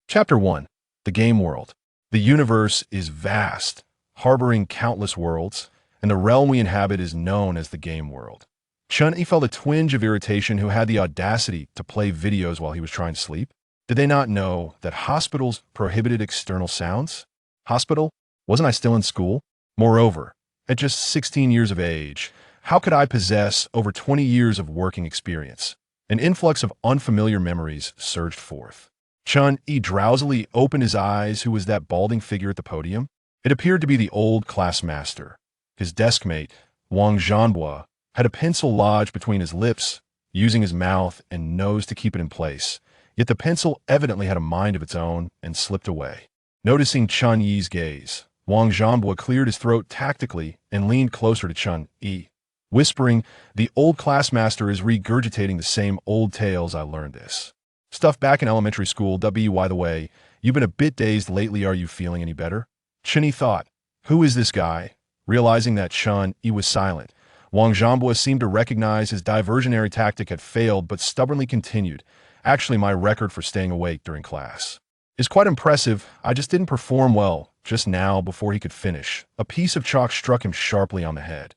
Chapter 1. The Game World. The universe is vast, harboring countless worlds, and the realm we inhabit is known as the Game World. Chen Yi felt a twinge of irritation who had the audacity to play videos while he was trying to sleep. Did they not know that hospitals prohibited external sounds? Hospital? Wasn't I still in school? Moreover, at just 16 years of age, how could I possess over 20 years of working experience? An influx of unfamiliar memories surged forth. Chen Yi drowsily opened his eyes. Who was that balding figure at the podium? It appeared to be the old class master. His deskmate, Wang Zhanbo, had a pencil lodged between his lips, using his mouth and nose to keep it in place. Yet the pencil evidently had a mind of its own and slipped away. Noticing Chen Yi's gaze, Wang Zhanbo cleared his throat tactically and leaned closer to Chen Yi, whispering, "The old class master is regurgitating the same old tales I learned this stuff back in elementary school. By the way, you've been a bit dazed lately. Are you feeling any better?" Chen Yi thought, "Who is this guy?" Realizing that Chen Yi was silent, Wang Zhanbo seemed to recognize his diversionary tactic had failed but stubbornly continued. "Actually, my record for staying awake during class is quite impressive. I just didn't perform well." Just now, before he could finish, a piece of chalk struck him sharply on the head.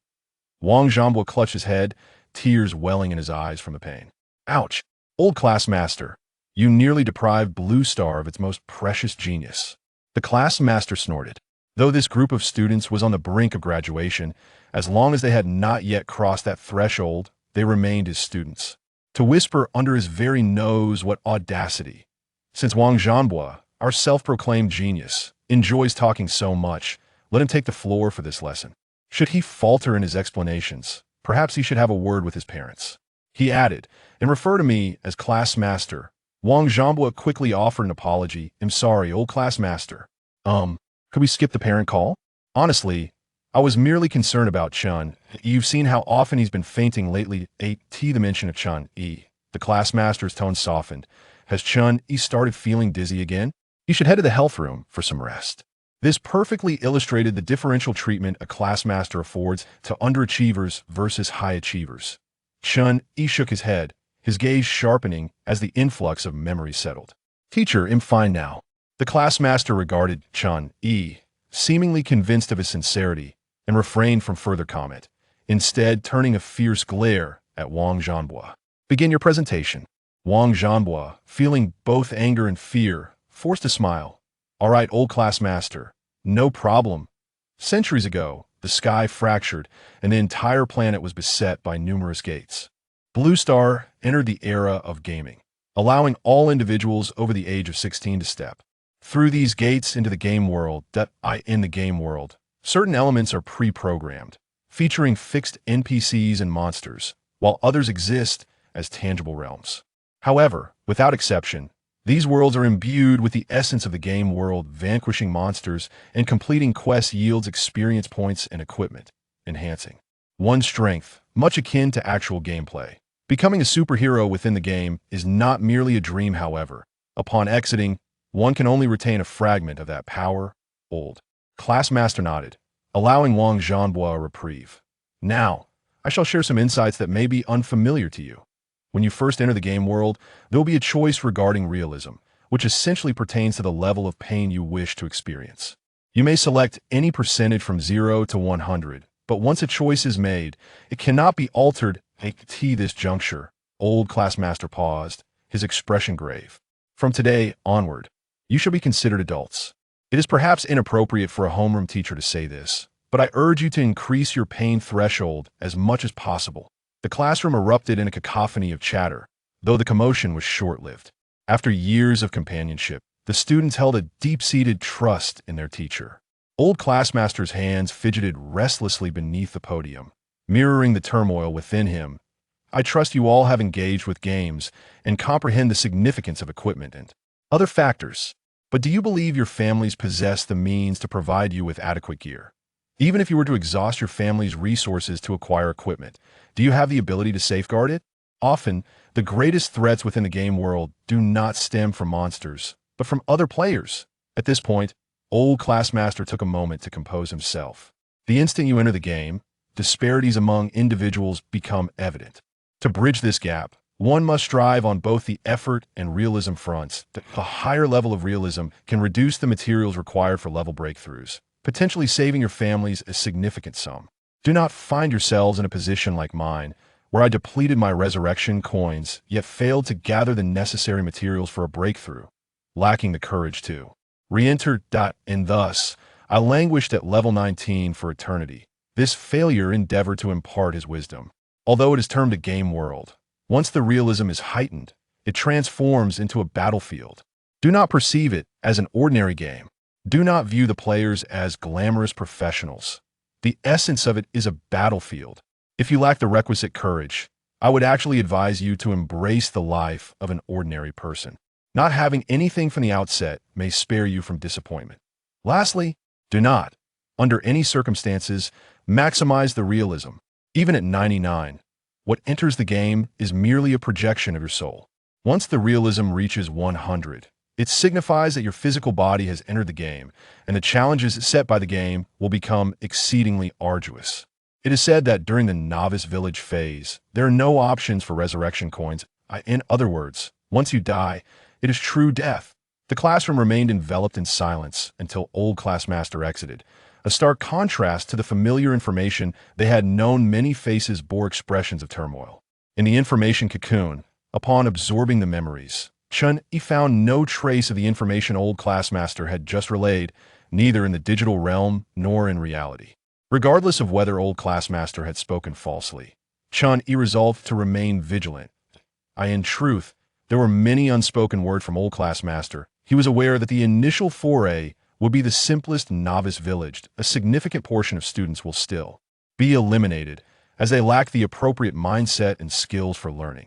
Wang Zhanbo clutched his head, tears welling in his eyes from the pain. "Ouch! Old class master, you nearly deprived Blue Star of its most precious genius." The class master snorted. Though this group of students was on the brink of graduation, as long as they had not yet crossed that threshold, they remained his students. To whisper under his very nose, what audacity! Since Wang Zhanbo, our self-proclaimed genius, enjoys talking so much, let him take the floor for this lesson. Should he falter in his explanations, perhaps he should have a word with his parents. He added, "And refer to me as class master." Wang Zhanbo quickly offered an apology. "I'm sorry, old class master. Could we skip the parent call? Honestly, I was merely concerned about Chen. You've seen how often he's been fainting lately." The mention of Chen Yi. The class master's tone softened. "Has Chen Yi started feeling dizzy again? He should head to the health room for some rest." This perfectly illustrated the differential treatment a class master affords to underachievers versus high achievers. Chen Yi shook his head, his gaze sharpening as the influx of memory settled. "Teacher, I'm fine now." The class master regarded Chen Yi, seemingly convinced of his sincerity, and refrained from further comment, instead turning a fierce glare at Wang Zhanbo. "Begin your presentation." Wang Zhanbo, feeling both anger and fear, forced a smile. "All right, old class master, no problem." Centuries ago, the sky fractured, and the entire planet was beset by numerous gates. Blue Star entered the era of gaming, allowing all individuals over the age of 16 to step through these gates into the game world. In the game world, certain elements are pre-programmed, featuring fixed NPCs and monsters, while others exist as tangible realms. However, without exception, these worlds are imbued with the essence of the game world. Vanquishing monsters and completing quests yields experience points and equipment, enhancing one's strength, much akin to actual gameplay. Becoming a superhero within the game is not merely a dream, however. Upon exiting, one can only retain a fragment of that power. Old class master nodded, allowing Wang Zhanbo a reprieve. "Now, I shall share some insights that may be unfamiliar to you. When you first enter the game world, there will be a choice regarding realism, which essentially pertains to the level of pain you wish to experience. You may select any percentage from 0 to 100, but once a choice is made, it cannot be altered. At this juncture, old class master paused, his expression grave. "From today onward, you shall be considered adults. It is perhaps inappropriate for a homeroom teacher to say this, but I urge you to increase your pain threshold as much as possible." The classroom erupted in a cacophony of chatter, though the commotion was short-lived. After years of companionship, the students held a deep-seated trust in their teacher. Old classmaster's hands fidgeted restlessly beneath the podium, mirroring the turmoil within him. "I trust you all have engaged with games and comprehend the significance of equipment and other factors. But do you believe your families possess the means to provide you with adequate gear? Even if you were to exhaust your family's resources to acquire equipment, do you have the ability to safeguard it? Often, the greatest threats within the game world do not stem from monsters, but from other players." At this point, old classmaster took a moment to compose himself. "The instant you enter the game, disparities among individuals become evident. To bridge this gap, One must strive on both the effort and realism fronts. A higher level of realism can reduce the materials required for level breakthroughs, potentially saving your families a significant sum. Do not find yourselves in a position like mine, where I depleted my resurrection coins, yet failed to gather the necessary materials for a breakthrough, lacking the courage to re-enter. And thus, I languished at level 19 for eternity. This failure endeavored to impart his wisdom. Although it is termed a game world, once the realism is heightened, it transforms into a battlefield. Do not perceive it as an ordinary game. Do not view the players as glamorous professionals. The essence of it is a battlefield. If you lack the requisite courage, I would actually advise you to embrace the life of an ordinary person. Not having anything from the outset may spare you from disappointment. Lastly, do not, under any circumstances, maximize the realism. Even at 99, what enters the game is merely a projection of your soul. Once the realism reaches 100, it signifies that your physical body has entered the game, and the challenges set by the game will become exceedingly arduous. It is said that during the novice village phase, there are no options for resurrection coins. In other words, once you die, it is true death. The classroom remained enveloped in silence until old classmaster exited. A stark contrast to the familiar information they had known. Many faces bore expressions of turmoil. In the information cocoon, upon absorbing the memories, Chen Yi found no trace of the information old classmaster had just relayed, neither in the digital realm nor in reality. Regardless of whether old classmaster had spoken falsely, Chen Yi resolved to remain vigilant. In truth, there were many unspoken words from old classmaster. He was aware that the initial foray would be the simplest novice village. A significant portion of students will still be eliminated, as they lack the appropriate mindset and skills for learning.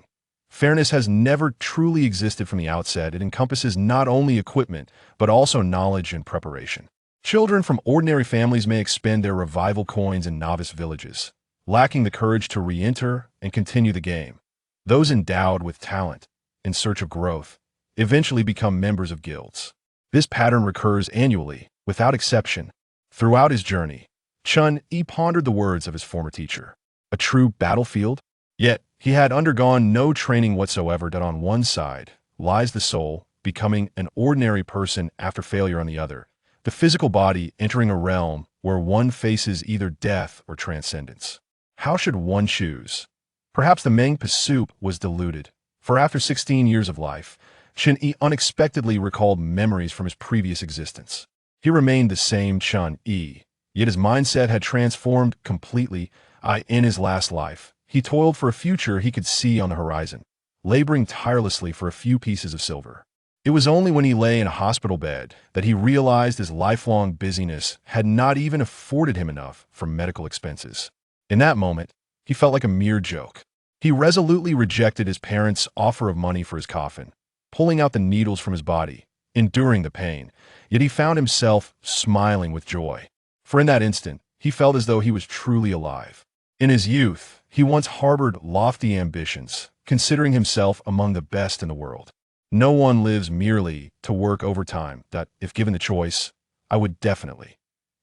Fairness has never truly existed from the outset. It encompasses not only equipment, but also knowledge and preparation. Children from ordinary families may expend their revival coins in novice villages, lacking the courage to re-enter and continue the game. Those endowed with talent, in search of growth, eventually become members of guilds. This pattern recurs annually, without exception. Throughout his journey, Chen Yi pondered the words of his former teacher. A true battlefield? Yet, he had undergone no training whatsoever. That on one side lies the soul, becoming an ordinary person after failure on the other, the physical body entering a realm where one faces either death or transcendence. How should one choose? Perhaps the main pursuit was diluted, for after 16 years of life, Chen Yi unexpectedly recalled memories from his previous existence. He remained the same Chen Yi, yet his mindset had transformed completely. In his last life, he toiled for a future he could see on the horizon, laboring tirelessly for a few pieces of silver. It was only when he lay in a hospital bed that he realized his lifelong busyness had not even afforded him enough for medical expenses. In that moment, he felt like a mere joke. He resolutely rejected his parents' offer of money for his coffin, pulling out the needles from his body, enduring the pain, yet he found himself smiling with joy. For in that instant, he felt as though he was truly alive. In his youth, he once harbored lofty ambitions, considering himself among the best in the world. No one lives merely to work overtime. That, if given the choice, I would definitely.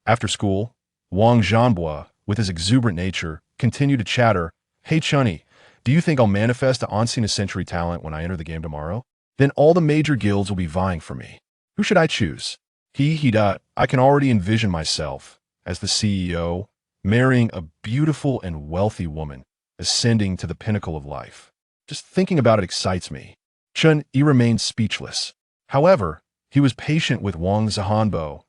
After school, Wang Zhanbo, with his exuberant nature, continued to chatter. Hey Chunny, do you think I'll manifest an once-in-a-century talent when I enter the game tomorrow? Then all the major guilds will be vying for me. Who should I choose? I can already envision myself as the CEO, marrying a beautiful and wealthy woman, ascending to the pinnacle of life. Just thinking about it excites me. Chen Yi remained speechless. However, he was patient with Wang Zhanbo.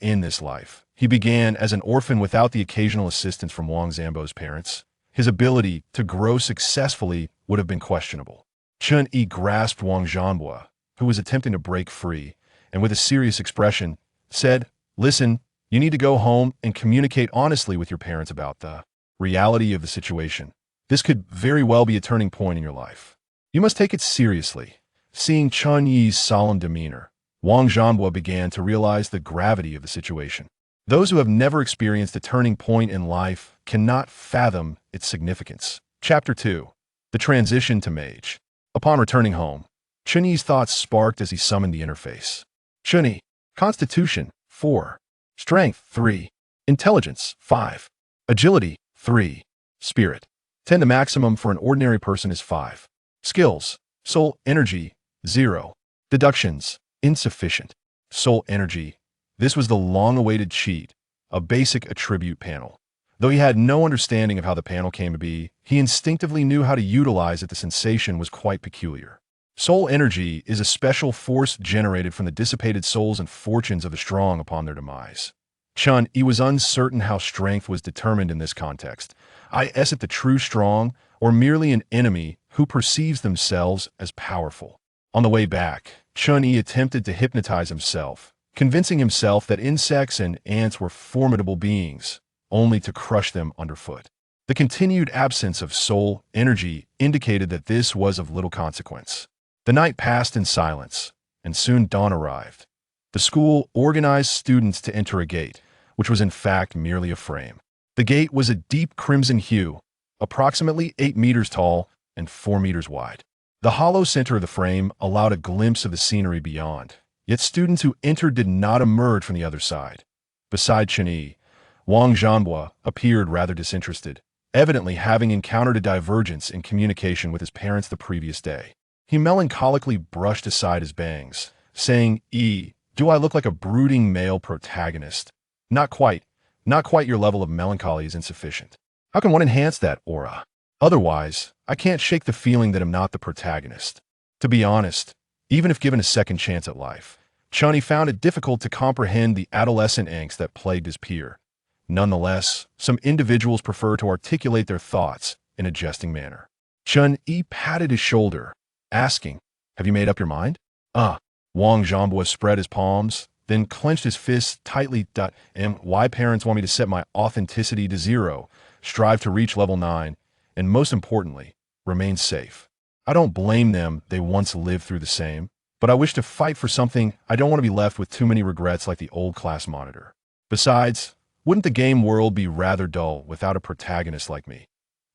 In this life, he began as an orphan without the occasional assistance from Wang Zhanbo's parents. His ability to grow successfully would have been questionable. Chen Yi grasped Wang Zhanbo, who was attempting to break free, and with a serious expression, said, "Listen, you need to go home and communicate honestly with your parents about the reality of the situation. This could very well be a turning point in your life. You must take it seriously." Seeing Chen Yi's solemn demeanor, Wang Zhanbo began to realize the gravity of the situation. Those who have never experienced a turning point in life cannot fathom its significance. Chapter 2. The Transition to Mage. Upon returning home, Chen Yi's thoughts sparked as he summoned the interface. Chen Yi, Constitution, 4. Strength, 3. Intelligence, 5. Agility, 3. Spirit, 10. The maximum for an ordinary person is 5. Skills. Soul energy, 0. Deductions, insufficient. Soul energy. This was the long-awaited cheat, a basic attribute panel. Though he had no understanding of how the panel came to be, he instinctively knew how to utilize it. The sensation was quite peculiar. Soul energy is a special force generated from the dissipated souls and fortunes of the strong upon their demise. Chen Yi was uncertain how strength was determined in this context. Is it the true strong, or merely an enemy who perceives themselves as powerful? On the way back, Chen Yi attempted to hypnotize himself, convincing himself that insects and ants were formidable beings, only to crush them underfoot. The continued absence of soul energy indicated that this was of little consequence. The night passed in silence, and soon dawn arrived. The school organized students to enter a gate, which was in fact merely a frame. The gate was a deep crimson hue, approximately 8 meters tall and 4 meters wide. The hollow center of the frame allowed a glimpse of the scenery beyond, yet students who entered did not emerge from the other side. Beside Chen Yi, Wang Zhanhua appeared rather disinterested, evidently having encountered a divergence in communication with his parents the previous day. He melancholically brushed aside his bangs, saying, "Do I look like a brooding male protagonist? Not quite. Not quite. Your level of melancholy is insufficient. How can one enhance that aura? Otherwise, I can't shake the feeling that I'm not the protagonist." To be honest, even if given a second chance at life, Chen Yi found it difficult to comprehend the adolescent angst that plagued his peer. Nonetheless, some individuals prefer to articulate their thoughts in a jesting manner. Chen Yi patted his shoulder, asking, "Have you made up your mind?" Wang Zhanhua spread his palms, then clenched his fists tightly. My parents want me to set my authenticity to 0, strive to reach level 9, and most importantly, remain safe. I don't blame them, they once lived through the same, but I wish to fight for something. I don't want to be left with too many regrets like the old class monitor. Besides, wouldn't the game world be rather dull without a protagonist like me?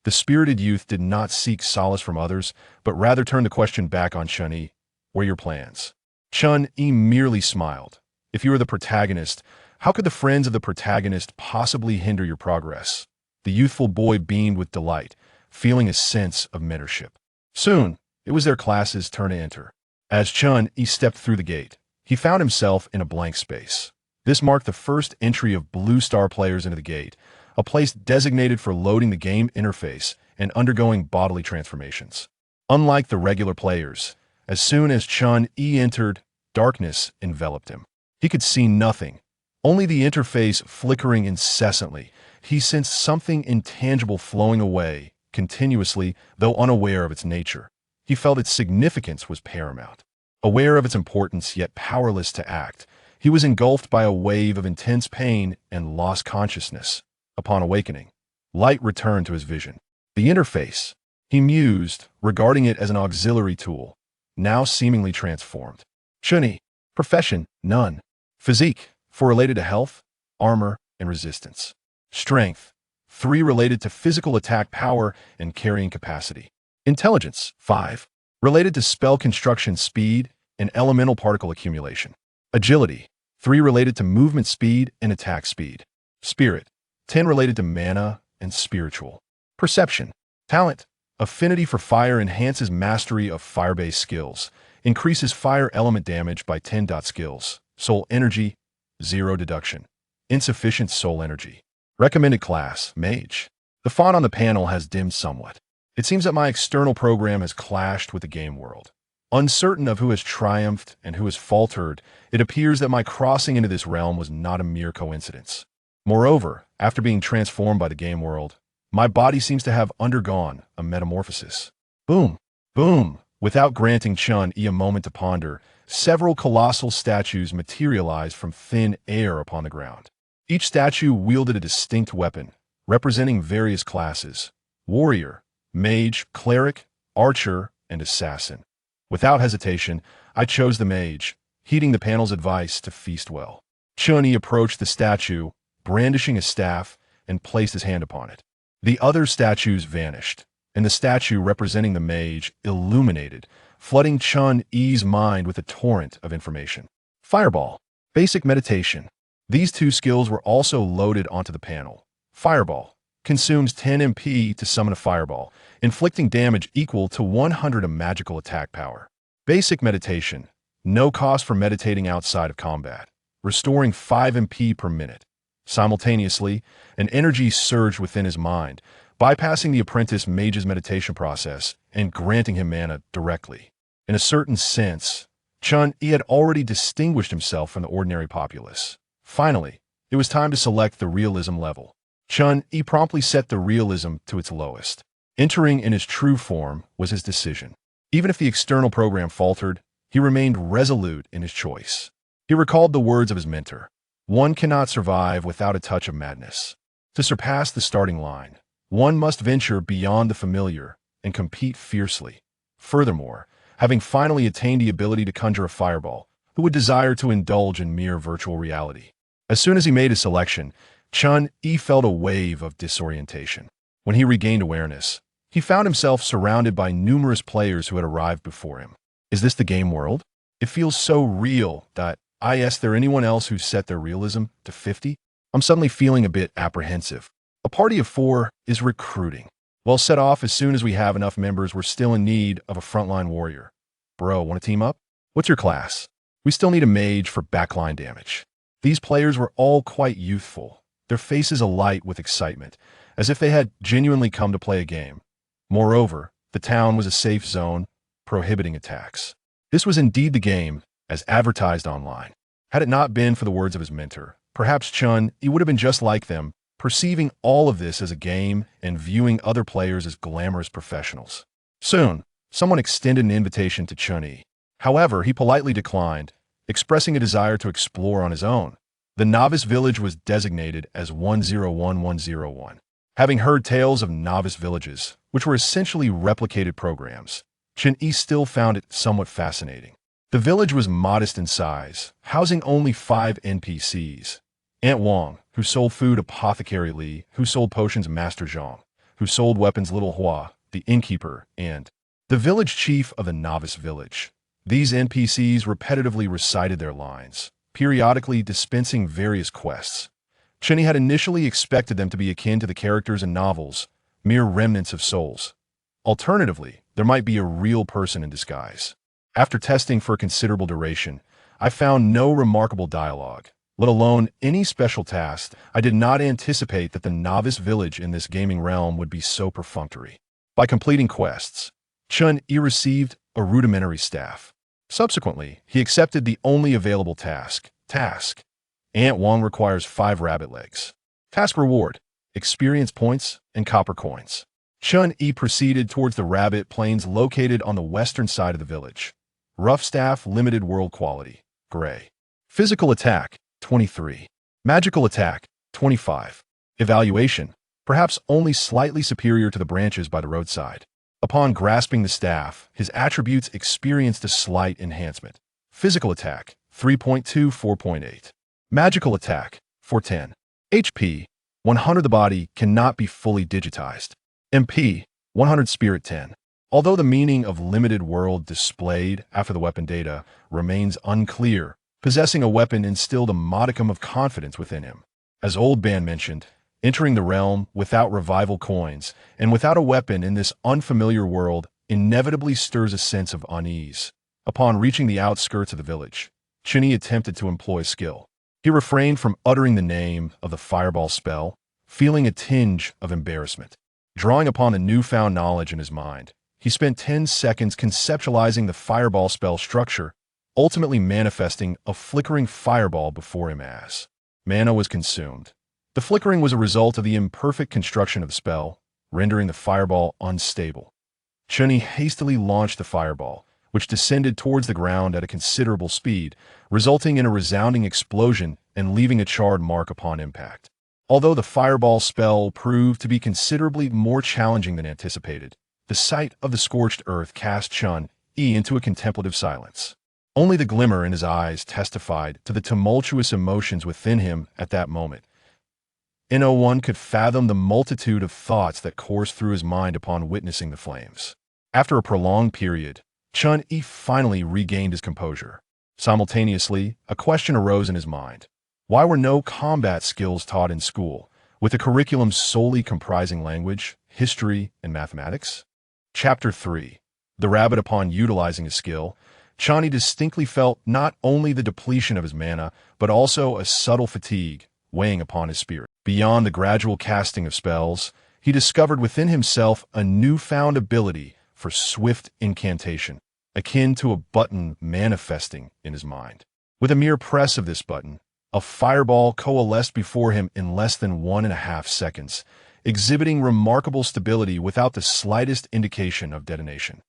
The spirited youth did not seek solace from others, but rather turned the question back on Chen Yi. "What are your plans?" Chen Yi merely smiled. "If you are the protagonist, how could the friends of the protagonist possibly hinder your progress?" The youthful boy beamed with delight, feeling a sense of mentorship. Soon, it was their class's turn to enter. As Chen Yi stepped through the gate, he found himself in a blank space. This marked the first entry of Blue Star players into the gate, a place designated for loading the game interface and undergoing bodily transformations. Unlike the regular players, as soon as Chen Yi entered, darkness enveloped him. He could see nothing, only the interface flickering incessantly. He sensed something intangible flowing away, continuously, though unaware of its nature. He felt its significance was paramount. Aware of its importance, yet powerless to act, he was engulfed by a wave of intense pain and lost consciousness. Upon awakening, light returned to his vision. The interface, he mused, regarding it as an auxiliary tool, now seemingly transformed. Chen Yi, profession, none. Physique, 4 related to health, armor, and resistance. Strength, 3 related to physical attack power and carrying capacity. Intelligence, 5, related to spell construction speed and elemental particle accumulation. Agility, 3 related to movement speed and attack speed. Spirit, 10 related to mana and spiritual. Perception, talent, affinity for fire enhances mastery of fire-based skills, increases fire element damage by 10. Skills, soul energy, 0 deduction, insufficient soul energy. Recommended class, Mage. The font on the panel has dimmed somewhat. It seems that my external program has clashed with the game world. Uncertain of who has triumphed and who has faltered, it appears that my crossing into this realm was not a mere coincidence. Moreover, after being transformed by the game world, my body seems to have undergone a metamorphosis. Boom, boom. Without granting Chen Yi a moment to ponder, several colossal statues materialized from thin air upon the ground. Each statue wielded a distinct weapon, representing various classes: warrior, mage, cleric, archer, and assassin. Without hesitation, I chose the mage, heeding the panel's advice to feast well. Chen Yi approached the statue, brandishing a staff, and placed his hand upon it. The other statues vanished, and the statue representing the mage illuminated, flooding Chen Yi's mind with a torrent of information. Fireball, basic meditation. These 2 skills were also loaded onto the panel. Fireball, consumes 10 MP to summon a fireball, inflicting damage equal to 100 of magical attack power. Basic meditation. No cost for meditating outside of combat. Restoring 5 MP per minute. Simultaneously, an energy surged within his mind, bypassing the apprentice mage's meditation process and granting him mana directly. In a certain sense, Chen Yi had already distinguished himself from the ordinary populace. Finally, it was time to select the realism level. Chen Yi promptly set the realism to its lowest. Entering in his true form was his decision. Even if the external program faltered, he remained resolute in his choice. He recalled the words of his mentor. One cannot survive without a touch of madness. To surpass the starting line, one must venture beyond the familiar and compete fiercely. Furthermore, having finally attained the ability to conjure a fireball, who would desire to indulge in mere virtual reality? As soon as he made his selection, Chen Yi felt a wave of disorientation. When he regained awareness, he found himself surrounded by numerous players who had arrived before him. Is this the game world? It feels so real that I asked there anyone else who set their realism to 50? I'm suddenly feeling a bit apprehensive. A party of 4 is recruiting. We'll set off as soon as we have enough members. We're still in need of a frontline warrior. Bro, want to team up? What's your class? We still need a mage for backline damage. These players were all quite youthful, their faces alight with excitement, as if they had genuinely come to play a game. Moreover, the town was a safe zone, prohibiting attacks. This was indeed the game, as advertised online. Had it not been for the words of his mentor, perhaps Chen Yi would have been just like them, perceiving all of this as a game and viewing other players as glamorous professionals. Soon, someone extended an invitation to Chen Yi. However, he politely declined, expressing a desire to explore on his own. The novice village was designated as 101101. Having heard tales of novice villages, which were essentially replicated programs, Chen Yi still found it somewhat fascinating. The village was modest in size, housing only 5 NPCs. Aunt Wang, who sold food, Apothecary Li, who sold potions, Master Zhang, who sold weapons, Little Hua, the innkeeper, and the village chief of the novice village. These NPCs repetitively recited their lines, periodically dispensing various quests. Chen Yi had initially expected them to be akin to the characters in novels, mere remnants of souls. Alternatively, there might be a real person in disguise. After testing for a considerable duration, I found no remarkable dialogue, let alone any special tasks. I did not anticipate that the novice village in this gaming realm would be so perfunctory. By completing quests, Chen Yi received a rudimentary staff. Subsequently, he accepted the only available task. Aunt Wang requires 5 rabbit legs. Task reward: experience points and copper coins. Chen Yi proceeded towards the rabbit plains located on the western side of the village. Rough staff, limited world quality, gray. Physical attack, 23. Magical attack, 25. Evaluation, perhaps only slightly superior to the branches by the roadside. Upon grasping the staff, his attributes experienced a slight enhancement. Physical attack, 3.2, 4.8. Magical attack, 410. HP, 100. The body cannot be fully digitized. MP, 100. Spirit, 10. Although the meaning of limited world displayed after the weapon data remains unclear, possessing a weapon instilled a modicum of confidence within him. As Old Ban mentioned, entering the realm without revival coins and without a weapon in this unfamiliar world inevitably stirs a sense of unease. Upon reaching the outskirts of the village, Chen Yi attempted to employ skill. He refrained from uttering the name of the fireball spell, feeling a tinge of embarrassment. Drawing upon the newfound knowledge in his mind, he spent 10 seconds conceptualizing the fireball spell structure, ultimately manifesting a flickering fireball before him as mana was consumed. The flickering was a result of the imperfect construction of the spell, rendering the fireball unstable. Chen Yi hastily launched the fireball, which descended towards the ground at a considerable speed, resulting in a resounding explosion and leaving a charred mark upon impact. Although the fireball spell proved to be considerably more challenging than anticipated, the sight of the scorched earth cast Chen Yi into a contemplative silence. Only the glimmer in his eyes testified to the tumultuous emotions within him at that moment. No one could fathom the multitude of thoughts that coursed through his mind upon witnessing the flames. After a prolonged period, Chen Yi finally regained his composure. Simultaneously, a question arose in his mind. Why were no combat skills taught in school? with a curriculum solely comprising language, history, and mathematics. Chapter 3. The rabbit. Upon utilizing his skill, Chen Yi distinctly felt not only the depletion of his mana, but also a subtle fatigue weighing upon his spirit. Beyond the gradual casting of spells, he discovered within himself a newfound ability for swift incantation, akin to a button manifesting in his mind. With a mere press of this button, a fireball coalesced before him in less than 1.5 seconds, exhibiting remarkable stability without the slightest indication of detonation.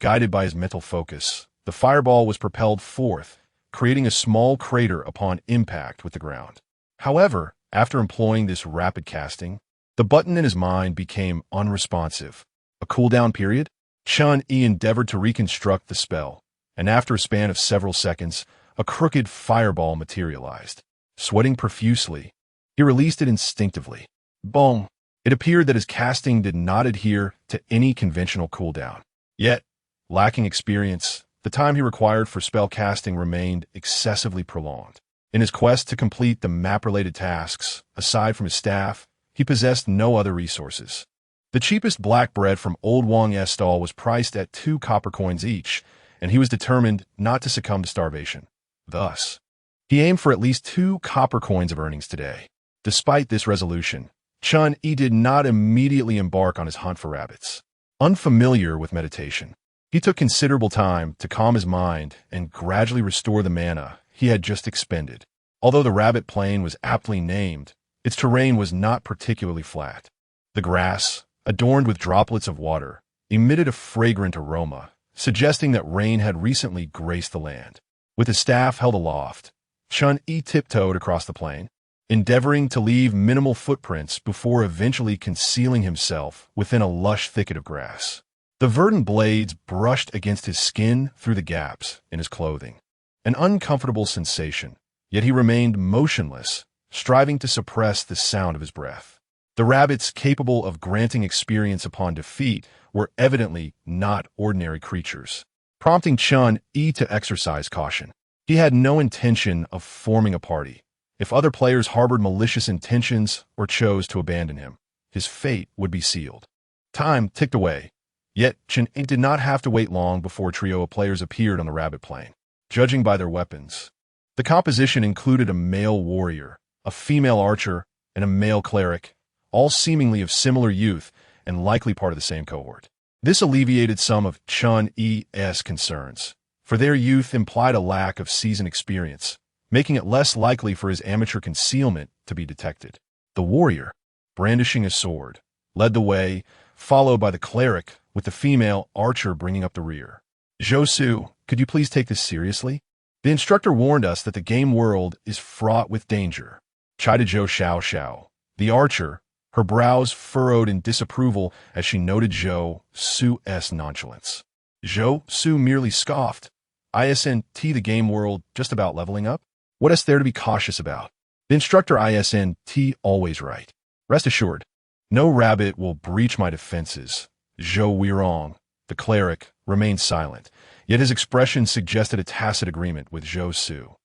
Guided by his mental focus, the fireball was propelled forth, creating a small crater upon impact with the ground. However, after employing this rapid casting, the button in his mind became unresponsive. A cooldown period? Chen Yi endeavored to reconstruct the spell, and after a span of several seconds, a crooked fireball materialized. Sweating profusely, he released it instinctively. Bong! It appeared that his casting did not adhere to any conventional cooldown. Yet, lacking experience, the time he required for spell casting remained excessively prolonged. In his quest to complete the map-related tasks, aside from his staff, he possessed no other resources. The cheapest black bread from Old Wang Yi's stall was priced at 2 copper coins each, and he was determined not to succumb to starvation. Thus, he aimed for at least 2 copper coins of earnings today. Despite this resolution, Chen Yi did not immediately embark on his hunt for rabbits. Unfamiliar with meditation, he took considerable time to calm his mind and gradually restore the mana he had just expended. Although the rabbit plain was aptly named, its terrain was not particularly flat. The grass, adorned with droplets of water, emitted a fragrant aroma, suggesting that rain had recently graced the land. With his staff held aloft, Chen Yi tiptoed across the plain, endeavoring to leave minimal footprints before eventually concealing himself within a lush thicket of grass. The verdant blades brushed against his skin through the gaps in his clothing. An uncomfortable sensation, yet he remained motionless, striving to suppress the sound of his breath. The rabbits capable of granting experience upon defeat were evidently not ordinary creatures, prompting Chen Yi to exercise caution. He had no intention of forming a party. If other players harbored malicious intentions or chose to abandon him, his fate would be sealed. Time ticked away, yet Chen Yi did not have to wait long before a trio of players appeared on the rabbit plain. Judging by their weapons, the composition included a male warrior, a female archer, and a male cleric, all seemingly of similar youth and likely part of the same cohort. This alleviated some of Chen Yi's concerns, for their youth implied a lack of seasoned experience, making it less likely for his amateur concealment to be detected. The warrior, brandishing his sword, led the way, followed by the cleric, with the female archer bringing up the rear. Zhou Su, could you please take this seriously? The instructor warned us that the game world is fraught with danger, chided Zhou Xiao. The archer, her brows furrowed in disapproval as she noted Zhou Su's nonchalance. Zhou Su merely scoffed. Isn't the game world just about leveling up? What is there to be cautious about? The instructor isn't always right. Rest assured, no rabbit will breach my defenses. Zhou Weirong, the cleric, remained silent, yet his expression suggested a tacit agreement with Zhou Su.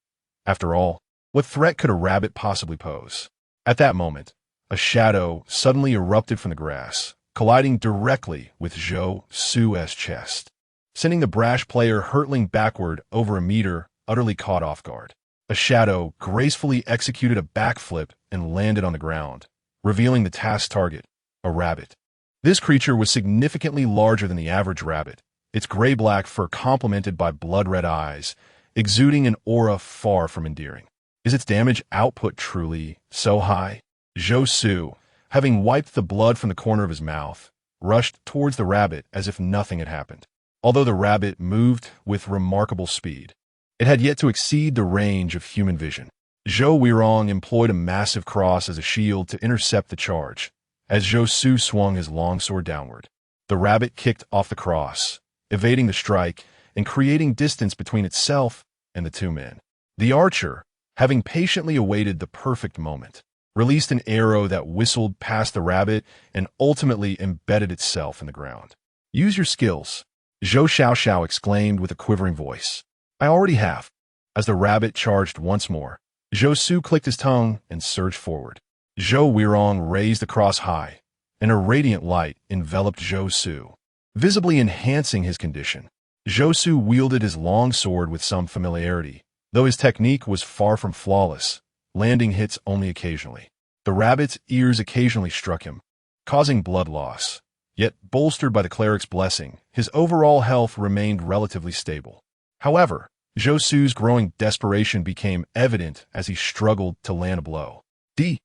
After all, what threat could a rabbit possibly pose? At that moment, a shadow suddenly erupted from the grass, colliding directly with Zhou Su's chest, sending the brash player hurtling backward over a meter, utterly caught off guard. A shadow gracefully executed a backflip and landed on the ground, revealing the task target, a rabbit. This creature was significantly larger than the average rabbit, its gray-black fur complemented by blood-red eyes, exuding an aura far from endearing. Is its damage output truly so high? Zhou Su, having wiped the blood from the corner of his mouth, rushed towards the rabbit as if nothing had happened. Although the rabbit moved with remarkable speed, it had yet to exceed the range of human vision. Zhou Weirong employed a massive cross as a shield to intercept the charge. As Zhou Su swung his longsword downward, the rabbit kicked off the cross, evading the strike and creating distance between itself and the two men. The archer, having patiently awaited the perfect moment, released an arrow that whistled past the rabbit and ultimately embedded itself in the ground. Use your skills, Zhou Xiao exclaimed with a quivering voice. I already have. As the rabbit charged once more, Zhou Su clicked his tongue and surged forward. Zhou Weirong raised the cross high, and a radiant light enveloped Zhou Su, visibly enhancing his condition. Zhou Su wielded his long sword with some familiarity, though his technique was far from flawless, landing hits only occasionally. The rabbit's ears occasionally struck him, causing blood loss. Yet, bolstered by the cleric's blessing, his overall health remained relatively stable. However, Zhou Su's growing desperation became evident as he struggled to land a blow. D,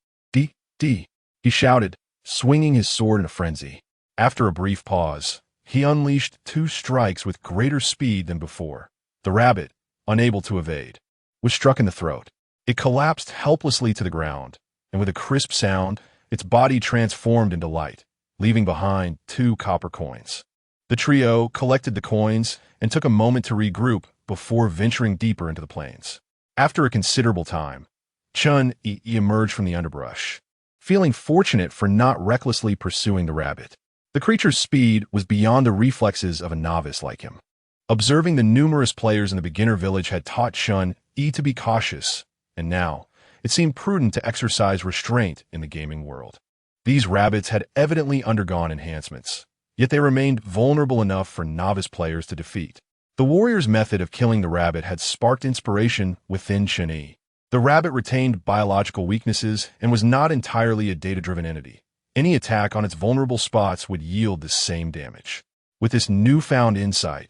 D, he shouted, swinging his sword in a frenzy. After a brief pause, he unleashed 2 strikes with greater speed than before. The rabbit, unable to evade, was struck in the throat. It collapsed helplessly to the ground, and with a crisp sound, its body transformed into light, leaving behind 2 copper coins. The trio collected the coins and took a moment to regroup before venturing deeper into the plains. After a considerable time, Chen Yi emerged from the underbrush, feeling fortunate for not recklessly pursuing the rabbit. The creature's speed was beyond the reflexes of a novice like him. Observing the numerous players in the beginner village had taught Chen Yi to be cautious, and now it seemed prudent to exercise restraint in the gaming world. These rabbits had evidently undergone enhancements, yet they remained vulnerable enough for novice players to defeat. The warrior's method of killing the rabbit had sparked inspiration within Chen Yi. The rabbit retained biological weaknesses and was not entirely a data-driven entity. Any attack on its vulnerable spots would yield the same damage. With this newfound insight,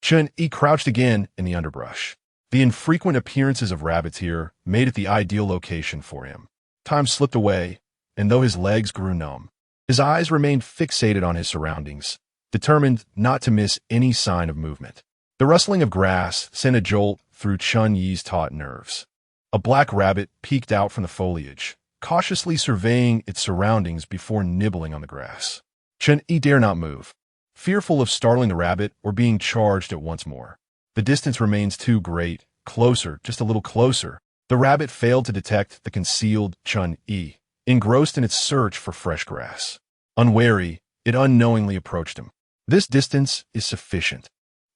Chen Yi crouched again in the underbrush. The infrequent appearances of rabbits here made it the ideal location for him. Time slipped away, and though his legs grew numb, his eyes remained fixated on his surroundings, determined not to miss any sign of movement. The rustling of grass sent a jolt through Chen Yi's taut nerves. A black rabbit peeked out from the foliage, cautiously surveying its surroundings before nibbling on the grass. Chen Yi dare not move, fearful of startling the rabbit or being charged at once more. The distance remains too great. Closer, just a little closer. The rabbit failed to detect the concealed Chen Yi, engrossed in its search for fresh grass. Unwary, it unknowingly approached him. This distance is sufficient.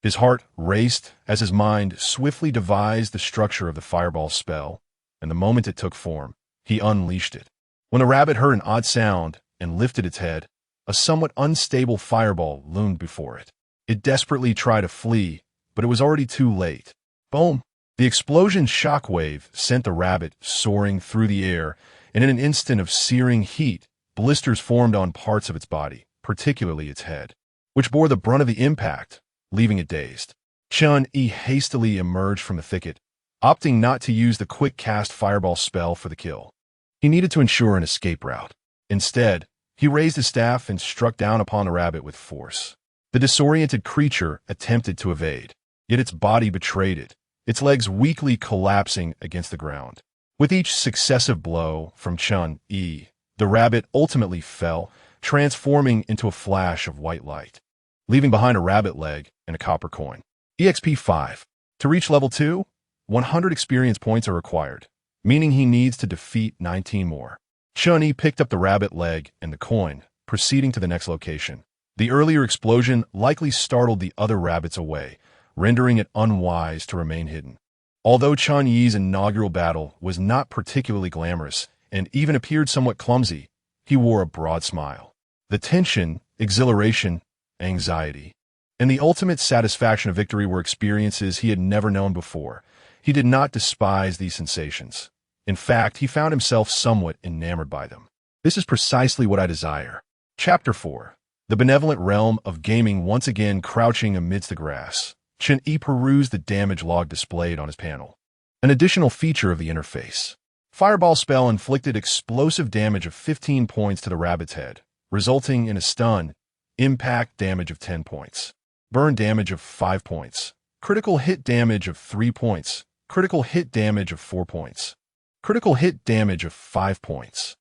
His heart raced as his mind swiftly devised the structure of the fireball spell, and the moment it took form, he unleashed it. When the rabbit heard an odd sound and lifted its head, a somewhat unstable fireball loomed before it. It desperately tried to flee, but it was already too late. Boom! The explosion's shockwave sent the rabbit soaring through the air, and in an instant of searing heat, blisters formed on parts of its body, particularly its head, which bore the brunt of the impact, leaving it dazed. Chen Yi hastily emerged from the thicket, opting not to use the quick-cast fireball spell for the kill. He needed to ensure an escape route. Instead, he raised his staff and struck down upon the rabbit with force. The disoriented creature attempted to evade, yet its body betrayed it, its legs weakly collapsing against the ground. With each successive blow from Chen Yi, the rabbit ultimately fell, transforming into a flash of white light, leaving behind a rabbit leg and a copper coin. EXP 5. To reach level 2, 100 experience points are required, meaning he needs to defeat 19 more. Chen Yi picked up the rabbit leg and the coin, proceeding to the next location. The earlier explosion likely startled the other rabbits away, rendering it unwise to remain hidden. Although Chen Yi's inaugural battle was not particularly glamorous and even appeared somewhat clumsy, he wore a broad smile. The tension, exhilaration, anxiety, and the ultimate satisfaction of victory were experiences he had never known before. He did not despise these sensations. In fact, he found himself somewhat enamored by them. This is precisely what I desire. Chapter 4. The benevolent realm of gaming once again crouching amidst the grass. Chen Yi perused the damage log displayed on his panel. An additional feature of the interface. Fireball spell inflicted explosive damage of 15 points to the rabbit's head, resulting in a stun, impact damage of 10 points, burn damage of 5 points, critical hit damage of 3 points, critical hit damage of 4 points, critical hit damage of 5 points.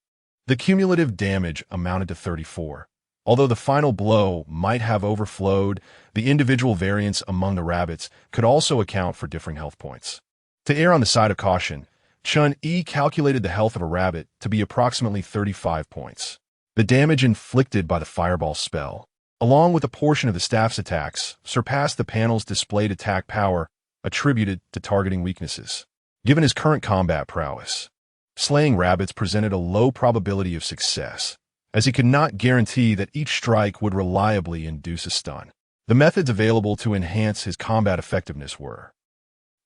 The cumulative damage amounted to 34. Although the final blow might have overflowed, the individual variance among the rabbits could also account for differing health points. To err on the side of caution, Chen Yi calculated the health of a rabbit to be approximately 35 points. The damage inflicted by the fireball spell, along with a portion of the staff's attacks, surpassed the panel's displayed attack power attributed to targeting weaknesses. Given his current combat prowess, Slaying rabbits presented a low probability of success, as he could not guarantee that each strike would reliably induce a stun. The methods available to enhance his combat effectiveness were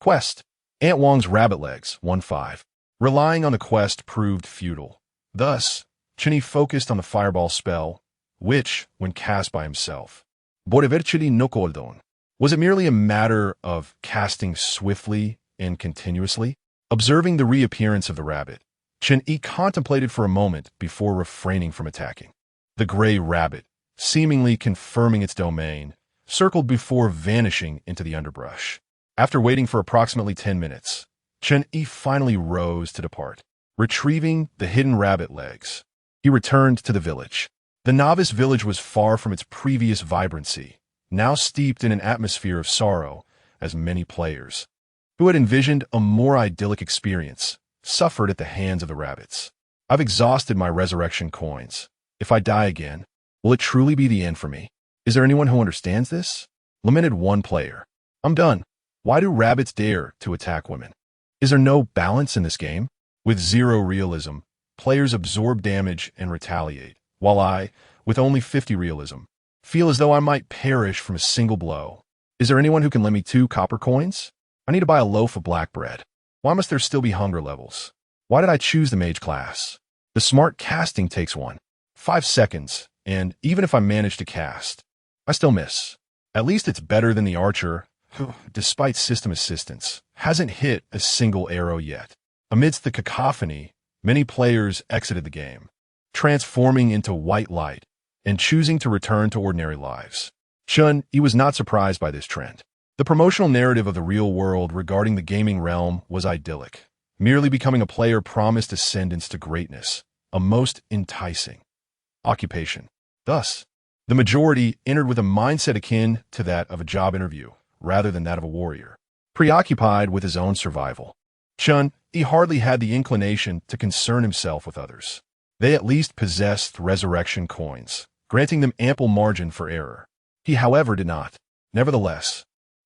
Quest. Ant Wong's Rabbit Legs, 1-5. Relying on the quest proved futile. Thus, Chen Yi focused on the fireball spell, which, when cast by himself, Boreverchili no Koldon. Was it merely a matter of casting swiftly and continuously? Observing the reappearance of the rabbit, Chen Yi contemplated for a moment before refraining from attacking. The gray rabbit, seemingly confirming its domain, circled before vanishing into the underbrush. After waiting for approximately 10 minutes, Chen Yi finally rose to depart. Retrieving the hidden rabbit legs, he returned to the village. The novice village was far from its previous vibrancy, now steeped in an atmosphere of sorrow, as many players, who had envisioned a more idyllic experience, suffered at the hands of the rabbits. I've exhausted my resurrection coins. If I die again, will it truly be the end for me? Is there anyone who understands this? Lamented one player. I'm done. Why do rabbits dare to attack women? Is there no balance in this game? With zero realism, players absorb damage and retaliate, while I, with only 50 realism, feel as though I might perish from a single blow. Is there anyone who can lend me 2 copper coins? I need to buy a loaf of black bread. Why must there still be hunger levels? Why did I choose the mage class? The smart casting takes 5 seconds, and even if I manage to cast, I still miss. At least it's better than the archer, who, despite system assistance, hasn't hit a single arrow yet. Amidst the cacophony, many players exited the game, transforming into white light and choosing to return to ordinary lives. Chen Yi was not surprised by this trend. The promotional narrative of the real world regarding the gaming realm was idyllic. Merely becoming a player promised ascendance to greatness, a most enticing occupation. Thus, the majority entered with a mindset akin to that of a job interview, rather than that of a warrior. Preoccupied with his own survival, Chen Yi hardly had the inclination to concern himself with others. They at least possessed resurrection coins, granting them ample margin for error. He, however, did not. Nevertheless,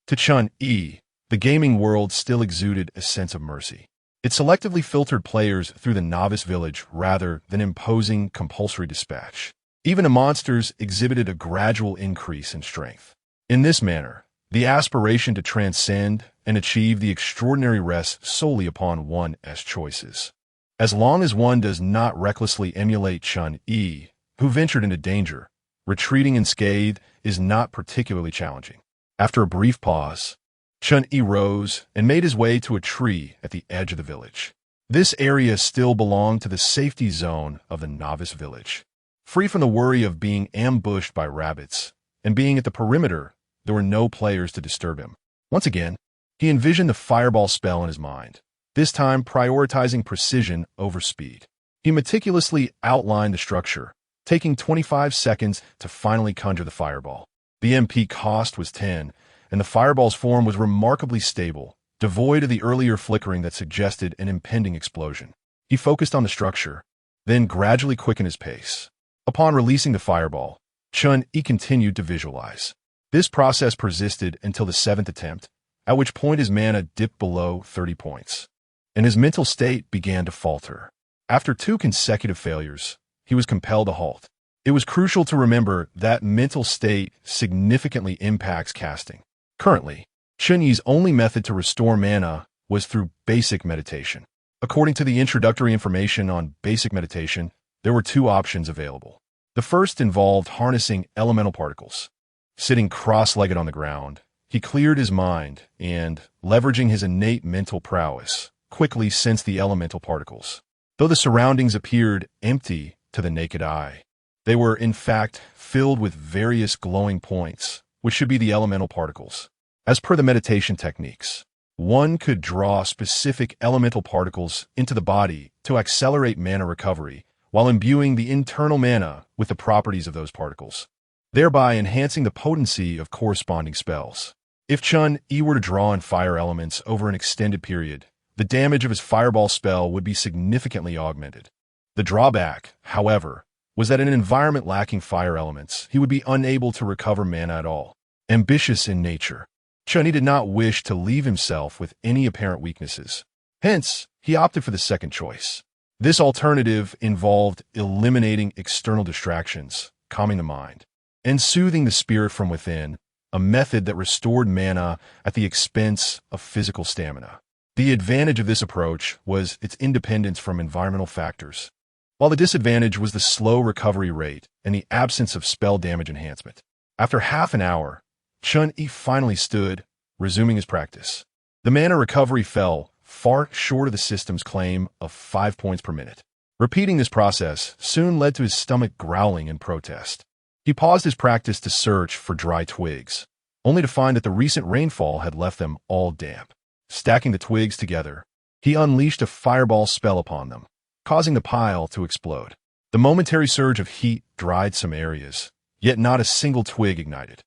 to Chen Yi, the gaming world still exuded a sense of mercy. It selectively filtered players through the novice village rather than imposing compulsory dispatch. Even the monsters exhibited a gradual increase in strength. In this manner, the aspiration to transcend and achieve the extraordinary rests solely upon one's choices. As long as one does not recklessly emulate Chen Yi, who ventured into danger, retreating unscathed is not particularly challenging. After a brief pause, Chen Yi rose and made his way to a tree at the edge of the village. This area still belonged to the safety zone of the novice village. Free from the worry of being ambushed by rabbits, and being at the perimeter, there were no players to disturb him. Once again, he envisioned the fireball spell in his mind, this time prioritizing precision over speed. He meticulously outlined the structure, taking 25 seconds to finally conjure the fireball. The MP cost was 10, and the fireball's form was remarkably stable, devoid of the earlier flickering that suggested an impending explosion. He focused on the structure, then gradually quickened his pace. Upon releasing the fireball, Chen Yi continued to visualize. This process persisted until the 7th attempt, at which point his mana dipped below 30 points, and his mental state began to falter. After 2 consecutive failures, he was compelled to halt. It was crucial to remember that mental state significantly impacts casting. Currently, Chen Yi's only method to restore mana was through basic meditation. According to the introductory information on basic meditation, there were 2 options available. The first involved harnessing elemental particles. Sitting cross-legged on the ground, he cleared his mind and, leveraging his innate mental prowess, quickly sensed the elemental particles. Though the surroundings appeared empty to the naked eye, they were, in fact, filled with various glowing points, which should be the elemental particles. As per the meditation techniques, one could draw specific elemental particles into the body to accelerate mana recovery while imbuing the internal mana with the properties of those particles, thereby enhancing the potency of corresponding spells. If Chen Yi were to draw in fire elements over an extended period, the damage of his fireball spell would be significantly augmented. The drawback, however, was that in an environment lacking fire elements, he would be unable to recover mana at all. Ambitious in nature, Chen Yi did not wish to leave himself with any apparent weaknesses. Hence, he opted for the second choice. This alternative involved eliminating external distractions, calming the mind, and soothing the spirit from within, a method that restored mana at the expense of physical stamina. The advantage of this approach was its independence from environmental factors, while the disadvantage was the slow recovery rate and the absence of spell damage enhancement. After half an hour, Chen Yi finally stood, resuming his practice. The mana recovery fell far short of the system's claim of 5 points per minute. Repeating this process soon led to his stomach growling in protest. He paused his practice to search for dry twigs, only to find that the recent rainfall had left them all damp. Stacking the twigs together, he unleashed a fireball spell upon them, causing the pile to explode. The momentary surge of heat dried some areas, yet not a single twig ignited.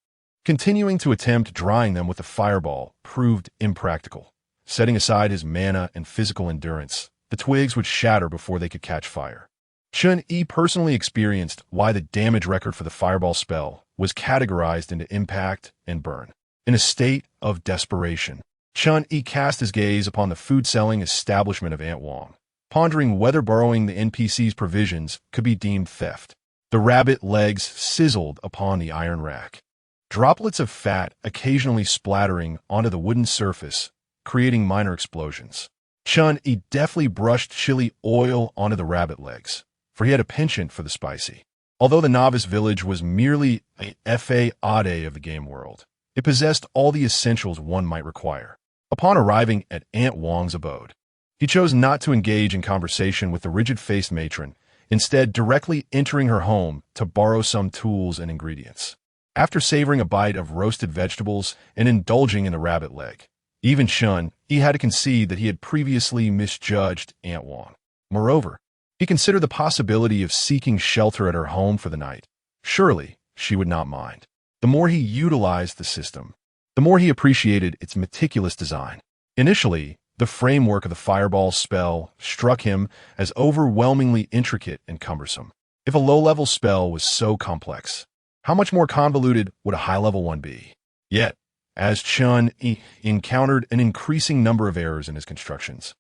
Continuing to attempt drying them with the fireball proved impractical. Setting aside his mana and physical endurance, the twigs would shatter before they could catch fire. Chen Yi personally experienced why the damage record for the fireball spell was categorized into impact and burn. In a state of desperation, Chen Yi cast his gaze upon the food-selling establishment of Aunt Wang, pondering whether borrowing the NPC's provisions could be deemed theft. The rabbit legs sizzled upon the iron rack, droplets of fat occasionally splattering onto the wooden surface, creating minor explosions. Chen Yi deftly brushed chili oil onto the rabbit legs, for he had a penchant for the spicy. Although the novice village was merely a fade of the game world, it possessed all the essentials one might require. Upon arriving at Aunt Wang's abode, he chose not to engage in conversation with the rigid-faced matron, instead directly entering her home to borrow some tools and ingredients. After savoring a bite of roasted vegetables and indulging in the rabbit leg, even Chen Yi had to concede that he had previously misjudged Aunt Wang. Moreover, he considered the possibility of seeking shelter at her home for the night. Surely, she would not mind. The more he utilized the system, the more he appreciated its meticulous design. Initially, the framework of the fireball spell struck him as overwhelmingly intricate and cumbersome. If a low-level spell was so complex, how much more convoluted would a high-level one be? Yet, as Chen Yi encountered an increasing number of errors in his constructions,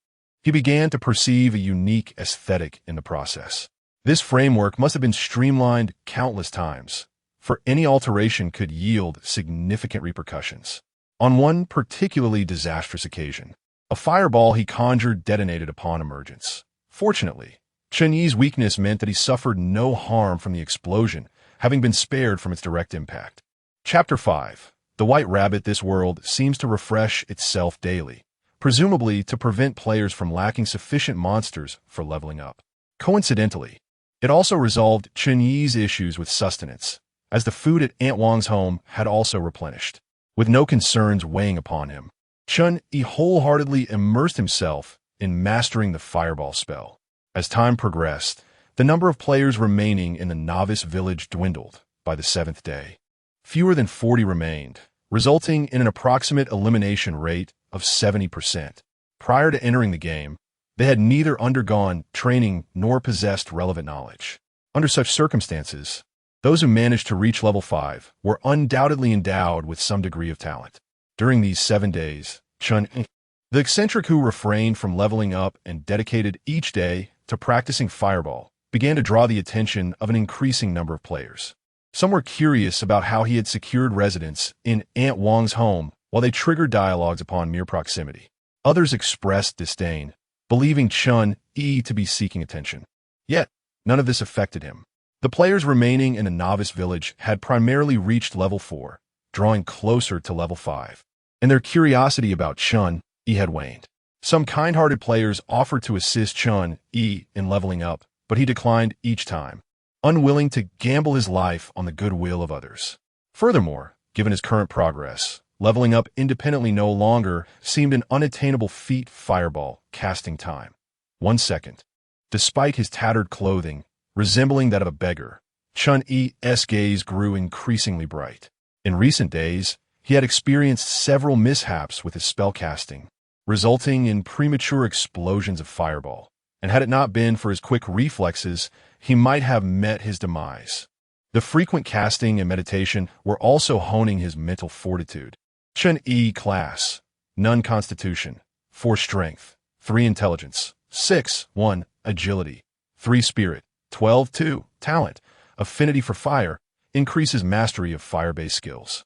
he began to perceive a unique aesthetic in the process. This framework must have been streamlined countless times, for any alteration could yield significant repercussions. On one particularly disastrous occasion, a fireball he conjured detonated upon emergence. Fortunately, Chen Yi's weakness meant that he suffered no harm from the explosion, having been spared from its direct impact. Chapter 5. The White Rabbit. This world seems to refresh itself daily, presumably to prevent players from lacking sufficient monsters for leveling up. Coincidentally, it also resolved Chen Yi's issues with sustenance, as the food at Aunt Wang's home had also replenished. With no concerns weighing upon him, Chen Yi wholeheartedly immersed himself in mastering the fireball spell. As time progressed, the number of players remaining in the novice village dwindled by the 7th day. Fewer than 40 remained, resulting in an approximate elimination rate of 70%. Prior to entering the game, they had neither undergone training nor possessed relevant knowledge. Under such circumstances, those who managed to reach level 5 were undoubtedly endowed with some degree of talent. During these 7 days, Chen Yi, the eccentric who refrained from leveling up and dedicated each day to practicing fireball, began to draw the attention of an increasing number of players. Some were curious about how he had secured residence in Aunt Wang's home, while they triggered dialogues upon mere proximity. Others expressed disdain, believing Chen Yi to be seeking attention. Yet, none of this affected him. The players remaining in the novice village had primarily reached level 4, drawing closer to level 5, and their curiosity about Chen Yi had waned. Some kind-hearted players offered to assist Chen Yi in leveling up, but he declined each time, unwilling to gamble his life on the goodwill of others. Furthermore, given his current progress, leveling up independently no longer seemed an unattainable feat. Fireball casting time. 1 second. Despite his tattered clothing, resembling that of a beggar, Chen Yi's gaze grew increasingly bright. In recent days, he had experienced several mishaps with his spellcasting, resulting in premature explosions of fireball, and had it not been for his quick reflexes, he might have met his demise. The frequent casting and meditation were also honing his mental fortitude. Chen Yi class, none constitution, 4 strength, 3 intelligence, 6, 1 agility. 3 spirit. 12 2 talent. Affinity for fire increases mastery of fire-based skills.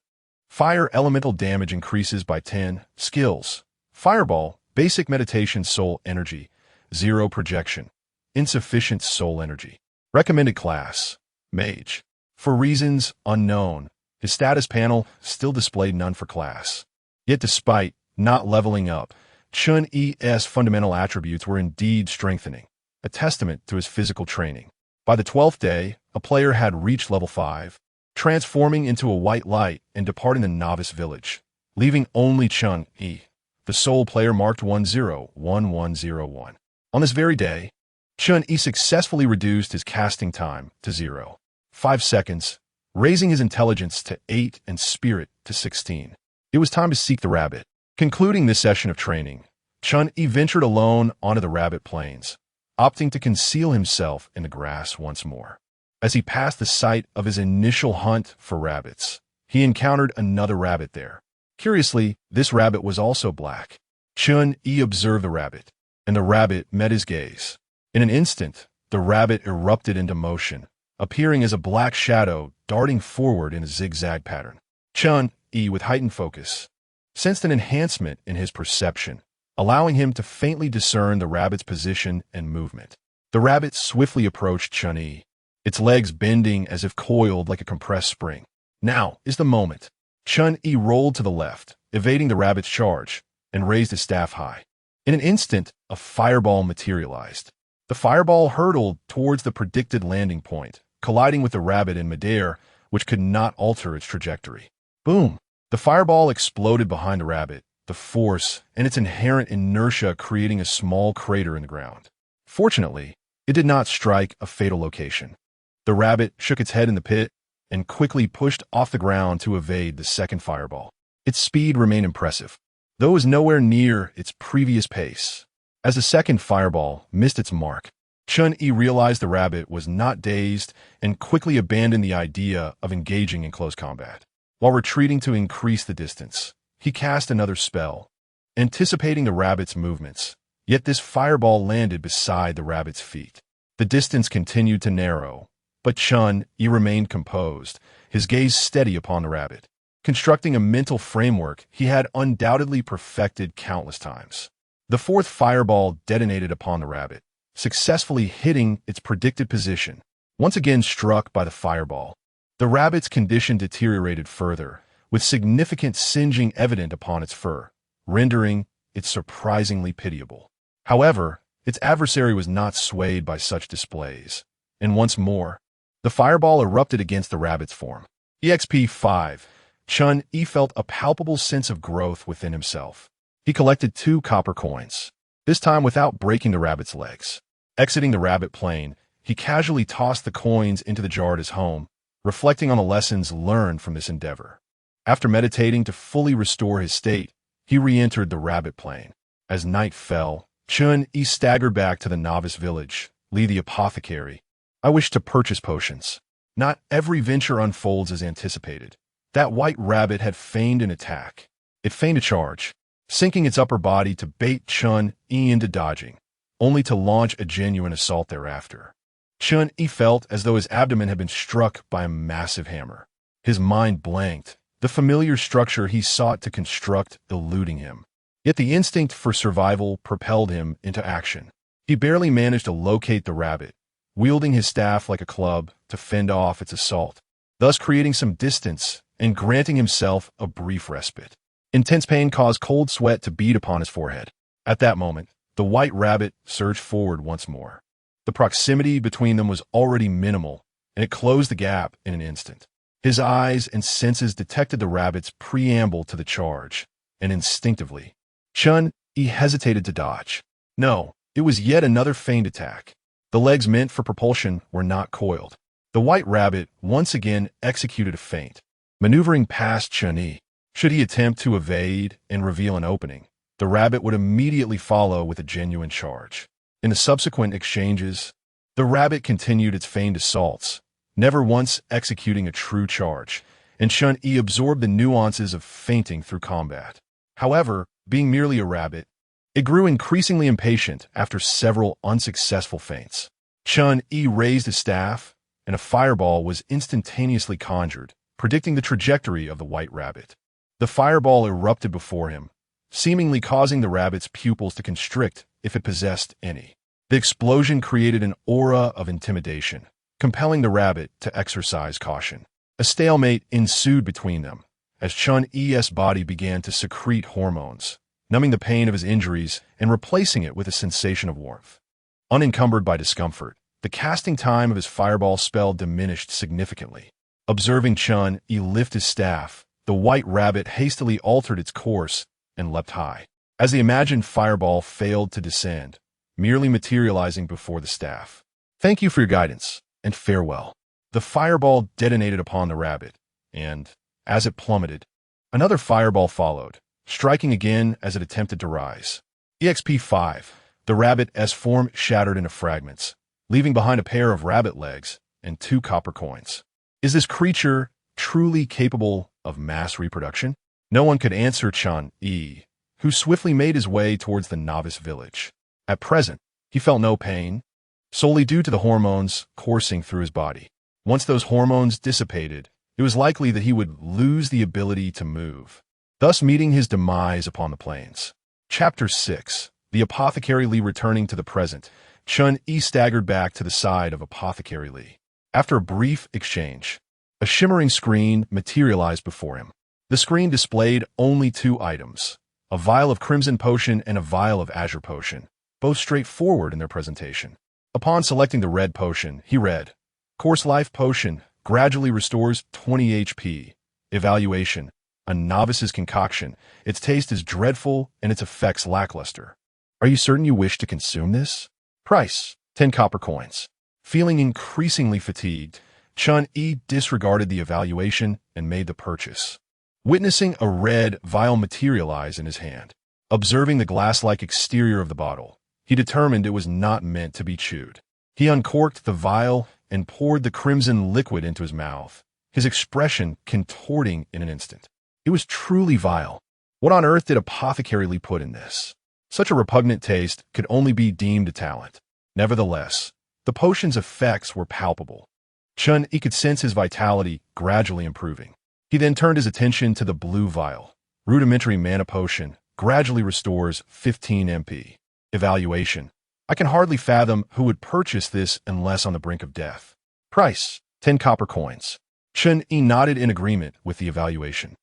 Fire elemental damage increases by 10 skills. Fireball, basic meditation soul energy, 0 projection, insufficient soul energy. Recommended class, Mage. For reasons unknown, his status panel still displayed none for class. Yet despite not leveling up, Chen Yi's fundamental attributes were indeed strengthening, a testament to his physical training. By the 12th day, a player had reached level 5, transforming into a white light and departing the novice village, leaving only Chen Yi, the sole player marked 101101. On this very day, Chen Yi successfully reduced his casting time to 0.5 seconds, raising his intelligence to 8 and spirit to 16. It was time to seek the rabbit. Concluding this session of training, Chen Yi ventured alone onto the rabbit plains, opting to conceal himself in the grass once more. As he passed the site of his initial hunt for rabbits, he encountered another rabbit there. Curiously, this rabbit was also black. Chen Yi observed the rabbit, and the rabbit met his gaze. In an instant, the rabbit erupted into motion, appearing as a black shadow darting forward in a zigzag pattern. Chen Yi, with heightened focus, sensed an enhancement in his perception, allowing him to faintly discern the rabbit's position and movement. The rabbit swiftly approached Chen Yi, its legs bending as if coiled like a compressed spring. Now is the moment. Chen Yi rolled to the left, evading the rabbit's charge, and raised his staff high. In an instant, a fireball materialized. The fireball hurtled towards the predicted landing point, colliding with the rabbit in midair, which could not alter its trajectory. Boom! The fireball exploded behind the rabbit, the force and its inherent inertia creating a small crater in the ground. Fortunately, it did not strike a fatal location. The rabbit shook its head in the pit and quickly pushed off the ground to evade the second fireball. Its speed remained impressive, though it was nowhere near its previous pace. As the second fireball missed its mark, Chen Yi realized the rabbit was not dazed and quickly abandoned the idea of engaging in close combat. While retreating to increase the distance, he cast another spell, anticipating the rabbit's movements. Yet this fireball landed beside the rabbit's feet. The distance continued to narrow, but Chen Yi remained composed, his gaze steady upon the rabbit, constructing a mental framework he had undoubtedly perfected countless times. The fourth fireball detonated upon the rabbit, successfully hitting its predicted position. Once again struck by the fireball, the rabbit's condition deteriorated further, with significant singeing evident upon its fur, rendering it surprisingly pitiable. However, its adversary was not swayed by such displays, and once more, the fireball erupted against the rabbit's form. EXP 5. Chen Yi felt a palpable sense of growth within himself. He collected 2 copper coins, this time without breaking the rabbit's legs. Exiting the rabbit plane, he casually tossed the coins into the jar at his home, reflecting on the lessons learned from this endeavor. After meditating to fully restore his state, he re-entered the rabbit plane. As night fell, Chen Yi staggered back to the novice village, Li the apothecary. I wish to purchase potions. Not every venture unfolds as anticipated. That white rabbit had feigned an attack. It feigned a charge, sinking its upper body to bait Chen Yi into dodging, only to launch a genuine assault thereafter. Chen Yi felt as though his abdomen had been struck by a massive hammer. His mind blanked, the familiar structure he sought to construct eluding him. Yet the instinct for survival propelled him into action. He barely managed to locate the rabbit, wielding his staff like a club to fend off its assault, thus creating some distance and granting himself a brief respite. Intense pain caused cold sweat to bead upon his forehead. At that moment, the white rabbit surged forward once more. The proximity between them was already minimal, and it closed the gap in an instant. His eyes and senses detected the rabbit's preamble to the charge, and instinctively, Chen Yi hesitated to dodge. No, it was yet another feigned attack. The legs meant for propulsion were not coiled. The white rabbit once again executed a feint, maneuvering past Chen Yi. Should he attempt to evade and reveal an opening, the rabbit would immediately follow with a genuine charge. In the subsequent exchanges, the rabbit continued its feigned assaults, never once executing a true charge, and Chen Yi absorbed the nuances of feinting through combat. However, being merely a rabbit, It grew increasingly impatient after several unsuccessful feints. Chen Yi raised his staff, and a fireball was instantaneously conjured, predicting the trajectory of the white rabbit. The fireball erupted before him, seemingly causing the rabbit's pupils to constrict if it possessed any. The explosion created an aura of intimidation, compelling the rabbit to exercise caution. A stalemate ensued between them, as Chen Yi's body began to secrete hormones, numbing the pain of his injuries and replacing it with a sensation of warmth. Unencumbered by discomfort, the casting time of his fireball spell diminished significantly. Observing Chen Yi lift his staff, the white rabbit hastily altered its course and leapt high. As the imagined fireball failed to descend, merely materializing before the staff. "Thank you for your guidance, and farewell." The fireball detonated upon the rabbit, and, as it plummeted, another fireball followed, striking again as it attempted to rise. EXP 5. The rabbit's form shattered into fragments, leaving behind a pair of rabbit legs and 2 copper coins. Is this creature truly capable of mass reproduction? No one could answer Chen Yi, who swiftly made his way towards the novice village. At present, he felt no pain, solely due to the hormones coursing through his body. Once those hormones dissipated, it was likely that he would lose the ability to move, thus meeting his demise upon the plains. Chapter 6. The Apothecary Li. Returning to the present, Chen Yi staggered back to the side of Apothecary Li. After a brief exchange, a shimmering screen materialized before him. The screen displayed only 2 items, a vial of crimson potion and a vial of azure potion, both straightforward in their presentation. Upon selecting the red potion, he read, "Course Life Potion, gradually restores 20 HP. Evaluation, a novice's concoction. Its taste is dreadful and its effects lackluster. Are you certain you wish to consume this? Price, 10 copper coins." Feeling increasingly fatigued, Chen Yi disregarded the evaluation and made the purchase. Witnessing a red vial materialize in his hand, observing the glass-like exterior of the bottle, he determined it was not meant to be chewed. He uncorked the vial and poured the crimson liquid into his mouth, his expression contorting in an instant. It was truly vile. What on earth did Apothecary Li put in this? Such a repugnant taste could only be deemed a talent. Nevertheless, the potion's effects were palpable. Chen Yi could sense his vitality gradually improving. He then turned his attention to the blue vial. Rudimentary mana potion gradually restores 15 MP. Evaluation. I can hardly fathom who would purchase this unless on the brink of death. Price, 10 copper coins. Chen Yi nodded in agreement with the evaluation,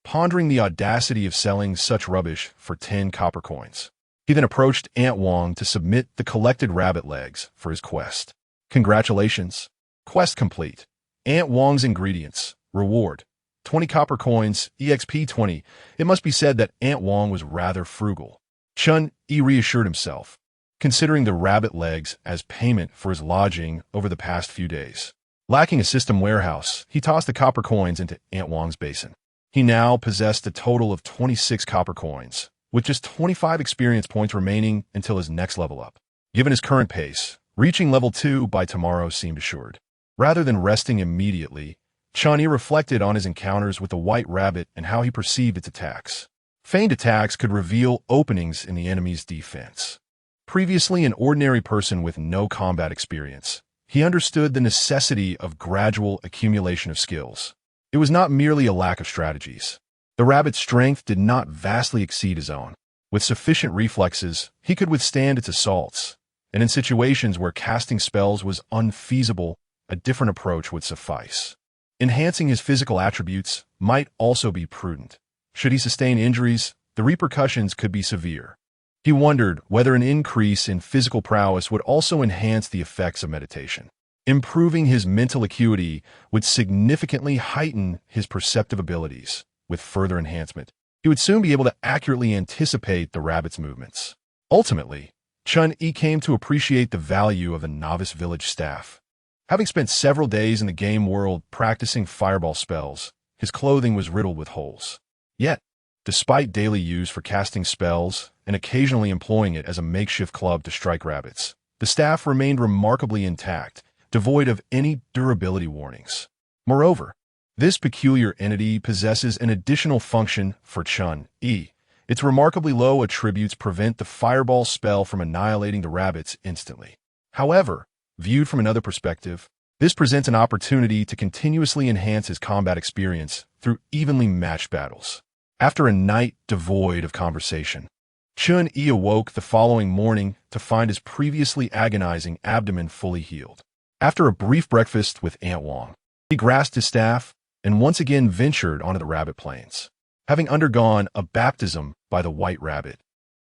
pondering the audacity of selling such rubbish for 10 copper coins. He then approached Aunt Wang to submit the collected rabbit legs for his quest. Congratulations. Quest complete. Aunt Wang's ingredients. Reward, 20 copper coins, EXP 20. It must be said that Aunt Wang was rather frugal. Chen Yi reassured himself, considering the rabbit legs as payment for his lodging over the past few days. Lacking a system warehouse, he tossed the copper coins into Aunt Wang's basin. He now possessed a total of 26 copper coins, with just 25 experience points remaining until his next level up. Given his current pace, reaching level 2 by tomorrow seemed assured. Rather than resting immediately, Chen Yi reflected on his encounters with the white rabbit and how he perceived its attacks. Feigned attacks could reveal openings in the enemy's defense. Previously an ordinary person with no combat experience, he understood the necessity of gradual accumulation of skills. It was not merely a lack of strategies. The rabbit's strength did not vastly exceed his own. With sufficient reflexes, he could withstand its assaults, and in situations where casting spells was unfeasible, a different approach would suffice. Enhancing his physical attributes might also be prudent. Should he sustain injuries, the repercussions could be severe. He wondered whether an increase in physical prowess would also enhance the effects of meditation. Improving his mental acuity would significantly heighten his perceptive abilities. With further enhancement, he would soon be able to accurately anticipate the rabbit's movements. Ultimately, Chen Yi came to appreciate the value of the novice village staff. Having spent several days in the game world practicing fireball spells, his clothing was riddled with holes. Yet, despite daily use for casting spells and occasionally employing it as a makeshift club to strike rabbits, the staff remained remarkably intact, devoid of any durability warnings. Moreover, this peculiar entity possesses an additional function for Chen Yi. Its remarkably low attributes prevent the fireball spell from annihilating the rabbits instantly. However, viewed from another perspective, this presents an opportunity to continuously enhance his combat experience through evenly matched battles. After a night devoid of conversation, Chen Yi awoke the following morning to find his previously agonizing abdomen fully healed. After a brief breakfast with Aunt Wang, he grasped his staff and once again ventured onto the rabbit plains. Having undergone a baptism by the white rabbit,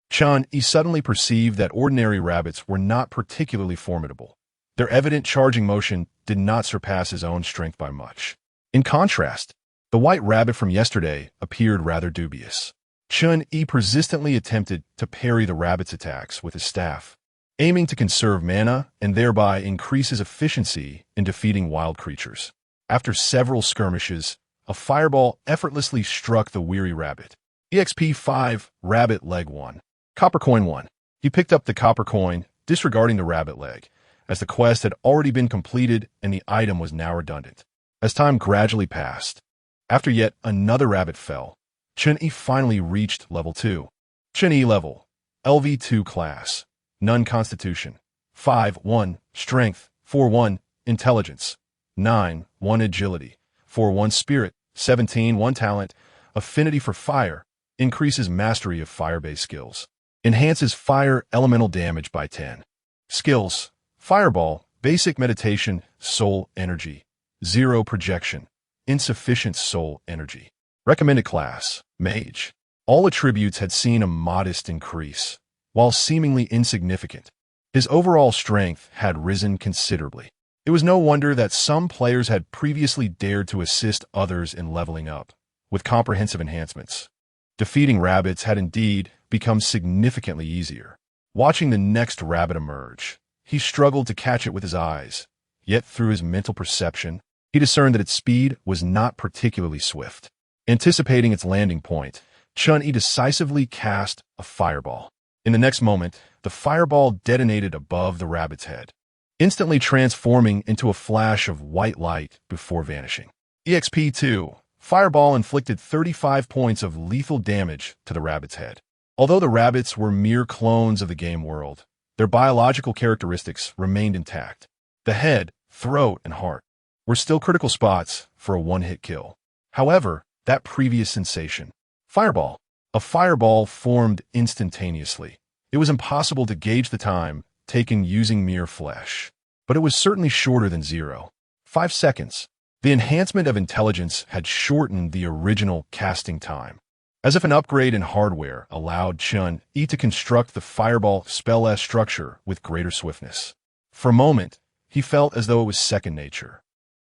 Chen Yi suddenly perceived that ordinary rabbits were not particularly formidable. Their evident charging motion did not surpass his own strength by much. In contrast, the white rabbit from yesterday appeared rather dubious. Chen Yi persistently attempted to parry the rabbit's attacks with his staff, aiming to conserve mana and thereby increase his efficiency in defeating wild creatures. After several skirmishes, a fireball effortlessly struck the weary rabbit. EXP 5, Rabbit Leg 1. Copper Coin 1. He picked up the copper coin, disregarding the rabbit leg, as the quest had already been completed and the item was now redundant. As time gradually passed, after yet another rabbit fell, Chen Yi finally reached level 2. Chen Yi level, LV2 class, None Constitution, 5-1 Strength, 4-1 Intelligence, 9-1 Agility, 4-1 Spirit, 17-1 Talent, Affinity for Fire, increases mastery of fire-based skills, enhances fire elemental damage by 10. Skills, Fireball, Basic Meditation, Soul Energy, 0 Projection, Insufficient Soul Energy. Recommended class, Mage. All attributes had seen a modest increase, while seemingly insignificant. His overall strength had risen considerably. It was no wonder that some players had previously dared to assist others in leveling up, with comprehensive enhancements. Defeating rabbits had indeed become significantly easier. Watching the next rabbit emerge, he struggled to catch it with his eyes, yet through his mental perception, he discerned that its speed was not particularly swift. Anticipating its landing point, Chen Yi decisively cast a fireball. In the next moment, the fireball detonated above the rabbit's head, instantly transforming into a flash of white light before vanishing. EXP 2. Fireball inflicted 35 points of lethal damage to the rabbit's head. Although the rabbits were mere clones of the game world, their biological characteristics remained intact. The head, throat, and heart were still critical spots for a one-hit kill. However, that previous sensation, a fireball formed instantaneously. It was impossible to gauge the time taken using mere flesh, but it was certainly shorter than 0.5 seconds. The enhancement of intelligence had shortened the original casting time, as if an upgrade in hardware allowed Chen Yi to construct the fireball spell-less structure with greater swiftness. For a moment, he felt as though it was second nature.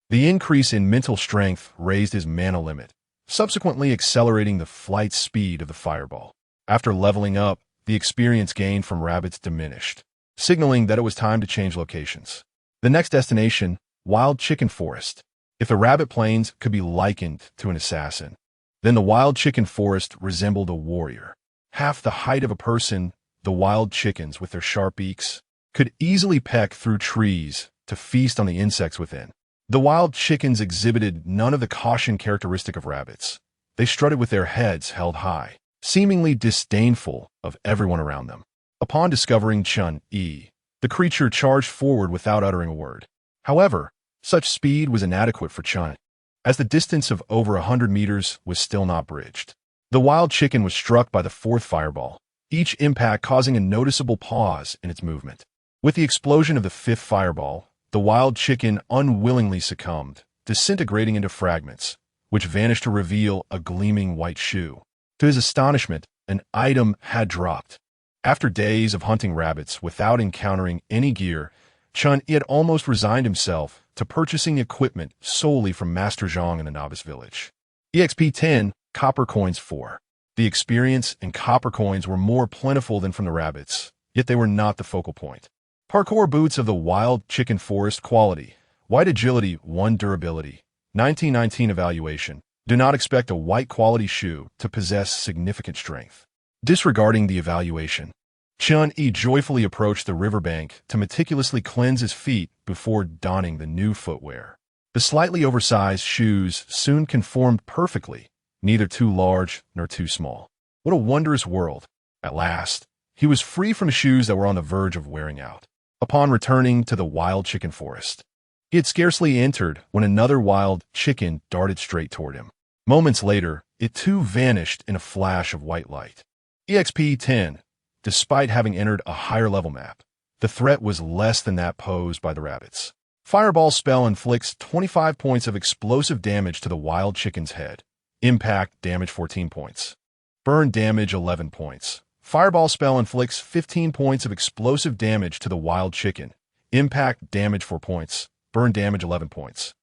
The increase in mental strength raised his mana limit, subsequently accelerating the flight speed of the fireball. After leveling up, the experience gained from rabbits diminished, signaling that it was time to change locations. The next destination, Wild Chicken Forest. If the rabbit plains could be likened to an assassin, then the wild chicken forest resembled a warrior. Half the height of a person, the wild chickens, with their sharp beaks, could easily peck through trees to feast on the insects within. The wild chickens exhibited none of the caution characteristic of rabbits. They strutted with their heads held high, seemingly disdainful of everyone around them. Upon discovering Chen Yi, the creature charged forward without uttering a word. However, such speed was inadequate for Chen, as the distance of over 100 meters was still not bridged. The wild chicken was struck by the fourth fireball, each impact causing a noticeable pause in its movement. With the explosion of the fifth fireball, the wild chicken unwillingly succumbed, disintegrating into fragments, which vanished to reveal a gleaming white shoe. To his astonishment, an item had dropped. After days of hunting rabbits without encountering any gear, Chen Yi had almost resigned himself to purchasing equipment solely from Master Zhang in the novice village. EXP 10, Copper Coins 4. The experience and copper coins were more plentiful than from the rabbits, yet they were not the focal point. Parkour boots of the wild chicken forest quality, white agility, 1 durability, 1919 evaluation. Do not expect a white quality shoe to possess significant strength. Disregarding the evaluation, Chen Yi joyfully approached the riverbank to meticulously cleanse his feet before donning the new footwear. The slightly oversized shoes soon conformed perfectly, neither too large nor too small. What a wondrous world. At last, he was free from shoes that were on the verge of wearing out. Upon returning to the wild chicken forest, he had scarcely entered when another wild chicken darted straight toward him. Moments later, it too vanished in a flash of white light. EXP 10. Despite having entered a higher level map, the threat was less than that posed by the rabbits. Fireball spell inflicts 25 points of explosive damage to the wild chicken's head. Impact damage 14 points. Burn damage 11 points. Fireball spell inflicts 15 points of explosive damage to the wild chicken. Impact damage 4 points. Burn damage 11 points.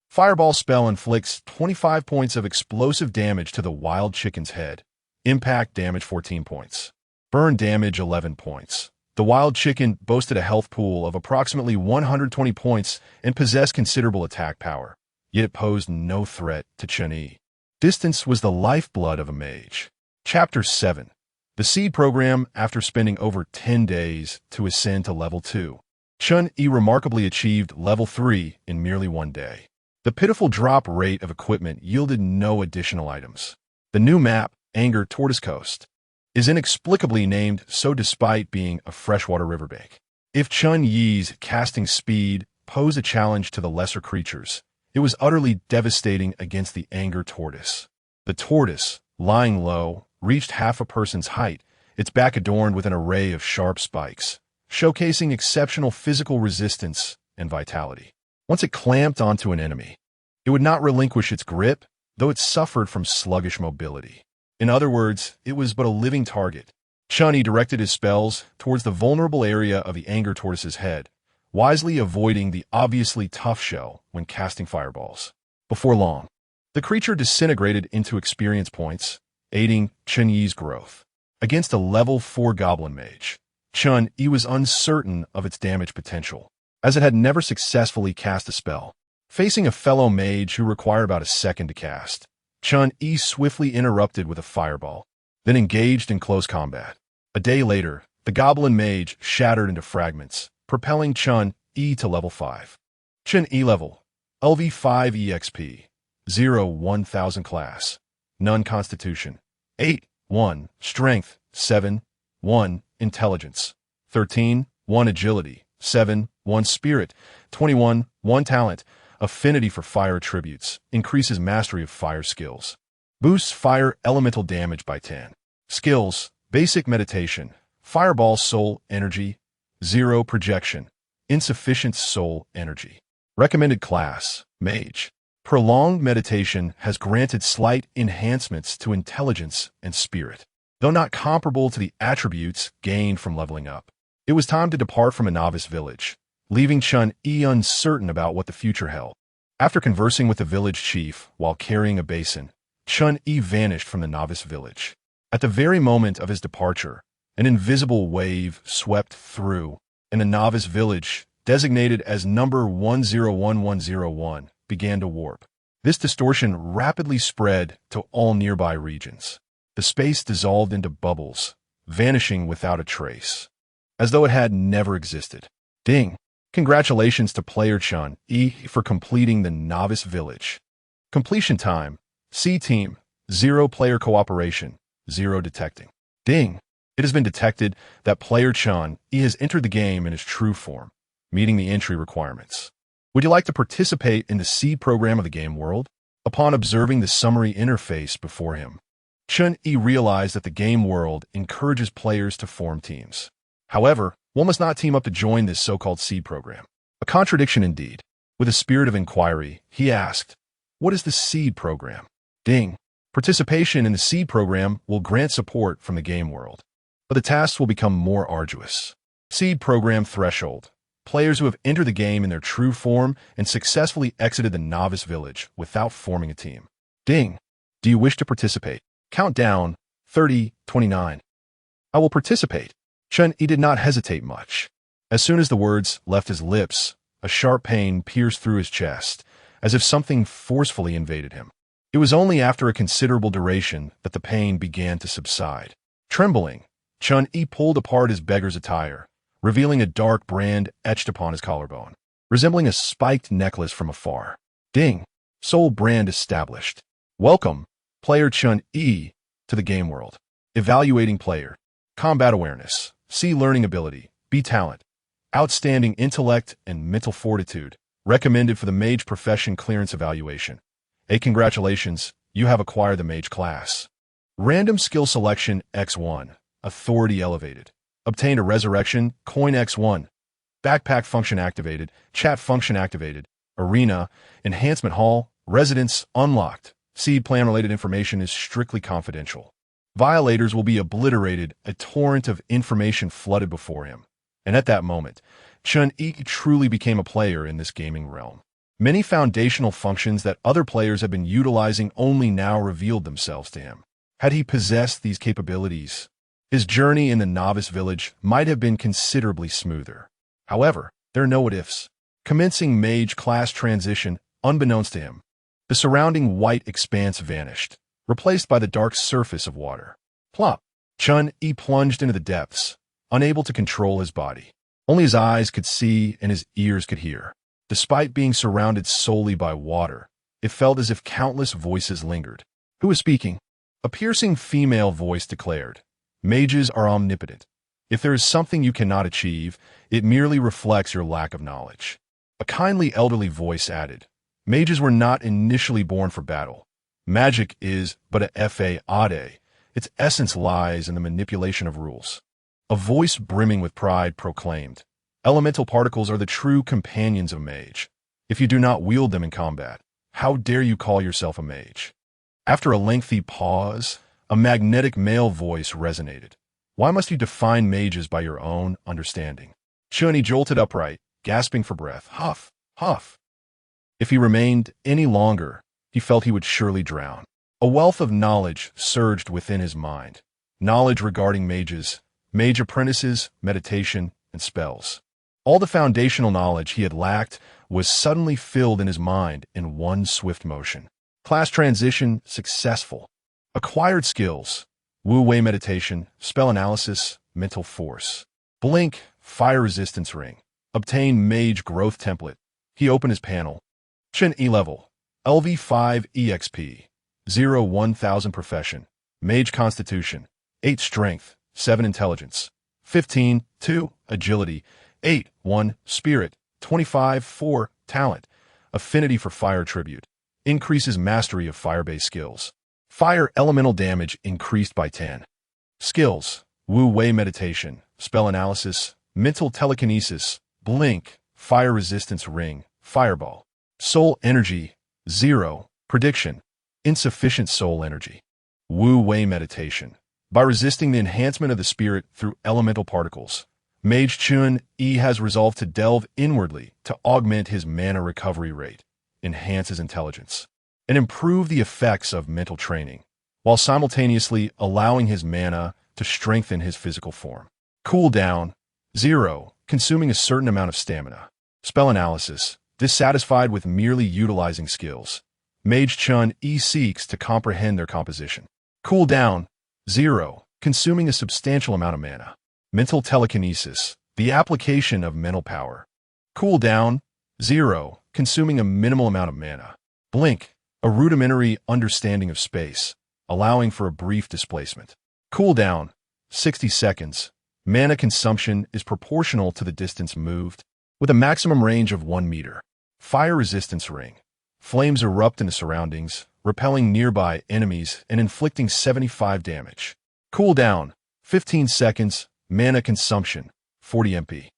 Fireball spell inflicts 25 points of explosive damage to the wild chicken's head. Impact damage 14 points. Burn damage 11 points. The wild chicken boasted a health pool of approximately 120 points and possessed considerable attack power, yet it posed no threat to Chen Yi. Distance was the lifeblood of a mage. Chapter 7. The Seed Program. After spending over 10 days to ascend to Level 2, Chen Yi remarkably achieved Level 3 in merely 1 day. The pitiful drop rate of equipment yielded no additional items. The new map, Anger Tortoise Coast, is inexplicably named so despite being a freshwater riverbank. If Chen Yi's casting speed posed a challenge to the lesser creatures, it was utterly devastating against the Anger Tortoise. The tortoise, lying low, reached half a person's height, its back adorned with an array of sharp spikes, showcasing exceptional physical resistance and vitality. Once it clamped onto an enemy, it would not relinquish its grip, though it suffered from sluggish mobility. In other words, it was but a living target. Chen Yi directed his spells towards the vulnerable area of the Anger Tortoise's head, wisely avoiding the obviously tough shell when casting fireballs. Before long, the creature disintegrated into experience points, aiding Chen Yi's growth. Against a level 4 goblin mage, Chen Yi was uncertain of its damage potential, as it had never successfully cast a spell. Facing a fellow mage who required about a second to cast, Chen Yi swiftly interrupted with a fireball, then engaged in close combat. A day later, the goblin mage shattered into fragments, propelling Chen Yi to level 5. Chen Yi level, LV5 EXP, 0-1000 class, none constitution, 8-1 strength, 7-1 intelligence, 13-1 agility, 7-1 spirit, 21-1 talent. Affinity for fire attributes, increases mastery of fire skills. Boosts fire elemental damage by 10. Skills, basic meditation, fireball soul energy, 0 projection, insufficient soul energy. Recommended class, Mage. Prolonged meditation has granted slight enhancements to intelligence and spirit, though not comparable to the attributes gained from leveling up. It was time to depart from a novice village, leaving Chen Yi uncertain about what the future held. After conversing with the village chief while carrying a basin, Chen Yi vanished from the novice village. At the very moment of his departure, an invisible wave swept through, and the novice village, designated as number 101101, began to warp. This distortion rapidly spread to all nearby regions. The space dissolved into bubbles, vanishing without a trace, as though it had never existed. Ding! Congratulations to player Chen Yi for completing the novice village. Completion time, C team, 0 player cooperation, 0 detecting. Ding! It has been detected that player Chen Yi has entered the game in his true form, meeting the entry requirements. Would you like to participate in the seed program of the game world? Upon observing the summary interface before him, Chen Yi realized that the game world encourages players to form teams. However, one must not team up to join this so-called seed program. A contradiction indeed. With a spirit of inquiry, he asked, "What is the seed program?" Ding! Participation in the seed program will grant support from the game world, but the tasks will become more arduous. Seed program threshold. Players who have entered the game in their true form and successfully exited the novice village without forming a team. Ding! Do you wish to participate? Countdown, 30, 29. I will participate. Chen Yi did not hesitate much. As soon as the words left his lips, a sharp pain pierced through his chest, as if something forcefully invaded him. It was only after a considerable duration that the pain began to subside. Trembling, Chen Yi pulled apart his beggar's attire, revealing a dark brand etched upon his collarbone, resembling a spiked necklace from afar. Ding! Soul brand established. Welcome, player Chen Yi, to the game world. Evaluating player. Combat awareness. C. Learning ability. B. Talent. Outstanding intellect and mental fortitude. Recommended for the Mage profession clearance evaluation. A. Congratulations, you have acquired the Mage class. Random skill selection X1. Authority elevated. Obtained a resurrection, coin X1. Backpack function activated, chat function activated. Arena, enhancement hall, residence unlocked. Seed plan related information is strictly confidential. Violators will be obliterated, a torrent of information flooded before him. And at that moment, Chen Yi truly became a player in this gaming realm. Many foundational functions that other players have been utilizing only now revealed themselves to him. Had he possessed these capabilities, his journey in the novice village might have been considerably smoother. However, there are no what-ifs. Commencing Mage class transition, unbeknownst to him, the surrounding white expanse vanished, replaced by the dark surface of water. Plop! Chen Yi plunged into the depths, unable to control his body. Only his eyes could see and his ears could hear. Despite being surrounded solely by water, it felt as if countless voices lingered. Who was speaking? A piercing female voice declared, "Mages are omnipotent. If there is something you cannot achieve, it merely reflects your lack of knowledge." A kindly elderly voice added, "Mages were not initially born for battle. Magic is but a fade. Its essence lies in the manipulation of rules." A voice brimming with pride proclaimed, "Elemental particles are the true companions of Mage. If you do not wield them in combat, how dare you call yourself a mage?" After a lengthy pause, a magnetic male voice resonated. "Why must you define mages by your own understanding?" Chen Yi jolted upright, gasping for breath. Huff, huff. If he remained any longer, he felt he would surely drown. A wealth of knowledge surged within his mind. Knowledge regarding mages, mage apprentices, meditation, and spells. All the foundational knowledge he had lacked was suddenly filled in his mind in one swift motion. Class transition successful. Acquired skills: Wu Wei meditation, spell analysis, mental force. Blink, fire resistance ring. Obtain mage growth template. He opened his panel. Chen E level. LV5 EXP. 0-1000 profession. Mage constitution. 8 strength, 7 intelligence. 15-2 agility. 8-1 spirit. 25-4 talent. Affinity for fire tribute. Increases mastery of fire-based skills. Fire elemental damage increased by 10. Skills: Wu Wei meditation, spell analysis, mental telekinesis, blink, fire resistance ring, fireball. Soul energy, 0. Prediction: insufficient soul energy. Wu Wei meditation. By resisting the enhancement of the spirit through elemental particles, Mage Chen Yi has resolved to delve inwardly to augment his mana recovery rate, enhance his intelligence, and improve the effects of mental training, while simultaneously allowing his mana to strengthen his physical form. Cooldown: 0, consuming a certain amount of stamina. Spell analysis: dissatisfied with merely utilizing skills, Mage Chen Yi seeks to comprehend their composition. Cooldown: 0, consuming a substantial amount of mana. Mental telekinesis: the application of mental power. Cooldown: 0, consuming a minimal amount of mana. Blink: a rudimentary understanding of space, allowing for a brief displacement. Cooldown: 60 seconds. Mana consumption is proportional to the distance moved, with a maximum range of 1 meter. Fire resistance ring. Flames erupt in the surroundings, repelling nearby enemies and inflicting 75 damage. Cooldown: 15 seconds. Mana consumption: 40 MP.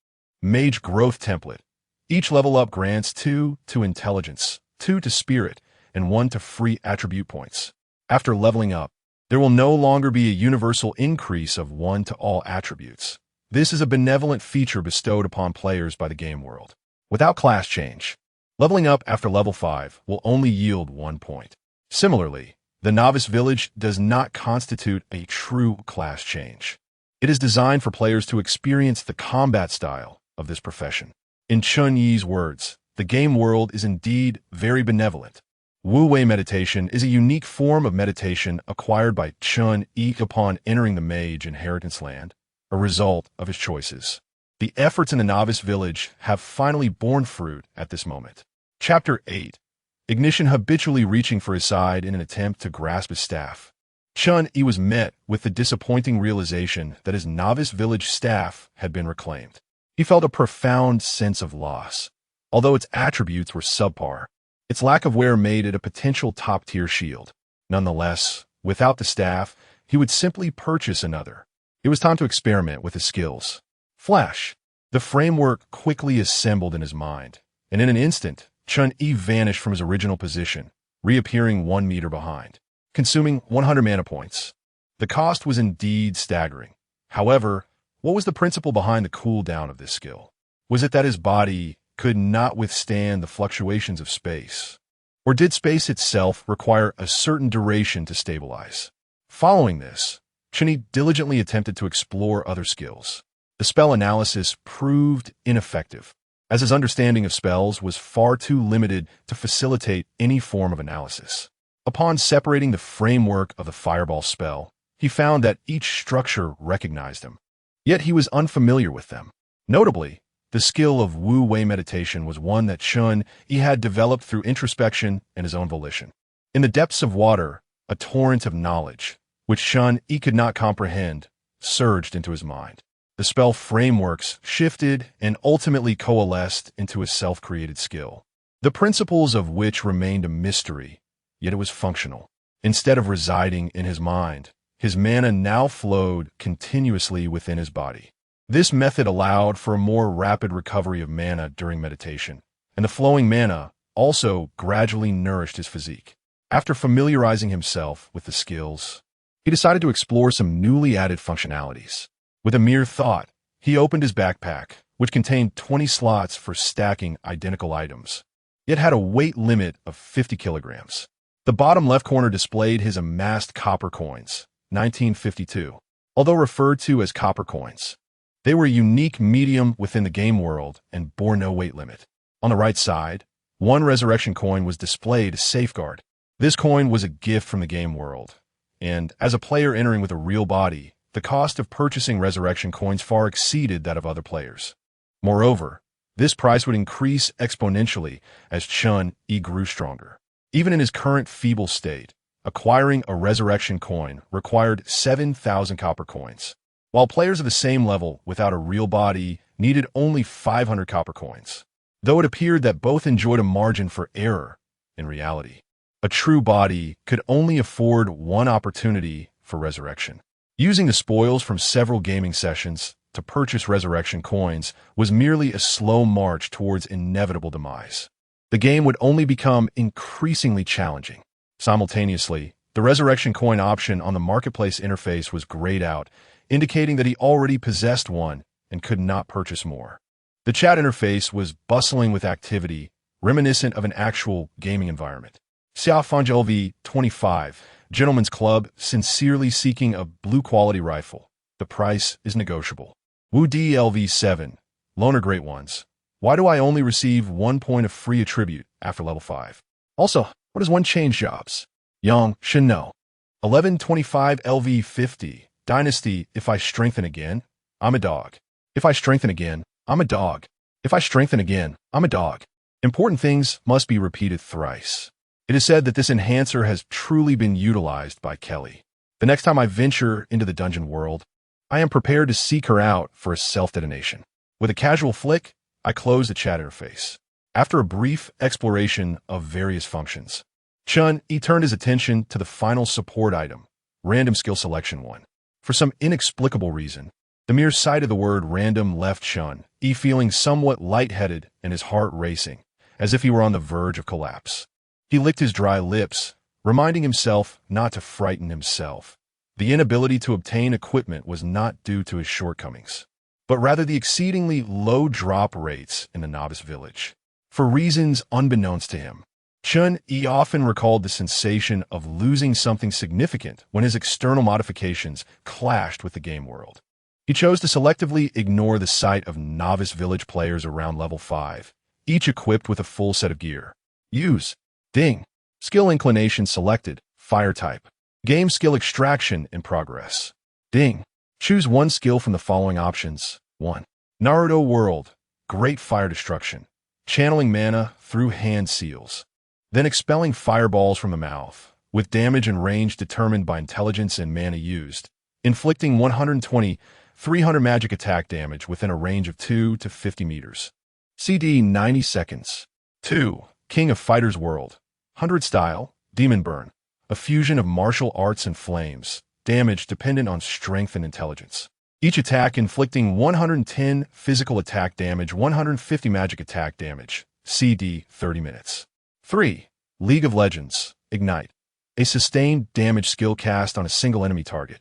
Mage growth template. Each level up grants 2 to intelligence, 2 to spirit, and 1 to free attribute points. After leveling up, there will no longer be a universal increase of 1 to all attributes. This is a benevolent feature bestowed upon players by the game world. Without class change, leveling up after level 5 will only yield 1 point. Similarly, the novice village does not constitute a true class change. It is designed for players to experience the combat style of this profession. In Chen Yi's words, the game world is indeed very benevolent. Wu Wei meditation is a unique form of meditation acquired by Chen Yi upon entering the Mage inheritance land, a result of his choices. The efforts in the novice village have finally borne fruit at this moment. Chapter 8. Ignition habitually reaching for his side in an attempt to grasp his staff. Chen Yi was met with the disappointing realization that his novice village staff had been reclaimed. He felt a profound sense of loss. Although its attributes were subpar, its lack of wear made it a potential top-tier shield. Nonetheless, without the staff, he would simply purchase another. It was time to experiment with his skills. Flash. The framework quickly assembled in his mind, and in an instant, Chen Yi vanished from his original position, reappearing 1 meter behind, consuming 100 mana points. The cost was indeed staggering. However, what was the principle behind the cooldown of this skill? Was it that his body could not withstand the fluctuations of space? Or did space itself require a certain duration to stabilize? Following this, Chen Yi diligently attempted to explore other skills. The spell analysis proved ineffective, as his understanding of spells was far too limited to facilitate any form of analysis. Upon separating the framework of the fireball spell, he found that each structure recognized him. Yet he was unfamiliar with them. Notably, the skill of Wu Wei meditation was one that Chen Yi had developed through introspection and his own volition. In the depths of water, a torrent of knowledge, which Chen Yi could not comprehend, surged into his mind. The spell frameworks shifted and ultimately coalesced into a self-created skill, the principles of which remained a mystery, yet it was functional. Instead of residing in his mind, his mana now flowed continuously within his body. This method allowed for a more rapid recovery of mana during meditation, and the flowing mana also gradually nourished his physique. After familiarizing himself with the skills, he decided to explore some newly added functionalities. With a mere thought, he opened his backpack, which contained 20 slots for stacking identical items, yet had a weight limit of 50 kilograms. The bottom left corner displayed his amassed copper coins, 1952. Although referred to as copper coins, they were a unique medium within the game world and bore no weight limit. On the right side, 1 resurrection coin was displayed as safeguard. This coin was a gift from the game world, and as a player entering with a real body, the cost of purchasing resurrection coins far exceeded that of other players. Moreover, this price would increase exponentially as Chen Yi grew stronger. Even in his current feeble state, acquiring a resurrection coin required 7,000 copper coins, while players of the same level without a real body needed only 500 copper coins. Though it appeared that both enjoyed a margin for error, in reality, a true body could only afford one opportunity for resurrection. Using the spoils from several gaming sessions to purchase resurrection coins was merely a slow march towards inevitable demise. The game would only become increasingly challenging. Simultaneously, the resurrection coin option on the marketplace interface was grayed out, indicating that he already possessed one and could not purchase more. The chat interface was bustling with activity, reminiscent of an actual gaming environment. Xiaofang LV 25, Gentleman's Club, sincerely seeking a blue-quality rifle. The price is negotiable. Wu D LV 7, Loner Great Ones. Why do I only receive 1 point of free attribute after level 5? Also, what does one change jobs? Yang Shinno. 1125 LV 50, Dynasty. If I strengthen again, I'm a dog. If I strengthen again, I'm a dog. If I strengthen again, I'm a dog. Important things must be repeated thrice. It is said that this enhancer has truly been utilized by Kelly. The next time I venture into the dungeon world, I am prepared to seek her out for a self-detonation. With a casual flick, I close the chat interface. After a brief exploration of various functions, Chen Yi turned his attention to the final support item, Random Skill Selection 1. For some inexplicable reason, the mere sight of the word random left Chen Yi feeling somewhat lightheaded and his heart racing, as if he were on the verge of collapse. He licked his dry lips, reminding himself not to frighten himself. The inability to obtain equipment was not due to his shortcomings, but rather the exceedingly low drop rates in the novice village. For reasons unbeknownst to him, Chen Yi often recalled the sensation of losing something significant when his external modifications clashed with the game world. He chose to selectively ignore the sight of novice village players around level 5, each equipped with a full set of gear. Use. Ding. Skill inclination selected. Fire type. Game skill extraction in progress. Ding. Choose one skill from the following options. 1. Naruto World. Great Fire Destruction. Channeling mana through hand seals. Then expelling fireballs from the mouth, with damage and range determined by intelligence and mana used, inflicting 120, 300 magic attack damage within a range of 2 to 50 meters. CD 90 seconds. 2. King of Fighters World. 100 style, Demon Burn. A fusion of martial arts and flames. Damage dependent on strength and intelligence. Each attack inflicting 110 physical attack damage, 150 magic attack damage. CD 30 minutes. 3. League of Legends. Ignite. A sustained damage skill cast on a single enemy target.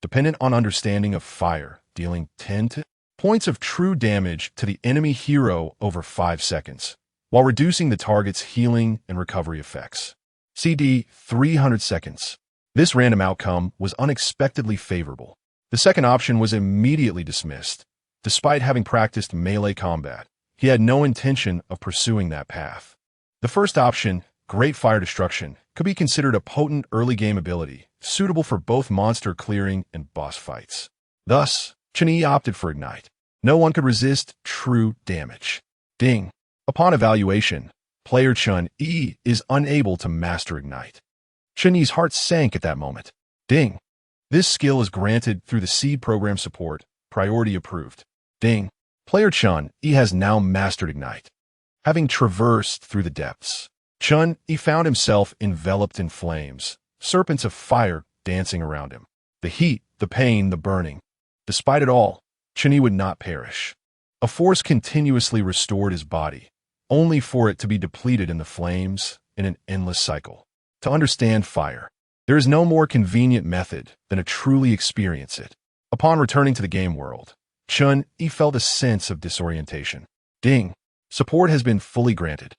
Dependent on understanding of fire, dealing 10 points of true damage to the enemy hero over 5 seconds, while reducing the target's healing and recovery effects. CD 300 seconds. This random outcome was unexpectedly favorable. The second option was immediately dismissed. Despite having practiced melee combat, he had no intention of pursuing that path. The first option, Great Fire Destruction, could be considered a potent early-game ability, suitable for both monster clearing and boss fights. Thus, Chen Yi opted for Ignite. No one could resist true damage. Ding. Upon evaluation, player Chen Yi is unable to master Ignite. Chen Yi's heart sank at that moment. Ding. This skill is granted through the Seed Program support, priority approved. Ding. Player Chen Yi has now mastered Ignite. Having traversed through the depths, Chen Yi found himself enveloped in flames, serpents of fire dancing around him. The heat, the pain, the burning. Despite it all, Chen Yi would not perish. A force continuously restored his body, only for it to be depleted in the flames in an endless cycle. To understand fire, there is no more convenient method than to truly experience it. Upon returning to the game world, Chen Yi felt a sense of disorientation. Ding. Support has been fully granted.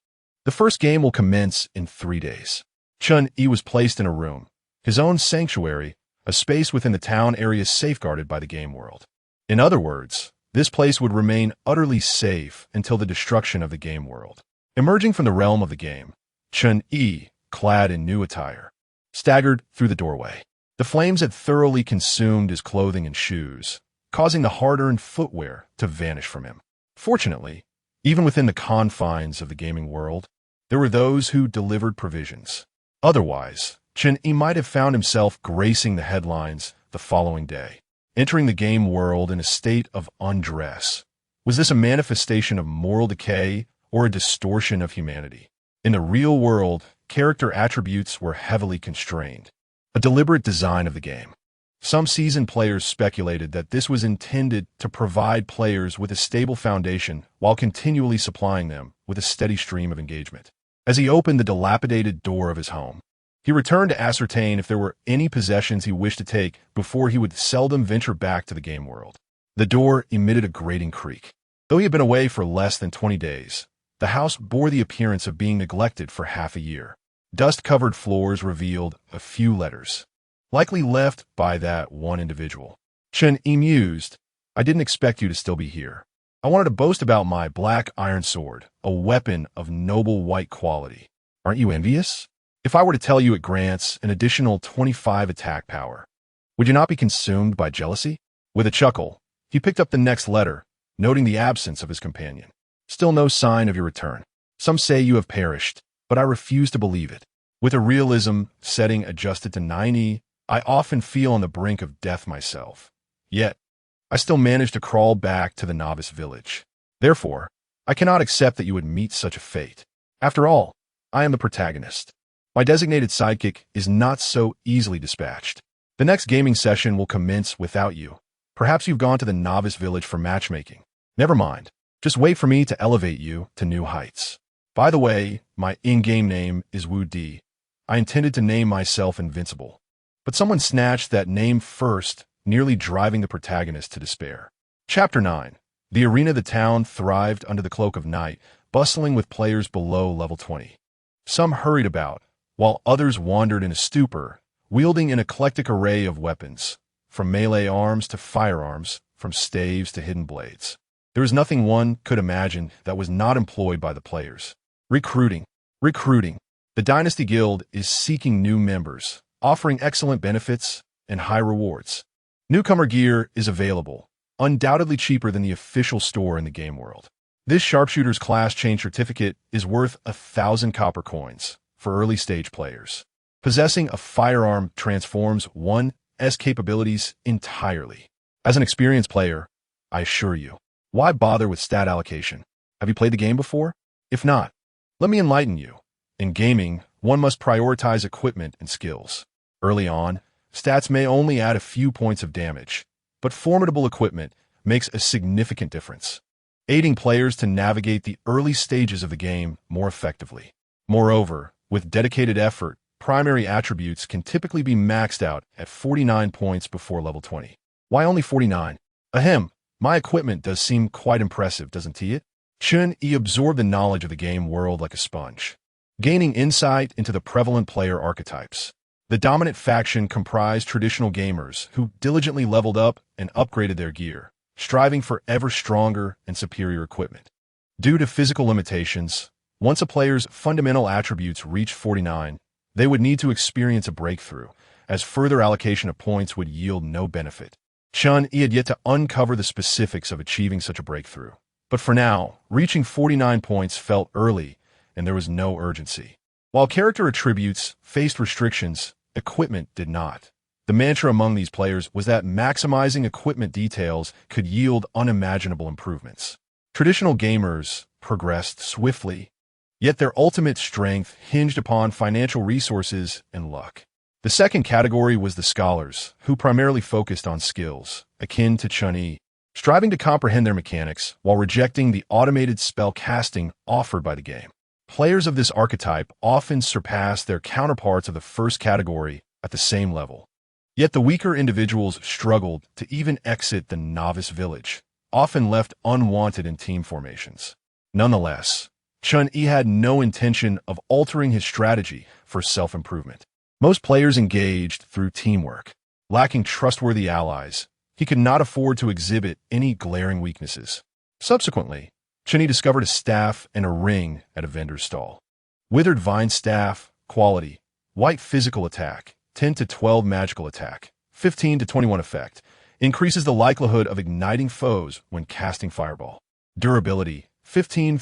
The first game will commence in 3 days. Chen Yi was placed in a room, his own sanctuary, a space within the town area safeguarded by the game world. In other words, this place would remain utterly safe until the destruction of the game world. Emerging from the realm of the game, Chen Yi, clad in new attire, staggered through the doorway. The flames had thoroughly consumed his clothing and shoes, causing the hard-earned footwear to vanish from him. Fortunately, even within the confines of the gaming world, there were those who delivered provisions. Otherwise, Chen Yi might have found himself gracing the headlines the following day. Entering the game world in a state of undress. Was this a manifestation of moral decay or a distortion of humanity? In the real world, character attributes were heavily constrained, a deliberate design of the game. Some seasoned players speculated that this was intended to provide players with a stable foundation while continually supplying them with a steady stream of engagement. As he opened the dilapidated door of his home, he returned to ascertain if there were any possessions he wished to take before he would seldom venture back to the game world. The door emitted a grating creak. Though he had been away for less than 20 days, the house bore the appearance of being neglected for half a year. Dust-covered floors revealed a few letters, likely left by that one individual. Chen Yi mused, "I didn't expect you to still be here. I wanted to boast about my black iron sword, a weapon of noble white quality. Aren't you envious? If I were to tell you it grants an additional 25 attack power, would you not be consumed by jealousy?" With a chuckle, he picked up the next letter, noting the absence of his companion. "Still no sign of your return. Some say you have perished, but I refuse to believe it. With a realism setting adjusted to 90, I often feel on the brink of death myself. Yet, I still manage to crawl back to the novice village. Therefore, I cannot accept that you would meet such a fate. After all, I am the protagonist. My designated sidekick is not so easily dispatched. The next gaming session will commence without you. Perhaps you've gone to the novice village for matchmaking. Never mind. Just wait for me to elevate you to new heights. By the way, my in-game name is Wu Di. I intended to name myself Invincible, but someone snatched that name first, nearly driving the protagonist to despair." Chapter 9. The arena of the town thrived under the cloak of night, bustling with players below level 20. Some hurried about, while others wandered in a stupor, wielding an eclectic array of weapons, from melee arms to firearms, from staves to hidden blades. There was nothing one could imagine that was not employed by the players. Recruiting. The Dynasty Guild is seeking new members, offering excellent benefits and high rewards. Newcomer gear is available, undoubtedly cheaper than the official store in the game world. This Sharpshooter's Class Change Certificate is worth 1,000 copper coins for early-stage players. Possessing a firearm transforms one's capabilities entirely. As an experienced player, I assure you, why bother with stat allocation? Have you played the game before? If not, let me enlighten you. In gaming, one must prioritize equipment and skills. Early on, stats may only add a few points of damage, but formidable equipment makes a significant difference, aiding players to navigate the early stages of the game more effectively. Moreover, with dedicated effort, primary attributes can typically be maxed out at 49 points before level 20. Why only 49? Ahem, my equipment does seem quite impressive, doesn't it? Chen Yi absorbed the knowledge of the game world like a sponge, gaining insight into the prevalent player archetypes. The dominant faction comprised traditional gamers who diligently leveled up and upgraded their gear, striving for ever stronger and superior equipment. Due to physical limitations, once a player's fundamental attributes reached 49, they would need to experience a breakthrough, as further allocation of points would yield no benefit. Chen Yi had yet to uncover the specifics of achieving such a breakthrough. But for now, reaching 49 points felt early, and there was no urgency. While character attributes faced restrictions, equipment did not. The mantra among these players was that maximizing equipment details could yield unimaginable improvements. Traditional gamers progressed swiftly, yet their ultimate strength hinged upon financial resources and luck. The second category was the scholars, who primarily focused on skills, akin to Chen Yi, striving to comprehend their mechanics while rejecting the automated spell casting offered by the game. Players of this archetype often surpassed their counterparts of the first category at the same level. Yet the weaker individuals struggled to even exit the novice village, often left unwanted in team formations. Nonetheless, Chen Yi had no intention of altering his strategy for self-improvement. Most players engaged through teamwork. Lacking trustworthy allies, he could not afford to exhibit any glaring weaknesses. Subsequently, Chen Yi discovered a staff and a ring at a vendor's stall. Withered Vine Staff, quality, white physical attack, 10 to 12 magical attack, 15 to 21 effect, increases the likelihood of igniting foes when casting fireball. Durability, 15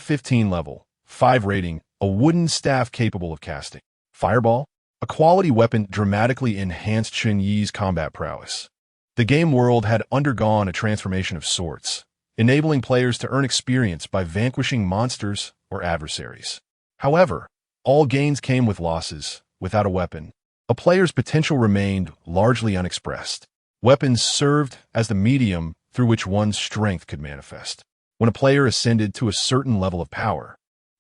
level, 5 rating, a wooden staff capable of casting fireball. A quality weapon dramatically enhanced Chen Yi's combat prowess. The game world had undergone a transformation of sorts, enabling players to earn experience by vanquishing monsters or adversaries. However, all gains came with losses. Without a weapon, a player's potential remained largely unexpressed. Weapons served as the medium through which one's strength could manifest. When a player ascended to a certain level of power,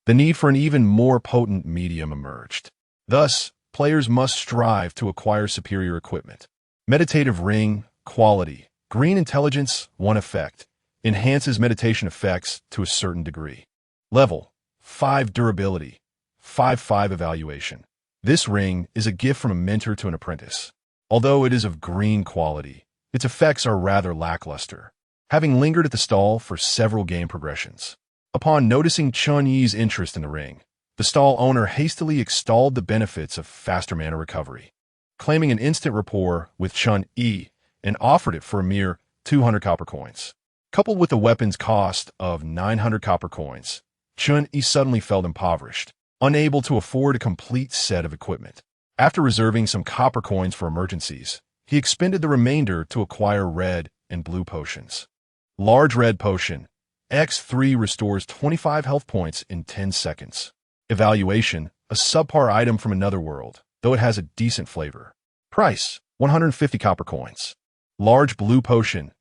the need for an even more potent medium emerged. Thus, players must strive to acquire superior equipment. Meditative Ring, quality, green intelligence, 1 effect, enhances meditation effects to a certain degree. Level, 5 durability, 5 evaluation. This ring is a gift from a mentor to an apprentice. Although it is of green quality, its effects are rather lackluster, having lingered at the stall for several game progressions. Upon noticing Chen Yi's interest in the ring, the stall owner hastily extolled the benefits of faster mana recovery, claiming an instant rapport with Chen Yi and offered it for a mere 200 copper coins. Coupled with the weapon's cost of 900 copper coins, Chen Yi suddenly felt impoverished, unable to afford a complete set of equipment. After reserving some copper coins for emergencies, he expended the remainder to acquire red and blue potions. Large red potion, X3 restores 25 health points in 10 seconds. Evaluation, a subpar item from another world, though it has a decent flavor. Price, 150 copper coins. Large blue potion,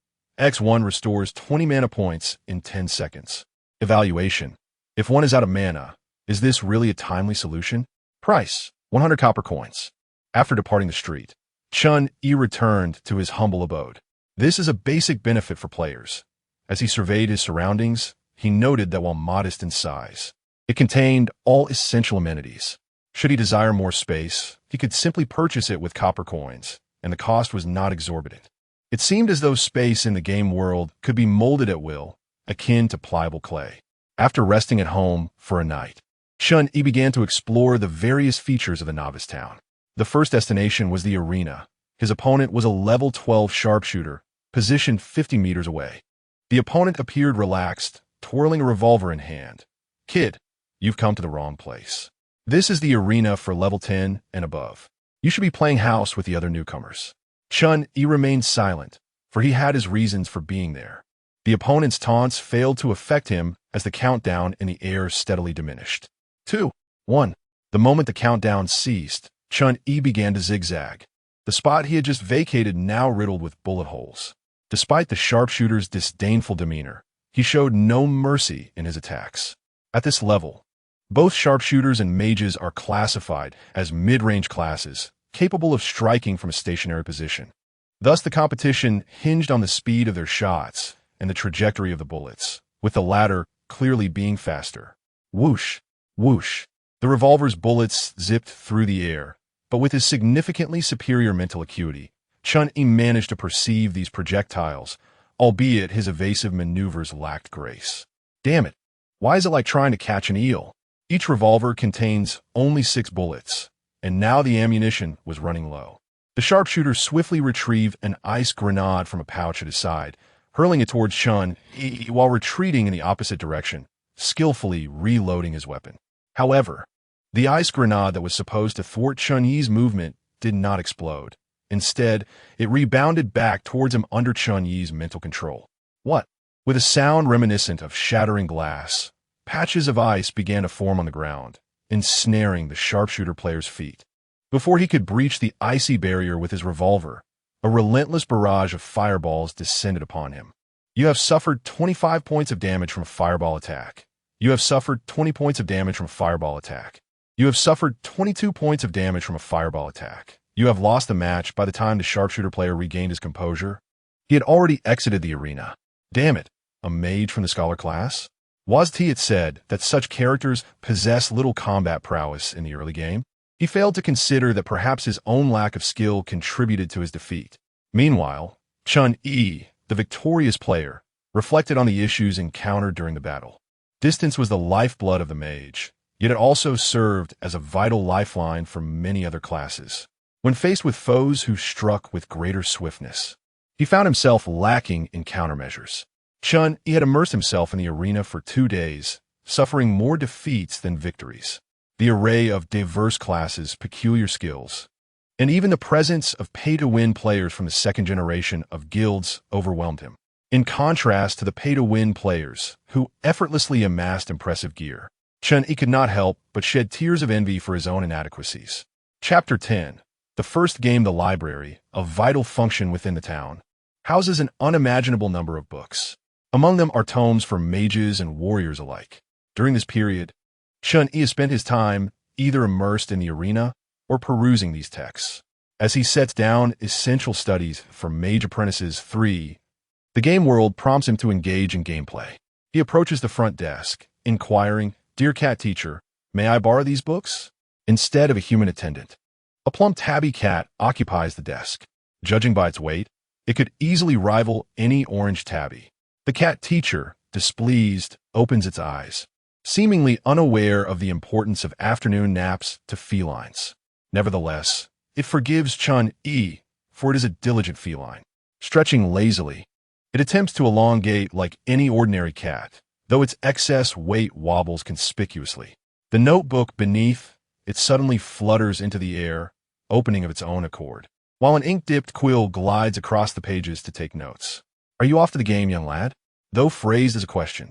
X1 restores 20 mana points in 10 seconds. Evaluation, if one is out of mana, is this really a timely solution? Price, 100 copper coins. After departing the street, Chen Yi returned to his humble abode. This is a basic benefit for players. As he surveyed his surroundings, he noted that while modest in size, it contained all essential amenities. Should he desire more space, he could simply purchase it with copper coins, and the cost was not exorbitant. It seemed as though space in the game world could be molded at will, akin to pliable clay. After resting at home for a night, Chen Yi began to explore the various features of the novice town. The first destination was the arena. His opponent was a level 12 sharpshooter, positioned 50 meters away. The opponent appeared relaxed, twirling a revolver in hand. Kid, you've come to the wrong place. This is the arena for level 10 and above. You should be playing house with the other newcomers. Chen Yi remained silent, for he had his reasons for being there. The opponent's taunts failed to affect him as the countdown in the air steadily diminished. 2, 1. The moment the countdown ceased, Chen Yi began to zigzag. The spot he had just vacated now riddled with bullet holes. Despite the sharpshooter's disdainful demeanor, he showed no mercy in his attacks. At this level, both sharpshooters and mages are classified as mid-range classes, capable of striking from a stationary position. Thus, the competition hinged on the speed of their shots and the trajectory of the bullets, with the latter clearly being faster. Whoosh, whoosh. The revolver's bullets zipped through the air, but with his significantly superior mental acuity, Chen Yi managed to perceive these projectiles, albeit his evasive maneuvers lacked grace. Damn it, why is it like trying to catch an eel? Each revolver contains only 6 bullets, and now the ammunition was running low. The sharpshooter swiftly retrieved an ice grenade from a pouch at his side, hurling it towards Chen Yi while retreating in the opposite direction, skillfully reloading his weapon. However, the ice grenade that was supposed to thwart Chen Yi's movement did not explode. Instead, it rebounded back towards him under Chen Yi's mental control. What? With a sound reminiscent of shattering glass, patches of ice began to form on the ground, ensnaring the sharpshooter player's feet. Before he could breach the icy barrier with his revolver, a relentless barrage of fireballs descended upon him. You have suffered 25 points of damage from a fireball attack. You have suffered 20 points of damage from a fireball attack. You have suffered 22 points of damage from a fireball attack. You have lost the match by the time the sharpshooter player regained his composure. He had already exited the arena. Damn it, a mage from the scholar class? Was it said that such characters possess little combat prowess in the early game? He failed to consider that perhaps his own lack of skill contributed to his defeat. Meanwhile, Chen Yi, the victorious player, reflected on the issues encountered during the battle. Distance was the lifeblood of the mage, yet it also served as a vital lifeline for many other classes. When faced with foes who struck with greater swiftness, he found himself lacking in countermeasures. Chen Yi had immersed himself in the arena for 2 days, suffering more defeats than victories. The array of diverse classes, peculiar skills, and even the presence of pay-to-win players from the second generation of guilds overwhelmed him. In contrast to the pay-to-win players who effortlessly amassed impressive gear, Chen Yi could not help but shed tears of envy for his own inadequacies. Chapter 10. The first game, the library, a vital function within the town, houses an unimaginable number of books. Among them are tomes for mages and warriors alike. During this period, Chen Yi spent his time either immersed in the arena or perusing these texts. As he sets down essential studies for Mage Apprentices 3, the game world prompts him to engage in gameplay. He approaches the front desk, inquiring, "Dear cat teacher, may I borrow these books?" Instead of a human attendant, a plump tabby cat occupies the desk. Judging by its weight, it could easily rival any orange tabby. The cat teacher, displeased, opens its eyes, seemingly unaware of the importance of afternoon naps to felines. Nevertheless, it forgives Chen Yi, for it is a diligent feline. Stretching lazily, it attempts to elongate like any ordinary cat, though its excess weight wobbles conspicuously. The notebook beneath it suddenly flutters into the air, opening of its own accord, while an ink-dipped quill glides across the pages to take notes. "Are you off to the game, young lad?" Though phrased as a question,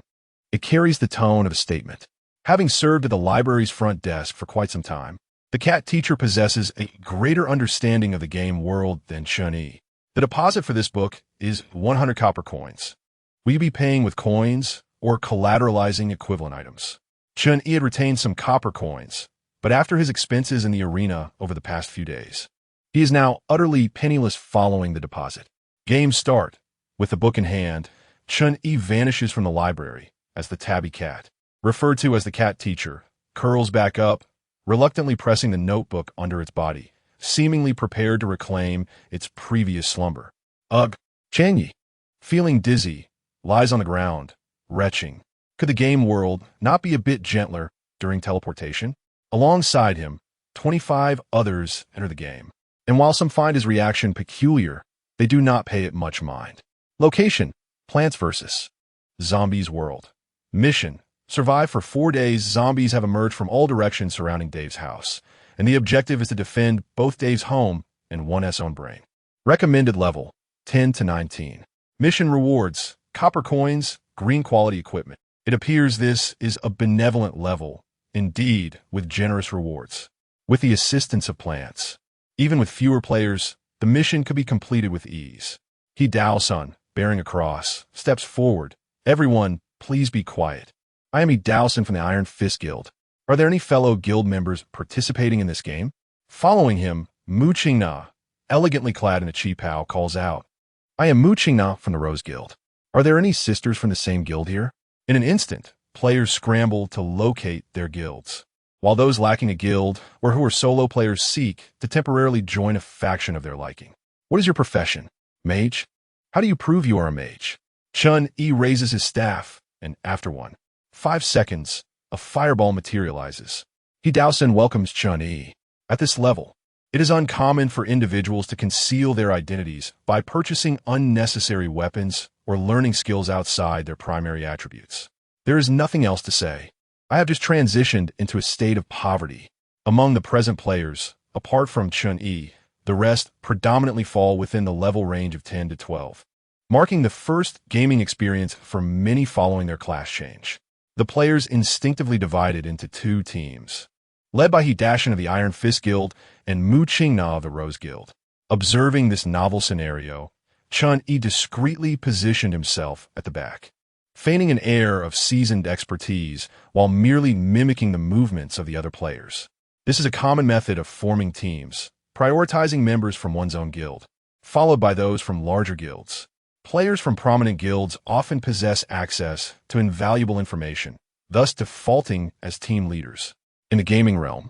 it carries the tone of a statement. Having served at the library's front desk for quite some time, the cat teacher possesses a greater understanding of the game world than Chen Yi. The deposit for this book is 100 copper coins. Will you be paying with coins or collateralizing equivalent items? Chen Yi had retained some copper coins, but after his expenses in the arena over the past few days, he is now utterly penniless following the deposit. Game start. With the book in hand, Chen Yi vanishes from the library as the tabby cat, referred to as the cat teacher, curls back up, reluctantly pressing the notebook under its body, seemingly prepared to reclaim its previous slumber. Ugh! Chen Yi, feeling dizzy, lies on the ground, retching. Could the game world not be a bit gentler during teleportation? Alongside him, 25 others enter the game, and while some find his reaction peculiar, they do not pay it much mind. Location: Plants vs. Zombies world. Mission: survive for 4 days. Zombies have emerged from all directions surrounding Dave's house, and the objective is to defend both Dave's home and 1's own brain. Recommended level, 10 to 19. Mission rewards, copper coins, green quality equipment. It appears this is a benevolent level, indeed, with generous rewards. With the assistance of plants, even with fewer players, the mission could be completed with ease. He Dao-sun, bearing a cross, steps forward. Everyone, please be quiet. I am Dao-sun from the Iron Fist Guild. Are there any fellow guild members participating in this game? Following him, Mu Qingna, elegantly clad in a qipao, calls out, I am Mu Qingna from the Rose Guild. Are there any sisters from the same guild here? In an instant, players scramble to locate their guilds, while those lacking a guild or who are solo players seek to temporarily join a faction of their liking. What is your profession? Mage? How do you prove you are a mage? Chen Yi raises his staff, and after 5 seconds, a fireball materializes. He Dao-sun welcomes Chen Yi. At this level, it is uncommon for individuals to conceal their identities by purchasing unnecessary weapons or learning skills outside their primary attributes. There is nothing else to say. I have just transitioned into a state of poverty. Among the present players, apart from Chen Yi, the rest predominantly fall within the level range of 10 to 12, marking the first gaming experience for many following their class change. The players instinctively divided into 2 teams, led by Hidashin of the Iron Fist Guild and Mu Qingna of the Rose Guild. Observing this novel scenario, Chen Yi discreetly positioned himself at the back, feigning an air of seasoned expertise while merely mimicking the movements of the other players. This is a common method of forming teams, prioritizing members from one's own guild, followed by those from larger guilds. Players from prominent guilds often possess access to invaluable information, thus defaulting as team leaders. In the gaming realm,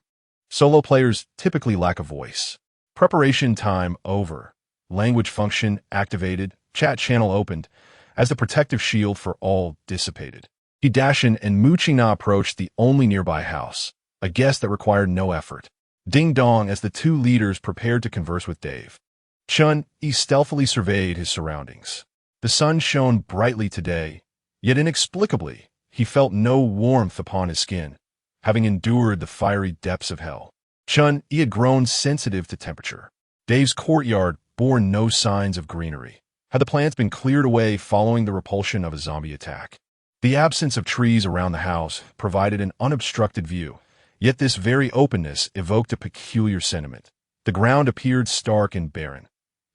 solo players typically lack a voice. Preparation time over. Language function activated. Chat channel opened. As the protective shield for all dissipated, Hidashin and Mu Qingna approached the only nearby house, a guest that required no effort. Ding dong as the 2 leaders prepared to converse with Dave. Chen Yi stealthily surveyed his surroundings. The sun shone brightly today, yet inexplicably, he felt no warmth upon his skin, having endured the fiery depths of hell. Chen Yi had grown sensitive to temperature. Dave's courtyard bore no signs of greenery. Had the plants been cleared away following the repulsion of a zombie attack? The absence of trees around the house provided an unobstructed view, yet this very openness evoked a peculiar sentiment. The ground appeared stark and barren.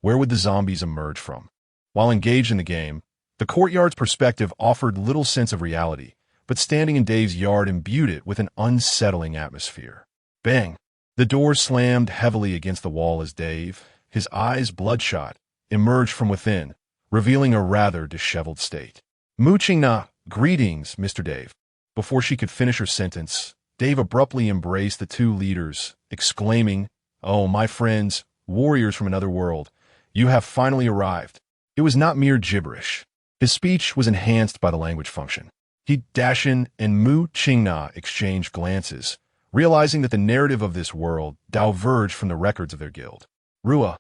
Where would the zombies emerge from? While engaged in the game, the courtyard's perspective offered little sense of reality, but standing in Dave's yard imbued it with an unsettling atmosphere. Bang! The door slammed heavily against the wall as Dave, his eyes bloodshot, emerged from within, revealing a rather disheveled state. Mu Qingna, greetings, Mr. Dave. Before she could finish her sentence, Dave abruptly embraced the 2 leaders, exclaiming, Oh, my friends, warriors from another world, you have finally arrived. It was not mere gibberish. His speech was enhanced by the language function. Hidashin and Mu Qingna exchanged glances, realizing that the narrative of this world diverged from the records of their guild. Rua,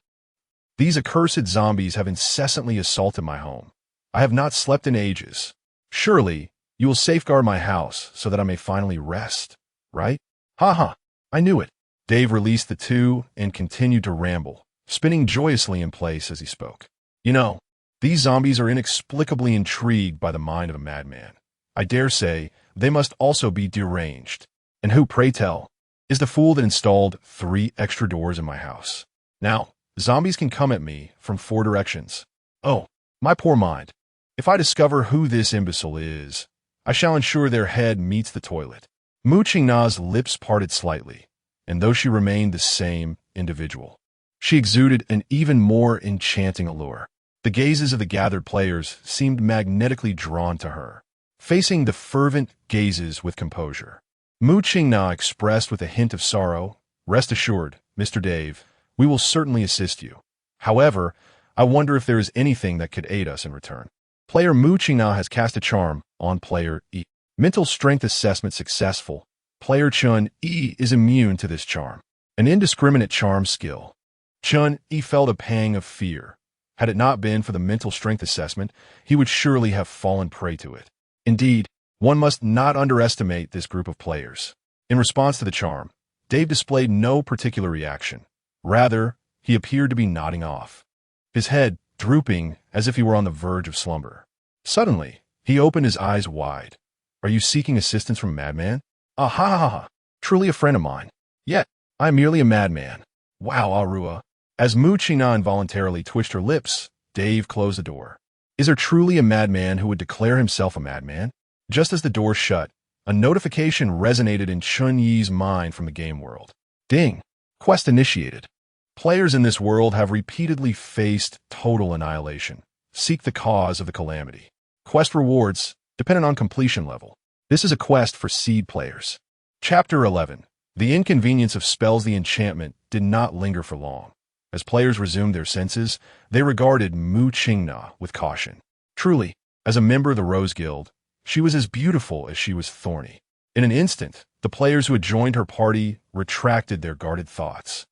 these accursed zombies have incessantly assaulted my home. I have not slept in ages. Surely, you will safeguard my house so that I may finally rest, right? Ha! I knew it. Dave released the 2 and continued to ramble, spinning joyously in place as he spoke. You know, these zombies are inexplicably intrigued by the mind of a madman. I dare say they must also be deranged. And who, pray tell, is the fool that installed 3 extra doors in my house? Now, zombies can come at me from 4 directions. Oh, my poor mind. If I discover who this imbecile is, I shall ensure their head meets the toilet. Mu Qingna's lips parted slightly, and though she remained the same individual, she exuded an even more enchanting allure. The gazes of the gathered players seemed magnetically drawn to her. Facing the fervent gazes with composure, Mu Qingna expressed with a hint of sorrow, Rest assured, Mr. Dave, we will certainly assist you. However, I wonder if there is anything that could aid us in return. Player Mu Qingna has cast a charm on player E. Mental strength assessment successful. Player Chen Yi is immune to this charm. An indiscriminate charm skill. Chen Yi felt a pang of fear. Had it not been for the mental strength assessment, he would surely have fallen prey to it. Indeed, one must not underestimate this group of players. In response to the charm, Dave displayed no particular reaction. Rather, he appeared to be nodding off, his head drooping as if he were on the verge of slumber. Suddenly, he opened his eyes wide. "Are you seeking assistance from a madman?" "Ah ha ha ha! Truly a friend of mine. Yet, I am merely a madman. Wow, Arua." As Muchina involuntarily twitched her lips, Dave closed the door. Is there truly a madman who would declare himself a madman? Just as the door shut, a notification resonated in Chen Yi's mind from the game world. Ding! Quest initiated. Players in this world have repeatedly faced total annihilation. Seek the cause of the calamity. Quest rewards, dependent on completion level. This is a quest for seed players. Chapter 11. The inconvenience of spells. The enchantment did not linger for long. As players resumed their senses, they regarded Mu Qingna with caution. Truly, as a member of the Rose Guild, she was as beautiful as she was thorny. In an instant, the players who had joined her party retracted their guarded thoughts,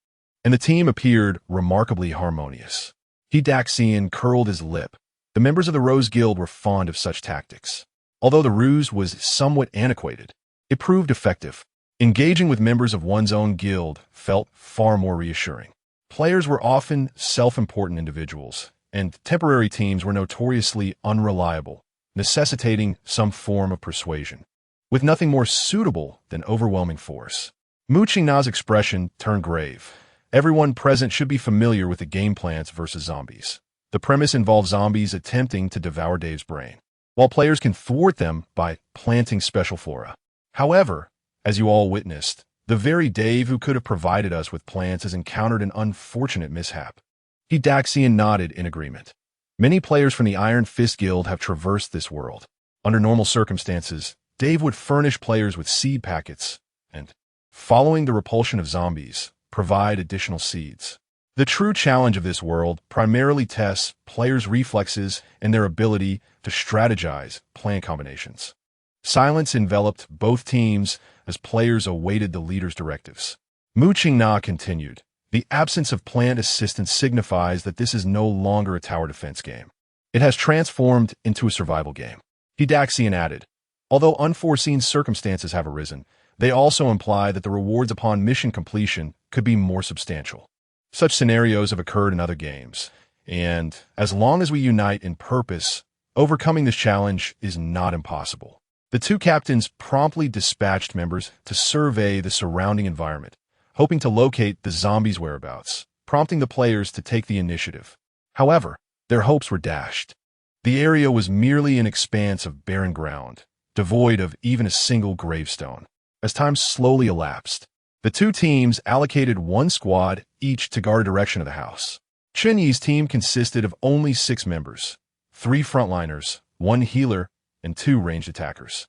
and the team appeared remarkably harmonious. Daxian curled his lip. The members of the Rose Guild were fond of such tactics. Although the ruse was somewhat antiquated, it proved effective. Engaging with members of one's own guild felt far more reassuring. Players were often self-important individuals, and temporary teams were notoriously unreliable, necessitating some form of persuasion, with nothing more suitable than overwhelming force. Mu Qingna's expression turned grave. Everyone present should be familiar with the game Plants vs. Zombies. The premise involves zombies attempting to devour Dave's brain, while players can thwart them by planting special flora. However, as you all witnessed, the very Dave who could have provided us with plants has encountered an unfortunate mishap. Daxian nodded in agreement. Many players from the Iron Fist Guild have traversed this world. Under normal circumstances, Dave would furnish players with seed packets and, following the repulsion of zombies, provide additional seeds. The true challenge of this world primarily tests players' reflexes and their ability to strategize plant combinations. Silence enveloped both teams as players awaited the leader's directives. Mu Qingna continued. The absence of plant assistance signifies that this is no longer a tower defense game. It has transformed into a survival game. Daxian added. Although unforeseen circumstances have arisen, they also imply that the rewards upon mission completion could be more substantial. Such scenarios have occurred in other games, and as long as we unite in purpose, overcoming this challenge is not impossible. The two captains promptly dispatched members to survey the surrounding environment, hoping to locate the zombies' whereabouts, prompting the players to take the initiative. However, their hopes were dashed. The area was merely an expanse of barren ground, devoid of even a single gravestone. As time slowly elapsed, the two teams allocated one squad each to guard a direction of the house. Chen Yi's team consisted of only 6 members, 3 frontliners, 1 healer, and 2 ranged attackers.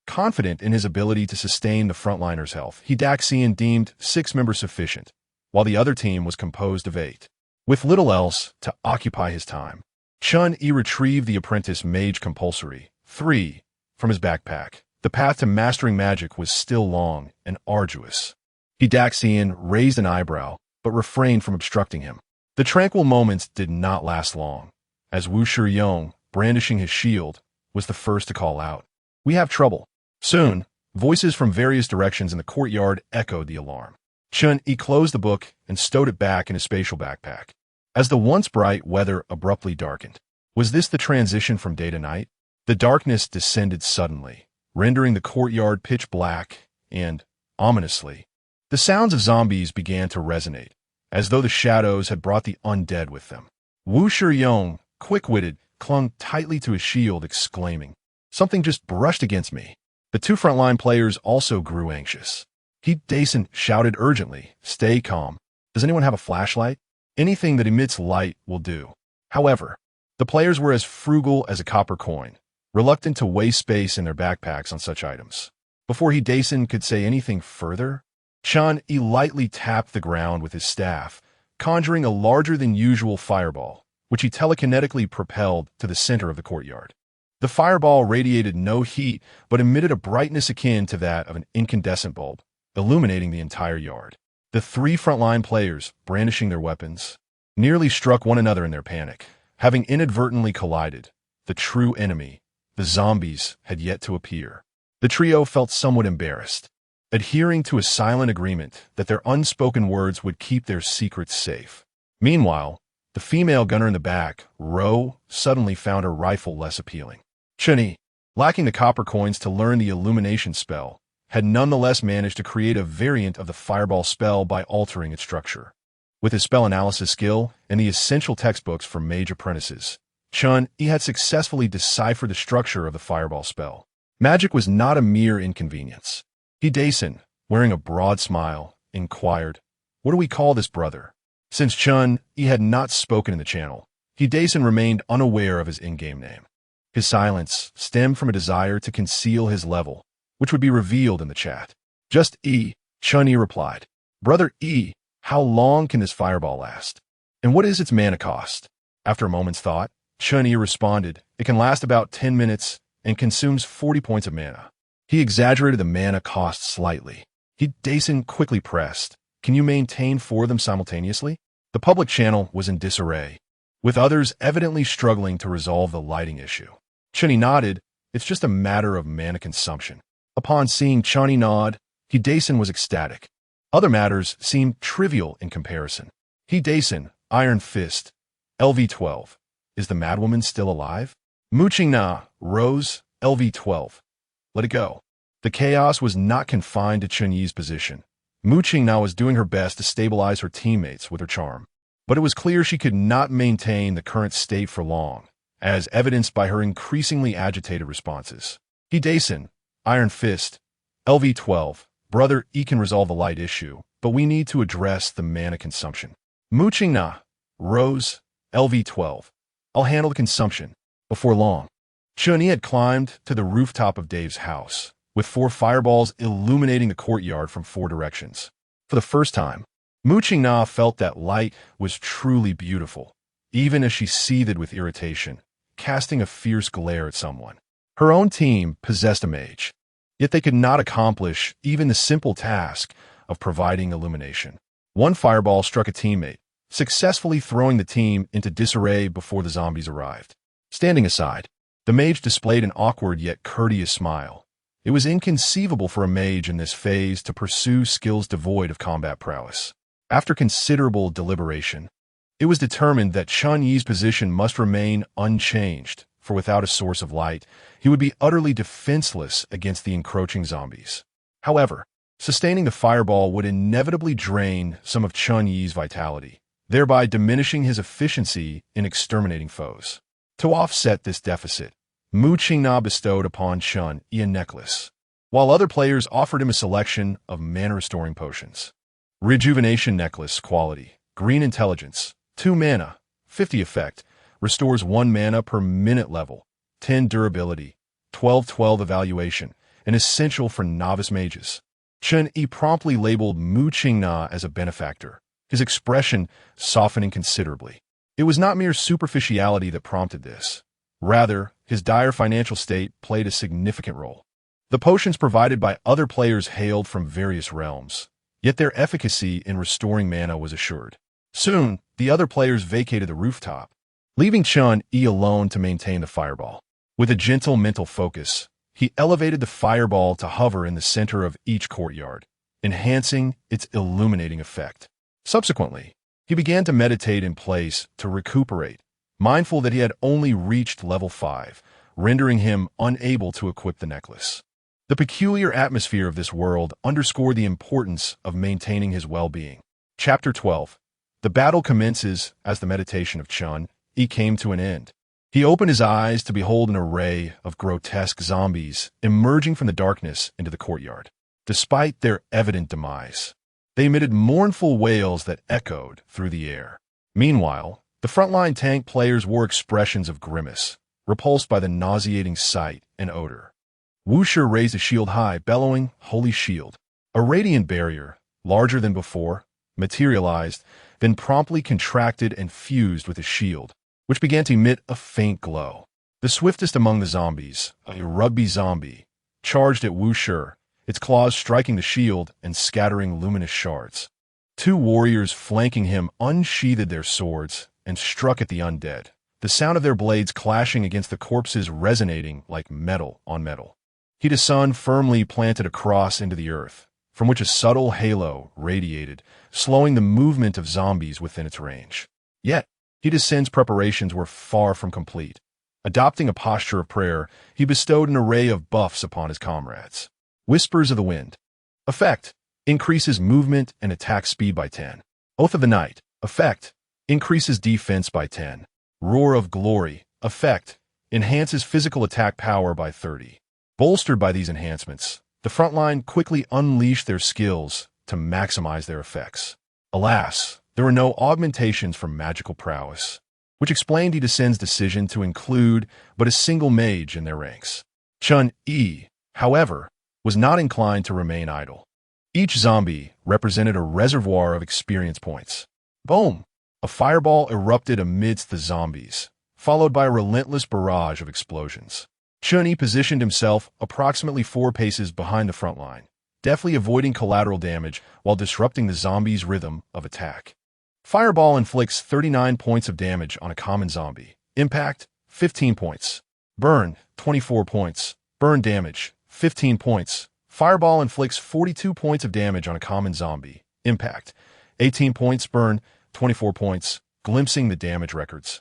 Confident in his ability to sustain the frontliner's health, Daxian deemed 6 members sufficient, while the other team was composed of 8. With little else to occupy his time, Chen Yi retrieved the apprentice Mage Compulsory 3 from his backpack. The path to mastering magic was still long and arduous. Daxian raised an eyebrow, but refrained from obstructing him. The tranquil moments did not last long, as Wu Shiyong, brandishing his shield, was the first to call out. "We have trouble." Soon, voices from various directions in the courtyard echoed the alarm. Chen Yi closed the book and stowed it back in his spatial backpack. As the once bright weather abruptly darkened, was this the transition from day to night? The darkness descended suddenly, rendering the courtyard pitch black, and, ominously, the sounds of zombies began to resonate, as though the shadows had brought the undead with them. Wu Shiyong, quick-witted, clung tightly to his shield, exclaiming, "Something just brushed against me." The 2 frontline players also grew anxious. Dason shouted urgently, "Stay calm. Does anyone have a flashlight? Anything that emits light will do." However, the players were as frugal as a copper coin, reluctant to waste space in their backpacks on such items. Before Dason could say anything further, Chen Yi lightly tapped the ground with his staff, conjuring a larger-than-usual fireball, which he telekinetically propelled to the center of the courtyard. The fireball radiated no heat, but emitted a brightness akin to that of an incandescent bulb, illuminating the entire yard. The 3 frontline players, brandishing their weapons, nearly struck one another in their panic. Having inadvertently collided, the true enemy, the zombies, had yet to appear. The trio felt somewhat embarrassed. adhering to a silent agreement that their unspoken words would keep their secrets safe. Meanwhile, the female gunner in the back row suddenly found her rifle less appealing. Chen Yi, lacking the copper coins to learn the illumination spell, had nonetheless managed to create a variant of the fireball spell by altering its structure. With his spell analysis skill and the essential textbooks for mage apprentices, Chen Yi had successfully deciphered the structure of the fireball spell. Magic was not a mere inconvenience. Dason, wearing a broad smile, inquired, "What do we call this, brother?" Since Chen Yi had not spoken in the channel, Dason remained unaware of his in-game name. His silence stemmed from a desire to conceal his level, which would be revealed in the chat. "Just E," Chen Yi replied. "Brother E, how long can this fireball last? And what is its mana cost?" After a moment's thought, Chen Yi responded, "It can last about 10 minutes and consumes 40 points of mana." He exaggerated the mana cost slightly. Dason quickly pressed, "Can you maintain 4 of them simultaneously?" The public channel was in disarray, with others evidently struggling to resolve the lighting issue. Chen Yi nodded, "It's just a matter of mana consumption." Upon seeing Chen Yi nod, Dason was ecstatic. Other matters seemed trivial in comparison. Dason, Iron Fist, LV12. Is the madwoman still alive? Mu Qingna, Rose, LV12. Let it go. The chaos was not confined to Chen Yi's position. Mu Qingna was doing her best to stabilize her teammates with her charm. But it was clear she could not maintain the current state for long, as evidenced by her increasingly agitated responses. Dason, Iron Fist, LV12. Brother E can resolve the light issue, but we need to address the mana consumption. Mu Qingna, Rose, LV12. I'll handle the consumption. Before long, Chen Yi had climbed to the rooftop of Dave's house, with 4 fireballs illuminating the courtyard from 4 directions. For the first time, Mu Qingna felt that light was truly beautiful, even as she seethed with irritation, casting a fierce glare at someone. Her own team possessed a mage, yet they could not accomplish even the simple task of providing illumination. One fireball struck a teammate, successfully throwing the team into disarray before the zombies arrived. Standing aside, the mage displayed an awkward yet courteous smile. It was inconceivable for a mage in this phase to pursue skills devoid of combat prowess. After considerable deliberation, it was determined that Chen Yi's position must remain unchanged, for without a source of light, he would be utterly defenseless against the encroaching zombies. However, sustaining the fireball would inevitably drain some of Chen Yi's vitality, thereby diminishing his efficiency in exterminating foes. To offset this deficit, Mu Qingna bestowed upon Chen Yi a necklace, while other players offered him a selection of mana-restoring potions. Rejuvenation Necklace Quality, Green Intelligence, 2 mana, 50 effect, restores 1 mana per minute level, 10 durability, 12/12 evaluation, and essential for novice mages. Chen Yi promptly labeled Mu Qingna as a benefactor, his expression softening considerably. It was not mere superficiality that prompted this. Rather, his dire financial state played a significant role. The potions provided by other players hailed from various realms, yet their efficacy in restoring mana was assured. Soon, the other players vacated the rooftop, leaving Chen Yi alone to maintain the fireball. With a gentle mental focus, he elevated the fireball to hover in the center of each courtyard, enhancing its illuminating effect. Subsequently, he began to meditate in place to recuperate, mindful that he had only reached level 5, rendering him unable to equip the necklace. The peculiar atmosphere of this world underscored the importance of maintaining his well-being. Chapter 12. The battle commences as the meditation of Chen Yi came to an end. He opened his eyes to behold an array of grotesque zombies emerging from the darkness into the courtyard. Despite their evident demise, they emitted mournful wails that echoed through the air. Meanwhile, the frontline tank players wore expressions of grimace, repulsed by the nauseating sight and odor. Wuxia raised a shield high, bellowing, "Holy Shield." A radiant barrier, larger than before, materialized, then promptly contracted and fused with his shield, which began to emit a faint glow. The swiftest among the zombies, a rugby zombie, charged at Wuxia, its claws striking the shield and scattering luminous shards. 2 warriors flanking him unsheathed their swords and struck at the undead, the sound of their blades clashing against the corpses resonating like metal on metal. Dason firmly planted a cross into the earth, from which a subtle halo radiated, slowing the movement of zombies within its range. Yet, He-Descend's preparations were far from complete. Adopting a posture of prayer, he bestowed an array of buffs upon his comrades. Whispers of the Wind. Effect: increases movement and attack speed by 10. Oath of the Night. Effect: increases defense by 10. Roar of Glory. Effect: enhances physical attack power by 30. Bolstered by these enhancements, the frontline quickly unleashed their skills to maximize their effects. Alas, there were no augmentations from magical prowess, which explained He-Descend's decision to include but a single mage in their ranks. Chen Yi, however, was not inclined to remain idle. Each zombie represented a reservoir of experience points. Boom! A fireball erupted amidst the zombies, followed by a relentless barrage of explosions. Chen Yi positioned himself approximately 4 paces behind the front line, deftly avoiding collateral damage while disrupting the zombies' rhythm of attack. Fireball inflicts 39 points of damage on a common zombie. Impact, 15 points. Burn, 24 points. Burn damage, 15 points. Fireball inflicts 42 points of damage on a common zombie. Impact, 18 points. Burn, 24 points, glimpsing the damage records.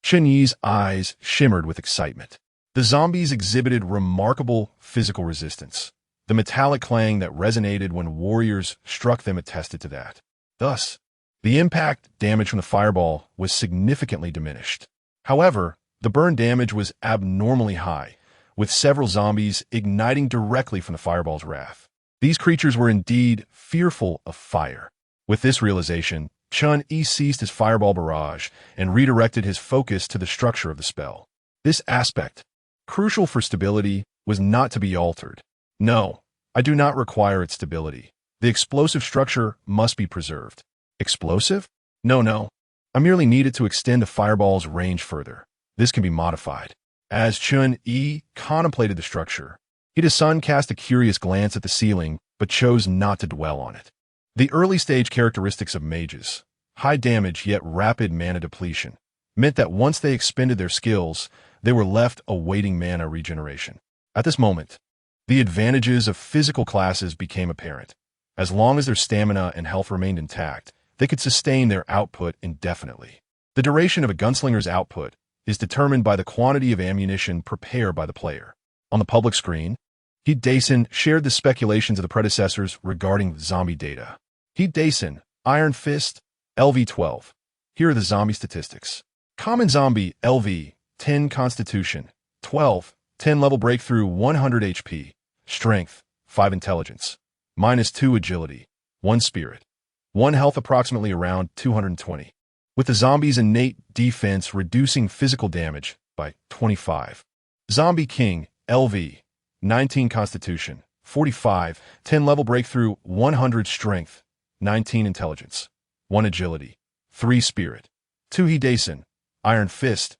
Chen Yi's eyes shimmered with excitement. The zombies exhibited remarkable physical resistance. The metallic clang that resonated when warriors struck them attested to that. Thus, the impact damage from the fireball was significantly diminished. However, the burn damage was abnormally high, with several zombies igniting directly from the fireball's wrath. These creatures were indeed fearful of fire. With this realization, Chen Yi ceased his fireball barrage and redirected his focus to the structure of the spell. This aspect, crucial for stability, was not to be altered. No, I do not require its stability. The explosive structure must be preserved. Explosive? No. I merely need it to extend the fireball's range further. This can be modified. As Chen Yi contemplated the structure, He-Descend cast a curious glance at the ceiling, but chose not to dwell on it. The early-stage characteristics of mages, high damage yet rapid mana depletion, meant that once they expended their skills, they were left awaiting mana regeneration. At this moment, the advantages of physical classes became apparent. As long as their stamina and health remained intact, they could sustain their output indefinitely. The duration of a gunslinger's output is determined by the quantity of ammunition prepared by the player. On the public screen, He-Descend shared the speculations of the predecessors regarding zombie data. He-Descend, Iron Fist, LV-12. Here are the zombie statistics. Common zombie, LV, 10 Constitution, 12, 10 level breakthrough, 100 HP, Strength, 5 Intelligence, -2 Agility, 1 Spirit, 1 Health approximately around 220, with the zombie's innate defense reducing physical damage by 25. Zombie King, LV, 19 Constitution, 45, 10 level breakthrough, 100 Strength, 19 Intelligence, 1 Agility, 3 Spirit, 2 He-Descend, Iron Fist,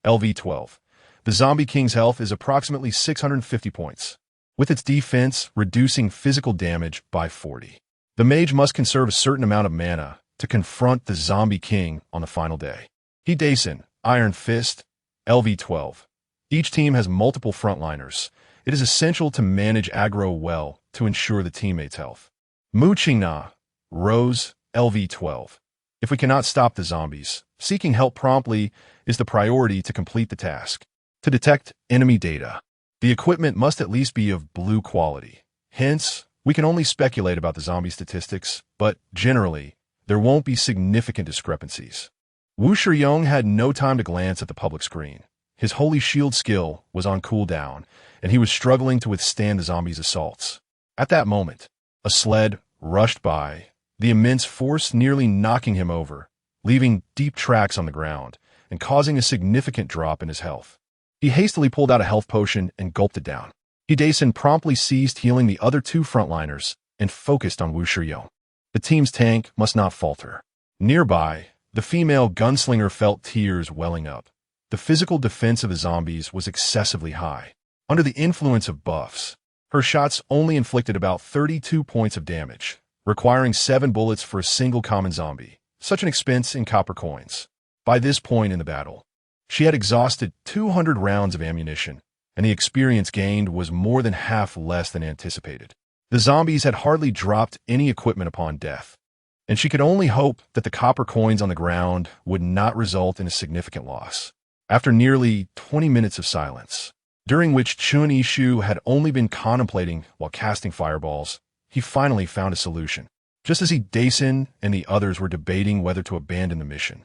LV-12. The Zombie King's health is approximately 650 points, with its defense reducing physical damage by 40. The mage must conserve a certain amount of mana to confront the Zombie King on the final day. He-Descend, Iron Fist, LV-12. Each team has multiple frontliners. It is essential to manage aggro well to ensure the teammates' health. Mu Qingna, Rose, LV-12. If we cannot stop the zombies, seeking help promptly is the priority to complete the task. To detect enemy data, the equipment must at least be of blue quality. Hence, we can only speculate about the zombie statistics, but generally, there won't be significant discrepancies. Wu Shiyong had no time to glance at the public screen. His Holy Shield skill was on cooldown, and he was struggling to withstand the zombies' assaults. At that moment, a sled rushed by, the immense force nearly knocking him over, leaving deep tracks on the ground, and causing a significant drop in his health. He hastily pulled out a health potion and gulped it down. He-Descend promptly ceased healing the other 2 frontliners and focused on Wu Shiyong. The team's tank must not falter. Nearby, the female gunslinger felt tears welling up. The physical defense of the zombies was excessively high. Under the influence of buffs, her shots only inflicted about 32 points of damage, requiring 7 bullets for a single common zombie, such an expense in copper coins. By this point in the battle, she had exhausted 200 rounds of ammunition, and the experience gained was more than half less than anticipated. The zombies had hardly dropped any equipment upon death, and she could only hope that the copper coins on the ground would not result in a significant loss. After nearly 20 minutes of silence, during which Chen Yi had only been contemplating while casting fireballs, he finally found a solution. Just as Dason and the others were debating whether to abandon the mission,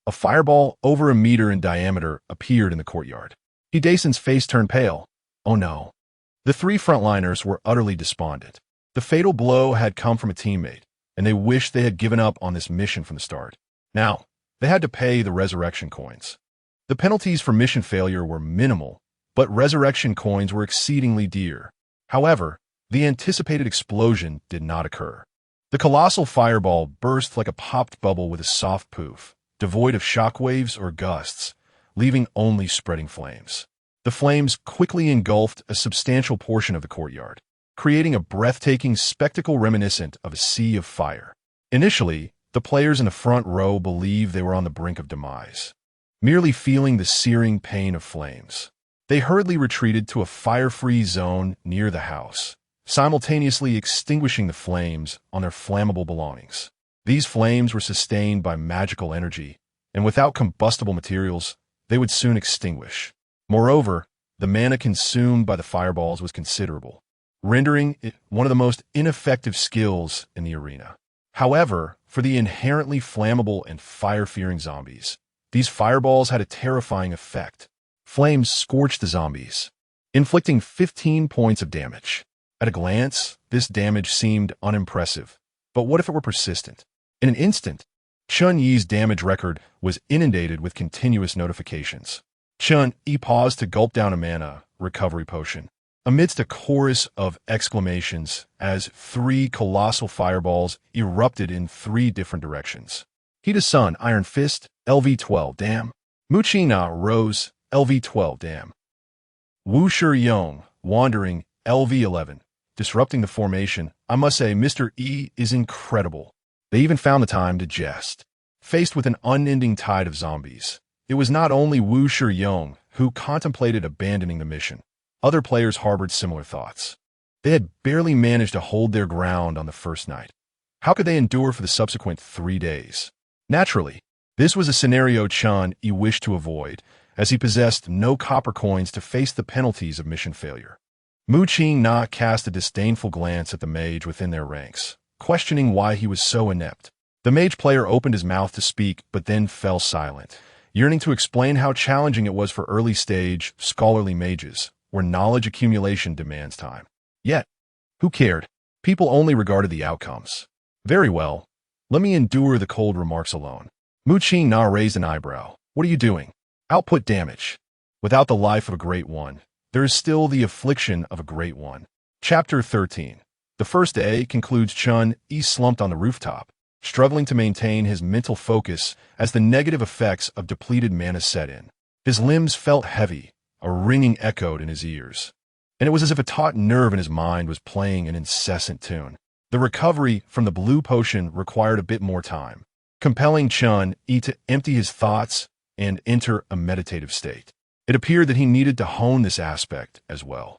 a fireball over a meter in diameter appeared in the courtyard. Dason's face turned pale. Oh no. The three frontliners were utterly despondent. The fatal blow had come from a teammate, and they wished they had given up on this mission from the start. Now, they had to pay the resurrection coins. The penalties for mission failure were minimal, but resurrection coins were exceedingly dear. However, the anticipated explosion did not occur. The colossal fireball burst like a popped bubble with a soft poof, devoid of shockwaves or gusts, leaving only spreading flames. The flames quickly engulfed a substantial portion of the courtyard, creating a breathtaking spectacle reminiscent of a sea of fire. Initially, the players in the front row believed they were on the brink of demise, merely feeling the searing pain of flames. They hurriedly retreated to a fire-free zone near the house, simultaneously extinguishing the flames on their flammable belongings. These flames were sustained by magical energy, and without combustible materials, they would soon extinguish. Moreover, the mana consumed by the fireballs was considerable, rendering it one of the most ineffective skills in the arena. However, for the inherently flammable and fire-fearing zombies, these fireballs had a terrifying effect. Flames scorched the zombies, inflicting 15 points of damage. At a glance, this damage seemed unimpressive, but what if it were persistent? In an instant, Chen Yi's damage record was inundated with continuous notifications. Chen Yi paused to gulp down a mana recovery potion, amidst a chorus of exclamations as 3 colossal fireballs erupted in 3 different directions. Sun, Iron Fist, LV-12, damn. Muchina rose, LV-12, damn. Wu Shiyong, Wandering, LV-11, disrupting the formation. I must say, Mr. E is incredible. They even found the time to jest. Faced with an unending tide of zombies, it was not only Wu Shiyong who contemplated abandoning the mission. Other players harbored similar thoughts. They had barely managed to hold their ground on the first night. How could they endure for the subsequent 3 days? Naturally, this was a scenario Chen Yi wished to avoid, as he possessed no copper coins to face the penalties of mission failure. Mu Qing-na cast a disdainful glance at the mage within their ranks, questioning why he was so inept. The mage player opened his mouth to speak, but then fell silent, yearning to explain how challenging it was for early-stage, scholarly mages, where knowledge accumulation demands time. Yet, who cared? People only regarded the outcomes. Very well. Let me endure the cold remarks alone. Mu Qing-na raised an eyebrow. What are you doing? Output damage. Without the life of a great one, there is still the affliction of a great one. Chapter 13. The first day concludes. Chen Yi slumped on the rooftop, struggling to maintain his mental focus as the negative effects of depleted mana set in. His limbs felt heavy, a ringing echoed in his ears, and it was as if a taut nerve in his mind was playing an incessant tune. The recovery from the blue potion required a bit more time, compelling Chen Yi to empty his thoughts and enter a meditative state. It appeared that he needed to hone this aspect as well.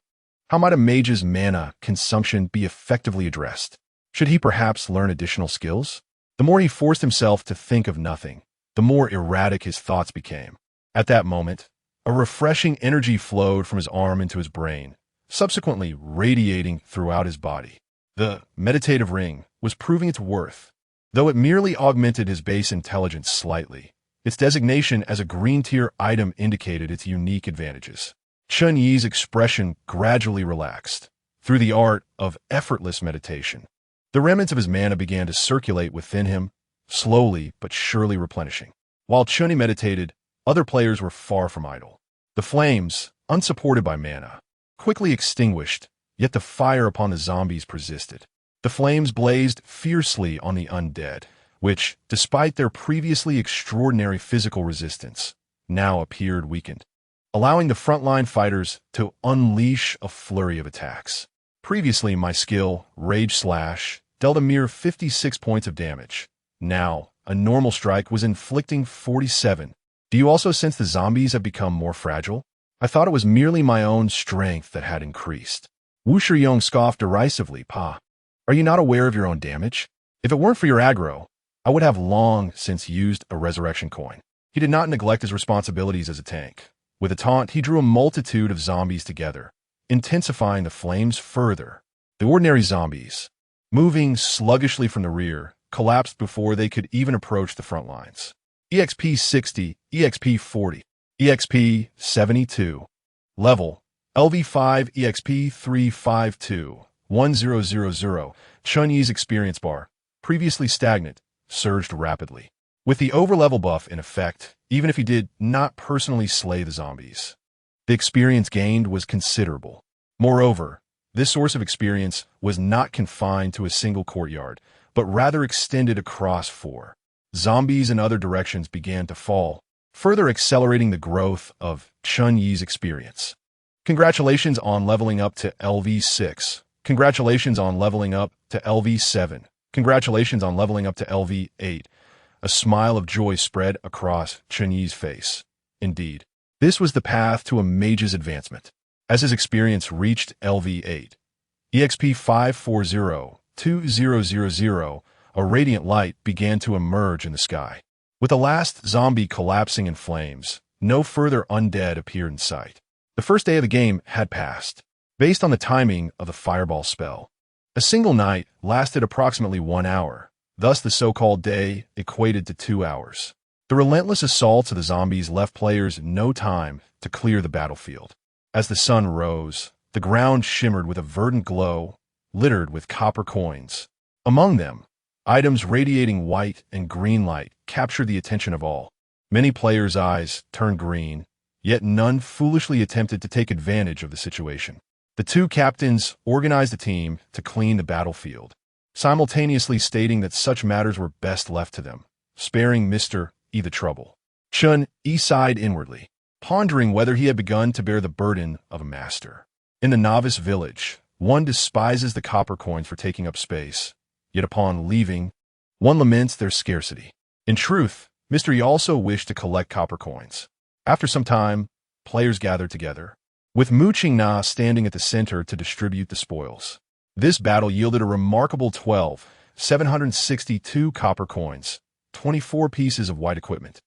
How might a mage's mana consumption be effectively addressed? Should he perhaps learn additional skills? The more he forced himself to think of nothing, the more erratic his thoughts became. At that moment, a refreshing energy flowed from his arm into his brain, subsequently radiating throughout his body. The meditative ring was proving its worth. Though it merely augmented his base intelligence slightly, its designation as a green-tier item indicated its unique advantages. Chen Yi's expression gradually relaxed. Through the art of effortless meditation, the remnants of his mana began to circulate within him, slowly but surely replenishing. While Chen Yi meditated, other players were far from idle. The flames, unsupported by mana, quickly extinguished, yet the fire upon the zombies persisted. The flames blazed fiercely on the undead, which, despite their previously extraordinary physical resistance, now appeared weakened, allowing the frontline fighters to unleash a flurry of attacks. Previously, my skill, Rage Slash, dealt a mere 56 points of damage. Now, a normal strike was inflicting 47. Do you also sense the zombies have become more fragile? I thought it was merely my own strength that had increased. Wu Shiyong scoffed derisively. Pa, are you not aware of your own damage? If it weren't for your aggro, I would have long since used a resurrection coin. He did not neglect his responsibilities as a tank. With a taunt, he drew a multitude of zombies together, intensifying the flames further. The ordinary zombies, moving sluggishly from the rear, collapsed before they could even approach the front lines. EXP 60, EXP 40, EXP 72. Level, LV5 EXP 352, 1000. Chen Yi's experience bar, previously stagnant, surged rapidly. With the overlevel buff in effect, even if he did not personally slay the zombies, the experience gained was considerable. Moreover, this source of experience was not confined to a single courtyard, but rather extended across 4. Zombies in other directions began to fall, further accelerating the growth of Chen Yi's experience. Congratulations on leveling up to LV6. Congratulations on leveling up to LV7. Congratulations on leveling up to LV8. A smile of joy spread across Chen Yi's face. Indeed, this was the path to a mage's advancement. As his experience reached LV8, EXP 540-2000, a radiant light began to emerge in the sky. With the last zombie collapsing in flames, no further undead appeared in sight. The first day of the game had passed. Based on the timing of the fireball spell, a single night lasted approximately 1 hour. Thus, the so-called day equated to 2 hours. The relentless assaults of the zombies left players no time to clear the battlefield. As the sun rose, the ground shimmered with a verdant glow, littered with copper coins. Among them, items radiating white and green light captured the attention of all. Many players' eyes turned green, yet none foolishly attempted to take advantage of the situation. The 2 captains organized a team to clean the battlefield, simultaneously stating that such matters were best left to them, sparing Mr. E the trouble. Chen Yi sighed inwardly, pondering whether he had begun to bear the burden of a master. In the novice village, one despises the copper coins for taking up space, yet upon leaving, one laments their scarcity. In truth, Mr. Yi also wished to collect copper coins. After some time, players gathered together, with Mu Qingna standing at the center to distribute the spoils. This battle yielded a remarkable 762 copper coins, 24 pieces of white equipment,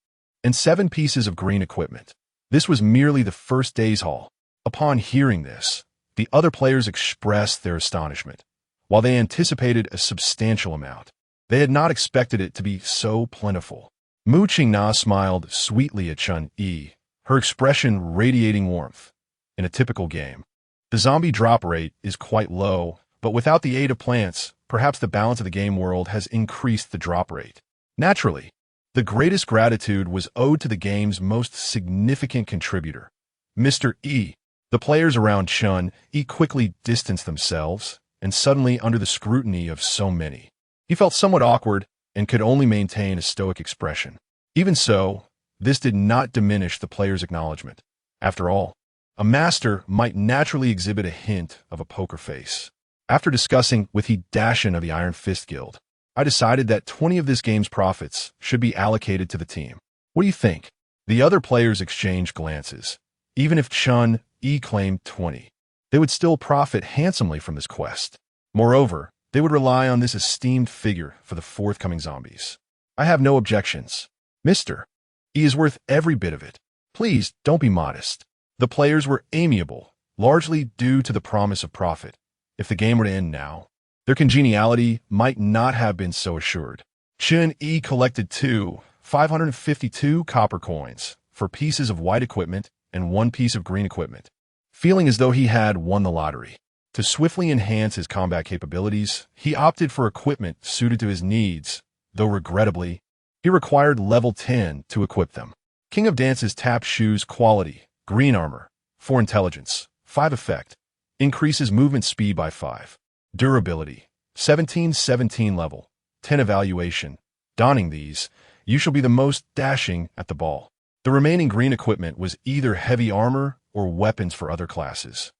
and 7 pieces of green equipment. This was merely the first day's haul. Upon hearing this, the other players expressed their astonishment. While they anticipated a substantial amount, they had not expected it to be so plentiful. Mu Qingna smiled sweetly at Chen Yi, her expression radiating warmth. In a typical game, the zombie drop rate is quite low, but without the aid of plants, perhaps the balance of the game world has increased the drop rate. Naturally, the greatest gratitude was owed to the game's most significant contributor, Mr. E. The players around Chen Yi quickly distanced themselves, and suddenly under the scrutiny of so many, he felt somewhat awkward and could only maintain a stoic expression. Even so, this did not diminish the player's acknowledgement. After all, a master might naturally exhibit a hint of a poker face. After discussing with Dashin of the Iron Fist Guild, I decided that 20 of this game's profits should be allocated to the team. What do you think? The other players exchanged glances. Even if Chen Yi claimed 20, they would still profit handsomely from this quest. Moreover, they would rely on this esteemed figure for the forthcoming zombies. I have no objections. Mr. E is worth every bit of it. Please don't be modest. The players were amiable, largely due to the promise of profit. If the game were to end now, their congeniality might not have been so assured. Chen Yi collected 552 copper coins for pieces of white equipment and 1 piece of green equipment, feeling as though he had won the lottery. To swiftly enhance his combat capabilities, he opted for equipment suited to his needs, though regrettably, he required level 10 to equip them. King of Dance's tap shoes quality, green armor, 4 intelligence, 5 effect, increases movement speed by 5. Durability, 17 level, 10 evaluation. Donning these, you shall be the most dashing at the ball. The remaining green equipment was either heavy armor or weapons for other classes,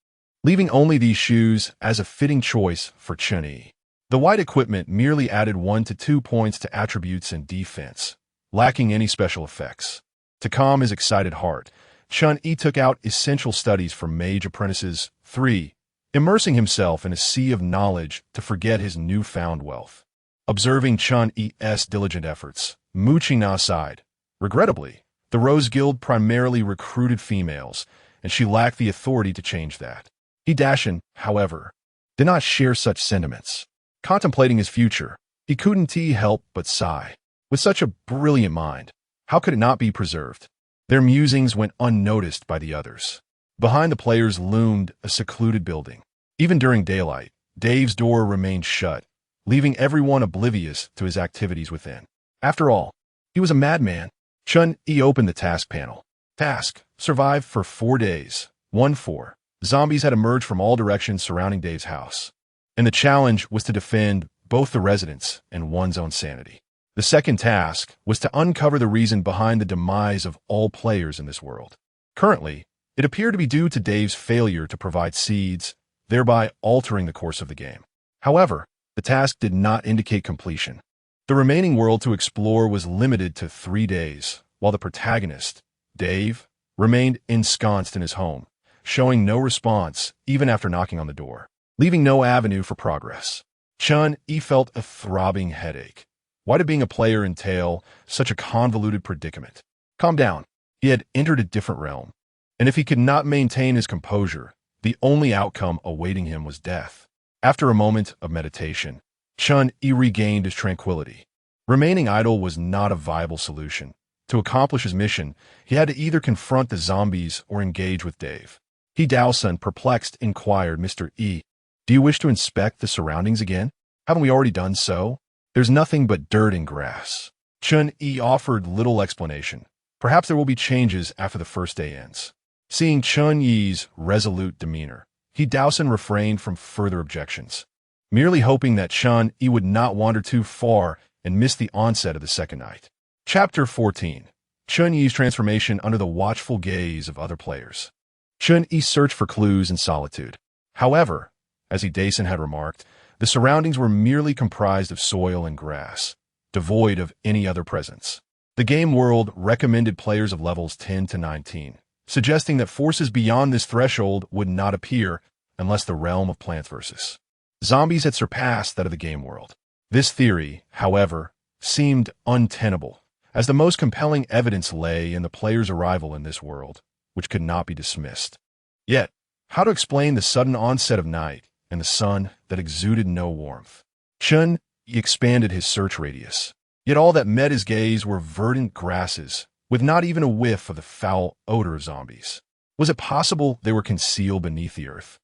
leaving only these shoes as a fitting choice for Chen Yi. The white equipment merely added 1 to 2 points to attributes and defense, lacking any special effects. To calm his excited heart, Chen Yi took out essential studies for Mage Apprentices 3 immersing himself in a sea of knowledge to forget his newfound wealth. Observing Chen Yi's diligent efforts, mooching aside, regrettably, the Rose Guild primarily recruited females, and she lacked the authority to change that. Dashan, however, did not share such sentiments. Contemplating his future, he couldn't help but sigh. With such a brilliant mind, how could it not be preserved? Their musings went unnoticed by the others. Behind the players loomed a secluded building. Even during daylight, Dave's door remained shut, leaving everyone oblivious to his activities within. After all, he was a madman. Chen Yi opened the task panel. Task: survive for 4 days. 1-4. Zombies had emerged from all directions surrounding Dave's house, and the challenge was to defend both the residents and one's own sanity. The second task was to uncover the reason behind the demise of all players in this world. Currently, it appeared to be due to Dave's failure to provide seeds, thereby altering the course of the game. However, the task did not indicate completion. The remaining world to explore was limited to 3 days, while the protagonist, Dave, remained ensconced in his home, showing no response even after knocking on the door, leaving no avenue for progress. Chen Yi felt a throbbing headache. Why did being a player entail such a convoluted predicament? Calm down. He had entered a different realm, and if he could not maintain his composure, the only outcome awaiting him was death. After a moment of meditation, Chen Yi regained his tranquility. Remaining idle was not a viable solution. To accomplish his mission, he had to either confront the zombies or engage with Dave. Daosun, perplexed, inquired, Mr. Yi, do you wish to inspect the surroundings again? Haven't we already done so? There's nothing but dirt and grass. Chen Yi offered little explanation. Perhaps there will be changes after the first day ends. Seeing Chen Yi's resolute demeanor, Daosun refrained from further objections, merely hoping that Chen Yi would not wander too far and miss the onset of the second night. Chapter 14. Chen Yi's transformation under the watchful gaze of other players. Chen Yi searched for clues in solitude. However, as Daosun had remarked, the surroundings were merely comprised of soil and grass, devoid of any other presence. The game world recommended players of levels 10 to 19, suggesting that forces beyond this threshold would not appear unless the realm of Plants vs. Zombies had surpassed that of the game world. This theory, however, seemed untenable, as the most compelling evidence lay in the player's arrival in this world, which could not be dismissed. Yet, how to explain the sudden onset of night and the sun that exuded no warmth? Chen Yi expanded his search radius, yet all that met his gaze were verdant grasses, with not even a whiff of the foul odor of zombies. Was it possible they were concealed beneath the earth?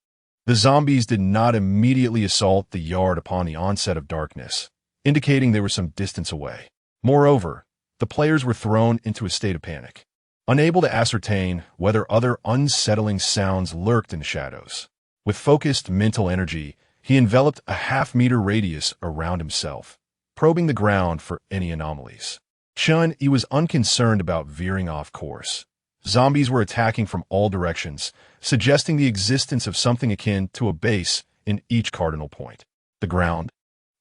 The zombies did not immediately assault the yard upon the onset of darkness, indicating they were some distance away. Moreover, the players were thrown into a state of panic, unable to ascertain whether other unsettling sounds lurked in the shadows. With focused mental energy, he enveloped a half-meter radius around himself, probing the ground for any anomalies. Chen Yi was unconcerned about veering off course. Zombies were attacking from all directions, suggesting the existence of something akin to a base in each cardinal point. The ground,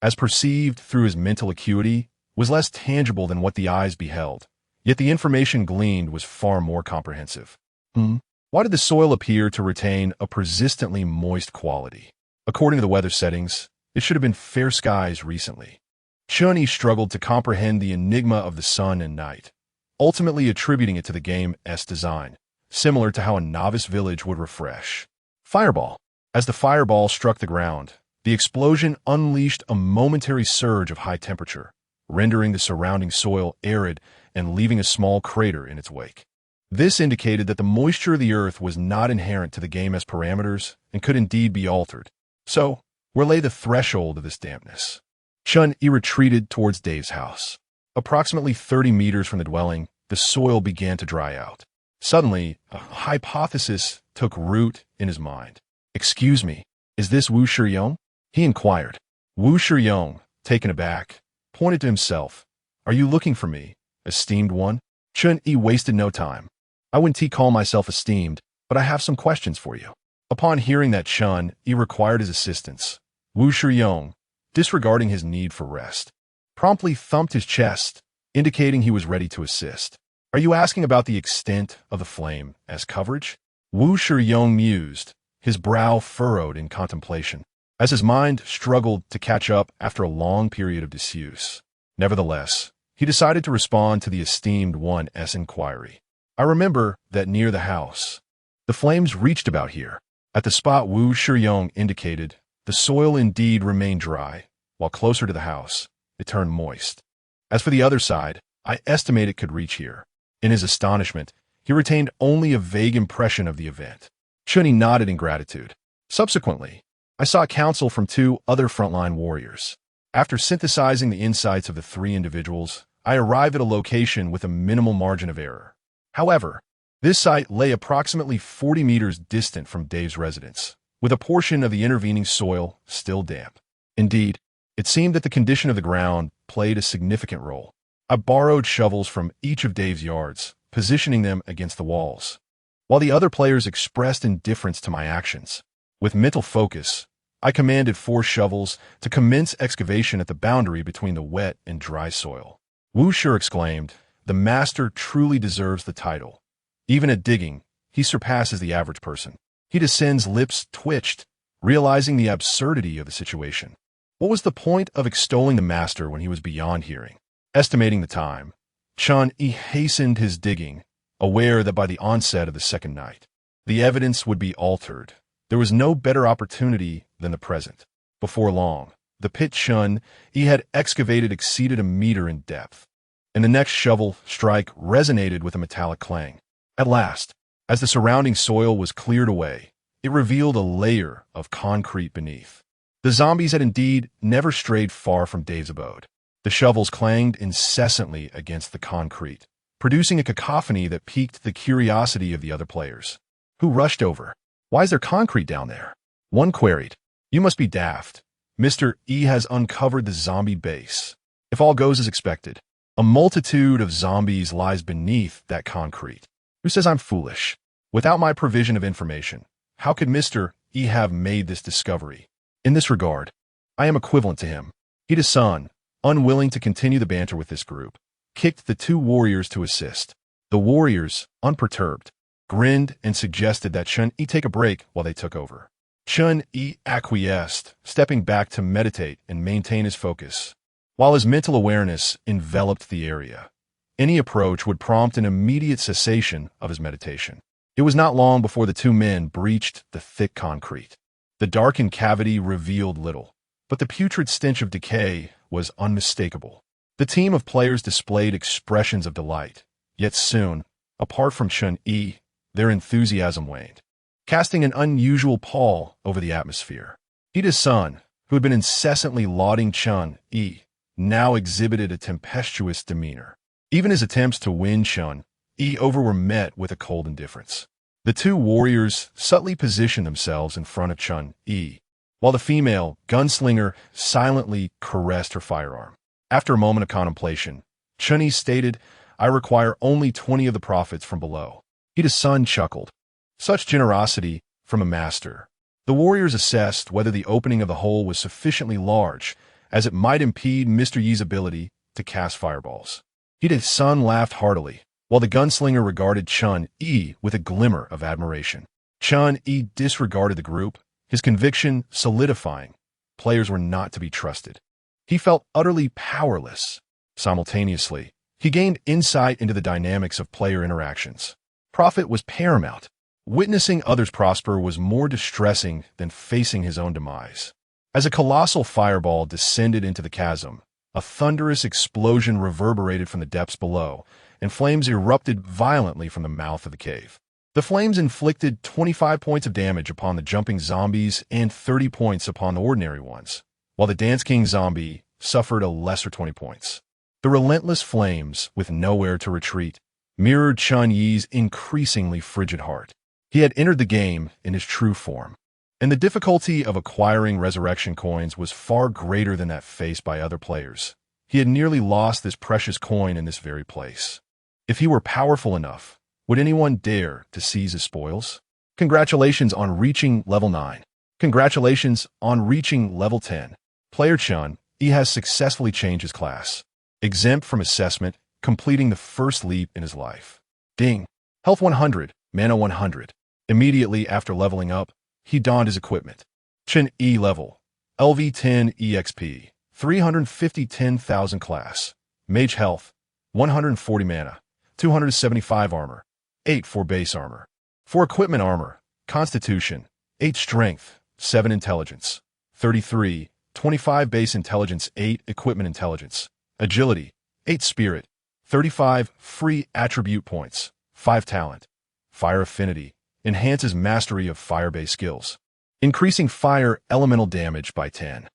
as perceived through his mental acuity, was less tangible than what the eyes beheld, yet the information gleaned was far more comprehensive. Why did the soil appear to retain a persistently moist quality? According to the weather settings, it should have been fair skies recently. Chen Yi struggled to comprehend the enigma of the sun and night, ultimately attributing it to the game's design, similar to how a novice village would refresh. Fireball. As the fireball struck the ground, the explosion unleashed a momentary surge of high temperature, rendering the surrounding soil arid and leaving a small crater in its wake. This indicated that the moisture of the earth was not inherent to the game's parameters and could indeed be altered. So, where lay the threshold of this dampness? Chen Yi retreated towards Dave's house. Approximately 30 meters from the dwelling, the soil began to dry out. Suddenly, a hypothesis took root in his mind. Excuse me, is this Wu Shiyong? He inquired. Wu Shiyong, taken aback, pointed to himself. Are you looking for me, esteemed one? Chen Yi wasted no time. I wouldn't call myself esteemed, but I have some questions for you. Upon hearing that Chen Yi required his assistance, Wu Shiyong, disregarding his need for rest, promptly thumped his chest, indicating he was ready to assist. Are you asking about the extent of the flame as coverage? Wu Shiyong mused, his brow furrowed in contemplation, as his mind struggled to catch up after a long period of disuse. Nevertheless, he decided to respond to the esteemed one's inquiry. I remember that near the house, the flames reached about here. At the spot Wu Shiyong indicated, the soil indeed remained dry, while closer to the house, it turned moist. As for the other side, I estimate it could reach here. In his astonishment, he retained only a vague impression of the event. Chen Yi nodded in gratitude. Subsequently, I saw counsel from two other frontline warriors. After synthesizing the insights of the three individuals, I arrived at a location with a minimal margin of error. However, this site lay approximately 40 meters distant from Dave's residence, with a portion of the intervening soil still damp. Indeed, it seemed that the condition of the ground played a significant role. I borrowed shovels from each of Dave's yards, positioning them against the walls, while the other players expressed indifference to my actions. With mental focus, I commanded 4 shovels to commence excavation at the boundary between the wet and dry soil. Wu Shi exclaimed, "The master truly deserves the title. Even at digging, he surpasses the average person." He Descend's lips twitched, realizing the absurdity of the situation. What was the point of extolling the master when he was beyond hearing? Estimating the time, Chen Yi hastened his digging, aware that by the onset of the second night, the evidence would be altered. There was no better opportunity than the present. Before long, the pit Chen Yi had excavated exceeded a meter in depth, and the next shovel strike resonated with a metallic clang. At last, as the surrounding soil was cleared away, it revealed a layer of concrete beneath. The zombies had indeed never strayed far from Dave's abode. The shovels clanged incessantly against the concrete, producing a cacophony that piqued the curiosity of the other players, who rushed over. "Why is there concrete down there?" One queried. "You must be daft. Mr. E has uncovered the zombie base. If all goes as expected, a multitude of zombies lies beneath that concrete." Who says I'm foolish? Without my provision of information, how could Mr. E have made this discovery? In this regard, I am equivalent to him. Ida's son, unwilling to continue the banter with this group, kicked the 2 warriors to assist. The warriors, unperturbed, grinned and suggested that Chen Yi take a break while they took over. Chen Yi acquiesced, stepping back to meditate and maintain his focus. While his mental awareness enveloped the area, any approach would prompt an immediate cessation of his meditation. It was not long before the 2 men breached the thick concrete. The darkened cavity revealed little, but the putrid stench of decay was unmistakable. The team of players displayed expressions of delight, yet soon, apart from Chen Yi, their enthusiasm waned, casting an unusual pall over the atmosphere. Ida's son, who had been incessantly lauding Chen Yi, now exhibited a tempestuous demeanor. Even his attempts to win Chen Yi over were met with a cold indifference. The 2 warriors subtly positioned themselves in front of Chen Yi, while the female gunslinger silently caressed her firearm. After a moment of contemplation, Chen Yi stated, "I require only 20 of the profits from below." Ida's son chuckled. Such generosity from a master. The warriors assessed whether the opening of the hole was sufficiently large, as it might impede Mr. Yi's ability to cast fireballs. Ida's son laughed heartily, while the gunslinger regarded Chen Yi with a glimmer of admiration. Chen Yi disregarded the group, his conviction solidifying. Players were not to be trusted. He felt utterly powerless. Simultaneously, he gained insight into the dynamics of player interactions. Profit was paramount. Witnessing others prosper was more distressing than facing his own demise. As a colossal fireball descended into the chasm, a thunderous explosion reverberated from the depths below, and flames erupted violently from the mouth of the cave. The flames inflicted 25 points of damage upon the jumping zombies and 30 points upon the ordinary ones, while the Dance King zombie suffered a lesser 20 points. The relentless flames, with nowhere to retreat, mirrored Chen Yi's increasingly frigid heart. He had entered the game in his true form, and the difficulty of acquiring resurrection coins was far greater than that faced by other players. He had nearly lost this precious coin in this very place. If he were powerful enough, would anyone dare to seize his spoils? Congratulations on reaching level 9. Congratulations on reaching level 10. Player Chen Yi has successfully changed his class, exempt from assessment, completing the first leap in his life. Ding. Health 100, mana 100. Immediately after leveling up, he donned his equipment. Chen Yi level, LV10 EXP, 350 class. Mage health, 140 mana, 275 armor, 8 for base armor. For equipment armor, Constitution, 8 strength, 7 intelligence, 33, 25 base intelligence, 8 equipment intelligence, agility, 8 spirit, 35 free attribute points, 5 talent. Fire affinity, enhances mastery of fire-based skills, increasing fire elemental damage by 10.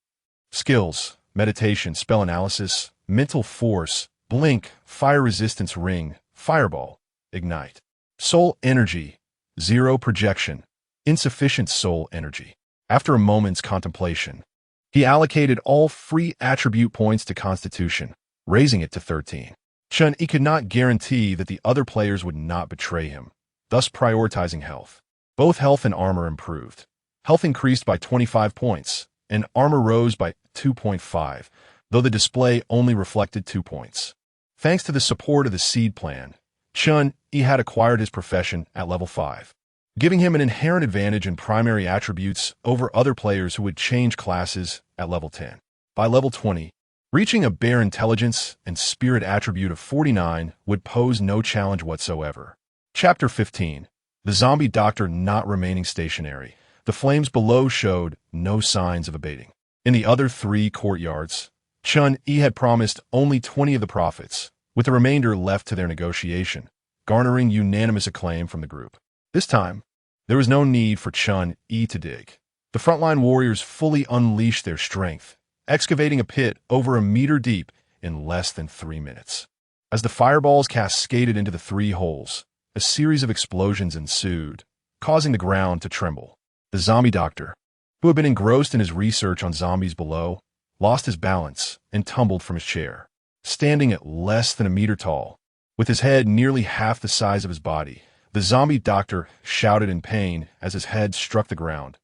Skills, meditation, spell analysis, mental force, blink, fire resistance ring, fireball, ignite. Soul energy, 0 projection, insufficient soul energy. After a moment's contemplation, he allocated all free attribute points to Constitution, raising it to 13. Chen Yi could not guarantee that the other players would not betray him, thus prioritizing health. Both health and armor improved. Health increased by 25 points, and armor rose by 2.5, though the display only reflected 2 points. Thanks to the support of the seed plan, Chen Yi had acquired his profession at level 5, giving him an inherent advantage in primary attributes over other players who would change classes at level 10. By level 20, reaching a bare intelligence and spirit attribute of 49 would pose no challenge whatsoever. Chapter 15. The zombie doctor not remaining stationary. The flames below showed no signs of abating. In the other 3 courtyards, Chen Yi had promised only 20 of the profits, with the remainder left to their negotiation, garnering unanimous acclaim from the group. This time, there was no need for Chen Yi to dig. The frontline warriors fully unleashed their strength, excavating a pit over a meter deep in less than 3 minutes. As the fireballs cascaded into the 3 holes, a series of explosions ensued, causing the ground to tremble. The zombie doctor, who had been engrossed in his research on zombies below, lost his balance and tumbled from his chair. Standing at less than a meter tall, with his head nearly half the size of his body, the zombie doctor shouted in pain as his head struck the ground.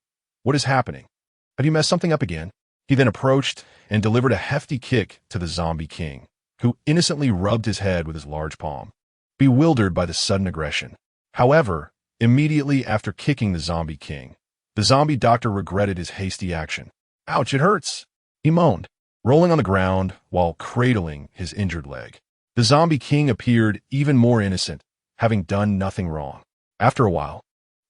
"What is happening? Have you messed something up again?" He then approached and delivered a hefty kick to the zombie king, who innocently rubbed his head with his large palm, bewildered by the sudden aggression. However, immediately after kicking the zombie king, the zombie doctor regretted his hasty action. "Ouch, it hurts," he moaned, rolling on the ground while cradling his injured leg. The zombie king appeared even more innocent, having done nothing wrong. After a while,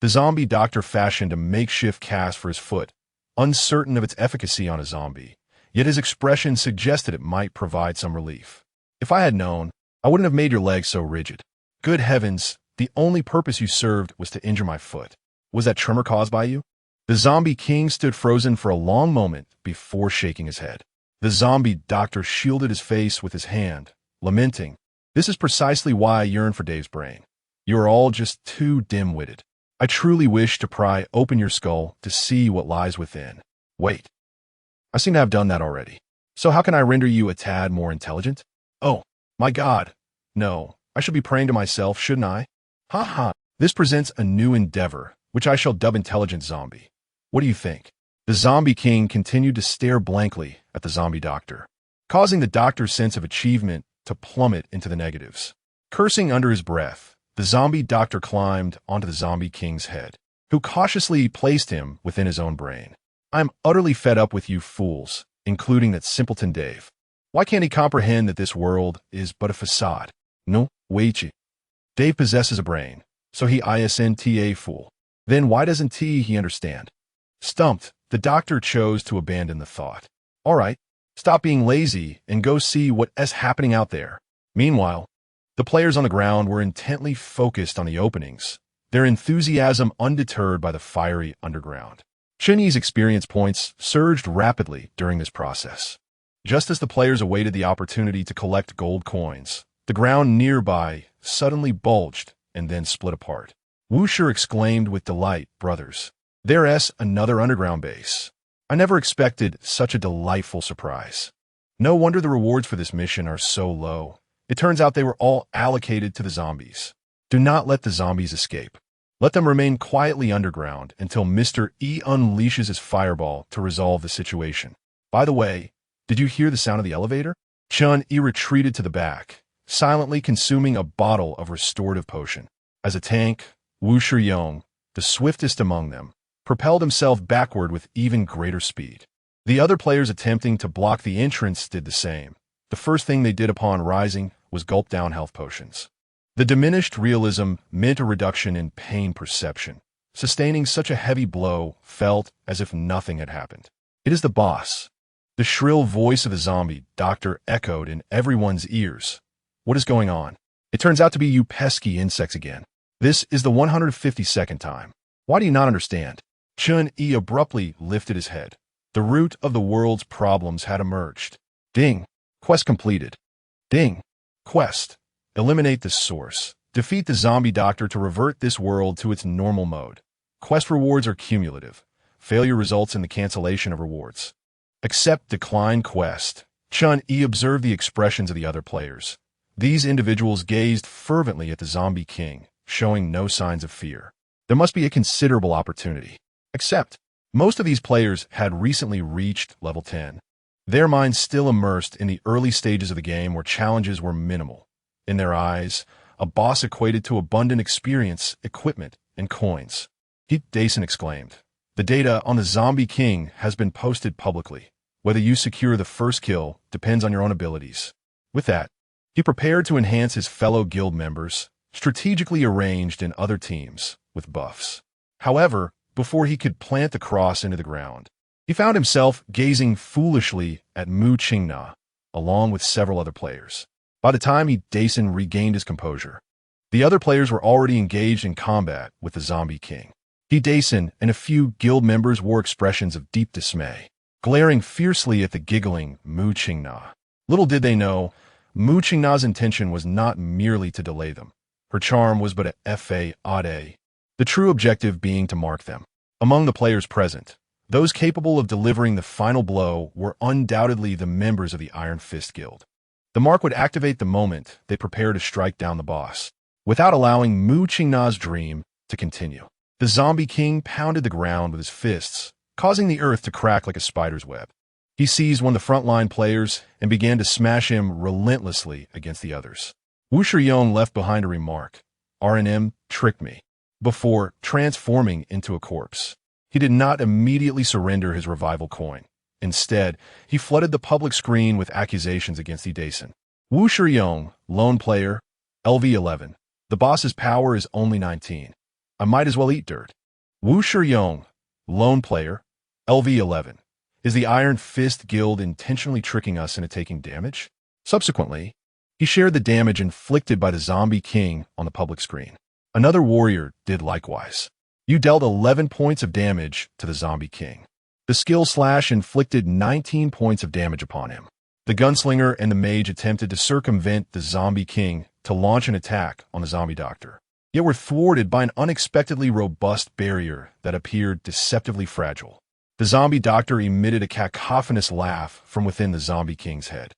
the zombie doctor fashioned a makeshift cast for his foot, uncertain of its efficacy on a zombie, yet his expression suggested it might provide some relief. "If I had known, I wouldn't have made your leg so rigid. Good heavens, the only purpose you served was to injure my foot. Was that tremor caused by you?" The zombie king stood frozen for a long moment before shaking his head. The zombie doctor shielded his face with his hand, lamenting, "This is precisely why I yearn for Dave's brain. You are all just too dim-witted. I truly wish to pry open your skull to see what lies within. Wait, I seem to have done that already. So how can I render you a tad more intelligent? Oh, my God. No, I should be praying to myself, shouldn't I? Ha ha. This presents a new endeavor, which I shall dub Intelligent Zombie. What do you think?" The zombie king continued to stare blankly at the zombie doctor, causing the doctor's sense of achievement to plummet into the negatives. Cursing under his breath, the zombie doctor climbed onto the zombie king's head, who cautiously placed him within his own brain. "I'm utterly fed up with you fools, including that simpleton Dave. Why can't he comprehend that this world is but a facade? No, wait. Dave possesses a brain, so he isn't a fool. Then why doesn't he understand?" Stumped, the doctor chose to abandon the thought. "All right, stop being lazy and go see what's happening out there." Meanwhile, the players on the ground were intently focused on the openings, their enthusiasm undeterred by the fiery underground. Chen Yi's experience points surged rapidly during this process. Just as the players awaited the opportunity to collect gold coins, the ground nearby suddenly bulged and then split apart. Wuxia exclaimed with delight, "Brothers, there's another underground base. I never expected such a delightful surprise. No wonder the rewards for this mission are so low. It turns out they were all allocated to the zombies. Do not let the zombies escape. Let them remain quietly underground until Mr. E unleashes his fireball to resolve the situation. By the way, did you hear the sound of the elevator?" Chen Yi retreated to the back, silently consuming a bottle of restorative potion. As a tank, Wuxia Yong, the swiftest among them, propelled himself backward with even greater speed. The other players attempting to block the entrance did the same. The first thing they did upon rising was gulp down health potions. The diminished realism meant a reduction in pain perception. Sustaining such a heavy blow felt as if nothing had happened. It is the boss. The shrill voice of the zombie doctor echoed in everyone's ears. What is going on? It turns out to be you pesky insects again. This is the 152nd time. Why do you not understand? Chen Yi abruptly lifted his head. The root of the world's problems had emerged. Ding. Quest completed. Ding. Quest. Eliminate the source. Defeat the zombie doctor to revert this world to its normal mode. Quest rewards are cumulative. Failure results in the cancellation of rewards. Accept decline quest. Chen Yi observed the expressions of the other players. These individuals gazed fervently at the zombie king, showing no signs of fear. There must be a considerable opportunity. Accept. Most of these players had recently reached level 10. Their minds still immersed in the early stages of the game where challenges were minimal. In their eyes, a boss equated to abundant experience, equipment, and coins. Dason exclaimed. The data on the zombie king has been posted publicly. Whether you secure the first kill depends on your own abilities. With that, he prepared to enhance his fellow guild members, strategically arranged in other teams, with buffs. However, before he could plant the cross into the ground, he found himself gazing foolishly at Mu Qingna, along with several other players. By the time Dason regained his composure, the other players were already engaged in combat with the zombie king. Dason and a few guild members wore expressions of deep dismay, glaring fiercely at the giggling Mu Qingna. Little did they know, Mu Qingna's intention was not merely to delay them. Her charm was but a fa-ade, the true objective being to mark them. Among the players present, those capable of delivering the final blow were undoubtedly the members of the Iron Fist Guild. The mark would activate the moment they prepare to strike down the boss, without allowing Mu Qingna's dream to continue. The zombie king pounded the ground with his fists, causing the earth to crack like a spider's web. He seized one of the frontline players and began to smash him relentlessly against the others. Wu Shiyong left behind a remark, "RNM tricked me," before transforming into a corpse. He did not immediately surrender his revival coin. Instead, he flooded the public screen with accusations against Dason. Wu Shiyong, lone player, LV11. The boss's power is only 19. I might as well eat dirt. Wu Shiyong, lone player, LV11. Is the Iron Fist Guild intentionally tricking us into taking damage? Subsequently, he shared the damage inflicted by the zombie king on the public screen. Another warrior did likewise. You dealt 11 points of damage to the zombie king. The skill slash inflicted 19 points of damage upon him. The gunslinger and the mage attempted to circumvent the zombie king to launch an attack on the zombie doctor, yet were thwarted by an unexpectedly robust barrier that appeared deceptively fragile. The zombie doctor emitted a cacophonous laugh from within the zombie king's head,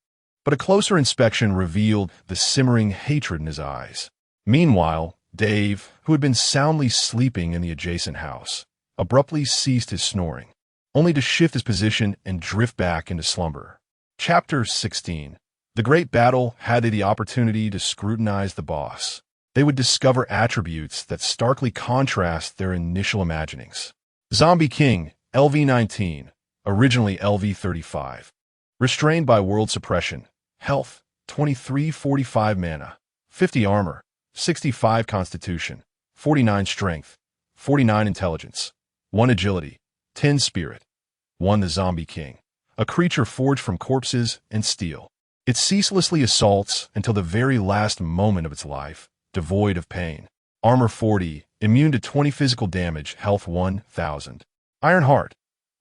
but a closer inspection revealed the simmering hatred in his eyes. Meanwhile, Dave, who had been soundly sleeping in the adjacent house, abruptly ceased his snoring, only to shift his position and drift back into slumber. Chapter 16. The Great Battle had they the opportunity to scrutinize the boss. They would discover attributes that starkly contrast their initial imaginings. Zombie King, LV19, originally LV35. Restrained by world suppression. Health, 2345 mana, 50 armor, 65 constitution, 49 strength, 49 intelligence, 1 agility, 10 spirit. 1 the Zombie King, a creature forged from corpses and steel. It ceaselessly assaults until the very last moment of its life, devoid of pain. Armor 40, immune to 20 physical damage, health 1000. Iron Heart,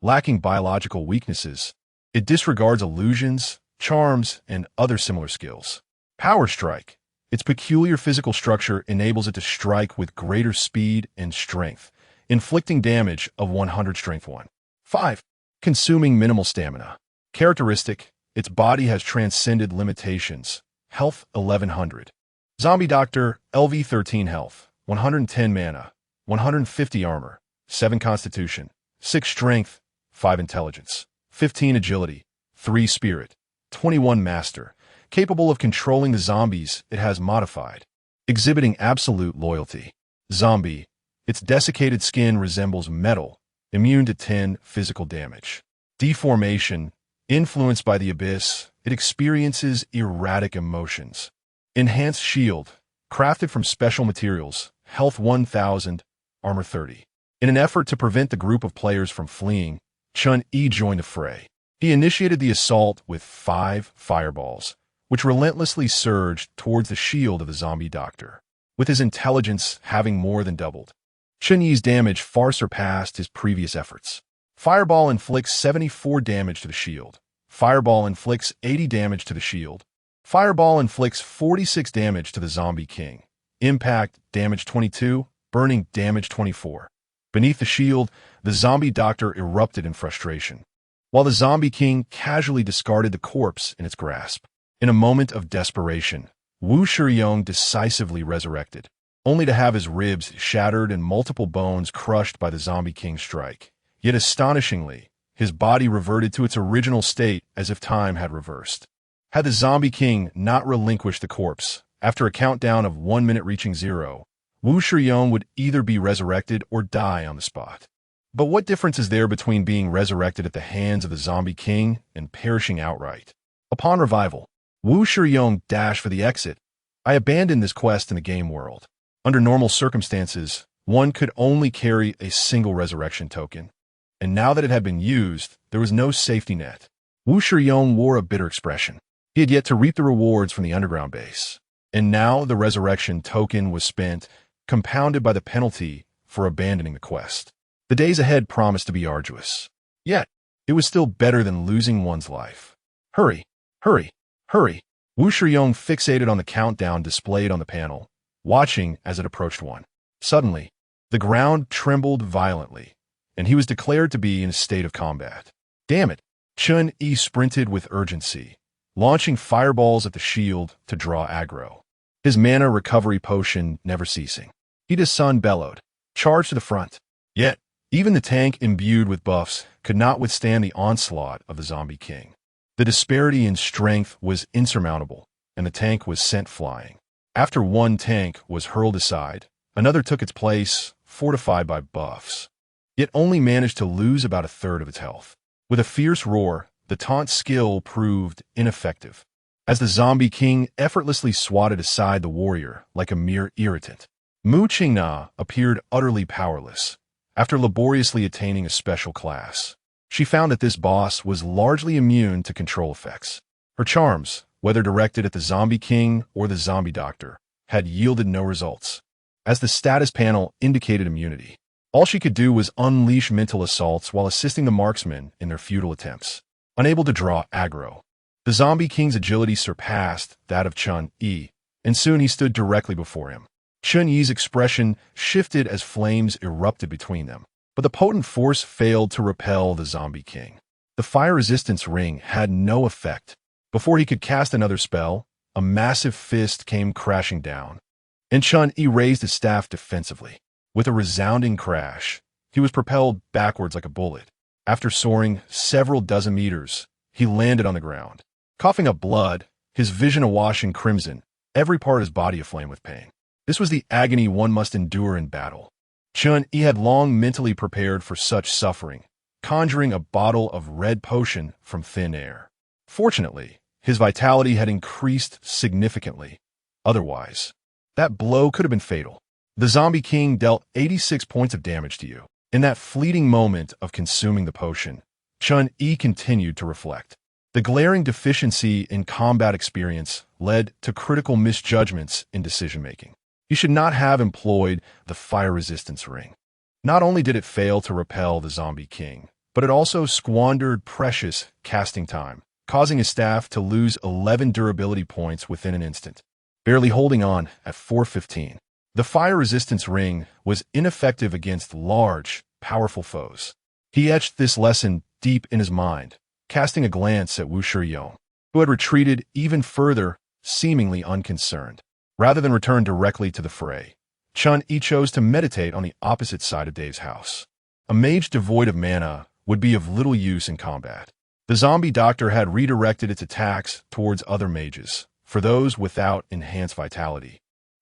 lacking biological weaknesses. It disregards illusions, charms, and other similar skills. Power Strike, its peculiar physical structure enables it to strike with greater speed and strength, inflicting damage of 100 strength 1. 5. Consuming minimal stamina. Characteristic, its body has transcended limitations. Health 1100. Zombie Doctor, LV13 health, 110 mana, 150 armor, 7 constitution, 6 strength, 5 intelligence, 15 agility, 3 spirit, 21 master, capable of controlling the zombies it has modified, exhibiting absolute loyalty. Zombie, its desiccated skin resembles metal, immune to 10 physical damage. Deformation, influenced by the abyss, it experiences erratic emotions. Enhanced shield, crafted from special materials, health 1000, armor 30. In an effort to prevent the group of players from fleeing, Chen Yi joined the fray. He initiated the assault with 5 fireballs, which relentlessly surged towards the shield of the zombie doctor, with his intelligence having more than doubled. Chen Yi's damage far surpassed his previous efforts. Fireball inflicts 74 damage to the shield. Fireball inflicts 80 damage to the shield. Fireball inflicts 46 damage to the zombie king. Impact damage 22, burning damage 24. Beneath the shield, the zombie doctor erupted in frustration, while the zombie king casually discarded the corpse in its grasp. In a moment of desperation, Wu Shiyong decisively resurrected, only to have his ribs shattered and multiple bones crushed by the zombie king's strike. Yet astonishingly, his body reverted to its original state as if time had reversed. Had the zombie king not relinquished the corpse, after a countdown of 1 minute reaching 0, Wu Shiyong would either be resurrected or die on the spot. But what difference is there between being resurrected at the hands of the zombie king and perishing outright? Upon revival, Wu Shiyong dashed for the exit. I abandoned this quest in the game world. Under normal circumstances, one could only carry a single resurrection token. And now that it had been used, there was no safety net. Wu Shiyong wore a bitter expression. He had yet to reap the rewards from the underground base. And now the resurrection token was spent, compounded by the penalty for abandoning the quest. The days ahead promised to be arduous. Yet, it was still better than losing one's life. Hurry, hurry, hurry. Wu Shiyong fixated on the countdown displayed on the panel, watching as it approached 1. Suddenly, the ground trembled violently, and he was declared to be in a state of combat. Damn it! Chen Yi sprinted with urgency, launching fireballs at the shield to draw aggro. His mana recovery potion never ceasing. Hita's son bellowed, "Charge to the front." Yet, even the tank imbued with buffs could not withstand the onslaught of the zombie king. The disparity in strength was insurmountable, and the tank was sent flying. After one tank was hurled aside, another took its place, fortified by buffs. Yet only managed to lose about a third of its health. With a fierce roar, the taunt skill proved ineffective, as the zombie king effortlessly swatted aside the warrior like a mere irritant. Mu Qingna appeared utterly powerless. After laboriously attaining a special class, she found that this boss was largely immune to control effects. Her charms, whether directed at the zombie king or the zombie doctor, had yielded no results, as the status panel indicated immunity. All she could do was unleash mental assaults while assisting the marksmen in their futile attempts. Unable to draw aggro, the zombie king's agility surpassed that of Chen Yi, and soon he stood directly before him. Chen Yi's expression shifted as flames erupted between them, but the potent force failed to repel the zombie king. The fire resistance ring had no effect. Before he could cast another spell, a massive fist came crashing down, and Chen Yi raised his staff defensively. With a resounding crash, he was propelled backwards like a bullet. After soaring several dozen meters, he landed on the ground. Coughing up blood, his vision awash in crimson, every part of his body aflame with pain. This was the agony one must endure in battle. Chen Yi had long mentally prepared for such suffering, conjuring a bottle of red potion from thin air. Fortunately, his vitality had increased significantly. Otherwise, that blow could have been fatal. The zombie king dealt 86 points of damage to you. In that fleeting moment of consuming the potion, Chen Yi continued to reflect. The glaring deficiency in combat experience led to critical misjudgments in decision-making. He should not have employed the fire resistance ring. Not only did it fail to repel the zombie king, but it also squandered precious casting time, causing his staff to lose 11 durability points within an instant, barely holding on at 415. The fire resistance ring was ineffective against large, powerful foes. He etched this lesson deep in his mind, casting a glance at Wu Shiyong, who had retreated even further, seemingly unconcerned. Rather than return directly to the fray, Chen Yi chose to meditate on the opposite side of Dave's house. A mage devoid of mana would be of little use in combat. The zombie doctor had redirected its attacks towards other mages, for those without enhanced vitality.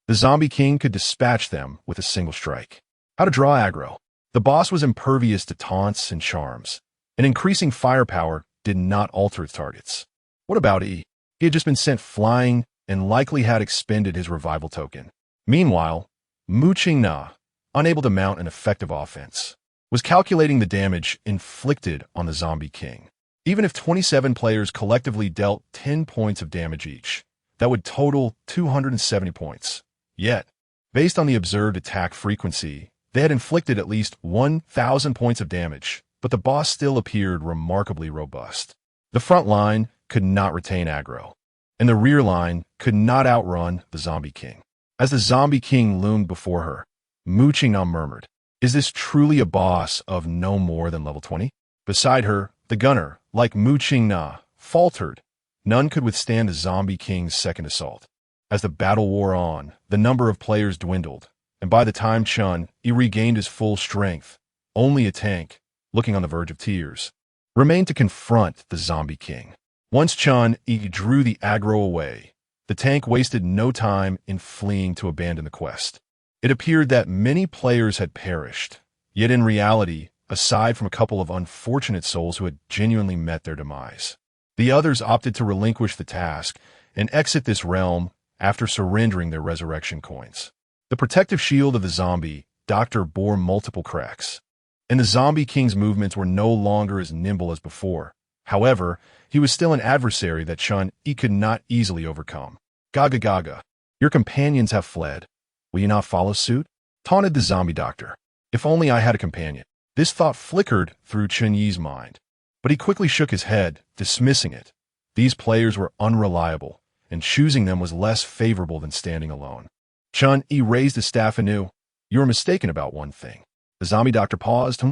The zombie king could dispatch them with a single strike. How to draw aggro. The boss was impervious to taunts and charms, and increasing firepower did not alter its targets. What about Yi? He had just been sent flying and likely had expended his revival token. Meanwhile, Na, unable to mount an effective offense, was calculating the damage inflicted on the Zombie King. Even if 27 players collectively dealt 10 points of damage each, that would total 270 points. Yet, based on the observed attack frequency, they had inflicted at least 1,000 points of damage, but the boss still appeared remarkably robust. The front line could not retain aggro, and the rear line could not outrun the Zombie King. As the Zombie King loomed before her, Na murmured, "Is this truly a boss of no more than level 20? Beside her, the gunner, like Na, faltered. None could withstand the Zombie King's second assault. As the battle wore on, the number of players dwindled, and by the time Chen Yi regained his full strength, only a tank, looking on the verge of tears, remained to confront the Zombie King. Once Chen Yi drew the aggro away, the tank wasted no time in fleeing to abandon the quest. It appeared that many players had perished, yet in reality, aside from a couple of unfortunate souls who had genuinely met their demise, the others opted to relinquish the task and exit this realm after surrendering their resurrection coins. The protective shield of the zombie doctor bore multiple cracks, and the Zombie King's movements were no longer as nimble as before. However, he was still an adversary that Chen Yi could not easily overcome. "Gaga gaga, your companions have fled. Will you not follow suit?" taunted the zombie doctor. If only I had a companion. This thought flickered through Chen Yi's mind, but he quickly shook his head, dismissing it. These players were unreliable, and choosing them was less favorable than standing alone. Chen Yi raised his staff anew. "You are mistaken about one thing." The zombie doctor paused.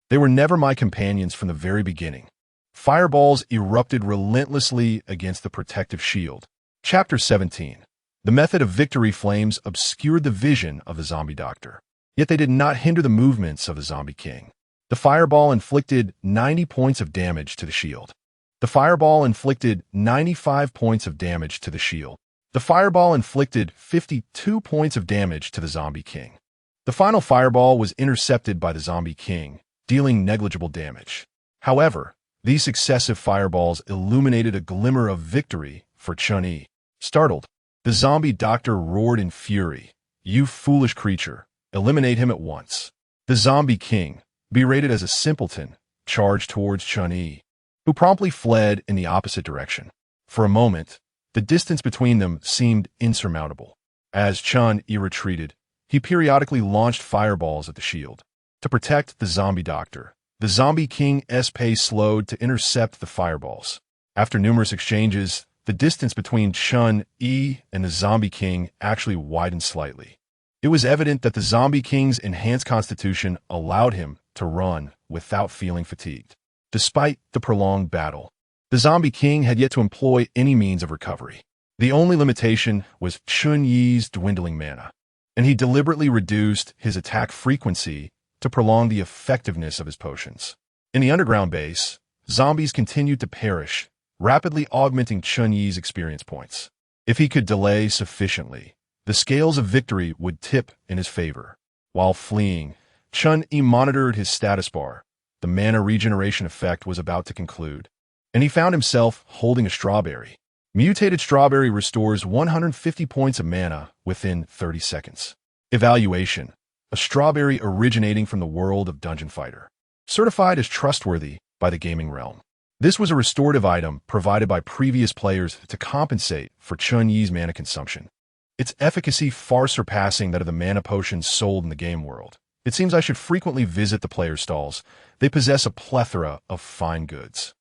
They were never my companions from the very beginning." Fireballs erupted relentlessly against the protective shield. Chapter 17. The method of victory flames obscured the vision of the zombie doctor, yet they did not hinder the movements of the Zombie King. The fireball inflicted 90 points of damage to the shield. The fireball inflicted 95 points of damage to the shield. The fireball inflicted 52 points of damage to the Zombie King. The final fireball was intercepted by the Zombie King, dealing negligible damage. However, these successive fireballs illuminated a glimmer of victory for Chen Yi. Startled, the zombie doctor roared in fury, "You foolish creature, eliminate him at once." The Zombie King, berated as a simpleton, charged towards Chen Yi, who promptly fled in the opposite direction. For a moment, the distance between them seemed insurmountable. As Chen Yi retreated, he periodically launched fireballs at the shield. To protect the zombie doctor, the Zombie King's pace slowed to intercept the fireballs. After numerous exchanges, the distance between Chen Yi and the Zombie King actually widened slightly. It was evident that the Zombie King's enhanced constitution allowed him to run without feeling fatigued. Despite the prolonged battle, the Zombie King had yet to employ any means of recovery. The only limitation was Chen Yi's dwindling mana, and he deliberately reduced his attack frequency to prolong the effectiveness of his potions. In the underground base, zombies continued to perish, rapidly augmenting Chen Yi's experience points. If he could delay sufficiently, the scales of victory would tip in his favor. While fleeing, Chen Yi monitored his status bar. The mana regeneration effect was about to conclude, and he found himself holding a strawberry. Mutated strawberry restores 150 points of mana within 30 seconds. Evaluation: a strawberry originating from the world of Dungeon Fighter. Certified as trustworthy by the gaming realm. This was a restorative item provided by previous players to compensate for Chen Yi's mana consumption. Its efficacy far surpassing that of the mana potions sold in the game world. It seems I should frequently visit the players' stalls. They possess a plethora of fine goods.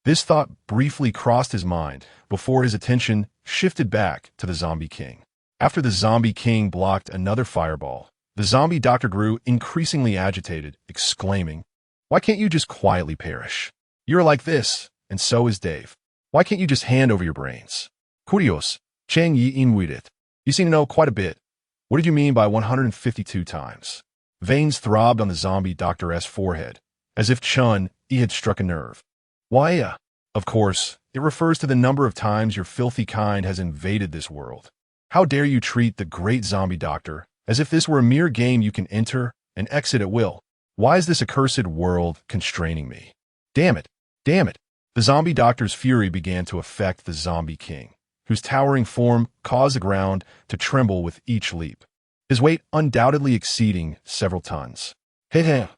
This thought briefly crossed his mind before his attention shifted back to the Zombie King. After the Zombie King blocked another fireball, the zombie doctor grew increasingly agitated, exclaiming, "Why can't you just quietly perish? You're like this, and so is Dave. Why can't you just hand over your brains?" "Curios, Chen Yi invited. You seem to know quite a bit. What did you mean by 152 times? Veins throbbed on the zombie doctor's forehead, as if Chen Yi had struck a nerve. "Why, of course, it refers to the number of times your filthy kind has invaded this world. How dare you treat the great zombie doctor as if this were a mere game you can enter and exit at will? Why is this accursed world constraining me? Damn it! Damn it! The zombie doctor's fury began to affect the zombie king, whose towering form caused the ground to tremble with each leap, his weight undoubtedly exceeding several tons. Hey!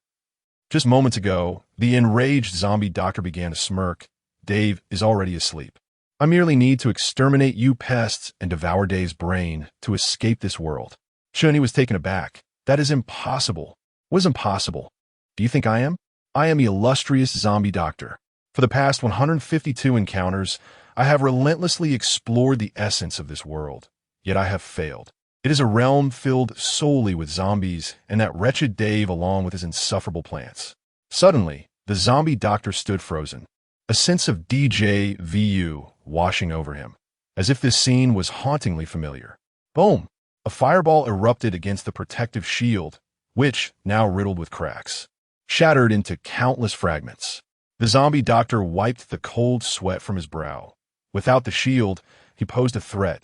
Just moments ago, the enraged zombie doctor began to smirk. Dave is already asleep. I merely need to exterminate you pests and devour Dave's brain to escape this world. Chen Yi was taken aback. That is impossible. What is impossible? Do you think I am? I am the illustrious zombie doctor. For the past 152 encounters, I have relentlessly explored the essence of this world, yet I have failed. It is a realm filled solely with zombies and that wretched Dave along with his insufferable plants. Suddenly, the zombie doctor stood frozen, a sense of déjà vu washing over him, as if this scene was hauntingly familiar. Boom! A fireball erupted against the protective shield, which, now riddled with cracks, shattered into countless fragments. The zombie doctor wiped the cold sweat from his brow. Without the shield, he posed a threat.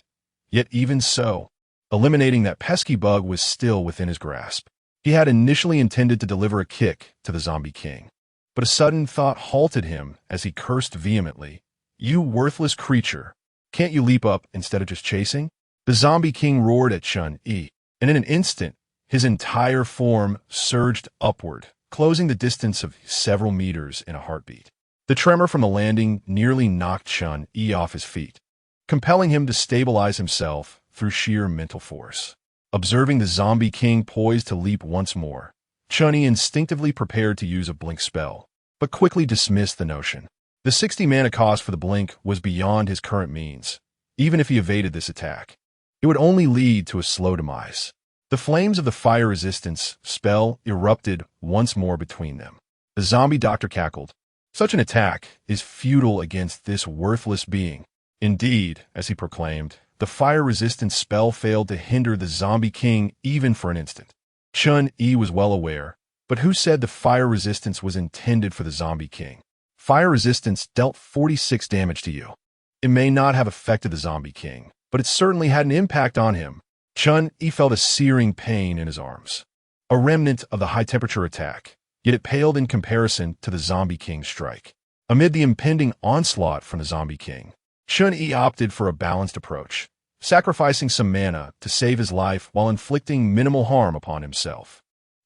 Yet even so, eliminating that pesky bug was still within his grasp. He had initially intended to deliver a kick to the zombie king, but a sudden thought halted him as he cursed vehemently. You worthless creature! Can't you leap up instead of just chasing? The zombie king roared at Chen Yi, and in an instant, his entire form surged upward, closing the distance of several meters in a heartbeat. The tremor from the landing nearly knocked Chen Yi off his feet, compelling him to stabilize himself through sheer mental force. Observing the zombie king poised to leap once more, Chen Yi instinctively prepared to use a blink spell, but quickly dismissed the notion. The 60 mana cost for the blink was beyond his current means. Even if he evaded this attack, it would only lead to a slow demise. The flames of the fire resistance spell erupted once more between them. The zombie doctor cackled. Such an attack is futile against this worthless being. Indeed, as he proclaimed, the fire resistance spell failed to hinder the zombie king even for an instant. Chen Yi was well aware, but who said the fire resistance was intended for the zombie king? Fire resistance dealt 46 damage to you. It may not have affected the zombie king, but it certainly had an impact on him. Chen Yi felt a searing pain in his arms, a remnant of the high-temperature attack, yet it paled in comparison to the zombie king's strike. Amid the impending onslaught from the zombie king, Chen Yi opted for a balanced approach, sacrificing some mana to save his life while inflicting minimal harm upon himself.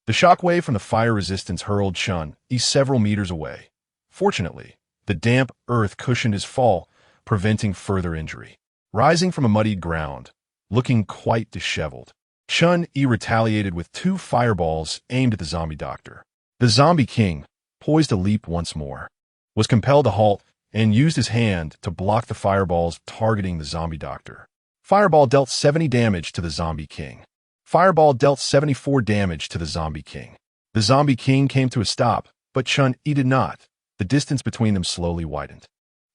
The shockwave from the fire resistance hurled Chen Yi several meters away. Fortunately, the damp earth cushioned his fall, preventing further injury. Rising from a muddied ground, looking quite disheveled, Chen Yi retaliated with 2 fireballs aimed at the zombie doctor. The zombie king, poised to leap once more, was compelled to halt and used his hand to block the fireballs targeting the zombie doctor. Fireball dealt 70 damage to the zombie king. Fireball dealt 74 damage to the zombie king. The zombie king came to a stop, but Chen Yi did not. The distance between them slowly widened.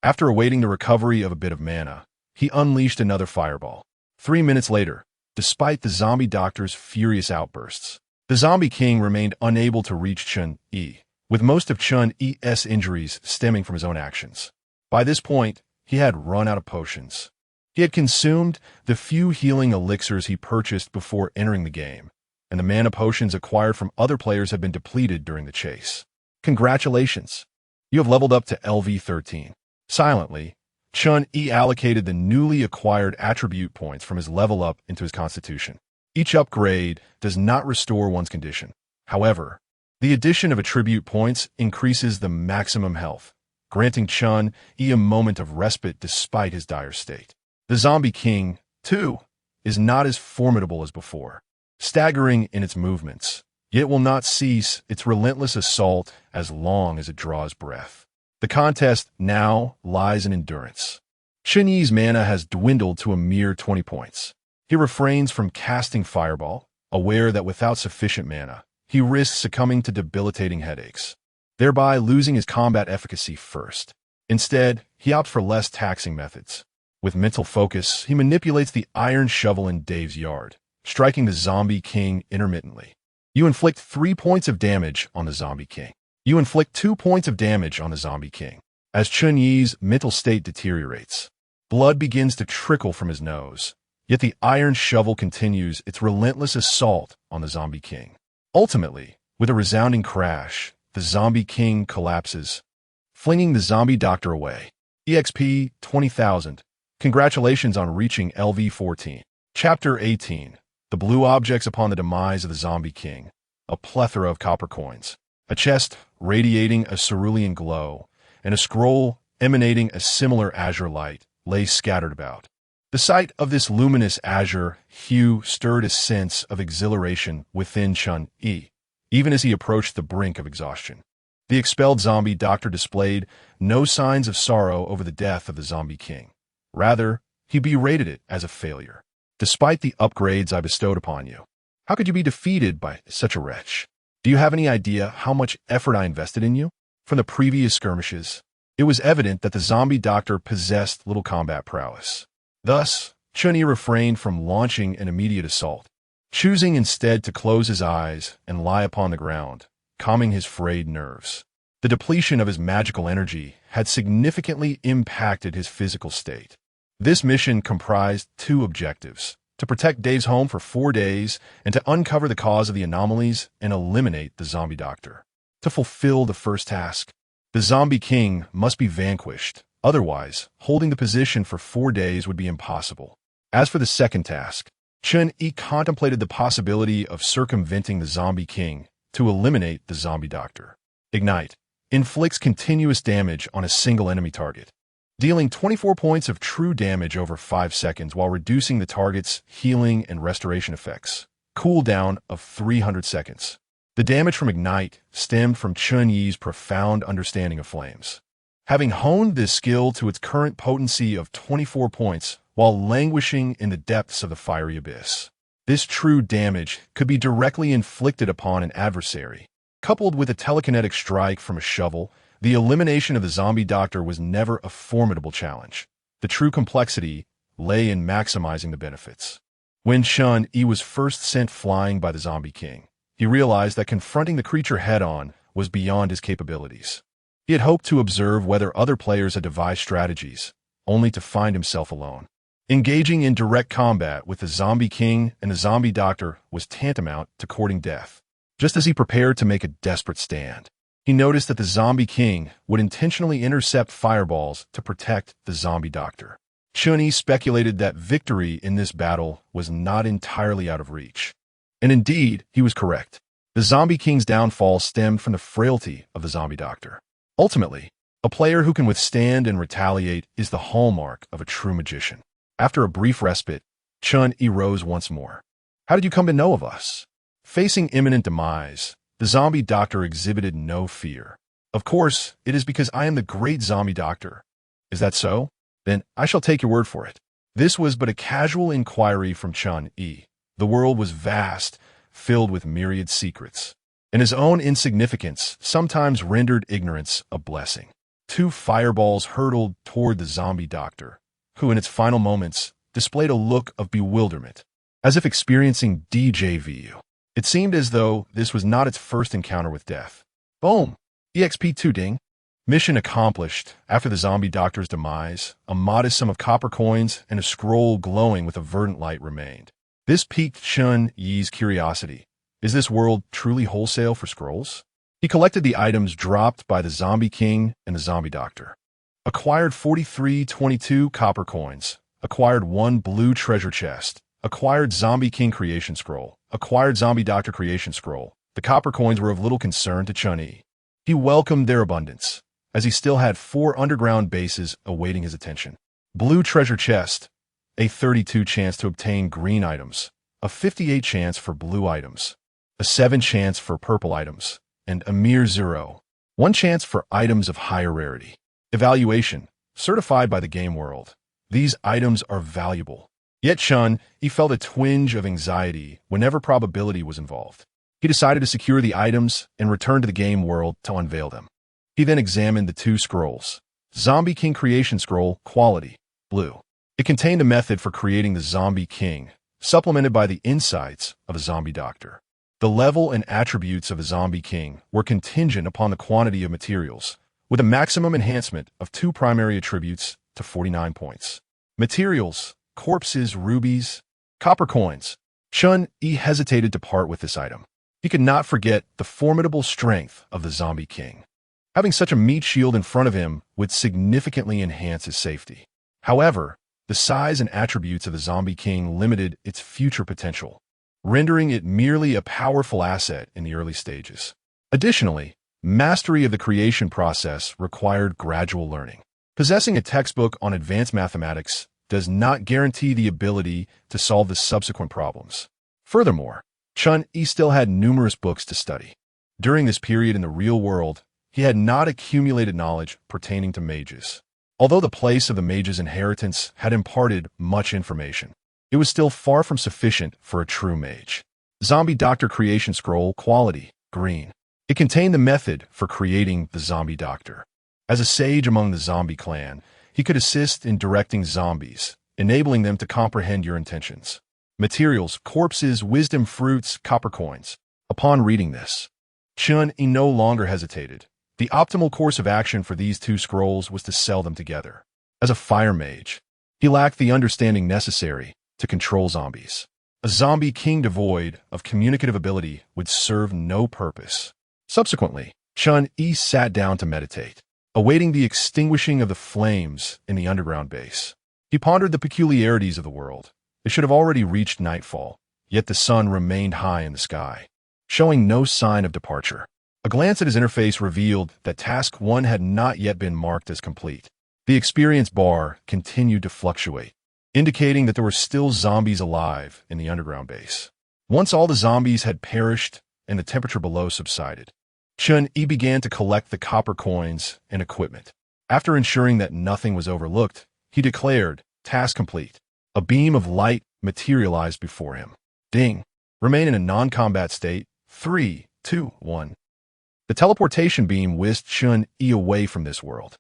After awaiting the recovery of a bit of mana, he unleashed another fireball. 3 minutes later, despite the zombie doctor's furious outbursts, the zombie king remained unable to reach Chen Yi, with most of Chen Yi's injuries stemming from his own actions. By this point, he had run out of potions. He had consumed the few healing elixirs he purchased before entering the game, and the mana potions acquired from other players had been depleted during the chase. Congratulations! You have leveled up to LV13. Silently, Chen Yi allocated the newly acquired attribute points from his level up into his constitution. Each upgrade does not restore one's condition. However, the addition of attribute points increases the maximum health, granting Chen Yi a moment of respite despite his dire state. The zombie king, too, is not as formidable as before, staggering in its movements, yet will not cease its relentless assault as long as it draws breath. The contest now lies in endurance. Chen Yi's mana has dwindled to a mere 20 points. He refrains from casting Fireball, aware that without sufficient mana, he risks succumbing to debilitating headaches, thereby losing his combat efficacy first. Instead, he opts for less taxing methods. With mental focus, he manipulates the iron shovel in Dave's yard, striking the zombie king intermittently. You inflict 3 points of damage on the zombie king. You inflict 2 points of damage on the zombie king. As Chen Yi's mental state deteriorates, blood begins to trickle from his nose, yet the iron shovel continues its relentless assault on the zombie king. Ultimately, With a resounding crash, the zombie king collapses, flinging the zombie doctor away. EXP 20,000. Congratulations on reaching LV14. Chapter 18. The blue objects upon the demise of the zombie king. A plethora of copper coins. A chest radiating a cerulean glow, and a scroll emanating a similar azure light lay scattered about. The sight of this luminous azure hue stirred a sense of exhilaration within Chen Yi, even as he approached the brink of exhaustion. The expelled zombie doctor displayed no signs of sorrow over the death of the zombie king. Rather, he berated it as a failure. Despite the upgrades I bestowed upon you, how could you be defeated by such a wretch? Do you have any idea how much effort I invested in you? From the previous skirmishes, it was evident that the zombie doctor possessed little combat prowess. Thus, Chen Yi refrained from launching an immediate assault, choosing instead to close his eyes and lie upon the ground, calming his frayed nerves. The depletion of his magical energy had significantly impacted his physical state. This mission comprised two objectives: to protect Dave's home for 4 days and to uncover the cause of the anomalies and eliminate the zombie doctor. To fulfill the first task, the zombie king must be vanquished. Otherwise, holding the position for 4 days would be impossible. As for the second task, Chen Yi contemplated the possibility of circumventing the zombie king to eliminate the zombie doctor. Ignite inflicts continuous damage on a single enemy target, dealing 24 points of true damage over 5 seconds while reducing the target's healing and restoration effects. Cooldown of 300 seconds. The damage from Ignite stemmed from Chen Yi's profound understanding of flames. Having honed this skill to its current potency of 24 points while languishing in the depths of the fiery abyss, this true damage could be directly inflicted upon an adversary. Coupled with a telekinetic strike from a shovel, the elimination of the zombie doctor was never a formidable challenge. The true complexity lay in maximizing the benefits. When Chen Yi was first sent flying by the zombie king, he realized that confronting the creature head-on was beyond his capabilities. He had hoped to observe whether other players had devised strategies, only to find himself alone. Engaging in direct combat with the zombie king and the zombie doctor was tantamount to courting death. Just as he prepared to make a desperate stand, he noticed that the zombie king would intentionally intercept fireballs to protect the zombie doctor. Chen Yi speculated that victory in this battle was not entirely out of reach. And indeed, he was correct. The zombie king's downfall stemmed from the frailty of the zombie doctor. Ultimately, a player who can withstand and retaliate is the hallmark of a true magician. After a brief respite, Chen Yi rose once more. How did you come to know of us? Facing imminent demise, the zombie doctor exhibited no fear. Of course, it is because I am the great zombie doctor. Is that so? Then I shall take your word for it. This was but a casual inquiry from Chen Yi. The world was vast, filled with myriad secrets, and his own insignificance sometimes rendered ignorance a blessing. 2 fireballs hurtled toward the zombie doctor, who in its final moments displayed a look of bewilderment, as if experiencing déjà vu. It seemed as though this was not its first encounter with death. Boom! EXP 2 ding. Mission accomplished. After the zombie doctor's demise, a modest sum of copper coins and a scroll glowing with a verdant light remained. This piqued Chen Yi's curiosity. Is this world truly wholesale for scrolls? He collected the items dropped by the zombie king and the zombie doctor. Acquired 4322 copper coins. Acquired 1 blue treasure chest. Acquired zombie king creation scroll. Acquired zombie doctor creation scroll. The copper coins were of little concern to Chen Yi. He welcomed their abundance, as he still had 4 underground bases awaiting his attention. Blue treasure chest. A 32 chance to obtain green items. A 58 chance for blue items. A 7 chance for purple items. And a mere 0. 1 chance for items of higher rarity. Evaluation. Certified by the game world. These items are valuable. Yet Chen Yi felt a twinge of anxiety whenever probability was involved. He decided to secure the items and return to the game world to unveil them. He then examined the 2 scrolls. Zombie King Creation Scroll, Quality, Blue. It contained a method for creating the Zombie King, supplemented by the insights of a Zombie Doctor. The level and attributes of a Zombie King were contingent upon the quantity of materials, with a maximum enhancement of 2 primary attributes to 49 points. Materials: corpses, rubies, copper coins. Chen Yi hesitated to part with this item. He could not forget the formidable strength of the Zombie King. Having such a meat shield in front of him would significantly enhance his safety. However, the size and attributes of the Zombie King limited its future potential, rendering it merely a powerful asset in the early stages. Additionally, mastery of the creation process required gradual learning. Possessing a textbook on advanced mathematics does not guarantee the ability to solve the subsequent problems. Furthermore, Chen Yi still had numerous books to study. During this period in the real world, he had not accumulated knowledge pertaining to mages. Although the place of the mage's inheritance had imparted much information, it was still far from sufficient for a true mage. Zombie Doctor Creation Scroll Quality Green. It contained the method for creating the Zombie Doctor. As a sage among the zombie clan, he could assist in directing zombies, enabling them to comprehend your intentions. Materials, corpses, wisdom fruits, copper coins. Upon reading this, Chen Yi no longer hesitated. The optimal course of action for these two scrolls was to sell them together. As a fire mage, he lacked the understanding necessary to control zombies. A zombie king devoid of communicative ability would serve no purpose. Subsequently, Chen Yi sat down to meditate, awaiting the extinguishing of the flames in the underground base. He pondered the peculiarities of the world. It should have already reached nightfall, yet the sun remained high in the sky, showing no sign of departure. A glance at his interface revealed that Task 1 had not yet been marked as complete. The experience bar continued to fluctuate, indicating that there were still zombies alive in the underground base. Once all the zombies had perished and the temperature below subsided, Chen Yi began to collect the copper coins and equipment. After ensuring that nothing was overlooked, he declared, "Task complete." A beam of light materialized before him. Ding. Remain in a non-combat state. 3, 2, 1. The teleportation beam whisked Chen Yi away from this world.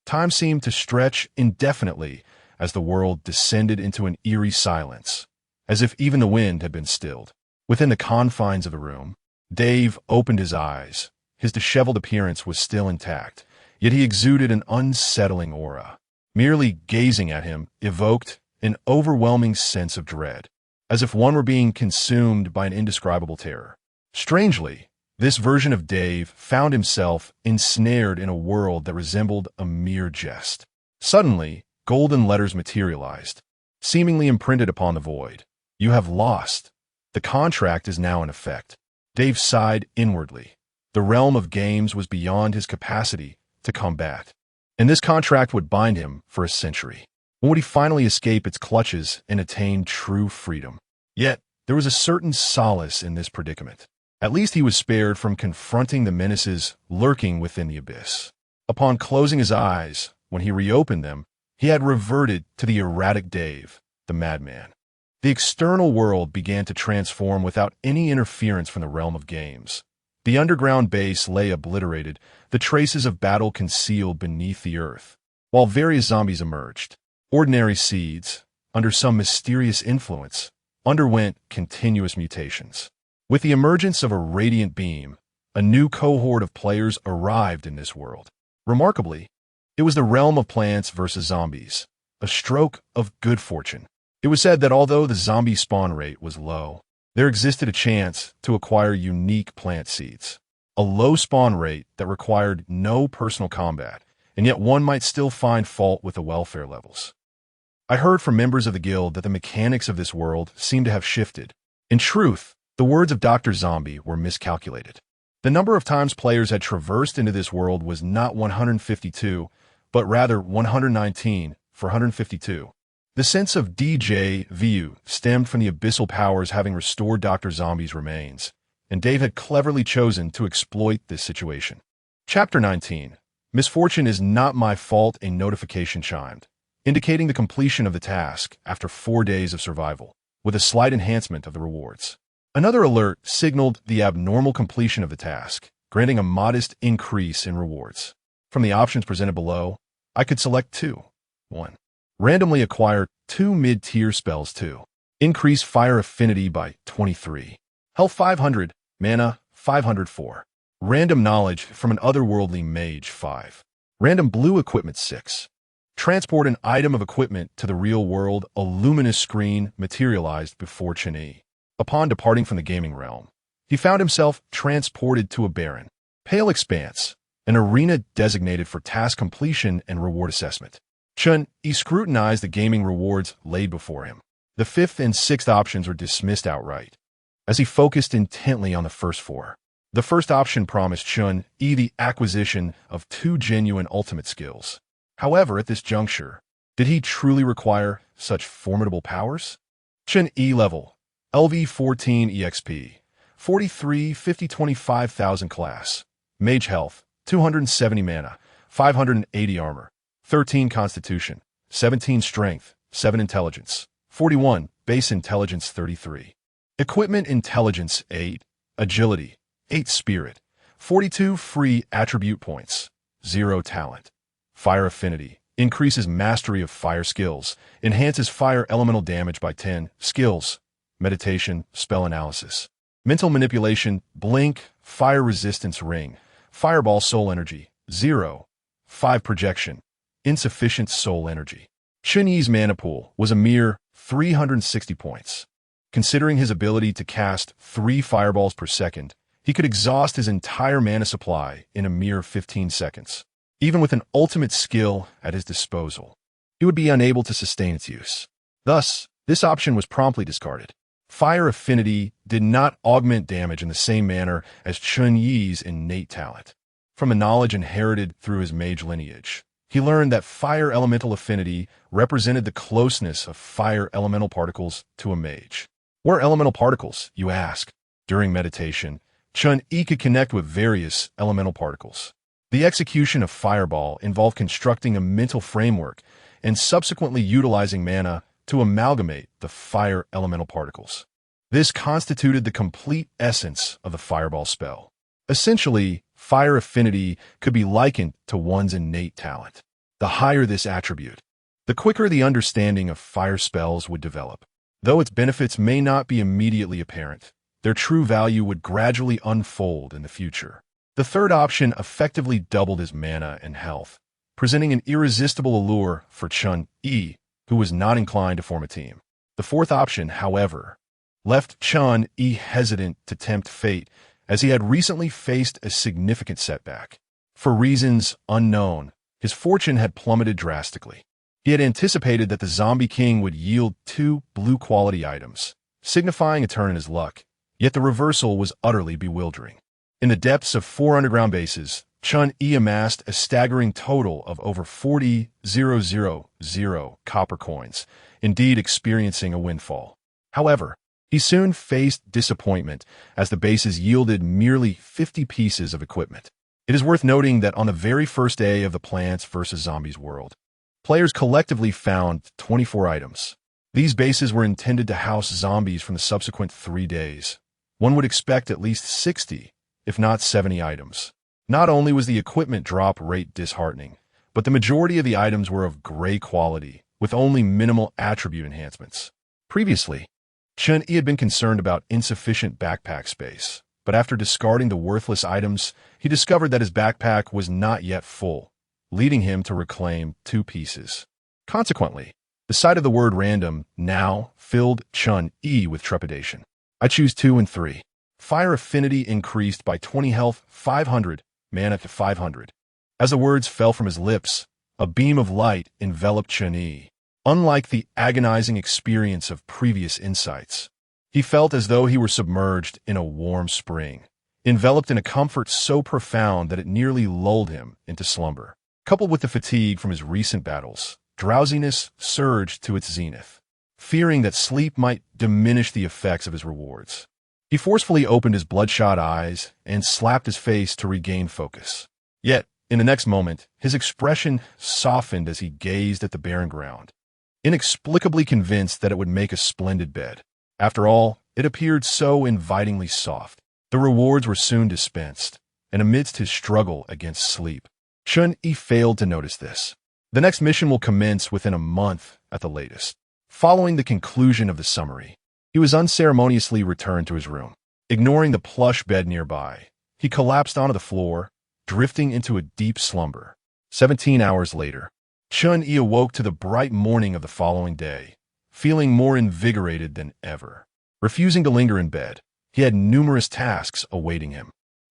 Time seemed to stretch indefinitely as the world descended into an eerie silence, as if even the wind had been stilled. Within the confines of the room, Dave opened his eyes. His disheveled appearance was still intact, yet he exuded an unsettling aura. Merely gazing at him evoked an overwhelming sense of dread, as if one were being consumed by an indescribable terror. Strangely, this version of Dave found himself ensnared in a world that resembled a mere jest. Suddenly, golden letters materialized, seemingly imprinted upon the void. "You have lost. The contract is now in effect." Dave sighed inwardly. The realm of games was beyond his capacity to combat, and this contract would bind him for a century. When would he finally escape its clutches and attain true freedom? Yet, there was a certain solace in this predicament. At least he was spared from confronting the menaces lurking within the abyss. Upon closing his eyes, when he reopened them, he had reverted to the erratic Dave, the madman. The external world began to transform without any interference from the realm of games. The underground base lay obliterated, the traces of battle concealed beneath the earth, while various zombies emerged. Ordinary seeds, under some mysterious influence, underwent continuous mutations. With the emergence of a radiant beam, a new cohort of players arrived in this world. Remarkably, it was the realm of plants versus zombies, a stroke of good fortune. It was said that although the zombie spawn rate was low, there existed a chance to acquire unique plant seeds. A low spawn rate that required no personal combat, and yet one might still find fault with the welfare levels. I heard from members of the guild that the mechanics of this world seemed to have shifted. In truth, the words of Dr. Zombie were miscalculated. The number of times players had traversed into this world was not 152, but rather 119 for 152. The sense of déjà vu stemmed from the abyssal powers having restored Dr. Zombie's remains, and Dave had cleverly chosen to exploit this situation. Chapter 19. Misfortune is not my fault. A notification chimed, indicating the completion of the task after 4 days of survival, with a slight enhancement of the rewards. Another alert signaled the abnormal completion of the task, granting a modest increase in rewards. From the options presented below, I could select 2. 1. Randomly acquire 2 mid-tier spells. 2. Increase fire affinity by 23. Health 500, mana 504. Random knowledge from an otherworldly mage 5. Random blue equipment 6. Transport an item of equipment to the real world. A luminous screen materialized before Chen Yi. Upon departing from the gaming realm, he found himself transported to a barren, pale expanse, an arena designated for task completion and reward assessment. Chen Yi scrutinized the gaming rewards laid before him. The fifth and sixth options were dismissed outright, as he focused intently on the first four. The first option promised Chen Yi the acquisition of 2 genuine ultimate skills. However, at this juncture, did he truly require such formidable powers? Chen Yi level, LV14 EXP, 43 50 25,000 class, Mage health, 270 mana, 580 armor, 13 constitution, 17 strength, 7 intelligence, 41 base intelligence 33. Equipment intelligence 8, agility, 8 spirit, 42 free attribute points, 0 talent. Fire affinity, increases mastery of fire skills, enhances fire elemental damage by 10, skills, meditation, spell analysis. Mental manipulation, blink, fire resistance ring, fireball soul energy, 0, 5 projection, insufficient soul energy. Chen Yi's mana pool was a mere 360 points. Considering his ability to cast 3 fireballs per second, he could exhaust his entire mana supply in a mere 15 seconds. Even with an ultimate skill at his disposal, he would be unable to sustain its use. Thus, this option was promptly discarded. Fire affinity did not augment damage in the same manner as Chen Yi's innate talent. From a knowledge inherited through his mage lineage, he learned that fire elemental affinity represented the closeness of fire elemental particles to a mage. What are elemental particles, you ask? During meditation, Chen Yi could connect with various elemental particles. The execution of Fireball involved constructing a mental framework and subsequently utilizing mana to amalgamate the fire elemental particles. This constituted the complete essence of the Fireball spell. Essentially, fire affinity could be likened to one's innate talent. The higher this attribute, the quicker the understanding of fire spells would develop. Though its benefits may not be immediately apparent, their true value would gradually unfold in the future. The third option effectively doubled his mana and health, presenting an irresistible allure for Chen Yi, who was not inclined to form a team. The fourth option, however, left Chen Yi hesitant to tempt fate, as he had recently faced a significant setback. For reasons unknown, his fortune had plummeted drastically. He had anticipated that the Zombie King would yield 2 blue-quality items, signifying a turn in his luck, yet the reversal was utterly bewildering. In the depths of 4 underground bases, Chen Yi amassed a staggering total of over 40,000 copper coins, indeed experiencing a windfall. However, he soon faced disappointment as the bases yielded merely 50 pieces of equipment. It is worth noting that on the very first day of the Plants vs. Zombies world, players collectively found 24 items. These bases were intended to house zombies from the subsequent 3 days. One would expect at least 60, if not 70 items. Not only was the equipment drop rate disheartening, but the majority of the items were of gray quality, with only minimal attribute enhancements. Previously, Chen Yi had been concerned about insufficient backpack space, but after discarding the worthless items, he discovered that his backpack was not yet full, leading him to reclaim 2 pieces. Consequently, the sight of the word random now filled Chen Yi with trepidation. I choose 2 and 3. Fire affinity increased by 20 health, 500, mana to 500. As the words fell from his lips, a beam of light enveloped Chen Yi. Unlike the agonizing experience of previous insights, he felt as though he were submerged in a warm spring, enveloped in a comfort so profound that it nearly lulled him into slumber. Coupled with the fatigue from his recent battles, drowsiness surged to its zenith. Fearing that sleep might diminish the effects of his rewards, he forcefully opened his bloodshot eyes and slapped his face to regain focus. Yet, in the next moment, his expression softened as he gazed at the barren ground, inexplicably convinced that it would make a splendid bed. After all, it appeared so invitingly soft. The rewards were soon dispensed, and amidst his struggle against sleep, Chen Yi failed to notice this. The next mission will commence within a month at the latest. Following the conclusion of the summary, he was unceremoniously returned to his room. Ignoring the plush bed nearby, he collapsed onto the floor, drifting into a deep slumber. 17 hours later, Chen Yi awoke to the bright morning of the following day, feeling more invigorated than ever. Refusing to linger in bed, he had numerous tasks awaiting him.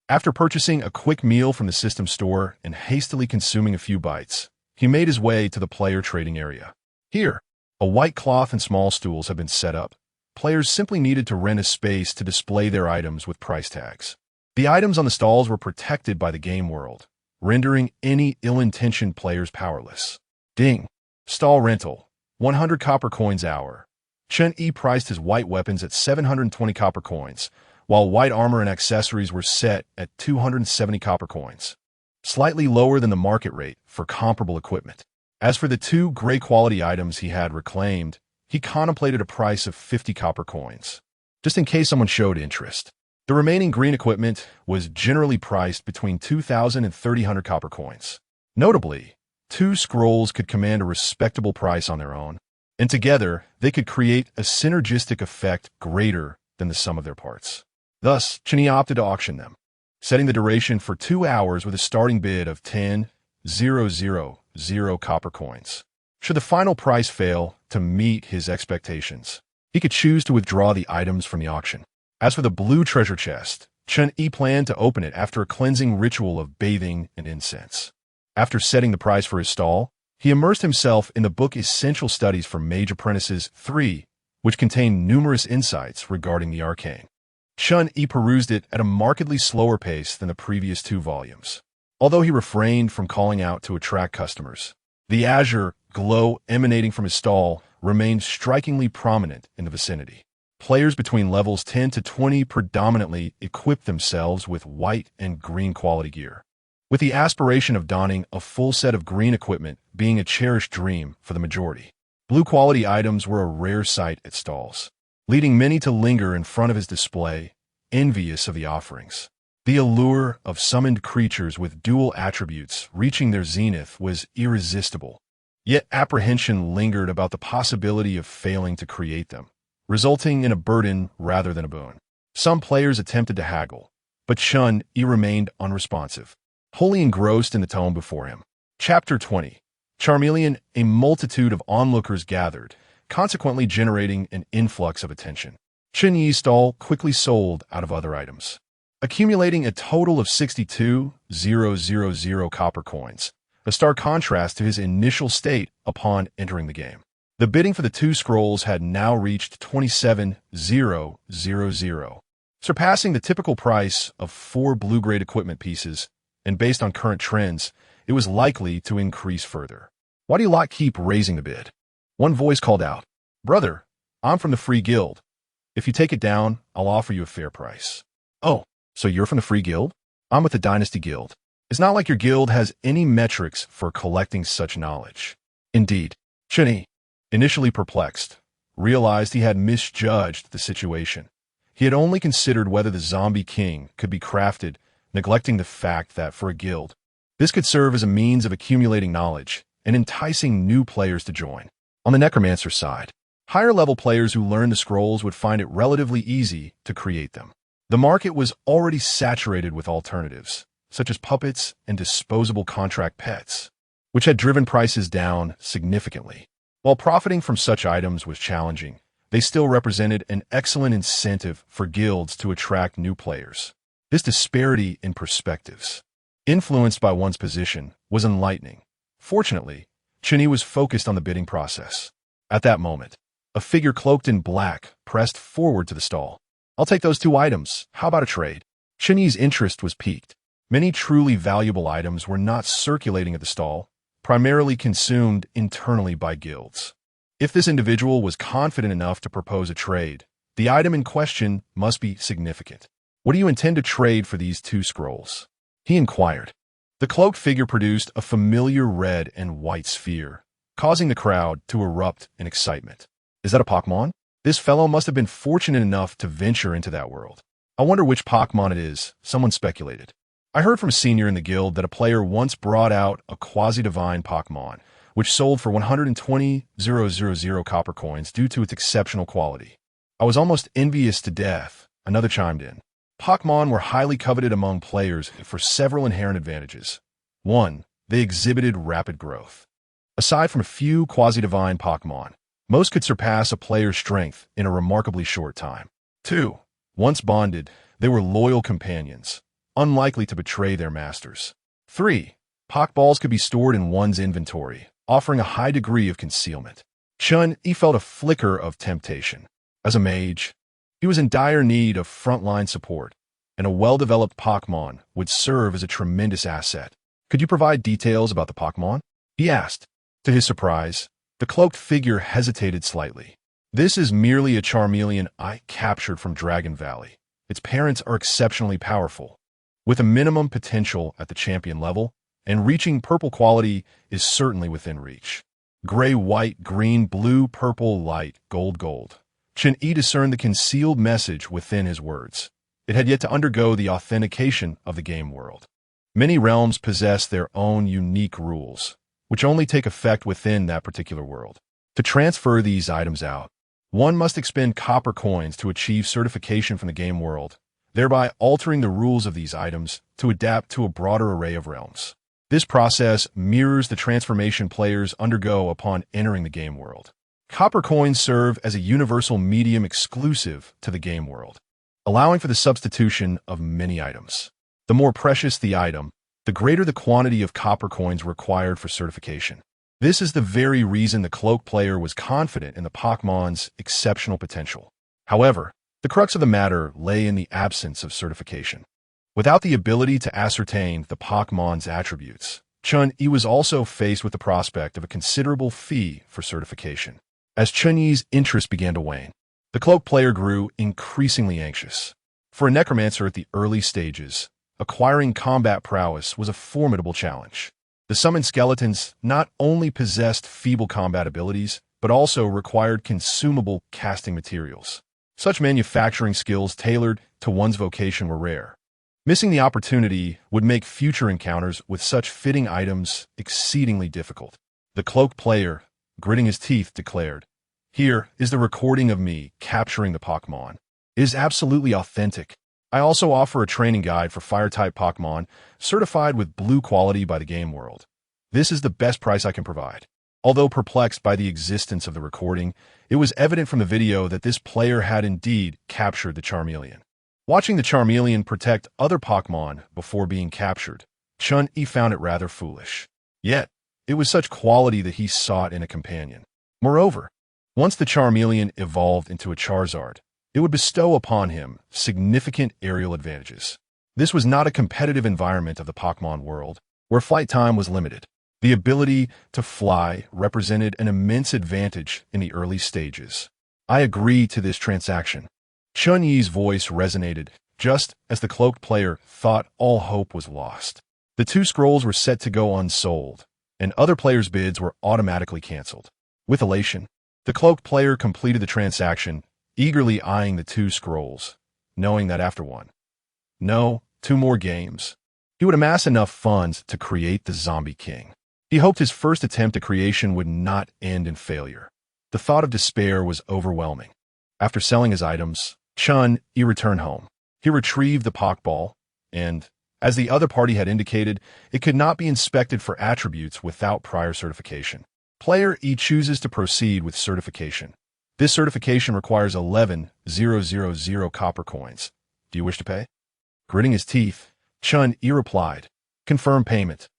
After purchasing a quick meal from the system store and hastily consuming a few bites, he made his way to the player trading area. Here, a white cloth and small stools have been set up. Players simply needed to rent a space to display their items with price tags. The items on the stalls were protected by the game world, rendering any ill-intentioned players powerless. Ding. Stall rental. 100 copper coins hour. Chen Yi priced his white weapons at 720 copper coins, while white armor and accessories were set at 270 copper coins, slightly lower than the market rate for comparable equipment. As for the two gray-quality items he had reclaimed, he contemplated a price of 50 copper coins, just in case someone showed interest. The remaining green equipment was generally priced between 2,000 and 3,000 copper coins. Notably, 2 scrolls could command a respectable price on their own, and together they could create a synergistic effect greater than the sum of their parts. Thus, Chen Yi opted to auction them, setting the duration for 2 hours with a starting bid of 10,000 copper coins. Should the final price fail to meet his expectations, he could choose to withdraw the items from the auction. As for the blue treasure chest, Chen Yi planned to open it after a cleansing ritual of bathing and incense. After setting the price for his stall, he immersed himself in the book Essential Studies for Mage Apprentices 3, which contained numerous insights regarding the arcane. Chen Yi perused it at a markedly slower pace than the previous 2 volumes. Although he refrained from calling out to attract customers, the azure glow emanating from his stall remained strikingly prominent in the vicinity. Players between levels 10 to 20 predominantly equipped themselves with white and green quality gear, with the aspiration of donning a full set of green equipment being a cherished dream for the majority. Blue quality items were a rare sight at stalls, leading many to linger in front of his display, envious of the offerings. The allure of summoned creatures with dual attributes reaching their zenith was irresistible, yet apprehension lingered about the possibility of failing to create them, resulting in a burden rather than a boon. Some players attempted to haggle, but Chen Yi remained unresponsive, wholly engrossed in the tome before him. Chapter 20. Charmeleon. A multitude of onlookers gathered, consequently generating an influx of attention. Chen Yi's stall quickly sold out of other items, accumulating a total of 62,000 copper coins, a stark contrast to his initial state upon entering the game. The bidding for the 2 scrolls had now reached 27,000, surpassing the typical price of 4 blue-grade equipment pieces, and based on current trends, it was likely to increase further. Why do you lot keep raising the bid? One voice called out. Brother, I'm from the Free Guild. If you take it down, I'll offer you a fair price. Oh, so you're from the Free Guild? I'm with the Dynasty Guild. It's not like your guild has any metrics for collecting such knowledge. Indeed, Chen Yi, initially perplexed, realized he had misjudged the situation. He had only considered whether the Zombie King could be crafted, neglecting the fact that for a guild, this could serve as a means of accumulating knowledge and enticing new players to join. On the Necromancer side, higher-level players who learned the scrolls would find it relatively easy to create them. The market was already saturated with alternatives, such as puppets and disposable contract pets, which had driven prices down significantly. While profiting from such items was challenging, they still represented an excellent incentive for guilds to attract new players. This disparity in perspectives, influenced by one's position, was enlightening. Fortunately, Chen Yi was focused on the bidding process. At that moment, a figure cloaked in black pressed forward to the stall. I'll take those 2 items. How about a trade? Chen Yi's interest was piqued. Many truly valuable items were not circulating at the stall, primarily consumed internally by guilds. If this individual was confident enough to propose a trade, the item in question must be significant. What do you intend to trade for these 2 scrolls? He inquired. The cloaked figure produced a familiar red and white sphere, causing the crowd to erupt in excitement. Is that a Pokemon? This fellow must have been fortunate enough to venture into that world. I wonder which Pokemon it is, someone speculated. I heard from a senior in the guild that a player once brought out a quasi-divine Pokemon, which sold for 120,000 copper coins due to its exceptional quality. I was almost envious to death, another chimed in. Pokemon were highly coveted among players for several inherent advantages. 1. They exhibited rapid growth. Aside from a few quasi-divine Pokemon, most could surpass a player's strength in a remarkably short time. 2. Once bonded, they were loyal companions, unlikely to betray their masters. 3. Pokeballs could be stored in one's inventory, offering a high degree of concealment. Chen Yi felt a flicker of temptation. As a mage, he was in dire need of frontline support, and a well-developed Pokemon would serve as a tremendous asset. "Could you provide details about the Pokemon?" he asked. To his surprise, the cloaked figure hesitated slightly. "This is merely a Charmeleon I captured from Dragon Valley. Its parents are exceptionally powerful, with a minimum potential at the champion level, and reaching purple quality is certainly within reach." Gray, white, green, blue, purple, light, gold, gold. Chen Yi discerned the concealed message within his words. It had yet to undergo the authentication of the game world. Many realms possess their own unique rules, which only take effect within that particular world. To transfer these items out, one must expend copper coins to achieve certification from the game world, thereby altering the rules of these items to adapt to a broader array of realms. This process mirrors the transformation players undergo upon entering the game world. Copper coins serve as a universal medium exclusive to the game world, allowing for the substitution of many items. The more precious the item, the greater the quantity of copper coins required for certification. This is the very reason the cloak player was confident in the Pokemon's exceptional potential. However, the crux of the matter lay in the absence of certification. Without the ability to ascertain the Pokemon's attributes, Chen Yi was also faced with the prospect of a considerable fee for certification. As Chen Yi's interest began to wane, the cloak player grew increasingly anxious. For a necromancer at the early stages, acquiring combat prowess was a formidable challenge. The summoned skeletons not only possessed feeble combat abilities, but also required consumable casting materials. Such manufacturing skills tailored to one's vocation were rare. Missing the opportunity would make future encounters with such fitting items exceedingly difficult. The cloak player, gritting his teeth, declared, "Here is the recording of me capturing the Pokemon. It is absolutely authentic. I also offer a training guide for Fire-type Pokemon, certified with blue quality by the game world. This is the best price I can provide." Although perplexed by the existence of the recording, it was evident from the video that this player had indeed captured the Charmeleon. Watching the Charmeleon protect other Pokemon before being captured, Chen Yi found it rather foolish. Yet, it was such quality that he sought in a companion. Moreover, once the Charmeleon evolved into a Charizard, it would bestow upon him significant aerial advantages. This was not a competitive environment of the Pokemon world, where flight time was limited. The ability to fly represented an immense advantage in the early stages. "I agree to this transaction." Chen Yi's voice resonated, just as the cloaked player thought all hope was lost. The 2 scrolls were set to go unsold, and other players' bids were automatically canceled. With elation, the cloaked player completed the transaction, eagerly eyeing the 2 scrolls, knowing that after 2 more games, he would amass enough funds to create the Zombie King. He hoped his first attempt at creation would not end in failure. The thought of despair was overwhelming. After selling his items, Chen Yi returned home. He retrieved the Pokeball, and, as the other party had indicated, it could not be inspected for attributes without prior certification. Player E chooses to proceed with certification. This certification requires 11,000 copper coins. Do you wish to pay? Gritting his teeth, Chen Yi replied, "Confirm payment."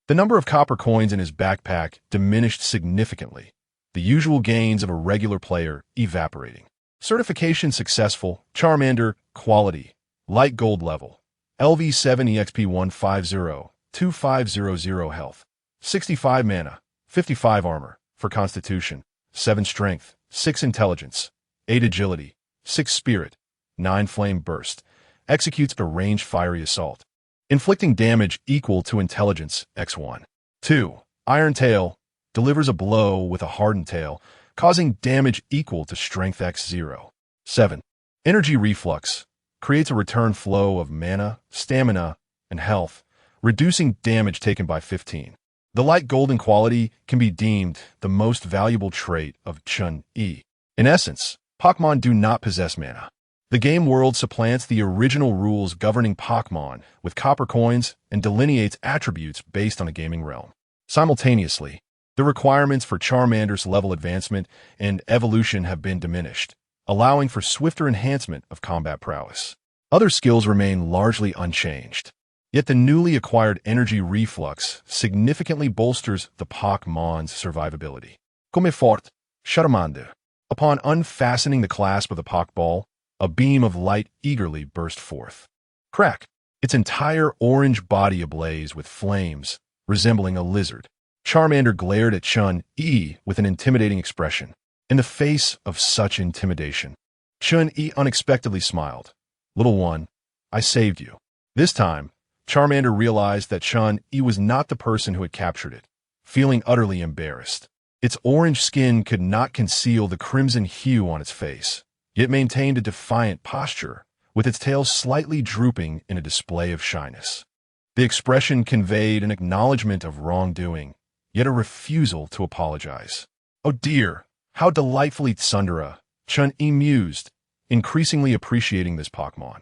The number of copper coins in his backpack diminished significantly, the usual gains of a regular player evaporating. Certification successful. Charmander, quality, light gold level, LV7 EXP150, 2500 health, 65 mana, 55 armor, for constitution, 7 strength, 6 intelligence, 8 agility, 6 spirit, 9 flame burst, executes a ranged fiery assault, inflicting damage equal to intelligence x1. 2. Iron Tail, delivers a blow with a hardened tail, causing damage equal to strength x0. 7. Energy Reflux, creates a return flow of mana, stamina, and health, reducing damage taken by 15. The light golden quality can be deemed the most valuable trait of Chen Yi. In essence, Pokemon do not possess mana. The game world supplants the original rules governing Pokemon with copper coins and delineates attributes based on a gaming realm. Simultaneously, the requirements for Charmander's level advancement and evolution have been diminished, allowing for swifter enhancement of combat prowess. Other skills remain largely unchanged. Yet the newly acquired energy reflux significantly bolsters the Pokémon's survivability. Come fort, Charmander. Upon unfastening the clasp of the Pokeball, a beam of light eagerly burst forth. Crack! Its entire orange body ablaze with flames, resembling a lizard. Charmander glared at Chen Yi with an intimidating expression. In the face of such intimidation, Chen Yi unexpectedly smiled. Little one, I saved you. This time, Charmander realized that Chen Yi was not the person who had captured it, feeling utterly embarrassed. Its orange skin could not conceal the crimson hue on its face, yet maintained a defiant posture, with its tail slightly drooping in a display of shyness. The expression conveyed an acknowledgement of wrongdoing, yet a refusal to apologize. Oh dear, how delightfully Tsundere, Chen Yi mused, increasingly appreciating this Pokémon.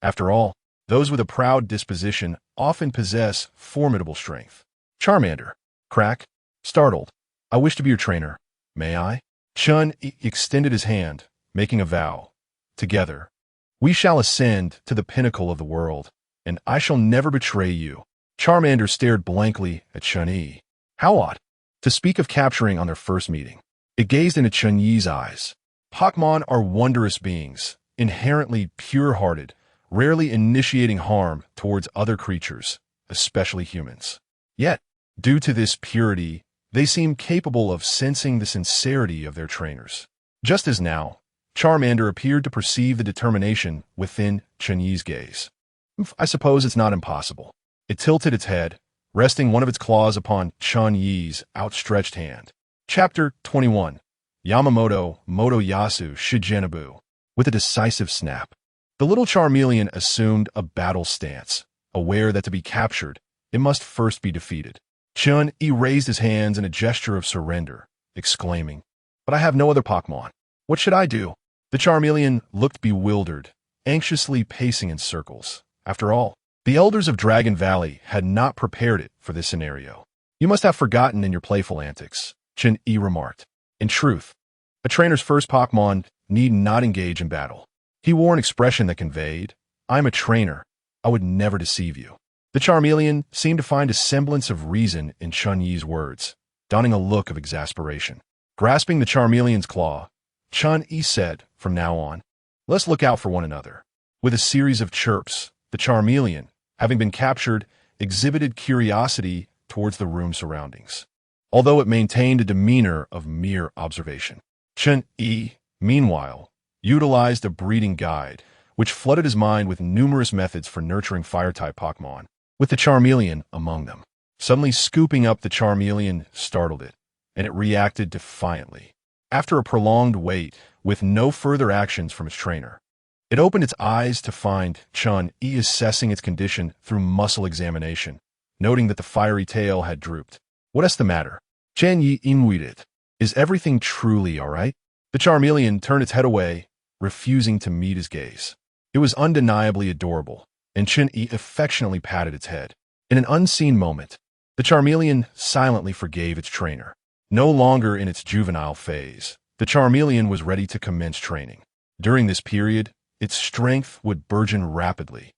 After all, those with a proud disposition often possess formidable strength. Charmander. Crack. Startled. I wish to be your trainer. May I? Chen Yi extended his hand, making a vow. Together, we shall ascend to the pinnacle of the world, and I shall never betray you. Charmander stared blankly at Chen Yi. How odd. To speak of capturing on their first meeting. It gazed into Chen Yi's eyes. Pokémon are wondrous beings, inherently pure-hearted, rarely initiating harm towards other creatures, especially humans. Yet, due to this purity, they seem capable of sensing the sincerity of their trainers. Just as now, Charmander appeared to perceive the determination within Chen Yi's gaze. I suppose it's not impossible. It tilted its head, resting one of its claws upon Chen Yi's outstretched hand. Chapter 21. Yamamoto Motoyasu Shigenabu. With a decisive snap, the little Charmeleon assumed a battle stance, aware that to be captured, it must first be defeated. Chen Yi raised his hands in a gesture of surrender, exclaiming, But I have no other Pokémon. What should I do? The Charmeleon looked bewildered, anxiously pacing in circles. After all, the elders of Dragon Valley had not prepared it for this scenario. You must have forgotten in your playful antics, Chen Yi remarked. In truth, a trainer's first Pokémon need not engage in battle. He wore an expression that conveyed, I'm a trainer. I would never deceive you. The Charmeleon seemed to find a semblance of reason in Chen Yi's words, donning a look of exasperation. Grasping the Charmeleon's claw, Chen Yi said, from now on, let's look out for one another. With a series of chirps, the Charmeleon, having been captured, exhibited curiosity towards the room surroundings, although it maintained a demeanor of mere observation. Chen Yi, meanwhile, utilized a breeding guide, which flooded his mind with numerous methods for nurturing fire-type Pokémon, with the Charmeleon among them. Suddenly scooping up the Charmeleon startled it, and it reacted defiantly. After a prolonged wait, with no further actions from its trainer, it opened its eyes to find Chen Yi assessing its condition through muscle examination, noting that the fiery tail had drooped. What's the matter? Chen Yi inwitted. Is everything truly all right? The Charmeleon turned its head away, refusing to meet his gaze. It was undeniably adorable, and Chen Yi affectionately patted its head. In an unseen moment, the Charmeleon silently forgave its trainer. No longer in its juvenile phase, the Charmeleon was ready to commence training. During this period, its strength would burgeon rapidly,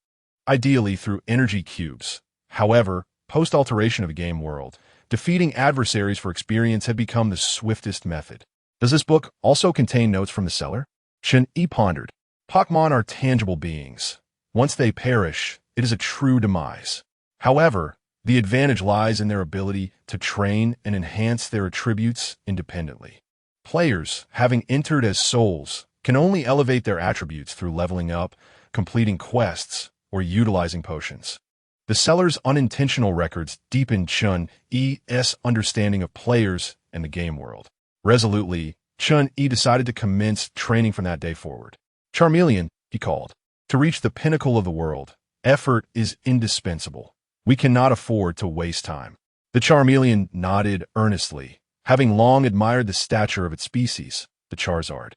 ideally through energy cubes. However, post-alteration of the game world, defeating adversaries for experience had become the swiftest method. Does this book also contain notes from the seller? Chen Yi pondered. Pokémon are tangible beings. Once they perish, it is a true demise. However, the advantage lies in their ability to train and enhance their attributes independently. Players, having entered as souls, can only elevate their attributes through leveling up, completing quests, or utilizing potions. The seller's unintentional records deepened Chen Yi's understanding of players and the game world. Resolutely, Chen Yi decided to commence training from that day forward. Charmeleon, he called. To reach the pinnacle of the world, effort is indispensable. We cannot afford to waste time. The Charmeleon nodded earnestly, having long admired the stature of its species, the Charizard.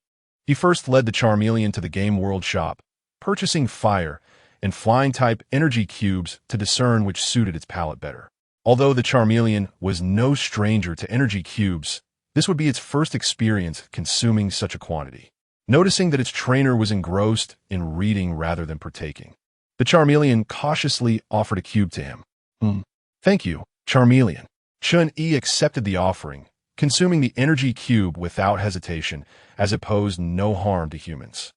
He first led the Charmeleon to the Game World shop, purchasing fire and flying-type energy cubes to discern which suited its palate better. Although the Charmeleon was no stranger to energy cubes, this would be its first experience consuming such a quantity. noticing that its trainer was engrossed in reading rather than partaking. The Charmeleon cautiously offered a cube to him. Thank you, Charmeleon. Chen Yi accepted the offering, consuming the energy cube without hesitation, as it posed no harm to humans.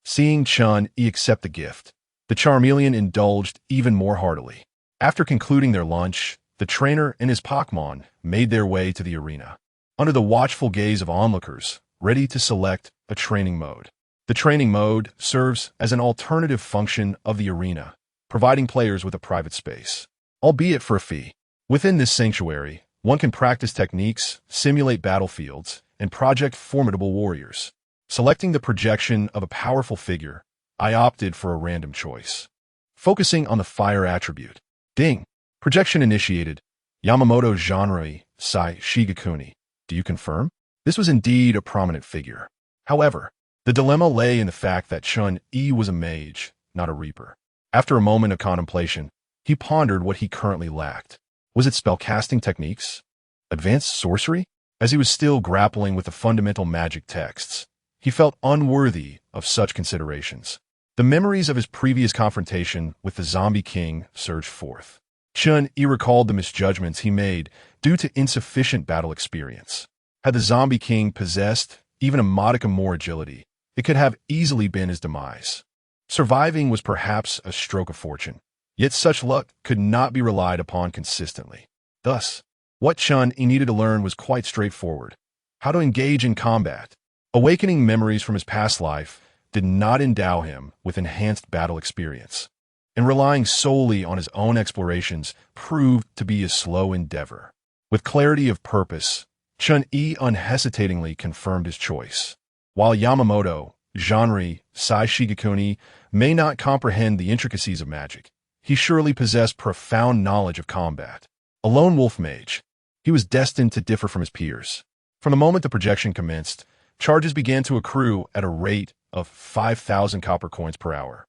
Seeing Chen Yi accept the gift, the Charmeleon indulged even more heartily. After concluding their lunch, the trainer and his Pokemon made their way to the arena, under the watchful gaze of onlookers, ready to select a training mode. The training mode serves as an alternative function of the arena, providing players with a private space, albeit for a fee. Within this sanctuary, one can practice techniques, simulate battlefields, and project formidable warriors. Selecting the projection of a powerful figure, I opted for a random choice. Focusing on the fire attribute. Ding! Projection initiated. Yamamoto Genre Sai Shigekuni. Do you confirm? This was indeed a prominent figure. However, the dilemma lay in the fact that Chen Yi was a mage, not a reaper. After a moment of contemplation, he pondered what he currently lacked. Was it spellcasting techniques? Advanced sorcery? As he was still grappling with the fundamental magic texts, he felt unworthy of such considerations. The memories of his previous confrontation with the Zombie King surged forth. Chen Yi recalled the misjudgments he made due to insufficient battle experience. Had the Zombie King possessed even a modicum more agility, it could have easily been his demise. Surviving was perhaps a stroke of fortune, yet such luck could not be relied upon consistently. Thus, what Chen Yi needed to learn was quite straightforward: how to engage in combat. Awakening memories from his past life did not endow him with enhanced battle experience, and relying solely on his own explorations proved to be a slow endeavor. With clarity of purpose, Chen Yi unhesitatingly confirmed his choice. While Yamamoto, Genre, Sai Shigekuni may not comprehend the intricacies of magic, he surely possessed profound knowledge of combat. A lone wolf mage, he was destined to differ from his peers. From the moment the projection commenced, charges began to accrue at a rate of 5,000 copper coins per hour.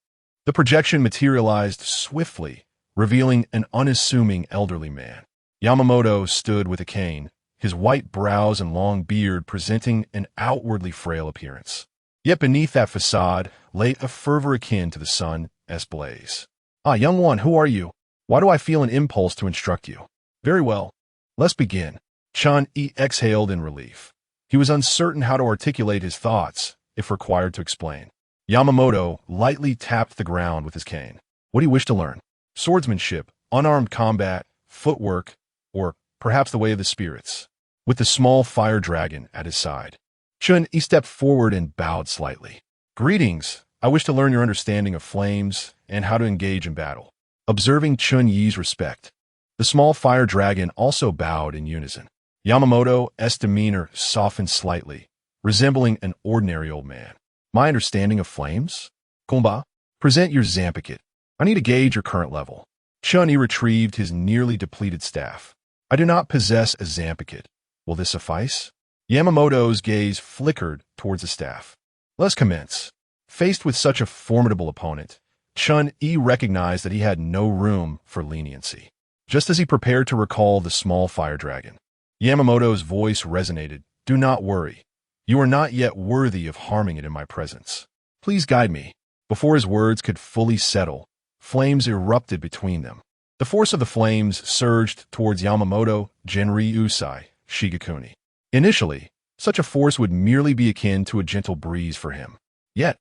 The projection materialized swiftly, revealing an unassuming elderly man. Yamamoto stood with a cane, his white brows and long beard presenting an outwardly frail appearance. Yet beneath that facade lay a fervor akin to the sun's blaze. "Ah, young one, who are you? Why do I feel an impulse to instruct you?" "Very well. Let's begin." Chen Yi exhaled in relief. He was uncertain how to articulate his thoughts, if required to explain. Yamamoto lightly tapped the ground with his cane. "What do you wish to learn? Swordsmanship, unarmed combat, footwork, or perhaps the way of the spirits?" With the small fire dragon at his side, Chen Yi stepped forward and bowed slightly. "Greetings. I wish to learn your understanding of flames and how to engage in battle." Observing Chen Yi's respect, the small fire dragon also bowed in unison. Yamamoto's demeanor softened slightly, resembling an ordinary old man. "My understanding of flames? Komba, present your Zampicket. I need to gauge your current level." Chen Yi retrieved his nearly depleted staff. "I do not possess a Zampicket. Will this suffice?" Yamamoto's gaze flickered towards the staff. "Let's commence." Faced with such a formidable opponent, Chen Yi recognized that he had no room for leniency. Just as he prepared to recall the small fire dragon, Yamamoto's voice resonated. "Do not worry. You are not yet worthy of harming it in my presence. Please guide me." Before his words could fully settle, flames erupted between them. The force of the flames surged towards Yamamoto Genre Sai Shigekuni. Initially, such a force would merely be akin to a gentle breeze for him. Yet,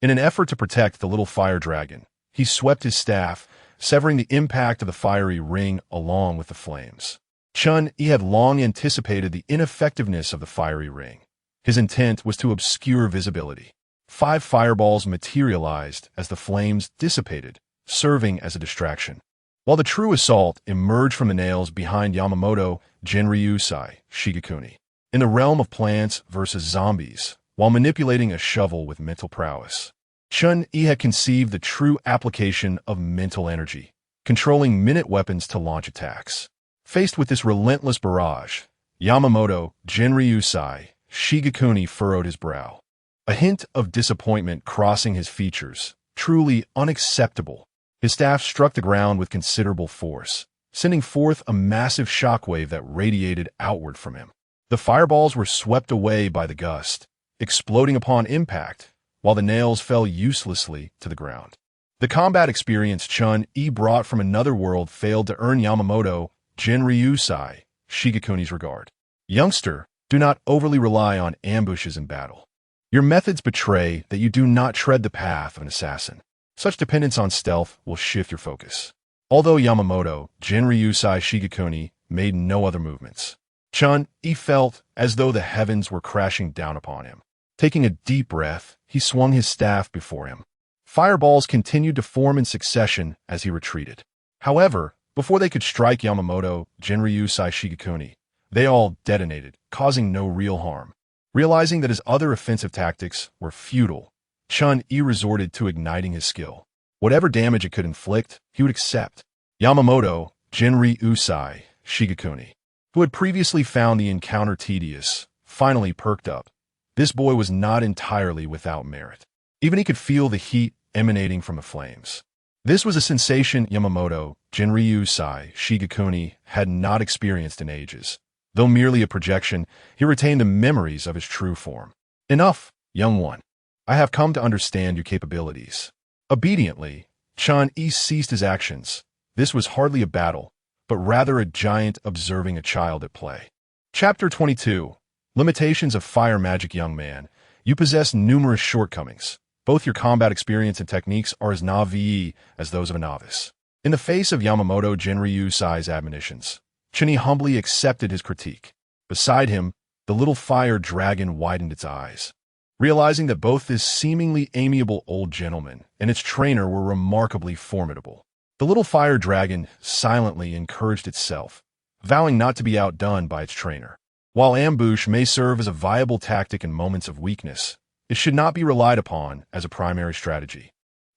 in an effort to protect the little fire dragon, he swept his staff, severing the impact of the fiery ring along with the flames. Chen Yi had long anticipated the ineffectiveness of the fiery ring. His intent was to obscure visibility. 5 fireballs materialized as the flames dissipated, serving as a distraction, while the true assault emerged from the nails behind Yamamoto Genre Sai Shigekuni. In the realm of plants versus zombies, while manipulating a shovel with mental prowess, Chen Yi had conceived the true application of mental energy, controlling minute weapons to launch attacks. Faced with this relentless barrage, Yamamoto Genre Sai Shigekuni furrowed his brow, a hint of disappointment crossing his features. Truly unacceptable. His staff struck the ground with considerable force, sending forth a massive shockwave that radiated outward from him. The fireballs were swept away by the gust, exploding upon impact, while the nails fell uselessly to the ground. The combat experience Chen Yi brought from another world failed to earn Yamamoto Jinryusai Shigekuni's regard. Youngster, do not overly rely on ambushes in battle. Your methods betray that you do not tread the path of an assassin. Such dependence on stealth will shift your focus. Although Yamamoto Jinryusai Shigekuni made no other movements, Chen Yi felt as though the heavens were crashing down upon him. Taking a deep breath, he swung his staff before him. Fireballs continued to form in succession as he retreated. However, before they could strike Yamamoto Jinryusai Shigekuni, they all detonated, causing no real harm. Realizing that his other offensive tactics were futile, Chen Yi resorted to igniting his skill. Whatever damage it could inflict, he would accept. Yamamoto Jinryusai Shigekuni, who had previously found the encounter tedious, finally perked up. This boy was not entirely without merit. Even he could feel the heat emanating from the flames. This was a sensation Yamamoto Jinryusai Shigekuni had not experienced in ages. Though merely a projection, he retained the memories of his true form. Enough, young one. I have come to understand your capabilities. Obediently, Chen Yi ceased his actions. This was hardly a battle, but rather a giant observing a child at play. Chapter 22. Limitations of Fire Magic. Young man, you possess numerous shortcomings. Both your combat experience and techniques are as naive as those of a novice. In the face of Yamamoto Jinryusai's admonitions, Chen Yi humbly accepted his critique. Beside him, the little fire dragon widened its eyes. Realizing that both this seemingly amiable old gentleman and its trainer were remarkably formidable, the little fire dragon silently encouraged itself, vowing not to be outdone by its trainer. While ambush may serve as a viable tactic in moments of weakness, it should not be relied upon as a primary strategy,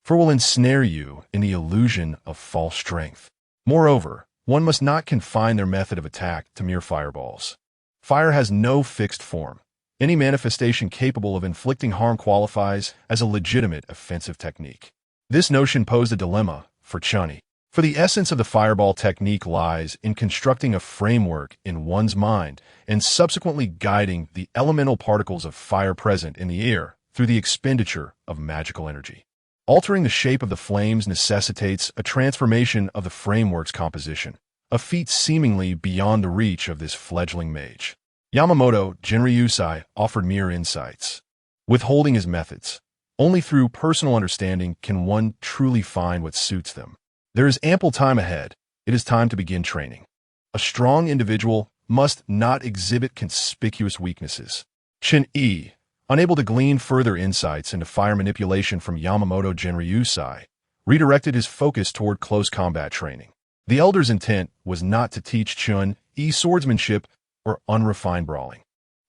for it will ensnare you in the illusion of false strength. Moreover, one must not confine their method of attack to mere fireballs. Fire has no fixed form. Any manifestation capable of inflicting harm qualifies as a legitimate offensive technique. This notion posed a dilemma for Chen Yi. For the essence of the fireball technique lies in constructing a framework in one's mind and subsequently guiding the elemental particles of fire present in the air through the expenditure of magical energy. Altering the shape of the flames necessitates a transformation of the framework's composition, a feat seemingly beyond the reach of this fledgling mage. Yamamoto Jinryusai offered mere insights, withholding his methods. Only through personal understanding can one truly find what suits them. There is ample time ahead. It is time to begin training. A strong individual must not exhibit conspicuous weaknesses. Chen Yi, unable to glean further insights into fire manipulation from Yamamoto Jinryusai, redirected his focus toward close combat training. The elder's intent was not to teach Chen Yi swordsmanship or unrefined brawling,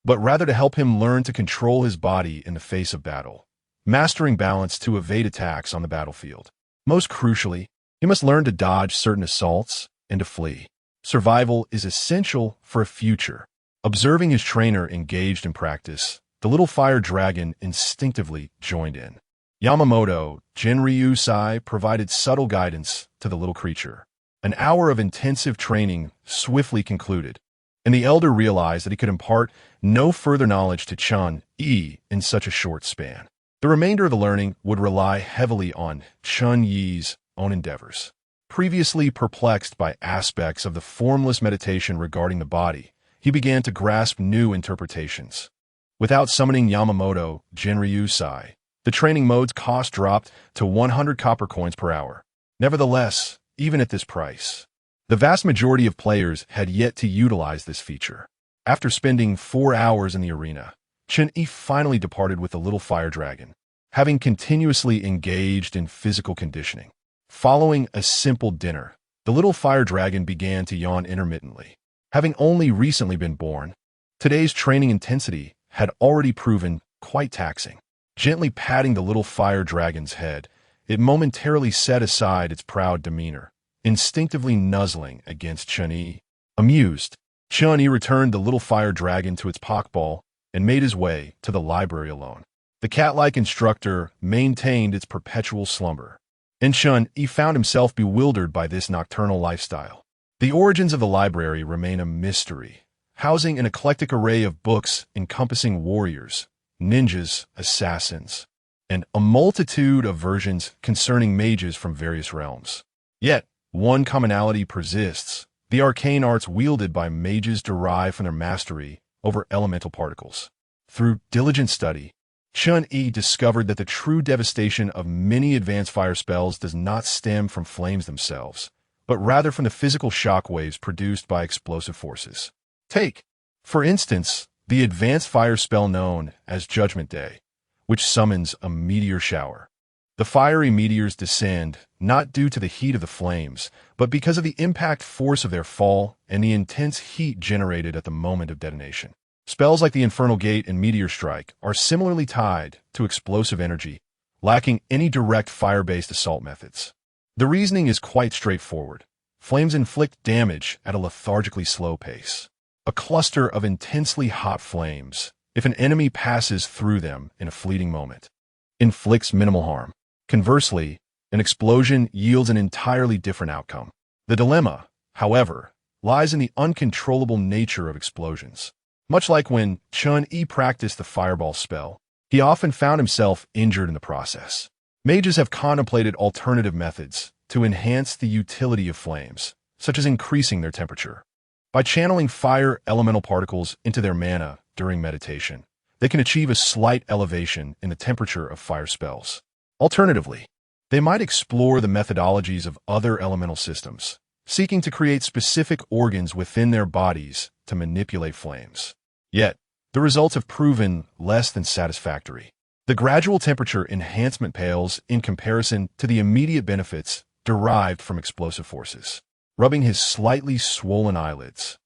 but rather to help him learn to control his body in the face of battle, mastering balance to evade attacks on the battlefield. Most crucially, he must learn to dodge certain assaults and to flee. Survival is essential for a future. Observing his trainer engaged in practice, the little fire dragon instinctively joined in. Yamamoto Jinryusai provided subtle guidance to the little creature. An hour of intensive training swiftly concluded, and the elder realized that he could impart no further knowledge to Chen Yi in such a short span. The remainder of the learning would rely heavily on Chen Yi's own endeavors. Previously perplexed by aspects of the formless meditation regarding the body, he began to grasp new interpretations. Without summoning Yamamoto Jinryusai, the training mode's cost dropped to 100 copper coins per hour. Nevertheless, even at this price, the vast majority of players had yet to utilize this feature. After spending 4 hours in the arena, Chen Yi finally departed with the little fire dragon, having continuously engaged in physical conditioning. Following a simple dinner, the little fire dragon began to yawn intermittently. Having only recently been born, today's training intensity had already proven quite taxing. Gently patting the little fire dragon's head, it momentarily set aside its proud demeanor, instinctively nuzzling against Chen Yi. Amused, Chen Yi returned the little fire dragon to its pockball and made his way to the library alone. The cat-like instructor maintained its perpetual slumber, and Chen Yi found himself bewildered by this nocturnal lifestyle. The origins of the library remain a mystery, housing an eclectic array of books encompassing warriors, ninjas, assassins, and a multitude of versions concerning mages from various realms. Yet, one commonality persists: the arcane arts wielded by mages derive from their mastery over elemental particles. Through diligent study, Chen Yi discovered that the true devastation of many advanced fire spells does not stem from flames themselves, but rather from the physical shockwaves produced by explosive forces. Take, for instance, the advanced fire spell known as Judgment Day, which summons a meteor shower. The fiery meteors descend not due to the heat of the flames, but because of the impact force of their fall and the intense heat generated at the moment of detonation. Spells like the Infernal Gate and Meteor Strike are similarly tied to explosive energy, lacking any direct fire-based assault methods. The reasoning is quite straightforward. Flames inflict damage at a lethargically slow pace. A cluster of intensely hot flames, if an enemy passes through them in a fleeting moment, inflicts minimal harm. Conversely, an explosion yields an entirely different outcome. The dilemma, however, lies in the uncontrollable nature of explosions. Much like when Chen Yi practiced the fireball spell, he often found himself injured in the process. Mages have contemplated alternative methods to enhance the utility of flames, such as increasing their temperature. By channeling fire elemental particles into their mana during meditation, they can achieve a slight elevation in the temperature of fire spells. Alternatively, they might explore the methodologies of other elemental systems, seeking to create specific organs within their bodies to manipulate flames. Yet, the results have proven less than satisfactory. The gradual temperature enhancement pales in comparison to the immediate benefits derived from explosive forces. Rubbing his slightly swollen eyelids,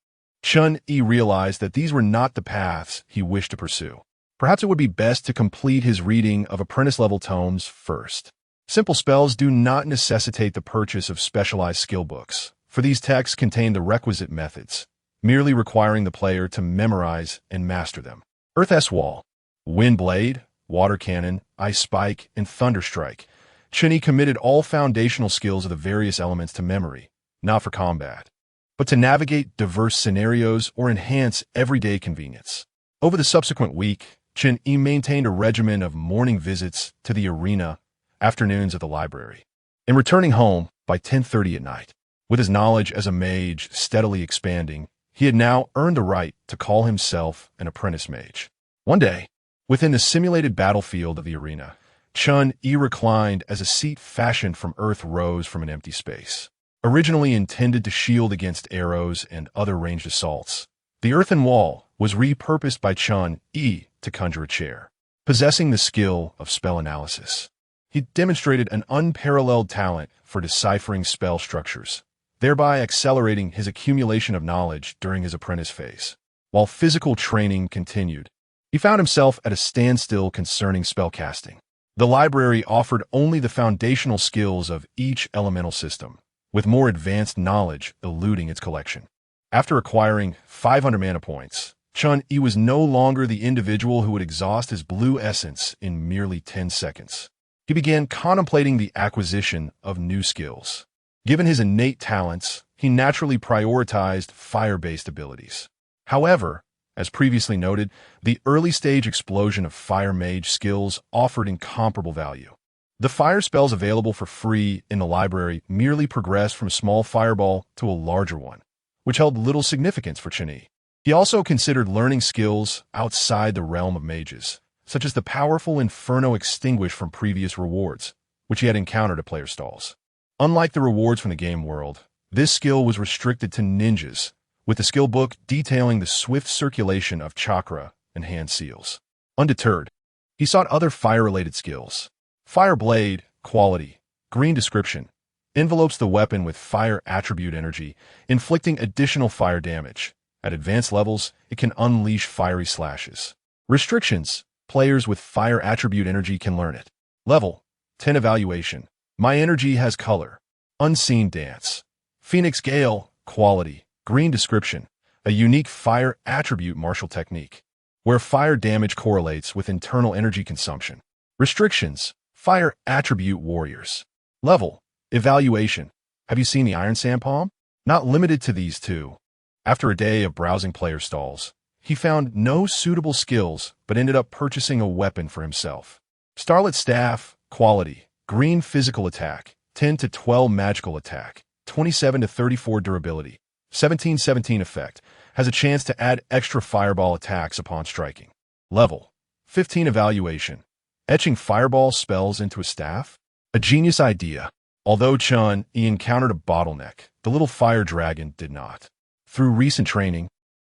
Chen Yi realized that these were not the paths he wished to pursue. Perhaps it would be best to complete his reading of apprentice-level tomes first. Simple spells do not necessitate the purchase of specialized skill books, for these texts contain the requisite methods, merely requiring the player to memorize and master them. Earth Wall, Wind Blade, Water Cannon, Ice Spike, and Thunder Strike. Chen Yi committed all foundational skills of the various elements to memory, not for combat, but to navigate diverse scenarios or enhance everyday convenience. Over the subsequent week, Chen Yi maintained a regimen of morning visits to the arena, afternoons at the library, and returning home by 10:30 at night. With his knowledge as a mage steadily expanding, he had now earned the right to call himself an apprentice mage. One day, within the simulated battlefield of the arena, Chen Yi reclined as a seat fashioned from earth rose from an empty space. Originally intended to shield against arrows and other ranged assaults, the earthen wall was repurposed by Chen Yi to conjure a chair. Possessing the skill of spell analysis, he demonstrated an unparalleled talent for deciphering spell structures, thereby accelerating his accumulation of knowledge during his apprentice phase. While physical training continued, he found himself at a standstill concerning spellcasting. The library offered only the foundational skills of each elemental system, with more advanced knowledge eluding its collection. After acquiring 500 mana points, Chen Yi was no longer the individual who would exhaust his blue essence in merely 10 seconds. He began contemplating the acquisition of new skills. Given his innate talents, he naturally prioritized fire-based abilities. However, as previously noted, the early-stage explosion of fire mage skills offered incomparable value. The fire spells available for free in the library merely progressed from a small fireball to a larger one, which held little significance for Chen Yi. He also considered learning skills outside the realm of mages, such as the powerful Inferno Extinguish from previous rewards, which he had encountered at player stalls. Unlike the rewards from the game world, this skill was restricted to ninjas, with the skill book detailing the swift circulation of chakra and hand seals. Undeterred, he sought other fire-related skills. Fire Blade, quality, green description, envelopes the weapon with fire attribute energy, inflicting additional fire damage. At advanced levels, it can unleash fiery slashes. Restrictions, players with fire attribute energy can learn it. Level 10 evaluation, my energy has color. Unseen dance. Phoenix Gale, quality, green description, a unique fire attribute martial technique, where fire damage correlates with internal energy consumption. Restrictions, fire attribute warriors. Level, evaluation, have you seen the Iron Sand Palm? Not limited to these two. After a day of browsing player stalls, he found no suitable skills but ended up purchasing a weapon for himself. Starlit Staff, quality, green physical attack, 10 to 12 magical attack, 27 to 34 durability, 17/17 effect, has a chance to add extra fireball attacks upon striking. Level 15 evaluation. Etching fireball spells into a staff? A genius idea. Although Chen Yi encountered a bottleneck, the little fire dragon did not. Through recent training,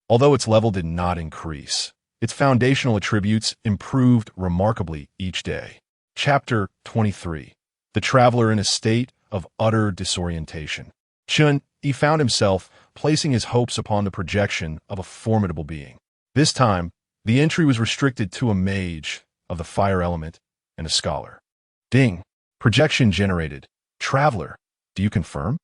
although its level did not increase, its foundational attributes improved remarkably each day. Chapter 23. The Traveler in a State of Utter Disorientation. Chen Yi found himself placing his hopes upon the projection of a formidable being. This time, the entry was restricted to a mage of the fire element and a scholar. Ding. Projection generated. Traveler, do you confirm?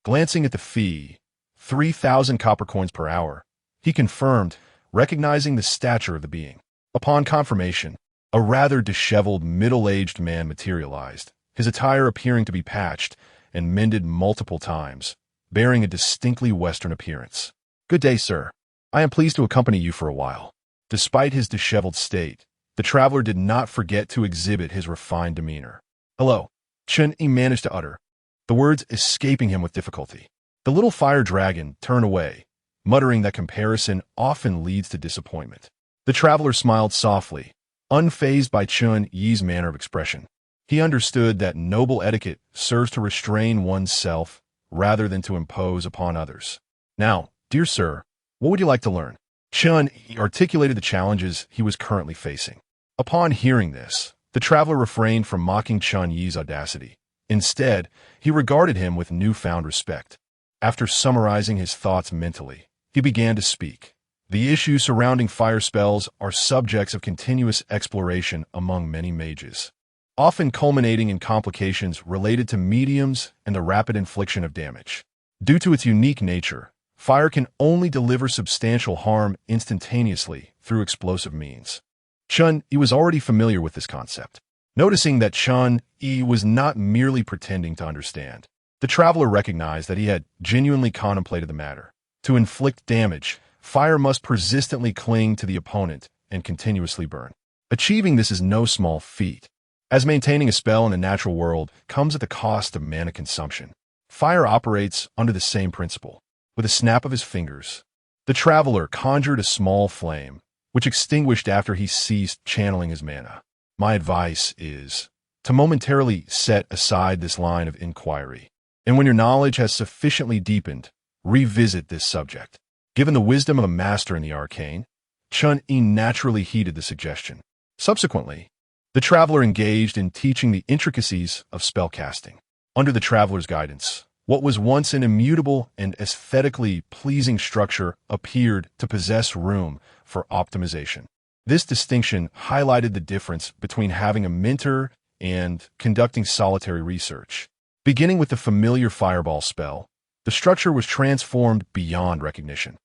Glancing at the fee, 3,000 copper coins per hour, he confirmed, recognizing the stature of the being. Upon confirmation, a rather disheveled middle-aged man materialized, his attire appearing to be patched and mended multiple times, bearing a distinctly Western appearance. Good day, sir. I am pleased to accompany you for a while. Despite his disheveled state, the traveler did not forget to exhibit his refined demeanor. Hello, Chen Yi managed to utter, the words escaping him with difficulty. The little fire dragon turned away, muttering that comparison often leads to disappointment. The traveler smiled softly, unfazed by Chen Yi's manner of expression. He understood that noble etiquette serves to restrain one's self rather than to impose upon others. Now, dear sir, what would you like to learn? Chen Yi articulated the challenges he was currently facing. Upon hearing this, the traveler refrained from mocking Chen Yi's audacity. Instead, he regarded him with newfound respect. After summarizing his thoughts mentally, he began to speak. The issues surrounding fire spells are subjects of continuous exploration among many mages, often culminating in complications related to mediums and the rapid infliction of damage. Due to its unique nature, fire can only deliver substantial harm instantaneously through explosive means. Chen Yi was already familiar with this concept. Noticing that Chen Yi was not merely pretending to understand, the traveler recognized that he had genuinely contemplated the matter. To inflict damage, fire must persistently cling to the opponent and continuously burn. Achieving this is no small feat, as maintaining a spell in the natural world comes at the cost of mana consumption. Fire operates under the same principle. With a snap of his fingers, the traveler conjured a small flame, which extinguished after he ceased channeling his mana. My advice is to momentarily set aside this line of inquiry, and when your knowledge has sufficiently deepened, revisit this subject. Given the wisdom of a master in the arcane, Chen Yi naturally heeded the suggestion. Subsequently, the traveler engaged in teaching the intricacies of spellcasting. Under the traveler's guidance, what was once an immutable and aesthetically pleasing structure appeared to possess room for optimization. This distinction highlighted the difference between having a mentor and conducting solitary research. Beginning with the familiar fireball spell, the structure was transformed beyond recognition.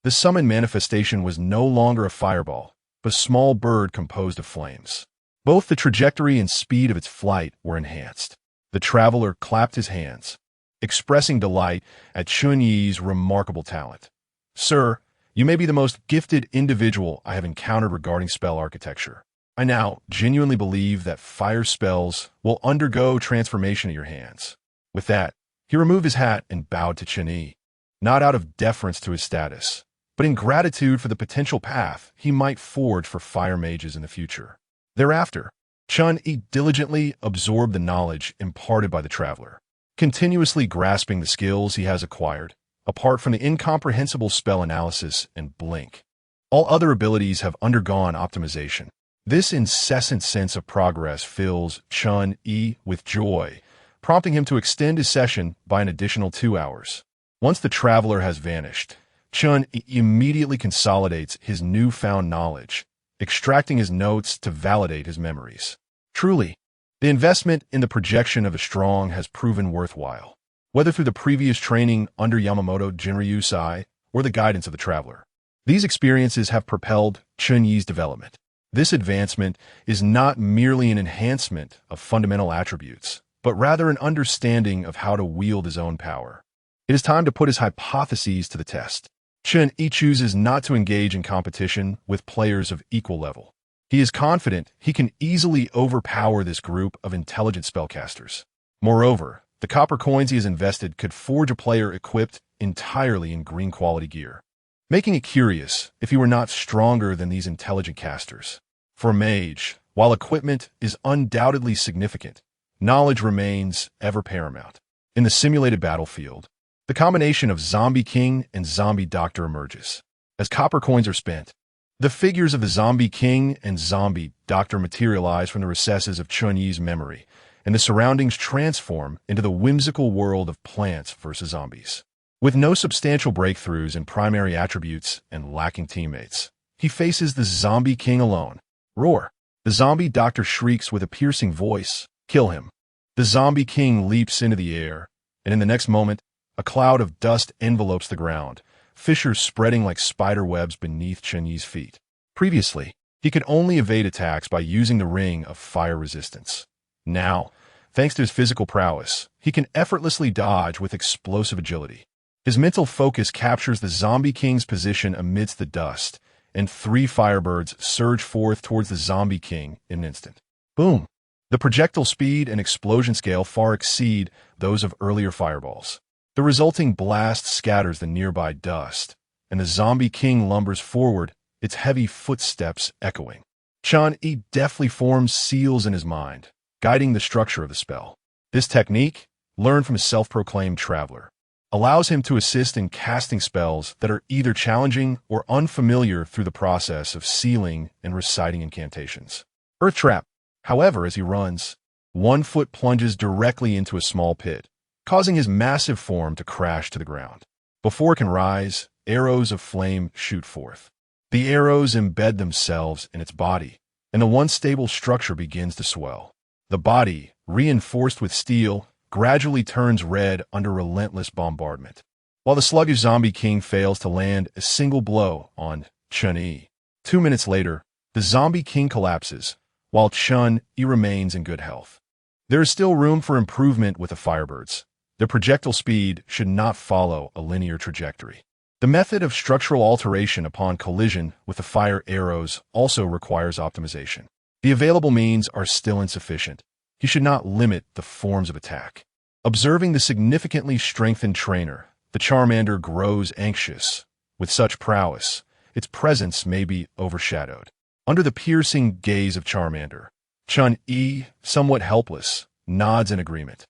The summoned manifestation was no longer a fireball, but a small bird composed of flames. Both the trajectory and speed of its flight were enhanced. The traveler clapped his hands, expressing delight at Chen Yi's remarkable talent. Sir, you may be the most gifted individual I have encountered regarding spell architecture. I now genuinely believe that fire spells will undergo transformation at your hands. With that, he removed his hat and bowed to Chen Yi, not out of deference to his status, but in gratitude for the potential path he might forge for fire mages in the future. Thereafter, Chen Yi diligently absorbed the knowledge imparted by the traveler, continuously grasping the skills he has acquired. Apart from the incomprehensible spell analysis and blink, all other abilities have undergone optimization. This incessant sense of progress fills Chen Yi with joy, prompting him to extend his session by an additional 2 hours. Once the traveler has vanished, Chen Yi immediately consolidates his newfound knowledge, extracting his notes to validate his memories. Truly, the investment in the projection of the strong has proven worthwhile, whether through the previous training under Yamamoto Jinryu-sai or the guidance of the traveler. These experiences have propelled Chen Yi's development. This advancement is not merely an enhancement of fundamental attributes, but rather an understanding of how to wield his own power. It is time to put his hypotheses to the test. Chen Yi chooses not to engage in competition with players of equal level. He is confident he can easily overpower this group of intelligent spellcasters. Moreover, the copper coins he has invested could forge a player equipped entirely in green quality gear, making it curious if he were not stronger than these intelligent casters. For Mage, while equipment is undoubtedly significant, knowledge remains ever paramount. In the simulated battlefield, the combination of Zombie King and Zombie Doctor emerges. As copper coins are spent, the figures of the Zombie King and Zombie Doctor materialize from the recesses of Chen Yi's memory, and the surroundings transform into the whimsical world of Plants vs. Zombies. With no substantial breakthroughs in primary attributes and lacking teammates, he faces the Zombie King alone. Roar! The Zombie Doctor shrieks with a piercing voice, "Kill him!" The Zombie King leaps into the air, and in the next moment, a cloud of dust envelopes the ground, fissures spreading like spider webs beneath Chen Yi's feet. Previously, he could only evade attacks by using the ring of fire resistance. Now, thanks to his physical prowess, he can effortlessly dodge with explosive agility. His mental focus captures the Zombie King's position amidst the dust, and 3 firebirds surge forth towards the Zombie King in an instant. Boom! The projectile speed and explosion scale far exceed those of earlier fireballs. The resulting blast scatters the nearby dust, and the Zombie King lumbers forward, its heavy footsteps echoing. Chen Yi deftly forms seals in his mind, guiding the structure of the spell. This technique, learned from a self-proclaimed traveler, allows him to assist in casting spells that are either challenging or unfamiliar through the process of sealing and reciting incantations. Earth Trap. However, as he runs, one foot plunges directly into a small pit, causing his massive form to crash to the ground. Before it can rise, arrows of flame shoot forth. The arrows embed themselves in its body, and the once stable structure begins to swell. The body, reinforced with steel, gradually turns red under relentless bombardment, while the sluggish Zombie King fails to land a single blow on Chen Yi. 2 minutes later, the Zombie King collapses, while Chen Yi remains in good health. There is still room for improvement with the Firebirds. Their projectile speed should not follow a linear trajectory. The method of structural alteration upon collision with the fire arrows also requires optimization. The available means are still insufficient. He should not limit the forms of attack. Observing the significantly strengthened trainer, the Charmander grows anxious. With such prowess, its presence may be overshadowed. Under the piercing gaze of Charmander, Chen Yi, somewhat helpless, nods in agreement,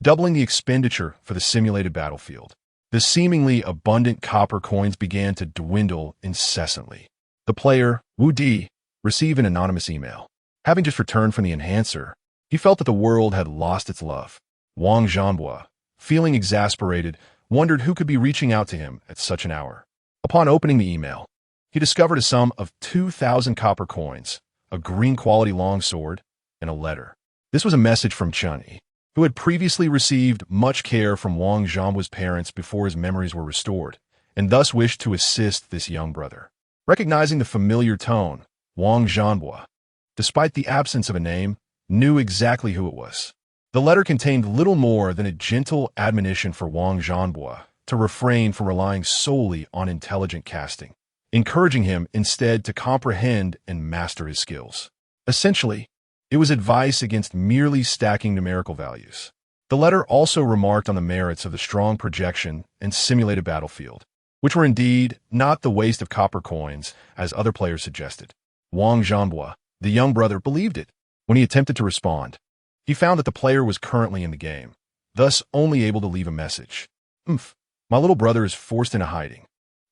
doubling the expenditure for the simulated battlefield. The seemingly abundant copper coins began to dwindle incessantly. The player, Wu Di, received an anonymous email. Having just returned from the enhancer, he felt that the world had lost its love. Wang Zhanhua, feeling exasperated, wondered who could be reaching out to him at such an hour. Upon opening the email, he discovered a sum of 2,000 copper coins, a green-quality longsword, and a letter. This was a message from Chen Yi, who had previously received much care from Wang Zhanhua's parents before his memories were restored, and thus wished to assist this young brother. Recognizing the familiar tone, Wang Zhanhua, despite the absence of a name, knew exactly who it was. The letter contained little more than a gentle admonition for Wang Zhanhua to refrain from relying solely on intelligent casting, encouraging him instead to comprehend and master his skills. Essentially, it was advice against merely stacking numerical values. The letter also remarked on the merits of the strong projection and simulated battlefield, which were indeed not the waste of copper coins as other players suggested. Wang Zhanhua, the young brother, believed it. When he attempted to respond, he found that the player was currently in the game, thus only able to leave a message. My little brother is forced into hiding.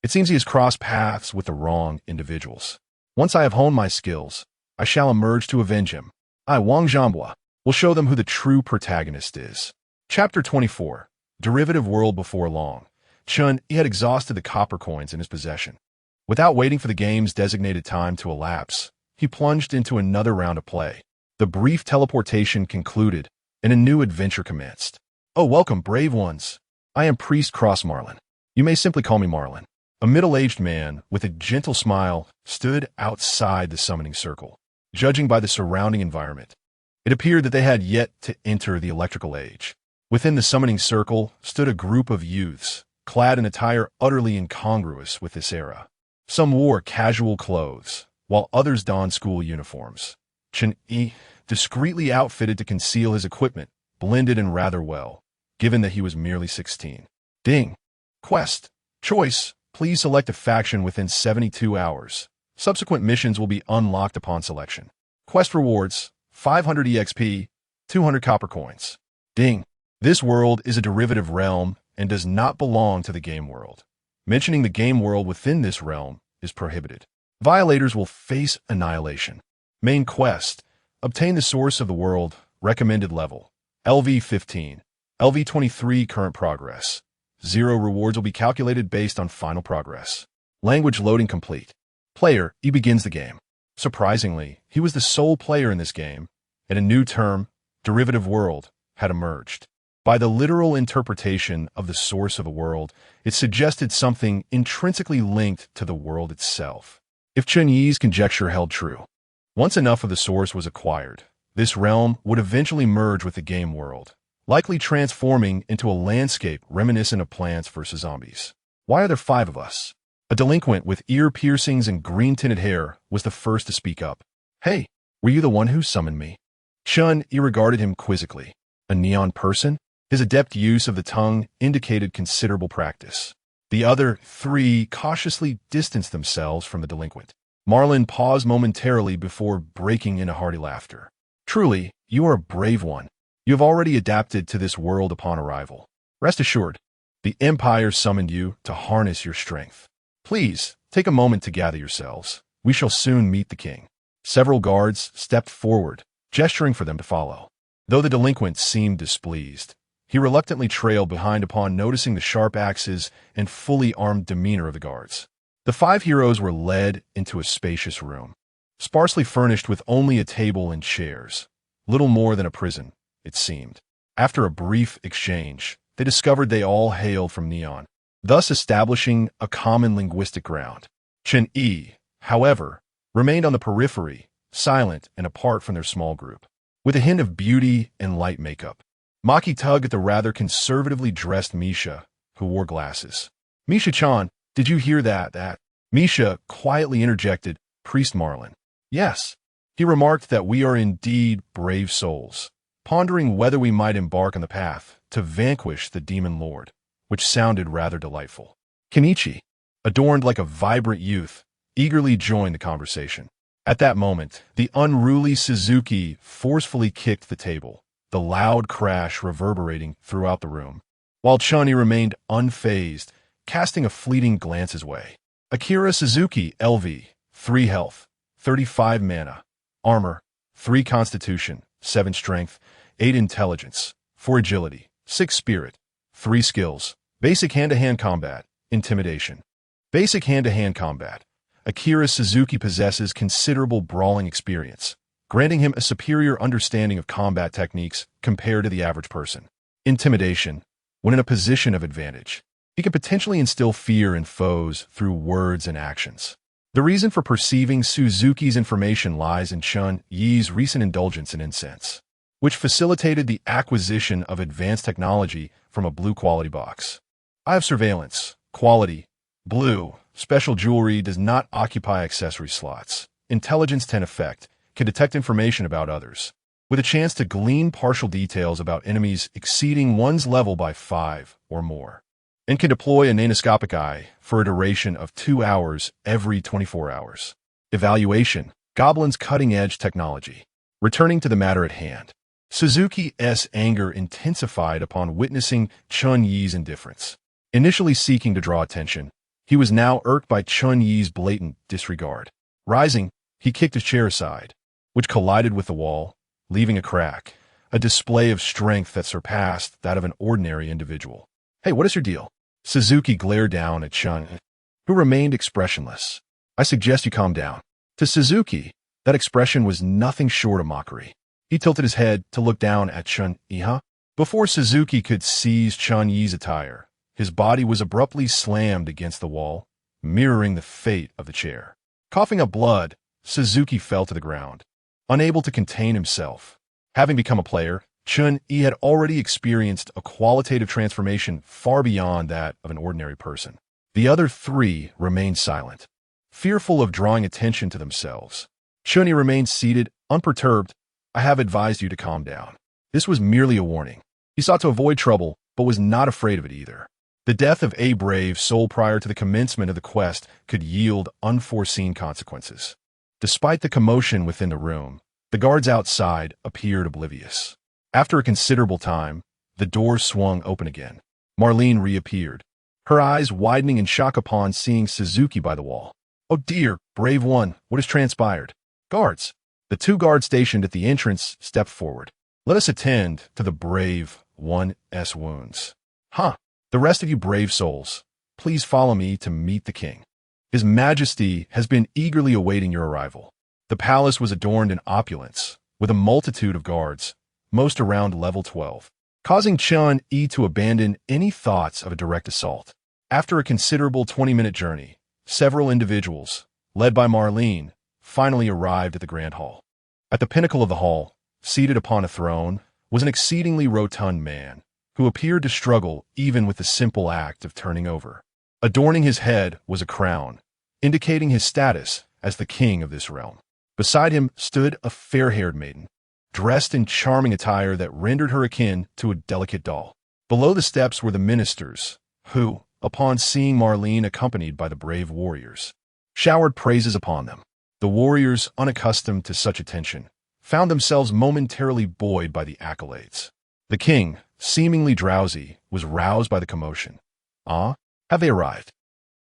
It seems he has crossed paths with the wrong individuals. Once I have honed my skills, I shall emerge to avenge him. I, Wang Zhanhua, will show them who the true protagonist is. Chapter 24. Derivative World. Before long, Chen Yi had exhausted the copper coins in his possession. Without waiting for the game's designated time to elapse, he plunged into another round of play. The brief teleportation concluded, and a new adventure commenced. Oh, welcome, brave ones. I am Priest Cross Marlin. You may simply call me Marlin. A middle-aged man with a gentle smile stood outside the summoning circle. Judging by the surrounding environment, it appeared that they had yet to enter the electrical age. Within the summoning circle stood a group of youths, clad in attire utterly incongruous with this era. Some wore casual clothes, while others donned school uniforms. Chen Yi, discreetly outfitted to conceal his equipment, blended in rather well, given that he was merely 16. Ding. Quest. Choice. Please select a faction within 72 hours. Subsequent missions will be unlocked upon selection. Quest rewards, 500 EXP, 200 copper coins. Ding. This world is a derivative realm and does not belong to the game world. Mentioning the game world within this realm is prohibited. Violators will face annihilation. Main quest. Obtain the source of the world, recommended level. LV 15. LV 23 current progress. 0 rewards will be calculated based on final progress. Language loading complete. Player, he begins the game. Surprisingly, he was the sole player in this game, and a new term, derivative world, had emerged. By the literal interpretation of the source of a world, it suggested something intrinsically linked to the world itself. If Chen Yi's conjecture held true, once enough of the source was acquired, this realm would eventually merge with the game world, likely transforming into a landscape reminiscent of Plants vs. Zombies. Why are there 5 of us? A delinquent with ear piercings and green-tinted hair was the first to speak up. Hey, were you the one who summoned me? Chen Yi regarded him quizzically. A neon person? His adept use of the tongue indicated considerable practice. The other 3 cautiously distanced themselves from the delinquent. Marlin paused momentarily before breaking into hearty laughter. Truly, you are a brave one. You have already adapted to this world upon arrival. Rest assured, the Empire summoned you to harness your strength. Please, take a moment to gather yourselves. We shall soon meet the king. Several guards stepped forward, gesturing for them to follow. Though the delinquent seemed displeased, he reluctantly trailed behind upon noticing the sharp axes and fully armed demeanor of the guards. The 5 heroes were led into a spacious room, sparsely furnished with only a table and chairs. Little more than a prison, it seemed. After a brief exchange, they discovered they all hailed from Neon, thus establishing a common linguistic ground. Chen Yi, however, remained on the periphery, silent and apart from their small group. With a hint of beauty and light makeup, Maki tugged at the rather conservatively dressed Misha, who wore glasses. Misha-chan, did you hear that? Misha quietly interjected, Priest Marlin. Yes. He remarked that we are indeed brave souls, pondering whether we might embark on the path to vanquish the demon lord, which sounded rather delightful. Kenichi, adorned like a vibrant youth, eagerly joined the conversation. At that moment, the unruly Suzuki forcefully kicked the table, the loud crash reverberating throughout the room, while Chen Yi remained unfazed, casting a fleeting glance his way. Akira Suzuki, LV, 3 health, 35 mana, armor, 3 constitution, 7 strength, 8 intelligence, 4 agility, 6 spirit, 3 skills, basic hand-to-hand combat, intimidation. Basic hand-to-hand combat. Akira Suzuki possesses considerable brawling experience, granting him a superior understanding of combat techniques compared to the average person. Intimidation. When in a position of advantage, he can potentially instill fear in foes through words and actions. The reason for perceiving Suzuki's information lies in Chen Yi's recent indulgence in incense, which facilitated the acquisition of advanced technology from a blue-quality box. Eye of surveillance. Quality. Blue. Special jewelry does not occupy accessory slots. Intelligence 10 effect. Can detect information about others, with a chance to glean partial details about enemies exceeding one's level by 5 or more. And can deploy a nanoscopic eye for a duration of 2 hours every 24 hours. Evaluation. Goblin's cutting-edge technology. Returning to the matter at hand. Suzuki's anger intensified upon witnessing Chen Yi's indifference. Initially seeking to draw attention, he was now irked by Chen Yi's blatant disregard. Rising, he kicked his chair aside, which collided with the wall, leaving a crack, a display of strength that surpassed that of an ordinary individual. Hey, what is your deal? Suzuki glared down at Chen, who remained expressionless. I suggest you calm down. To Suzuki, that expression was nothing short of mockery. He tilted his head to look down at Chen Yi. Before Suzuki could seize Chen Yi's attire, his body was abruptly slammed against the wall, mirroring the fate of the chair. Coughing up blood, Suzuki fell to the ground, unable to contain himself. Having become a player, Chen Yi had already experienced a qualitative transformation far beyond that of an ordinary person. The other three remained silent, fearful of drawing attention to themselves. Chen Yi remained seated, unperturbed. I have advised you to calm down. This was merely a warning. He sought to avoid trouble, but was not afraid of it either. The death of a brave soul prior to the commencement of the quest could yield unforeseen consequences. Despite the commotion within the room, the guards outside appeared oblivious. After a considerable time, the doors swung open again. Marlene reappeared, her eyes widening in shock upon seeing Suzuki by the wall. Oh dear, brave one, what has transpired? Guards! The two guards stationed at the entrance stepped forward. Let us attend to the brave one's wounds. Huh! The rest of you brave souls, please follow me to meet the king. His Majesty has been eagerly awaiting your arrival. The palace was adorned in opulence, with a multitude of guards, most around level 12, causing Chen Yi to abandon any thoughts of a direct assault. After a considerable 20-minute journey, several individuals, led by Marlene, finally arrived at the Grand Hall. At the pinnacle of the hall, seated upon a throne, was an exceedingly rotund man, who appeared to struggle even with the simple act of turning over. Adorning his head was a crown, indicating his status as the king of this realm. Beside him stood a fair-haired maiden, dressed in charming attire that rendered her akin to a delicate doll. Below the steps were the ministers, who, upon seeing Marlene accompanied by the brave warriors, showered praises upon them. The warriors, unaccustomed to such attention, found themselves momentarily buoyed by the accolades. The king, seemingly drowsy, was roused by the commotion. Ah, have they arrived?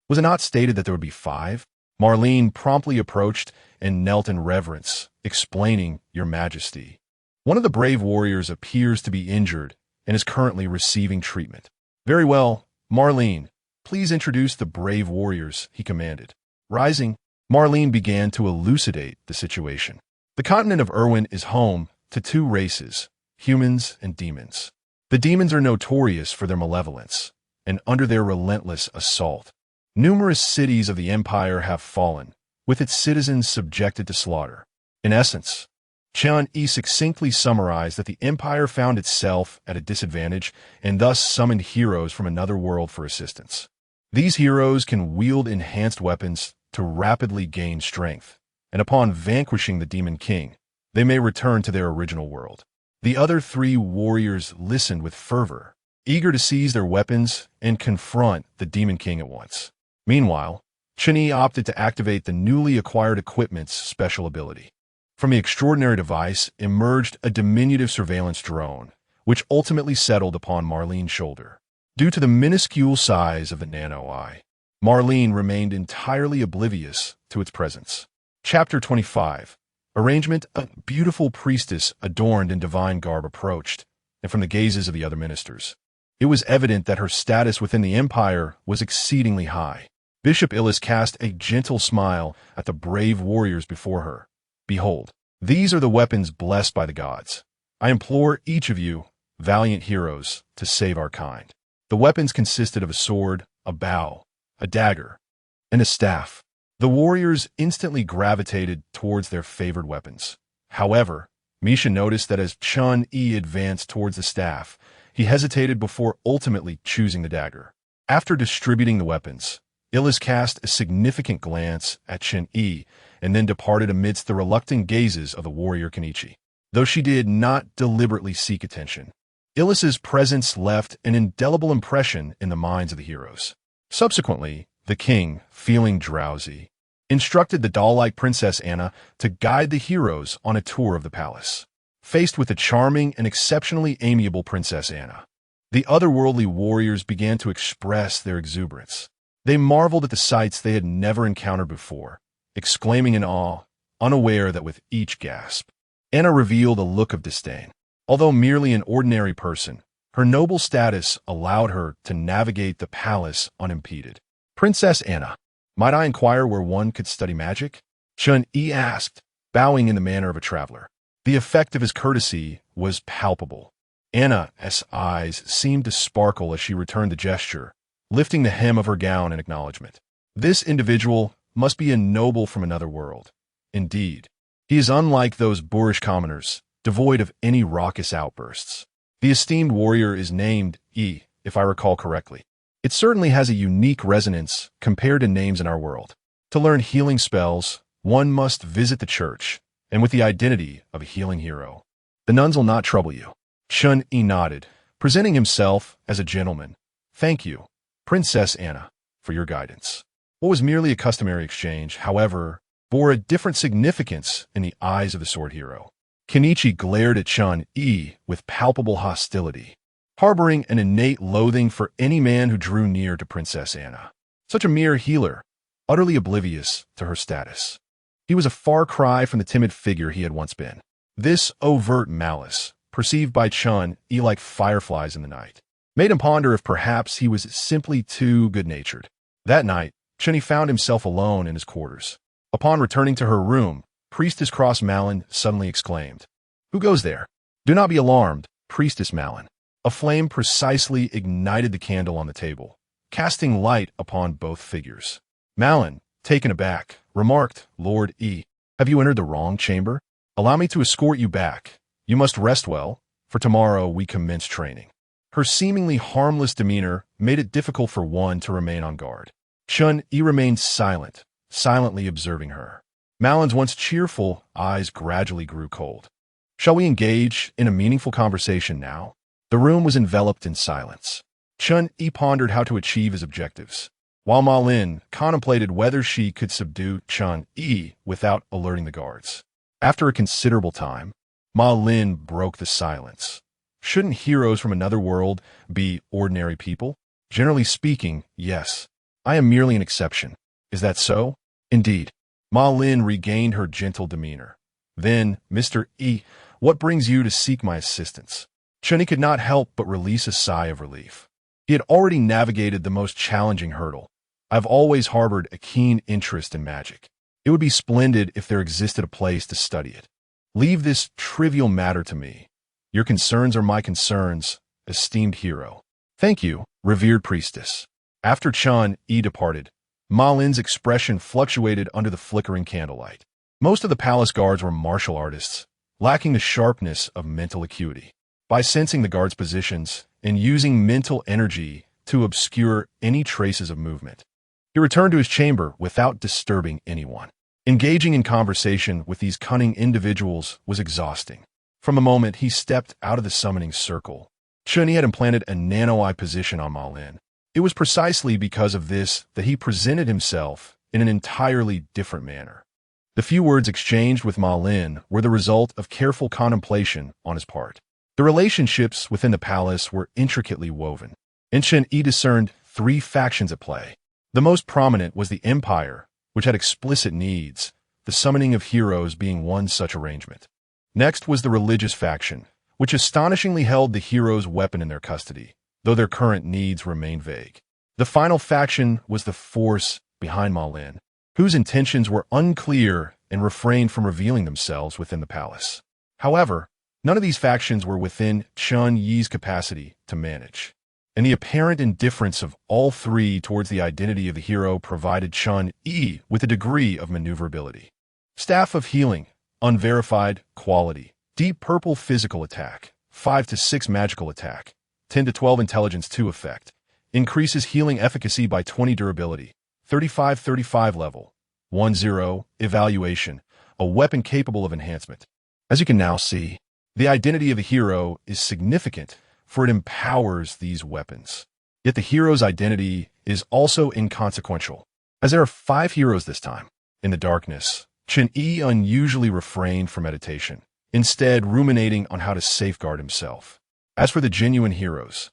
Was it not stated that there would be 5? Marlene promptly approached and knelt in reverence, explaining, Your Majesty. One of the brave warriors appears to be injured and is currently receiving treatment. Very well, Marlene, please introduce the brave warriors, he commanded. Rising, Marlene began to elucidate the situation. The continent of Irwin is home to 2 races, humans and demons. The demons are notorious for their malevolence, and under their relentless assault, numerous cities of the empire have fallen, with its citizens subjected to slaughter. In essence, Chen Yi succinctly summarized that the empire found itself at a disadvantage and thus summoned heroes from another world for assistance. These heroes can wield enhanced weapons to rapidly gain strength, and upon vanquishing the Demon King, they may return to their original world. The other 3 warriors listened with fervor, eager to seize their weapons and confront the Demon King at once. Meanwhile, Chen Yi opted to activate the newly acquired equipment's special ability. From the extraordinary device emerged a diminutive surveillance drone, which ultimately settled upon Marlene's shoulder. Due to the minuscule size of the nano-eye, Marlene remained entirely oblivious to its presence. Chapter 25. Arrangement. A beautiful priestess adorned in divine garb approached, and from the gazes of the other ministers, it was evident that her status within the empire was exceedingly high. Bishop Illis cast a gentle smile at the brave warriors before her. Behold, these are the weapons blessed by the gods. I implore each of you, valiant heroes, to save our kind. The weapons consisted of a sword, a bow, a dagger, and a staff. The warriors instantly gravitated towards their favored weapons. However, Misha noticed that as Chen Yi advanced towards the staff, he hesitated before ultimately choosing the dagger. After distributing the weapons, Illis cast a significant glance at Chen Yi and then departed amidst the reluctant gazes of the warrior Kenichi. Though she did not deliberately seek attention, Illis's presence left an indelible impression in the minds of the heroes. Subsequently, the king, feeling drowsy, instructed the doll-like Princess Anna to guide the heroes on a tour of the palace. Faced with the charming and exceptionally amiable Princess Anna, the otherworldly warriors began to express their exuberance. They marveled at the sights they had never encountered before, exclaiming in awe, unaware that with each gasp, Anna revealed a look of disdain. Although merely an ordinary person, her noble status allowed her to navigate the palace unimpeded. Princess Anna, might I inquire where one could study magic? Chen Yi asked, bowing in the manner of a traveler. The effect of his courtesy was palpable. Anna's eyes seemed to sparkle as she returned the gesture, lifting the hem of her gown in acknowledgement. This individual must be a noble from another world. Indeed, he is unlike those boorish commoners, devoid of any raucous outbursts. The esteemed warrior is named Yi, if I recall correctly. It certainly has a unique resonance compared to names in our world. To learn healing spells, one must visit the church, and with the identity of a healing hero. The nuns will not trouble you. Chen Yi nodded, presenting himself as a gentleman. Thank you, Princess Anna, for your guidance. What was merely a customary exchange, however, bore a different significance in the eyes of the sword hero. Kenichi glared at Chen Yi with palpable hostility, harboring an innate loathing for any man who drew near to Princess Anna. Such a mere healer, utterly oblivious to her status. He was a far cry from the timid figure he had once been. This overt malice, perceived by Chen Yi like fireflies in the night, made him ponder if perhaps he was simply too good-natured. That night, Chen Yi found himself alone in his quarters. Upon returning to her room, Priestess Cross Malin suddenly exclaimed, "Who goes there?" "Do not be alarmed, Priestess Malin." A flame precisely ignited the candle on the table, casting light upon both figures. Malin, taken aback, remarked, "Lord Yi, have you entered the wrong chamber? Allow me to escort you back. You must rest well, for tomorrow we commence training." Her seemingly harmless demeanor made it difficult for one to remain on guard. Chen Yi remained silent, silently observing her. Malin's once cheerful eyes gradually grew cold. "Shall we engage in a meaningful conversation now?" The room was enveloped in silence. Chen Yi pondered how to achieve his objectives, while Ma Lin contemplated whether she could subdue Chen Yi without alerting the guards. After a considerable time, Ma Lin broke the silence. "Shouldn't heroes from another world be ordinary people?" "Generally speaking, yes. I am merely an exception." "Is that so?" "Indeed." Ma Lin regained her gentle demeanor. "Then, Mr. Yi, what brings you to seek my assistance?" Chen Yi could not help but release a sigh of relief. He had already navigated the most challenging hurdle. "I've always harbored a keen interest in magic. It would be splendid if there existed a place to study it. Leave this trivial matter to me. Your concerns are my concerns, esteemed hero." "Thank you, revered priestess." After Chen Yi departed, Ma Lin's expression fluctuated under the flickering candlelight. Most of the palace guards were martial artists, lacking the sharpness of mental acuity. By sensing the guards' positions and using mental energy to obscure any traces of movement, he returned to his chamber without disturbing anyone. Engaging in conversation with these cunning individuals was exhausting. From the moment he stepped out of the summoning circle, Chen Yi had implanted a nano-eye position on Ma Lin. It was precisely because of this that he presented himself in an entirely different manner. The few words exchanged with Ma Lin were the result of careful contemplation on his part. The relationships within the palace were intricately woven, and Chen Yi discerned three factions at play. The most prominent was the Empire, which had explicit needs, the summoning of heroes being one such arrangement. Next was the religious faction, which astonishingly held the hero's weapon in their custody, though their current needs remained vague. The final faction was the force behind Ma Lin, whose intentions were unclear and refrained from revealing themselves within the palace. However, none of these factions were within Chen Yi's capacity to manage, and the apparent indifference of all three towards the identity of the hero provided Chen Yi with a degree of maneuverability. Staff of Healing, unverified, quality, deep purple physical attack, 5 to 6 magical attack, 10 to 12 intelligence 2 effect, increases healing efficacy by 20 durability, 35 level, 10 evaluation, a weapon capable of enhancement. As you can now see, the identity of the hero is significant, for it empowers these weapons. Yet the hero's identity is also inconsequential, as there are 5 heroes this time. In the darkness, Chen Yi unusually refrained from meditation, instead ruminating on how to safeguard himself. As for the genuine heroes,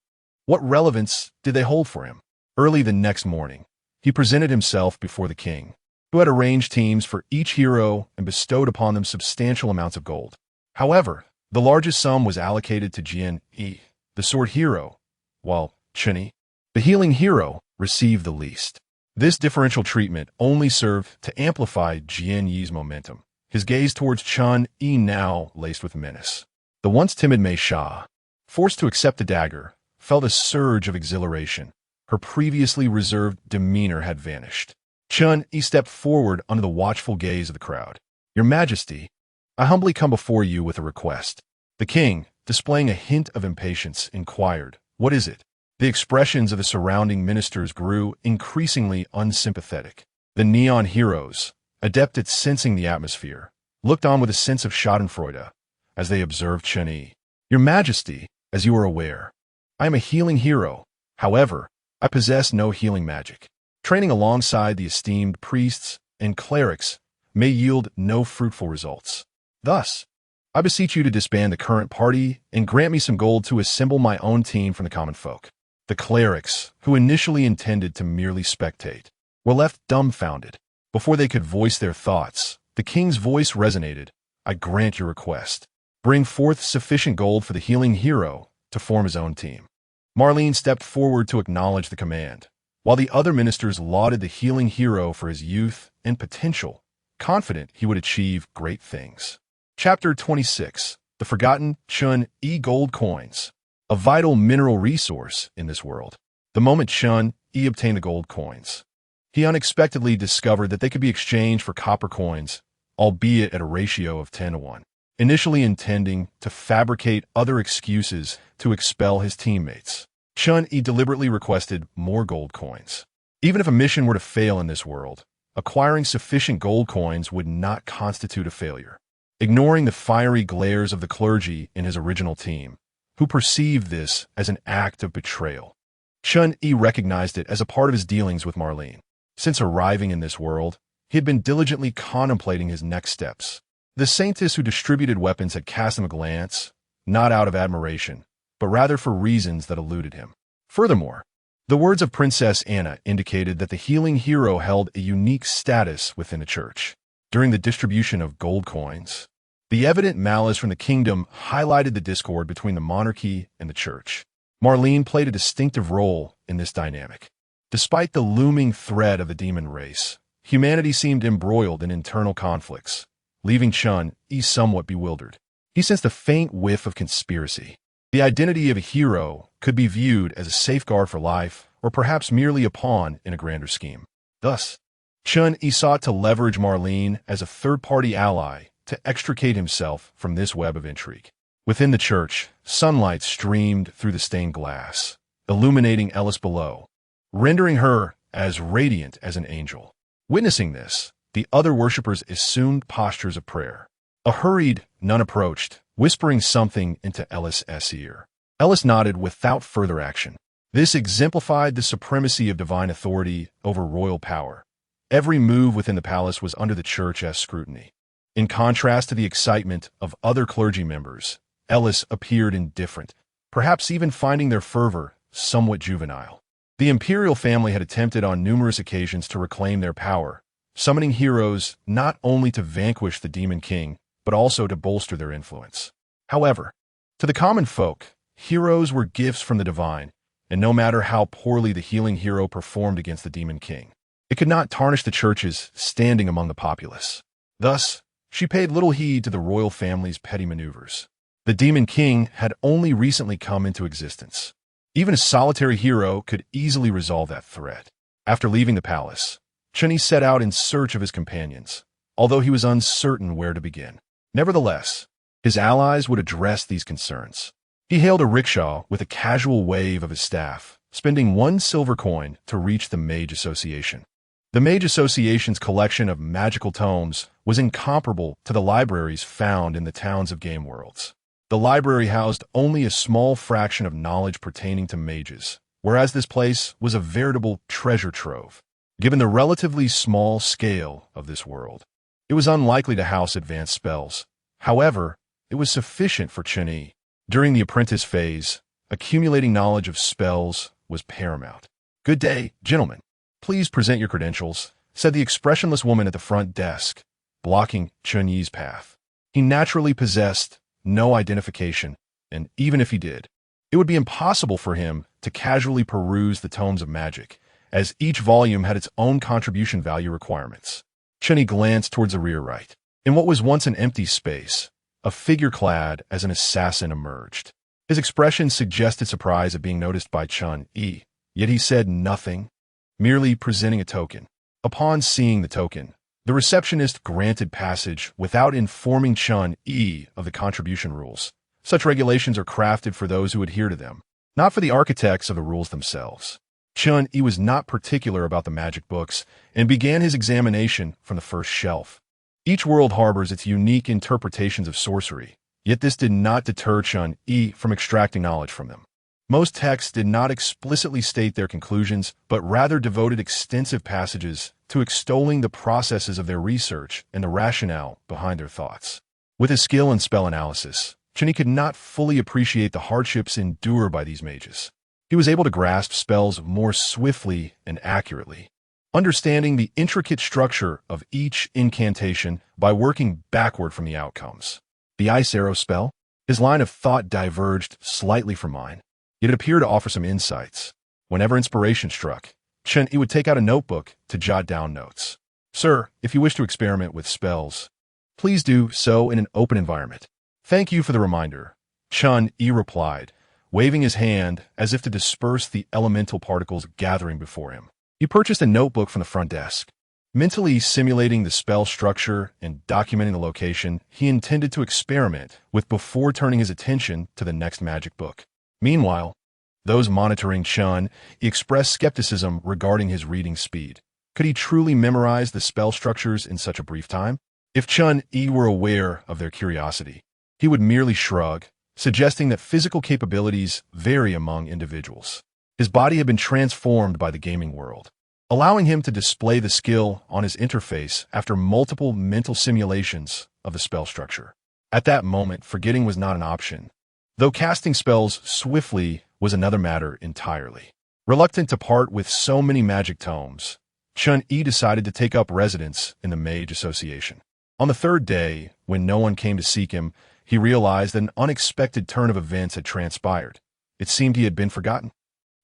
what relevance did they hold for him? Early the next morning, he presented himself before the king, who had arranged teams for each hero and bestowed upon them substantial amounts of gold. However, the largest sum was allocated to Chen Yi, the sword hero, while Chen Yi, the healing hero, received the least. This differential treatment only served to amplify Chen Yi's momentum, his gaze towards Chen Yi now laced with menace. The once timid Mei Sha, forced to accept the dagger, felt a surge of exhilaration. Her previously reserved demeanor had vanished. Chen Yi stepped forward under the watchful gaze of the crowd. "Your Majesty, I humbly come before you with a request." The king, displaying a hint of impatience, inquired, "What is it?" The expressions of the surrounding ministers grew increasingly unsympathetic. The neon heroes, adept at sensing the atmosphere, looked on with a sense of schadenfreude as they observed Chen Yi. "Your Majesty, as you are aware, I am a healing hero. However, I possess no healing magic. Training alongside the esteemed priests and clerics may yield no fruitful results. Thus, I beseech you to disband the current party and grant me some gold to assemble my own team from the common folk." The clerics, who initially intended to merely spectate, were left dumbfounded. Before they could voice their thoughts, the king's voice resonated. "I grant your request. Bring forth sufficient gold for the healing hero to form his own team." Marlene stepped forward to acknowledge the command, while the other ministers lauded the healing hero for his youth and potential, confident he would achieve great things. Chapter 26. The Forgotten Chen Yi Gold Coins. A vital mineral resource in this world. The moment Chen Yi obtained the gold coins, he unexpectedly discovered that they could be exchanged for copper coins, albeit at a ratio of 10 to 1. Initially intending to fabricate other excuses to expel his teammates, Chen Yi deliberately requested more gold coins. Even if a mission were to fail in this world, acquiring sufficient gold coins would not constitute a failure. Ignoring the fiery glares of the clergy in his original team, who perceived this as an act of betrayal, Chen Yi recognized it as a part of his dealings with Marlene. Since arriving in this world, he had been diligently contemplating his next steps. The saintess who distributed weapons had cast him a glance, not out of admiration, but rather for reasons that eluded him. Furthermore, the words of Princess Anna indicated that the healing hero held a unique status within the church. During the distribution of gold coins, the evident malice from the kingdom highlighted the discord between the monarchy and the church. Marlene played a distinctive role in this dynamic. Despite the looming threat of the demon race, humanity seemed embroiled in internal conflicts, leaving Chen Yi somewhat bewildered. He sensed a faint whiff of conspiracy. The identity of a hero could be viewed as a safeguard for life, or perhaps merely a pawn in a grander scheme. Thus, Chen Yi sought to leverage Marlene as a third-party ally to extricate himself from this web of intrigue. Within the church, sunlight streamed through the stained glass, illuminating Ellis below, rendering her as radiant as an angel. Witnessing this, the other worshippers assumed postures of prayer. A hurried nun approached, whispering something into Ellis' ear. Ellis nodded without further action. This exemplified the supremacy of divine authority over royal power. Every move within the palace was under the church's scrutiny. In contrast to the excitement of other clergy members, Ellis appeared indifferent, perhaps even finding their fervor somewhat juvenile. The imperial family had attempted on numerous occasions to reclaim their power, summoning heroes not only to vanquish the demon king, but also to bolster their influence. However, to the common folk, heroes were gifts from the divine, and no matter how poorly the healing hero performed against the demon king, it could not tarnish the church's standing among the populace. Thus, she paid little heed to the royal family's petty maneuvers. The demon king had only recently come into existence. Even a solitary hero could easily resolve that threat. After leaving the palace, Chen Yi set out in search of his companions, although he was uncertain where to begin. Nevertheless, his allies would address these concerns. He hailed a rickshaw with a casual wave of his staff, spending 1 silver coin to reach the Mage Association. The Mage Association's collection of magical tomes was incomparable to the libraries found in the towns of game worlds. The library housed only a small fraction of knowledge pertaining to mages, whereas this place was a veritable treasure trove. Given the relatively small scale of this world, it was unlikely to house advanced spells. However, it was sufficient for Chen Yi. During the apprentice phase, accumulating knowledge of spells was paramount. "Good day, gentlemen. Please present your credentials," said the expressionless woman at the front desk, blocking Chen Yi's path. He naturally possessed no identification, and even if he did, it would be impossible for him to casually peruse the tomes of magic, as each volume had its own contribution value requirements. Chen Yi glanced towards the rear right. In what was once an empty space, a figure clad as an assassin emerged. His expression suggested surprise at being noticed by Chen Yi, yet he said nothing, merely presenting a token. Upon seeing the token, The receptionist granted passage without informing Chen Yi of the contribution rules. Such regulations are crafted for those who adhere to them, not for the architects of the rules themselves. Chen Yi was not particular about the magic books and began his examination from the first shelf. Each world harbors its unique interpretations of sorcery, yet this did not deter Chen Yi from extracting knowledge from them. Most texts did not explicitly state their conclusions, but rather devoted extensive passages to extolling the processes of their research and the rationale behind their thoughts. With his skill in spell analysis, Chen Yi could not fully appreciate the hardships endured by these mages. He was able to grasp spells more swiftly and accurately, understanding the intricate structure of each incantation by working backward from the outcomes. The ice arrow spell? His line of thought diverged slightly from mine, yet it appeared to offer some insights. Whenever inspiration struck, Chen Yi would take out a notebook to jot down notes. Sir, if you wish to experiment with spells, please do so in an open environment. Thank you for the reminder, Chen Yi replied, waving his hand as if to disperse the elemental particles gathering before him. He purchased a notebook from the front desk. Mentally simulating the spell structure and documenting the location he intended to experiment with before turning his attention to the next magic book. Meanwhile, those monitoring Chen Yi expressed skepticism regarding his reading speed. Could he truly memorize the spell structures in such a brief time? If Chen Yi were aware of their curiosity, he would merely shrug, suggesting that physical capabilities vary among individuals. His body had been transformed by the gaming world, allowing him to display the skill on his interface after multiple mental simulations of the spell structure. At that moment, forgetting was not an option, though casting spells swiftly was another matter entirely. Reluctant to part with so many magic tomes, Chen Yi decided to take up residence in the Mage Association. On the third day, when no one came to seek him, he realized that an unexpected turn of events had transpired. It seemed he had been forgotten.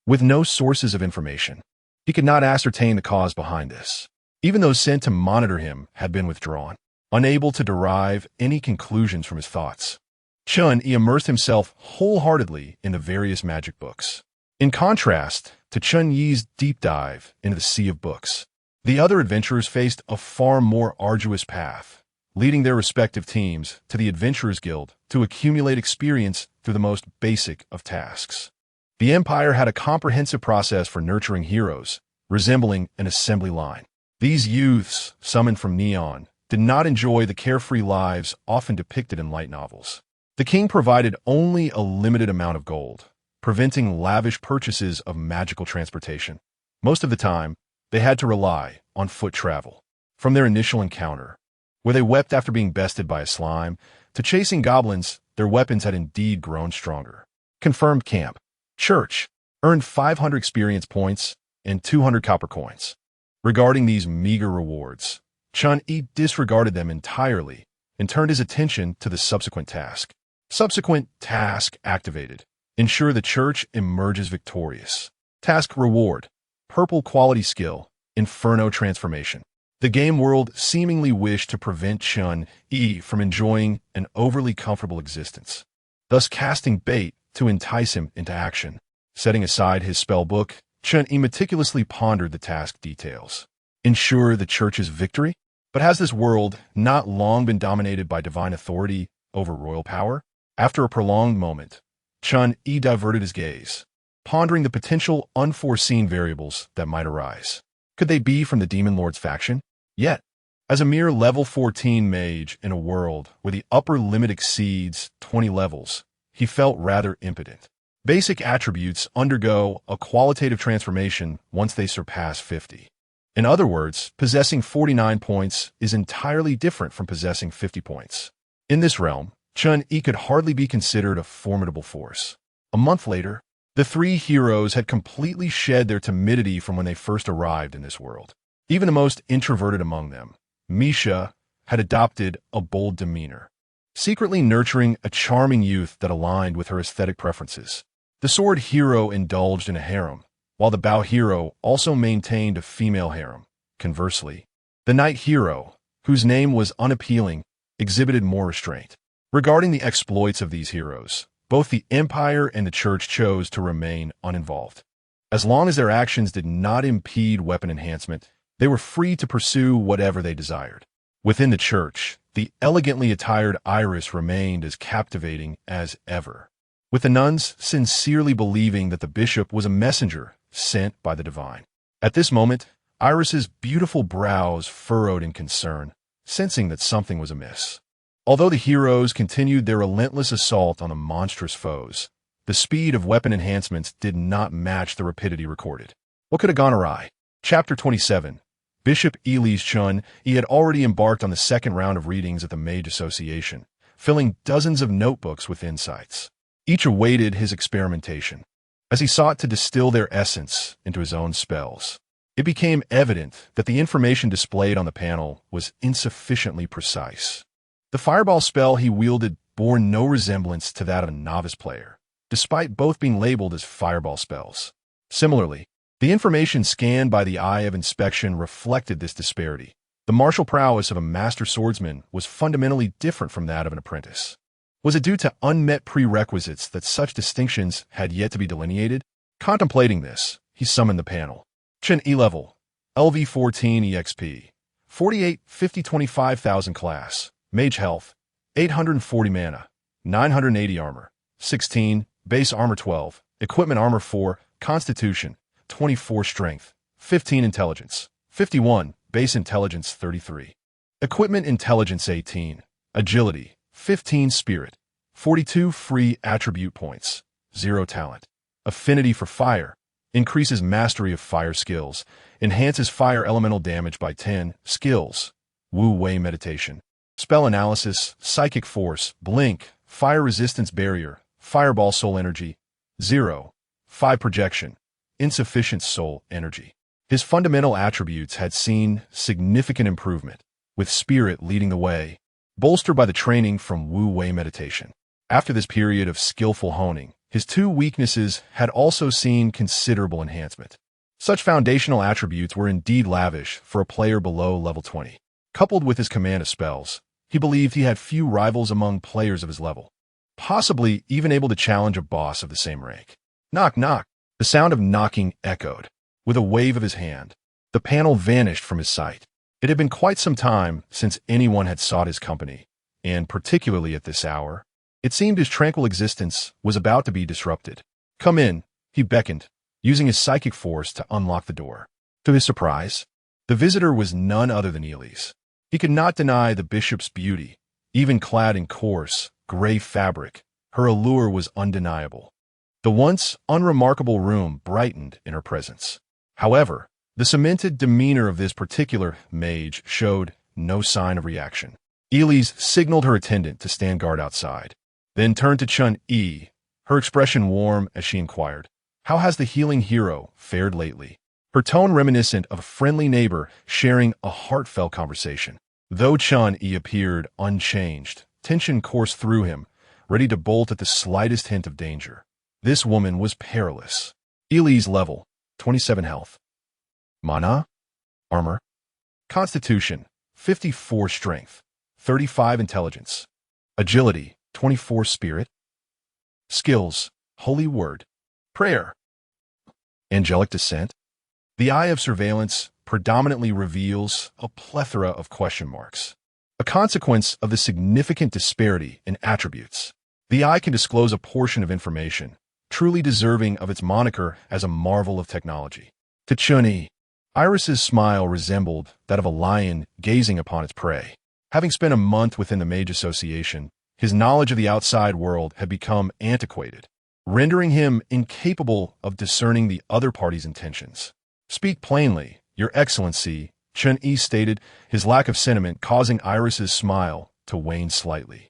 With no sources of information, he could not ascertain the cause behind this. Even those sent to monitor him had been withdrawn, unable to derive any conclusions from his thoughts. Chen Yi immersed himself wholeheartedly in the various magic books. In contrast to Chen Yi's deep dive into the sea of books, the other adventurers faced a far more arduous path, leading their respective teams to the Adventurers Guild to accumulate experience through the most basic of tasks. The Empire had a comprehensive process for nurturing heroes, resembling an assembly line. These youths, summoned from Neon, did not enjoy the carefree lives often depicted in light novels. The king provided only a limited amount of gold, preventing lavish purchases of magical transportation. Most of the time, they had to rely on foot travel. From their initial encounter, where they wept after being bested by a slime, to chasing goblins, their weapons had indeed grown stronger. Confirmed camp. Church earned 500 experience points and 200 copper coins. Regarding these meager rewards, Chen Yi disregarded them entirely and turned his attention to the subsequent task. Subsequent task activated. Ensure the church emerges victorious. Task reward. Purple quality skill. Inferno transformation. The game world seemingly wished to prevent Chen Yi from enjoying an overly comfortable existence, thus casting bait to entice him into action. Setting aside his spell book, Chen Yi meticulously pondered the task details. Ensure the church's victory? But has this world not long been dominated by divine authority over royal power? After a prolonged moment, Chen Yi diverted his gaze, pondering the potential unforeseen variables that might arise. Could they be from the Demon Lord's faction? Yet, as a mere level 14 mage in a world where the upper limit exceeds 20 levels, he felt rather impotent. Basic attributes undergo a qualitative transformation once they surpass 50. In other words, possessing 49 points is entirely different from possessing 50 points. In this realm, Chen Yi could hardly be considered a formidable force. A month later, the three heroes had completely shed their timidity from when they first arrived in this world. Even the most introverted among them, Misha, had adopted a bold demeanor, secretly nurturing a charming youth that aligned with her aesthetic preferences. The sword hero indulged in a harem, while the bow hero also maintained a female harem. Conversely, the knight hero, whose name was unappealing, exhibited more restraint. Regarding the exploits of these heroes, both the Empire and the Church chose to remain uninvolved. As long as their actions did not impede weapon enhancement, They were free to pursue whatever they desired. Within the church, the elegantly attired Iris remained as captivating as ever, with the nuns sincerely believing that the bishop was a messenger sent by the divine. At this moment, Iris's beautiful brows furrowed in concern, sensing that something was amiss. Although the heroes continued their relentless assault on the monstrous foes, the speed of weapon enhancements did not match the rapidity recorded. What could have gone awry? Chapter 27. Bishop Chen Yi had already embarked on the second round of readings at the Mage Association, filling dozens of notebooks with insights. Each awaited his experimentation, as he sought to distill their essence into his own spells. It became evident that the information displayed on the panel was insufficiently precise. The fireball spell he wielded bore no resemblance to that of a novice player, despite both being labeled as fireball spells. Similarly, the information scanned by the eye of inspection reflected this disparity. The martial prowess of a master swordsman was fundamentally different from that of an apprentice. Was it due to unmet prerequisites that such distinctions had yet to be delineated? Contemplating this, he summoned the panel. Chen Yi level, LV14 EXP, 48 50 25,000 class, Mage health, 840 mana, 980 armor, 16, base armor 12, equipment armor 4, constitution, 24 strength, 15 intelligence, 51, base intelligence 33, equipment intelligence 18, agility, 15 spirit, 42 free attribute points, 0 talent, affinity for fire, increases mastery of fire skills, enhances fire elemental damage by 10, skills, Wu Wei meditation, spell analysis, psychic force, blink, fire resistance barrier, fireball soul energy, 0, 5 projection, insufficient soul energy. His fundamental attributes had seen significant improvement, with spirit leading the way, bolstered by the training from Wu Wei meditation. After this period of skillful honing, his two weaknesses had also seen considerable enhancement. Such foundational attributes were indeed lavish for a player below level 20. Coupled with his command of spells, he believed he had few rivals among players of his level, possibly even able to challenge a boss of the same rank. Knock, knock. The sound of knocking echoed. With a wave of his hand, the panel vanished from his sight. It had been quite some time since anyone had sought his company, and particularly at this hour, it seemed his tranquil existence was about to be disrupted. Come in, he beckoned, using his psychic force to unlock the door. To his surprise, the visitor was none other than Elise. He could not deny the bishop's beauty. Even clad in coarse, gray fabric, her allure was undeniable. The once unremarkable room brightened in her presence. However, the cemented demeanor of this particular mage showed no sign of reaction. Elise signaled her attendant to stand guard outside, then turned to Chen Yi, her expression warm as she inquired, "How has the healing hero fared lately?" Her tone reminiscent of a friendly neighbor sharing a heartfelt conversation. Though Chen Yi appeared unchanged, tension coursed through him, ready to bolt at the slightest hint of danger. This woman was perilous. Elise level, 27 health. Mana, armor, constitution, 54 strength, 35 intelligence, agility, 24 spirit, skills, holy word, prayer, angelic descent. The eye of surveillance predominantly reveals a plethora of question marks, a consequence of the significant disparity in attributes. The eye can disclose a portion of information, truly deserving of its moniker as a marvel of technology. To Chen Yi, Iris's smile resembled that of a lion gazing upon its prey. Having spent a month within the Mage Association, his knowledge of the outside world had become antiquated, rendering him incapable of discerning the other party's intentions. "Speak plainly, Your Excellency," Chen Yi stated, his lack of sentiment causing Iris's smile to wane slightly.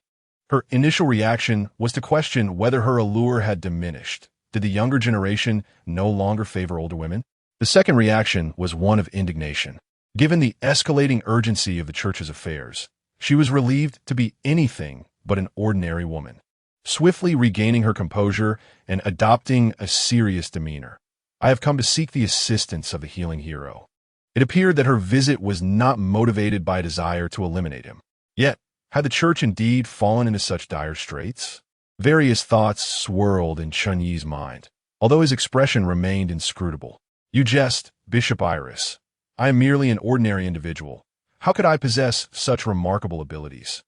Her initial reaction was to question whether her allure had diminished. Did the younger generation no longer favor older women? The second reaction was one of indignation. Given the escalating urgency of the church's affairs, she was relieved to be anything but an ordinary woman. Swiftly regaining her composure and adopting a serious demeanor, "I have come to seek the assistance of the healing hero." It appeared that her visit was not motivated by a desire to eliminate him. Yet, had the church indeed fallen into such dire straits? Various thoughts swirled in Chen Yi's mind, although his expression remained inscrutable. "You jest, Bishop Iris," I am merely an ordinary individual. How could I possess such remarkable abilities?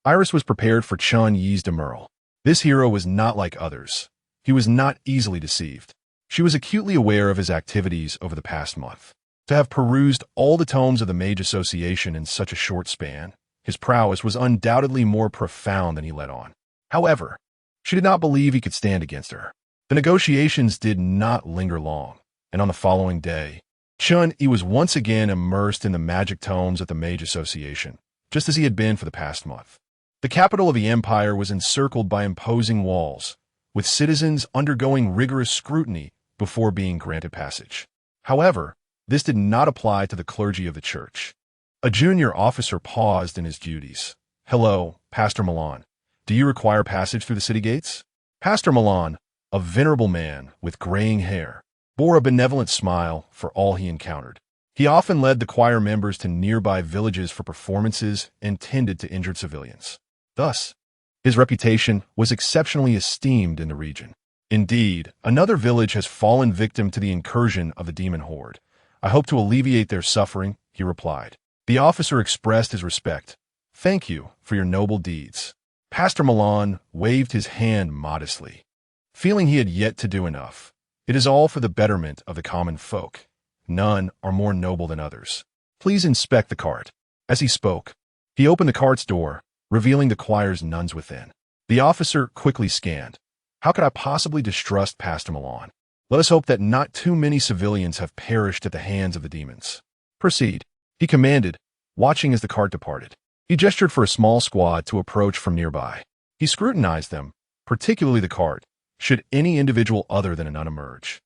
Iris was prepared for Chen Yi's demurral. This hero was not like others. He was not easily deceived. She was acutely aware of his activities over the past month. To have perused all the tomes of the Mage Association in such a short span, his prowess was undoubtedly more profound than he let on. However, she did not believe he could stand against her. The negotiations did not linger long, and on the following day, Chen Yi was once again immersed in the magic tomes at the Mage Association, just as he had been for the past month. The capital of the empire was encircled by imposing walls, with citizens undergoing rigorous scrutiny before being granted passage. However, this did not apply to the clergy of the church. A junior officer paused in his duties. "Hello, Pastor Milan. Do you require passage through the city gates?" Pastor Milan, a venerable man with graying hair, bore a benevolent smile for all he encountered. He often led the choir members to nearby villages for performances and tended to injured civilians. Thus, his reputation was exceptionally esteemed in the region. Indeed, another village has fallen victim to the incursion of the demon horde. "I hope to alleviate their suffering," he replied. The officer expressed his respect. "Thank you for your noble deeds." Pastor Milan waved his hand modestly, feeling he had yet to do enough. It is all for the betterment of the common folk. None are more noble than others. Please inspect the cart. As he spoke, he opened the cart's door, revealing the choir's nuns within. The officer quickly scanned. How could I possibly distrust Pastor Milan? Let us hope that not too many civilians have perished at the hands of the demons. Proceed, he commanded, watching as the cart departed. He gestured for a small squad to approach from nearby. He scrutinized them, particularly the cart. Should any individual other than a nun emerge,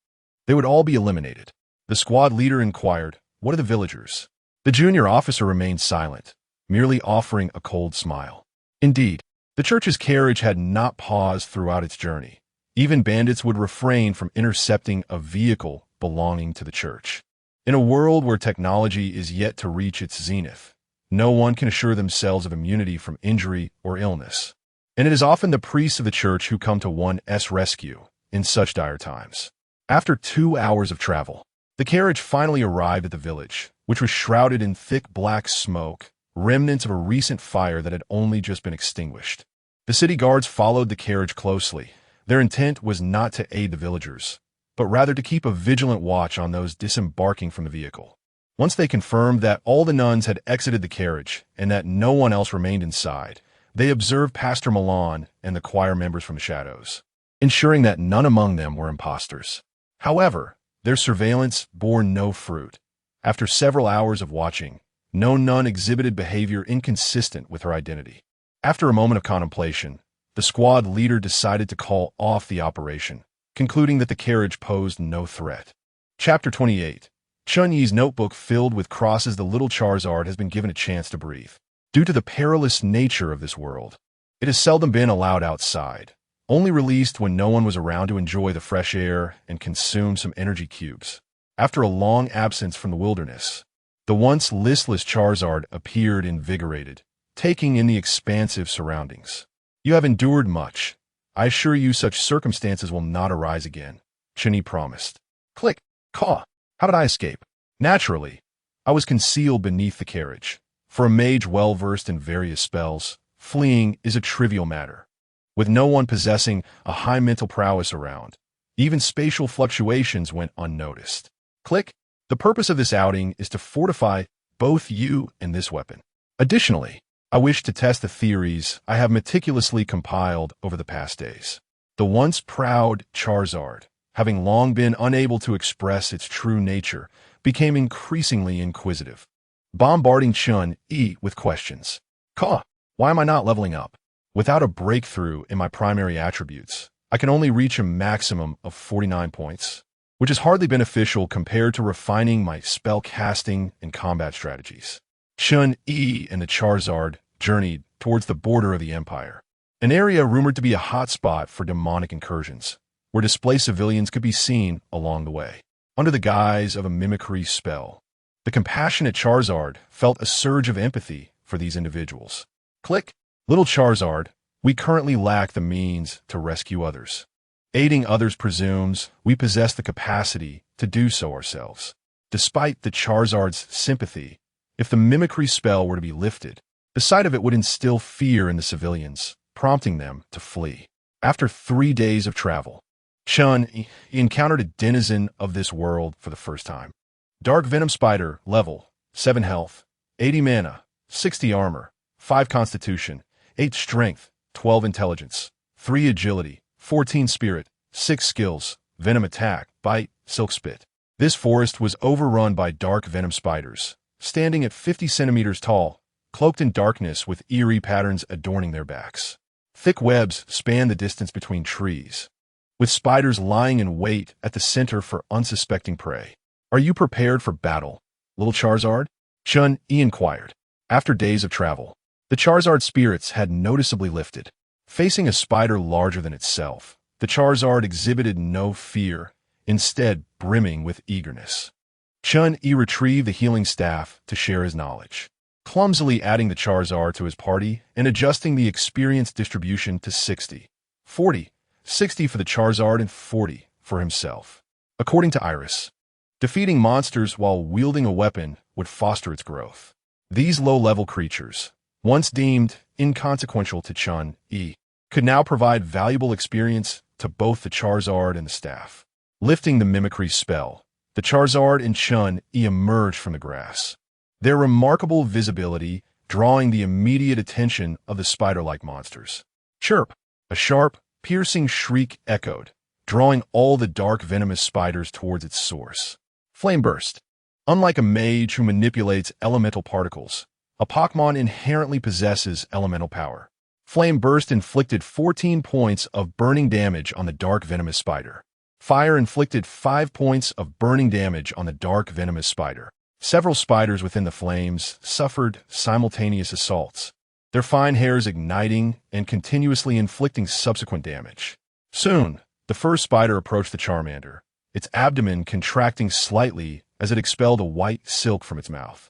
they would all be eliminated. The squad leader inquired, "What are the villagers?" The junior officer remained silent, merely offering a cold smile. Indeed, the church's carriage had not paused throughout its journey. Even bandits would refrain from intercepting a vehicle belonging to the church. In a world where technology is yet to reach its zenith, no one can assure themselves of immunity from injury or illness. And it is often the priests of the church who come to one's rescue in such dire times. After 2 hours of travel, the carriage finally arrived at the village, which was shrouded in thick black smoke, remnants of a recent fire that had only just been extinguished. The city guards followed the carriage closely. Their intent was not to aid the villagers, but rather to keep a vigilant watch on those disembarking from the vehicle. Once they confirmed that all the nuns had exited the carriage and that no one else remained inside, they observed Pastor Milan and the choir members from the shadows, ensuring that none among them were impostors. However, their surveillance bore no fruit. After several hours of watching, no nun exhibited behavior inconsistent with her identity. After a moment of contemplation, the squad leader decided to call off the operation, concluding that the carriage posed no threat. Chapter 28. Chen Yi's notebook filled with crosses. The little Charizard has been given a chance to breathe. Due to the perilous nature of this world, it has seldom been allowed outside, only released when no one was around to enjoy the fresh air and consume some energy cubes. After a long absence from the wilderness, the once listless Charizard appeared invigorated, taking in the expansive surroundings. "You have endured much. I assure you such circumstances will not arise again," Chen Yi promised. Click. Caw. How did I escape? Naturally, I was concealed beneath the carriage. For a mage well-versed in various spells, fleeing is a trivial matter. With no one possessing a high mental prowess around, even spatial fluctuations went unnoticed. Click. The purpose of this outing is to fortify both you and this weapon. Additionally, I wish to test the theories I have meticulously compiled over the past days. The once proud Charizard, having long been unable to express its true nature, became increasingly inquisitive, bombarding Chen Yi with questions. "Caw, why am I not leveling up? Without a breakthrough in my primary attributes, I can only reach a maximum of 49 points, which is hardly beneficial compared to refining my spell casting and combat strategies." Chen Yi and the Charizard journeyed towards the border of the Empire, an area rumored to be a hotspot for demonic incursions, where displaced civilians could be seen along the way. Under the guise of a mimicry spell, the compassionate Charizard felt a surge of empathy for these individuals. Click. Little Charizard, we currently lack the means to rescue others. Aiding others presumes we possess the capacity to do so ourselves. Despite the Charizard's sympathy, if the mimicry spell were to be lifted, the sight of it would instill fear in the civilians, prompting them to flee. After 3 days of travel, Chen Yi encountered a denizen of this world for the first time. Dark Venom Spider, level 7 health, 80 mana, 60 armor, 5 constitution, 8 strength, 12 intelligence, 3 agility, 14 spirit, 6 skills, venom attack, bite, silk spit. This forest was overrun by dark venom spiders, standing at 50 centimeters tall, cloaked in darkness with eerie patterns adorning their backs. Thick webs spanned the distance between trees, with spiders lying in wait at the center for unsuspecting prey. "Are you prepared for battle, little Charizard?" Chen Yi inquired. After days of travel, the Charizard's spirits had noticeably lifted. Facing a spider larger than itself, the Charizard exhibited no fear, instead brimming with eagerness. Chen Yi retrieved the healing staff to share his knowledge, clumsily adding the Charizard to his party and adjusting the experience distribution to 60, 40, 60 for the Charizard and 40 for himself. According to Iris, defeating monsters while wielding a weapon would foster its growth. These low-level creatures, once deemed inconsequential to Chen Yi, could now provide valuable experience to both the Charizard and the staff. Lifting the mimicry spell, the Charizard and Chen Yi emerged from the grass, their remarkable visibility drawing the immediate attention of the spider-like monsters. Chirp! A sharp, piercing shriek echoed, drawing all the dark venomous spiders towards its source. Flame burst. Unlike a mage who manipulates elemental particles, a Pokémon inherently possesses elemental power. Flame burst inflicted 14 points of burning damage on the dark venomous spider. Fire inflicted 5 points of burning damage on the dark venomous spider. Several spiders within the flames suffered simultaneous assaults, their fine hairs igniting and continuously inflicting subsequent damage. Soon, the first spider approached the Charmander, its abdomen contracting slightly as it expelled a white silk from its mouth.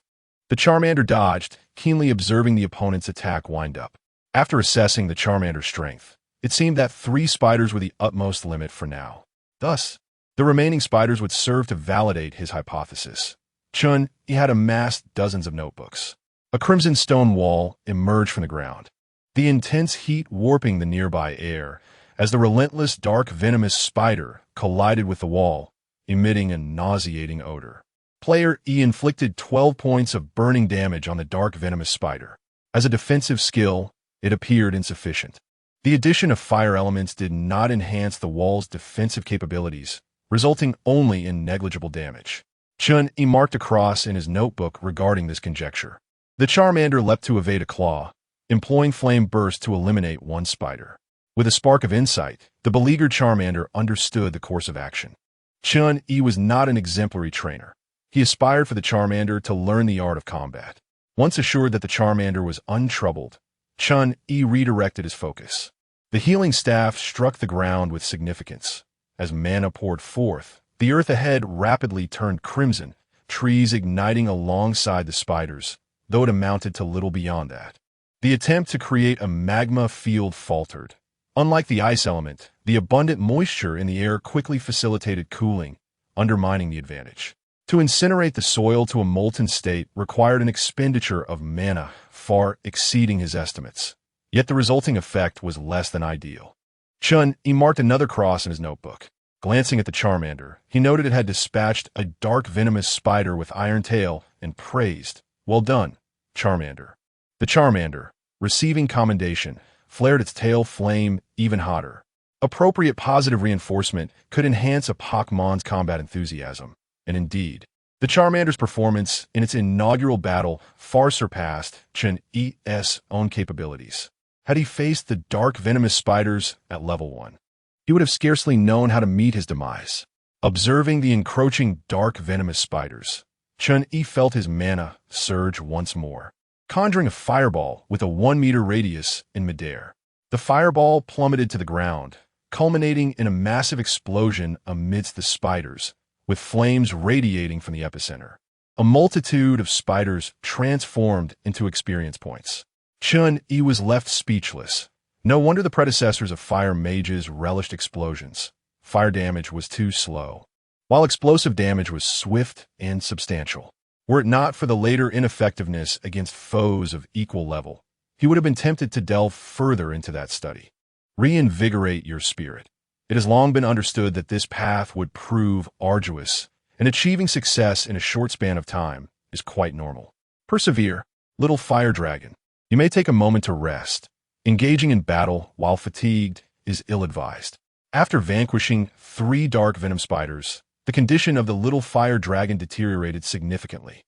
The Charmander dodged, keenly observing the opponent's attack wind up. After assessing the Charmander's strength, it seemed that 3 spiders were the utmost limit for now. Thus, the remaining spiders would serve to validate his hypothesis. Chen Yi had amassed dozens of notebooks. A crimson stone wall emerged from the ground, the intense heat warping the nearby air as the relentless dark venomous spider collided with the wall, emitting a nauseating odor. Player E inflicted 12 points of burning damage on the dark venomous spider. As a defensive skill, it appeared insufficient. The addition of fire elements did not enhance the wall's defensive capabilities, resulting only in negligible damage. Chen Yi marked a cross in his notebook regarding this conjecture. The Charmander leapt to evade a claw, employing Flame Burst to eliminate one spider. With a spark of insight, the beleaguered Charmander understood the course of action. Chen Yi was not an exemplary trainer. He aspired for the Charmander to learn the art of combat. Once assured that the Charmander was untroubled, Chen Yi redirected his focus. The healing staff struck the ground with significance. As mana poured forth, the earth ahead rapidly turned crimson, trees igniting alongside the spiders, though it amounted to little beyond that. The attempt to create a magma field faltered. Unlike the ice element, the abundant moisture in the air quickly facilitated cooling, undermining the advantage. To incinerate the soil to a molten state required an expenditure of mana far exceeding his estimates. Yet the resulting effect was less than ideal. Chen Yi marked another cross in his notebook. Glancing at the Charmander, he noted it had dispatched a dark venomous spider with iron tail and praised, "Well done, Charmander." The Charmander, receiving commendation, flared its tail flame even hotter. Appropriate positive reinforcement could enhance a Pokémon's combat enthusiasm. And indeed, the Charmander's performance in its inaugural battle far surpassed Chen Yi's own capabilities. Had he faced the dark venomous spiders at level 1, he would have scarcely known how to meet his demise. Observing the encroaching dark venomous spiders, Chen Yi felt his mana surge once more, conjuring a fireball with a 1-meter radius in midair. The fireball plummeted to the ground, culminating in a massive explosion amidst the spiders, with flames radiating from the epicenter. A multitude of spiders transformed into experience points. Chen Yi was left speechless. No wonder the predecessors of fire mages relished explosions. Fire damage was too slow. while explosive damage was swift and substantial. Were it not for the later ineffectiveness against foes of equal level, he would have been tempted to delve further into that study. Reinvigorate your spirit. It has long been understood that this path would prove arduous, and achieving success in a short span of time is quite normal. Persevere, little fire dragon. You may take a moment to rest. Engaging in battle while fatigued is ill-advised. After vanquishing 3 dark venom spiders, the condition of the little fire dragon deteriorated significantly.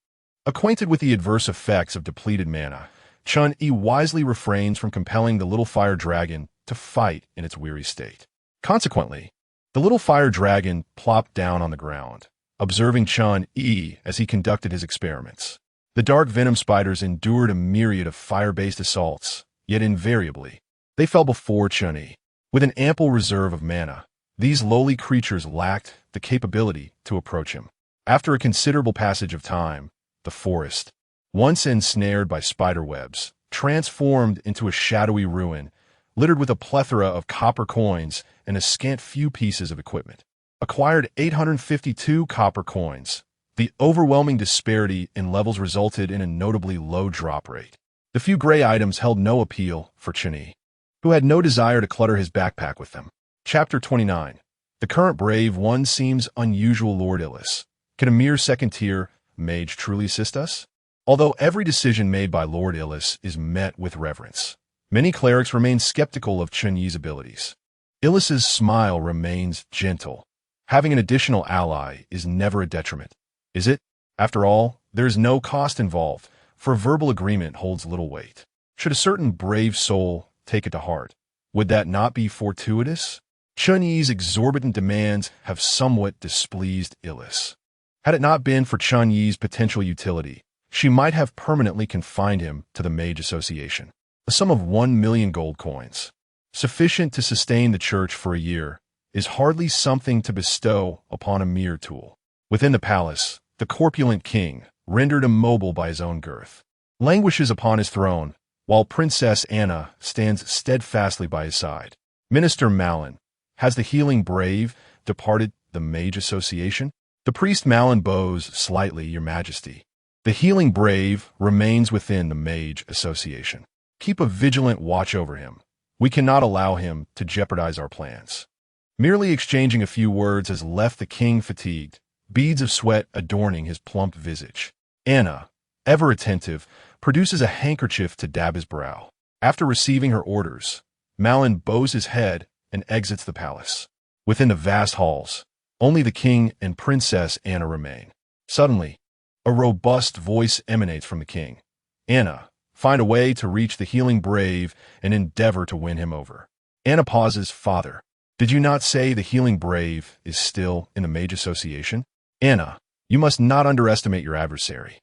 Acquainted with the adverse effects of depleted mana, Chen Yi wisely refrains from compelling the little fire dragon to fight in its weary state. Consequently, the little fire dragon plopped down on the ground, observing Chen Yi as he conducted his experiments. The dark venom spiders endured a myriad of fire-based assaults, yet invariably, they fell before Chen Yi. With an ample reserve of mana, these lowly creatures lacked the capability to approach him. After a considerable passage of time, the forest, once ensnared by spider webs, transformed into a shadowy ruin, littered with a plethora of copper coins and a scant few pieces of equipment. Acquired 852 copper coins. The overwhelming disparity in levels resulted in a notably low drop rate. The few gray items held no appeal for Chen Yi, who had no desire to clutter his backpack with them. Chapter 29. The current Brave One seems unusual, Lord Illis. Can a mere second-tier mage truly assist us? Although every decision made by Lord Illis is met with reverence, many clerics remain skeptical of Chen Yi's abilities. Illis's smile remains gentle. Having an additional ally is never a detriment, is it? After all, there is no cost involved, for verbal agreement holds little weight. Should a certain brave soul take it to heart, would that not be fortuitous? Chen Yi's exorbitant demands have somewhat displeased Illis. Had it not been for Chen Yi's potential utility, she might have permanently confined him to the Mage Association. A sum of 1 million gold coins, sufficient to sustain the church for a year, is hardly something to bestow upon a mere tool. Within the palace, the corpulent king, rendered immobile by his own girth, languishes upon his throne, while Princess Anna stands steadfastly by his side. Minister Malin, has the healing brave departed the Mage Association? The priest Malin bows slightly, Your Majesty. The healing brave remains within the Mage Association. Keep a vigilant watch over him. We cannot allow him to jeopardize our plans. Merely exchanging a few words has left the king fatigued, beads of sweat adorning his plump visage. Anna, ever attentive, produces a handkerchief to dab his brow. After receiving her orders, Malin bows his head and exits the palace. Within the vast halls, only the king and Princess Anna remain. Suddenly, a robust voice emanates from the king. Anna, find a way to reach the healing brave and endeavor to win him over. Anna pauses. Father, did you not say the healing brave is still in the Mage Association? Anna, you must not underestimate your adversary.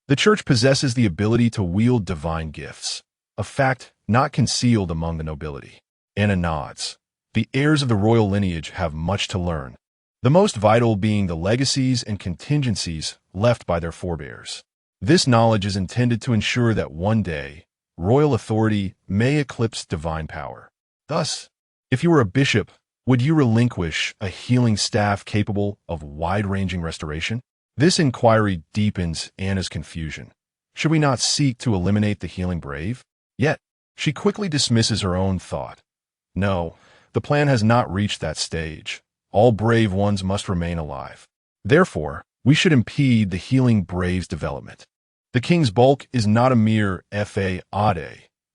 The church possesses the ability to wield divine gifts, a fact not concealed among the nobility. Anna nods. The heirs of the royal lineage have much to learn, the most vital being the legacies and contingencies left by their forebears. This knowledge is intended to ensure that one day, royal authority may eclipse divine power. Thus, if you were a bishop, would you relinquish a healing staff capable of wide-ranging restoration? This inquiry deepens Anna's confusion. Should we not seek to eliminate the healing brave? Yet, she quickly dismisses her own thought. No, the plan has not reached that stage. All brave ones must remain alive. Therefore, we should impede the healing brave's development. The king's bulk is not a mere fade.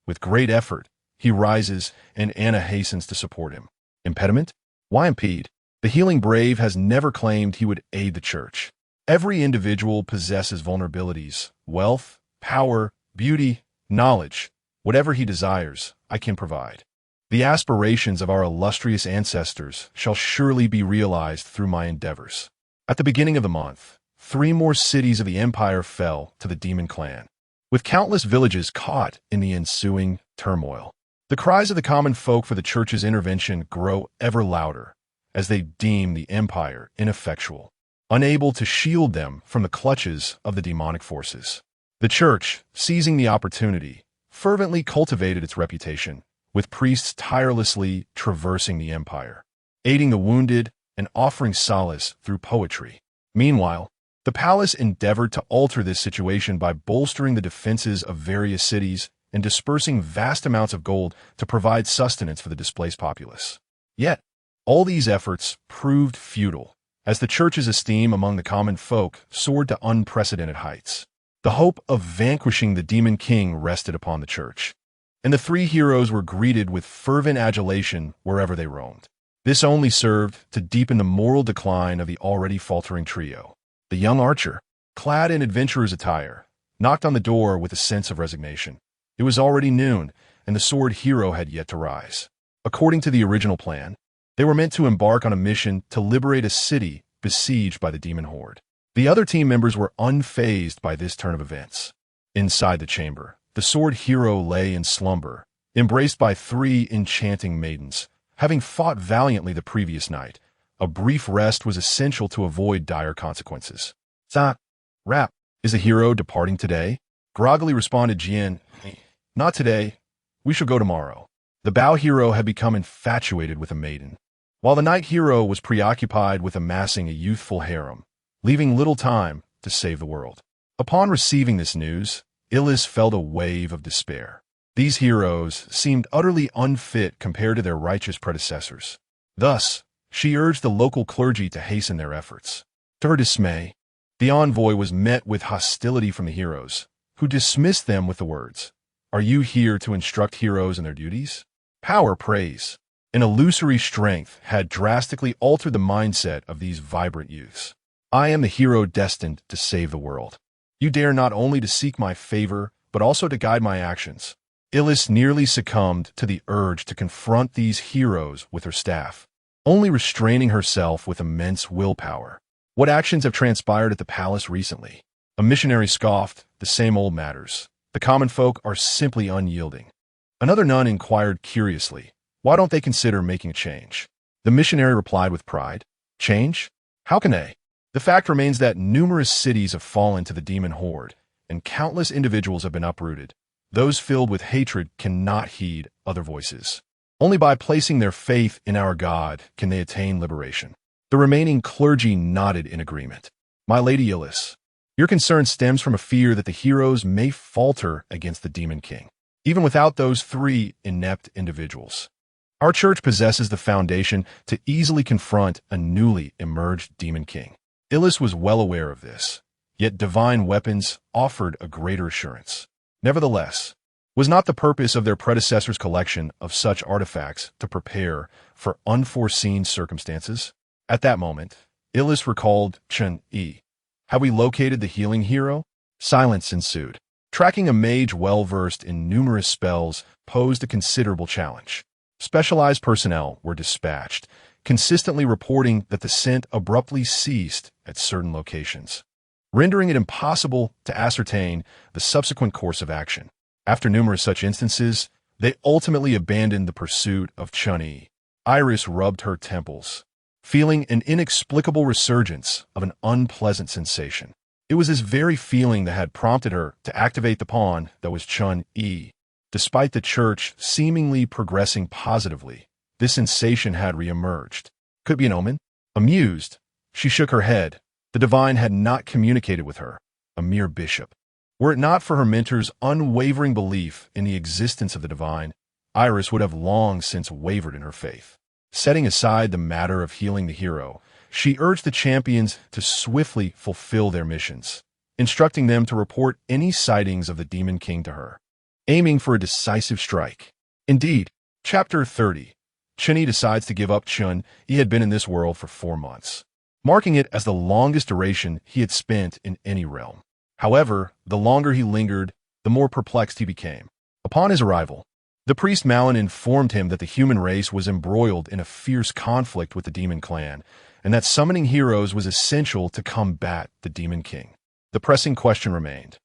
With great effort, he rises, and Anna hastens to support him. Impediment? Why impede? The healing brave has never claimed he would aid the church. Every individual possesses vulnerabilities, wealth, power, beauty, knowledge. Whatever he desires, I can provide. The aspirations of our illustrious ancestors shall surely be realized through my endeavors. At the beginning of the month, 3 more cities of the empire fell to the demon clan, with countless villages caught in the ensuing turmoil. The cries of the common folk for the church's intervention grow ever louder as they deem the empire ineffectual, unable to shield them from the clutches of the demonic forces. The church, seizing the opportunity, fervently cultivated its reputation, with priests tirelessly traversing the empire, aiding the wounded and offering solace through poetry. Meanwhile, the palace endeavored to alter this situation by bolstering the defenses of various cities and dispersing vast amounts of gold to provide sustenance for the displaced populace. Yet, all these efforts proved futile, as the church's esteem among the common folk soared to unprecedented heights. The hope of vanquishing the demon king rested upon the church, and the three heroes were greeted with fervent adulation wherever they roamed. This only served to deepen the moral decline of the already faltering trio. The young archer, clad in adventurer's attire, knocked on the door with a sense of resignation. It was already noon, and the sword hero had yet to rise. According to the original plan, they were meant to embark on a mission to liberate a city besieged by the demon horde. The other team members were unfazed by this turn of events. Inside the chamber, the sword hero lay in slumber, embraced by three enchanting maidens. Having fought valiantly the previous night, a brief rest was essential to avoid dire consequences. Rap, is the hero departing today? Groggily responded Jian. Not today. We shall go tomorrow. The bow hero had become infatuated with a maiden, while the knight hero was preoccupied with amassing a youthful harem, leaving little time to save the world. Upon receiving this news, Illis felt a wave of despair. These heroes seemed utterly unfit compared to their righteous predecessors. Thus, she urged the local clergy to hasten their efforts. To her dismay, the envoy was met with hostility from the heroes, who dismissed them with the words, "Are you here to instruct heroes in their duties?" Power praise, an illusory strength had drastically altered the mindset of these vibrant youths. I am the hero destined to save the world. You dare not only to seek my favor, but also to guide my actions. Illis nearly succumbed to the urge to confront these heroes with her staff, only restraining herself with immense willpower. What actions have transpired at the palace recently? A missionary scoffed, the same old matters. The common folk are simply unyielding. Another nun inquired curiously, why don't they consider making a change? The missionary replied with pride, change? How can they? The fact remains that numerous cities have fallen to the demon horde, and countless individuals have been uprooted. Those filled with hatred cannot heed other voices. Only by placing their faith in our God can they attain liberation. The remaining clergy nodded in agreement. My lady Illis, your concern stems from a fear that the heroes may falter against the demon king, even without those three inept individuals. Our church possesses the foundation to easily confront a newly emerged demon king. Illis was well aware of this, yet divine weapons offered a greater assurance. Nevertheless, was not the purpose of their predecessors' collection of such artifacts to prepare for unforeseen circumstances? At that moment, Illis recalled Chen Yi. Have we located the healing hero? Silence ensued. Tracking a mage well-versed in numerous spells posed a considerable challenge. Specialized personnel were dispatched, consistently reporting that the scent abruptly ceased at certain locations, rendering it impossible to ascertain the subsequent course of action. After numerous such instances, they ultimately abandoned the pursuit of Chen Yi. Iris rubbed her temples, feeling an inexplicable resurgence of an unpleasant sensation. It was this very feeling that had prompted her to activate the pawn that was Chen Yi. Despite the church seemingly progressing positively, this sensation had reemerged. Could it be an omen? Amused, she shook her head. The divine had not communicated with her, a mere bishop. Were it not for her mentor's unwavering belief in the existence of the divine, Iris would have long since wavered in her faith. Setting aside the matter of healing the hero, she urged the champions to swiftly fulfill their missions, instructing them to report any sightings of the Demon King to her, aiming for a decisive strike. Indeed, Chapter 30, Chen Yi decides to give up Chen Yi had been in this world for 4 months, marking it as the longest duration he had spent in any realm. However, the longer he lingered, the more perplexed he became. Upon his arrival, the priest Malin informed him that the human race was embroiled in a fierce conflict with the demon clan, and that summoning heroes was essential to combat the demon king. The pressing question remained,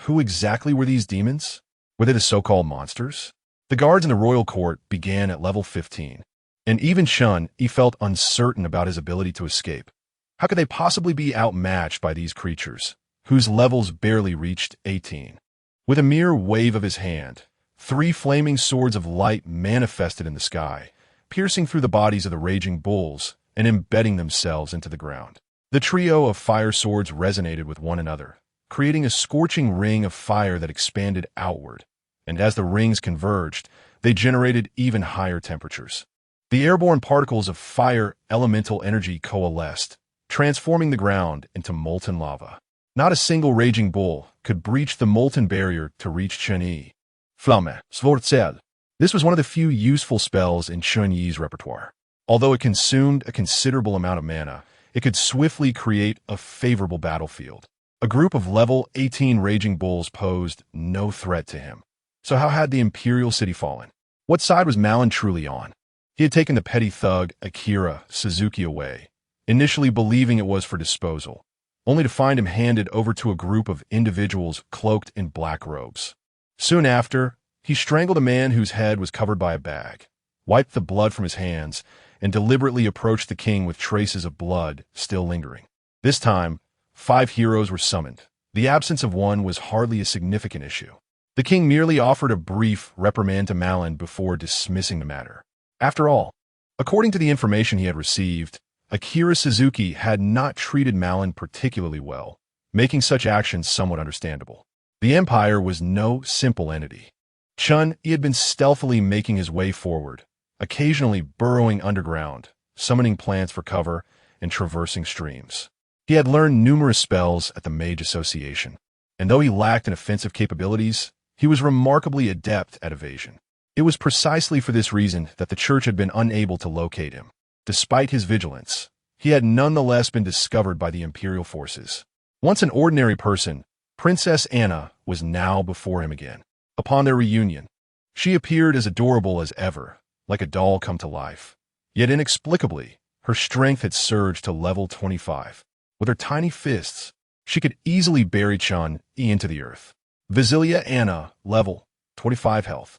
who exactly were these demons? Were they the so-called monsters? The guards in the royal court began at level 15, and even Chen Yi felt uncertain about his ability to escape. How could they possibly be outmatched by these creatures, whose levels barely reached 18? With a mere wave of his hand, 3 flaming swords of light manifested in the sky, piercing through the bodies of the raging bulls and embedding themselves into the ground. The trio of fire swords resonated with one another, creating a scorching ring of fire that expanded outward, and as the rings converged, they generated even higher temperatures. The airborne particles of fire elemental energy coalesced, transforming the ground into molten lava. Not a single raging bull could breach the molten barrier to reach Chen Yi. Flamme, Svorzel. This was one of the few useful spells in Chen Yi's repertoire. Although it consumed a considerable amount of mana, it could swiftly create a favorable battlefield. A group of level 18 raging bulls posed no threat to him. So how had the Imperial City fallen? What side was Malin truly on? He had taken the petty thug Akira Suzuki away, initially believing it was for disposal, only to find him handed over to a group of individuals cloaked in black robes. Soon after, he strangled a man whose head was covered by a bag, wiped the blood from his hands, and deliberately approached the king with traces of blood still lingering. This time, 5 heroes were summoned. The absence of one was hardly a significant issue. The king merely offered a brief reprimand to Malin before dismissing the matter. After all, according to the information he had received, Akira Suzuki had not treated Malin particularly well, making such actions somewhat understandable. The Empire was no simple entity. Chen Yi had been stealthily making his way forward, occasionally burrowing underground, summoning plants for cover, and traversing streams. He had learned numerous spells at the Mage Association, and though he lacked in offensive capabilities, he was remarkably adept at evasion. It was precisely for this reason that the Church had been unable to locate him. Despite his vigilance, he had nonetheless been discovered by the Imperial forces. Once an ordinary person, Princess Anna was now before him again. Upon their reunion, she appeared as adorable as ever, like a doll come to life. Yet inexplicably, her strength had surged to level 25. With her tiny fists, she could easily bury Chen Yi into the earth. Vasilia Anna, level 25 health.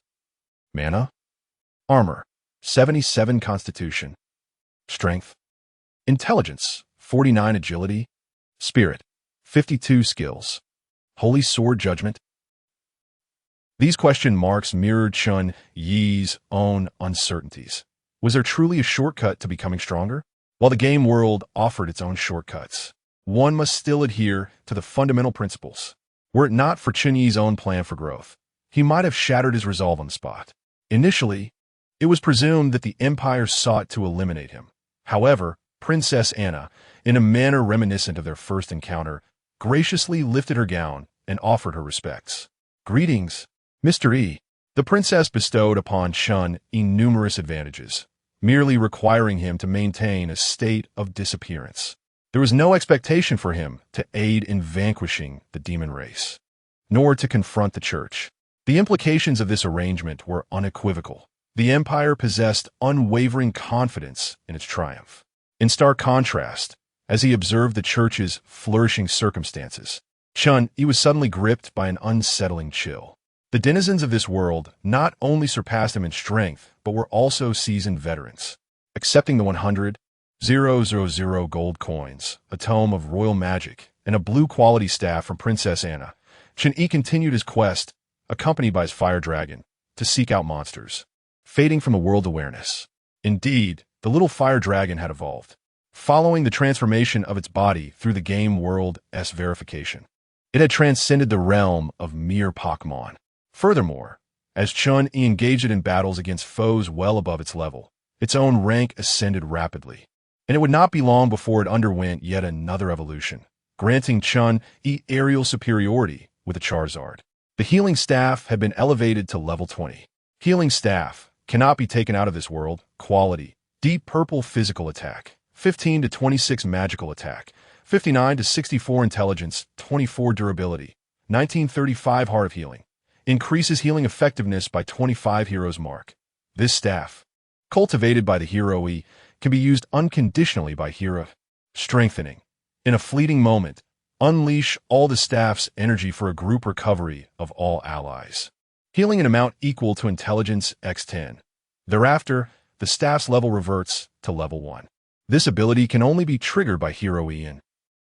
Mana, armor, 77 constitution, strength, intelligence, 49 agility, spirit, 52 skills, holy sword judgment. These question marks mirrored Chen Yi's own uncertainties. Was there truly a shortcut to becoming stronger? While the game world offered its own shortcuts, one must still adhere to the fundamental principles. Were it not for Chen Yi's own plan for growth, he might have shattered his resolve on the spot. Initially, it was presumed that the Empire sought to eliminate him. However, Princess Anna, in a manner reminiscent of their first encounter, graciously lifted her gown and offered her respects. Greetings, Mr. Yi. The princess bestowed upon Chen Yi numerous advantages, merely requiring him to maintain a state of disappearance. There was no expectation for him to aid in vanquishing the demon race, nor to confront the Church. The implications of this arrangement were unequivocal. The Empire possessed unwavering confidence in its triumph. In stark contrast, as he observed the Church's flourishing circumstances, Chen Yi was suddenly gripped by an unsettling chill. The denizens of this world not only surpassed him in strength, but were also seasoned veterans. Accepting the 100,000 gold coins, a tome of royal magic, and a blue-quality staff from Princess Anna, Chen Yi continued his quest, accompanied by his fire dragon, to seek out monsters, fading from the world awareness. Indeed, the little fire dragon had evolved, following the transformation of its body through the game world's verification. It had transcended the realm of mere Pokemon. Furthermore, as Chen Yi engaged it in battles against foes well above its level, its own rank ascended rapidly, and it would not be long before it underwent yet another evolution, granting Chen Yi aerial superiority with a Charizard. The healing staff had been elevated to level 20. Healing staff cannot be taken out of this world. Quality: deep purple physical attack, 15 to 26 magical attack, 59 to 64 intelligence, 24 durability, 1935 heart of healing. Increases healing effectiveness by 25 heroes mark. This staff, cultivated by the hero Yi, can be used unconditionally by hero. Strengthening. In a fleeting moment, unleash all the staff's energy for a group recovery of all allies. Healing an amount equal to intelligence x 10. Thereafter, the staff's level reverts to level 1. This ability can only be triggered by hero Yi in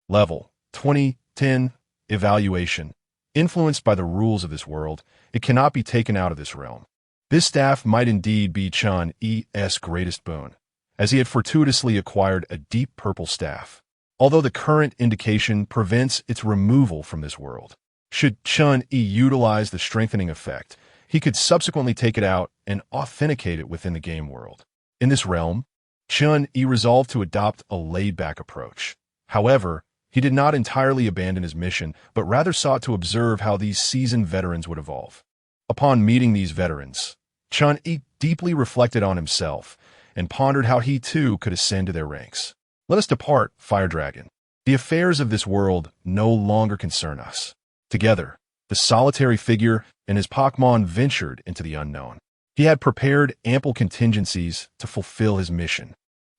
level 2010 evaluation. Influenced by the rules of this world, it cannot be taken out of this realm. This staff might indeed be Chen Yi's greatest boon, as he had fortuitously acquired a deep purple staff, although the current indication prevents its removal from this world. Should Chen Yi utilize the strengthening effect, he could subsequently take it out and authenticate it within the game world. In this realm, Chen Yi resolved to adopt a laid-back approach. However, he did not entirely abandon his mission, but rather sought to observe how these seasoned veterans would evolve. Upon meeting these veterans, Chen Yi deeply reflected on himself and pondered how he too could ascend to their ranks. Let us depart, Fire Dragon. The affairs of this world no longer concern us. Together, the solitary figure and his Pokemon ventured into the unknown. He had prepared ample contingencies to fulfill his mission,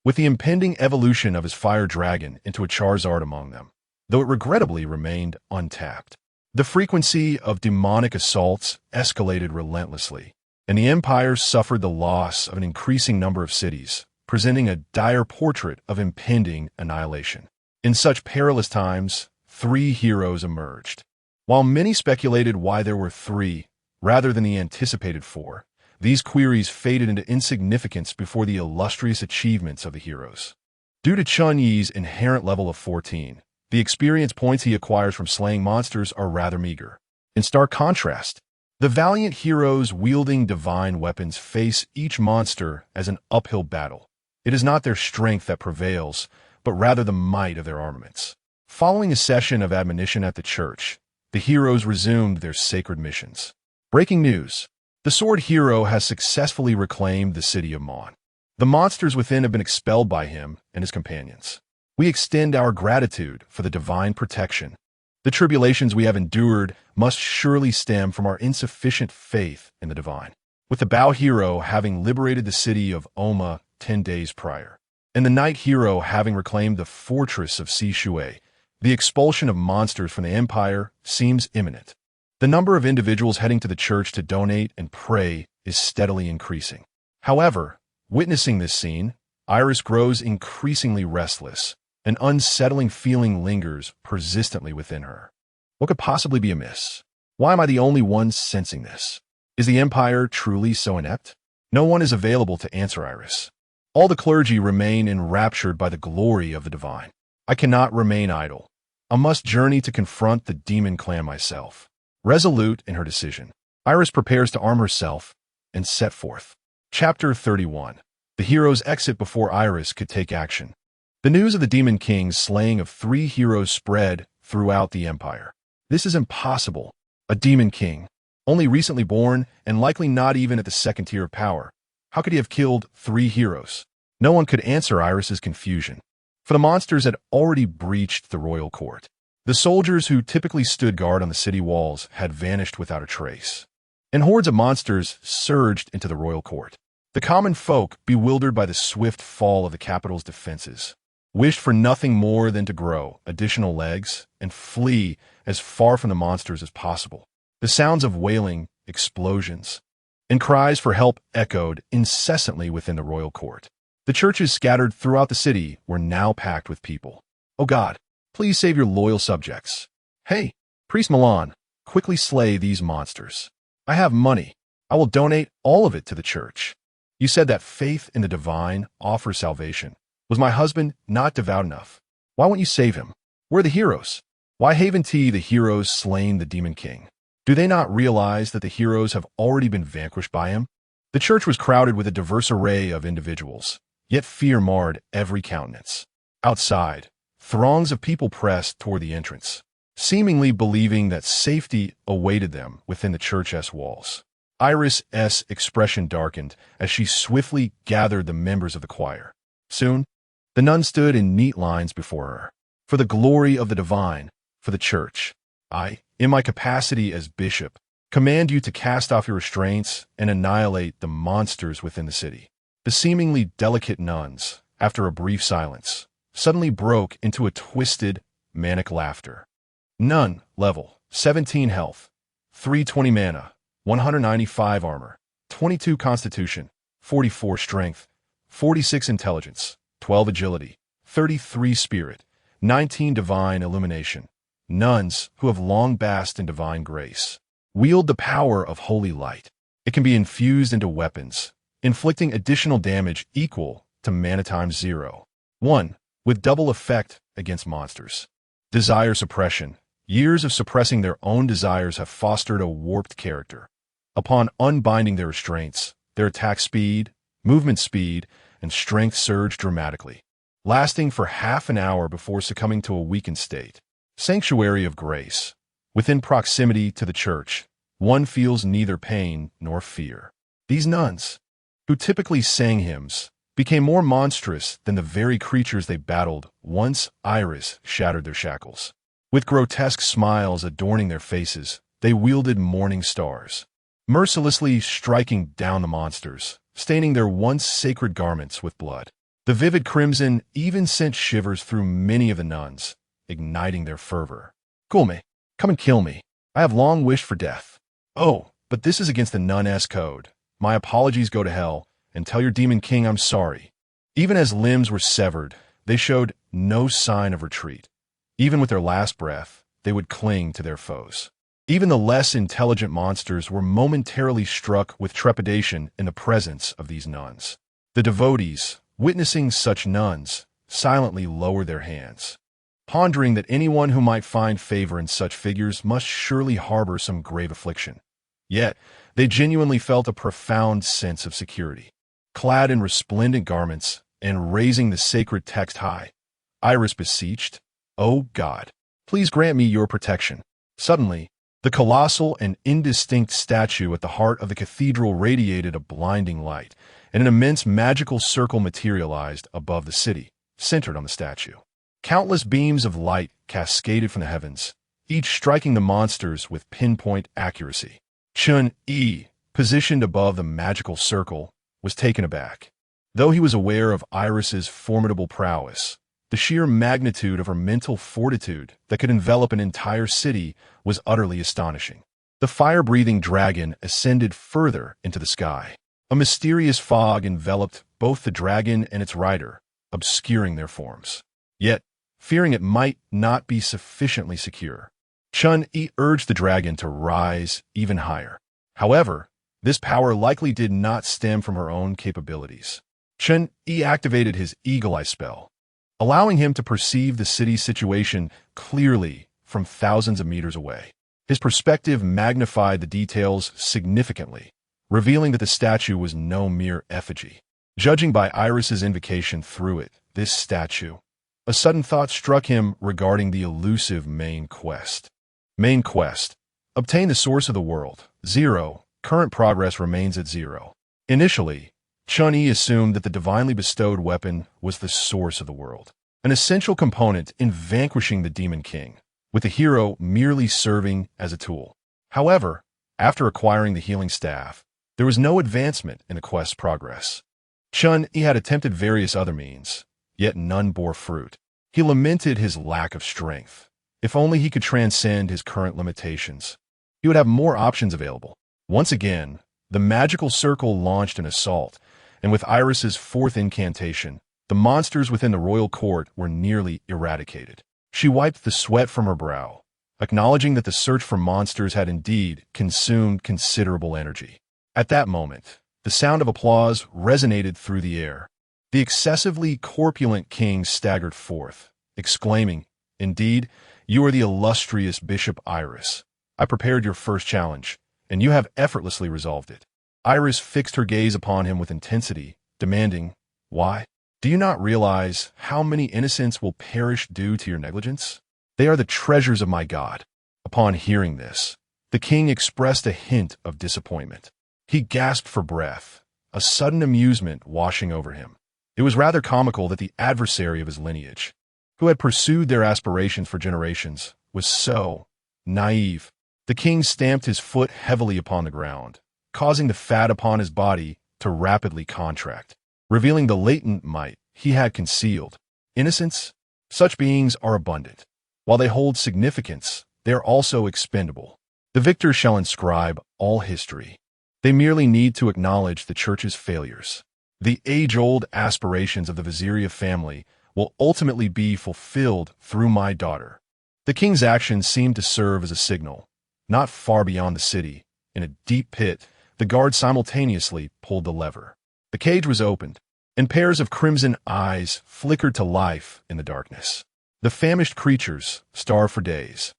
with the impending evolution of his Fire Dragon into a Charizard among them, though it regrettably remained untapped. The frequency of demonic assaults escalated relentlessly, and the Empire suffered the loss of an increasing number of cities, presenting a dire portrait of impending annihilation. In such perilous times, 3 heroes emerged. While many speculated why there were 3, rather than the anticipated 4, these queries faded into insignificance before the illustrious achievements of the heroes. Due to Chen Yi's inherent level of 14, the experience points he acquires from slaying monsters are rather meager. In stark contrast, the valiant heroes wielding divine weapons face each monster as an uphill battle. It is not their strength that prevails, but rather the might of their armaments. Following a session of admonition at the church, the heroes resumed their sacred missions. Breaking news. The Sword Hero has successfully reclaimed the city of Mon. The monsters within have been expelled by him and his companions. We extend our gratitude for the divine protection. The tribulations we have endured must surely stem from our insufficient faith in the divine. With the Bow Hero having liberated the city of Oma 10 days prior, and the Night Hero having reclaimed the fortress of Sishui, the expulsion of monsters from the Empire seems imminent. The number of individuals heading to the church to donate and pray is steadily increasing. However, witnessing this scene, Iris grows increasingly restless. An unsettling feeling lingers persistently within her. What could possibly be amiss? Why am I the only one sensing this? Is the Empire truly so inept? No one is available to answer Iris. All the clergy remain enraptured by the glory of the divine. I cannot remain idle. I must journey to confront the demon clan myself. Resolute in her decision, Iris prepares to arm herself and set forth. Chapter 31. The heroes exit before Iris could take action. The news of the Demon King's slaying of 3 heroes spread throughout the Empire. This is impossible. A Demon King, only recently born and likely not even at the 2nd tier of power. How could he have killed 3 heroes? No one could answer Iris's confusion, for the monsters had already breached the royal court. The soldiers who typically stood guard on the city walls had vanished without a trace, and hordes of monsters surged into the royal court. The common folk, bewildered by the swift fall of the capital's defenses, wished for nothing more than to grow additional legs and flee as far from the monsters as possible. The sounds of wailing, explosions, and cries for help echoed incessantly within the royal court. The churches scattered throughout the city were now packed with people. Oh God, please save your loyal subjects. Hey, Priest Milan, quickly slay these monsters. I have money. I will donate all of it to the church. You said that faith in the divine offers salvation. Was my husband not devout enough? Why won't you save him? Where are the heroes? Why haven't the heroes slain the Demon King? Do they not realize that the heroes have already been vanquished by him? The church was crowded with a diverse array of individuals, yet fear marred every countenance. Outside, throngs of people pressed toward the entrance, seemingly believing that safety awaited them within the church's walls. Iris' expression darkened as she swiftly gathered the members of the choir. Soon, the nun stood in neat lines before her. For the glory of the divine, for the church, I, in my capacity as bishop, command you to cast off your restraints and annihilate the monsters within the city. The seemingly delicate nuns, after a brief silence, suddenly broke into a twisted, manic laughter. Nun, level, 17 health, 320 mana, 195 armor, 22 constitution, 44 strength, 46 intelligence, 12 agility, 33 spirit, 19 divine illumination. Nuns who have long basked in divine grace wield the power of holy light. It can be infused into weapons, inflicting additional damage equal to mana times 0. 1. With double effect against monsters. Desire suppression. Years of suppressing their own desires have fostered a warped character. Upon unbinding their restraints, their attack speed, movement speed, and strength surge dramatically, lasting for half an hour before succumbing to a weakened state. Sanctuary of Grace. Within proximity to the church, one feels neither pain nor fear. These nuns, who typically sang hymns, became more monstrous than the very creatures they battled once Iris shattered their shackles. With grotesque smiles adorning their faces, they wielded morning stars, mercilessly striking down the monsters, staining their once sacred garments with blood. The vivid crimson even sent shivers through many of the nuns, igniting their fervor. "Cool me. Come and kill me. I have long wished for death." "Oh, but this is against the nun-s code. My apologies go to hell, and tell your demon king I'm sorry." Even as limbs were severed, they showed no sign of retreat. Even with their last breath, they would cling to their foes. Even the less intelligent monsters were momentarily struck with trepidation in the presence of these nuns. The devotees, witnessing such nuns, silently lowered their hands, pondering that anyone who might find favor in such figures must surely harbor some grave affliction. Yet, they genuinely felt a profound sense of security. Clad in resplendent garments and raising the sacred text high, Iris beseeched, "O God, please grant me your protection." Suddenly, the colossal and indistinct statue at the heart of the cathedral radiated a blinding light, and an immense magical circle materialized above the city, centered on the statue. Countless beams of light cascaded from the heavens, each striking the monsters with pinpoint accuracy. Chen Yi, positioned above the magical circle, was taken aback. Though he was aware of Iris's formidable prowess, the sheer magnitude of her mental fortitude that could envelop an entire city was utterly astonishing. The fire-breathing dragon ascended further into the sky. A mysterious fog enveloped both the dragon and its rider, obscuring their forms. Yet, fearing it might not be sufficiently secure, Chen Yi urged the dragon to rise even higher. However, this power likely did not stem from her own capabilities. Chen Yi activated his Eagle Eye spell, allowing him to perceive the city's situation clearly from thousands of meters away. His perspective magnified the details significantly, revealing that the statue was no mere effigy. Judging by Iris's invocation through it, this statue, a sudden thought struck him regarding the elusive main quest. Main quest. Obtain the source of the world. 0. Current progress remains at 0. Initially, Chen Yi assumed that the divinely bestowed weapon was the source of the world, an essential component in vanquishing the Demon King, with the hero merely serving as a tool. However, after acquiring the healing staff, there was no advancement in the quest's progress. Chen Yi had attempted various other means, yet none bore fruit. He lamented his lack of strength. If only he could transcend his current limitations, he would have more options available. Once again, the magical circle launched an assault, and with Iris's fourth incantation, the monsters within the royal court were nearly eradicated. She wiped the sweat from her brow, acknowledging that the search for monsters had indeed consumed considerable energy. At that moment, the sound of applause resonated through the air. The excessively corpulent king staggered forth, exclaiming, "Indeed, you are the illustrious Bishop Iris. I prepared your first challenge, and you have effortlessly resolved it." Iris fixed her gaze upon him with intensity, demanding, "Why? Do you not realize how many innocents will perish due to your negligence? They are the treasures of my God." Upon hearing this, the king expressed a hint of disappointment. He gasped for breath, a sudden amusement washing over him. It was rather comical that the adversary of his lineage, who had pursued their aspirations for generations, was so naive. The king stamped his foot heavily upon the ground, causing the fat upon his body to rapidly contract, revealing the latent might he had concealed. Innocence? Such beings are abundant. While they hold significance, they are also expendable. The victor shall inscribe all history. They merely need to acknowledge the church's failures. The age-old aspirations of the Viziria family will ultimately be fulfilled through my daughter. The king's actions seemed to serve as a signal. Not far beyond the city, in a deep pit, the guard simultaneously pulled the lever. The cage was opened, and pairs of crimson eyes flickered to life in the darkness. The famished creatures, starved for days,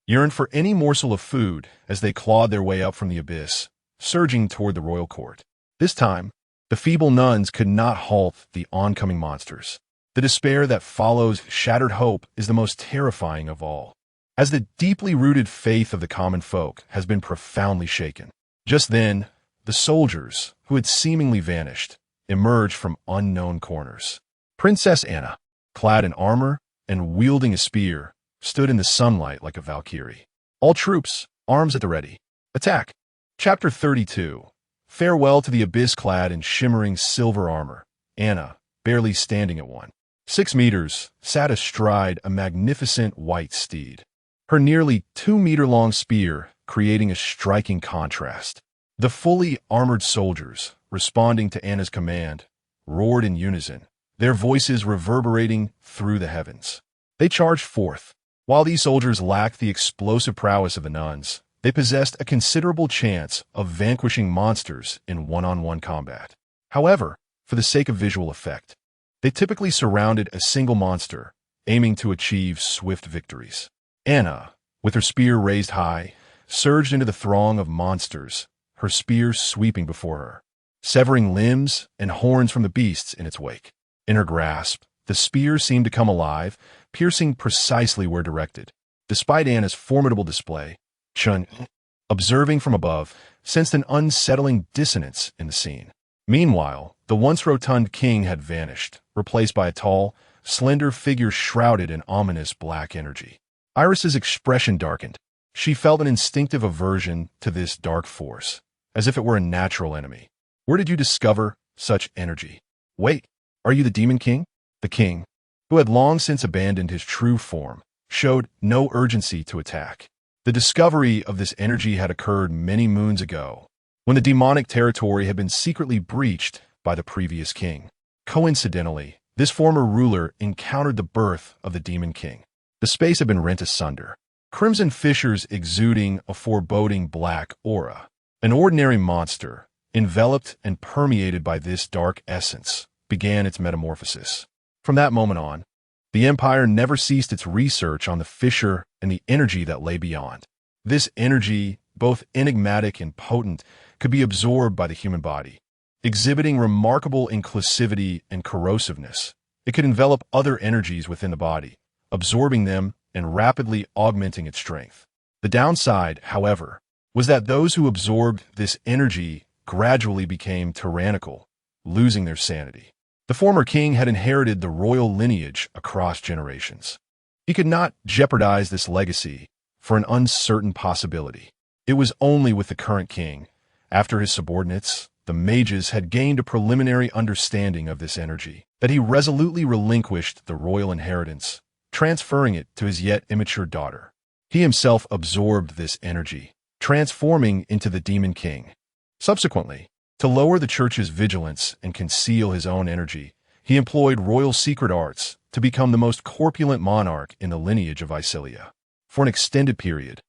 yearned for any morsel of food as they clawed their way up from the abyss, surging toward the royal court. This time, the feeble nuns could not halt the oncoming monsters. The despair that follows shattered hope is the most terrifying of all, as the deeply rooted faith of the common folk has been profoundly shaken. Just then, the soldiers, who had seemingly vanished, emerged from unknown corners. Princess Anna, clad in armor and wielding a spear, stood in the sunlight like a valkyrie. All troops, arms at the ready. Attack! Chapter 32. Farewell to the abyss clad in shimmering silver armor. Anna, barely standing at 1.6 meters, sat astride a magnificent white steed, her nearly 2-meter-long spear creating a striking contrast. The fully armored soldiers, responding to Anna's command, roared in unison, their voices reverberating through the heavens. They charged forth. While these soldiers lacked the explosive prowess of the nuns, they possessed a considerable chance of vanquishing monsters in one-on-one combat. However, for the sake of visual effect, they typically surrounded a single monster, aiming to achieve swift victories. Anna, with her spear raised high, surged into the throng of monsters, her spear sweeping before her, severing limbs and horns from the beasts in its wake. In her grasp, the spear seemed to come alive, piercing precisely where directed. Despite Anna's formidable display, Chen Yi, observing from above, sensed an unsettling dissonance in the scene. Meanwhile, the once rotund king had vanished, replaced by a tall, slender figure shrouded in ominous black energy. Iris's expression darkened. She felt an instinctive aversion to this dark force, as if it were a natural enemy. Where did you discover such energy? Wait, are you the Demon King? The king, who had long since abandoned his true form, showed no urgency to attack. The discovery of this energy had occurred many moons ago, when the demonic territory had been secretly breached by the previous king. Coincidentally, this former ruler encountered the birth of the Demon King. The space had been rent asunder, crimson fissures exuding a foreboding black aura. An ordinary monster, enveloped and permeated by this dark essence, began its metamorphosis. From that moment on, the Empire never ceased its research on the fissure and the energy that lay beyond. This energy, both enigmatic and potent, could be absorbed by the human body. Exhibiting remarkable inclusivity and corrosiveness, it could envelop other energies within the body, absorbing them and rapidly augmenting its strength. The downside, however, was that those who absorbed this energy gradually became tyrannical, losing their sanity. The former king had inherited the royal lineage across generations. He could not jeopardize this legacy for an uncertain possibility. It was only with the current king, after his subordinates, the mages, had gained a preliminary understanding of this energy, that he resolutely relinquished the royal inheritance, transferring it to his yet immature daughter. He himself absorbed this energy, transforming into the Demon King. Subsequently, to lower the church's vigilance and conceal his own energy, he employed royal secret arts to become the most corpulent monarch in the lineage of Icilia. For an extended period,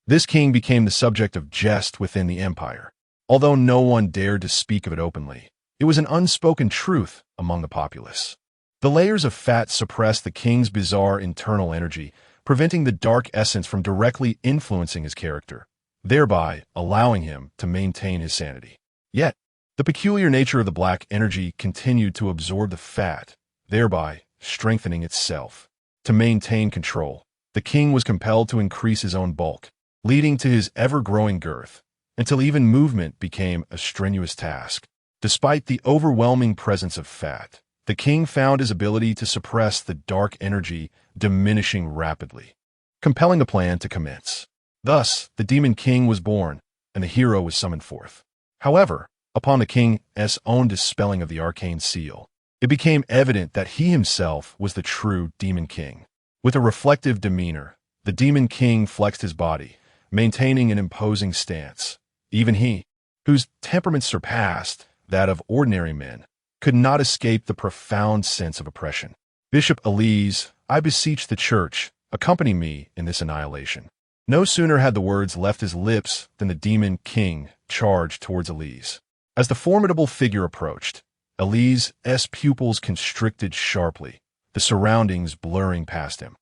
this king became the subject of jest within the empire. Although no one dared to speak of it openly, it was an unspoken truth among the populace. The layers of fat suppressed the king's bizarre internal energy, preventing the dark essence from directly influencing his character, thereby allowing him to maintain his sanity. Yet, the peculiar nature of the black energy continued to absorb the fat, thereby strengthening itself. To maintain control, the king was compelled to increase his own bulk, leading to his ever-growing girth, until even movement became a strenuous task. Despite the overwhelming presence of fat, the king found his ability to suppress the dark energy diminishing rapidly, compelling a plan to commence. Thus, the Demon King was born, and the hero was summoned forth. However, upon the king's own dispelling of the arcane seal, it became evident that he himself was the true Demon King. With a reflective demeanor, the Demon King flexed his body, maintaining an imposing stance. Even he, whose temperament surpassed that of ordinary men, could not escape the profound sense of oppression. Bishop Elise, I beseech the church, accompany me in this annihilation. No sooner had the words left his lips than the Demon King charged towards Elise. As the formidable figure approached, Elise's pupils constricted sharply, the surroundings blurring past him.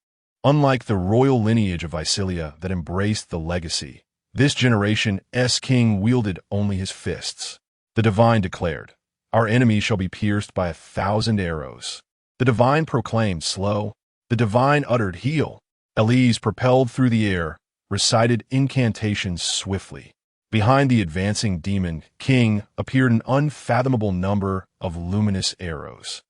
Unlike the royal lineage of Vicilia that embraced the legacy, this generation's king wielded only his fists. The divine declared, "Our enemy shall be pierced by 1,000 arrows." The divine proclaimed, "Slow." The divine uttered, "Heal." Elise, propelled through the air, recited incantations swiftly. Behind the advancing demon king appeared an unfathomable number of luminous arrows,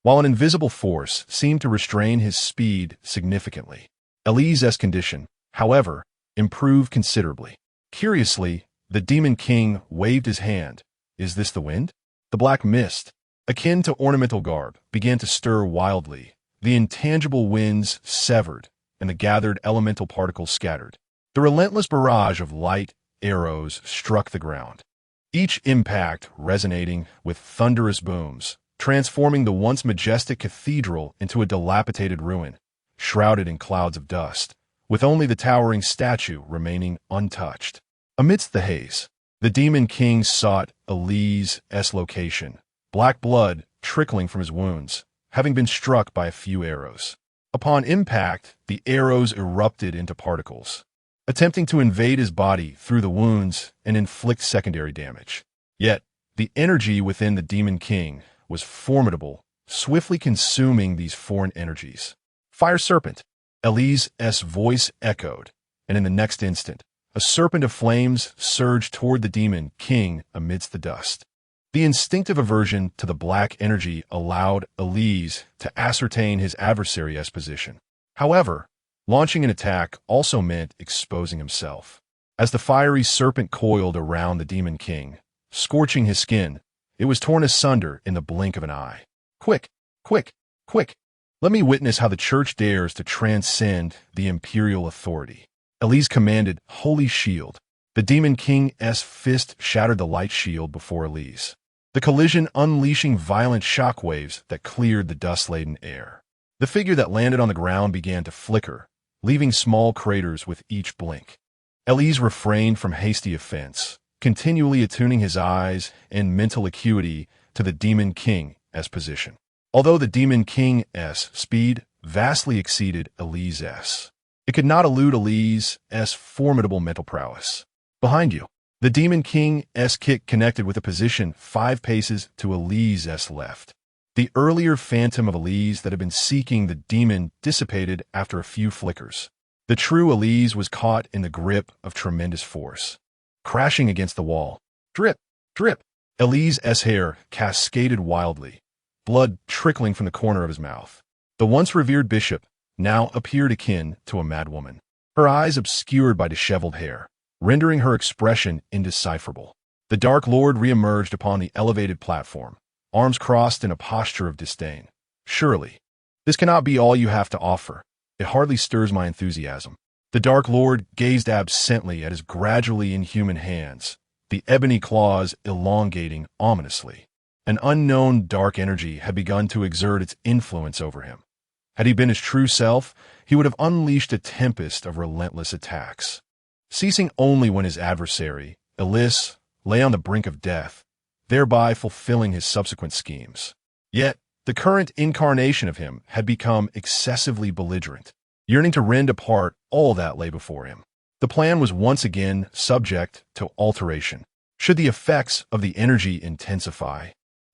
while an invisible force seemed to restrain his speed significantly. Elise's condition, however, improved considerably. Curiously, the demon king waved his hand. "Is this the wind?" The black mist, akin to ornamental garb, began to stir wildly. The intangible winds severed, and the gathered elemental particles scattered. The relentless barrage of light arrows struck the ground, each impact resonating with thunderous booms, transforming the once majestic cathedral into a dilapidated ruin, shrouded in clouds of dust, with only the towering statue remaining untouched. Amidst the haze, the demon king sought Elise's location, black blood trickling from his wounds, having been struck by a few arrows. Upon impact, the arrows erupted into particles, attempting to invade his body through the wounds and inflict secondary damage. Yet, the energy within the demon king was formidable, swiftly consuming these foreign energies. "Fire serpent!" Elise's voice echoed, and in the next instant, a serpent of flames surged toward the demon king amidst the dust. The instinctive aversion to the black energy allowed Elise to ascertain his adversary's position. However, launching an attack also meant exposing himself. As the fiery serpent coiled around the demon king, scorching his skin, it was torn asunder in the blink of an eye. "Quick, quick, quick! Let me witness how the church dares to transcend the imperial authority." Elise commanded, "Holy shield." The demon king's fist shattered the light shield before Elise, the collision unleashing violent shockwaves that cleared the dust-laden air. The figure that landed on the ground began to flicker, leaving small craters with each blink. Elise refrained from hasty offense, continually attuning his eyes and mental acuity to the demon king's position. Although the demon king's speed vastly exceeded Elise's, it could not elude Elise's formidable mental prowess. "Behind you." The demon king's kick connected with a position 5 paces to Elise's left. The earlier phantom of Elise that had been seeking the demon dissipated after a few flickers. The true Elise was caught in the grip of tremendous force, crashing against the wall. Drip, drip. Elise's hair cascaded wildly, blood trickling from the corner of his mouth. The once revered bishop now appeared akin to a madwoman, her eyes obscured by disheveled hair, rendering her expression indecipherable. The Dark Lord reemerged upon the elevated platform, arms crossed in a posture of disdain. "Surely, this cannot be all you have to offer. It hardly stirs my enthusiasm." The Dark Lord gazed absently at his gradually inhuman hands, the ebony claws elongating ominously. An unknown dark energy had begun to exert its influence over him. Had he been his true self, he would have unleashed a tempest of relentless attacks, ceasing only when his adversary, Elise, lay on the brink of death, thereby fulfilling his subsequent schemes. Yet, the current incarnation of him had become excessively belligerent, yearning to rend apart all that lay before him. The plan was once again subject to alteration. Should the effects of the energy intensify,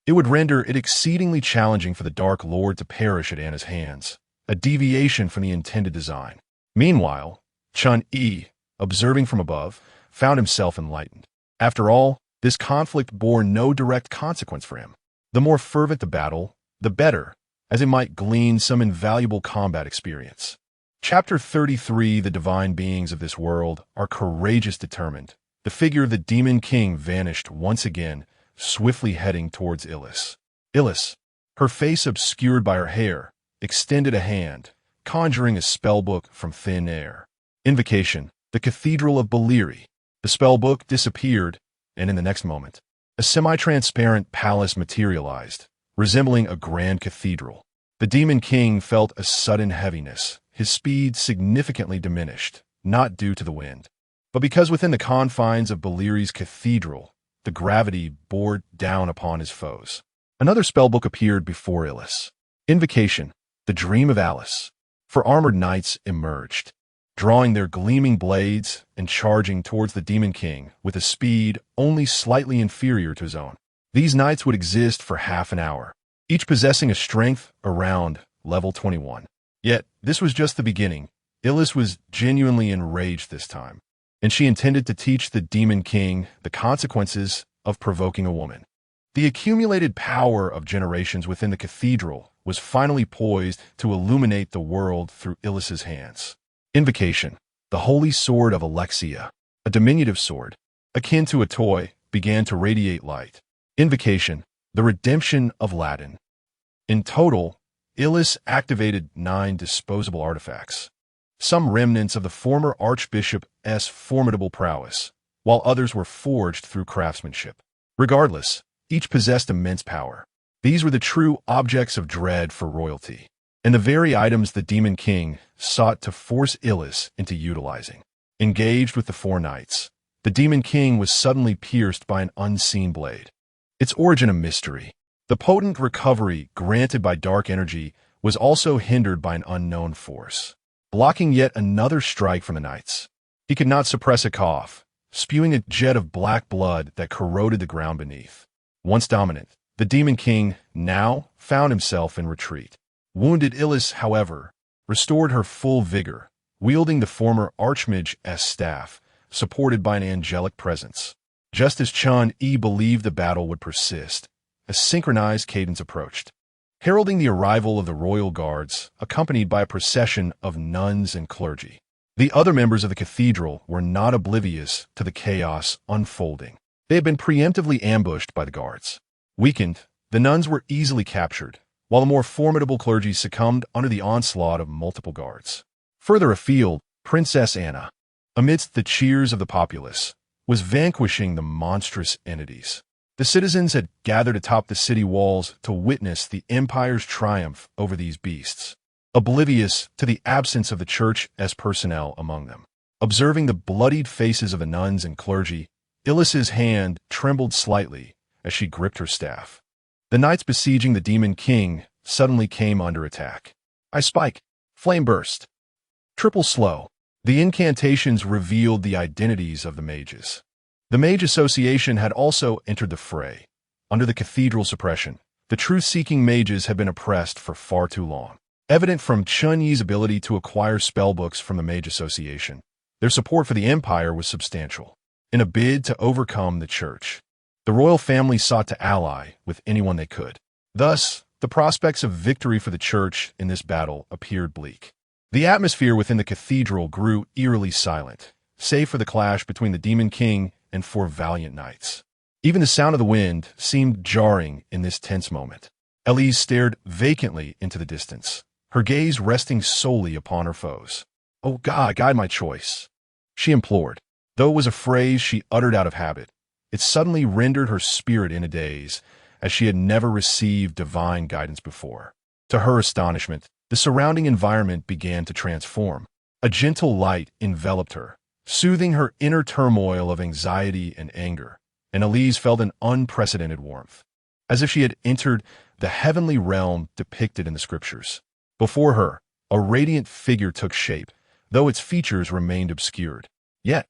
it would render it exceedingly challenging for the Dark Lord to perish at Anna's hands, a deviation from the intended design. Meanwhile, Chen Yi, observing from above, found himself enlightened. After all, this conflict bore no direct consequence for him. The more fervent the battle, the better, as it might glean some invaluable combat experience. Chapter 33. The divine beings of this world are courageous, determined. The figure of the demon king vanished once again, swiftly heading towards Elise. Elise, her face obscured by her hair, extended a hand, conjuring a spellbook from thin air. Invocation, the Cathedral of Beliri. The spellbook disappeared, and in the next moment, a semi-transparent palace materialized, resembling a grand cathedral. The demon king felt a sudden heaviness, his speed significantly diminished, not due to the wind, but because within the confines of Beliri's cathedral, the gravity bore down upon his foes. Another spellbook appeared before Illis. Invocation, the Dream of Alice. 4 armored knights emerged, drawing their gleaming blades and charging towards the Demon King with a speed only slightly inferior to his own. These knights would exist for half an hour, each possessing a strength around level 21. Yet, this was just the beginning. Illis was genuinely enraged this time, and she intended to teach the Demon King the consequences of provoking a woman. The accumulated power of generations within the cathedral was finally poised to illuminate the world through Illis's hands. Invocation, the Holy Sword of Alexia, a diminutive sword, akin to a toy, began to radiate light. Invocation, the Redemption of Latin. In total, Illis activated 9 disposable artifacts, some remnants of the former Archbishop's formidable prowess, while others were forged through craftsmanship. Regardless, each possessed immense power. These were the true objects of dread for royalty, and the very items the Demon King sought to force Illis into utilizing. Engaged with the 4 knights, the Demon King was suddenly pierced by an unseen blade. Its origin a mystery. The potent recovery granted by dark energy was also hindered by an unknown force, blocking yet another strike from the knights. He could not suppress a cough, spewing a jet of black blood that corroded the ground beneath. Once dominant, the Demon King now found himself in retreat. Wounded Illis, however, restored her full vigor, wielding the former Archmage's staff, supported by an angelic presence. Just as Chen Yi believed the battle would persist, a synchronized cadence approached, heralding the arrival of the royal guards, accompanied by a procession of nuns and clergy. The other members of the cathedral were not oblivious to the chaos unfolding. They had been preemptively ambushed by the guards. Weakened, the nuns were easily captured, while the more formidable clergy succumbed under the onslaught of multiple guards. Further afield, Princess Anna, amidst the cheers of the populace, was vanquishing the monstrous entities. The citizens had gathered atop the city walls to witness the empire's triumph over these beasts, oblivious to the absence of the church as personnel among them. Observing the bloodied faces of the nuns and clergy, Illis's hand trembled slightly as she gripped her staff. The knights besieging the Demon King suddenly came under attack. I spike. Flame burst. Triple slow. The incantations revealed the identities of the mages. The Mage Association had also entered the fray. Under the cathedral suppression, the truth-seeking mages had been oppressed for far too long. Evident from Chen Yi's ability to acquire spellbooks from the Mage Association, their support for the Empire was substantial. In a bid to overcome the Church, the royal family sought to ally with anyone they could. Thus, the prospects of victory for the Church in this battle appeared bleak. The atmosphere within the cathedral grew eerily silent, save for the clash between the Demon King and 4 valiant knights. Even the sound of the wind seemed jarring in this tense moment. Elise stared vacantly into the distance, her gaze resting solely upon her foes. "Oh God, guide my choice," she implored. Though it was a phrase she uttered out of habit, it suddenly rendered her spirit in a daze, as she had never received divine guidance before. To her astonishment, the surrounding environment began to transform. A gentle light enveloped her, soothing her inner turmoil of anxiety and anger, and Elise felt an unprecedented warmth, as if she had entered the heavenly realm depicted in the scriptures. Before her, a radiant figure took shape, though its features remained obscured. Yet,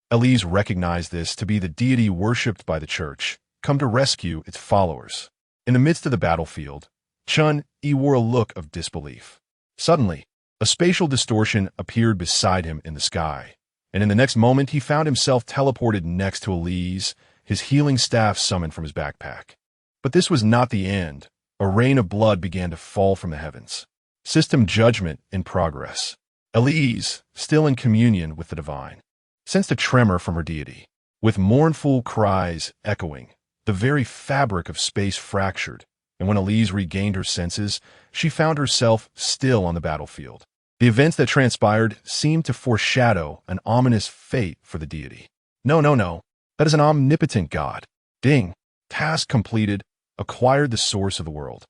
Elise recognized this to be the deity worshipped by the church, come to rescue its followers. In the midst of the battlefield, Chen Yi wore a look of disbelief. Suddenly, a spatial distortion appeared beside him in the sky, and in the next moment he found himself teleported next to Elise, his healing staff summoned from his backpack. But this was not the end. A rain of blood began to fall from the heavens. System judgment in progress. Elise, still in communion with the divine, sensed a tremor from her deity. With mournful cries echoing, the very fabric of space fractured, and when Elise regained her senses, she found herself still on the battlefield. The events that transpired seemed to foreshadow an ominous fate for the deity. No, that is an omnipotent god. Ding. Task completed. Acquired the source of the world.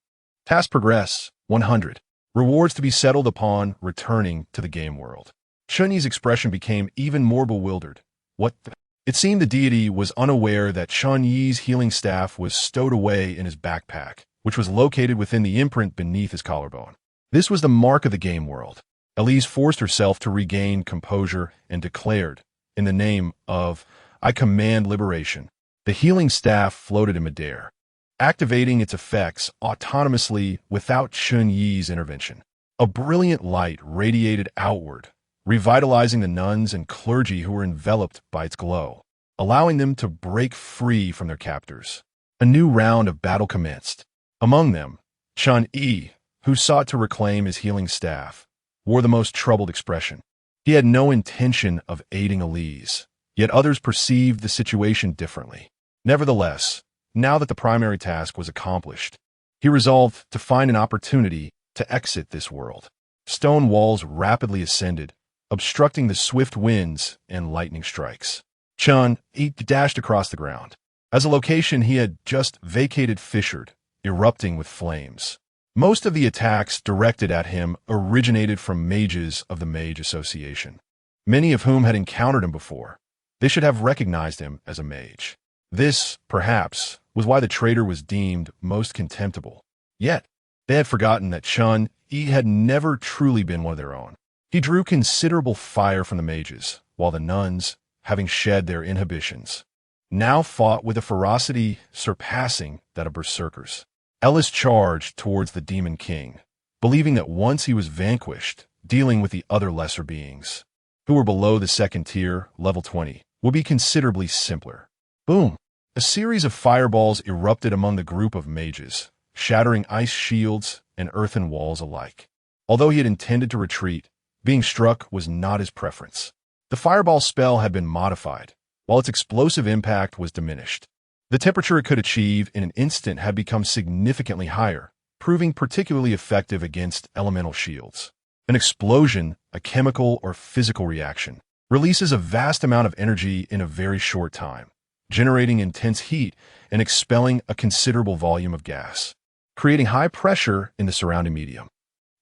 Task progress. 100. Rewards to be settled upon returning to the game world. Chen Yi's expression became even more bewildered. What the? It seemed the deity was unaware that Chen Yi's healing staff was stowed away in his backpack, which was located within the imprint beneath his collarbone. This was the mark of the game world. Elise forced herself to regain composure and declared, in the name of, I command liberation. The healing staff floated in midair, activating its effects autonomously without Chen Yi's intervention. A brilliant light radiated outward, revitalizing the nuns and clergy who were enveloped by its glow, allowing them to break free from their captors. A new round of battle commenced. Among them, Chen Yi, who sought to reclaim his healing staff, wore the most troubled expression. He had no intention of aiding Elise, yet others perceived the situation differently. Nevertheless, now that the primary task was accomplished, he resolved to find an opportunity to exit this world. Stone walls rapidly ascended, obstructing the swift winds and lightning strikes. Chen Yi dashed across the ground. As a location he had just vacated fissured, erupting with flames. Most of the attacks directed at him originated from mages of the Mage Association, many of whom had encountered him before. They should have recognized him as a mage. This, perhaps, was why the traitor was deemed most contemptible. Yet, they had forgotten that Chen Yi had never truly been one of their own. He drew considerable fire from the mages, while the nuns, having shed their inhibitions, now fought with a ferocity surpassing that of berserkers. Ellis charged towards the Demon King, believing that once he was vanquished, dealing with the other lesser beings, who were below the second tier, level 20, would be considerably simpler. Boom! A series of fireballs erupted among the group of mages, shattering ice shields and earthen walls alike. Although he had intended to retreat, being struck was not his preference. The fireball spell had been modified, while its explosive impact was diminished. The temperature it could achieve in an instant had become significantly higher, proving particularly effective against elemental shields. An explosion, a chemical or physical reaction, releases a vast amount of energy in a very short time, generating intense heat and expelling a considerable volume of gas, creating high pressure in the surrounding medium.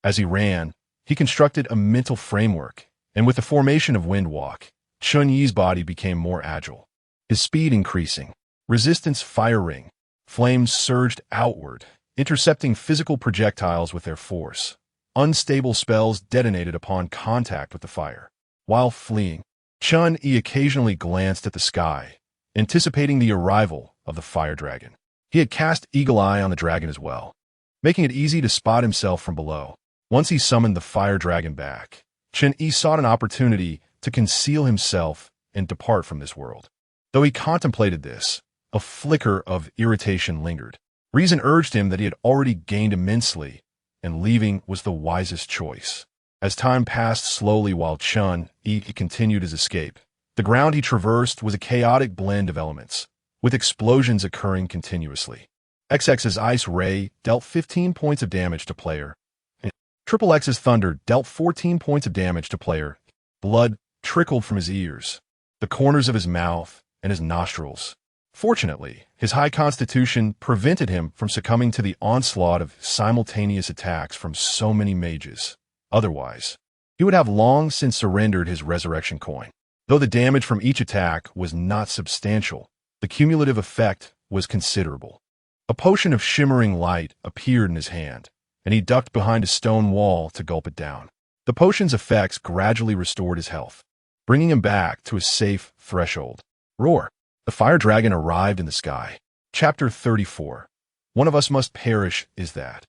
As he ran, he constructed a mental framework, and with the formation of Windwalk, Chen Yi's body became more agile, his speed increasing. Resistance fire ring. Flames surged outward, intercepting physical projectiles with their force. Unstable spells detonated upon contact with the fire. While fleeing, Chen Yi occasionally glanced at the sky, anticipating the arrival of the fire dragon. He had cast Eagle Eye on the dragon as well, making it easy to spot himself from below. Once he summoned the fire dragon back, Chen Yi sought an opportunity to conceal himself and depart from this world. Though he contemplated this, a flicker of irritation lingered. Reason urged him that he had already gained immensely, and leaving was the wisest choice. As time passed slowly while Chen Yi continued his escape, the ground he traversed was a chaotic blend of elements, with explosions occurring continuously. XX's Ice Ray dealt 15 points of damage to player, and Triple X's Thunder dealt 14 points of damage to player. Blood trickled from his ears, the corners of his mouth, and his nostrils. Fortunately, his high constitution prevented him from succumbing to the onslaught of simultaneous attacks from so many mages. Otherwise, he would have long since surrendered his resurrection coin. Though the damage from each attack was not substantial, the cumulative effect was considerable. A potion of shimmering light appeared in his hand, and he ducked behind a stone wall to gulp it down. The potion's effects gradually restored his health, bringing him back to a safe threshold. Roar! The fire dragon arrived in the sky. Chapter 34. One of us must perish, is that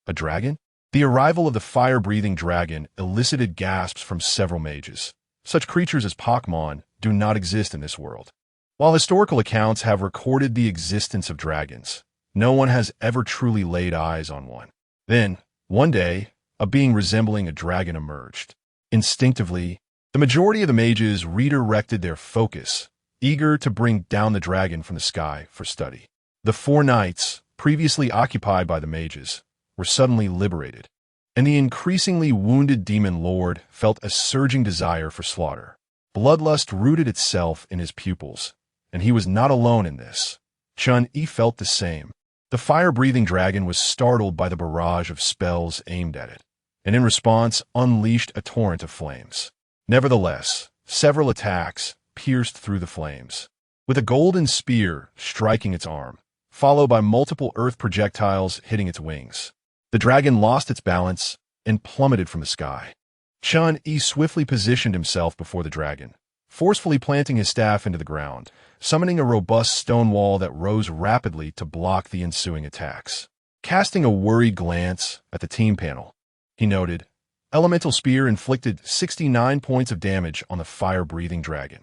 a dragon? The arrival of the fire-breathing dragon elicited gasps from several mages. Such creatures as Pokemon do not exist in this world. While historical accounts have recorded the existence of dragons, no one has ever truly laid eyes on one. Then, one day, a being resembling a dragon emerged. Instinctively, the majority of the mages redirected their focus, eager to bring down the dragon from the sky for study. The 4 knights, previously occupied by the mages, were suddenly liberated, and the increasingly wounded demon lord felt a surging desire for slaughter. Bloodlust rooted itself in his pupils, and he was not alone in this. Chen Yi felt the same. The fire-breathing dragon was startled by the barrage of spells aimed at it, and in response unleashed a torrent of flames. Nevertheless, several attacks pierced through the flames. With a golden spear striking its arm, followed by multiple earth projectiles hitting its wings. The dragon lost its balance and plummeted from the sky. Chen Yi swiftly positioned himself before the dragon, forcefully planting his staff into the ground, summoning a robust stone wall that rose rapidly to block the ensuing attacks. Casting a worried glance at the team panel, he noted, Elemental Spear inflicted 69 points of damage on the fire-breathing dragon.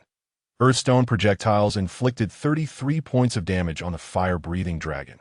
Earthstone projectiles inflicted 33 points of damage on the fire-breathing dragon.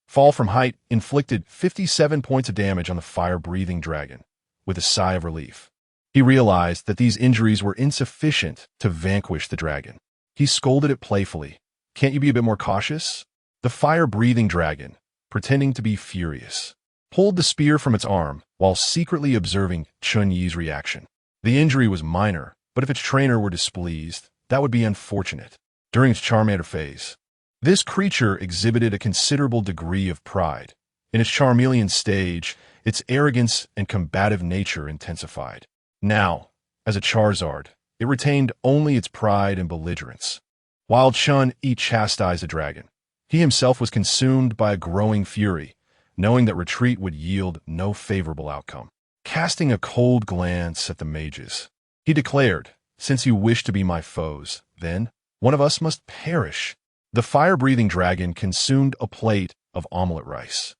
Fall from height inflicted 57 points of damage on the fire-breathing dragon. With a sigh of relief, he realized that these injuries were insufficient to vanquish the dragon. He scolded it playfully. Can't you be a bit more cautious? The fire-breathing dragon, pretending to be furious, pulled the spear from its arm while secretly observing Chen Yi's reaction. The injury was minor, but if its trainer were displeased, that would be unfortunate. During its Charmander phase, this creature exhibited a considerable degree of pride. In its Charmeleon stage, its arrogance and combative nature intensified. Now, as a Charizard, it retained only its pride and belligerence. While Chen Yi chastised the dragon, he himself was consumed by a growing fury, knowing that retreat would yield no favorable outcome. Casting a cold glance at the mages, he declared, Since you wish to be my foes, then one of us must perish. The fire-breathing dragon consumed a plate of omelet rice.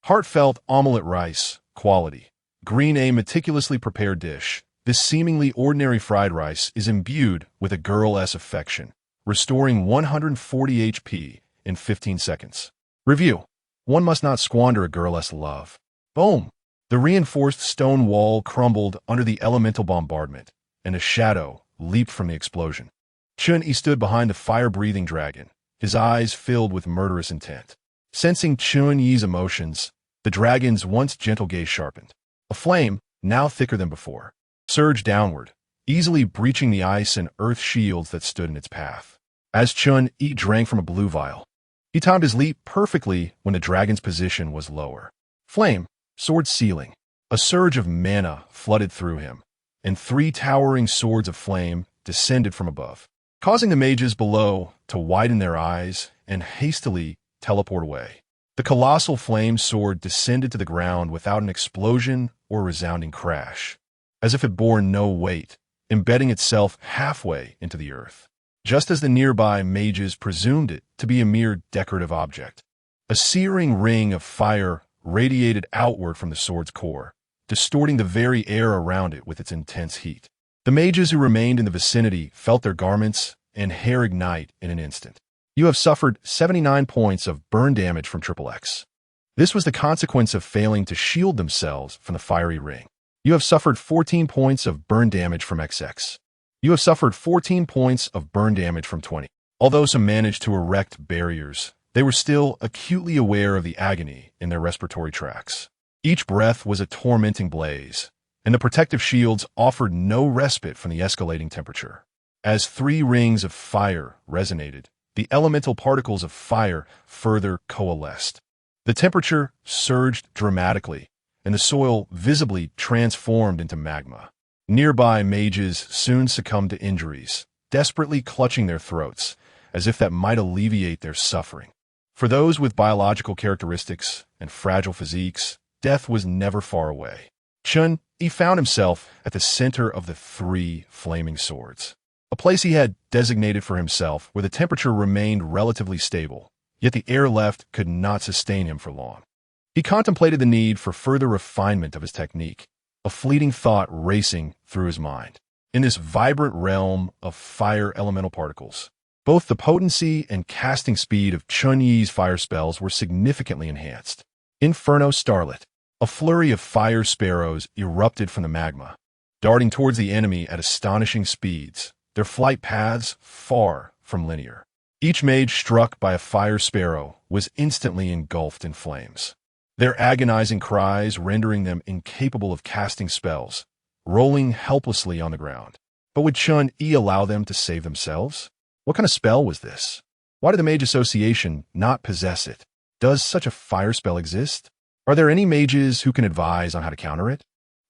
Heartfelt omelet rice, quality. Green, a meticulously prepared dish. This seemingly ordinary fried rice is imbued with a girl-esque affection, restoring 140 HP in 15 seconds. Review. One must not squander a girl-esque love. Boom! The reinforced stone wall crumbled under the elemental bombardment, and a shadow leaped from the explosion. Chen Yi stood behind the fire-breathing dragon, his eyes filled with murderous intent. Sensing Chen Yi's emotions, the dragon's once gentle gaze sharpened. A flame, now thicker than before, surged downward, easily breaching the ice and earth shields that stood in its path. As Chen Yi drank from a blue vial, he timed his leap perfectly when the dragon's position was lower. Flame soared ceiling. A surge of mana flooded through him, and 3 towering swords of flame descended from above, causing the mages below to widen their eyes and hastily teleport away. The colossal flame sword descended to the ground without an explosion or resounding crash, as if it bore no weight, embedding itself halfway into the earth, just as the nearby mages presumed it to be a mere decorative object. A searing ring of fire radiated outward from the sword's core, distorting the very air around it with its intense heat. The mages who remained in the vicinity felt their garments and hair ignite in an instant. You have suffered 79 points of burn damage from XXX. This was the consequence of failing to shield themselves from the fiery ring. You have suffered 14 points of burn damage from XX. You have suffered 14 points of burn damage from 20. Although some managed to erect barriers, they were still acutely aware of the agony in their respiratory tracts. Each breath was a tormenting blaze, and the protective shields offered no respite from the escalating temperature. As 3 rings of fire resonated, the elemental particles of fire further coalesced. The temperature surged dramatically, and the soil visibly transformed into magma. Nearby mages soon succumbed to injuries, desperately clutching their throats, as if that might alleviate their suffering. For those with biological characteristics and fragile physiques, death was never far away. Chen Yi found himself at the center of the 3 flaming swords, a place he had designated for himself where the temperature remained relatively stable, yet the air left could not sustain him for long. He contemplated the need for further refinement of his technique, a fleeting thought racing through his mind. In this vibrant realm of fire elemental particles, both the potency and casting speed of Chen Yi's fire spells were significantly enhanced. Inferno Starlet. A flurry of fire sparrows erupted from the magma, darting towards the enemy at astonishing speeds, their flight paths far from linear. Each mage struck by a fire sparrow was instantly engulfed in flames, their agonizing cries rendering them incapable of casting spells, rolling helplessly on the ground. But would Chen Yi allow them to save themselves? What kind of spell was this? Why did the Mage Association not possess it? Does such a fire spell exist? Are there any mages who can advise on how to counter it?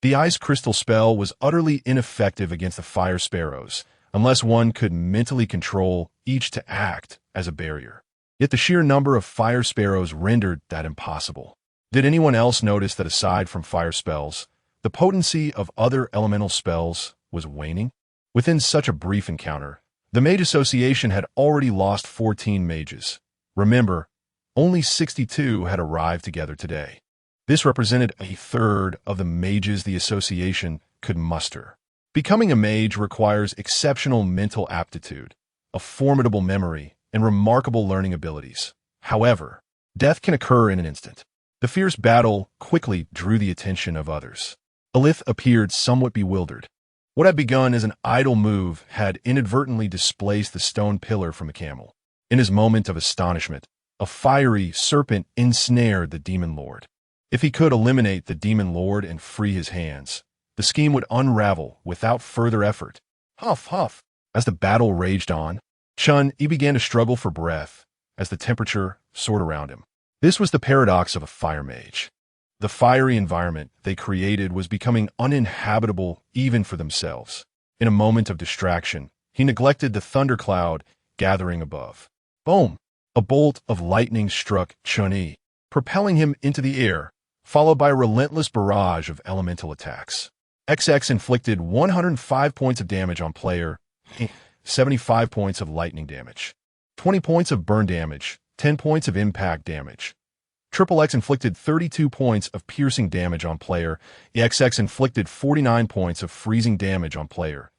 The ice crystal spell was utterly ineffective against the fire sparrows, unless one could mentally control each to act as a barrier. Yet the sheer number of fire sparrows rendered that impossible. Did anyone else notice that aside from fire spells, the potency of other elemental spells was waning? Within such a brief encounter, the Mage Association had already lost 14 mages. Remember, only 62 had arrived together today. This represented a third of the mages the association could muster. Becoming a mage requires exceptional mental aptitude, a formidable memory, and remarkable learning abilities. However, death can occur in an instant. The fierce battle quickly drew the attention of others. Alith appeared somewhat bewildered. What had begun as an idle move had inadvertently displaced the stone pillar from a camel. In his moment of astonishment, a fiery serpent ensnared the demon lord. If he could eliminate the demon lord and free his hands, the scheme would unravel without further effort. Huff, huff. As the battle raged on, Chen Yi began to struggle for breath as the temperature soared around him. This was the paradox of a fire mage. The fiery environment they created was becoming uninhabitable even for themselves. In a moment of distraction, he neglected the thundercloud gathering above. Boom! A bolt of lightning struck Chen Yi, propelling him into the air, followed by a relentless barrage of elemental attacks. XX inflicted 105 points of damage on player, 75 points of lightning damage, 20 points of burn damage, 10 points of impact damage. Triple X inflicted 32 points of piercing damage on player. XX inflicted 49 points of freezing damage on player.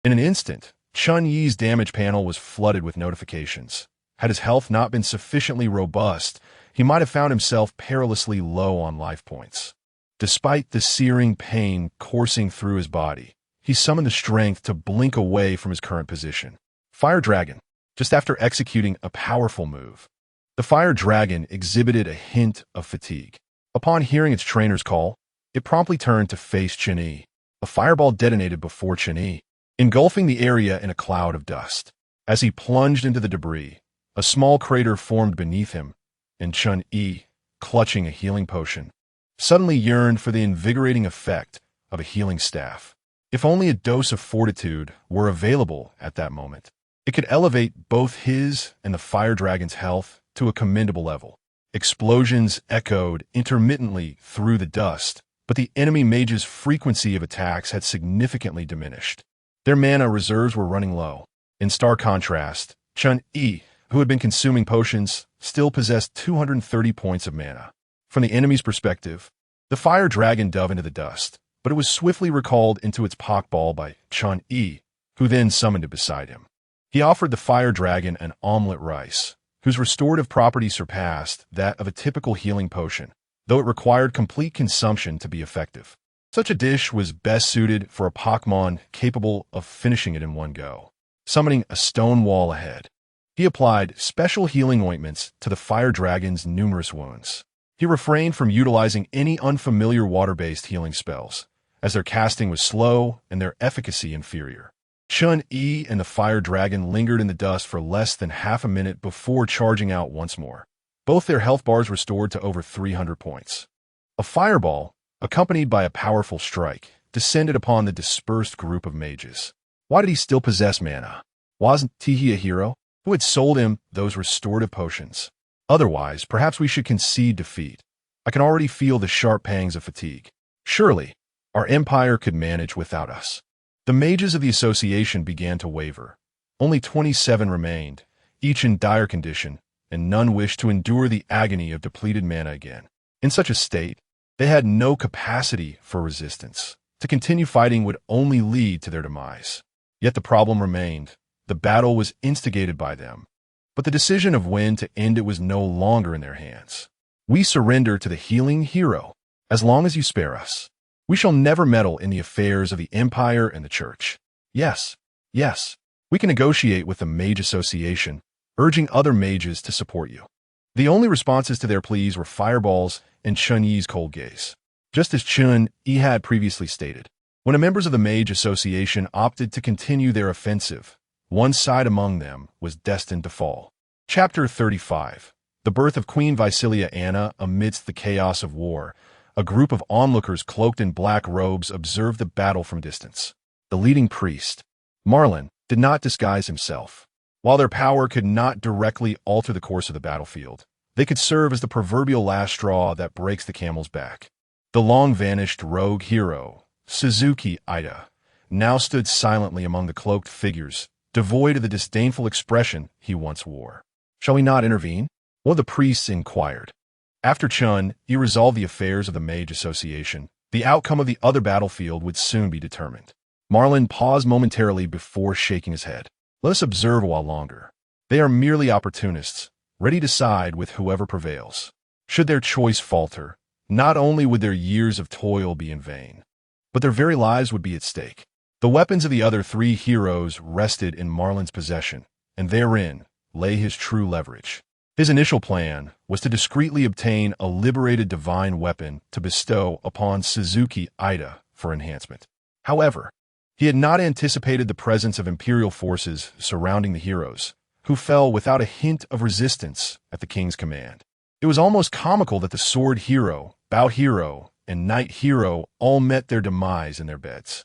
In an instant, Chen Yi's damage panel was flooded with notifications. Had his health not been sufficiently robust, he might have found himself perilously low on life points. Despite the searing pain coursing through his body, he summoned the strength to blink away from his current position. Fire Dragon. Just after executing a powerful move, the Fire Dragon exhibited a hint of fatigue. Upon hearing its trainer's call, it promptly turned to face Chen Yi. A fireball detonated before Chen Yi, engulfing the area in a cloud of dust. As he plunged into the debris, a small crater formed beneath him, and Chen Yi, clutching a healing potion, suddenly yearned for the invigorating effect of a healing staff. If only a dose of fortitude were available at that moment, it could elevate both his and the Fire Dragon's health to a commendable level. Explosions echoed intermittently through the dust, but the enemy mage's frequency of attacks had significantly diminished. Their mana reserves were running low. In stark contrast, Chen Yi, who had been consuming potions, still possessed 230 points of mana. From the enemy's perspective, the Fire Dragon dove into the dust, but it was swiftly recalled into its pockball by Chen Yi, who then summoned it beside him. He offered the Fire Dragon an omelet rice, whose restorative property surpassed that of a typical healing potion, though it required complete consumption to be effective. Such a dish was best suited for a Pokémon capable of finishing it in one go. Summoning a stone wall ahead, he applied special healing ointments to the Fire Dragon's numerous wounds. He refrained from utilizing any unfamiliar water-based healing spells, as their casting was slow and their efficacy inferior. Chen Yi and the Fire Dragon lingered in the dust for less than half a minute before charging out once more. Both their health bars restored to over 300 points. A fireball, accompanied by a powerful strike, descended upon the dispersed group of mages. Why did he still possess mana? Wasn't he a hero? Who had sold him those restorative potions? Otherwise, perhaps we should concede defeat. I can already feel the sharp pangs of fatigue. Surely, our empire could manage without us. The mages of the association began to waver. Only 27 remained, each in dire condition, and none wished to endure the agony of depleted mana again. In such a state, they had no capacity for resistance. To continue fighting would only lead to their demise. Yet the problem remained. The battle was instigated by them, but the decision of when to end it was no longer in their hands. We surrender to the healing hero, as long as you spare us. We shall never meddle in the affairs of the Empire and the Church. Yes, we can negotiate with the Mage Association, urging other mages to support you. The only responses to their pleas were fireballs and Chen Yi's cold gaze. Just as Chen Yi had previously stated, when the members of the Mage Association opted to continue their offensive, one side among them was destined to fall. Chapter 35. The birth of Queen Visilia Anna amidst the chaos of war. A group of onlookers cloaked in black robes observed the battle from distance. The leading priest, Marlin, did not disguise himself. While their power could not directly alter the course of the battlefield, they could serve as the proverbial last straw that breaks the camel's back. The long-vanished rogue hero, Suzuki Ida, now stood silently among the cloaked figures, devoid of the disdainful expression he once wore. "Shall we not intervene?" one of the priests inquired. After Chen Yi resolved the affairs of the Mage Association, the outcome of the other battlefield would soon be determined. Marlin paused momentarily before shaking his head. "Let us observe a while longer. They are merely opportunists, ready to side with whoever prevails. Should their choice falter, not only would their years of toil be in vain, but their very lives would be at stake." The weapons of the other three heroes rested in Marlin's possession, and therein lay his true leverage. His initial plan was to discreetly obtain a liberated divine weapon to bestow upon Suzuki Ida for enhancement. However, he had not anticipated the presence of Imperial forces surrounding the heroes, who fell without a hint of resistance at the king's command. It was almost comical that the sword hero, bout hero, and knight hero all met their demise in their beds.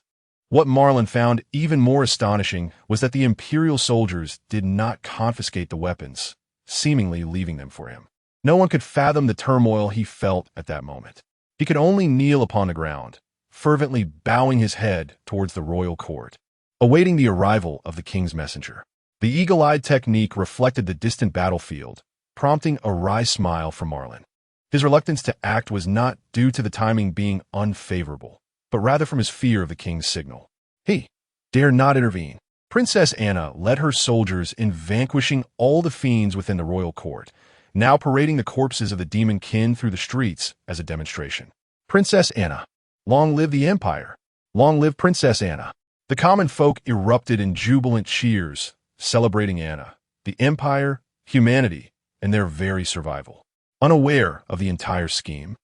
What Marlin found even more astonishing was that the Imperial soldiers did not confiscate the weapons, seemingly leaving them for him. No one could fathom the turmoil he felt at that moment. He could only kneel upon the ground, fervently bowing his head towards the royal court, awaiting the arrival of the king's messenger. The eagle-eyed technique reflected the distant battlefield, prompting a wry smile from Marlin. His reluctance to act was not due to the timing being unfavorable, but rather from his fear of the king's signal. He dare not intervene. Princess Anna led her soldiers in vanquishing all the fiends within the royal court, now parading the corpses of the demon kin through the streets as a demonstration. "Princess Anna, long live the Empire! Long live Princess Anna!" The common folk erupted in jubilant cheers, celebrating Anna, the Empire, humanity, and their very survival. Unaware of the entire scheme,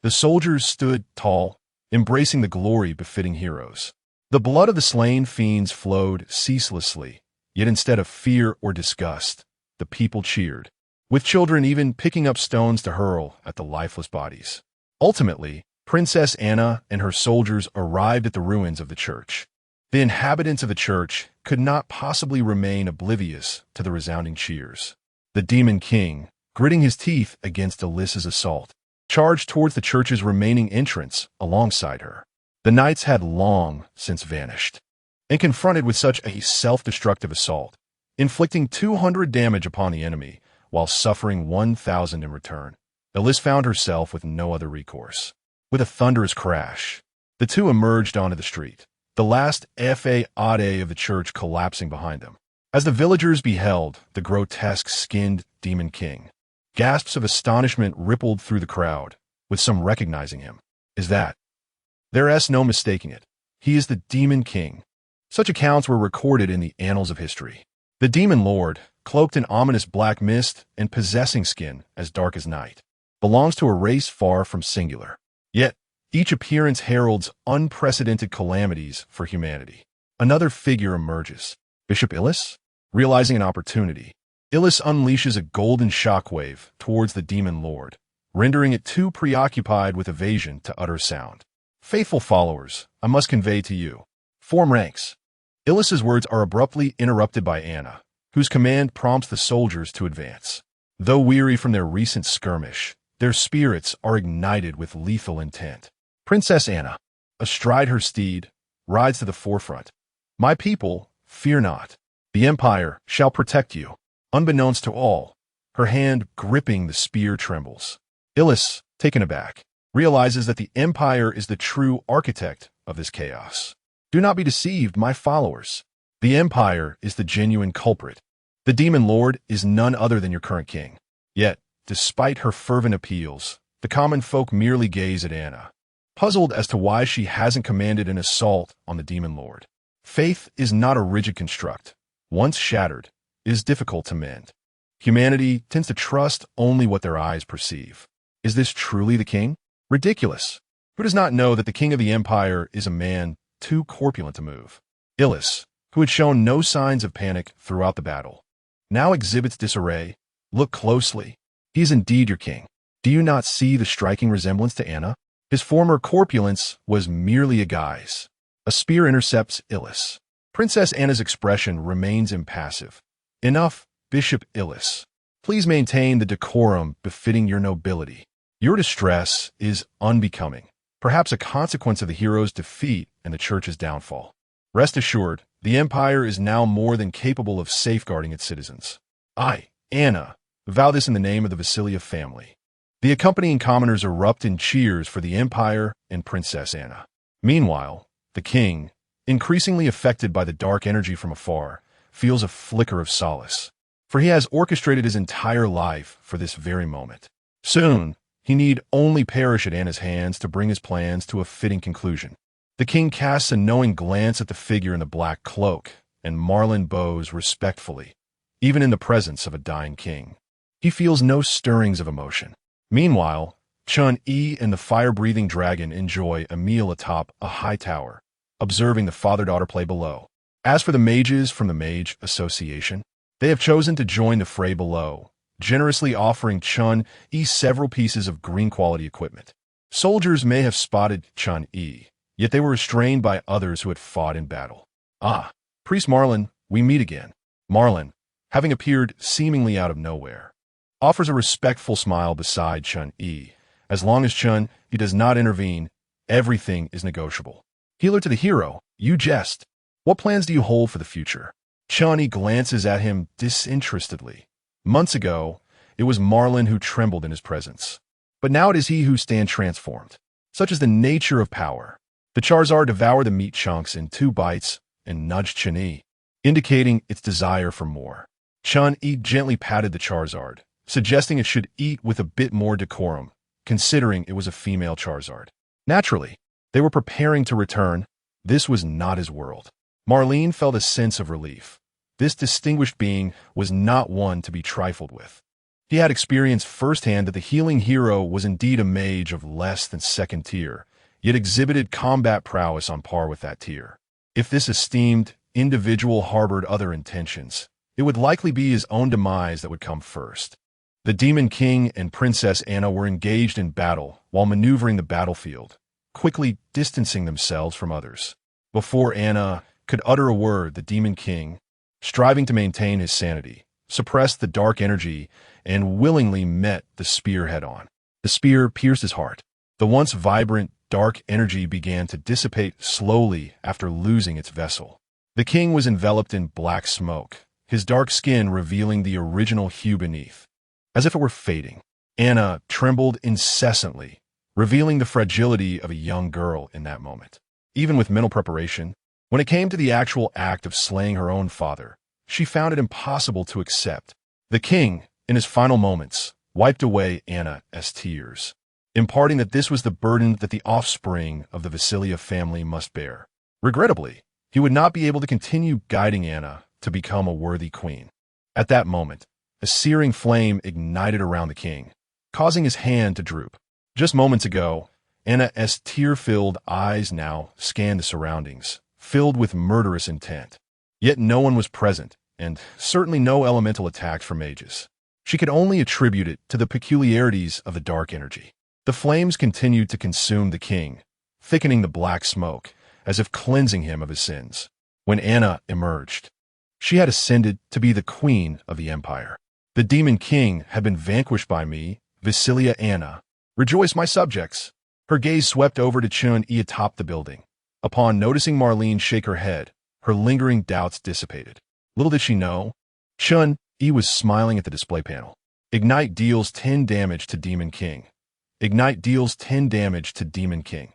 the soldiers stood tall, embracing the glory befitting heroes. The blood of the slain fiends flowed ceaselessly, yet instead of fear or disgust, the people cheered, with children even picking up stones to hurl at the lifeless bodies. Ultimately, Princess Anna and her soldiers arrived at the ruins of the church. The inhabitants of the church could not possibly remain oblivious to the resounding cheers. The demon king, gritting his teeth against Alyssa's assault, charged towards the church's remaining entrance alongside her. The knights had long since vanished, and confronted with such a self-destructive assault, inflicting 200 damage upon the enemy while suffering 1,000 in return, Alyssa found herself with no other recourse. With a thunderous crash, the two emerged onto the street, the last fade of the church collapsing behind them. As the villagers beheld the grotesque skinned demon king, gasps of astonishment rippled through the crowd, with some recognizing him. "Is that? There's no mistaking it. He is the demon king." Such accounts were recorded in the annals of history. The demon lord, cloaked in ominous black mist and possessing skin as dark as night, belongs to a race far from singular. Yet, each appearance heralds unprecedented calamities for humanity. Another figure emerges. Bishop Illis? Realizing an opportunity, Illis unleashes a golden shockwave towards the demon lord, rendering it too preoccupied with evasion to utter sound. "Faithful followers, I must convey to you. Form ranks." Illis's words are abruptly interrupted by Anna, whose command prompts the soldiers to advance. Though weary from their recent skirmish, their spirits are ignited with lethal intent. Princess Anna, astride her steed, rides to the forefront. "My people, fear not. The Empire shall protect you." Unbeknownst to all, her hand gripping the spear trembles. Illis, taken aback, realizes that the Empire is the true architect of this chaos. "Do not be deceived, my followers. The Empire is the genuine culprit. The demon lord is none other than your current king." Yet, despite her fervent appeals, the common folk merely gaze at Anna, puzzled as to why she hasn't commanded an assault on the demon lord. Faith is not a rigid construct. Once shattered, it is difficult to mend. Humanity tends to trust only what their eyes perceive. Is this truly the king? Ridiculous. Who does not know that the king of the Empire is a man too corpulent to move? Illis, who had shown no signs of panic throughout the battle, now exhibits disarray. Look closely. He is indeed your king. Do you not see the striking resemblance to Anna? His former corpulence was merely a guise. A spear intercepts Illis. Princess Anna's expression remains impassive, Enough, Bishop Illis. Please maintain the decorum befitting your nobility. Your distress is unbecoming, perhaps a consequence of the hero's defeat and the church's downfall. Rest assured, the Empire is now more than capable of safeguarding its citizens. I, Anna, vow this in the name of the Vasilia family. The accompanying commoners erupt in cheers for the Empire and Princess Anna. Meanwhile, the king, increasingly affected by the dark energy from afar, feels a flicker of solace, for he has orchestrated his entire life for this very moment. Soon, he need only perish at Anna's hands to bring his plans to a fitting conclusion. The king casts a knowing glance at the figure in the black cloak, and Marlin bows respectfully, even in the presence of a dying king. He feels no stirrings of emotion. Meanwhile, Chen Yi and the fire-breathing dragon enjoy a meal atop a high tower, observing the father-daughter play below. As for the mages from the Mage Association, they have chosen to join the fray below, generously offering Chen Yi several pieces of green-quality equipment. Soldiers may have spotted Chen Yi, yet they were restrained by others who had fought in battle. Ah, Priest Marlin, we meet again. Marlin, having appeared seemingly out of nowhere, offers a respectful smile beside Chen Yi. As long as Chen Yi does not intervene, everything is negotiable. Healer to the hero, you jest. What plans do you hold for the future? Chen Yi glances at him disinterestedly. Months ago, it was Marlin who trembled in his presence. But now it is he who stands transformed. Such is the nature of power. The Charizard devoured the meat chunks in 2 bites and nudged Chen Yi, indicating its desire for more. Chen Yi gently patted the Charizard, suggesting it should eat with a bit more decorum, considering it was a female Charizard. Naturally, they were preparing to return. This was not his world. Marlene felt a sense of relief. This distinguished being was not one to be trifled with. He had experienced firsthand that the healing hero was indeed a mage of less than 2nd tier, yet exhibited combat prowess on par with that tier. If this esteemed individual harbored other intentions, it would likely be his own demise that would come first. The Demon King and Princess Anna were engaged in battle while maneuvering the battlefield, quickly distancing themselves from others. Before Anna could utter a word, the Demon King, striving to maintain his sanity, suppressed the dark energy and willingly met the spear head-on. The spear pierced his heart. The once vibrant, dark energy began to dissipate slowly after losing its vessel. The king was enveloped in black smoke, his dark skin revealing the original hue beneath. As if it were fading, Anna trembled incessantly, revealing the fragility of a young girl in that moment. Even with mental preparation, when it came to the actual act of slaying her own father, she found it impossible to accept. The king, in his final moments, wiped away Anna's tears, imparting that this was the burden that the offspring of the Vasilia family must bear. Regrettably, he would not be able to continue guiding Anna to become a worthy queen. At that moment, a searing flame ignited around the king, causing his hand to droop. Just moments ago, Anna's tear-filled eyes now scanned the surroundings, filled with murderous intent. Yet no one was present, and certainly no elemental attacks from mages. She could only attribute it to the peculiarities of the dark energy. The flames continued to consume the king, thickening the black smoke, as if cleansing him of his sins. When Anna emerged, she had ascended to be the queen of the empire. The demon king had been vanquished by me, Vasilia Anna. Rejoice, my subjects! Her gaze swept over to Chen Yi atop the building. Upon noticing Marlene shake her head, her lingering doubts dissipated. Little did she know, Chen Yi was smiling at the display panel. Ignite deals 10 damage to Demon King. Ignite deals 10 damage to Demon King.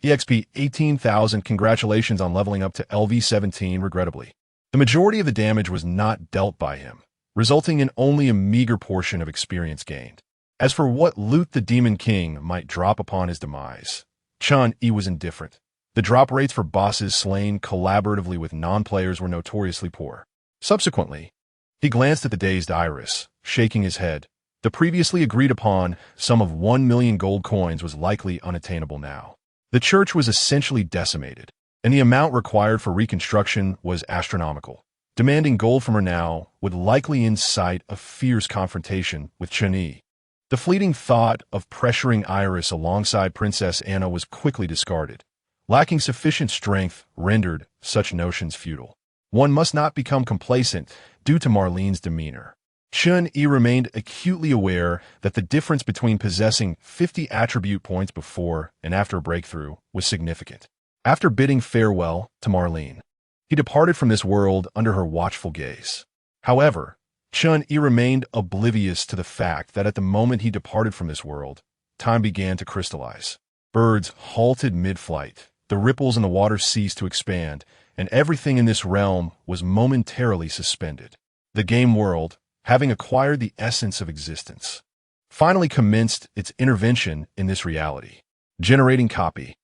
EXP 18,000. Congratulations on leveling up to LV17. Regrettably, the majority of the damage was not dealt by him, resulting in only a meager portion of experience gained. As for what loot the Demon King might drop upon his demise, Chen Yi was indifferent. The drop rates for bosses slain collaboratively with non-players were notoriously poor. Subsequently, he glanced at the dazed Iris, shaking his head. The previously agreed-upon sum of 1 million gold coins was likely unattainable now. The church was essentially decimated, and the amount required for reconstruction was astronomical. Demanding gold from her now would likely incite a fierce confrontation with Chen Yi. The fleeting thought of pressuring Iris alongside Princess Anna was quickly discarded. Lacking sufficient strength rendered such notions futile. one must not become complacent due to Marlene's demeanor. Chen Yi remained acutely aware that the difference between possessing 50 attribute points before and after a breakthrough was significant. After bidding farewell to Marlene, he departed from this world under her watchful gaze. However, Chen Yi remained oblivious to the fact that at the moment he departed from this world, time began to crystallize. Birds halted mid-flight, the ripples in the water ceased to expand, and everything in this realm was momentarily suspended. The game world, having acquired the essence of existence, finally commenced its intervention in this reality. Generating copy.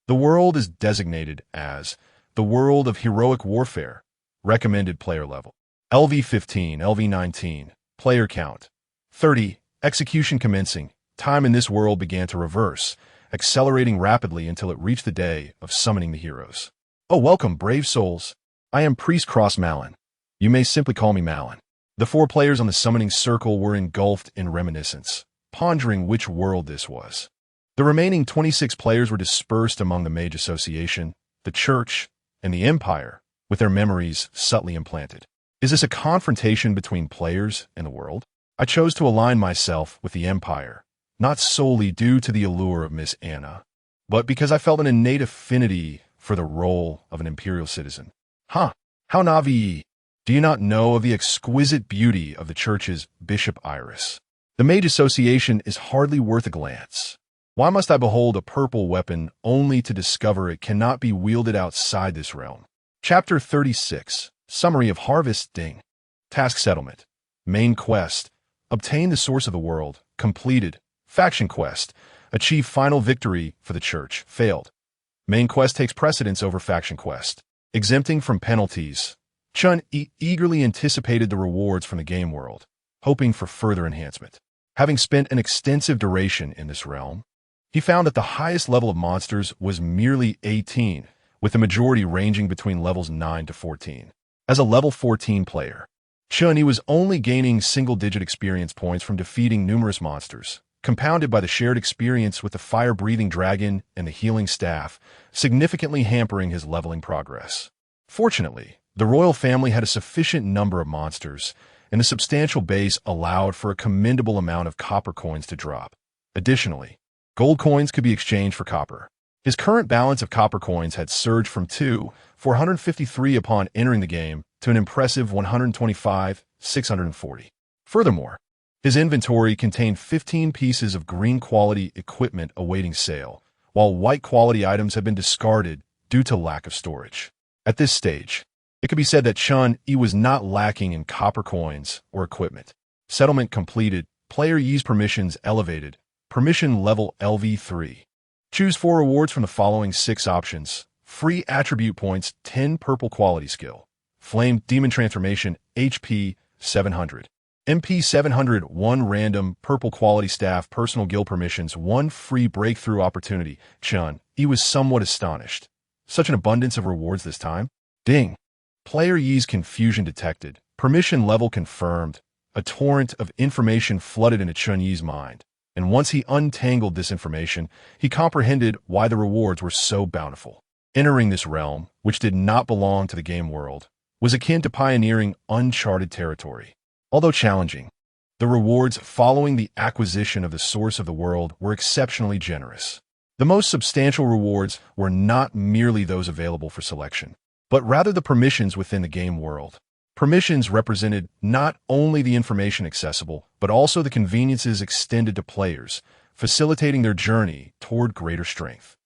The world is designated as the world of heroic warfare, recommended player level. LV15, LV19, player count, 30, execution commencing. Time in this world began to reverse, accelerating rapidly until it reached the day of summoning the heroes. Oh, welcome, brave souls. I am Priest Cross Malin. You may simply call me Malin. The 4 players on the summoning circle were engulfed in reminiscence, pondering which world this was. The remaining 26 players were dispersed among the Mage Association, the Church, and the Empire, with their memories subtly implanted. Is this a confrontation between players and the world? I chose to align myself with the Empire, not solely due to the allure of Miss Anna, but because I felt an innate affinity for the role of an Imperial citizen. Huh, how Navi! Do you not know of the exquisite beauty of the Church's Bishop Iris? The Mage Association is hardly worth a glance. Why must I behold a purple weapon only to discover it cannot be wielded outside this realm? Chapter 36, Summary of Harvest Ding. Task Settlement. Main Quest. Obtain the Source of the World. Completed. Faction Quest. Achieve final victory for the Church. Failed. Main Quest takes precedence over Faction Quest. Exempting from penalties. Chen Yi eagerly anticipated the rewards from the game world, hoping for further enhancement. Having spent an extensive duration in this realm, he found that the highest level of monsters was merely 18, with the majority ranging between levels 9 to 14. As a level 14 player, Chen Yi was only gaining single-digit experience points from defeating numerous monsters, compounded by the shared experience with the fire-breathing dragon and the healing staff, significantly hampering his leveling progress. Fortunately, the royal family had a sufficient number of monsters, and a substantial base allowed for a commendable amount of copper coins to drop. Additionally, gold coins could be exchanged for copper. His current balance of copper coins had surged from 453 upon entering the game to an impressive 125,640. Furthermore, his inventory contained 15 pieces of green-quality equipment awaiting sale, while white-quality items had been discarded due to lack of storage. At this stage, it could be said that Chen Yi was not lacking in copper coins or equipment. Settlement completed. Player Yi's permissions elevated. Permission level LV3. Choose 4 rewards from the following 6 options. Free attribute points, 10 purple quality skill. Flame Demon Transformation, HP 700. MP 700, 1 random purple quality staff, personal guild permissions, 1 free breakthrough opportunity. Chen Yi was somewhat astonished. Such an abundance of rewards this time? Ding. Player Yi's confusion detected. Permission level confirmed. A torrent of information flooded into Chen Yi's mind, and once he untangled this information, he comprehended why the rewards were so bountiful. Entering this realm, which did not belong to the game world, was akin to pioneering uncharted territory. Although challenging, the rewards following the acquisition of the source of the world were exceptionally generous. The most substantial rewards were not merely those available for selection, but rather the permissions within the game world. Permissions represented not only the information accessible, but also the conveniences extended to players, facilitating their journey toward greater strength.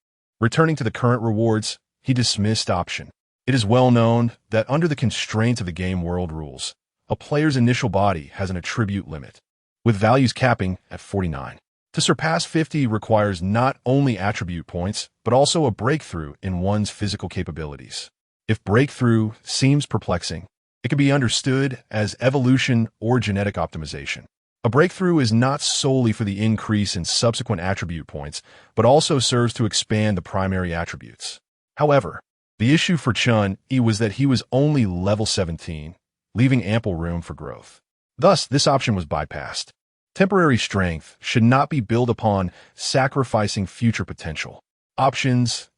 Returning to the current rewards, he dismissed option. It is well known that under the constraints of the game world rules, a player's initial body has an attribute limit, with values capping at 49. To surpass 50 requires not only attribute points, but also a breakthrough in one's physical capabilities. If breakthrough seems perplexing, it can be understood as evolution or genetic optimization. A breakthrough is not solely for the increase in subsequent attribute points, but also serves to expand the primary attributes. However, the issue for Chen Yi was that he was only level 17, leaving ample room for growth. Thus, this option was bypassed. Temporary strength should not be built upon sacrificing future potential. Options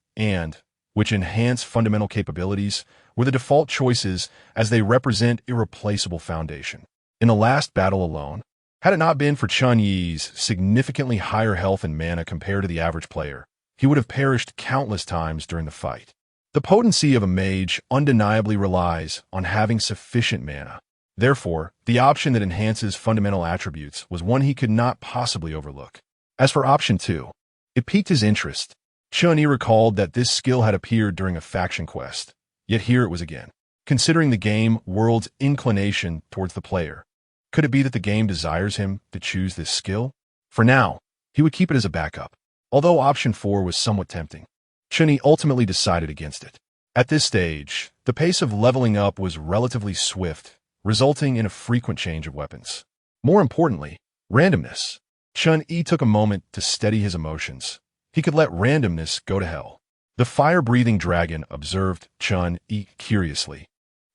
which enhance fundamental capabilities, were the default choices as they represent irreplaceable foundation. In the last battle alone, had it not been for Chen Yi's significantly higher health and mana compared to the average player, he would have perished countless times during the fight. The potency of a mage undeniably relies on having sufficient mana. Therefore, the option that enhances fundamental attributes was one he could not possibly overlook. As for option 2, it piqued his interest. Chen Yi recalled that this skill had appeared during a faction quest, yet here it was again. Considering the game world's inclination towards the player, could it be that the game desires him to choose this skill? For now, he would keep it as a backup. Although option 4 was somewhat tempting, Chen Yi ultimately decided against it. At this stage, the pace of leveling up was relatively swift, resulting in a frequent change of weapons. More importantly, randomness. Chen Yi took a moment to steady his emotions. He could let randomness go to hell. The fire-breathing dragon observed Chen Yi curiously,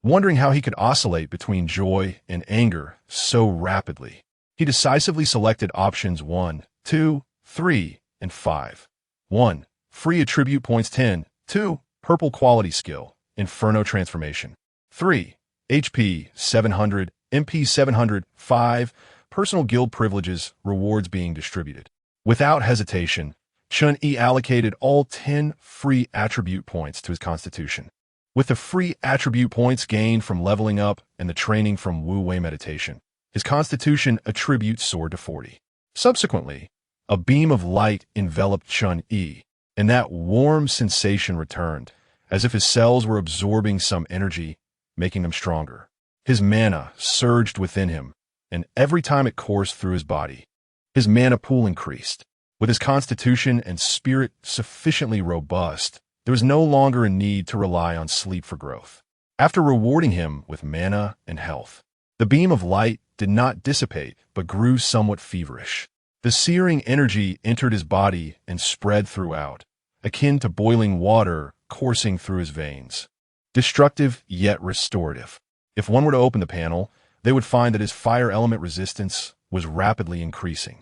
wondering how he could oscillate between joy and anger so rapidly. He decisively selected options 1, 2, 3, and 5. 1. Free attribute points 10. 2. Purple quality skill, Inferno transformation. 3. HP 700, MP 700. 5. Personal guild privileges, rewards being distributed. Without hesitation, Chen Yi allocated all 10 free attribute points to his constitution. With the free attribute points gained from leveling up and the training from Luowen meditation, his constitution attribute soared to 40. Subsequently, a beam of light enveloped Chen Yi, and that warm sensation returned, as if his cells were absorbing some energy, making them stronger. His mana surged within him, and every time it coursed through his body, his mana pool increased. With his constitution and spirit sufficiently robust, there was no longer a need to rely on sleep for growth. After rewarding him with mana and health, the beam of light did not dissipate, but grew somewhat feverish. The searing energy entered his body and spread throughout, akin to boiling water coursing through his veins. Destructive yet restorative. If one were to open the panel, they would find that his fire element resistance was rapidly increasing.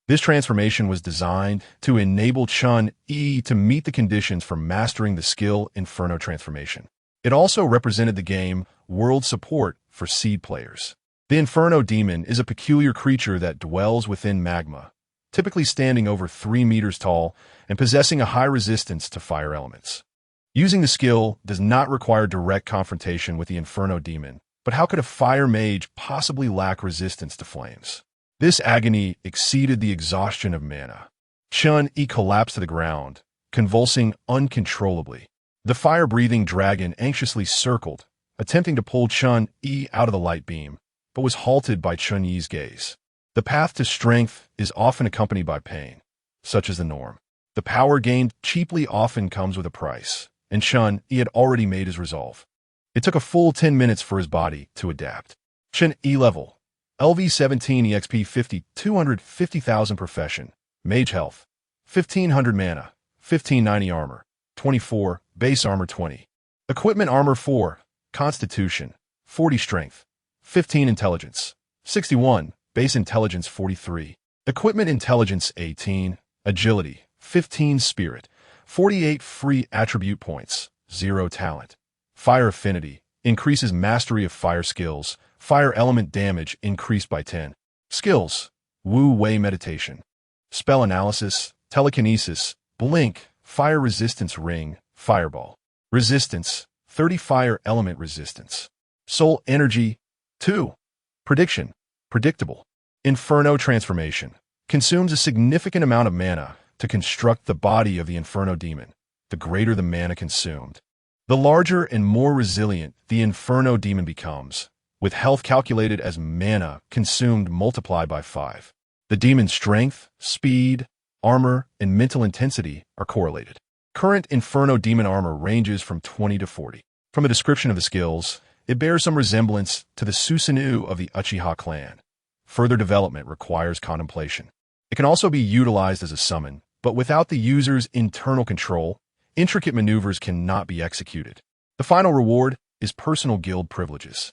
This transformation was designed to enable Chen Yi to meet the conditions for mastering the skill Inferno transformation. It also represented the game world support for seed players. The Inferno demon is a peculiar creature that dwells within magma, typically standing over 3 meters tall and possessing a high resistance to fire elements. Using the skill does not require direct confrontation with the Inferno demon, but how could a fire mage possibly lack resistance to flames? This agony exceeded the exhaustion of mana. Chen Yi collapsed to the ground, convulsing uncontrollably. The fire-breathing dragon anxiously circled, attempting to pull Chen Yi out of the light beam, but was halted by Chen Yi's gaze. The path to strength is often accompanied by pain, such as the norm. The power gained cheaply often comes with a price, and Chen Yi had already made his resolve. It took a full 10 minutes for his body to adapt. Chen Yi level, LV17 EXP 50, 250,000 profession, Mage health, 1500 mana, 1590 armor, 24, base armor 20. Equipment armor 4, constitution, 40 strength, 15 intelligence, 61, base intelligence 43. Equipment intelligence 18, agility, 15 spirit, 48 free attribute points, 0 talent. Fire affinity, increases mastery of fire skills, fire element damage increased by 10. Skills, Luowen meditation, spell analysis, telekinesis, blink, fire resistance ring, fireball. Resistance, 30 fire element resistance. Soul energy, 2. Prediction, predictable. Inferno transformation, consumes a significant amount of mana to construct the body of the Inferno demon, the greater the mana consumed. The larger and more resilient the Inferno demon becomes, with health calculated as mana consumed multiplied by 5. The demon's strength, speed, armor, and mental intensity are correlated. Current Inferno demon armor ranges from 20 to 40. From a description of the skills, it bears some resemblance to the Susanoo of the Uchiha clan. Further development requires contemplation. It can also be utilized as a summon, but without the user's internal control, intricate maneuvers cannot be executed. The final reward is personal guild privileges.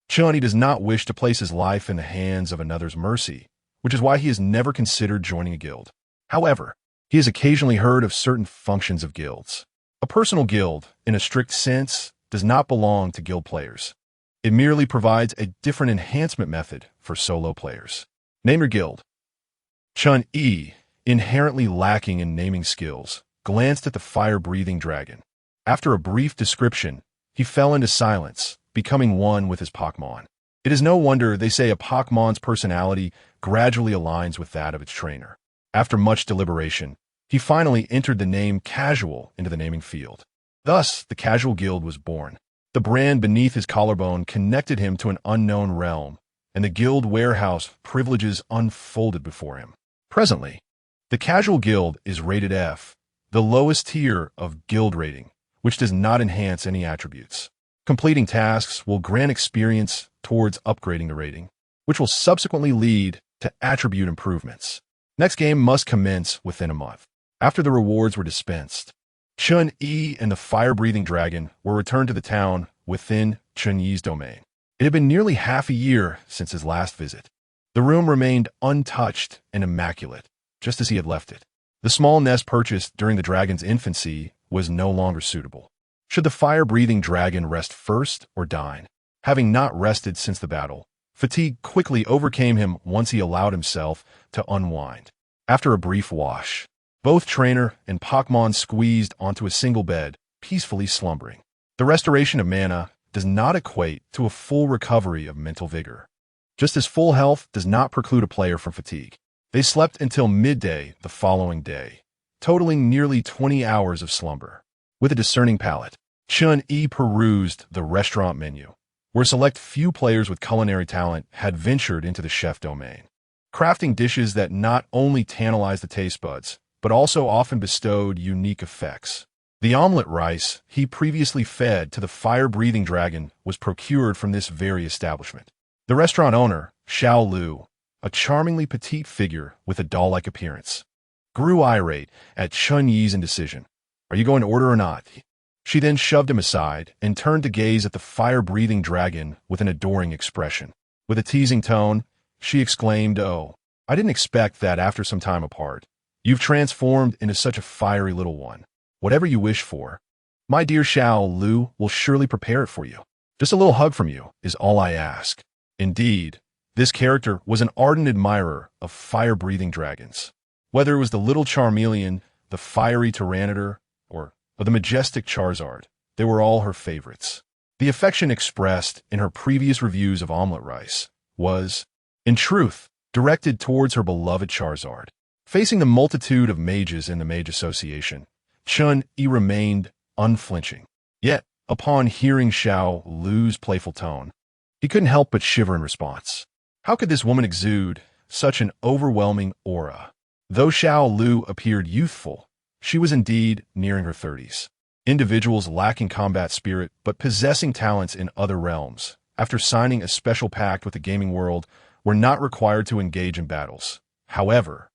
Chen Yi does not wish to place his life in the hands of another's mercy, which is why he has never considered joining a guild. However, he has occasionally heard of certain functions of guilds. A personal guild, in a strict sense, does not belong to guild players. It merely provides a different enhancement method for solo players. Name your guild. Chen Yi, inherently lacking in naming skills, glanced at the fire-breathing dragon. After a brief description, he fell into silence, becoming one with his Pokemon. It is no wonder they say a Pokemon's personality gradually aligns with that of its trainer. After much deliberation, he finally entered the name Casual into the naming field. Thus, the Casual Guild was born. The brand beneath his collarbone connected him to an unknown realm, and the guild warehouse privileges unfolded before him. Presently, the Casual Guild is rated F, the lowest tier of guild rating, which does not enhance any attributes. Completing tasks will grant experience towards upgrading the rating, which will subsequently lead to attribute improvements. Next game must commence within a month. After the rewards were dispensed, Chen Yi and the fire-breathing dragon were returned to the town within Chen Yi's domain. It had been nearly half a year since his last visit. The room remained untouched and immaculate, just as he had left it. The small nest purchased during the dragon's infancy was no longer suitable. Should the fire-breathing dragon rest first or dine? Having not rested since the battle, fatigue quickly overcame him once he allowed himself to unwind. After a brief wash, both trainer and Pokemon squeezed onto a single bed, peacefully slumbering. The restoration of mana does not equate to a full recovery of mental vigor, just as full health does not preclude a player from fatigue. They slept until midday the following day, totaling nearly 20 hours of slumber. With a discerning palate, Chen Yi perused the restaurant menu, where select few players with culinary talent had ventured into the chef domain, crafting dishes that not only tantalized the taste buds, but also often bestowed unique effects. The omelet rice he previously fed to the fire-breathing dragon was procured from this very establishment. The restaurant owner, Xiao Lu, a charmingly petite figure with a doll-like appearance, grew irate at Chen Yi's indecision. "Are you going to order or not?" She then shoved him aside and turned to gaze at the fire-breathing dragon with an adoring expression. With a teasing tone, she exclaimed, "Oh, I didn't expect that after some time apart. You've transformed into such a fiery little one. Whatever you wish for, my dear Xiao Lu will surely prepare it for you. Just a little hug from you is all I ask." Indeed, this character was an ardent admirer of fire-breathing dragons. Whether it was the little Charmeleon, the fiery Tyranitar, or the majestic Charizard, they were all her favorites. The affection expressed in her previous reviews of omelet rice was, in truth, directed towards her beloved Charizard. Facing the multitude of mages in the Mage Association, Chen Yi remained unflinching. Yet, upon hearing Xiao Lu's playful tone, he couldn't help but shiver in response. How could this woman exude such an overwhelming aura? Though Xiao Lu appeared youthful, she was indeed nearing her 30s. Individuals lacking combat spirit but possessing talents in other realms, after signing a special pact with the gaming world, were not required to engage in battles. However,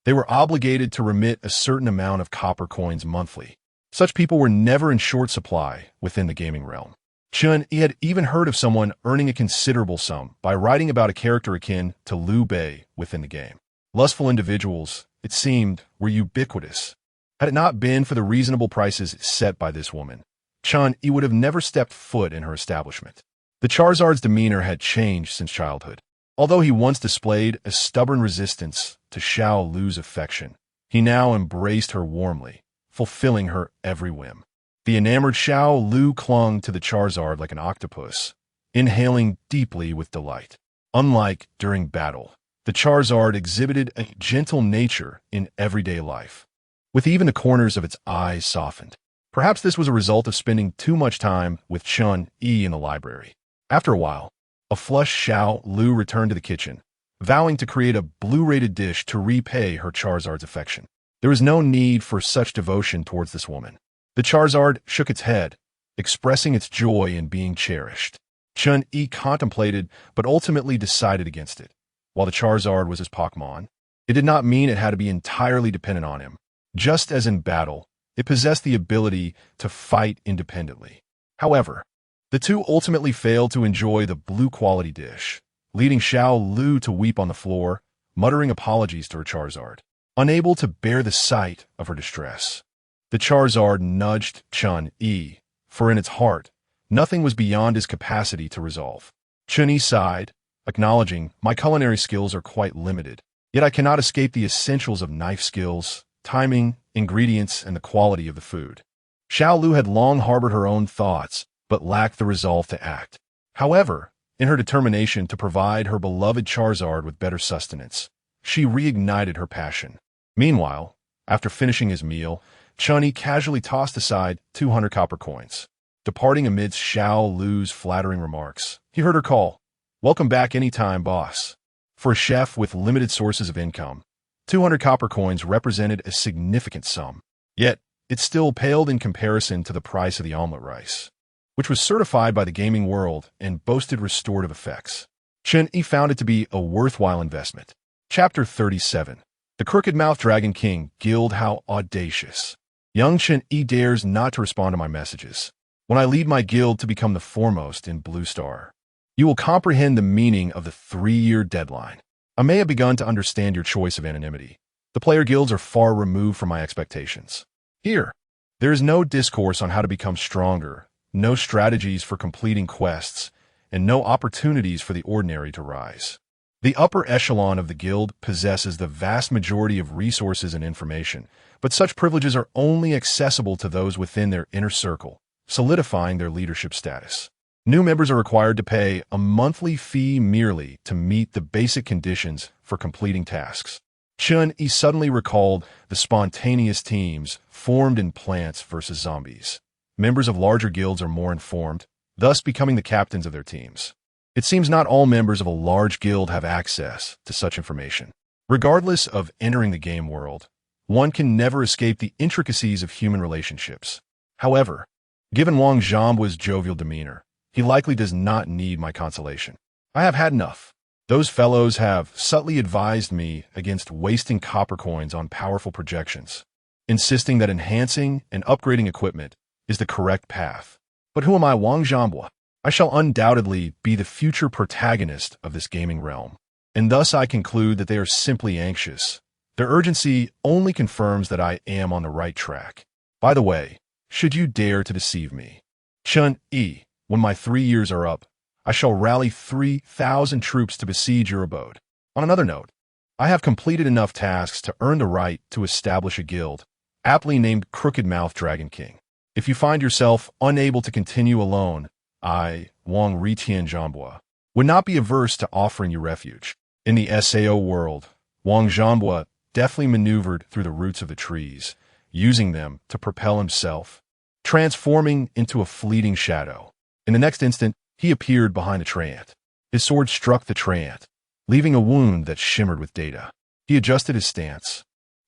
they were obligated to remit a certain amount of copper coins monthly. Such people were never in short supply within the gaming realm. Chen Yi had even heard of someone earning a considerable sum by writing about a character akin to Liu Bei within the game. Lustful individuals, it seemed, were ubiquitous. Had it not been for the reasonable prices set by this woman, Chen Yi would have never stepped foot in her establishment. The Charizard's demeanor had changed since childhood. Although he once displayed a stubborn resistance to Xiao Lu's affection, he now embraced her warmly, fulfilling her every whim. The enamored Xiao Lu clung to the Charizard like an octopus, inhaling deeply with delight. Unlike during battle, the Charizard exhibited a gentle nature in everyday life, with even the corners of its eyes softened. Perhaps this was a result of spending too much time with Chen Yi in the library. After a while, a flushed Xiao Lu returned to the kitchen, vowing to create a blue-rated dish to repay her Charizard's affection. There was no need for such devotion towards this woman. The Charizard shook its head, expressing its joy in being cherished. Chen Yi contemplated, but ultimately decided against it. While the Charizard was his Pokemon, it did not mean it had to be entirely dependent on him. Just as in battle, it possessed the ability to fight independently. However, the two ultimately failed to enjoy the blue-quality dish, leading Xiao Lu to weep on the floor, muttering apologies to her Charizard, unable to bear the sight of her distress. The Charizard nudged Chen Yi, for in its heart, Nothing was beyond his capacity to resolve. Chen Yi sighed, acknowledging, my culinary skills are quite limited, yet I cannot escape the essentials of knife skills, timing, ingredients, and the quality of the food. Xiao Lu had long harbored her own thoughts, but lacked the resolve to act. However, in her determination to provide her beloved Charizard with better sustenance, she reignited her passion. Meanwhile, after finishing his meal, Chen Yi casually tossed aside 200 copper coins. Departing amidst Xiao Lu's flattering remarks, he heard her call, welcome back anytime, boss. For a chef with limited sources of income, 200 copper coins represented a significant sum. Yet, it still paled in comparison to the price of the omelet rice, which was certified by the gaming world and boasted restorative effects. Chen Yi found it to be a worthwhile investment. Chapter 37. The Crooked-Mouthed Dragon King Guild. How audacious. Young Chen Yi dares not to respond to my messages. When I lead my guild to become the foremost in Blue Star, you will comprehend the meaning of the 3-year deadline. I may have begun to understand your choice of anonymity. The player guilds are far removed from my expectations. Here, there is no discourse on how to become stronger, no strategies for completing quests, and no opportunities for the ordinary to rise. The upper echelon of the guild possesses the vast majority of resources and information, but such privileges are only accessible to those within their inner circle, solidifying their leadership status. New members are required to pay a monthly fee merely to meet the basic conditions for completing tasks. Chen Yi suddenly recalled the spontaneous teams formed in Plants vs. Zombies. Members of larger guilds are more informed, thus becoming the captains of their teams. It seems not all members of a large guild have access to such information. Regardless of entering the game world, one can never escape the intricacies of human relationships. However, given Wang Zhangbua's jovial demeanor, he likely does not need my consolation. I have had enough. Those fellows have subtly advised me against wasting copper coins on powerful projections, insisting that enhancing and upgrading equipment is the correct path. But who am I, Wang Zhangbua? I shall undoubtedly be the future protagonist of this gaming realm, and thus I conclude that they are simply anxious. Their urgency only confirms that I am on the right track. By the way, should you dare to deceive me, Chen Yi, when my 3 years are up, I shall rally 3,000 troops to besiege your abode. On another note, I have completed enough tasks to earn the right to establish a guild, aptly named Crooked-Mouthed Dragon King. If you find yourself unable to continue alone, I, Wang Ritian Zhangbua, would not be averse to offering you refuge. In the SAO world, Wang Zhangbua deftly maneuvered through the roots of the trees, using them to propel himself, transforming into a fleeting shadow. In the next instant, he appeared behind the treant. His sword struck the treant, leaving a wound that shimmered with data. He adjusted his stance,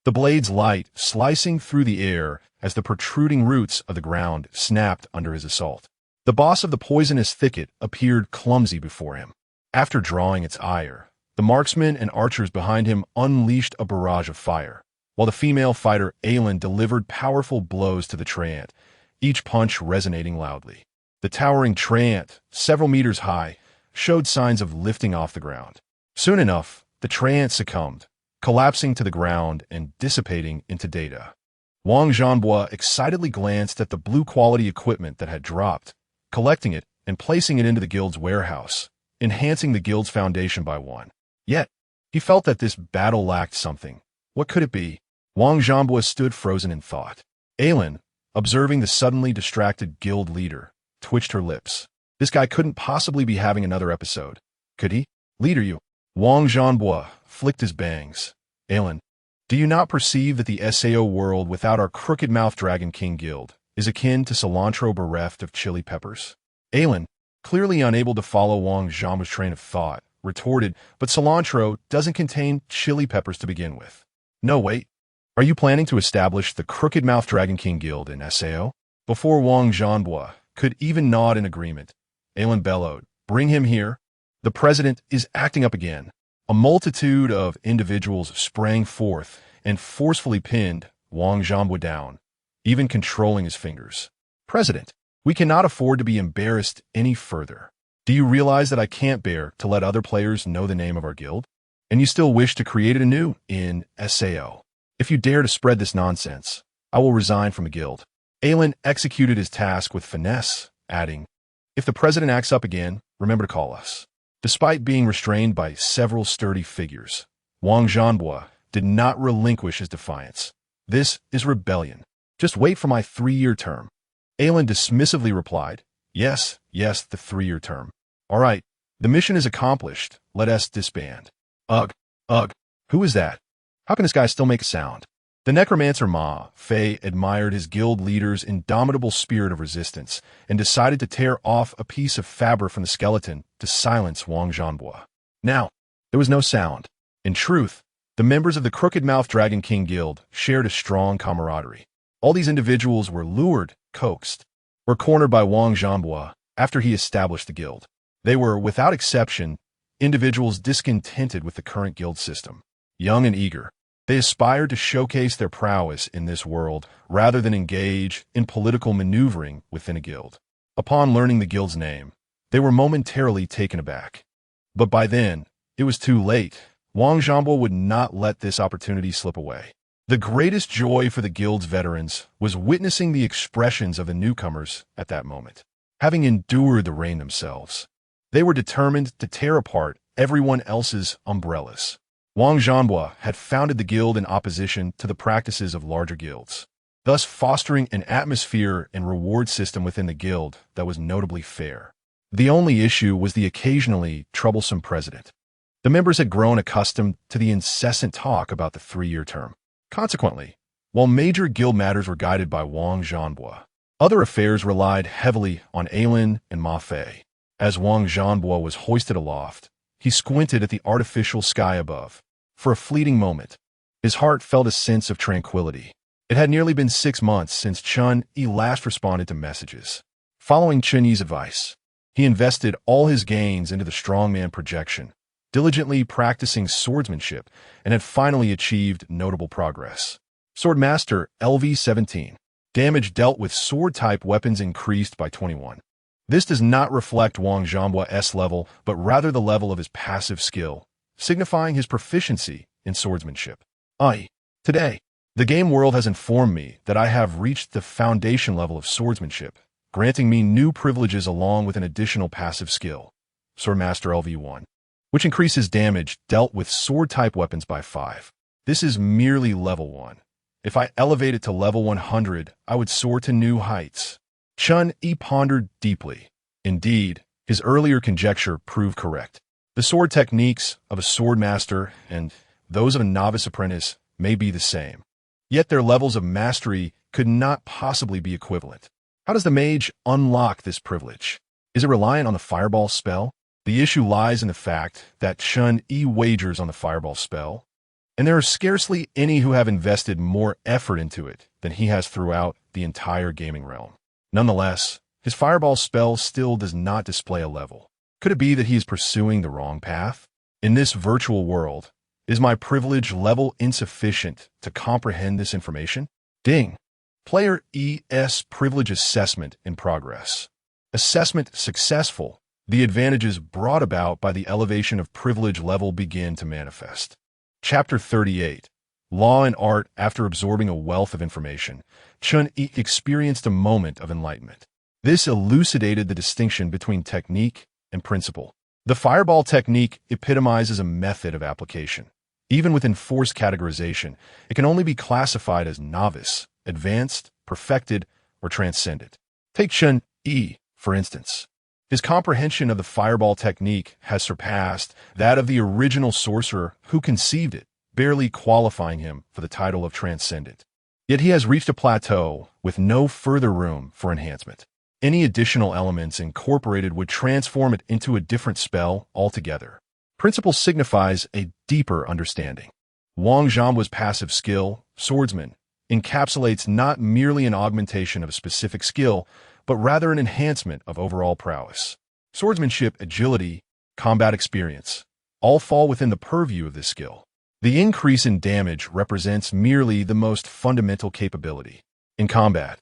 the blade's light slicing through the air as the protruding roots of the ground snapped under his assault. The boss of the poisonous thicket appeared clumsy before him. After drawing its ire, the marksmen and archers behind him unleashed a barrage of fire, while the female fighter Aylin delivered powerful blows to the treant, each punch resonating loudly. The towering treant, several meters high, showed signs of lifting off the ground. Soon enough, the treant succumbed, collapsing to the ground and dissipating into data. Wang Zhangbua excitedly glanced at the blue-quality equipment that had dropped, collecting it and placing it into the guild's warehouse, enhancing the guild's foundation by 1. Yet, he felt that this battle lacked something. What could it be? Wang Zhangbua stood frozen in thought. Aylin, observing the suddenly distracted guild leader, twitched her lips. This guy couldn't possibly be having another episode, could he? Leader, you. Wang Zhangbua flicked his bangs. Aylin, do you not perceive that the SAO world without our Crooked-Mouthed Dragon King Guild is akin to cilantro bereft of chili peppers? Aylin, clearly unable to follow Wang Zhangbua's train of thought, retorted, but cilantro doesn't contain chili peppers to begin with. No, wait. Are you planning to establish the Crooked-Mouthed Dragon King Guild in SAO? Before Wang Zhangbua could even nod in agreement, Aylin bellowed, bring him here. The president is acting up again. A multitude of individuals sprang forth and forcefully pinned Wang Zhangbua down, even controlling his fingers. President, we cannot afford to be embarrassed any further. Do you realize that I can't bear to let other players know the name of our guild? And you still wish to create it anew in SAO. If you dare to spread this nonsense, I will resign from the guild. Aylin executed his task with finesse, adding, If the president acts up again, remember to call us. Despite being restrained by several sturdy figures, Wang Zhanbo did not relinquish his defiance. This is rebellion. Just wait for my 3-year term. Alan dismissively replied, yes, the 3-year term. All right, the mission is accomplished. Let us disband. Ugh. Who is that? How can this guy still make a sound? The necromancer Ma Fei admired his guild leader's indomitable spirit of resistance and decided to tear off a piece of fabric from the skeleton to silence Wang Zhanbo. Now, there was no sound. In truth, the members of the Crooked Mouth Dragon King Guild shared a strong camaraderie. All these individuals were lured, coaxed, or cornered by Wang Zhanbo after he established the guild. They were, without exception, individuals discontented with the current guild system. Young and eager, they aspired to showcase their prowess in this world rather than engage in political maneuvering within a guild. Upon learning the guild's name, they were momentarily taken aback. But by then, it was too late. Wang Zhanbo would not let this opportunity slip away. The greatest joy for the guild's veterans was witnessing the expressions of the newcomers at that moment. Having endured the rain themselves, they were determined to tear apart everyone else's umbrellas. Wang Zhanbo had founded the guild in opposition to the practices of larger guilds, thus fostering an atmosphere and reward system within the guild that was notably fair. The only issue was the occasionally troublesome president. The members had grown accustomed to the incessant talk about the 3-year term. Consequently, while major guild matters were guided by Wang Zhanbo, other affairs relied heavily on Alan and Ma Fei. As Wang Zhanbo was hoisted aloft, he squinted at the artificial sky above. For a fleeting moment, his heart felt a sense of tranquility. It had nearly been 6 months since Chen Yi last responded to messages. Following Chen Yi's advice, he invested all his gains into the strongman projection, diligently practicing swordsmanship, and had finally achieved notable progress. Swordmaster LV-17. Damage dealt with sword-type weapons increased by 21. This does not reflect Wang Zhanbo's level, but rather the level of his passive skill, signifying his proficiency in swordsmanship. Today, the game world has informed me that I have reached the foundation level of swordsmanship, granting me new privileges along with an additional passive skill, Swordmaster LV-1, which increases damage dealt with sword-type weapons by 5. This is merely level 1. If I elevate it to level 100, I would soar to new heights. Chen Yi pondered deeply. Indeed, his earlier conjecture proved correct. The sword techniques of a swordmaster and those of a novice apprentice may be the same, yet their levels of mastery could not possibly be equivalent. How does the mage unlock this privilege? Is it reliant on the fireball spell? The issue lies in the fact that Chen Yi wagers on the fireball spell, and there are scarcely any who have invested more effort into it than he has throughout the entire gaming realm. Nonetheless, his fireball spell still does not display a level. Could it be that he is pursuing the wrong path? In this virtual world, is my privilege level insufficient to comprehend this information? Ding. Player ES privilege assessment in progress. Assessment successful. The advantages brought about by the elevation of privilege level begin to manifest. Chapter 38. Law and Art. After absorbing a wealth of information, Chen Yi experienced a moment of enlightenment. This elucidated the distinction between technique and principle. The fireball technique epitomizes a method of application. Even within forced categorization, it can only be classified as novice, advanced, perfected, or transcendent. Take Chen Yi, for instance. His comprehension of the fireball technique has surpassed that of the original sorcerer who conceived it, barely qualifying him for the title of transcendent. Yet he has reached a plateau with no further room for enhancement. Any additional elements incorporated would transform it into a different spell altogether. Principle signifies a deeper understanding. Wang Zhanbo's passive skill, swordsman, encapsulates not merely an augmentation of a specific skill, but rather an enhancement of overall prowess. Swordsmanship, agility, combat experience, all fall within the purview of this skill. The increase in damage represents merely the most fundamental capability in combat,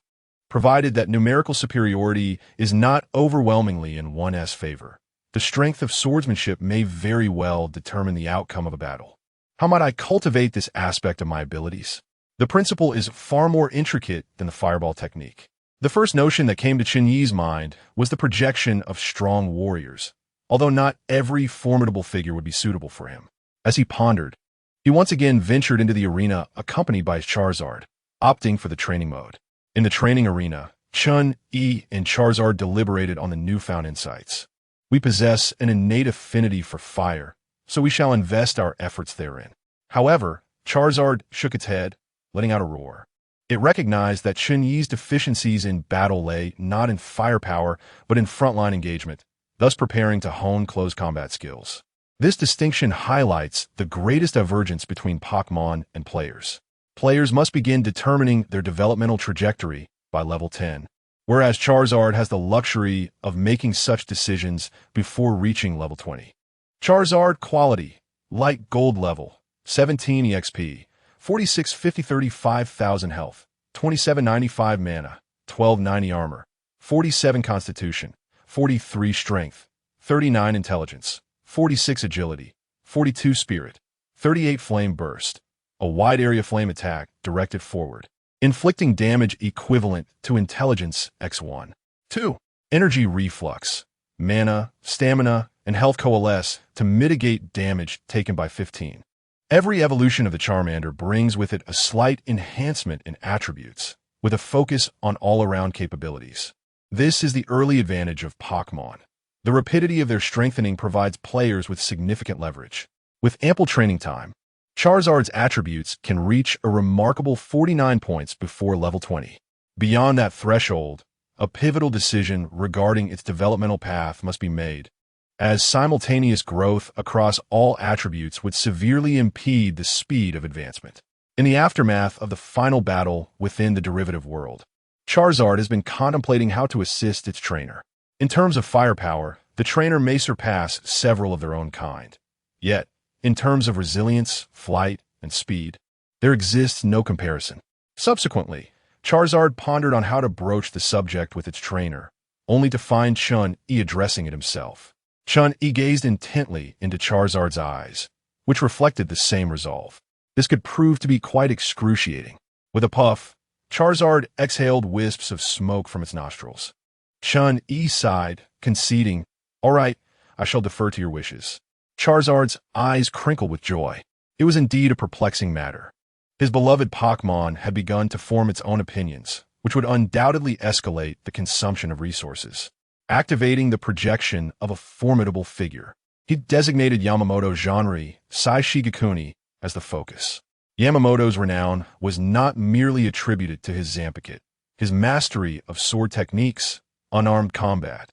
provided that numerical superiority is not overwhelmingly in one's favor. The strength of swordsmanship may very well determine the outcome of a battle. How might I cultivate this aspect of my abilities? The principle is far more intricate than the fireball technique. The first notion that came to Chen Yi's mind was the projection of strong warriors, although not every formidable figure would be suitable for him. As he pondered, he once again ventured into the arena accompanied by his Charizard, opting for the training mode. In the training arena, Chen Yi and Charizard deliberated on the newfound insights. We possess an innate affinity for fire, so we shall invest our efforts therein. However, Charizard shook its head, letting out a roar. It recognized that Chen Yi's deficiencies in battle lay not in firepower, but in frontline engagement, thus preparing to hone close combat skills. This distinction highlights the greatest divergence between Pokémon and players. Players must begin determining their developmental trajectory by level 10, whereas Charizard has the luxury of making such decisions before reaching level 20. Charizard quality, light gold level, 17 EXP, 4650 35,000 health, 2795 mana, 1290 armor, 47 constitution, 43 strength, 39 intelligence, 46 agility, 42 spirit, 38 flame burst, a wide area flame attack directed forward, inflicting damage equivalent to intelligence x1. 2. Energy reflux, mana, stamina, and health coalesce to mitigate damage taken by 15. Every evolution of the Charmander brings with it a slight enhancement in attributes, with a focus on all-around capabilities. This is the early advantage of Pokémon. The rapidity of their strengthening provides players with significant leverage. With ample training time, Charizard's attributes can reach a remarkable 49 points before level 20. Beyond that threshold, a pivotal decision regarding its developmental path must be made, as simultaneous growth across all attributes would severely impede the speed of advancement. In the aftermath of the final battle within the derivative world, Charizard has been contemplating how to assist its trainer. In terms of firepower, the trainer may surpass several of their own kind. Yet, in terms of resilience, flight, and speed, there exists no comparison. Subsequently, Charizard pondered on how to broach the subject with its trainer, only to find Chen Yi addressing it himself. Chen Yi gazed intently into Charizard's eyes, which reflected the same resolve. This could prove to be quite excruciating. With a puff, Charizard exhaled wisps of smoke from its nostrils. Chen Yi sighed, conceding, "All right, I shall defer to your wishes." Charizard's eyes crinkled with joy. It was indeed a perplexing matter. His beloved Pokémon had begun to form its own opinions, which would undoubtedly escalate the consumption of resources. Activating the projection of a formidable figure, he designated Yamamoto Genre Sai Shigekuni as the focus. Yamamoto's renown was not merely attributed to his Zampicut. His mastery of sword techniques, unarmed combat,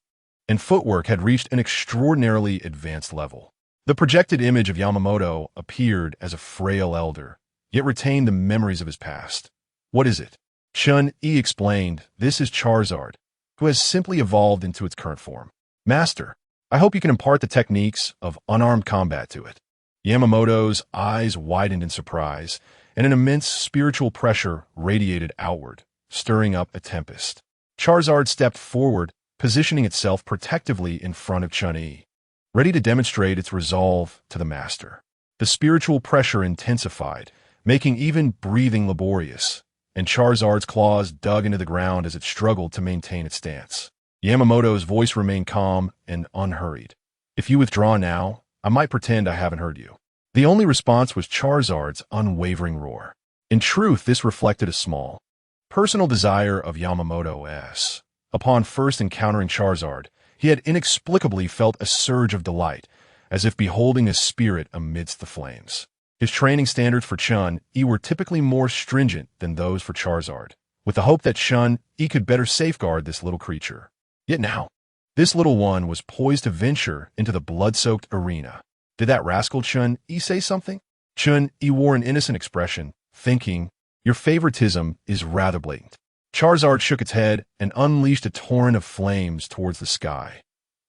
and footwork had reached an extraordinarily advanced level. The projected image of Yamamoto appeared as a frail elder, yet retained the memories of his past. "What is it?" Chen Yi explained, "This is Charizard, who has simply evolved into its current form. Master, I hope you can impart the techniques of unarmed combat to it." Yamamoto's eyes widened in surprise, and an immense spiritual pressure radiated outward, stirring up a tempest. Charizard stepped forward, positioning itself protectively in front of Chen Yi, ready to demonstrate its resolve to the master. The spiritual pressure intensified, making even breathing laborious, and Charizard's claws dug into the ground as it struggled to maintain its stance. Yamamoto's voice remained calm and unhurried. "If you withdraw now, I might pretend I haven't heard you." The only response was Charizard's unwavering roar. In truth, this reflected a small, personal desire of Yamamoto's. Upon first encountering Charizard, he had inexplicably felt a surge of delight, as if beholding a spirit amidst the flames. His training standards for Chen Yi were typically more stringent than those for Charizard, with the hope that Chen Yi could better safeguard this little creature. Yet now, this little one was poised to venture into the blood-soaked arena. Did that rascal Chen Yi say something? Chen Yi wore an innocent expression, thinking, "Your favoritism is rather blatant." Charizard shook its head and unleashed a torrent of flames towards the sky.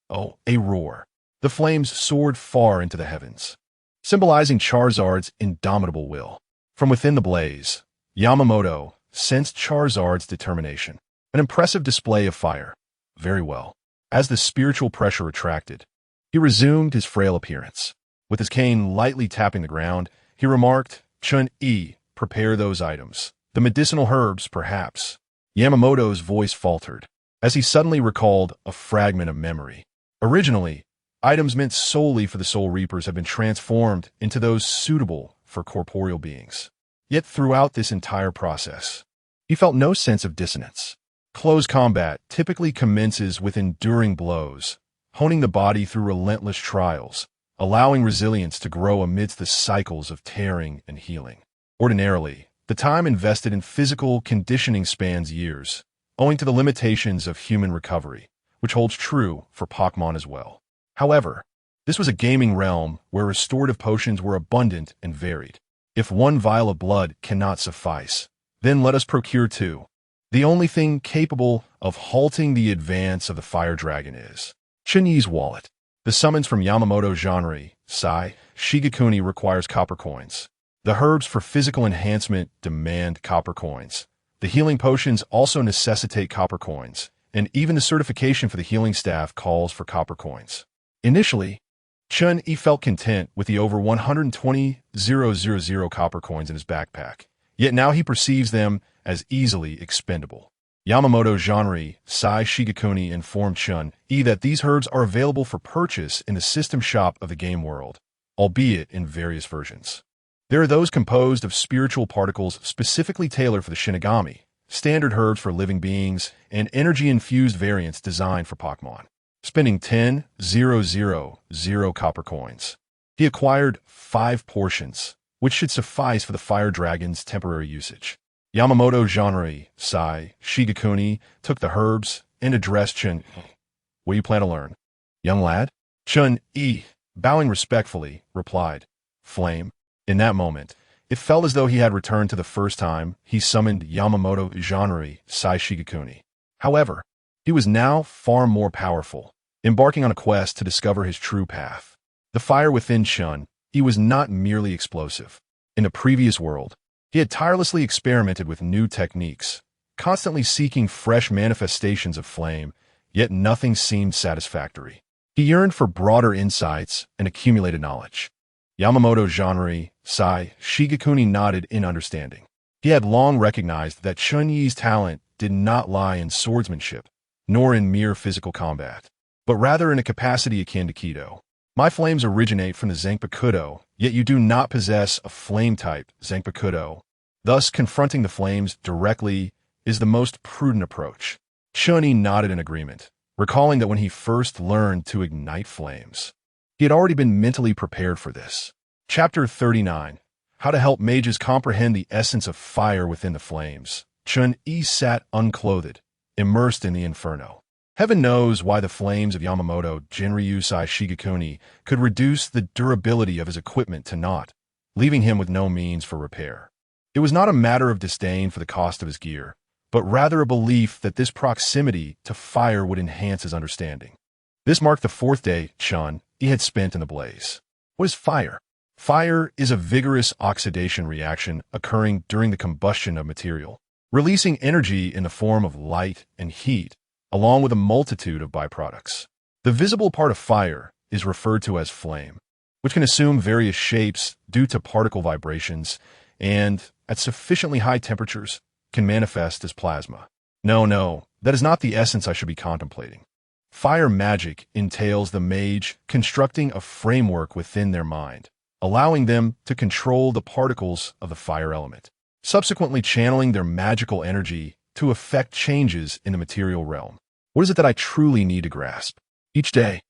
Oh, a roar. The flames soared far into the heavens, symbolizing Charizard's indomitable will. From within the blaze, Yamamoto sensed Charizard's determination. An impressive display of fire. Very well. As the spiritual pressure retracted, he resumed his frail appearance. With his cane lightly tapping the ground, he remarked, "Chen Yi, prepare those items. The medicinal herbs, perhaps. Yamamoto's voice faltered, as he suddenly recalled a fragment of memory. Originally, items meant solely for the Soul Reapers have been transformed into those suitable for corporeal beings. Yet throughout this entire process, he felt no sense of dissonance. Close combat typically commences with enduring blows, honing the body through relentless trials, allowing resilience to grow amidst the cycles of tearing and healing. Ordinarily, the time invested in physical conditioning spans years, owing to the limitations of human recovery, which holds true for Pokemon as well. However, this was a gaming realm where restorative potions were abundant and varied. If one vial of blood cannot suffice, then let us procure two. The only thing capable of halting the advance of the fire dragon is Chen Yi's wallet. The summons from Yamamoto Genre, Sai, Shigekuni requires copper coins. The herbs for physical enhancement demand copper coins. The healing potions also necessitate copper coins, and even the certification for the healing staff calls for copper coins. Initially, Chen Yi felt content with the over 120,000 copper coins in his backpack, yet now he perceives them as easily expendable. Yamamoto Genre, Sai Shigekuni informed Chen Yi that these herbs are available for purchase in the system shop of the game world, albeit in various versions. There are those composed of spiritual particles specifically tailored for the Shinigami, standard herbs for living beings, and energy-infused variants designed for Pokemon. Spending 10,000 copper coins, he acquired 5 portions, which should suffice for the Fire Dragon's temporary usage. Yamamoto Genre, Sai, Shigekuni took the herbs and addressed Chen. What do you plan to learn? Young lad? Chen Yi, bowing respectfully, replied, Flame. In that moment, it felt as though he had returned to the first time he summoned Yamamoto Genre, Sai Shigekuni. However, he was now far more powerful, embarking on a quest to discover his true path. The fire within Chen Yi was not merely explosive. In the previous world, he had tirelessly experimented with new techniques, constantly seeking fresh manifestations of flame, yet nothing seemed satisfactory. He yearned for broader insights and accumulated knowledge. Yamamoto Genre, Sai, Shigekuni nodded in understanding. He had long recognized that Chen Yi's talent did not lie in swordsmanship, nor in mere physical combat, but rather in a capacity akin to Kido. My flames originate from the Zanpakuto, yet you do not possess a flame-type Zanpakuto. Thus, confronting the flames directly is the most prudent approach. Chen Yi nodded in agreement, recalling that when he first learned to ignite flames, he had already been mentally prepared for this. Chapter 39. How to help mages comprehend the essence of fire within the flames. Chen Yi sat unclothed, immersed in the inferno. Heaven knows why the flames of Yamamoto Jinryu Sai Shigekuni could reduce the durability of his equipment to naught, leaving him with no means for repair. It was not a matter of disdain for the cost of his gear, but rather a belief that this proximity to fire would enhance his understanding. This marked the 4th day Chen Yi had spent in the blaze. What is fire? Fire is a vigorous oxidation reaction occurring during the combustion of material, releasing energy in the form of light and heat, along with a multitude of byproducts. The visible part of fire is referred to as flame, which can assume various shapes due to particle vibrations and, at sufficiently high temperatures, can manifest as plasma. No, that is not the essence I should be contemplating. Fire magic entails the mage constructing a framework within their mind, allowing them to control the particles of the fire element, subsequently channeling their magical energy to effect changes in the material realm. What is it that I truly need to grasp? Each day,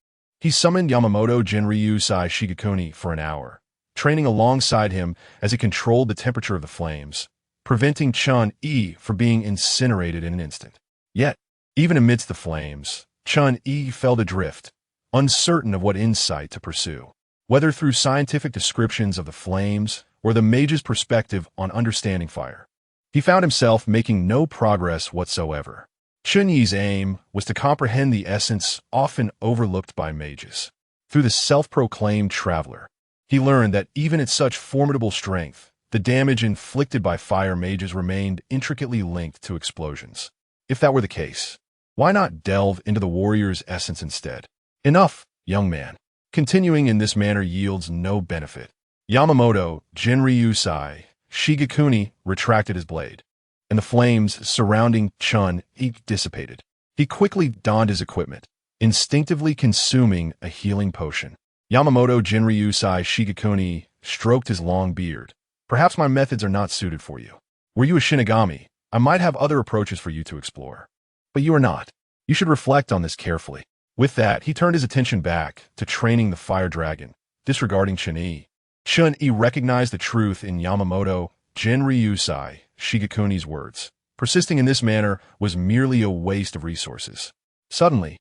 he summoned Yamamoto Jinryu Sai Shigekuni for an hour, training alongside him as he controlled the temperature of the flames, preventing Chen Yi from being incinerated in an instant. Yet, even amidst the flames, Chen Yi felt adrift, uncertain of what insight to pursue, whether through scientific descriptions of the flames or the mage's perspective on understanding fire. He found himself making no progress whatsoever. Chen Yi's aim was to comprehend the essence often overlooked by mages. Through the self-proclaimed traveler, he learned that even at such formidable strength, the damage inflicted by fire mages remained intricately linked to explosions. If that were the case, why not delve into the warrior's essence instead? Enough, young man. Continuing in this manner yields no benefit. Yamamoto Jinryu Sai Shigekuni retracted his blade. and the flames surrounding Chen Yi dissipated. He quickly donned his equipment, instinctively consuming a healing potion. Yamamoto Jinryusai Shigekuni stroked his long beard. Perhaps my methods are not suited for you. Were you a Shinigami, I might have other approaches for you to explore. But you are not. You should reflect on this carefully. With that, he turned his attention back to training the fire dragon, disregarding Chen Yi. Chen Yi recognized the truth in Yamamoto Jinryusai Shigekuni's words. Persisting in this manner was merely a waste of resources. Suddenly,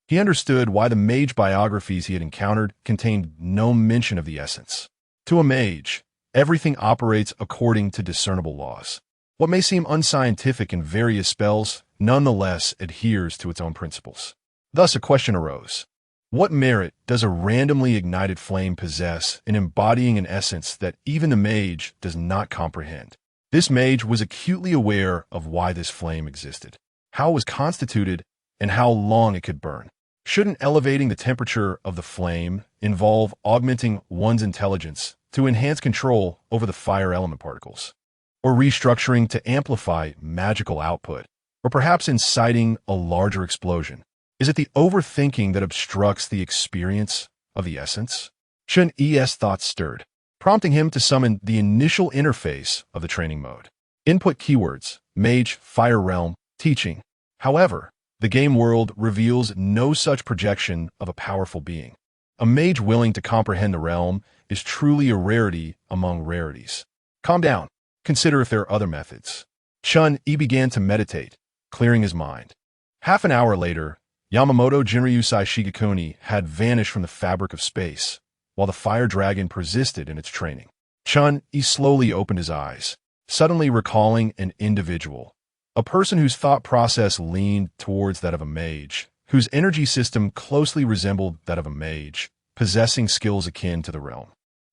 he understood why the mage biographies he had encountered contained no mention of the essence. To a mage, everything operates according to discernible laws. What may seem unscientific in various spells nonetheless adheres to its own principles. Thus a question arose. What merit does a randomly ignited flame possess in embodying an essence that even the mage does not comprehend? This mage was acutely aware of why this flame existed, how it was constituted, and how long it could burn. Shouldn't elevating the temperature of the flame involve augmenting one's intelligence to enhance control over the fire element particles? Or restructuring to amplify magical output? Or perhaps inciting a larger explosion? Is it the overthinking that obstructs the experience of the essence? Chen Yi's thoughts stirred, prompting him to summon the initial interface of the training mode. Input keywords: Mage, Fire Realm, Teaching. However, the game world reveals no such projection of a powerful being. A mage willing to comprehend the realm is truly a rarity among rarities. Calm down. Consider if there are other methods. Chen Yi began to meditate, clearing his mind. Half an hour later, Yamamoto Jinryusai Shigekuni had vanished from the fabric of space, while the fire dragon persisted in its training. Chen Yi slowly opened his eyes, suddenly recalling an individual. A person whose thought process leaned towards that of a mage, whose energy system closely resembled that of a mage, possessing skills akin to the realm.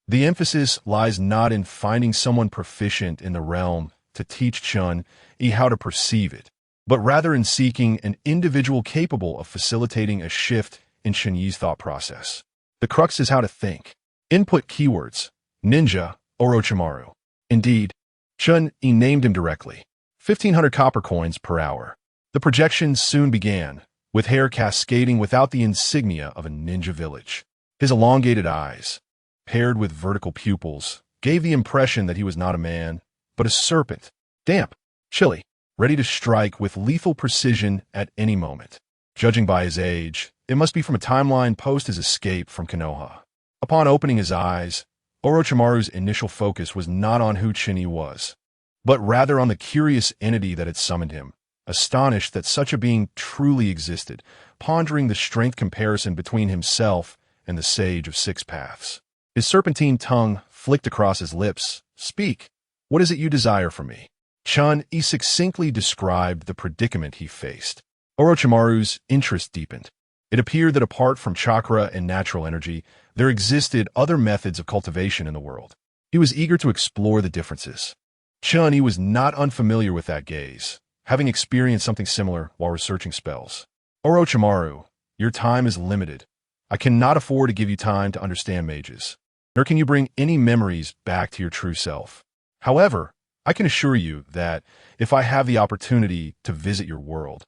The emphasis lies not in finding someone proficient in the realm to teach Chen Yi how to perceive it, but rather in seeking an individual capable of facilitating a shift in Chen Yi's thought process. The crux is how to think. Input keywords: Ninja, Orochimaru. Indeed, Chen Yi named him directly. 1,500 copper coins per hour. The projections soon began, with hair cascading without the insignia of a ninja village. His elongated eyes, paired with vertical pupils, gave the impression that he was not a man, but a serpent, damp, chilly, ready to strike with lethal precision at any moment. Judging by his age, it must be from a timeline post his escape from Konoha. Upon opening his eyes, Orochimaru's initial focus was not on who Chen Yi was, but rather on the curious entity that had summoned him, astonished that such a being truly existed, pondering the strength comparison between himself and the Sage of Six Paths. His serpentine tongue flicked across his lips. Speak. What is it you desire from me? Chen Yi succinctly described the predicament he faced. Orochimaru's interest deepened. It appeared that apart from chakra and natural energy, there existed other methods of cultivation in the world. He was eager to explore the differences. Chen Yi was not unfamiliar with that gaze, having experienced something similar while researching spells. Orochimaru, your time is limited. I cannot afford to give you time to understand mages, nor can you bring any memories back to your true self. However, I can assure you that if I have the opportunity to visit your world,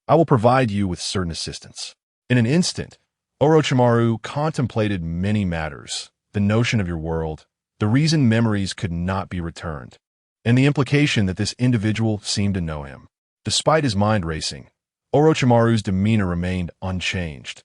I will provide you with certain assistance. In an instant, Orochimaru contemplated many matters: the notion of your world, the reason memories could not be returned, and the implication that this individual seemed to know him. Despite his mind racing, Orochimaru's demeanor remained unchanged.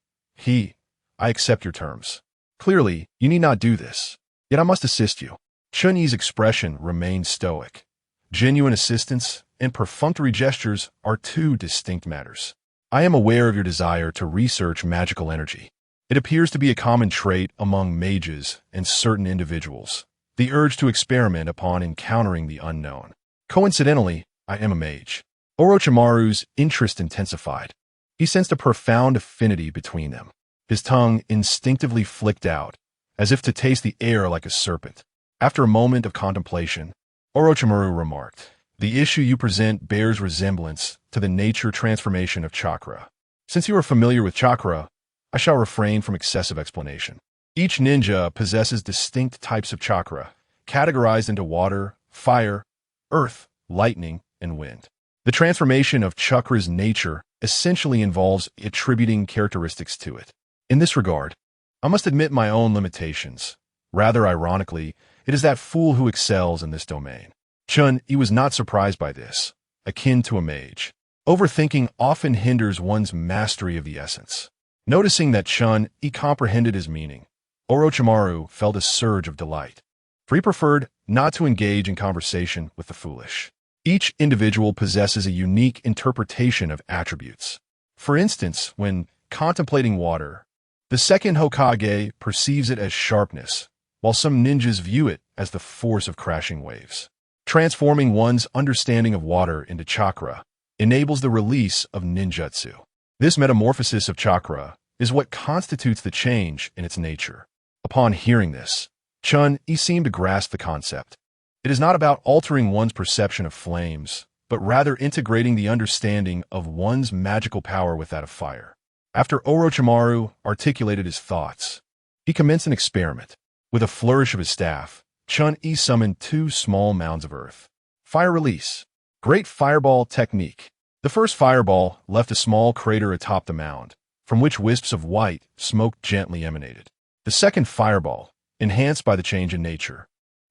I accept your terms. Clearly, you need not do this, yet I must assist you. Chen Yi's expression remained stoic. Genuine assistance and perfunctory gestures are two distinct matters. I am aware of your desire to research magical energy. It appears to be a common trait among mages and certain individuals, the urge to experiment upon encountering the unknown. Coincidentally, I am a mage. Orochimaru's interest intensified. He sensed a profound affinity between them. His tongue instinctively flicked out, as if to taste the air like a serpent. After a moment of contemplation, Orochimaru remarked, "The issue you present bears resemblance to the nature transformation of chakra. Since you are familiar with chakra, I shall refrain from excessive explanation. Each ninja possesses distinct types of chakra, categorized into water, fire, earth, lightning, and wind. The transformation of chakra's nature essentially involves attributing characteristics to it. In this regard, I must admit my own limitations. Rather ironically, it is that fool who excels in this domain. Chen Yi was not surprised by this, akin to a mage. Overthinking often hinders one's mastery of the essence. Noticing that Chen Yi comprehended his meaning, Orochimaru felt a surge of delight, for he preferred not to engage in conversation with the foolish. Each individual possesses a unique interpretation of attributes. For instance, when contemplating water, the second Hokage perceives it as sharpness, while some ninjas view it as the force of crashing waves. Transforming one's understanding of water into chakra enables the release of ninjutsu. This metamorphosis of chakra is what constitutes the change in its nature. Upon hearing this, Chen Yi seemed to grasp the concept. It is not about altering one's perception of flames, but rather integrating the understanding of one's magical power with that of fire. After Orochimaru articulated his thoughts, he commenced an experiment. With a flourish of his staff, Chen Yi summoned 2 small mounds of earth. Fire release. Great fireball technique. The first fireball left a small crater atop the mound, from which wisps of white smoke gently emanated. The second fireball, enhanced by the change in nature,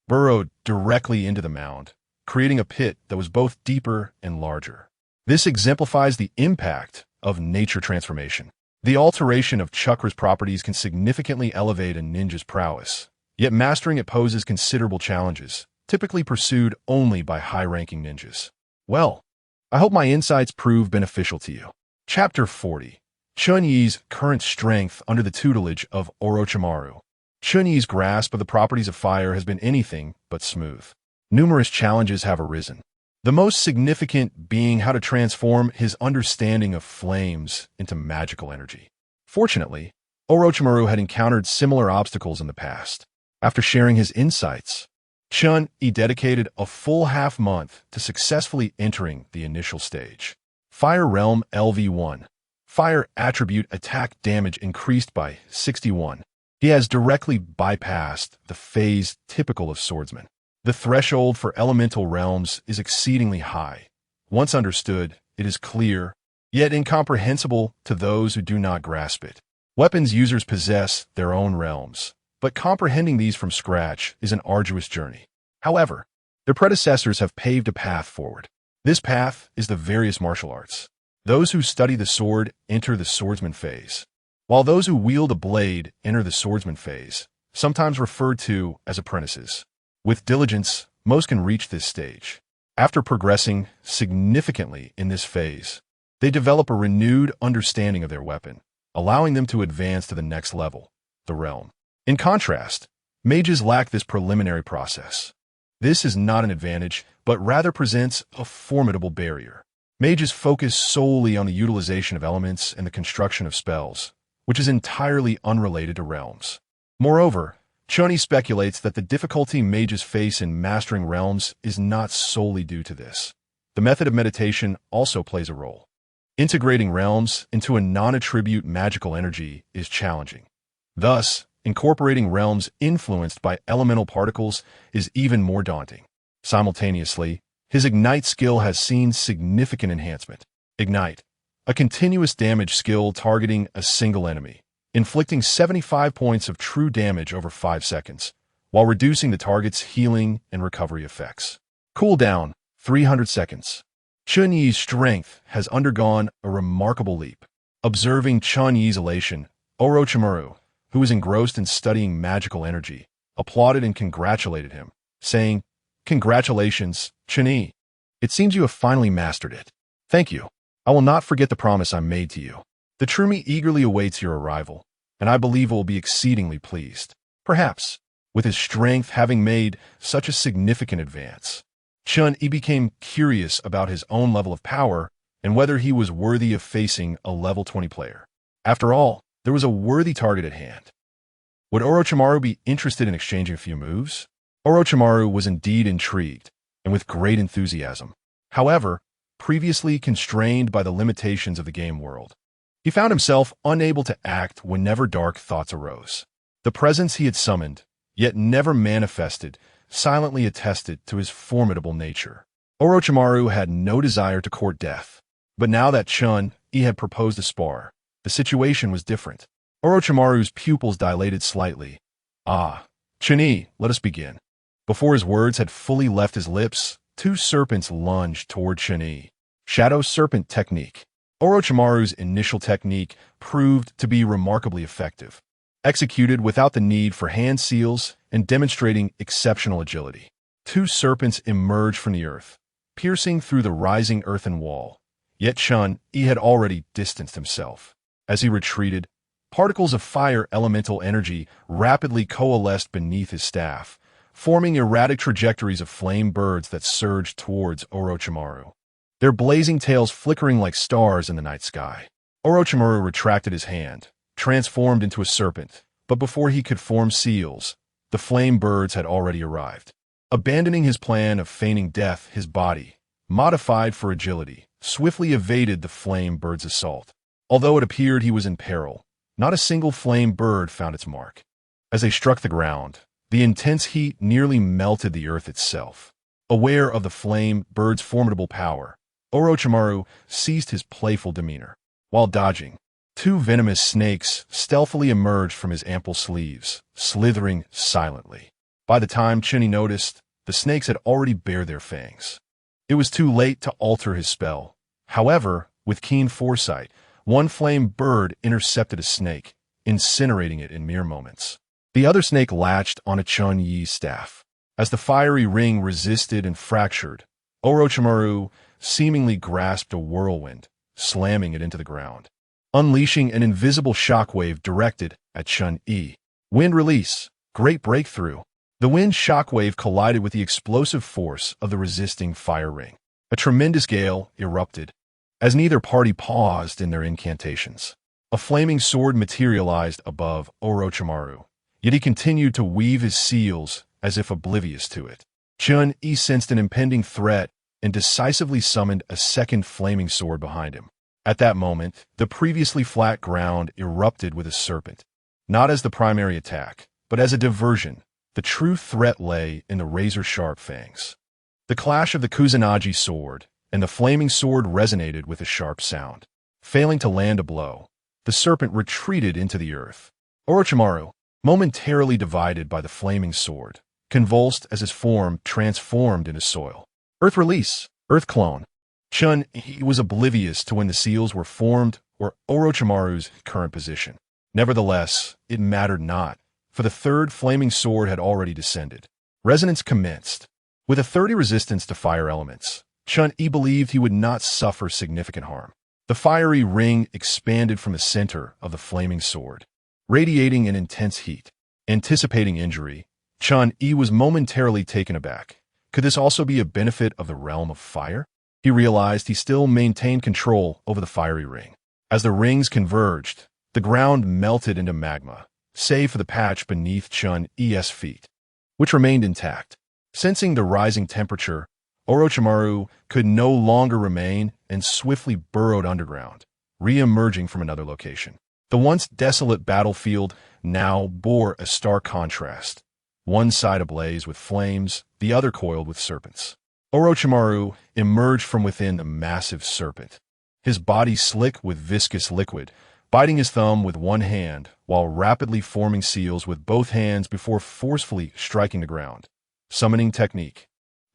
burrowed directly into the mound, creating a pit that was both deeper and larger. This exemplifies the impact of nature transformation. The alteration of chakra's properties can significantly elevate a ninja's prowess, yet mastering it poses considerable challenges, typically pursued only by high-ranking ninjas. Well, I hope my insights prove beneficial to you. Chapter 40. Chen Yi's current strength under the tutelage of Orochimaru. Chen Yi's grasp of the properties of fire has been anything but smooth. Numerous challenges have arisen, the most significant being how to transform his understanding of flames into magical energy. Fortunately, Orochimaru had encountered similar obstacles in the past. After sharing his insights, Chen Yi dedicated a full half-month to successfully entering the initial stage. Fire Realm LV1. Fire attribute attack damage increased by 61. He has directly bypassed the phase typical of swordsmen. The threshold for elemental realms is exceedingly high. Once understood, it is clear, yet incomprehensible to those who do not grasp it. Weapons users possess their own realms, but comprehending these from scratch is an arduous journey. However, their predecessors have paved a path forward. This path is the various martial arts. Those who study the sword enter the swordsman phase, while those who wield a blade enter the swordsman phase, sometimes referred to as apprentices. With diligence, most can reach this stage. After progressing significantly in this phase, they develop a renewed understanding of their weapon, allowing them to advance to the next level, the realm. In contrast, mages lack this preliminary process. This is not an advantage, but rather presents a formidable barrier. Mages focus solely on the utilization of elements and the construction of spells, which is entirely unrelated to realms. Moreover, Chen Yi speculates that the difficulty mages face in mastering realms is not solely due to this. The method of meditation also plays a role. Integrating realms into a non-attribute magical energy is challenging. Thus, incorporating realms influenced by elemental particles is even more daunting. Simultaneously, his Ignite skill has seen significant enhancement. Ignite, a continuous damage skill targeting a single enemy, inflicting 75 points of true damage over 5 seconds, while reducing the target's healing and recovery effects. Cooldown, 300 seconds. Chen Yi's strength has undergone a remarkable leap. Observing Chen Yi's elation, Orochimaru, who was engrossed in studying magical energy, applauded and congratulated him, saying, "Congratulations, Chen Yi. It seems you have finally mastered it. Thank you. I will not forget the promise I made to you. The true me eagerly awaits your arrival, and I believe will be exceedingly pleased." Perhaps, with his strength having made such a significant advance, Chen Yi became curious about his own level of power and whether he was worthy of facing a level 20 player. After all, there was a worthy target at hand. Would Orochimaru be interested in exchanging a few moves? Orochimaru was indeed intrigued, and with great enthusiasm. However, previously constrained by the limitations of the game world, he found himself unable to act whenever dark thoughts arose. The presence he had summoned, yet never manifested, silently attested to his formidable nature. Orochimaru had no desire to court death. But now that Chen Yi had proposed a spar, the situation was different. Orochimaru's pupils dilated slightly. Ah, Chen Yi, let us begin. Before his words had fully left his lips, two serpents lunged toward Chen Yi. Shadow Serpent Technique. Orochimaru's initial technique proved to be remarkably effective, executed without the need for hand seals and demonstrating exceptional agility. Two serpents emerged from the earth, piercing through the rising earthen wall. Yet Chen Yi had already distanced himself. As he retreated, particles of fire elemental energy rapidly coalesced beneath his staff, forming erratic trajectories of flame birds that surged towards Orochimaru, their blazing tails flickering like stars in the night sky. Orochimaru retracted his hand, transformed into a serpent, but before he could form seals, the flame birds had already arrived. Abandoning his plan of feigning death, his body, modified for agility, swiftly evaded the flame bird's assault. Although it appeared he was in peril, not a single flame bird found its mark. As they struck the ground, the intense heat nearly melted the earth itself. Aware of the flame bird's formidable power, Orochimaru ceased his playful demeanor. While dodging, two venomous snakes stealthily emerged from his ample sleeves, slithering silently. By the time Chen Yi noticed, the snakes had already bared their fangs. It was too late to alter his spell. However, with keen foresight, one flame bird intercepted a snake, incinerating it in mere moments. The other snake latched onto Chen Yi's staff. As the fiery ring resisted and fractured, Orochimaru seemingly grasped a whirlwind, slamming it into the ground, unleashing an invisible shockwave directed at Chen Yi. Wind release. Great breakthrough. The wind shockwave collided with the explosive force of the resisting fire ring. A tremendous gale erupted, as neither party paused in their incantations. A flaming sword materialized above Orochimaru, yet he continued to weave his seals as if oblivious to it. Chen Yi sensed an impending threat and decisively summoned a second flaming sword behind him. At that moment, the previously flat ground erupted with a serpent, not as the primary attack, but as a diversion. The true threat lay in the razor-sharp fangs. The clash of the Kusanagi sword and the flaming sword resonated with a sharp sound. Failing to land a blow, the serpent retreated into the earth. Orochimaru, momentarily divided by the flaming sword, convulsed as his form transformed into soil. Earth release, earth clone. Chen Yi was oblivious to when the seals were formed or Orochimaru's current position. Nevertheless, it mattered not, for the third flaming sword had already descended. Resonance commenced. With a 30 resistance to fire elements, Chen Yi believed he would not suffer significant harm. The fiery ring expanded from the center of the flaming sword, radiating an intense heat. Anticipating injury, Chen Yi was momentarily taken aback. Could this also be a benefit of the realm of fire? He realized he still maintained control over the fiery ring. As the rings converged, the ground melted into magma, save for the patch beneath Chen Yi's feet, which remained intact. Sensing the rising temperature, Orochimaru could no longer remain and swiftly burrowed underground, re-emerging from another location. The once desolate battlefield now bore a stark contrast, one side ablaze with flames, the other coiled with serpents. Orochimaru emerged from within a massive serpent, his body slick with viscous liquid, biting his thumb with one hand while rapidly forming seals with both hands before forcefully striking the ground. Summoning technique.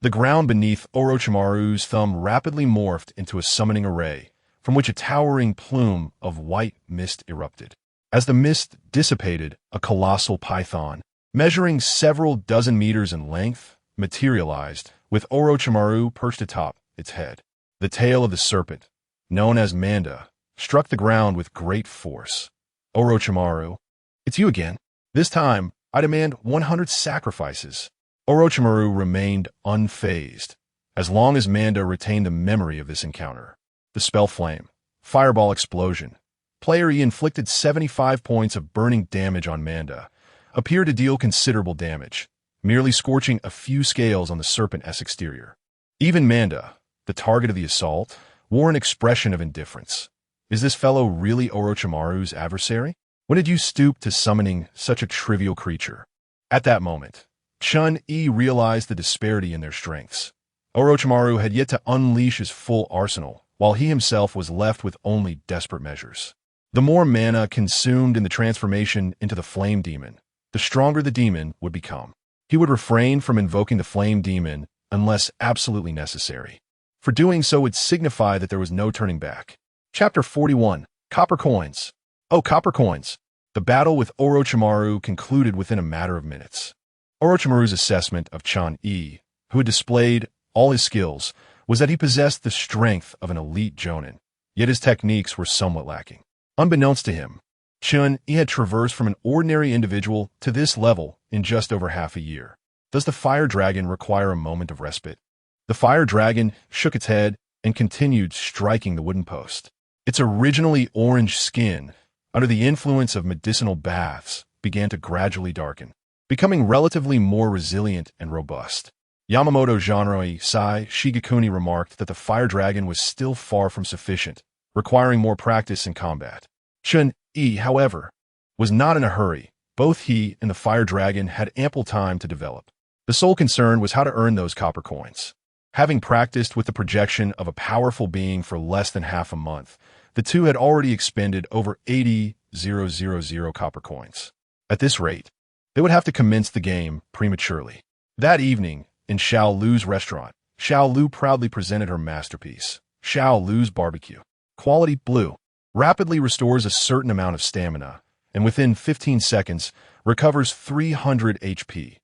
The ground beneath Orochimaru's thumb rapidly morphed into a summoning array, from which a towering plume of white mist erupted. As the mist dissipated, a colossal python, measuring several dozen meters in length, materialized, with Orochimaru perched atop its head. The tail of the serpent, known as Manda, struck the ground with great force. Orochimaru, it's you again. This time, I demand 100 sacrifices. Orochimaru remained unfazed, as long as Manda retained the memory of this encounter. The spell flame, fireball explosion. Player E inflicted 75 points of burning damage on Manda, appeared to deal considerable damage, merely scorching a few scales on the serpent's exterior. Even Manda, the target of the assault, wore an expression of indifference. Is this fellow really Orochimaru's adversary? When did you stoop to summoning such a trivial creature? At that moment, Chen Yi realized the disparity in their strengths. Orochimaru had yet to unleash his full arsenal, while he himself was left with only desperate measures. The more mana consumed in the transformation into the Flame Demon, the stronger the demon would become. He would refrain from invoking the Flame Demon unless absolutely necessary. For doing so would signify that there was no turning back. Chapter 41. Copper Coins. Oh, copper coins! The battle with Orochimaru concluded within a matter of minutes. Orochimaru's assessment of Chen Yi, who had displayed all his skills, was that he possessed the strength of an elite Jonin, yet his techniques were somewhat lacking. Unbeknownst to him, Chen Yi had traversed from an ordinary individual to this level in just over half a year. Does the fire dragon require a moment of respite? The fire dragon shook its head and continued striking the wooden post. Its originally orange skin, under the influence of medicinal baths, began to gradually darken, becoming relatively more resilient and robust. Yamamoto Genroi Sai Shigekuni remarked that the fire dragon was still far from sufficient, requiring more practice in combat. Chen Yi, however, was not in a hurry. Both he and the fire dragon had ample time to develop. The sole concern was how to earn those copper coins. Having practiced with the projection of a powerful being for less than half a month, the two had already expended over 80,000 copper coins. At this rate, they would have to commence the game prematurely. That evening, in Xiao Lu's restaurant, Xiao Lu proudly presented her masterpiece, Xiao Lu's barbecue. Quality blue rapidly restores a certain amount of stamina, and within 15 seconds recovers 300 HP.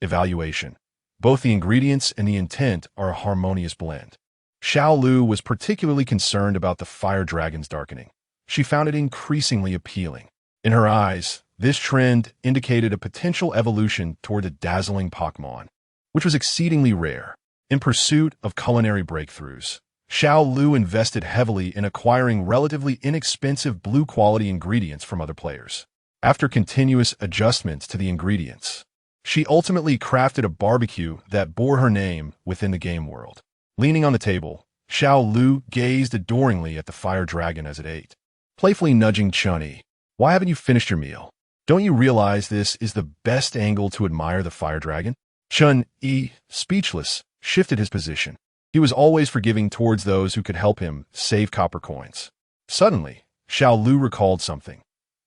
Evaluation. Both the ingredients and the intent are a harmonious blend. Xiao Lu was particularly concerned about the fire dragon's darkening. She found it increasingly appealing. In her eyes, this trend indicated a potential evolution toward a dazzling Pokemon, which was exceedingly rare. In pursuit of culinary breakthroughs, Xiao Lu invested heavily in acquiring relatively inexpensive blue-quality ingredients from other players. After continuous adjustments to the ingredients, she ultimately crafted a barbecue that bore her name within the game world. Leaning on the table, Xiao Lu gazed adoringly at the fire dragon as it ate, playfully nudging Chen Yi. Why haven't you finished your meal? Don't you realize this is the best angle to admire the fire dragon? Chen Yi, speechless, shifted his position. He was always forgiving towards those who could help him save copper coins. Suddenly, Xiao Lu recalled something.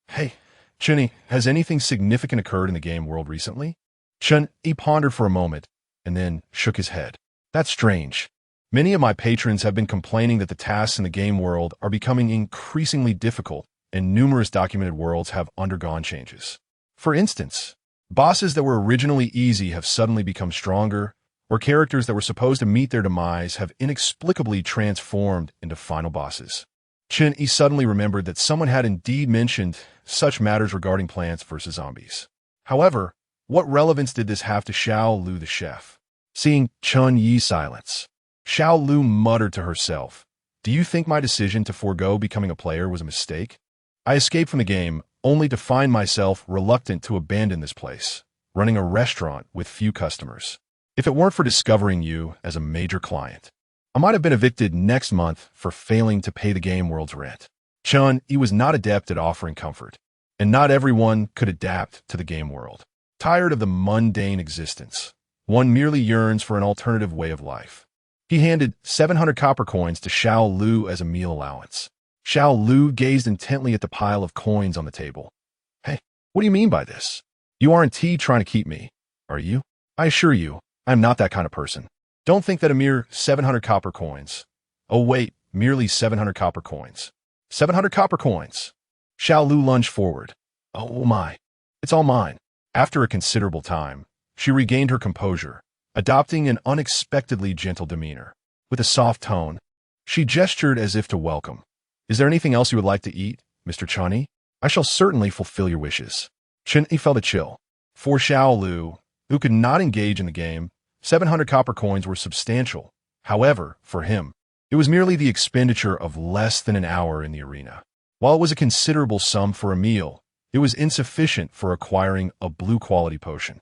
Hey, Chen Yi, has anything significant occurred in the game world recently? Chen Yi pondered for a moment and then shook his head. That's strange. Many of my patrons have been complaining that the tasks in the game world are becoming increasingly difficult, and numerous documented worlds have undergone changes. For instance, bosses that were originally easy have suddenly become stronger, or characters that were supposed to meet their demise have inexplicably transformed into final bosses. Chen Yi suddenly remembered that someone had indeed mentioned such matters regarding Plants vs. Zombies. However, what relevance did this have to Xiao Lu the chef? Seeing Chen Yi's silence, Xiao Lu muttered to herself, "Do you think my decision to forego becoming a player was a mistake? I escaped from the game only to find myself reluctant to abandon this place, running a restaurant with few customers. If it weren't for discovering you as a major client, I might have been evicted next month for failing to pay the game world's rent." Chen Yi was not adept at offering comfort, and not everyone could adapt to the game world. Tired of the mundane existence, one merely yearns for an alternative way of life. He handed 700 copper coins to Xiao Lu as a meal allowance. Xiao Lu gazed intently at the pile of coins on the table. Hey, what do you mean by this? You aren't trying to keep me, are you? I assure you, I am not that kind of person. Don't think that a mere 700 copper coins. Oh wait, merely 700 copper coins. 700 copper coins. Xiao Lu lunged forward. Oh my, it's all mine. After a considerable time, she regained her composure, adopting an unexpectedly gentle demeanor. With a soft tone, she gestured as if to welcome. Is there anything else you would like to eat, Mr. Chen Yi? I shall certainly fulfill your wishes. Chen Yi felt a chill. For Xiao Lu, who could not engage in the game, 700 copper coins were substantial. However, for him, it was merely the expenditure of less than an hour in the arena. While it was a considerable sum for a meal, it was insufficient for acquiring a blue-quality potion.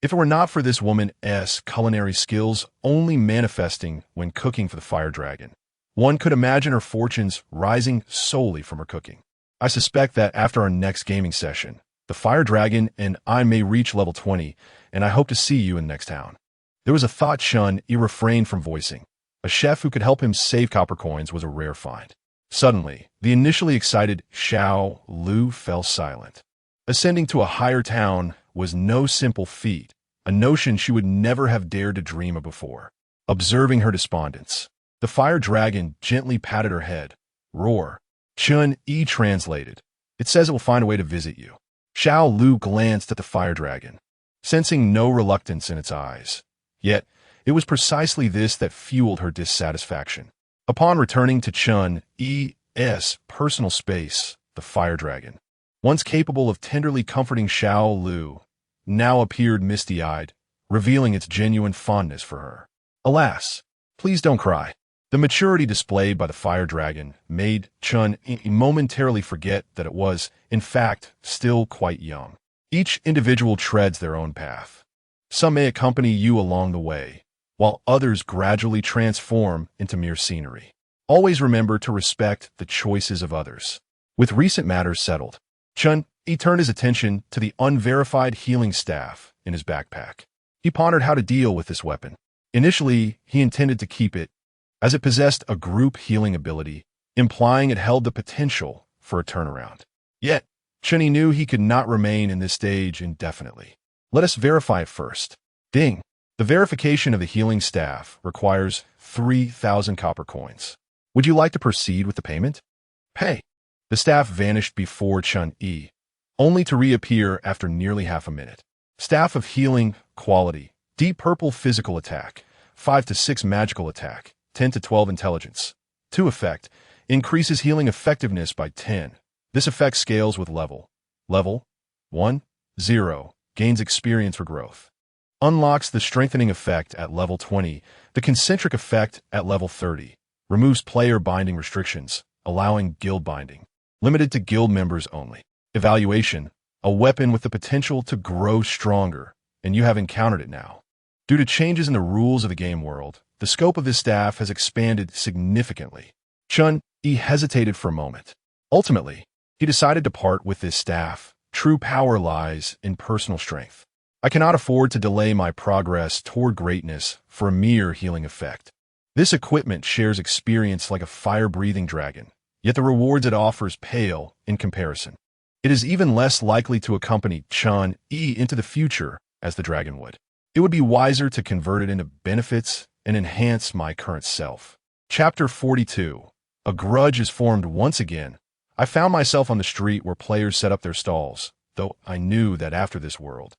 If it were not for this woman's culinary skills only manifesting when cooking for the fire dragon, one could imagine her fortunes rising solely from her cooking. I suspect that after our next gaming session, the fire dragon and I may reach level 20, and I hope to see you in the next town. There was a thought Chen Yi refrained from voicing. A chef who could help him save copper coins was a rare find. Suddenly, the initially excited Xiao Lu fell silent. Ascending to a higher town was no simple feat, a notion she would never have dared to dream of before. Observing her despondence, the fire dragon gently patted her head. Roar. Chen Yi translated. It says it will find a way to visit you. Xiao Lu glanced at the fire dragon, sensing no reluctance in its eyes. Yet, it was precisely this that fueled her dissatisfaction. Upon returning to Chen Yi's personal space, the fire dragon, once capable of tenderly comforting Xiao Lu, now appeared misty-eyed, revealing its genuine fondness for her. Alas, please don't cry. The maturity displayed by the fire dragon made Chen Yi momentarily forget that it was, in fact, still quite young. Each individual treads their own path. Some may accompany you along the way, while others gradually transform into mere scenery. Always remember to respect the choices of others. With recent matters settled, Chen Yi turned his attention to the unverified healing staff in his backpack. He pondered how to deal with this weapon. Initially, he intended to keep it, as it possessed a group healing ability, implying it held the potential for a turnaround. Yet, Chen Yi knew he could not remain in this stage indefinitely. Let us verify it first. Ding! The verification of the healing staff requires 3,000 copper coins. Would you like to proceed with the payment? Pay. The staff vanished before Chen Yi, only to reappear after nearly half a minute. Staff of healing, quality, deep purple physical attack, 5 to 6 magical attack, 10 to 12 intelligence. 2 effect, increases healing effectiveness by 10. This effect scales with level. Level 1, 0, gains experience for growth. Unlocks the strengthening effect at level 20, the concentric effect at level 30. Removes player binding restrictions, allowing guild binding. Limited to guild members only. Evaluation, a weapon with the potential to grow stronger, and you have encountered it now. Due to changes in the rules of the game world, the scope of this staff has expanded significantly. Chen Yi hesitated for a moment. Ultimately, he decided to part with this staff. True power lies in personal strength. I cannot afford to delay my progress toward greatness for a mere healing effect. This equipment shares experience like a fire-breathing dragon, yet the rewards it offers pale in comparison. It is even less likely to accompany Chen Yi into the future as the dragon would. It would be wiser to convert it into benefits and enhance my current self. Chapter 42. A grudge is formed once again. I found myself on the street where players set up their stalls, though I knew that after this world,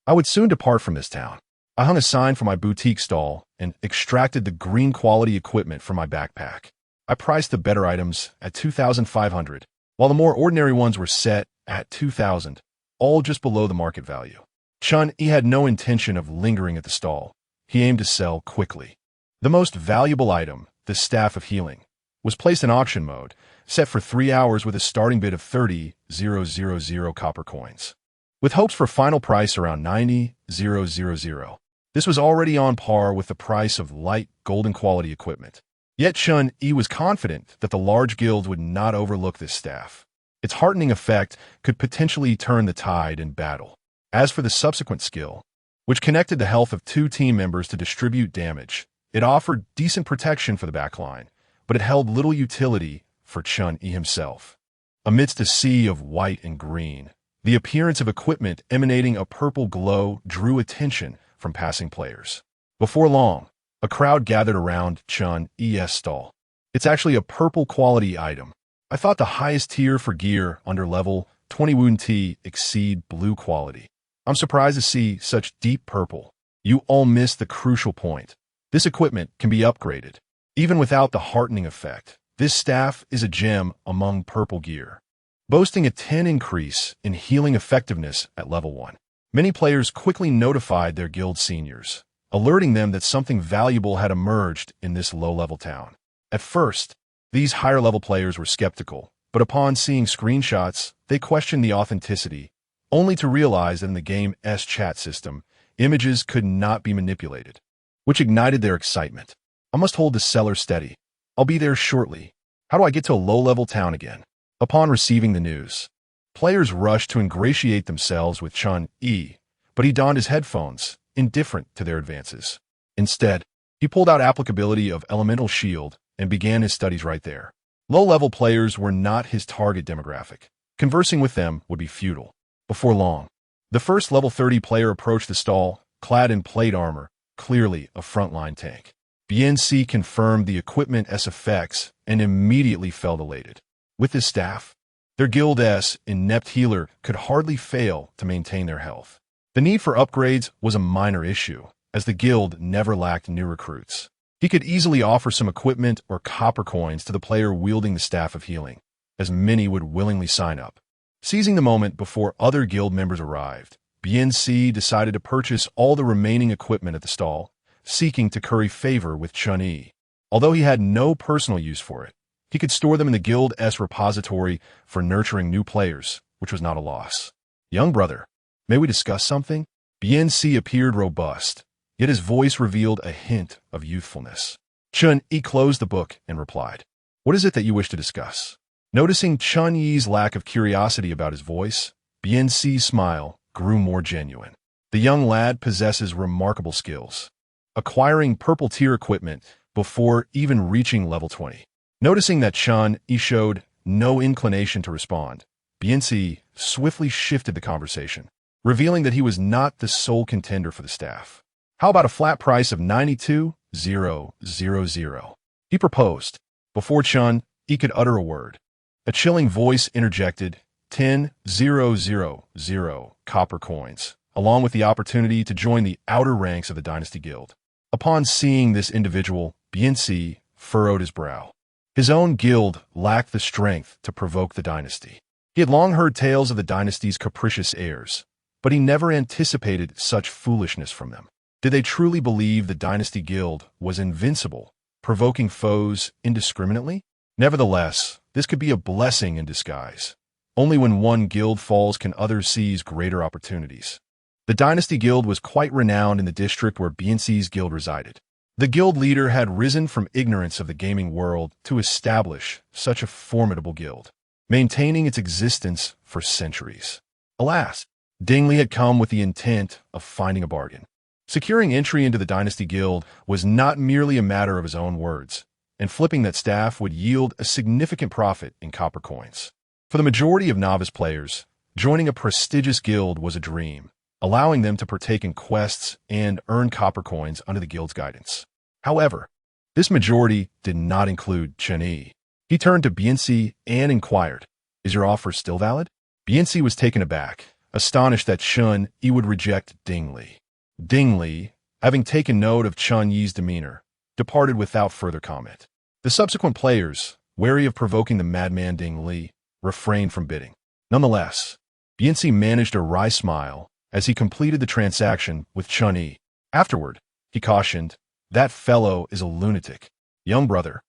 I would soon depart from this town. I hung a sign for my boutique stall and extracted the green quality equipment from my backpack. I priced the better items at 2,500, while the more ordinary ones were set at 2,000, all just below the market value. Chen Yi had no intention of lingering at the stall. He aimed to sell quickly. The most valuable item, the Staff of Healing, was placed in auction mode, set for 3 hours with a starting bid of 30,000 copper coins, with hopes for final price around 90,000. This was already on par with the price of light golden quality equipment. Yet Chen Yi was confident that the large guild would not overlook this staff. Its heartening effect could potentially turn the tide in battle. As for the subsequent skill, which connected the health of 2 team members to distribute damage, it offered decent protection for the backline, but it held little utility for Chen Yi himself. Amidst a sea of white and green, the appearance of equipment emanating a purple glow drew attention from passing players. Before long, a crowd gathered around Chen Yi's stall. It's actually a purple quality item. I thought the highest tier for gear under level 20 Wound T exceed blue quality. I'm surprised to see such deep purple. You all missed the crucial point. This equipment can be upgraded. Even without the heartening effect, this staff is a gem among purple gear, boasting a 10 increase in healing effectiveness at level 1. Many players quickly notified their guild seniors, alerting them that something valuable had emerged in this low-level town. At first, these higher-level players were skeptical, but upon seeing screenshots, they questioned the authenticity, only to realize that in the game's chat system, images could not be manipulated, which ignited their excitement. I must hold the seller steady. I'll be there shortly. How do I get to a low-level town again? Upon receiving the news, players rushed to ingratiate themselves with Chen Yi, but he donned his headphones, indifferent to their advances. Instead, he pulled out applicability of elemental shield and began his studies right there. Low-level players were not his target demographic. Conversing with them would be futile. Before long, the first level 30 player approached the stall, clad in plate armor, clearly a frontline tank. BNC confirmed the equipment's effects and immediately felt elated. With his staff, their guild's inept healer could hardly fail to maintain their health. The need for upgrades was a minor issue, as the guild never lacked new recruits. He could easily offer some equipment or copper coins to the player wielding the Staff of Healing, as many would willingly sign up. Seizing the moment before other guild members arrived, BNC decided to purchase all the remaining equipment at the stall, seeking to curry favor with Chen Yi. Although he had no personal use for it, he could store them in the guild's repository for nurturing new players, which was not a loss. Young brother, may we discuss something? BNC appeared robust, yet his voice revealed a hint of youthfulness. Chen Yi closed the book and replied, "What is it that you wish to discuss?" Noticing Chen Yi's lack of curiosity about his voice, BNC's smile grew more genuine. The young lad possesses remarkable skills, acquiring purple tier equipment before even reaching level 20. Noticing that Chen Yi showed no inclination to respond, BNC swiftly shifted the conversation, revealing that he was not the sole contender for the staff. "How about a flat price of 92,000? He proposed. Before Chen Yi could utter a word, a chilling voice interjected 10,000 copper coins, along with the opportunity to join the outer ranks of the Dynasty Guild. Upon seeing this individual, BNC furrowed his brow. His own guild lacked the strength to provoke the dynasty. He had long heard tales of the dynasty's capricious heirs, but he never anticipated such foolishness from them. Did they truly believe the Dynasty Guild was invincible, provoking foes indiscriminately? Nevertheless, this could be a blessing in disguise. Only when one guild falls can others seize greater opportunities. The Dynasty Guild was quite renowned in the district where BNC's guild resided. The guild leader had risen from ignorance of the gaming world to establish such a formidable guild, maintaining its existence for centuries. Alas, Ding Li had come with the intent of finding a bargain. Securing entry into the Dynasty Guild was not merely a matter of his own words, and flipping that staff would yield a significant profit in copper coins. For the majority of novice players, joining a prestigious guild was a dream, allowing them to partake in quests and earn copper coins under the guild's guidance. However, this majority did not include Chen Yi. He turned to BNC and inquired, "Is your offer still valid?" BNC was taken aback, astonished that Chen Yi would reject Ding Li. Ding Li, having taken note of Chen Yi's demeanor, departed without further comment. The subsequent players, wary of provoking the madman Ding Li, refrained from bidding. Nonetheless, BNC managed a wry smile as he completed the transaction with Chen Yi. Afterward, he cautioned, "That fellow is a lunatic. Young brother,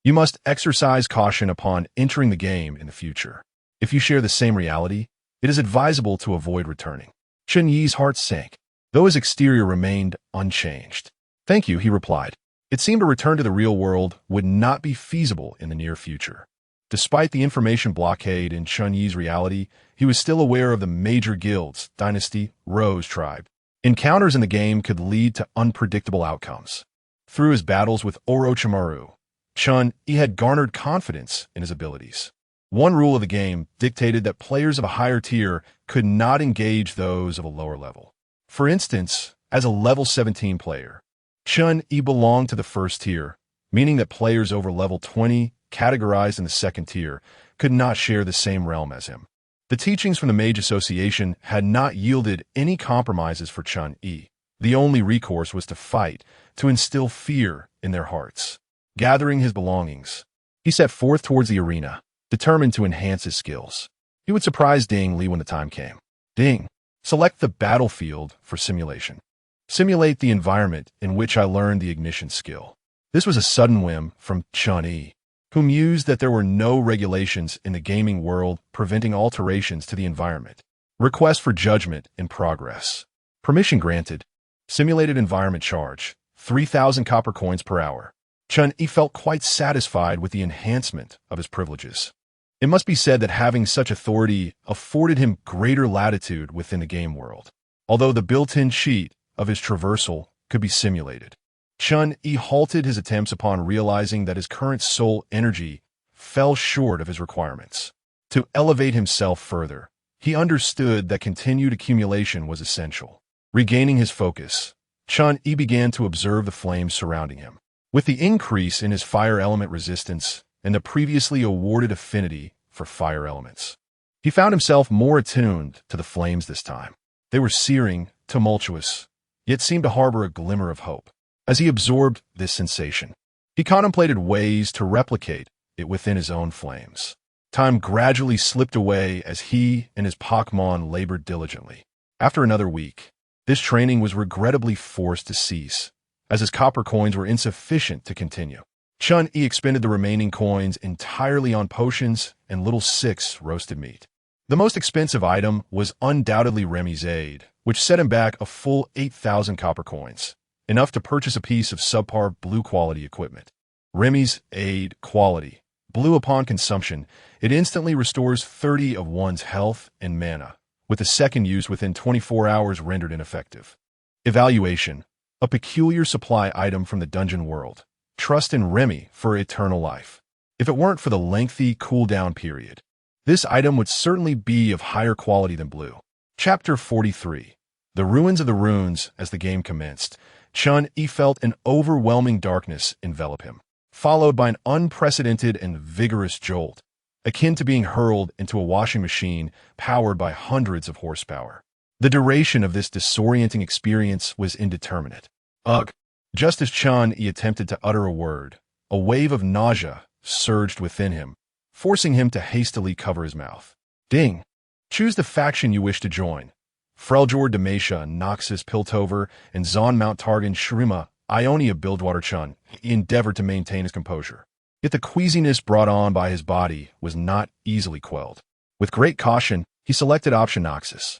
you must exercise caution upon entering the game in the future. If you share the same reality, it is advisable to avoid returning." Chen Yi's heart sank, though his exterior remained unchanged. "Thank you," he replied. It seemed a return to the real world would not be feasible in the near future. Despite the information blockade in Chen Yi's reality, he was still aware of the major guilds, Dynasty, Rose Tribe. Encounters in the game could lead to unpredictable outcomes. Through his battles with Orochimaru, Chen Yi had garnered confidence in his abilities. One rule of the game dictated that players of a higher tier could not engage those of a lower level. For instance, as a level 17 player, Chen Yi belonged to the first tier, meaning that players over level 20, categorized in the second tier, could not share the same realm as him. The teachings from the Mage Association had not yielded any compromises for Chen Yi. The only recourse was to fight, to instill fear in their hearts. Gathering his belongings, he set forth towards the arena, determined to enhance his skills. He would surprise Ding Li when the time came. "Ding, select the battlefield for simulation. Simulate the environment in which I learned the ignition skill." This was a sudden whim from Chen Yi, who mused that there were no regulations in the gaming world preventing alterations to the environment. Request for judgment in progress. Permission granted. Simulated environment charge, 3,000 copper coins per hour. Chen Yi felt quite satisfied with the enhancement of his privileges. It must be said that having such authority afforded him greater latitude within the game world, although the built-in cheat of his traversal could be simulated. Chen Yi halted his attempts upon realizing that his current soul energy fell short of his requirements. To elevate himself further, he understood that continued accumulation was essential. Regaining his focus, Chen Yi began to observe the flames surrounding him. With the increase in his fire element resistance and the previously awarded affinity for fire elements, he found himself more attuned to the flames this time. They were searing, tumultuous, yet seemed to harbor a glimmer of hope. As he absorbed this sensation, he contemplated ways to replicate it within his own flames. Time gradually slipped away as he and his Pokemon labored diligently. After another week, this training was regrettably forced to cease, as his copper coins were insufficient to continue. Chen Yi expended the remaining coins entirely on potions and Little Six roasted meat. The most expensive item was undoubtedly Remy's aid, which set him back a full 8,000 copper coins, enough to purchase a piece of subpar blue quality equipment. Remy's aid quality. Blue upon consumption, it instantly restores 30 of one's health and mana, with the second use within 24 hours rendered ineffective. Evaluation. A peculiar supply item from the dungeon world. Trust in Remy for eternal life. If it weren't for the lengthy cooldown period, this item would certainly be of higher quality than blue. Chapter 43. The Ruins of the Runes. As the game commenced, Chen Yi felt an overwhelming darkness envelop him, followed by an unprecedented and vigorous jolt, akin to being hurled into a washing machine powered by hundreds of horsepower. The duration of this disorienting experience was indeterminate. Ugh! Just as Chen Yi attempted to utter a word, a wave of nausea surged within him, forcing him to hastily cover his mouth. Ding! Choose the faction you wish to join. Freljord Demacia, Noxus Piltover, and Zon Mount Targan Shrima, Ionia Bilgewater Chun. He endeavored to maintain his composure. Yet the queasiness brought on by his body was not easily quelled. With great caution, he selected option Noxus.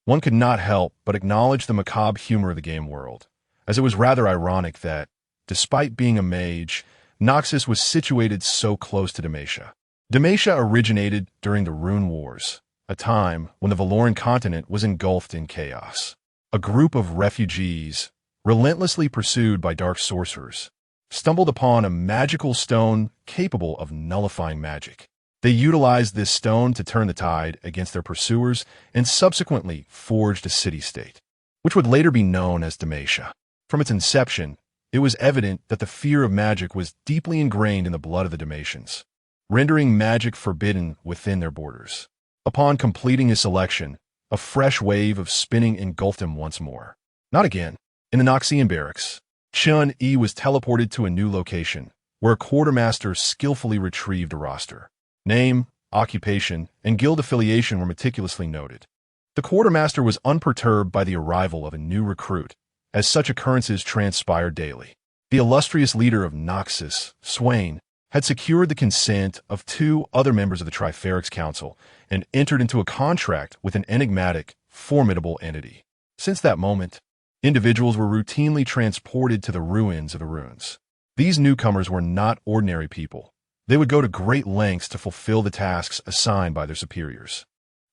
One could not help but acknowledge the macabre humor of the game world, as it was rather ironic that, despite being a mage, Noxus was situated so close to Demacia. Demacia originated during the Rune Wars, a time when the Valoran continent was engulfed in chaos. A group of refugees, relentlessly pursued by dark sorcerers, stumbled upon a magical stone capable of nullifying magic. They utilized this stone to turn the tide against their pursuers and subsequently forged a city-state, which would later be known as Demacia. From its inception, it was evident that the fear of magic was deeply ingrained in the blood of the Demacians, rendering magic forbidden within their borders. Upon completing his selection, a fresh wave of spinning engulfed him once more. Not again. In the Noxian barracks, Chen Yi was teleported to a new location, where a quartermaster skillfully retrieved a roster. Name, occupation, and guild affiliation were meticulously noted. The quartermaster was unperturbed by the arrival of a new recruit, as such occurrences transpired daily. The illustrious leader of Noxus, Swain, had secured the consent of 2 other members of the Triferix Council and entered into a contract with an enigmatic, formidable entity. Since that moment, individuals were routinely transported to the ruins of the runes. These newcomers were not ordinary people. They would go to great lengths to fulfill the tasks assigned by their superiors.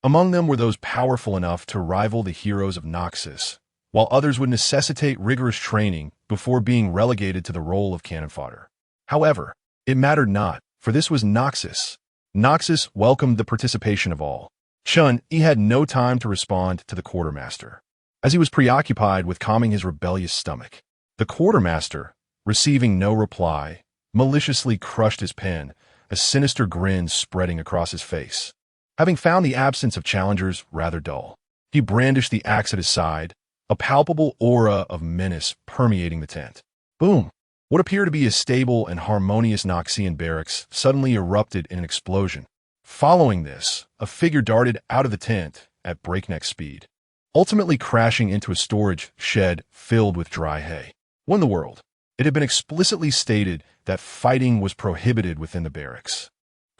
Among them were those powerful enough to rival the heroes of Noxus, while others would necessitate rigorous training before being relegated to the role of cannon fodder. However, it mattered not, for this was Noxus. Noxus welcomed the participation of all. Chen Yi had no time to respond to the quartermaster, as he was preoccupied with calming his rebellious stomach. The quartermaster, receiving no reply, maliciously crushed his pen, a sinister grin spreading across his face. Having found the absence of challengers rather dull, he brandished the axe at his side, a palpable aura of menace permeating the tent. Boom! What appeared to be a stable and harmonious Noxian barracks suddenly erupted in an explosion. Following this, a figure darted out of the tent at breakneck speed, ultimately crashing into a storage shed filled with dry hay. What in the world? It had been explicitly stated that fighting was prohibited within the barracks.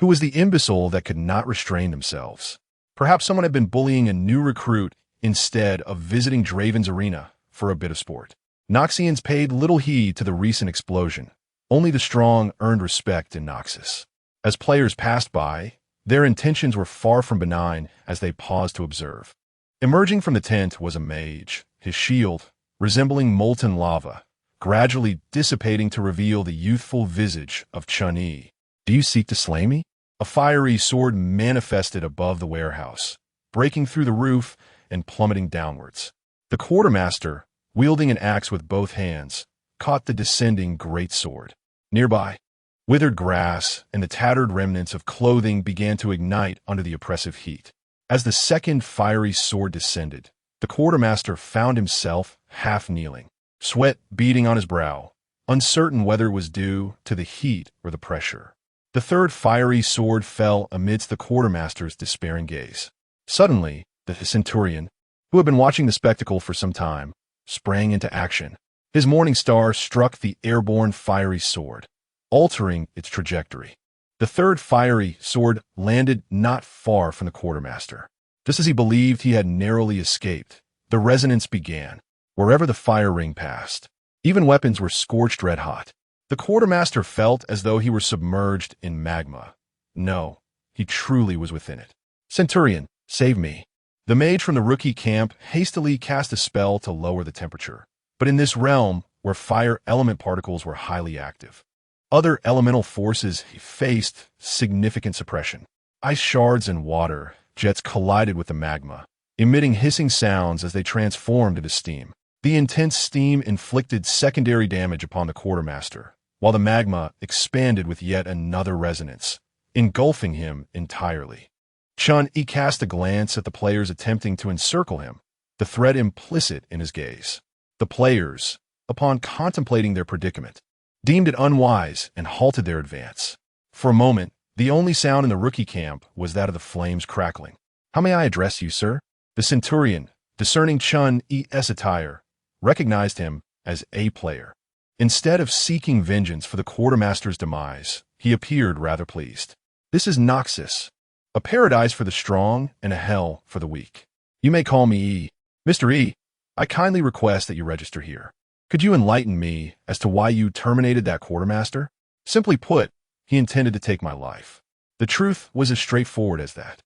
Who was the imbecile that could not restrain themselves? Perhaps someone had been bullying a new recruit instead of visiting Draven's arena for a bit of sport. Noxians paid little heed to the recent explosion. Only the strong earned respect in Noxus. As players passed by, their intentions were far from benign as they paused to observe. Emerging from the tent was a mage, his shield, resembling molten lava, gradually dissipating to reveal the youthful visage of Chen Yi. "Do you seek to slay me?" A fiery sword manifested above the warehouse, breaking through the roof and plummeting downwards. The quartermaster, wielding an axe with both hands, caught the descending greatsword. Nearby, withered grass and the tattered remnants of clothing began to ignite under the oppressive heat. As the second fiery sword descended, the quartermaster found himself half kneeling, sweat beading on his brow, uncertain whether it was due to the heat or the pressure. The third fiery sword fell amidst the quartermaster's despairing gaze. Suddenly, the centurion, who had been watching the spectacle for some time, sprang into action. His morning star struck the airborne fiery sword, altering its trajectory. The third fiery sword landed not far from the quartermaster. Just as he believed he had narrowly escaped, the resonance began, wherever the fire ring passed. Even weapons were scorched red-hot. The quartermaster felt as though he were submerged in magma. No, he truly was within it. "Centurion, save me." The mage from the rookie camp hastily cast a spell to lower the temperature. But in this realm, where fire element particles were highly active, other elemental forces faced significant suppression. Ice shards and water jets collided with the magma, emitting hissing sounds as they transformed into steam. The intense steam inflicted secondary damage upon the quartermaster, while the magma expanded with yet another resonance, engulfing him entirely. Chen Yi cast a glance at the players attempting to encircle him, the threat implicit in his gaze. The players, upon contemplating their predicament, deemed it unwise and halted their advance. For a moment, the only sound in the rookie camp was that of the flames crackling. "How may I address you, sir?" The centurion, discerning Chen Yi's attire, recognized him as a player. Instead of seeking vengeance for the quartermaster's demise, he appeared rather pleased. "This is Noxus, a paradise for the strong and a hell for the weak. You may call me E. Mr. E, I kindly request that you register here. Could you enlighten me as to why you terminated that quartermaster?" Simply put, he intended to take my life. The truth was as straightforward as that.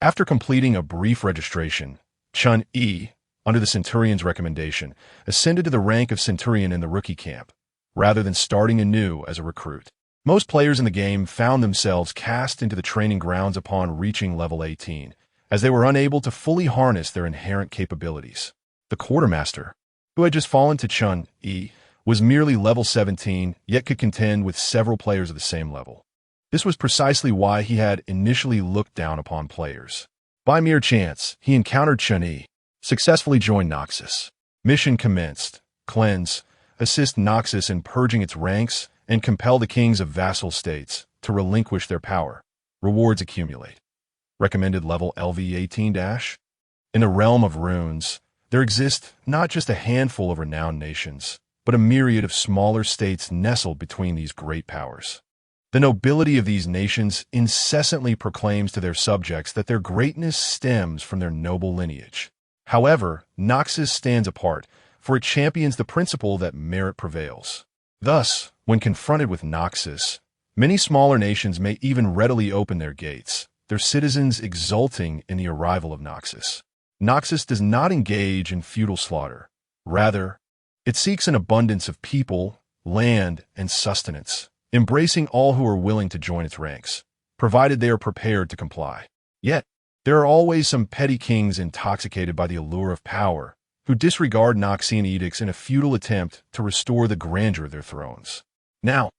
After completing a brief registration, Chen Yi, under the centurion's recommendation, ascended to the rank of centurion in the rookie camp, rather than starting anew as a recruit. Most players in the game found themselves cast into the training grounds upon reaching level 18, as they were unable to fully harness their inherent capabilities. The quartermaster, who had just fallen to Chen Yi, was merely level 17, yet could contend with several players of the same level. This was precisely why he had initially looked down upon players. By mere chance, he encountered Chen Yi, successfully joined Noxus. Mission commenced. Cleanse, assist Noxus in purging its ranks, and compel the kings of vassal states to relinquish their power. Rewards accumulate. Recommended level LV18-. In the realm of runes, there exist not just a handful of renowned nations, but a myriad of smaller states nestled between these great powers. The nobility of these nations incessantly proclaims to their subjects that their greatness stems from their noble lineage. However, Noxus stands apart, for it champions the principle that merit prevails. Thus, when confronted with Noxus, many smaller nations may even readily open their gates, their citizens exulting in the arrival of Noxus. Noxus does not engage in feudal slaughter. Rather, it seeks an abundance of people, land, and sustenance, embracing all who are willing to join its ranks, provided they are prepared to comply. Yet, there are always some petty kings intoxicated by the allure of power, who disregard Noxian edicts in a futile attempt to restore the grandeur of their thrones. Now,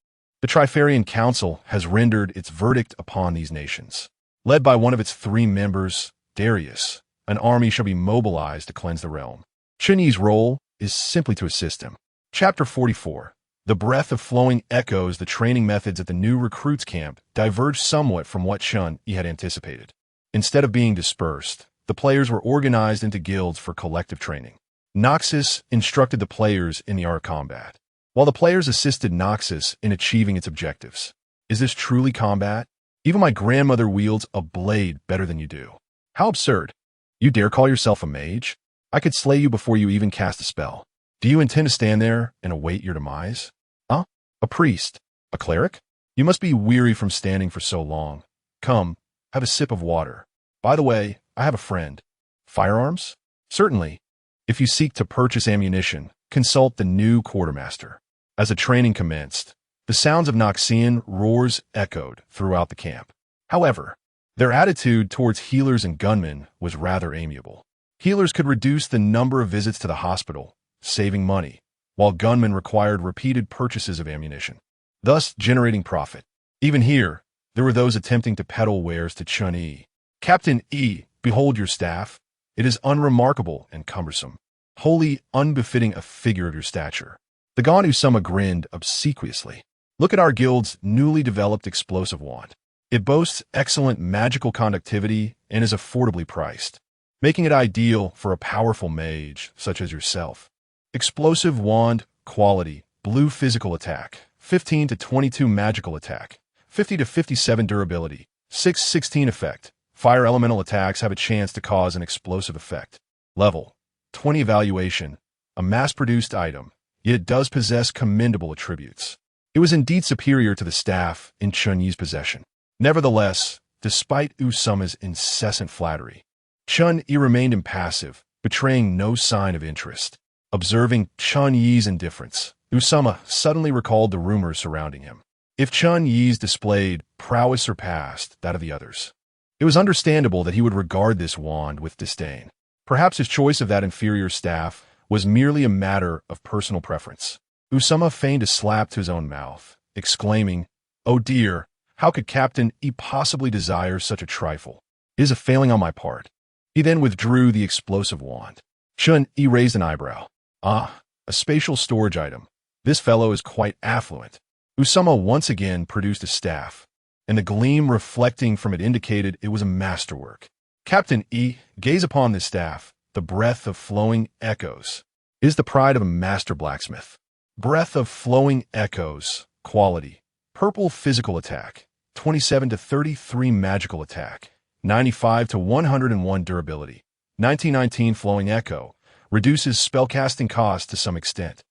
the Trifarian Council has rendered its verdict upon these nations. Led by one of its 3 members, Darius, an army shall be mobilized to cleanse the realm. Chen Yi's role is simply to assist him. Chapter 44. The breath of flowing echoes. The training methods at the new recruits camp diverged somewhat from what Chen Yi had anticipated. Instead of being dispersed, the players were organized into guilds for collective training. Noxus instructed the players in the art of combat, while the players assisted Noxus in achieving its objectives. Is this truly combat? Even my grandmother wields a blade better than you do. How absurd. You dare call yourself a mage? I could slay you before you even cast a spell. Do you intend to stand there and await your demise? Huh? A priest? A cleric? You must be weary from standing for so long. Come, have a sip of water. By the way, I have a friend. Firearms? Certainly. If you seek to purchase ammunition, consult the new quartermaster. As the training commenced, the sounds of Noxian roars echoed throughout the camp. However, their attitude towards healers and gunmen was rather amiable. Healers could reduce the number of visits to the hospital, saving money, while gunmen required repeated purchases of ammunition, thus generating profit. Even here, there were those attempting to peddle wares to Chen Yi. "Captain Yi, behold your staff. It is unremarkable and cumbersome, wholly unbefitting a figure of your stature." The Gon Usama grinned obsequiously. "Look at our guild's newly developed explosive wand. It boasts excellent magical conductivity and is affordably priced, making it ideal for a powerful mage such as yourself. Explosive wand, quality, blue physical attack, 15 to 22 magical attack, 50 to 57 durability, 6-16 effect. Fire elemental attacks have a chance to cause an explosive effect. Level 20 evaluation, a mass-produced item, yet it does possess commendable attributes." It was indeed superior to the staff in Chen Yi's possession. Nevertheless, despite Usama's incessant flattery, Chen Yi remained impassive, betraying no sign of interest. Observing Chen Yi's indifference, Usama suddenly recalled the rumors surrounding him. If Chen Yi's displayed prowess surpassed that of the others, it was understandable that he would regard this wand with disdain. Perhaps his choice of that inferior staff was merely a matter of personal preference. Usama feigned a slap to his own mouth, exclaiming, "Oh dear, how could Captain Yi possibly desire such a trifle? It is a failing on my part." He then withdrew the explosive wand. Chen Yi raised an eyebrow. "Ah, a spatial storage item. This fellow is quite affluent." Usama once again produced a staff, and the gleam reflecting from it indicated it was a masterwork. "Captain Yi, gaze upon this staff, the breath of flowing echoes. It is the pride of a master blacksmith. Breath of flowing echoes, quality, purple physical attack, 27 to 33 magical attack, 95 to 101 durability, 1919 flowing echo, reduces spellcasting cost to some extent,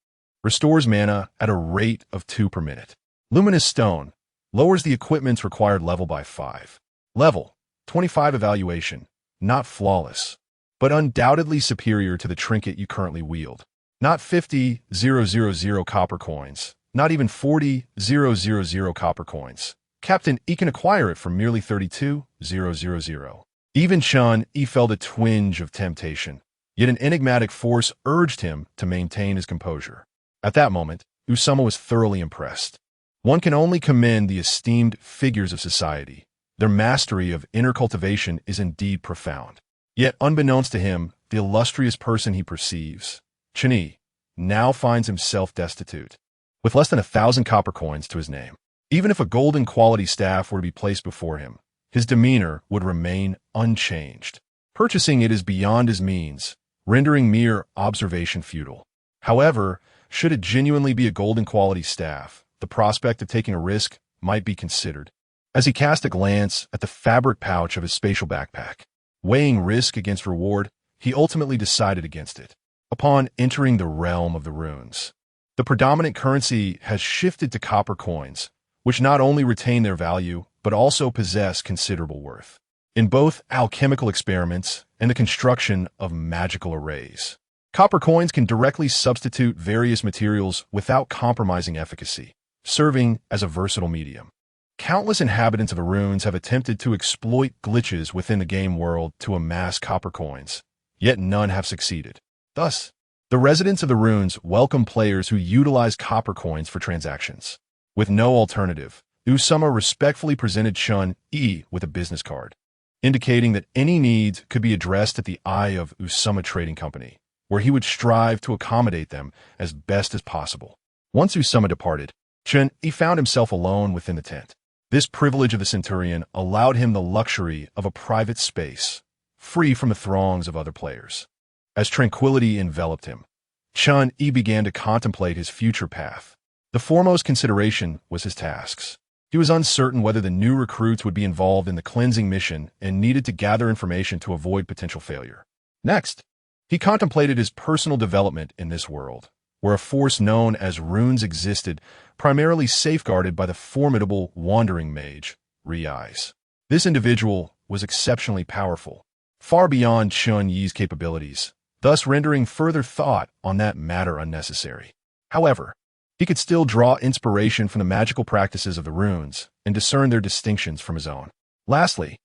restores mana at a rate of 2 per minute. Luminous stone, lowers the equipment's required level by 5. Level 25 evaluation, not flawless, but undoubtedly superior to the trinket you currently wield. Not 50,000 copper coins, not even 40,000 copper coins. Captain Yi can acquire it for merely 32,000. Even Chen Yi felt a twinge of temptation, yet an enigmatic force urged him to maintain his composure. At that moment, Usama was thoroughly impressed. One can only commend the esteemed figures of society. Their mastery of inner cultivation is indeed profound. Yet, unbeknownst to him, the illustrious person he perceives, Chen Yi, now finds himself destitute, with less than 1,000 copper coins to his name. Even if a golden quality staff were to be placed before him, his demeanor would remain unchanged. Purchasing it is beyond his means, rendering mere observation futile. However, should it genuinely be a golden quality staff, the prospect of taking a risk might be considered. As he cast a glance at the fabric pouch of his spatial backpack, weighing risk against reward, he ultimately decided against it. Upon entering the realm of the runes, the predominant currency has shifted to copper coins, which not only retain their value, but also possess considerable worth. In both alchemical experiments and the construction of magical arrays, copper coins can directly substitute various materials without compromising efficacy, serving as a versatile medium. Countless inhabitants of the runes have attempted to exploit glitches within the game world to amass copper coins, yet none have succeeded. Thus, the residents of the runes welcome players who utilize copper coins for transactions. With no alternative, Usama respectfully presented Chen Yi with a business card, indicating that any needs could be addressed at the eye of Usama Trading Company, where he would strive to accommodate them as best as possible. Once Usama departed, Chen Yi found himself alone within the tent. This privilege of the Centurion allowed him the luxury of a private space, free from the throngs of other players. As tranquility enveloped him, Chen Yi began to contemplate his future path. The foremost consideration was his tasks. He was uncertain whether the new recruits would be involved in the cleansing mission and needed to gather information to avoid potential failure. Next, he contemplated his personal development in this world, where a force known as runes existed, primarily safeguarded by the formidable wandering mage, Riais. This individual was exceptionally powerful, far beyond Chen Yi's capabilities, thus rendering further thought on that matter unnecessary. However, he could still draw inspiration from the magical practices of the runes and discern their distinctions from his own. Lastly,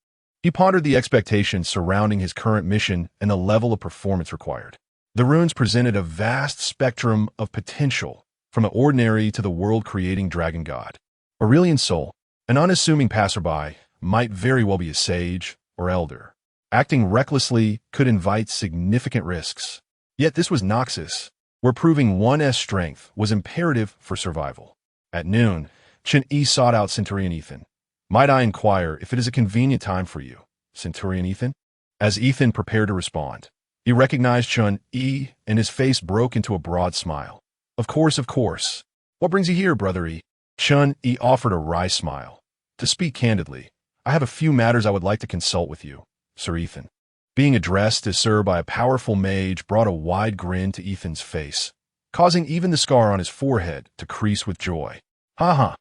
he pondered the expectations surrounding his current mission and the level of performance required. The runes presented a vast spectrum of potential, from the ordinary to the world-creating dragon god. Aurelian's soul, an unassuming passerby, might very well be a sage or elder. Acting recklessly could invite significant risks. Yet this was Noxus, where proving one's strength was imperative for survival. At noon, Chen Yi sought out Centurion Ethan. "Might I inquire if it is a convenient time for you, Centurion Ethan?" As Ethan prepared to respond, he recognized Chen Yi, and his face broke into a broad smile. Of course, of course. What brings you here, Brother Yi?" Chen Yi offered a wry smile. "To speak candidly, I have a few matters I would like to consult with you, Sir Ethan." Being addressed as Sir by a powerful mage brought a wide grin to Ethan's face, causing even the scar on his forehead to crease with joy. "Ha ha.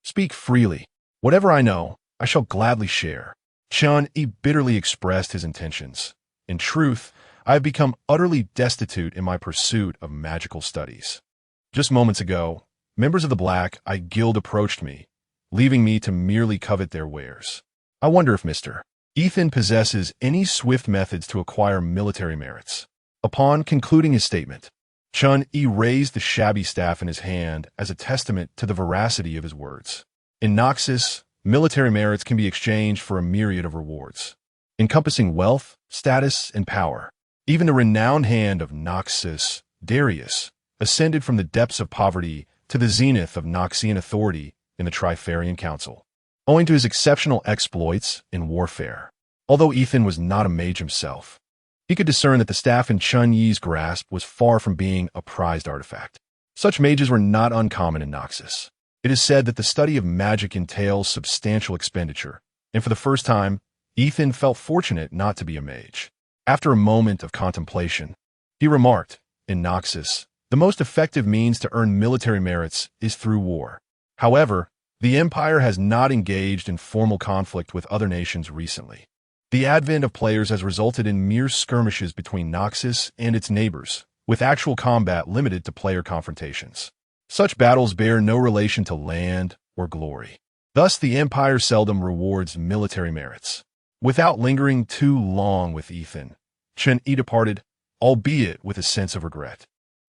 Speak freely. Whatever I know, I shall gladly share." Chen Yi bitterly expressed his intentions. "In truth, I have become utterly destitute in my pursuit of magical studies. Just moments ago, members of the Black Eye Guild approached me, leaving me to merely covet their wares. I wonder if Mr. Ethan possesses any swift methods to acquire military merits." Upon concluding his statement, Chen Yi raised the shabby staff in his hand as a testament to the veracity of his words. In Noxus, military merits can be exchanged for a myriad of rewards, encompassing wealth, status, and power. Even the renowned hand of Noxus, Darius, ascended from the depths of poverty to the zenith of Noxian authority in the Trifarian Council, owing to his exceptional exploits in warfare. Although Ethan was not a mage himself, he could discern that the staff in Chen Yi's grasp was far from being a prized artifact. Such mages were not uncommon in Noxus. It is said that the study of magic entails substantial expenditure, and for the first time, Ethan felt fortunate not to be a mage. After a moment of contemplation, he remarked, "In Noxus, the most effective means to earn military merits is through war. However, the Empire has not engaged in formal conflict with other nations recently. The advent of players has resulted in mere skirmishes between Noxus and its neighbors, with actual combat limited to player confrontations. Such battles bear no relation to land or glory. Thus, the Empire seldom rewards military merits." Without lingering too long with Ethan, Chen Yi departed, albeit with a sense of regret.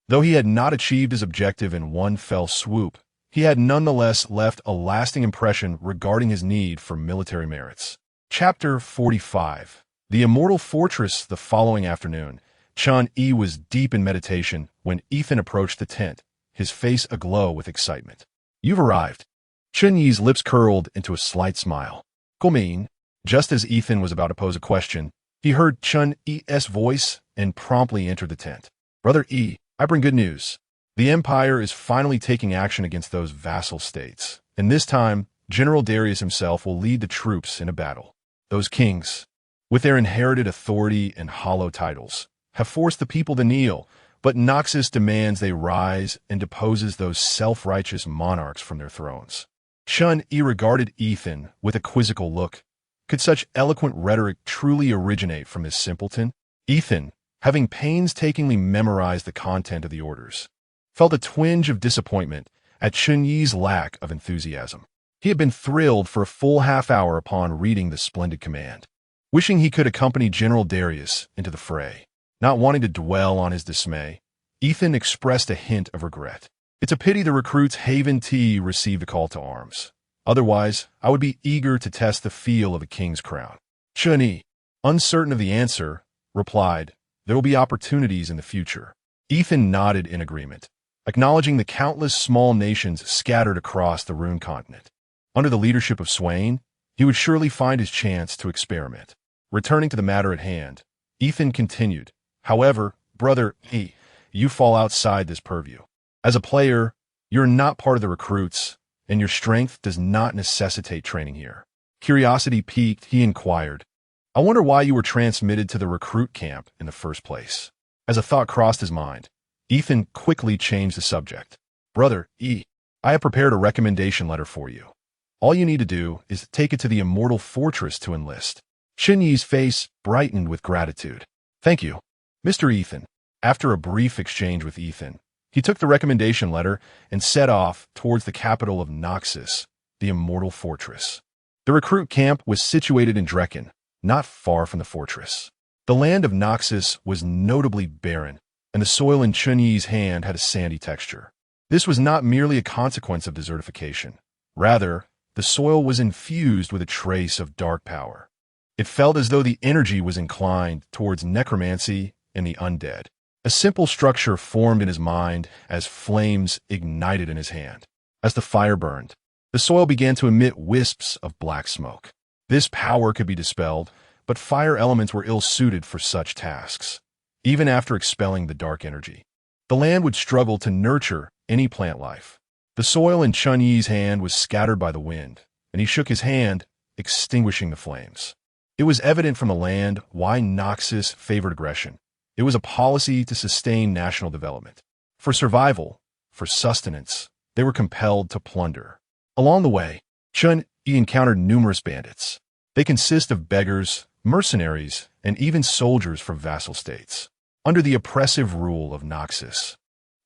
Though he had not achieved his objective in one fell swoop, he had nonetheless left a lasting impression regarding his need for military merits. Chapter 45. The Immortal Fortress. The following afternoon, Chen Yi was deep in meditation when Ethan approached the tent, his face aglow with excitement. "You've arrived." Chen Yi's lips curled into a slight smile. "Mean?" Just as Ethan was about to pose a question, he heard Chen Yi's voice and promptly entered the tent. "Brother Yi, I bring good news. The Empire is finally taking action against those vassal states, and this time, General Darius himself will lead the troops in a battle. Those kings, with their inherited authority and hollow titles, have forced the people to kneel, but Noxus demands they rise and deposes those self-righteous monarchs from their thrones." Chen Yi regarded Ethan with a quizzical look. Could such eloquent rhetoric truly originate from this simpleton? Ethan, having painstakingly memorized the content of the orders, felt a twinge of disappointment at Chen Yi's lack of enthusiasm. He had been thrilled for a full half-hour upon reading the splendid command, wishing he could accompany General Darius into the fray. Not wanting to dwell on his dismay, Ethan expressed a hint of regret. "It's a pity the recruits Haven T received a call to arms. Otherwise, I would be eager to test the feel of a king's crown." Chen Yi, uncertain of the answer, replied, "There will be opportunities in the future." Ethan nodded in agreement, acknowledging the countless small nations scattered across the Rune continent. Under the leadership of Swain, he would surely find his chance to experiment. Returning to the matter at hand, Ethan continued, "However, Brother Yi, you fall outside this purview. As a player, you're not part of the recruits, and your strength does not necessitate training here." Curiosity piqued, he inquired, "I wonder why you were transmitted to the recruit camp in the first place." As a thought crossed his mind, Ethan quickly changed the subject. "Brother Yi, I have prepared a recommendation letter for you. All you need to do is take it to the Immortal Fortress to enlist." Chen Yi's face brightened with gratitude. "Thank you. Mr. Ethan. After a brief exchange with Ethan, he took the recommendation letter and set off towards the capital of Noxus, the Immortal Fortress. The recruit camp was situated in Drekken, not far from the fortress. The land of Noxus was notably barren, and the soil in Chen Yi's hand had a sandy texture. This was not merely a consequence of desertification. Rather, the soil was infused with a trace of dark power. It felt as though the energy was inclined towards necromancy and the undead. A simple structure formed in his mind as flames ignited in his hand. As the fire burned, the soil began to emit wisps of black smoke. This power could be dispelled, but fire elements were ill-suited for such tasks. Even after expelling the dark energy, the land would struggle to nurture any plant life. The soil in Chen Yi's hand was scattered by the wind, and he shook his hand, extinguishing the flames. It was evident from the land why Noxus favored aggression. It was a policy to sustain national development. For survival, for sustenance, they were compelled to plunder. Along the way, Chen Yi encountered numerous bandits. They consist of beggars, mercenaries, and even soldiers from vassal states. Under the oppressive rule of Noxus,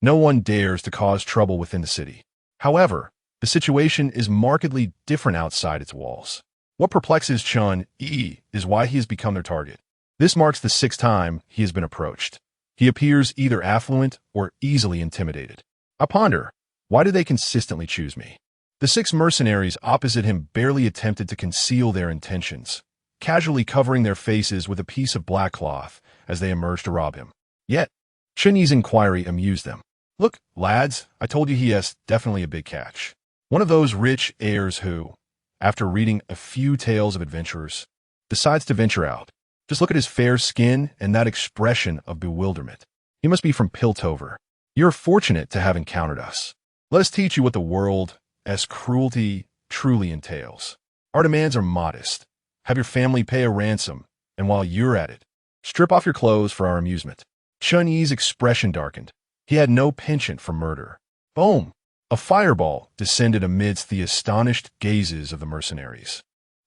no one dares to cause trouble within the city. However, the situation is markedly different outside its walls. What perplexes Chen Yi is why he has become their target. This marks the 6th time he has been approached. He appears either affluent or easily intimidated. I ponder, why do they consistently choose me? The 6 mercenaries opposite him barely attempted to conceal their intentions, casually covering their faces with a piece of black cloth as they emerged to rob him. Yet, Chen Yi's inquiry amused them. Look, lads, I told you he has definitely a big catch. One of those rich heirs who, after reading a few tales of adventurers, decides to venture out. Just look at his fair skin and that expression of bewilderment. He must be from Piltover. You're fortunate to have encountered us. Let us teach you what the world as cruelty truly entails. Our demands are modest. Have your family pay a ransom, and while you're at it, strip off your clothes for our amusement. Chen Yi's expression darkened. He had no penchant for murder. Boom! A fireball descended amidst the astonished gazes of the mercenaries,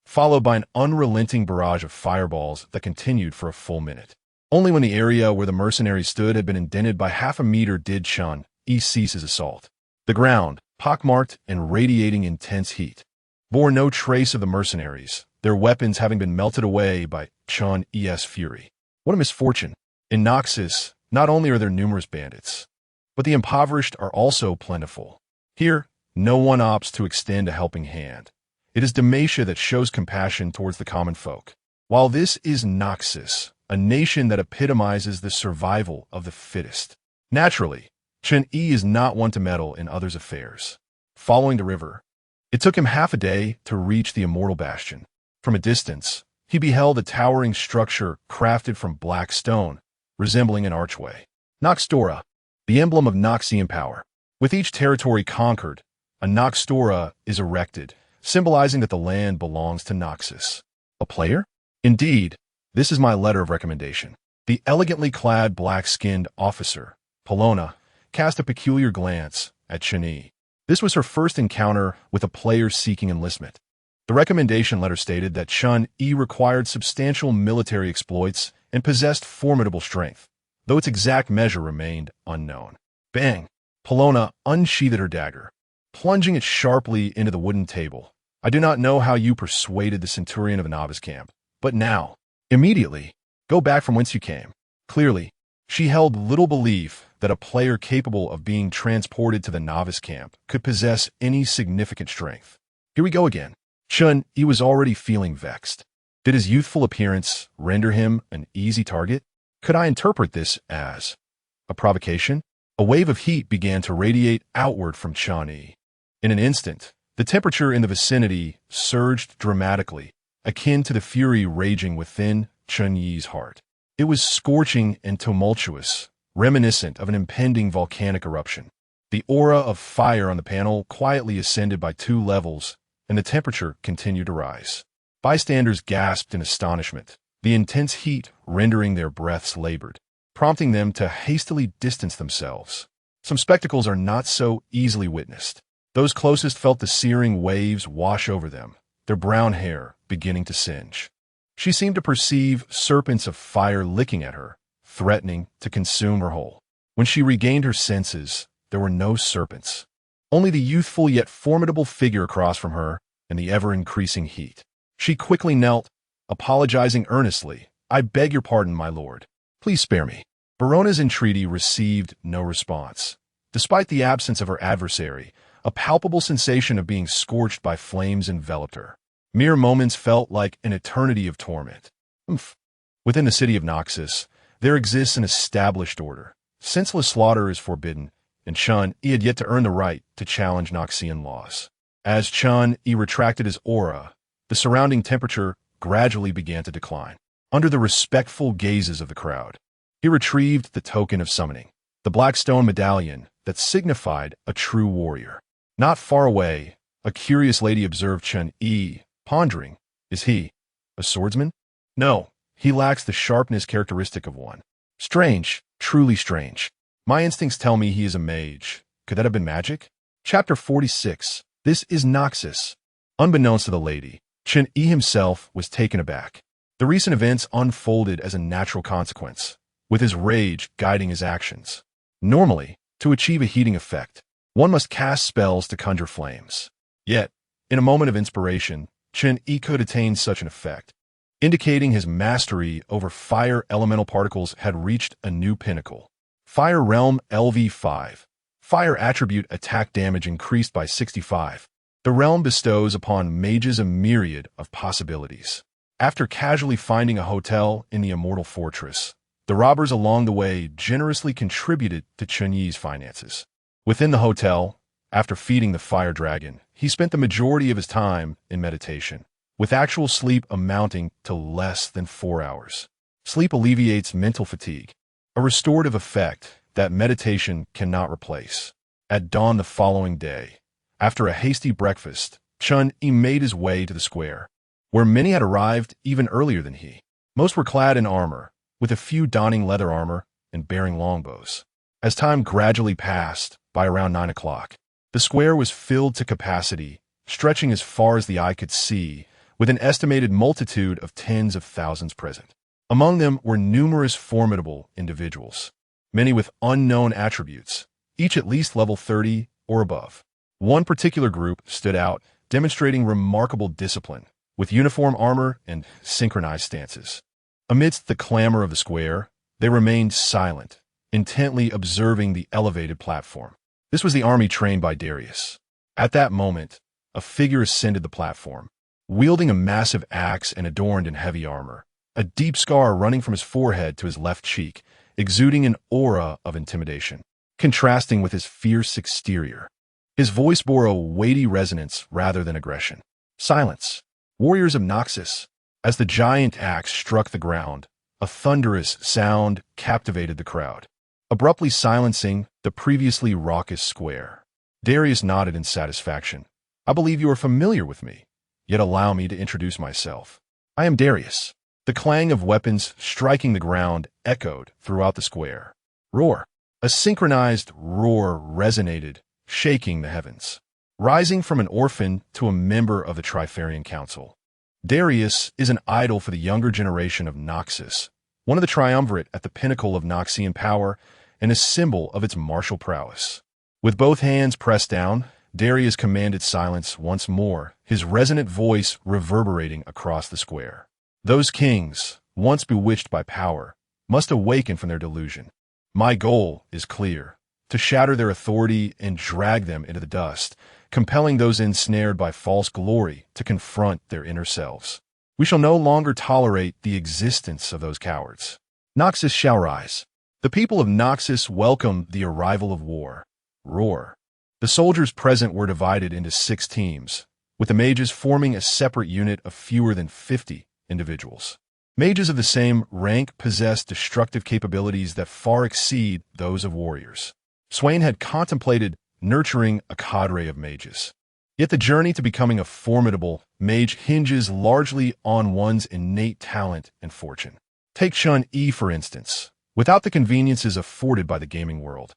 followed by an unrelenting barrage of fireballs that continued for a full minute. Only when the area where the mercenaries stood had been indented by half a meter did Chen Yi cease his assault. The ground, pockmarked and radiating intense heat, bore no trace of the mercenaries, their weapons having been melted away by Chen Yi's fury. What a misfortune! In Noxus, not only are there numerous bandits, but the impoverished are also plentiful. Here, no one opts to extend a helping hand. It is Demacia that shows compassion towards the common folk. While this is Noxus, a nation that epitomizes the survival of the fittest. Naturally, Chen Yi is not one to meddle in others' affairs. Following the river, it took him half a day to reach the Immortal Bastion. From a distance, he beheld a towering structure crafted from black stone, resembling an archway. Noxtora, the emblem of Noxian power. With each territory conquered, a Noxtora is erected, symbolizing that the land belongs to Noxus. A player? Indeed, this is my letter of recommendation. The elegantly clad black-skinned officer, Polona, cast a peculiar glance at Chen Yi. This was her first encounter with a player seeking enlistment. The recommendation letter stated that Chen Yi required substantial military exploits and possessed formidable strength, though its exact measure remained unknown. Bang! Polona unsheathed her dagger, plunging it sharply into the wooden table. I do not know how you persuaded the centurion of the novice camp, but now, immediately, go back from whence you came. Clearly, she held little belief that a player capable of being transported to the novice camp could possess any significant strength. Here we go again. Chen Yi was already feeling vexed. Did his youthful appearance render him an easy target? Could I interpret this as a provocation? A wave of heat began to radiate outward from Chen Yi. In an instant, the temperature in the vicinity surged dramatically, akin to the fury raging within Chen Yi's heart. It was scorching and tumultuous, reminiscent of an impending volcanic eruption. The aura of fire on the panel quietly ascended by 2 levels, and the temperature continued to rise. Bystanders gasped in astonishment, the intense heat rendering their breaths labored, prompting them to hastily distance themselves. Some spectacles are not so easily witnessed. Those closest felt the searing waves wash over them, their brown hair beginning to singe. She seemed to perceive serpents of fire licking at her, threatening to consume her whole. When she regained her senses, there were no serpents. Only the youthful yet formidable figure across from her and the ever-increasing heat. She quickly knelt, apologizing earnestly. "I beg your pardon, my lord. Please spare me." Verona's entreaty received no response. Despite the absence of her adversary, a palpable sensation of being scorched by flames enveloped her. Mere moments felt like an eternity of torment. Within the city of Noxus, there exists an established order. Senseless slaughter is forbidden, and Chen Yi had yet to earn the right to challenge Noxian laws. As Chen Yi retracted his aura, the surrounding temperature gradually began to decline. Under the respectful gazes of the crowd, he retrieved the token of summoning, the black stone medallion that signified a true warrior. Not far away, a curious lady observed Chen Yi, pondering, "Is he a swordsman? No, he lacks the sharpness characteristic of one. Strange, truly strange. My instincts tell me he is a mage. Could that have been magic?" Chapter 46. This is Noxus. Unbeknownst to the lady, Chen Yi himself was taken aback. The recent events unfolded as a natural consequence, with his rage guiding his actions. Normally, to achieve a heating effect, one must cast spells to conjure flames. Yet, in a moment of inspiration, Chen Yi could attain such an effect, indicating his mastery over fire elemental particles had reached a new pinnacle. Fire Realm LV5. Fire attribute attack damage increased by 65. The realm bestows upon mages a myriad of possibilities. After casually finding a hotel in the Immortal Fortress, the robbers along the way generously contributed to Chen Yi's finances. Within the hotel, after feeding the fire dragon, he spent the majority of his time in meditation, with actual sleep amounting to less than 4 hours. Sleep alleviates mental fatigue, a restorative effect that meditation cannot replace. At dawn the following day, after a hasty breakfast, Chen Yi made his way to the square, where many had arrived even earlier than he. Most were clad in armor, with a few donning leather armor and bearing longbows. As time gradually passed, by around 9 o'clock, the square was filled to capacity, stretching as far as the eye could see, with an estimated multitude of tens of thousands present. Among them were numerous formidable individuals, many with unknown attributes, each at least level 30 or above. One particular group stood out, demonstrating remarkable discipline, with uniform armor and synchronized stances. Amidst the clamor of the square, they remained silent, intently observing the elevated platform. This was the army trained by Darius. At that moment, a figure ascended the platform, wielding a massive axe and adorned in heavy armor, a deep scar running from his forehead to his left cheek, exuding an aura of intimidation, contrasting with his fierce exterior. His voice bore a weighty resonance rather than aggression. "Silence, warriors of Noxus." As the giant axe struck the ground, a thunderous sound captivated the crowd, abruptly silencing the previously raucous square. Darius nodded in satisfaction. "I believe you are familiar with me, yet allow me to introduce myself. I am Darius." The clang of weapons striking the ground echoed throughout the square. Roar. A synchronized roar resonated, shaking the heavens. Rising from an orphan to a member of the Trifarian Council, Darius is an idol for the younger generation of Noxus, one of the triumvirate at the pinnacle of Noxian power and a symbol of its martial prowess. With both hands pressed down, Darius commanded silence once more, his resonant voice reverberating across the square. Those kings, once bewitched by power, must awaken from their delusion. My goal is clear: to shatter their authority and drag them into the dust, compelling those ensnared by false glory to confront their inner selves. We shall no longer tolerate the existence of those cowards. Noxus shall rise. The people of Noxus welcome the arrival of war. Roar. The soldiers present were divided into 6 teams, with the mages forming a separate unit of fewer than 50 individuals. Mages of the same rank possess destructive capabilities that far exceed those of warriors. Swain had contemplated nurturing a cadre of mages. Yet the journey to becoming a formidable mage hinges largely on one's innate talent and fortune. Take Chen Yi, for instance. Without the conveniences afforded by the gaming world,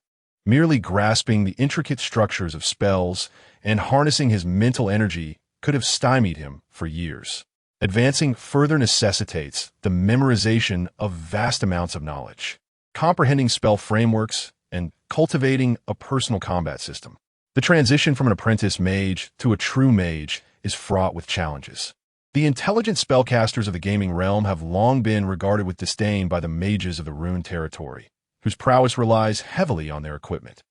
merely grasping the intricate structures of spells and harnessing his mental energy could have stymied him for years. Advancing further necessitates the memorization of vast amounts of knowledge. comprehending spell frameworks, and cultivating a personal combat system. The transition from an apprentice mage to a true mage is fraught with challenges. The intelligent spellcasters of the gaming realm have long been regarded with disdain by the mages of the Rune territory, whose prowess relies heavily on their equipment.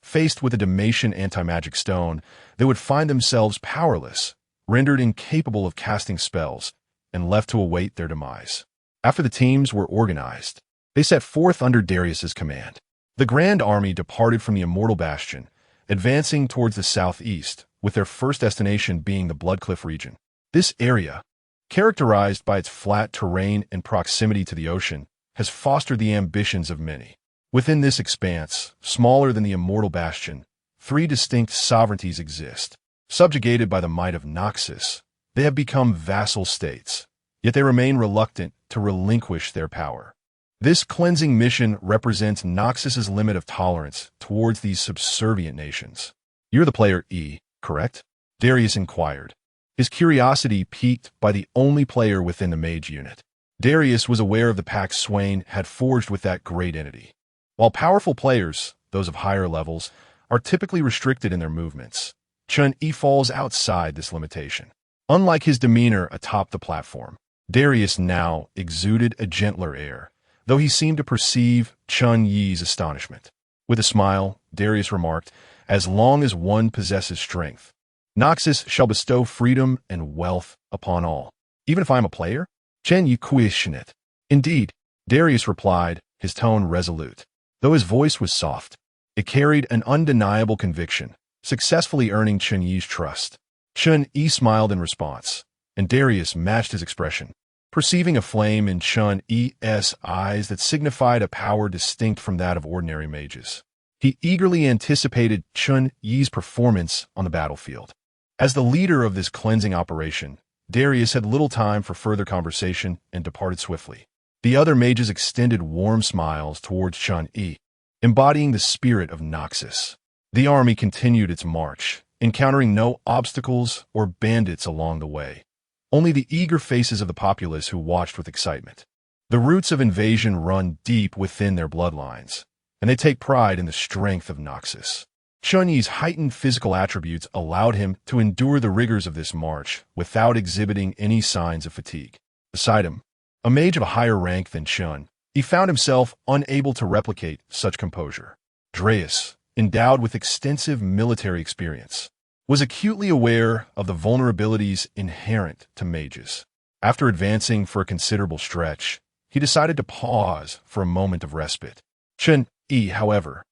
Faced with a Damatian anti-magic stone, they would find themselves powerless, rendered incapable of casting spells, and left to await their demise. After the teams were organized, they set forth under Darius's command. The Grand Army departed from the Immortal Bastion, advancing towards the southeast, with their first destination being the Bloodcliff region. This area, characterized by its flat terrain and proximity to the ocean, has fostered the ambitions of many. Within this expanse, smaller than the Immortal Bastion, 3 distinct sovereignties exist. Subjugated by the might of Noxus, they have become vassal states, yet they remain reluctant to relinquish their power. This cleansing mission represents Noxus's limit of tolerance towards these subservient nations. You're the player E, correct? Darius inquired, his curiosity piqued by the only player within the mage unit. Darius was aware of the pact Swain had forged with that great entity. While powerful players, those of higher levels, are typically restricted in their movements, Chen Yi falls outside this limitation. Unlike his demeanor atop the platform, Darius now exuded a gentler air, though he seemed to perceive Chen Yi's astonishment. With a smile, Darius remarked, "As long as one possesses strength, Noxus shall bestow freedom and wealth upon all. Even if I am a player?" Chen Yi questioned it. "Indeed," Darius replied, his tone resolute. Though his voice was soft, it carried an undeniable conviction, successfully earning Chen Yi's trust. Chen Yi smiled in response, and Darius matched his expression, perceiving a flame in Chen Yi's eyes that signified a power distinct from that of ordinary mages. He eagerly anticipated Chen Yi's performance on the battlefield. As the leader of this cleansing operation, Darius had little time for further conversation and departed swiftly. The other mages extended warm smiles towards Chen Yi, embodying the spirit of Noxus. The army continued its march, encountering no obstacles or bandits along the way, only the eager faces of the populace who watched with excitement. The roots of invasion run deep within their bloodlines, and they take pride in the strength of Noxus. Chen Yi's heightened physical attributes allowed him to endure the rigors of this march without exhibiting any signs of fatigue. Beside him, a mage of a higher rank than Chen, he found himself unable to replicate such composure. Dreus, endowed with extensive military experience, was acutely aware of the vulnerabilities inherent to mages. After advancing for a considerable stretch, he decided to pause for a moment of respite. Chen Yi, however,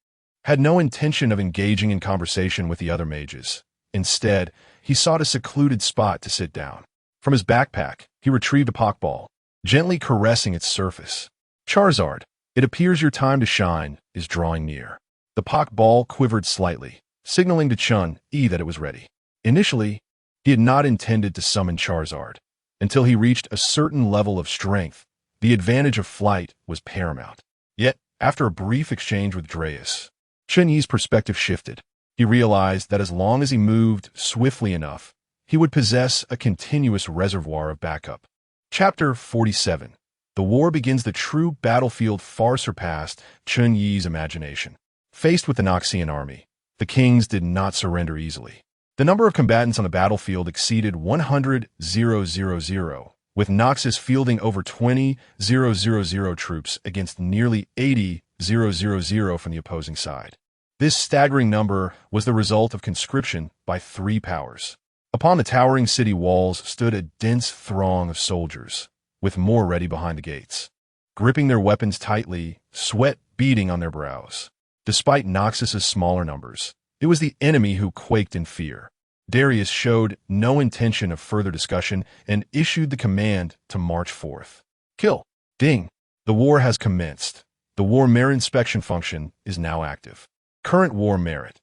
had no intention of engaging in conversation with the other mages. Instead, he sought a secluded spot to sit down. From his backpack, he retrieved a pokeball, gently caressing its surface. "Charizard, it appears your time to shine is drawing near." The pokeball quivered slightly, signaling to Chen Yi that it was ready. Initially, he had not intended to summon Charizard. Until he reached a certain level of strength, the advantage of flight was paramount. Yet, after a brief exchange with Dreus, Chen Yi's perspective shifted. He realized that as long as he moved swiftly enough, he would possess a continuous reservoir of backup. Chapter 47. The war begins. The true battlefield far surpassed Chen Yi's imagination. Faced with the Noxian army, the kings did not surrender easily. The number of combatants on the battlefield exceeded 100,000, with Noxus fielding over 20,000 troops against nearly 80,000 from the opposing side. This staggering number was the result of conscription by 3 powers. Upon the towering city walls stood a dense throng of soldiers, with more ready behind the gates, gripping their weapons tightly, sweat beading on their brows. Despite Noxus's smaller numbers, it was the enemy who quaked in fear. Darius showed no intention of further discussion and issued the command to march forth. Kill. Ding. The war has commenced. The War Merit Inspection function is now active. Current War Merit.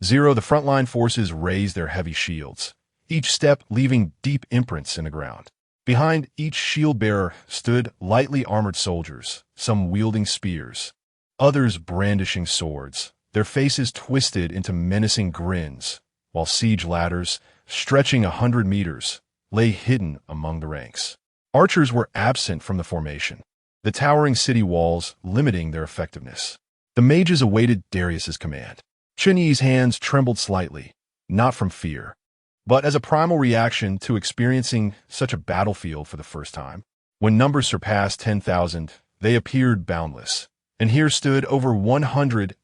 0. The frontline forces raised their heavy shields, each step leaving deep imprints in the ground. Behind each shield bearer stood lightly armored soldiers, some wielding spears, others brandishing swords, their faces twisted into menacing grins, while siege ladders, stretching 100 meters, lay hidden among the ranks. Archers were absent from the formation. the towering city walls limiting their effectiveness. The mages awaited Darius's command. Chen Yi's hands trembled slightly, not from fear, but as a primal reaction to experiencing such a battlefield for the first time. When numbers surpassed 10,000, they appeared boundless. And here stood over 100,000.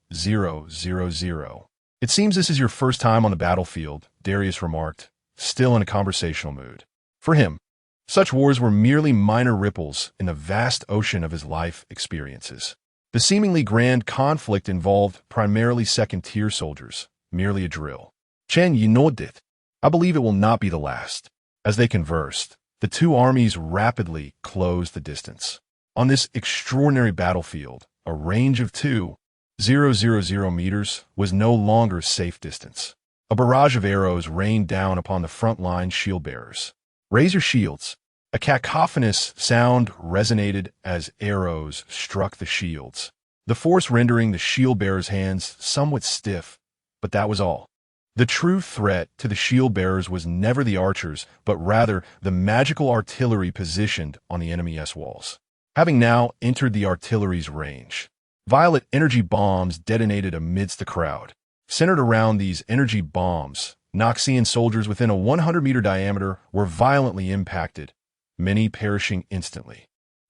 It seems this is your first time on the battlefield, Darius remarked, still in a conversational mood. For him, such wars were merely minor ripples in the vast ocean of his life experiences. The seemingly grand conflict involved primarily second-tier soldiers, merely a drill. Chen Yi nodded. I believe it will not be the last. As they conversed, the two armies rapidly closed the distance. On this extraordinary battlefield, a range of 2,000 meters was no longer safe distance. A barrage of arrows rained down upon the front-line shield-bearers. Raise your shields. A cacophonous sound resonated as arrows struck the shields, the force rendering the shield-bearers' hands somewhat stiff, but that was all. The true threat to the shield-bearers was never the archers, but rather the magical artillery positioned on the enemy's walls. Having now entered the artillery's range, violet energy bombs detonated amidst the crowd. Centered around these energy bombs, Noxian soldiers within a 100-meter diameter were violently impacted, many perishing instantly.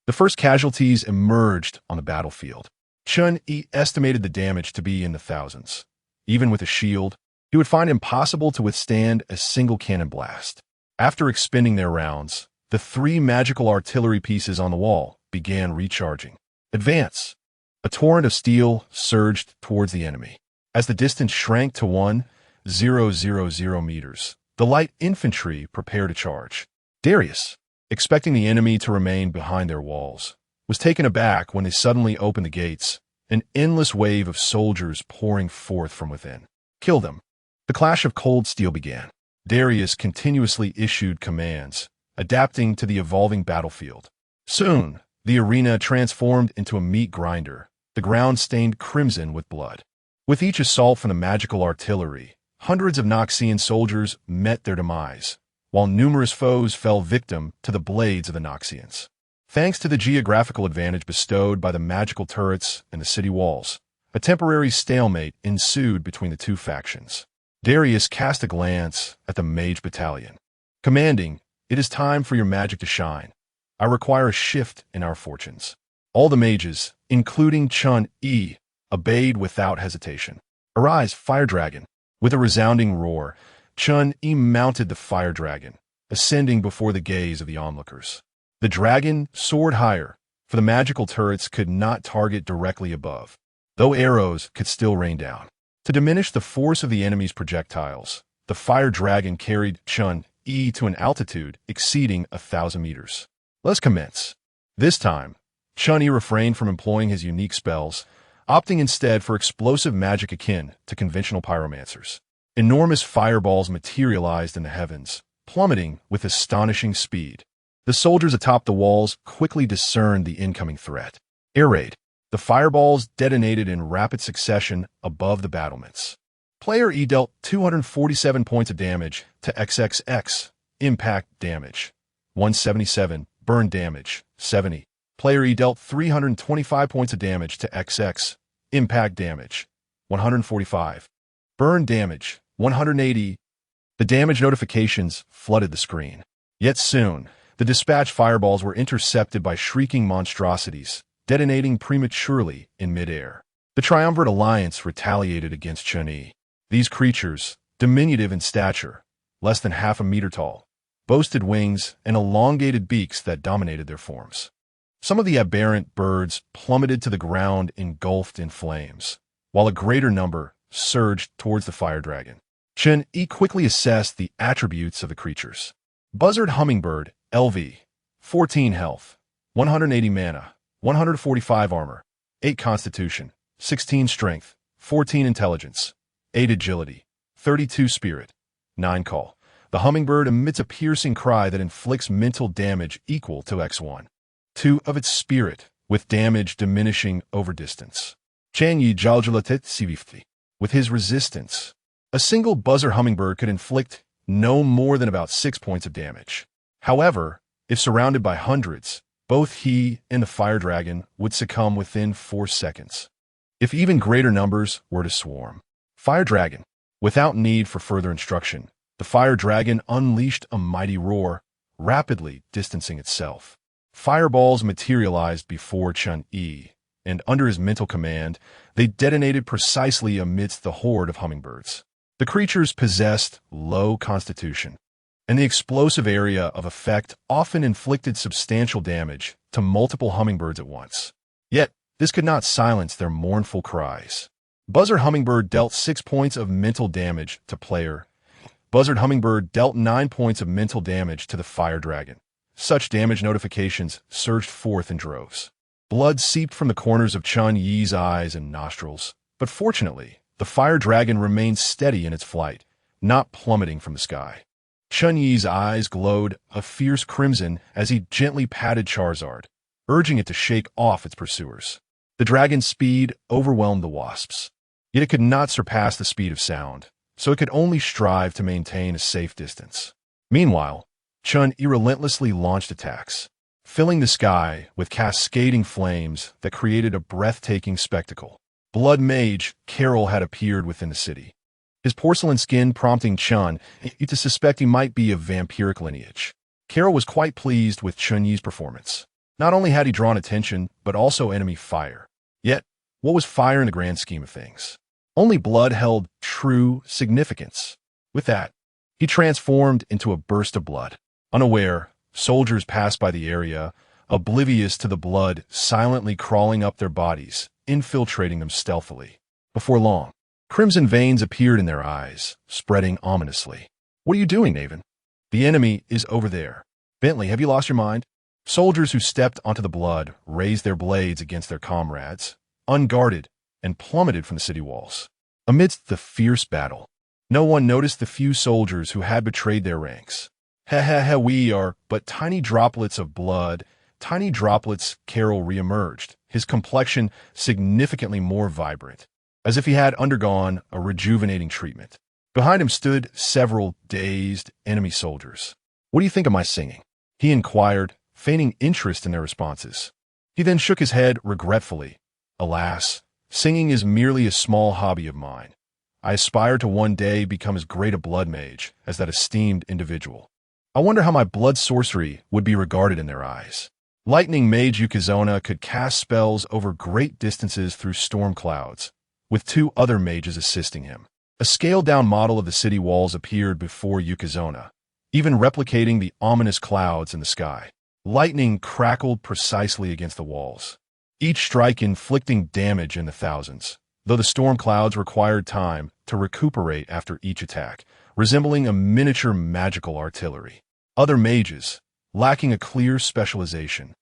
The first casualties emerged on the battlefield. Chen Yi estimated the damage to be in the thousands. Even with a shield, he would find it impossible to withstand a single cannon blast. After expending their rounds, the three magical artillery pieces on the wall began recharging. Advance! A torrent of steel surged towards the enemy. As the distance shrank to 1,000 meters, the light infantry prepared to charge. Darius, expecting the enemy to remain behind their walls, was taken aback when they suddenly opened the gates, an endless wave of soldiers pouring forth from within. Kill them. The clash of cold steel began. Darius continuously issued commands, adapting to the evolving battlefield. Soon, the arena transformed into a meat grinder, the ground stained crimson with blood. With each assault from the magical artillery, hundreds of Noxian soldiers met their demise, while numerous foes fell victim to the blades of the Noxians. Thanks to the geographical advantage bestowed by the magical turrets and the city walls, a temporary stalemate ensued between the two factions. Darius cast a glance at the Mage battalion. Commanding, it is time for your magic to shine. I require a shift in our fortunes. All the mages, including Chen Yi, obeyed without hesitation. Arise, fire dragon! With a resounding roar, Chen Yi mounted the fire dragon, ascending before the gaze of the onlookers. The dragon soared higher, for the magical turrets could not target directly above, though arrows could still rain down. To diminish the force of the enemy's projectiles, the fire dragon carried Chen Yi to an altitude exceeding 1,000 meters. Let's commence. This time, Chen Yi refrained from employing his unique spells, opting instead for explosive magic akin to conventional pyromancers. Enormous fireballs materialized in the heavens, plummeting with astonishing speed. The soldiers atop the walls quickly discerned the incoming threat. Air raid. The fireballs detonated in rapid succession above the battlements. Player E dealt 247 points of damage to XXX. Impact damage. 177. Burn damage. 70. Player E dealt 325 points of damage to XX. Impact damage. 145. Burn damage. 180. The damage notifications flooded the screen. Yet soon, the dispatched fireballs were intercepted by shrieking monstrosities, detonating prematurely in midair. The Triumvirate Alliance retaliated against Chen Yi. These creatures, diminutive in stature, less than half a meter tall, boasted wings and elongated beaks that dominated their forms. Some of the aberrant birds plummeted to the ground engulfed in flames, while a greater number surged towards the fire dragon. Chen Yi quickly assessed the attributes of the creatures. Buzzard Hummingbird, LV, 14 health, 180 mana, 145 armor, 8 constitution, 16 strength, 14 intelligence, 8 agility, 32 spirit, 9 call. The hummingbird emits a piercing cry that inflicts mental damage equal to X1. 2 of its spirit, with damage diminishing over distance. Chen Yi Jaljalatet Sivifti. With his resistance, a single buzzer hummingbird could inflict no more than about 6 points of damage. However, if surrounded by hundreds, Both he and the fire dragon would succumb within 4 seconds, if even greater numbers were to swarm. Fire dragon. Without need for further instruction, the fire dragon unleashed a mighty roar, rapidly distancing itself. Fireballs materialized before Chen Yi, and under his mental command, they detonated precisely amidst the horde of hummingbirds. The creatures possessed low constitution, and the explosive area of effect often inflicted substantial damage to multiple hummingbirds at once. Yet, this could not silence their mournful cries. Buzzard Hummingbird dealt 6 points of mental damage to player. Buzzard Hummingbird dealt 9 points of mental damage to the fire dragon. Such damage notifications surged forth in droves. Blood seeped from the corners of Chen Yi's eyes and nostrils, but fortunately, the fire dragon remained steady in its flight, not plummeting from the sky. Chen Yi's eyes glowed a fierce crimson as he gently patted Charizard, urging it to shake off its pursuers. The dragon's speed overwhelmed the wasps, yet it could not surpass the speed of sound, so it could only strive to maintain a safe distance. Meanwhile, Chen Yi relentlessly launched attacks, filling the sky with cascading flames that created a breathtaking spectacle. Blood Mage Carol had appeared within the city, his porcelain skin prompting Chen Yi to suspect he might be of vampiric lineage. Carol was quite pleased with Chen Yi's performance. Not only had he drawn attention, but also enemy fire. Yet, what was fire in the grand scheme of things? Only blood held true significance. With that, he transformed into a burst of blood. Unaware, soldiers passed by the area, oblivious to the blood silently crawling up their bodies, infiltrating them stealthily. Before long, crimson veins appeared in their eyes, spreading ominously. "What are you doing, Naven? The enemy is over there. Bentley, have you lost your mind?" Soldiers who stepped onto the blood raised their blades against their comrades, unguarded, and plummeted from the city walls. Amidst the fierce battle, no one noticed the few soldiers who had betrayed their ranks. We are but tiny droplets of blood. Tiny droplets. Carol reemerged, his complexion significantly more vibrant, as if he had undergone a rejuvenating treatment. Behind him stood several dazed enemy soldiers. "What do you think of my singing?" he inquired, feigning interest in their responses. He then shook his head regretfully. "Alas, singing is merely a small hobby of mine. I aspire to one day become as great a blood mage as that esteemed individual. I wonder how my blood sorcery would be regarded in their eyes." Lightning Mage Yukizona could cast spells over great distances through storm clouds, with 2 other mages assisting him. A scaled-down model of the city walls appeared before Yukizona, even replicating the ominous clouds in the sky. Lightning crackled precisely against the walls, each strike inflicting damage in the thousands, though the storm clouds required time to recuperate after each attack, resembling a miniature magical artillery. Other mages, lacking a clear specialization,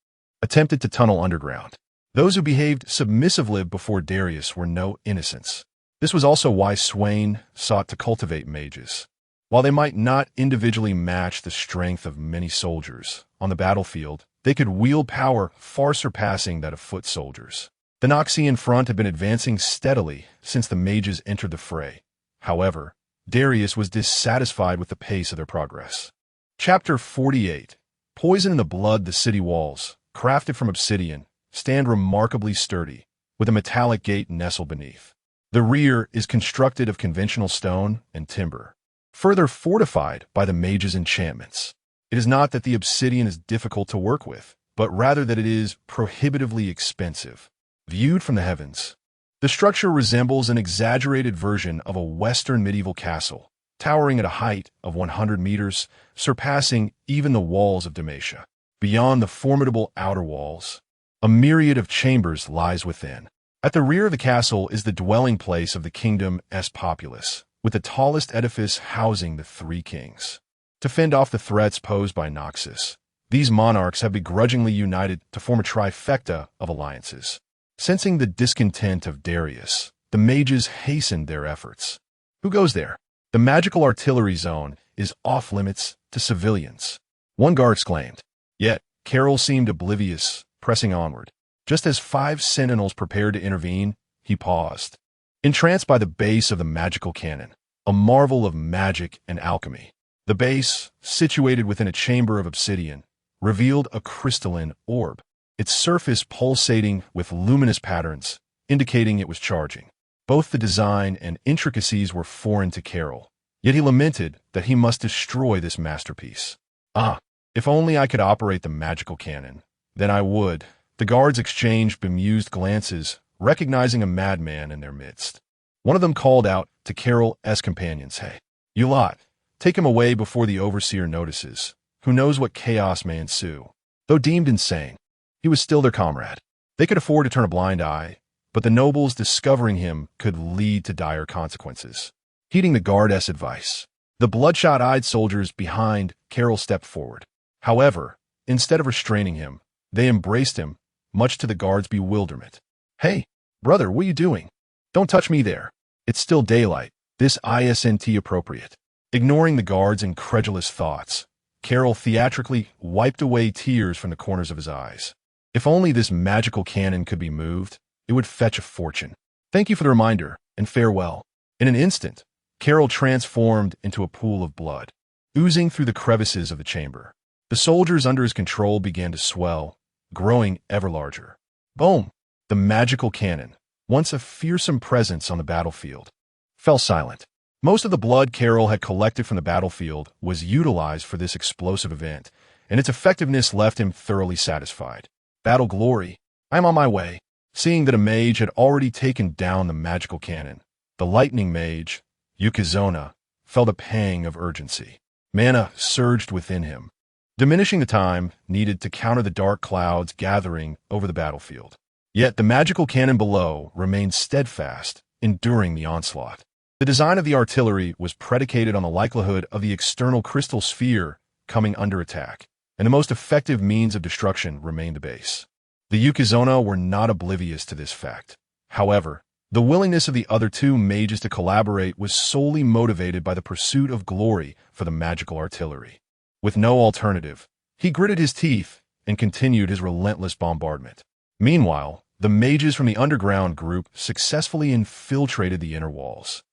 attempted to tunnel underground. Those who behaved submissively before Darius were no innocents. This was also why Swain sought to cultivate mages. While they might not individually match the strength of many soldiers on the battlefield, they could wield power far surpassing that of foot soldiers. The Noxian front had been advancing steadily since the mages entered the fray. However, Darius was dissatisfied with the pace of their progress. Chapter 48. Poison in the blood. The city walls, crafted from obsidian, stand remarkably sturdy, with a metallic gate nestled beneath. The rear is constructed of conventional stone and timber, further fortified by the mage's enchantments. It is not that the obsidian is difficult to work with, but rather that it is prohibitively expensive. Viewed from the heavens, the structure resembles an exaggerated version of a Western medieval castle, towering at a height of 100 meters, surpassing even the walls of Dalmatia. Beyond the formidable outer walls, a myriad of chambers lies within. At the rear of the castle is the dwelling place of the kingdom's populace, with the tallest edifice housing the 3 kings. To fend off the threats posed by Noxus, these monarchs have begrudgingly united to form a trifecta of alliances. Sensing the discontent of Darius, the mages hastened their efforts. Who goes there? The magical artillery zone is off-limits to civilians, one guard exclaimed. Yet, Carol seemed oblivious, pressing onward. Just as 5 sentinels prepared to intervene, he paused, entranced by the base of the magical cannon, a marvel of magic and alchemy. The base, situated within a chamber of obsidian, revealed a crystalline orb, its surface pulsating with luminous patterns, indicating it was charging. Both the design and intricacies were foreign to Carol, yet he lamented that he must destroy this masterpiece. Ah, if only I could operate the magical cannon, then I would. The guards exchanged bemused glances, recognizing a madman in their midst. One of them called out to Carol's companions, "Hey, you lot, take him away before the overseer notices. Who knows what chaos may ensue?" Though deemed insane, he was still their comrade. They could afford to turn a blind eye, but the nobles discovering him could lead to dire consequences. Heeding the guard's advice, the bloodshot-eyed soldiers behind Carol stepped forward. However, instead of restraining him, they embraced him, much to the guard's bewilderment. "Hey, brother, what are you doing? Don't touch me there. It's still daylight. This isn't appropriate." Ignoring the guard's incredulous thoughts, Carol theatrically wiped away tears from the corners of his eyes. If only this magical cannon could be moved, it would fetch a fortune. "Thank you for the reminder, and farewell." In an instant, Carol transformed into a pool of blood, oozing through the crevices of the chamber. The soldiers under his control began to swell, growing ever larger. Boom! The magical cannon, once a fearsome presence on the battlefield, fell silent. Most of the blood Carol had collected from the battlefield was utilized for this explosive event, and its effectiveness left him thoroughly satisfied. Battle glory. I'm on my way. Seeing that a mage had already taken down the magical cannon, the lightning mage, Yukizona, felt a pang of urgency. Mana surged within him, diminishing the time needed to counter the dark clouds gathering over the battlefield. Yet the magical cannon below remained steadfast, enduring the onslaught. The design of the artillery was predicated on the likelihood of the external crystal sphere coming under attack, and the most effective means of destruction remained the base. The Yukizona were not oblivious to this fact. However, the willingness of the other two mages to collaborate was solely motivated by the pursuit of glory for the magical artillery. With no alternative, he gritted his teeth and continued his relentless bombardment. Meanwhile, the mages from the underground group successfully infiltrated the inner walls.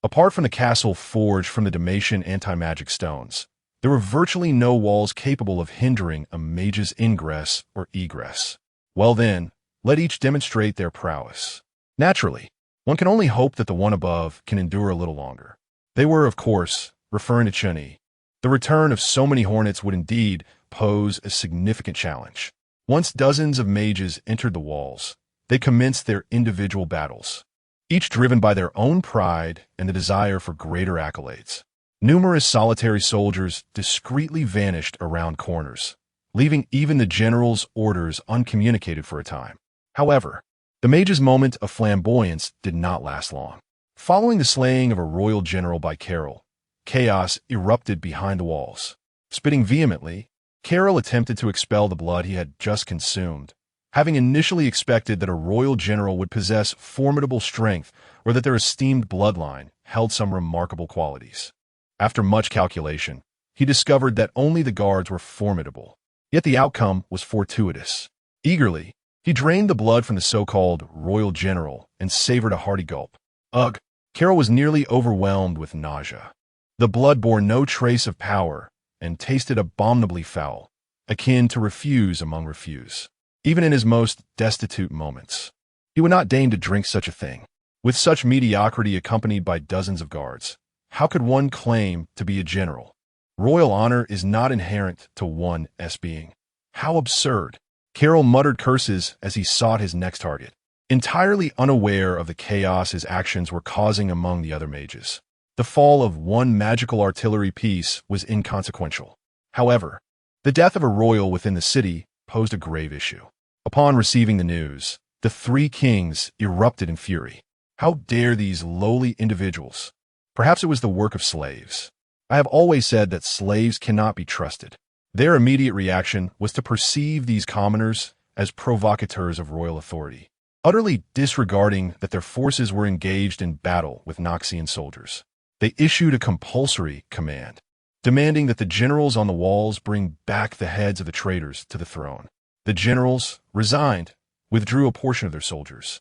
Apart from the castle forged from the Dalmatian anti-magic stones, there were virtually no walls capable of hindering a mage's ingress or egress. Well then, let each demonstrate their prowess. Naturally, one can only hope that the one above can endure a little longer. They were, of course, referring to Chen Yi. The return of so many hornets would indeed pose a significant challenge. Once dozens of mages entered the walls, they commenced their individual battles, each driven by their own pride and the desire for greater accolades. Numerous solitary soldiers discreetly vanished around corners, leaving even the general's orders uncommunicated for a time. However, the mage's moment of flamboyance did not last long. Following the slaying of a royal general by Carol, chaos erupted behind the walls. Spitting vehemently, Carol attempted to expel the blood he had just consumed, having initially expected that a royal general would possess formidable strength or that their esteemed bloodline held some remarkable qualities. After much calculation, he discovered that only the guards were formidable, yet the outcome was fortuitous. Eagerly, he drained the blood from the so-called royal general and savored a hearty gulp. Ugh! Carol was nearly overwhelmed with nausea. The blood bore no trace of power and tasted abominably foul, akin to refuse among refuse. Even in his most destitute moments, he would not deign to drink such a thing. With such mediocrity accompanied by dozens of guards, how could one claim to be a general? Royal honor is not inherent to one's being. How absurd! Carol muttered curses as he sought his next target, entirely unaware of the chaos his actions were causing among the other mages. The fall of one magical artillery piece was inconsequential. However, the death of a royal within the city posed a grave issue. Upon receiving the news, the three kings erupted in fury. How dare these lowly individuals? Perhaps it was the work of slaves. I have always said that slaves cannot be trusted. Their immediate reaction was to perceive these commoners as provocateurs of royal authority, utterly disregarding that their forces were engaged in battle with Noxian soldiers. They issued a compulsory command, demanding that the generals on the walls bring back the heads of the traitors to the throne. The generals, resigned, withdrew a portion of their soldiers.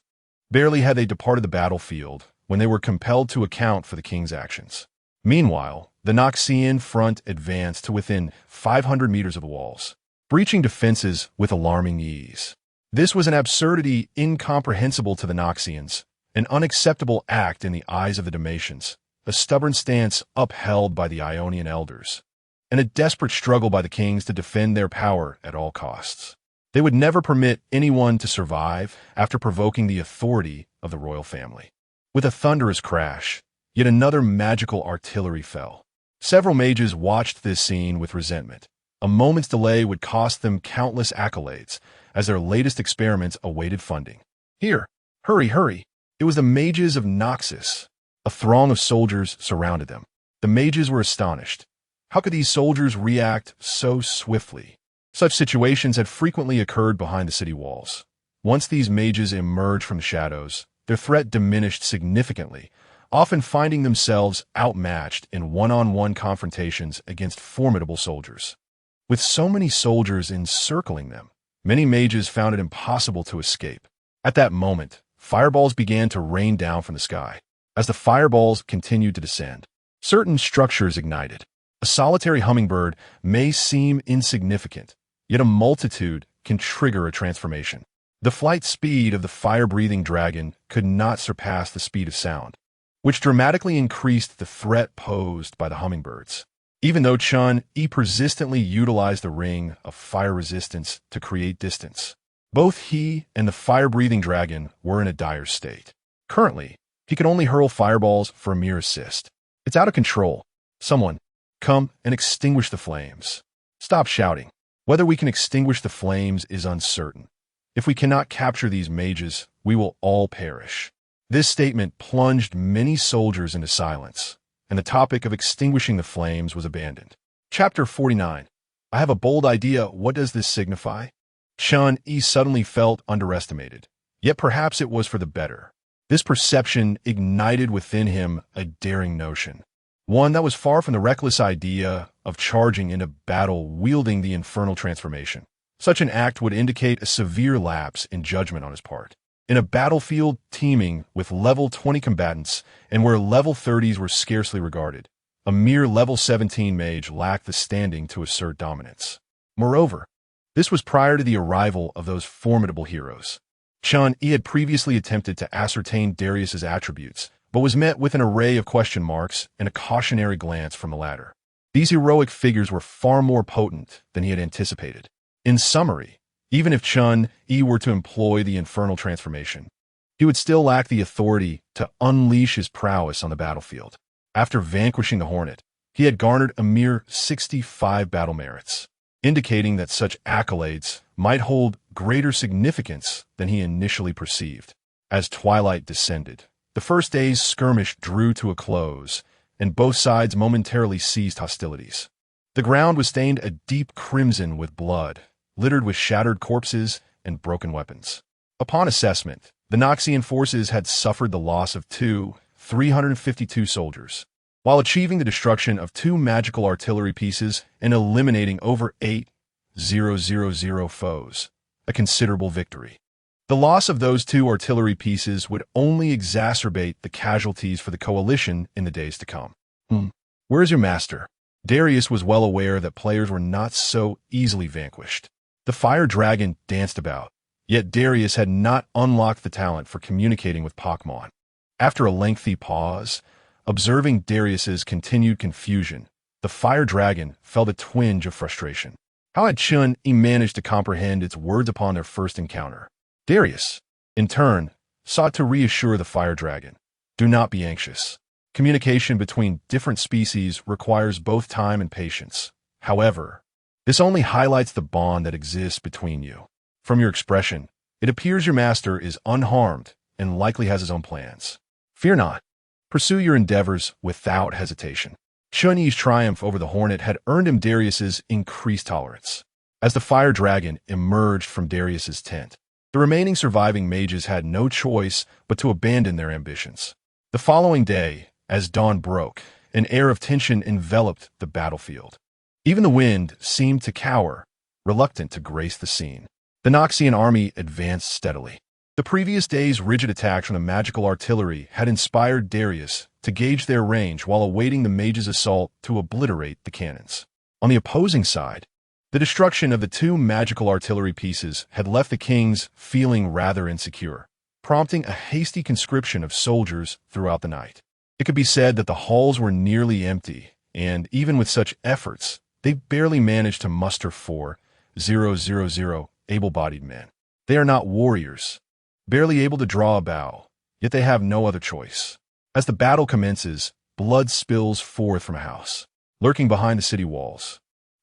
Barely had they departed the battlefield when they were compelled to account for the king's actions. Meanwhile, the Noxian front advanced to within 500 meters of the walls. breaching defenses with alarming ease. This was an absurdity incomprehensible to the Noxians, an unacceptable act in the eyes of the Dalmatians, a stubborn stance upheld by the Ionian elders, and a desperate struggle by the kings to defend their power at all costs. They would never permit anyone to survive after provoking the authority of the royal family. With a thunderous crash, yet another magical artillery fell. Several mages watched this scene with resentment. A moment's delay would cost them countless accolades, as their latest experiments awaited funding. Here, hurry, hurry! It was the mages of Noxus. A throng of soldiers surrounded them. The mages were astonished. How could these soldiers react so swiftly? Such situations had frequently occurred behind the city walls. Once these mages emerged from the shadows, their threat diminished significantly, often finding themselves outmatched in one-on-one confrontations against formidable soldiers. With so many soldiers encircling them, many mages found it impossible to escape. At that moment, fireballs began to rain down from the sky. As the fireballs continued to descend, certain structures ignited. A solitary hummingbird may seem insignificant, yet a multitude can trigger a transformation. The flight speed of the fire-breathing dragon could not surpass the speed of sound, which dramatically increased the threat posed by the hummingbirds. Even though Chen Yi persistently utilized the ring of fire resistance to create distance, both he and the fire-breathing dragon were in a dire state. Currently, he could only hurl fireballs for a mere assist. It's out of control. Someone, come and extinguish the flames. Stop shouting. Whether we can extinguish the flames is uncertain. If we cannot capture these mages, we will all perish. This statement plunged many soldiers into silence, and the topic of extinguishing the flames was abandoned. Chapter 49. I have a bold idea. What does this signify? Chen Yi suddenly felt underestimated, yet perhaps it was for the better. This perception ignited within him a daring notion, one that was far from the reckless idea of charging into battle wielding the infernal transformation. Such an act would indicate a severe lapse in judgment on his part. In a battlefield teeming with level 20 combatants and where level 30s were scarcely regarded, a mere level 17 mage lacked the standing to assert dominance. Moreover, this was prior to the arrival of those formidable heroes. Chen Yi had previously attempted to ascertain Darius's attributes, but was met with an array of question marks and a cautionary glance from the latter. These heroic figures were far more potent than he had anticipated. In summary, even if Chen Yi were to employ the infernal transformation, he would still lack the authority to unleash his prowess on the battlefield. After vanquishing the Hornet, he had garnered a mere 65 battle merits, indicating that such accolades might hold greater significance than he initially perceived. As twilight descended, the first day's skirmish drew to a close, and both sides momentarily ceased hostilities. The ground was stained a deep crimson with blood, littered with shattered corpses and broken weapons. Upon assessment, the Noxian forces had suffered the loss of 352 soldiers, while achieving the destruction of 2 magical artillery pieces and eliminating over 8,000 foes, a considerable victory. The loss of those 2 artillery pieces would only exacerbate the casualties for the coalition in the days to come. Where is your master? Darius was well aware that players were not so easily vanquished. The fire dragon danced about, yet Darius had not unlocked the talent for communicating with Pokemon. After a lengthy pause, observing Darius's continued confusion, the fire dragon felt a twinge of frustration. How had Chen Yi managed to comprehend its words upon their first encounter? Darius, in turn, sought to reassure the fire dragon. Do not be anxious. Communication between different species requires both time and patience. However, this only highlights the bond that exists between you. From your expression, it appears your master is unharmed and likely has his own plans. Fear not. Pursue your endeavors without hesitation. Chen Yi's triumph over the Hornet had earned him Darius's increased tolerance. As the fire dragon emerged from Darius's tent, the remaining surviving mages had no choice but to abandon their ambitions. The following day, as dawn broke, an air of tension enveloped the battlefield. Even the wind seemed to cower, reluctant to grace the scene. The Noxian army advanced steadily. The previous day's rigid attack from the magical artillery had inspired Darius to gauge their range while awaiting the mage's assault to obliterate the cannons. On the opposing side, The destruction of the two magical artillery pieces had left the kings feeling rather insecure, prompting a hasty conscription of soldiers throughout the night. It could be said that the halls were nearly empty, and even with such efforts, they barely managed to muster 4,000 able-bodied men. They are not warriors, barely able to draw a bow, yet they have no other choice. As the battle commences, blood spills forth from a house, lurking behind the city walls.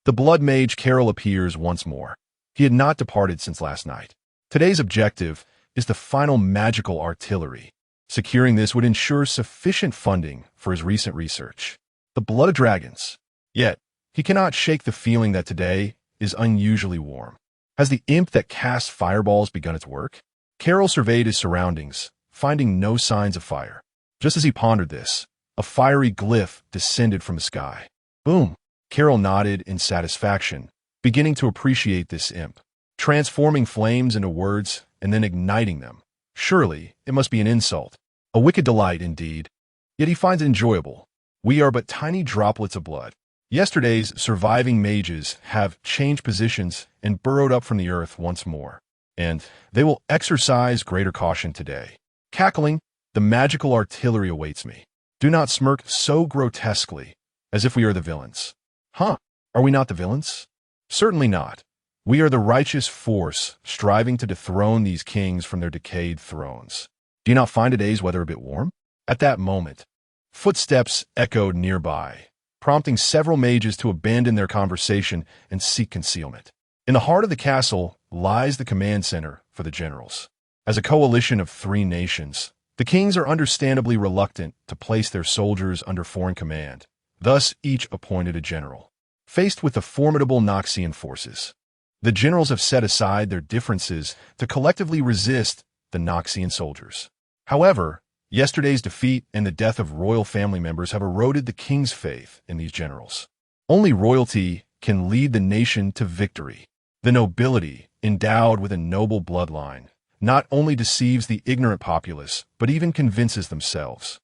The blood mage Carol appears once more. He had not departed since last night. Today's objective is the final magical artillery. Securing this would ensure sufficient funding for his recent research. The blood of dragons. Yet, he cannot shake the feeling that today is unusually warm. Has the imp that casts fireballs begun its work? Carol surveyed his surroundings, finding no signs of fire. Just as he pondered this, a fiery glyph descended from the sky. Boom! Carol nodded in satisfaction, beginning to appreciate this imp, transforming flames into words and then igniting them. Surely, it must be an insult. A wicked delight, indeed. Yet he finds it enjoyable. We are but tiny droplets of blood. Yesterday's surviving mages have changed positions and burrowed up from the earth once more, and they will exercise greater caution today. Cackling, the magical artillery awaits me. Do not smirk so grotesquely, as if we are the villains. Huh? Are we not the villains? Certainly not. We are the righteous force striving to dethrone these kings from their decayed thrones. Do you not find today's weather a bit warm? At that moment, footsteps echoed nearby, prompting several mages to abandon their conversation and seek concealment. In the heart of the castle lies the command center for the generals. As a coalition of 3 nations, the kings are understandably reluctant to place their soldiers under foreign command. Thus, each appointed a general. Faced with the formidable Noxian forces, the generals have set aside their differences to collectively resist the Noxian soldiers. However, yesterday's defeat and the death of royal family members have eroded the king's faith in these generals. Only royalty can lead the nation to victory. The nobility, endowed with a noble bloodline, not only deceives the ignorant populace, but even convinces themselves.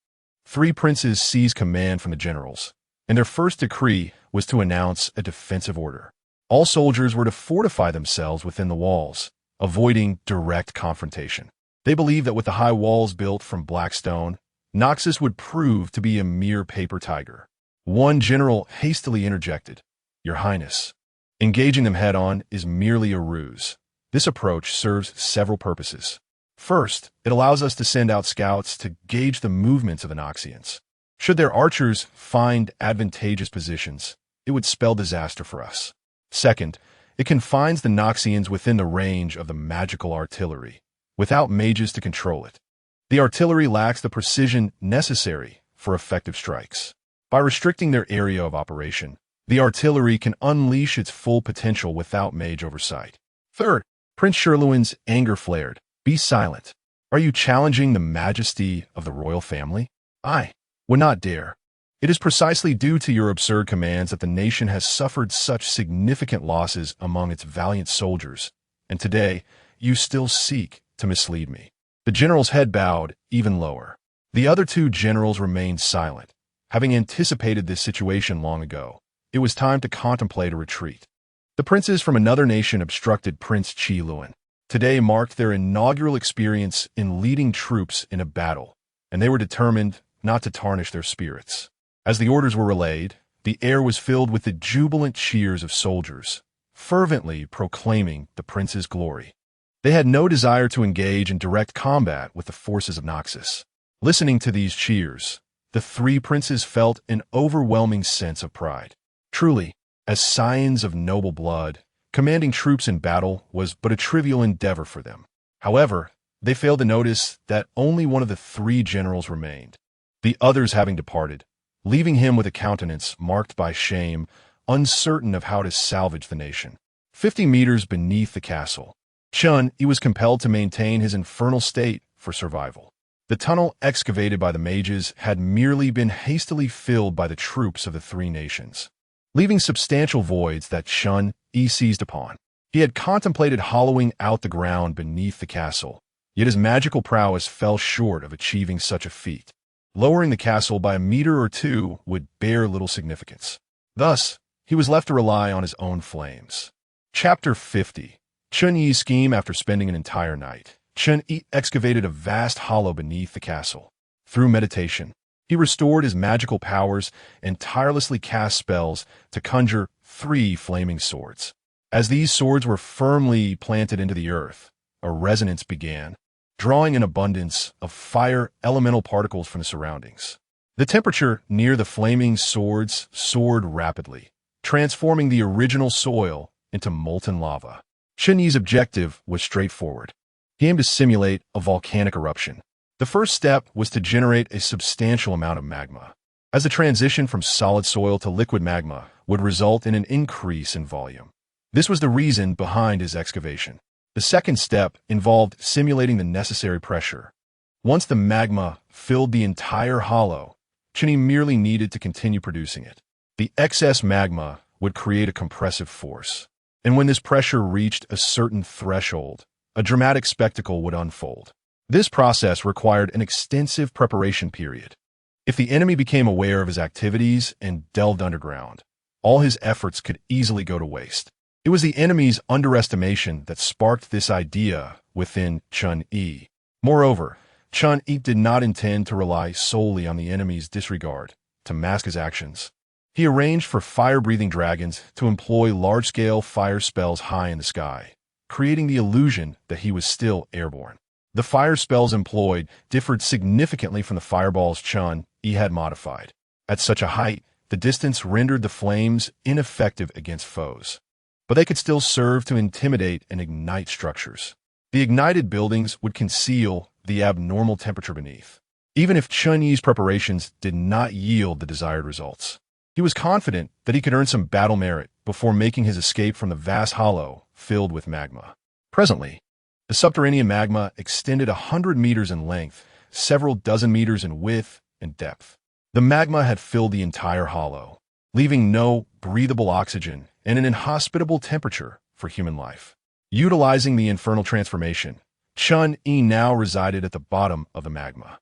3 princes seized command from the generals, and their first decree was to announce a defensive order. All soldiers were to fortify themselves within the walls, avoiding direct confrontation. They believed that with the high walls built from black stone, Noxus would prove to be a mere paper tiger. One general hastily interjected, "Your Highness, engaging them head-on is merely a ruse. This approach serves several purposes. First, it allows us to send out scouts to gauge the movements of the Noxians. Should their archers find advantageous positions, it would spell disaster for us. Second, it confines the Noxians within the range of the magical artillery, without mages to control it. The artillery lacks the precision necessary for effective strikes. By restricting their area of operation, the artillery can unleash its full potential without mage oversight. Third, Prince Sherluin's anger flared. Be silent. Are you challenging the majesty of the royal family? I would not dare. It is precisely due to your absurd commands that the nation has suffered such significant losses among its valiant soldiers, and today you still seek to mislead me." The general's head bowed even lower. The other 2 generals remained silent, having anticipated this situation long ago. It was time to contemplate a retreat. The princes from another nation obstructed Prince Qi Luowen. Today marked their inaugural experience in leading troops in a battle, and they were determined not to tarnish their spirits. As the orders were relayed, the air was filled with the jubilant cheers of soldiers, fervently proclaiming the prince's glory. They had no desire to engage in direct combat with the forces of Noxus. Listening to these cheers, the 3 princes felt an overwhelming sense of pride. Truly, as scions of noble blood, commanding troops in battle was but a trivial endeavor for them. However, they failed to notice that only one of the 3 generals remained, the others having departed, leaving him with a countenance marked by shame, uncertain of how to salvage the nation. 50 meters beneath the castle, Chen Yi was compelled to maintain his infernal state for survival. The tunnel excavated by the mages had merely been hastily filled by the troops of the 3 nations, leaving substantial voids that Chen Yi seized upon. He had contemplated hollowing out the ground beneath the castle, yet his magical prowess fell short of achieving such a feat. Lowering the castle by a meter or 2 would bear little significance. Thus, he was left to rely on his own flames. Chapter 50. Chen Yi's scheme. After spending an entire night, Chen Yi excavated a vast hollow beneath the castle. Through meditation, he restored his magical powers and tirelessly cast spells to conjure 3 flaming swords. As these swords were firmly planted into the earth, a resonance began, drawing an abundance of fire elemental particles from the surroundings. The temperature near the flaming swords soared rapidly, transforming the original soil into molten lava. Chen Yi's objective was straightforward. He aimed to simulate a volcanic eruption. The first step was to generate a substantial amount of magma, as the transition from solid soil to liquid magma would result in an increase in volume. This was the reason behind his excavation. The second step involved simulating the necessary pressure. Once the magma filled the entire hollow, Chen Yi merely needed to continue producing it. The excess magma would create a compressive force, and when this pressure reached a certain threshold, a dramatic spectacle would unfold. This process required an extensive preparation period. If the enemy became aware of his activities and delved underground, all his efforts could easily go to waste. It was the enemy's underestimation that sparked this idea within Chen Yi. Moreover, Chen Yi did not intend to rely solely on the enemy's disregard to mask his actions. He arranged for fire-breathing dragons to employ large-scale fire spells high in the sky, creating the illusion that he was still airborne. The fire spells employed differed significantly from the fireballs Chen Yi had modified. At such a height, the distance rendered the flames ineffective against foes, but they could still serve to intimidate and ignite structures. The ignited buildings would conceal the abnormal temperature beneath. Even if Chen Yi's preparations did not yield the desired results, he was confident that he could earn some battle merit before making his escape from the vast hollow filled with magma. Presently, the subterranean magma extended 100 meters in length, several dozen meters in width and depth. The magma had filled the entire hollow, leaving no breathable oxygen and an inhospitable temperature for human life. Utilizing the infernal transformation, Chen Yi now resided at the bottom of the magma.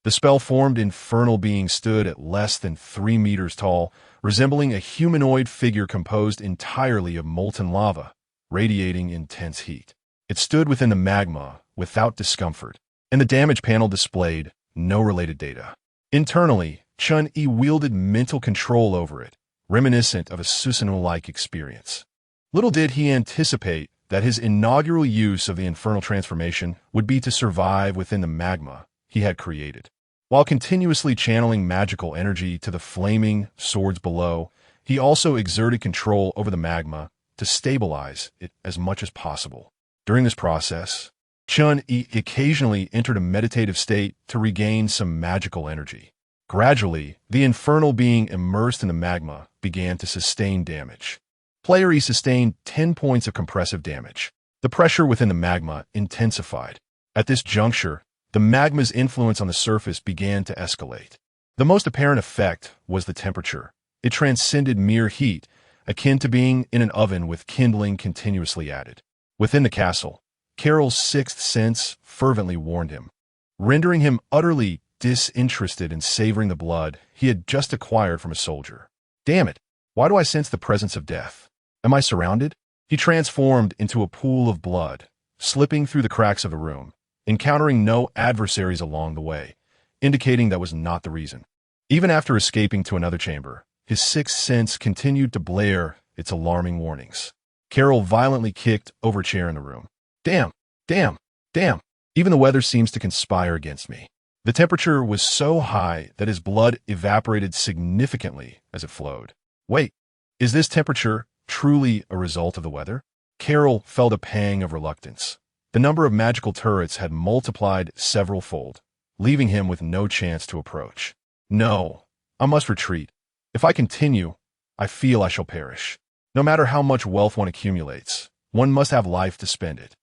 The spell-formed infernal being stood at less than 3 meters tall, resembling a humanoid figure composed entirely of molten lava, radiating intense heat. It stood within the magma without discomfort, and the damage panel displayed no related data. Internally, Chen Yi wielded mental control over it, reminiscent of a Susanoo-like experience. Little did he anticipate that his inaugural use of the infernal transformation would be to survive within the magma he had created. While continuously channeling magical energy to the flaming swords below, he also exerted control over the magma to stabilize it as much as possible. During this process, Chen Yi occasionally entered a meditative state to regain some magical energy. Gradually, the infernal being immersed in the magma began to sustain damage. Player E sustained 10 points of compressive damage. The pressure within the magma intensified. At this juncture, the magma's influence on the surface began to escalate. The most apparent effect was the temperature. It transcended mere heat, akin to being in an oven with kindling continuously added. Within the castle, Carol's sixth sense fervently warned him, rendering him utterly disinterested in savoring the blood he had just acquired from a soldier. Damn it, why do I sense the presence of death? Am I surrounded? He transformed into a pool of blood, slipping through the cracks of the room, encountering no adversaries along the way, indicating that was not the reason. Even after escaping to another chamber, his sixth sense continued to blare its alarming warnings. Carol violently kicked over a chair in the room. Damn, damn, damn. Even the weather seems to conspire against me. The temperature was so high that his blood evaporated significantly as it flowed. Wait, is this temperature truly a result of the weather? Carol felt a pang of reluctance. The number of magical turrets had multiplied several-fold, leaving him with no chance to approach. No, I must retreat. If I continue, I feel I shall perish. No matter how much wealth one accumulates, one must have life to spend it.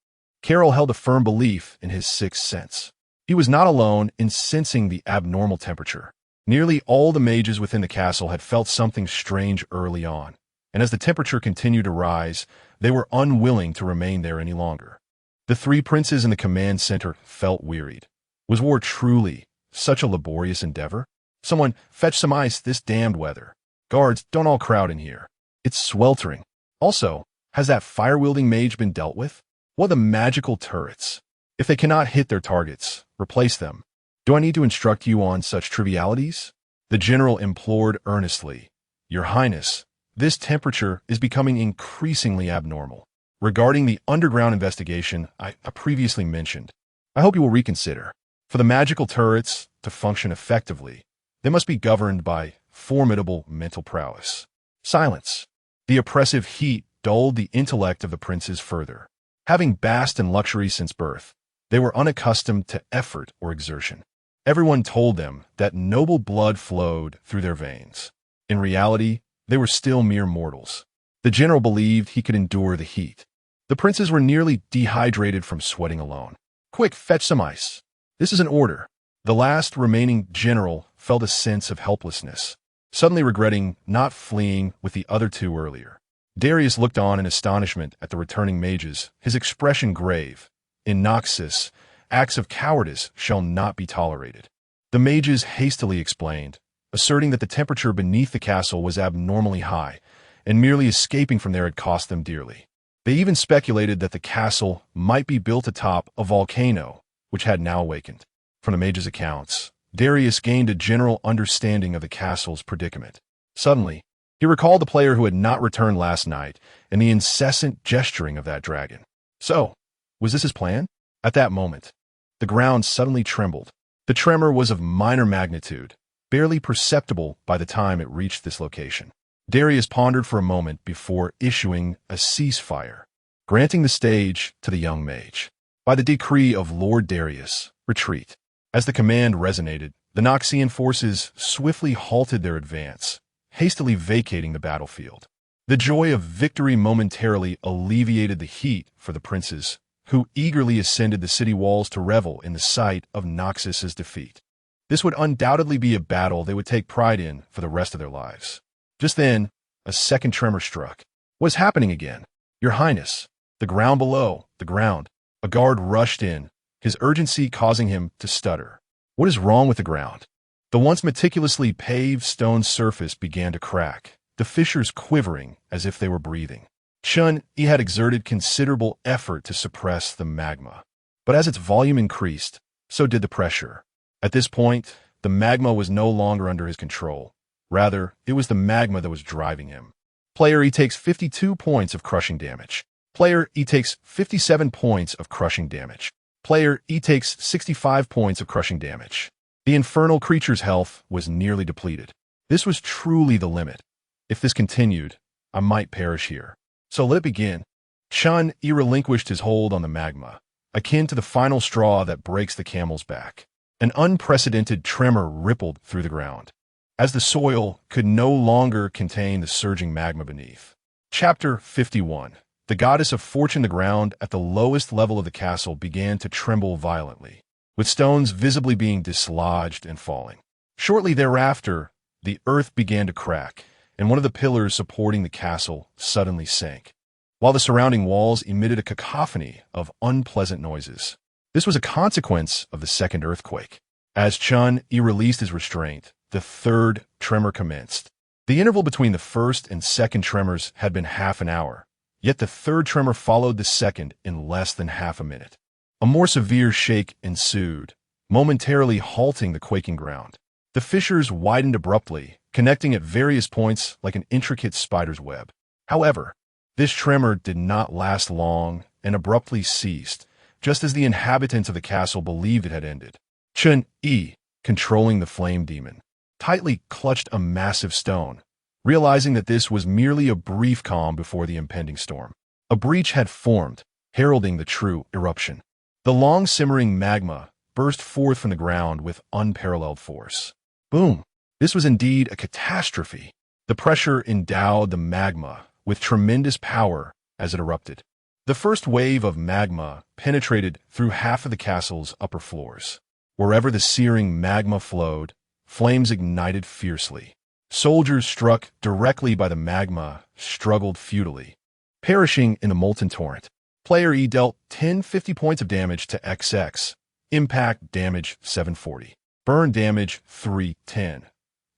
Carol held a firm belief in his sixth sense. He was not alone in sensing the abnormal temperature. Nearly all the mages within the castle had felt something strange early on, and as the temperature continued to rise, they were unwilling to remain there any longer. The 3 princes in the command center felt wearied. Was war truly such a laborious endeavor? Someone, fetch some ice this damned weather. Guards, don't all crowd in here. It's sweltering. Also, has that fire-wielding mage been dealt with? What are the magical turrets? If they cannot hit their targets, replace them. Do I need to instruct you on such trivialities? The general implored earnestly. Your Highness, this temperature is becoming increasingly abnormal. Regarding the underground investigation I previously mentioned, I hope you will reconsider. For the magical turrets to function effectively, they must be governed by formidable mental prowess. Silence. The oppressive heat dulled the intellect of the princes further. Having basked in luxury since birth, they were unaccustomed to effort or exertion. Everyone told them that noble blood flowed through their veins. In reality, they were still mere mortals. The general believed he could endure the heat. The princes were nearly dehydrated from sweating alone. Quick, fetch some ice. This is an order. The last remaining general felt a sense of helplessness, suddenly regretting not fleeing with the other two earlier. Darius looked on in astonishment at the returning mages, his expression grave. In Noxus, acts of cowardice shall not be tolerated. The mages hastily explained, asserting that the temperature beneath the castle was abnormally high, and merely escaping from there had cost them dearly. They even speculated that the castle might be built atop a volcano, which had now awakened. From the mages' accounts, Darius gained a general understanding of the castle's predicament. Suddenly, he recalled the player who had not returned last night and the incessant gesturing of that dragon. So, was this his plan? At that moment, the ground suddenly trembled. The tremor was of minor magnitude, barely perceptible by the time it reached this location. Darius pondered for a moment before issuing a ceasefire, granting the stage to the young mage. By the decree of Lord Darius, retreat. As the command resonated, the Noxian forces swiftly halted their advance, hastily vacating the battlefield. The joy of victory momentarily alleviated the heat for the princes, who eagerly ascended the city walls to revel in the sight of Noxus's defeat. This would undoubtedly be a battle they would take pride in for the rest of their lives. Just then, a second tremor struck. What is happening again? Your Highness, the ground below, the ground. A guard rushed in, his urgency causing him to stutter. What is wrong with the ground? The once meticulously paved stone surface began to crack, the fissures quivering as if they were breathing. Chen Yi had exerted considerable effort to suppress the magma, but as its volume increased, so did the pressure. At this point, the magma was no longer under his control. Rather, it was the magma that was driving him. Player E takes 52 points of crushing damage. Player E takes 57 points of crushing damage. Player E takes 65 points of crushing damage. The infernal creature's health was nearly depleted. This was truly the limit. If this continued, I might perish here. So let it begin. Chen Yi relinquished his hold on the magma, akin to the final straw that breaks the camel's back. An unprecedented tremor rippled through the ground, as the soil could no longer contain the surging magma beneath. Chapter 51. The goddess of fortune. The ground at the lowest level of the castle began to tremble violently, with stones visibly being dislodged and falling. Shortly thereafter, the earth began to crack, and one of the pillars supporting the castle suddenly sank, while the surrounding walls emitted a cacophony of unpleasant noises. This was a consequence of the second earthquake. As Chen Yi released his restraint, the third tremor commenced. The interval between the first and second tremors had been half an hour, yet the third tremor followed the second in less than half a minute. A more severe shake ensued, momentarily halting the quaking ground. The fissures widened abruptly, connecting at various points like an intricate spider's web. However, this tremor did not last long and abruptly ceased, just as the inhabitants of the castle believed it had ended. Chen Yi, controlling the flame demon, tightly clutched a massive stone, realizing that this was merely a brief calm before the impending storm. A breach had formed, heralding the true eruption. The long-simmering magma burst forth from the ground with unparalleled force. Boom! This was indeed a catastrophe. The pressure endowed the magma with tremendous power as it erupted. The first wave of magma penetrated through half of the castle's upper floors. Wherever the searing magma flowed, flames ignited fiercely. Soldiers struck directly by the magma struggled futilely, perishing in the molten torrent. Player E dealt 1050 points of damage to XX. Impact damage 740. Burn damage 310.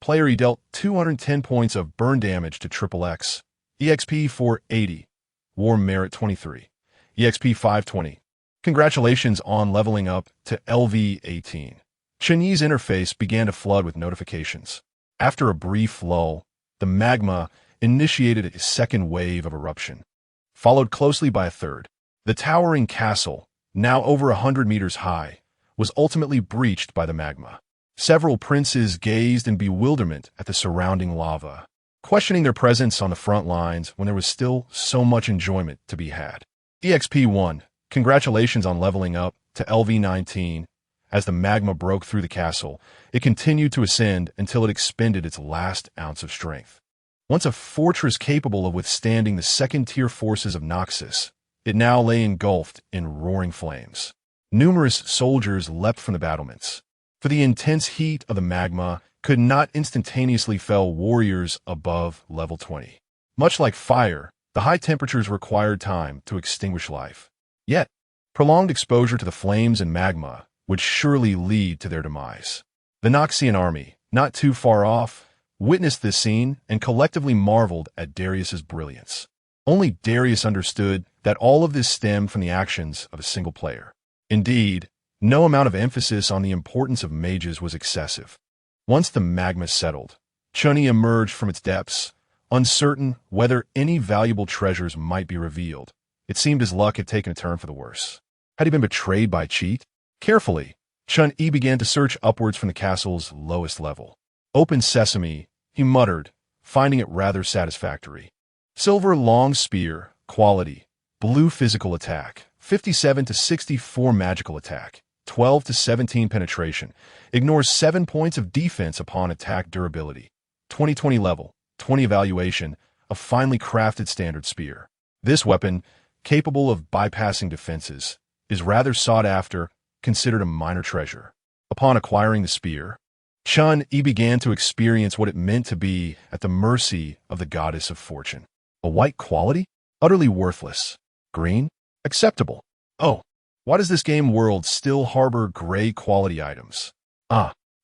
Player E dealt 210 points of burn damage to XXX. EXP 480. War Merit 23. EXP 520. Congratulations on leveling up to LV 18. Chen Yi's interface began to flood with notifications. After a brief lull, the magma initiated a second wave of eruption, followed closely by a third. The towering castle, now over 100 meters high, was ultimately breached by the magma. Several princes gazed in bewilderment at the surrounding lava, questioning their presence on the front lines when there was still so much enjoyment to be had. EXP 1. Congratulations on leveling up to LV 19. As the magma broke through the castle, it continued to ascend until it expended its last ounce of strength. Once a fortress capable of withstanding the second-tier forces of Noxus, it now lay engulfed in roaring flames. Numerous soldiers leapt from the battlements, for the intense heat of the magma could not instantaneously fell warriors above level 20. Much like fire, the high temperatures required time to extinguish life. Yet, prolonged exposure to the flames and magma would surely lead to their demise. The Noxian army, not too far off, witnessed this scene and collectively marveled at Darius's brilliance. Only Darius understood that all of this stemmed from the actions of a single player. Indeed, no amount of emphasis on the importance of mages was excessive. Once the magma settled, Chen Yi emerged from its depths, uncertain whether any valuable treasures might be revealed. It seemed his luck had taken a turn for the worse. Had he been betrayed by cheat? Carefully, Chen Yi began to search upwards from the castle's lowest level. Open sesame, he muttered, finding it rather satisfactory. Silver long spear, quality, blue physical attack, 57 to 64 magical attack, 12 to 17 penetration, ignores 7 points of defense upon attack durability. 2020 level, 20 evaluation, a finely crafted standard spear. This weapon, capable of bypassing defenses, is rather sought after, considered a minor treasure. Upon acquiring the spear, Chen Yi began to experience what it meant to be at the mercy of the goddess of fortune. A white quality? Utterly worthless. Green? Acceptable. Oh, why does this game world still harbor gray quality items?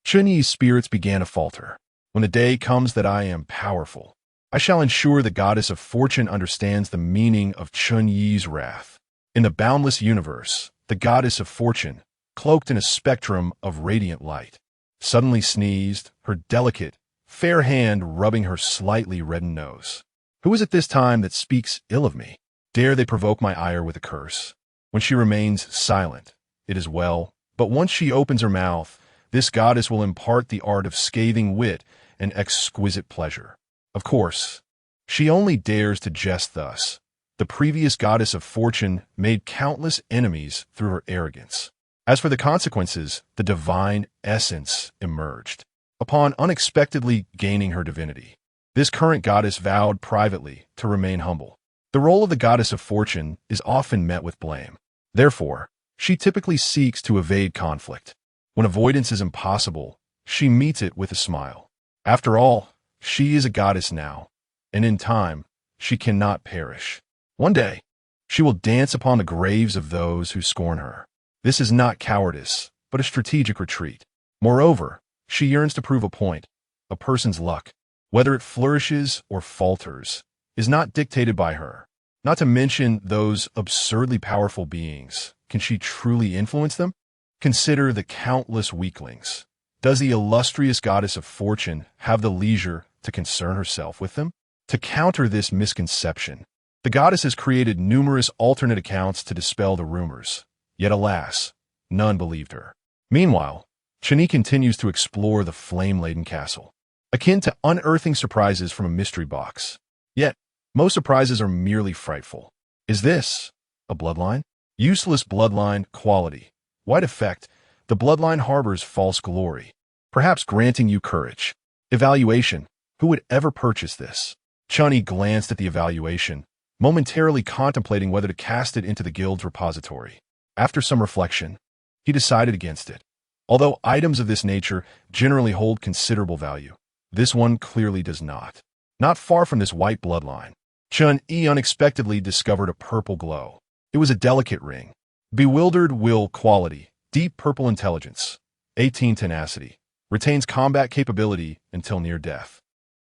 Chen Yi's spirits began to falter. When the day comes that I am powerful, I shall ensure the goddess of fortune understands the meaning of Chen Yi's wrath. In the boundless universe, the goddess of fortune, cloaked in a spectrum of radiant light, suddenly sneezed, her delicate, fair hand rubbing her slightly reddened nose. Who is it this time that speaks ill of me? Dare they provoke my ire with a curse? When she remains silent, it is well, but once she opens her mouth, this goddess will impart the art of scathing wit and exquisite pleasure. Of course, she only dares to jest thus. The previous goddess of fortune made countless enemies through her arrogance. As for the consequences, the divine essence emerged. Upon unexpectedly gaining her divinity, this current goddess vowed privately to remain humble. The role of the goddess of fortune is often met with blame. Therefore, she typically seeks to evade conflict. When avoidance is impossible, she meets it with a smile. After all, she is a goddess now, and in time, she cannot perish. One day, she will dance upon the graves of those who scorn her. This is not cowardice, but a strategic retreat. Moreover, she yearns to prove a point. A person's luck, whether it flourishes or falters, is not dictated by her. Not to mention those absurdly powerful beings. Can she truly influence them? Consider the countless weaklings. Does the illustrious goddess of fortune have the leisure to concern herself with them? To counter this misconception, the goddess has created numerous alternate accounts to dispel the rumors. Yet alas, none believed her. Meanwhile, Chen Yi continues to explore the flame-laden castle, akin to unearthing surprises from a mystery box. Yet, most surprises are merely frightful. Is this a bloodline? Useless bloodline quality. Wide effect, the bloodline harbors false glory, perhaps granting you courage. Evaluation. Who would ever purchase this? Chen Yi glanced at the evaluation, momentarily contemplating whether to cast it into the guild's repository. After some reflection, he decided against it. Although items of this nature generally hold considerable value, this one clearly does not. Not far from this white bloodline, Chen Yi unexpectedly discovered a purple glow. It was a delicate ring. Bewildered will quality, deep purple intelligence, 18 tenacity, retains combat capability until near death.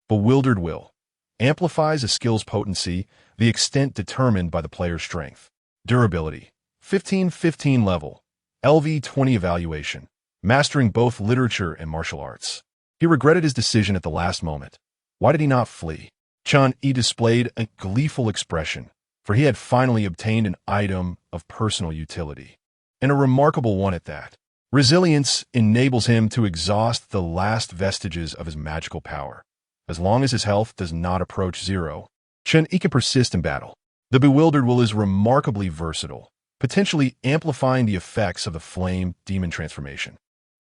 Bewildered will, amplifies a skill's potency, the extent determined by the player's strength. Durability. 15-15 level. LV20 evaluation. Mastering both literature and martial arts. He regretted his decision at the last moment. Why did he not flee? Chen Yi displayed a gleeful expression, for he had finally obtained an item of personal utility. And a remarkable one at that. Resilience enables him to exhaust the last vestiges of his magical power. As long as his health does not approach zero, Chen Yi can persist in battle. The Bewildered Will is remarkably versatile, potentially amplifying the effects of the Flame Demon transformation.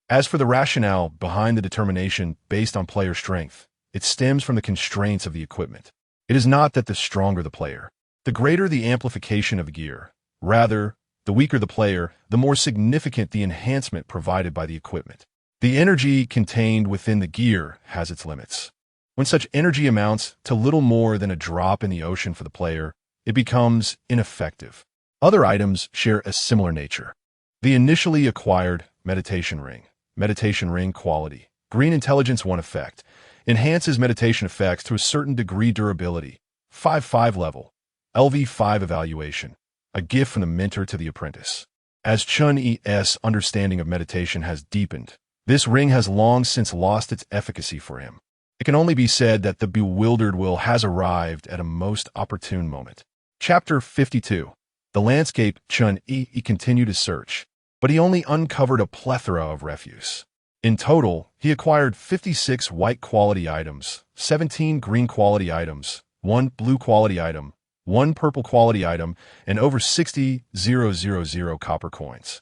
As for the rationale behind the determination based on player strength, it stems from the constraints of the equipment. It is not that the stronger the player, the greater the amplification of the gear. Rather, the weaker the player, the more significant the enhancement provided by the equipment. The energy contained within the gear has its limits. When such energy amounts to little more than a drop in the ocean for the player, it becomes ineffective. Other items share a similar nature. The initially acquired Meditation Ring quality, Green Intelligence 1 effect, enhances meditation effects to a certain degree durability, 5-5 level, LV5 evaluation, a gift from the mentor to the apprentice. As Chen Yi's understanding of meditation has deepened, this ring has long since lost its efficacy for him. It can only be said that the Bewildered Will has arrived at a most opportune moment. Chapter 52. The landscape. Chen Yi continued to search, but he only uncovered a plethora of refuse. In total, he acquired 56 white quality items, 17 green quality items, 1 blue quality item, 1 purple quality item, and over 60,000 copper coins.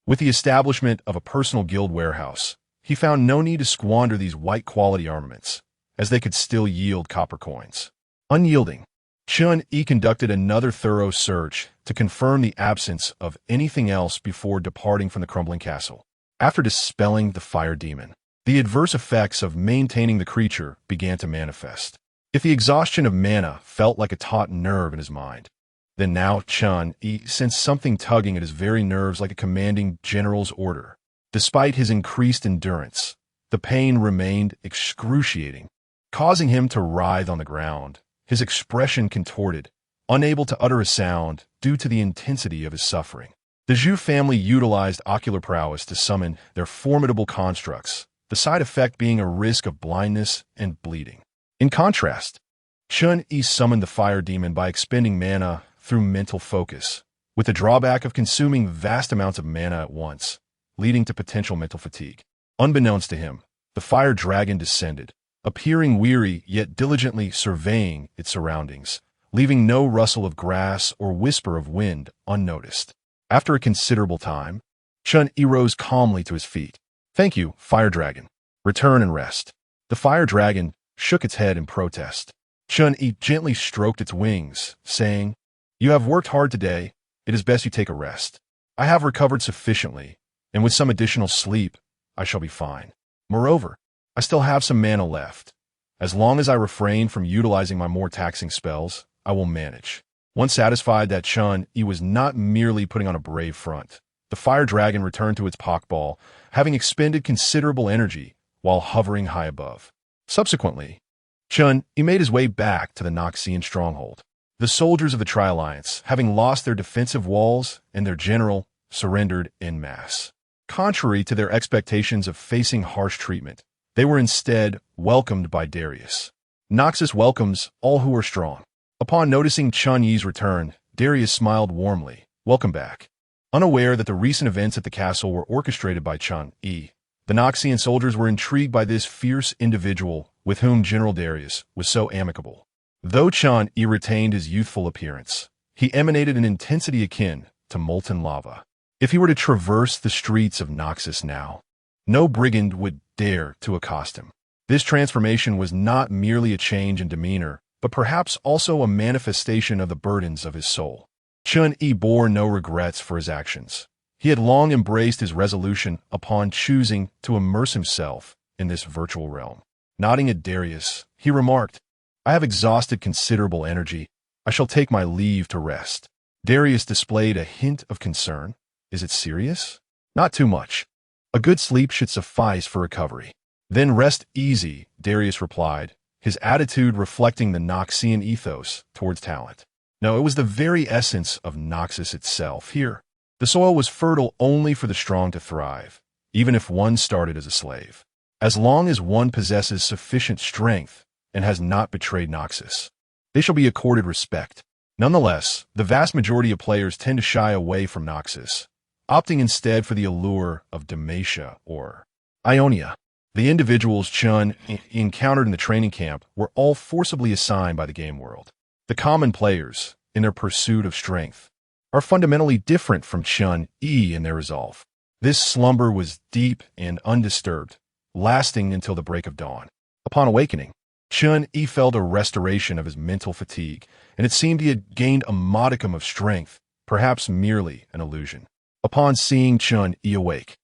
With the establishment of a personal guild warehouse, he found no need to squander these white quality armaments, as they could still yield copper coins. Unyielding, Chen Yi conducted another thorough search to confirm the absence of anything else before departing from the crumbling castle. After dispelling the fire demon, the adverse effects of maintaining the creature began to manifest. If the exhaustion of mana felt like a taut nerve in his mind, then now Chen Yi sensed something tugging at his very nerves like a commanding general's order. Despite his increased endurance, the pain remained excruciating, causing him to writhe on the ground, his expression contorted, unable to utter a sound due to the intensity of his suffering. The Zhu family utilized ocular prowess to summon their formidable constructs, the side effect being a risk of blindness and bleeding. In contrast, Chen Yi summoned the fire demon by expending mana through mental focus, with the drawback of consuming vast amounts of mana at once, leading to potential mental fatigue. Unbeknownst to him, the fire dragon descended, appearing weary yet diligently surveying its surroundings, leaving no rustle of grass or whisper of wind unnoticed. After a considerable time, Chen Yi rose calmly to his feet. "Thank you, fire dragon. Return and rest." The fire dragon shook its head in protest. Chen Yi gently stroked its wings, saying, "You have worked hard today. It is best you take a rest. I have recovered sufficiently, and with some additional sleep, I shall be fine. Moreover, I still have some mana left. As long as I refrain from utilizing my more taxing spells, I will manage." Once satisfied that Chen Yi was not merely putting on a brave front, the fire dragon returned to its pockball, having expended considerable energy while hovering high above. Subsequently, Chen Yi made his way back to the Noxian stronghold. The soldiers of the Tri-Alliance, having lost their defensive walls and their general, surrendered en masse. Contrary to their expectations of facing harsh treatment, they were instead welcomed by Darius. Noxus welcomes all who are strong. Upon noticing Chen Yi's return, Darius smiled warmly. "Welcome back." Unaware that the recent events at the castle were orchestrated by Chen Yi, the Noxian soldiers were intrigued by this fierce individual with whom General Darius was so amicable. Though Chen Yi retained his youthful appearance, he emanated an intensity akin to molten lava. If he were to traverse the streets of Noxus now, no brigand would dare to accost him. This transformation was not merely a change in demeanor, but perhaps also a manifestation of the burdens of his soul. Chen Yi bore no regrets for his actions. He had long embraced his resolution upon choosing to immerse himself in this virtual realm. Nodding at Darius, he remarked, "I have exhausted considerable energy. I shall take my leave to rest." Darius displayed a hint of concern. "Is it serious?" "Not too much. A good sleep should suffice for recovery." "Then rest easy," Darius replied, his attitude reflecting the Noxian ethos towards talent. No, it was the very essence of Noxus itself. Here, the soil was fertile only for the strong to thrive, even if one started as a slave. As long as one possesses sufficient strength and has not betrayed Noxus, they shall be accorded respect. Nonetheless, the vast majority of players tend to shy away from Noxus, opting instead for the allure of Dalmatia or Ionia. The individuals Chen encountered in the training camp were all forcibly assigned by the game world. The common players, in their pursuit of strength, are fundamentally different from Chen Yi in their resolve. This slumber was deep and undisturbed, lasting until the break of dawn. Upon awakening, Chen Yi felt a restoration of his mental fatigue, and it seemed he had gained a modicum of strength, perhaps merely an illusion. Upon seeing Chen Yi awake,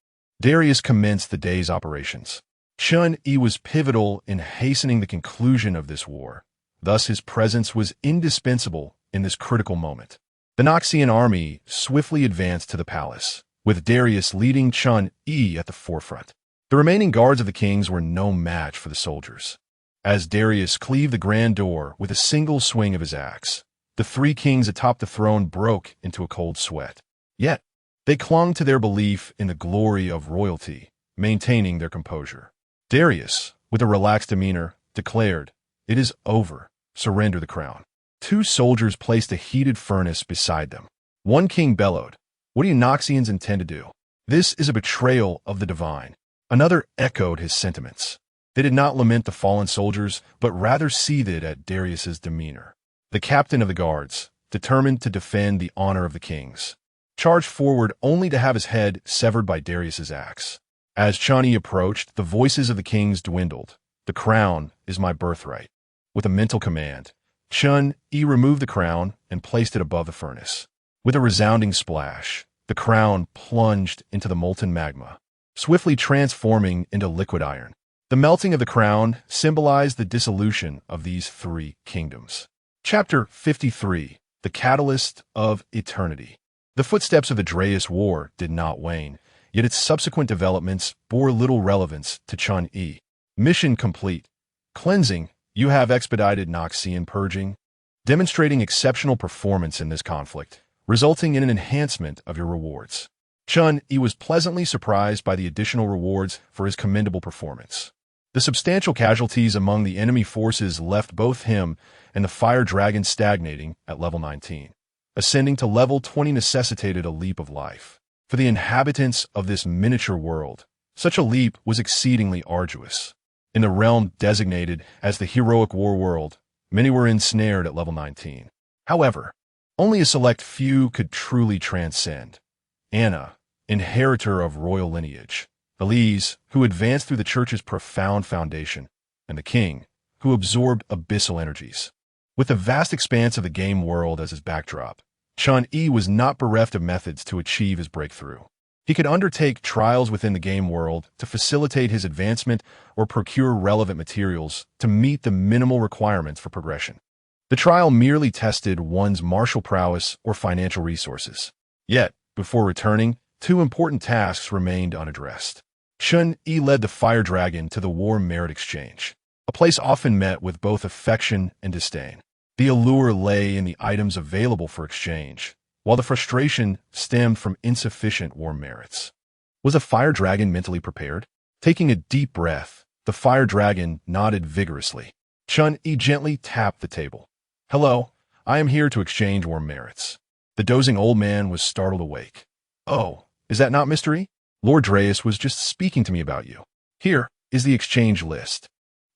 Darius commenced the day's operations. Chen Yi was pivotal in hastening the conclusion of this war. Thus, his presence was indispensable in this critical moment. The Noxian army swiftly advanced to the palace, with Darius leading Chen Yi at the forefront. The remaining guards of the kings were no match for the soldiers. As Darius cleaved the grand door with a single swing of his axe, the three kings atop the throne broke into a cold sweat. Yet, they clung to their belief in the glory of royalty, maintaining their composure. Darius, with a relaxed demeanor, declared, "It is over. Surrender the crown." Two soldiers placed a heated furnace beside them. One king bellowed, "What do you Noxians intend to do? This is a betrayal of the divine." Another echoed his sentiments. They did not lament the fallen soldiers, but rather seethed at Darius's demeanor. The captain of the guards, determined to defend the honor of the kings, charged forward only to have his head severed by Darius's axe. As Chen Yi approached, the voices of the kings dwindled. "The crown is my birthright." With a mental command, Chen Yi removed the crown and placed it above the furnace. With a resounding splash, the crown plunged into the molten magma, swiftly transforming into liquid iron. The melting of the crown symbolized the dissolution of these three kingdoms. Chapter 53. The Catalyst of Eternity. The footsteps of the Darius War did not wane, yet its subsequent developments bore little relevance to Chen Yi. Mission complete. Cleansing. You have expedited Noxian purging, demonstrating exceptional performance in this conflict, resulting in an enhancement of your rewards. Chen Yi was pleasantly surprised by the additional rewards for his commendable performance. The substantial casualties among the enemy forces left both him and the fire dragon stagnating at level 19. Ascending to level 20 necessitated a leap of life. For the inhabitants of this miniature world, such a leap was exceedingly arduous. In the realm designated as the heroic war world, many were ensnared at level 19. However, only a select few could truly transcend. Anna, inheritor of royal lineage, Elise, who advanced through the church's profound foundation, and the king, who absorbed abyssal energies. With the vast expanse of the game world as his backdrop, Chen Yi was not bereft of methods to achieve his breakthrough. He could undertake trials within the game world to facilitate his advancement or procure relevant materials to meet the minimal requirements for progression. The trial merely tested one's martial prowess or financial resources. Yet, before returning, two important tasks remained unaddressed. Chen Yi led the Fire Dragon to the War Merit Exchange, a place often met with both affection and disdain. The allure lay in the items available for exchange, while the frustration stemmed from insufficient war merits. Was a Fire Dragon mentally prepared? Taking a deep breath, the Fire Dragon nodded vigorously. Chen Yi gently tapped the table. "Hello, I am here to exchange war merits." The dozing old man was startled awake. "Oh, is that not Mr. E? Lord Darius was just speaking to me about you. Here is the exchange list.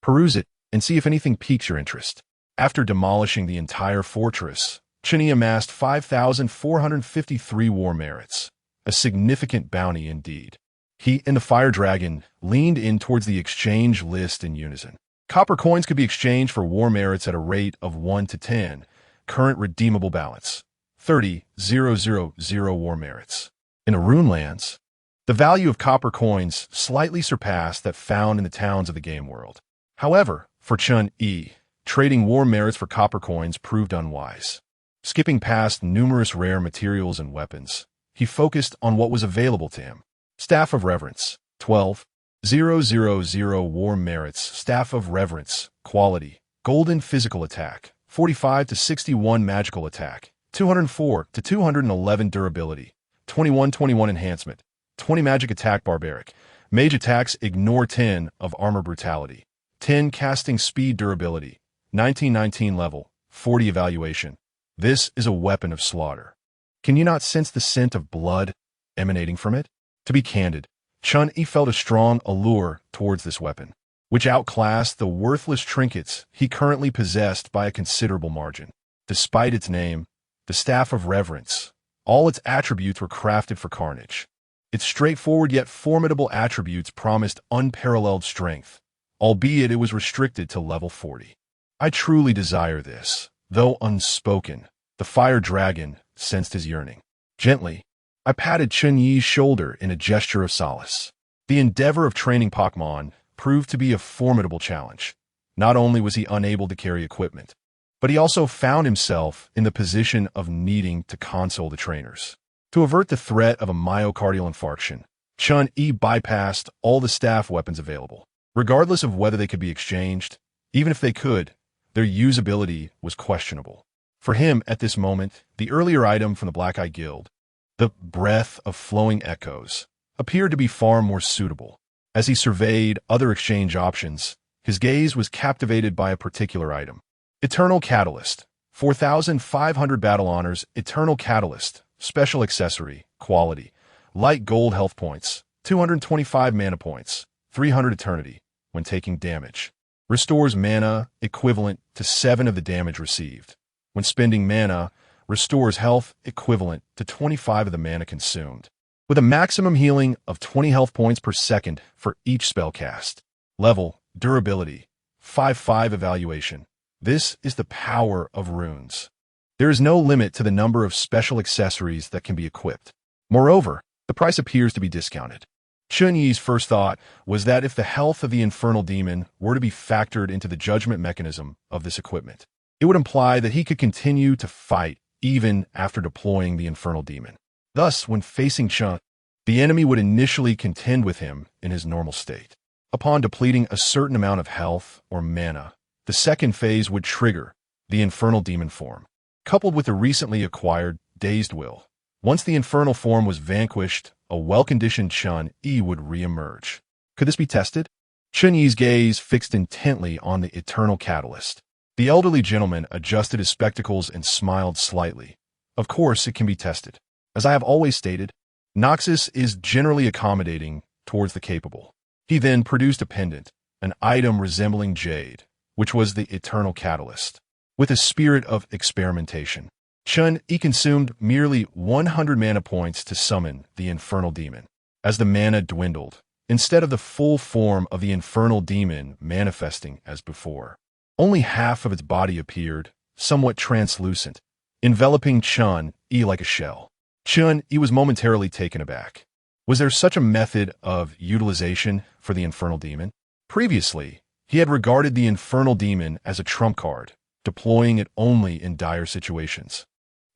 Peruse it and see if anything piques your interest." After demolishing the entire fortress, Chen Yi amassed 5,453 war merits, a significant bounty indeed. He and the Fire Dragon leaned in towards the exchange list in unison. Copper coins could be exchanged for war merits at a rate of 1 to 10. Current redeemable balance, 30,000 war merits. In the Runelands, the value of copper coins slightly surpassed that found in the towns of the game world. However, for Chen Yi, trading war merits for copper coins proved unwise. Skipping past numerous rare materials and weapons, he focused on what was available to him. Staff of Reverence, 12,000 war merits. Staff of Reverence, quality, golden physical attack, 45 to 61 magical attack, 204 to 211 durability, 21-21 enhancement, 20 magic attack barbaric. Mage attacks ignore 10 of armor brutality, 10 casting speed durability, 19-19 level, 40 evaluation. This is a weapon of slaughter. Can you not sense the scent of blood emanating from it? To be candid, Chen Yi felt a strong allure towards this weapon, which outclassed the worthless trinkets he currently possessed by a considerable margin. Despite its name, the Staff of Reverence, all its attributes were crafted for carnage. Its straightforward yet formidable attributes promised unparalleled strength, albeit it was restricted to level 40. I truly desire this, though unspoken. The fire dragon sensed his yearning. Gently, I patted Chen Yi's shoulder in a gesture of solace. The endeavor of training Pokemon proved to be a formidable challenge. Not only was he unable to carry equipment, but he also found himself in the position of needing to console the trainers. To avert the threat of a myocardial infarction, Chen Yi bypassed all the staff weapons available. Regardless of whether they could be exchanged, even if they could, their usability was questionable. For him, at this moment, the earlier item from the Black Eye Guild, the Breath of Flowing Echoes, appeared to be far more suitable. As he surveyed other exchange options, his gaze was captivated by a particular item. Eternal Catalyst, 4,500 battle honors. Eternal Catalyst, special accessory, quality, light gold health points, 225 mana points, 300 eternity, when taking damage. Restores mana equivalent to 7 of the damage received. When spending mana, restores health equivalent to 25 of the mana consumed, with a maximum healing of 20 health points per second for each spell cast. Level, durability, 5-5 evaluation. This is the power of runes. There is no limit to the number of special accessories that can be equipped. Moreover, the price appears to be discounted. Chen Yi's first thought was that if the health of the infernal demon were to be factored into the judgment mechanism of this equipment, it would imply that he could continue to fight even after deploying the infernal demon. Thus, when facing Chen, the enemy would initially contend with him in his normal state. Upon depleting a certain amount of health or mana, the second phase would trigger the infernal demon form, coupled with the recently acquired Dazed Will. Once the infernal form was vanquished, a well-conditioned Chen Yi would re-emerge. Could this be tested? Chen Yi's gaze fixed intently on the Eternal Catalyst. The elderly gentleman adjusted his spectacles and smiled slightly. Of course, it can be tested. As I have always stated, Noxus is generally accommodating towards the capable. He then produced a pendant, an item resembling jade, which was the Eternal Catalyst. With a spirit of experimentation, Chen Yi consumed merely 100 mana points to summon the infernal demon. As the mana dwindled, instead of the full form of the infernal demon manifesting as before, only half of its body appeared, somewhat translucent, enveloping Chen Yi like a shell. Chen Yi was momentarily taken aback. Was there such a method of utilization for the infernal demon? Previously, he had regarded the infernal demon as a trump card, deploying it only in dire situations,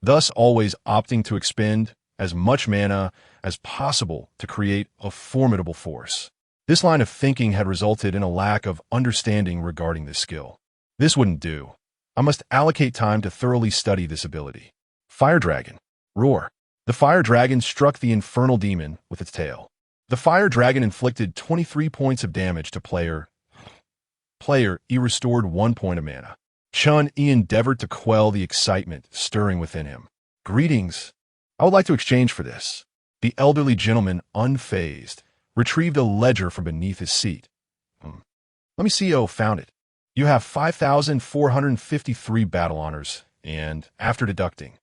thus always opting to expend as much mana as possible to create a formidable force. This line of thinking had resulted in a lack of understanding regarding this skill. This wouldn't do. I must allocate time to thoroughly study this ability. Fire Dragon. Roar. The Fire Dragon struck the infernal demon with its tail. The Fire Dragon inflicted 23 points of damage to Player E restored 1 point of mana. Chen Yi endeavored to quell the excitement stirring within him. Greetings. I would like to exchange for this. The elderly gentleman, unfazed, retrieved a ledger from beneath his seat. Let me see. Oh, found it. You have 5,453 battle honors, and after deducting,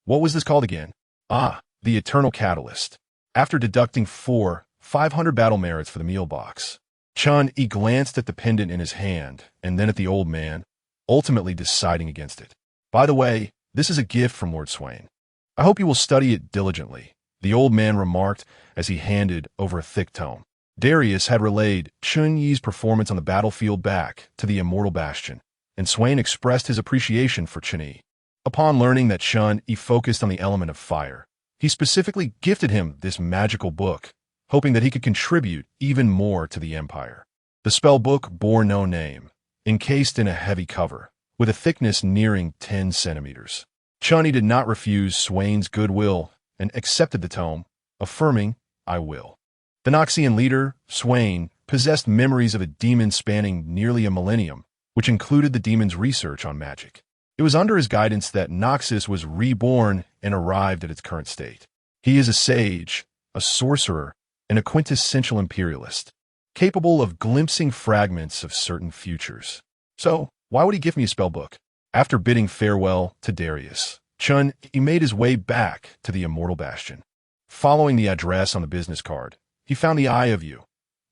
what was this called again? Ah, the Eternal Catalyst. After deducting 500 battle merits for the meal box, Chen Yi glanced at the pendant in his hand and then at the old man, ultimately deciding against it. By the way, this is a gift from Lord Swain. I hope you will study it diligently, the old man remarked as he handed over a thick tome. Darius had relayed Chen Yi's performance on the battlefield back to the Immortal Bastion, and Swain expressed his appreciation for Chen Yi. Upon learning that Chen Yi focused on the element of fire, he specifically gifted him this magical book, hoping that he could contribute even more to the Empire. The spell book bore no name, encased in a heavy cover, with a thickness nearing 10 centimeters. Chen Yi did not refuse Swain's goodwill and accepted the tome, affirming, "I will." The Noxian leader, Swain, possessed memories of a demon spanning nearly a millennium, which included the demon's research on magic. It was under his guidance that Noxus was reborn and arrived at its current state. He is a sage, a sorcerer, and a quintessential imperialist, capable of glimpsing fragments of certain futures. So, why would he give me a spell book? After bidding farewell to Darius, Chen Yi made his way back to the Immortal Bastion. Following the address on the business card, he found the Eye of You.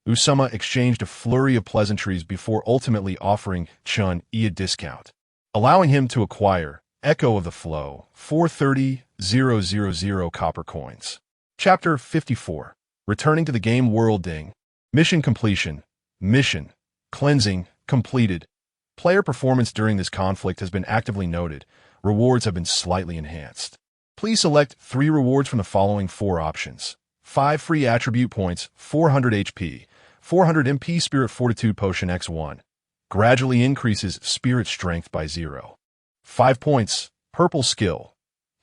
Usama exchanged a flurry of pleasantries before ultimately offering Chen Yi a discount, allowing him to acquire Echo of the Flow, 430,000 copper coins. Chapter 54. Returning to the game world. Ding. Mission completion. Mission. Cleansing. Completed. Player performance during this conflict has been actively noted. Rewards have been slightly enhanced. Please select 3 rewards from the following 4 options. 5 free attribute points, 400 HP, 400 MP Spirit Fortitude Potion X1. Gradually increases Spirit Strength by 0. 5 points, Purple Skill.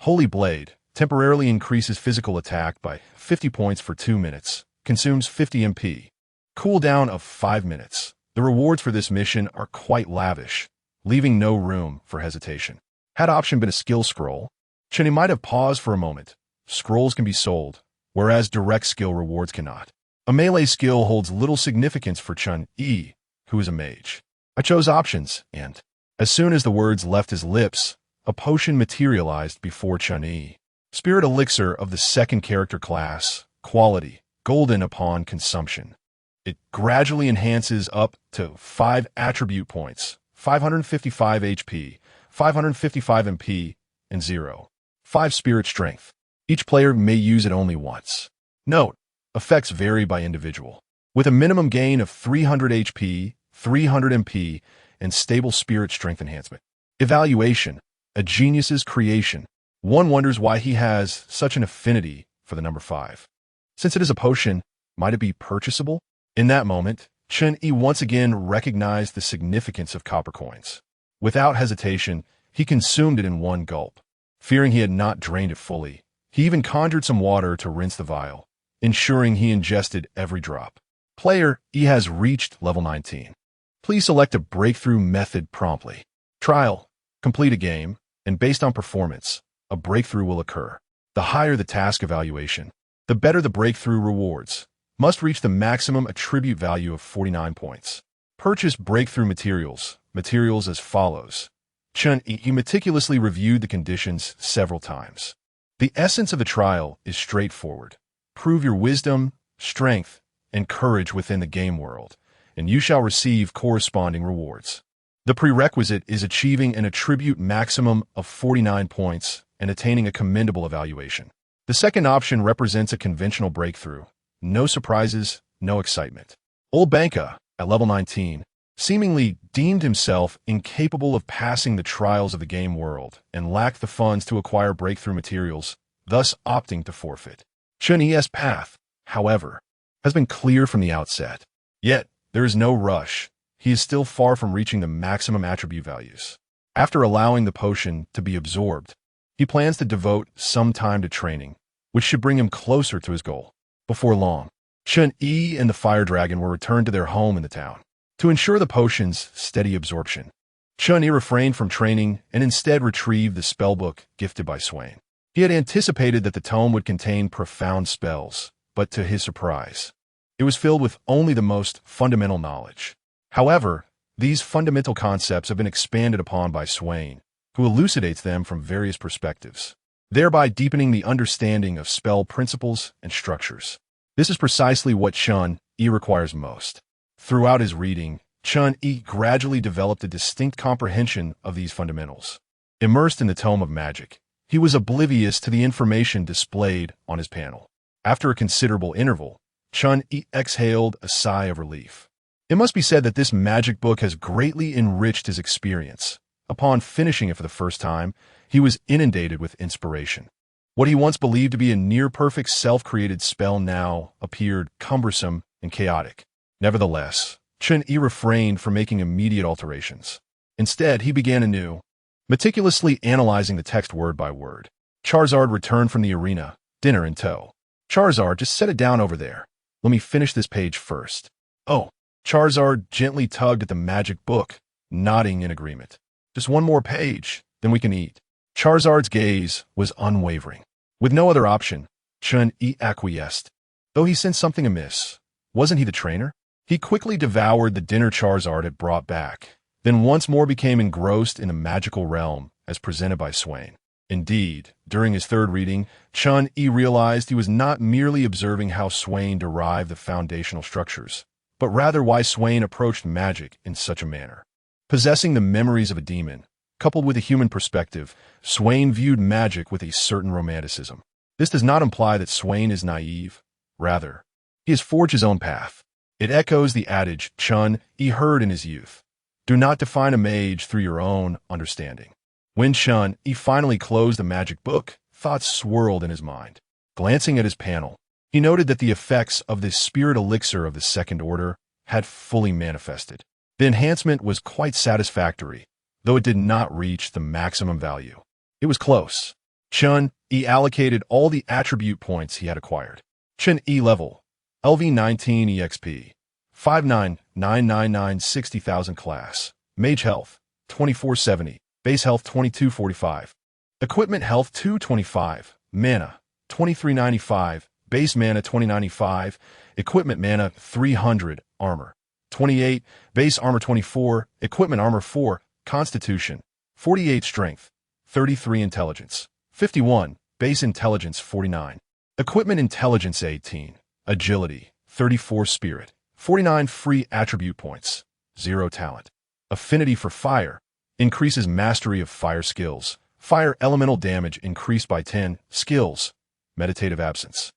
Holy Blade, temporarily increases physical attack by 50 points for 2 minutes, consumes 50 MP. Cooldown of 5 minutes. The rewards for this mission are quite lavish, leaving no room for hesitation. Had option been a skill scroll, Chen Yi might have paused for a moment. Scrolls can be sold, whereas direct skill rewards cannot. A melee skill holds little significance for Chen Yi, who is a mage. I chose options, and as soon as the words left his lips, a potion materialized before Chen Yi. Spirit Elixir of the 2nd character class, quality, golden upon consumption. It gradually enhances up to 5 attribute points, 555 HP, 555 MP, and 0.5 Spirit Strength. Each player may use it only once. Note, effects vary by individual, with a minimum gain of 300 HP, 300 MP, and stable Spirit Strength enhancement. Evaluation, a genius's creation. One wonders why he has such an affinity for the number 5. Since it is a potion, might it be purchasable? In that moment, Chen Yi once again recognized the significance of copper coins. Without hesitation, he consumed it in one gulp. Fearing he had not drained it fully, he even conjured some water to rinse the vial, ensuring he ingested every drop. Player E has reached level 19. Please select a breakthrough method promptly. Trial. Complete a game, and based on performance, a breakthrough will occur. The higher the task evaluation, the better the breakthrough rewards. Must reach the maximum attribute value of 49 points. Purchase breakthrough materials. Materials as follows. Chen Yi meticulously reviewed the conditions several times. The essence of the trial is straightforward. Prove your wisdom, strength, and courage within the game world, and you shall receive corresponding rewards. The prerequisite is achieving an attribute maximum of 49 points and attaining a commendable evaluation. The second option represents a conventional breakthrough. No surprises, no excitement. Old Banka, at level 19, seemingly deemed himself incapable of passing the trials of the game world and lacked the funds to acquire breakthrough materials, thus opting to forfeit. Chen Yi's path, however, has been clear from the outset. Yet, there is no rush. He is still far from reaching the maximum attribute values. After allowing the potion to be absorbed, he plans to devote some time to training, which should bring him closer to his goal. Before long, Chen Yi and the Fire Dragon were returned to their home in the town. To ensure the potion's steady absorption, Chen Yi refrained from training and instead retrieved the spellbook gifted by Swain. He had anticipated that the tome would contain profound spells, but to his surprise, it was filled with only the most fundamental knowledge. However, these fundamental concepts have been expanded upon by Swain, who elucidates them from various perspectives, thereby deepening the understanding of spell principles and structures. This is precisely what Chen Yi requires most. Throughout his reading, Chen Yi gradually developed a distinct comprehension of these fundamentals. Immersed in the tome of magic, he was oblivious to the information displayed on his panel. After a considerable interval, Chen Yi exhaled a sigh of relief. It must be said that this magic book has greatly enriched his experience. Upon finishing it for the first time, he was inundated with inspiration. What he once believed to be a near-perfect self-created spell now appeared cumbersome and chaotic. Nevertheless, Chen Yi refrained from making immediate alterations. Instead, he began anew, meticulously analyzing the text word by word. Charizard returned from the arena, dinner in tow. Charizard, just set it down over there. Let me finish this page first. Oh, Charizard gently tugged at the magic book, nodding in agreement. Just one more page, then we can eat. Charizard's gaze was unwavering. With no other option, Chen Yi acquiesced. Though he sensed something amiss, wasn't he the trainer? He quickly devoured the dinner Charizard had brought back, then once more became engrossed in the magical realm as presented by Swain. Indeed, during his third reading, Chen Yi realized he was not merely observing how Swain derived the foundational structures, but rather why Swain approached magic in such a manner. Possessing the memories of a demon, coupled with a human perspective, Swain viewed magic with a certain romanticism. This does not imply that Swain is naive. Rather, he has forged his own path. It echoes the adage Chen Yi heard in his youth. Do not define a mage through your own understanding. When Chen Yi finally closed the magic book, thoughts swirled in his mind. Glancing at his panel, he noted that the effects of this spirit elixir of the second order had fully manifested. The enhancement was quite satisfactory, though it did not reach the maximum value. It was close. Chen Yi allocated all the attribute points he had acquired. Chen Yi level, LV19 EXP, 59999 60,000 class. Mage health, 2470. Base health, 2245. Equipment health, 225. Mana, 2395. Base mana, 2095. Equipment mana, 300. Armor, 28. Base armor, 24. Equipment armor, 4. Constitution, 48. Strength, 33. Intelligence, 51. Base intelligence, 49. Equipment intelligence, 18. Agility, 34. Spirit, 49. Free attribute points, 0 talent. Affinity for fire, increases mastery of fire skills. Fire elemental damage increased by 10. Skills, meditative absence.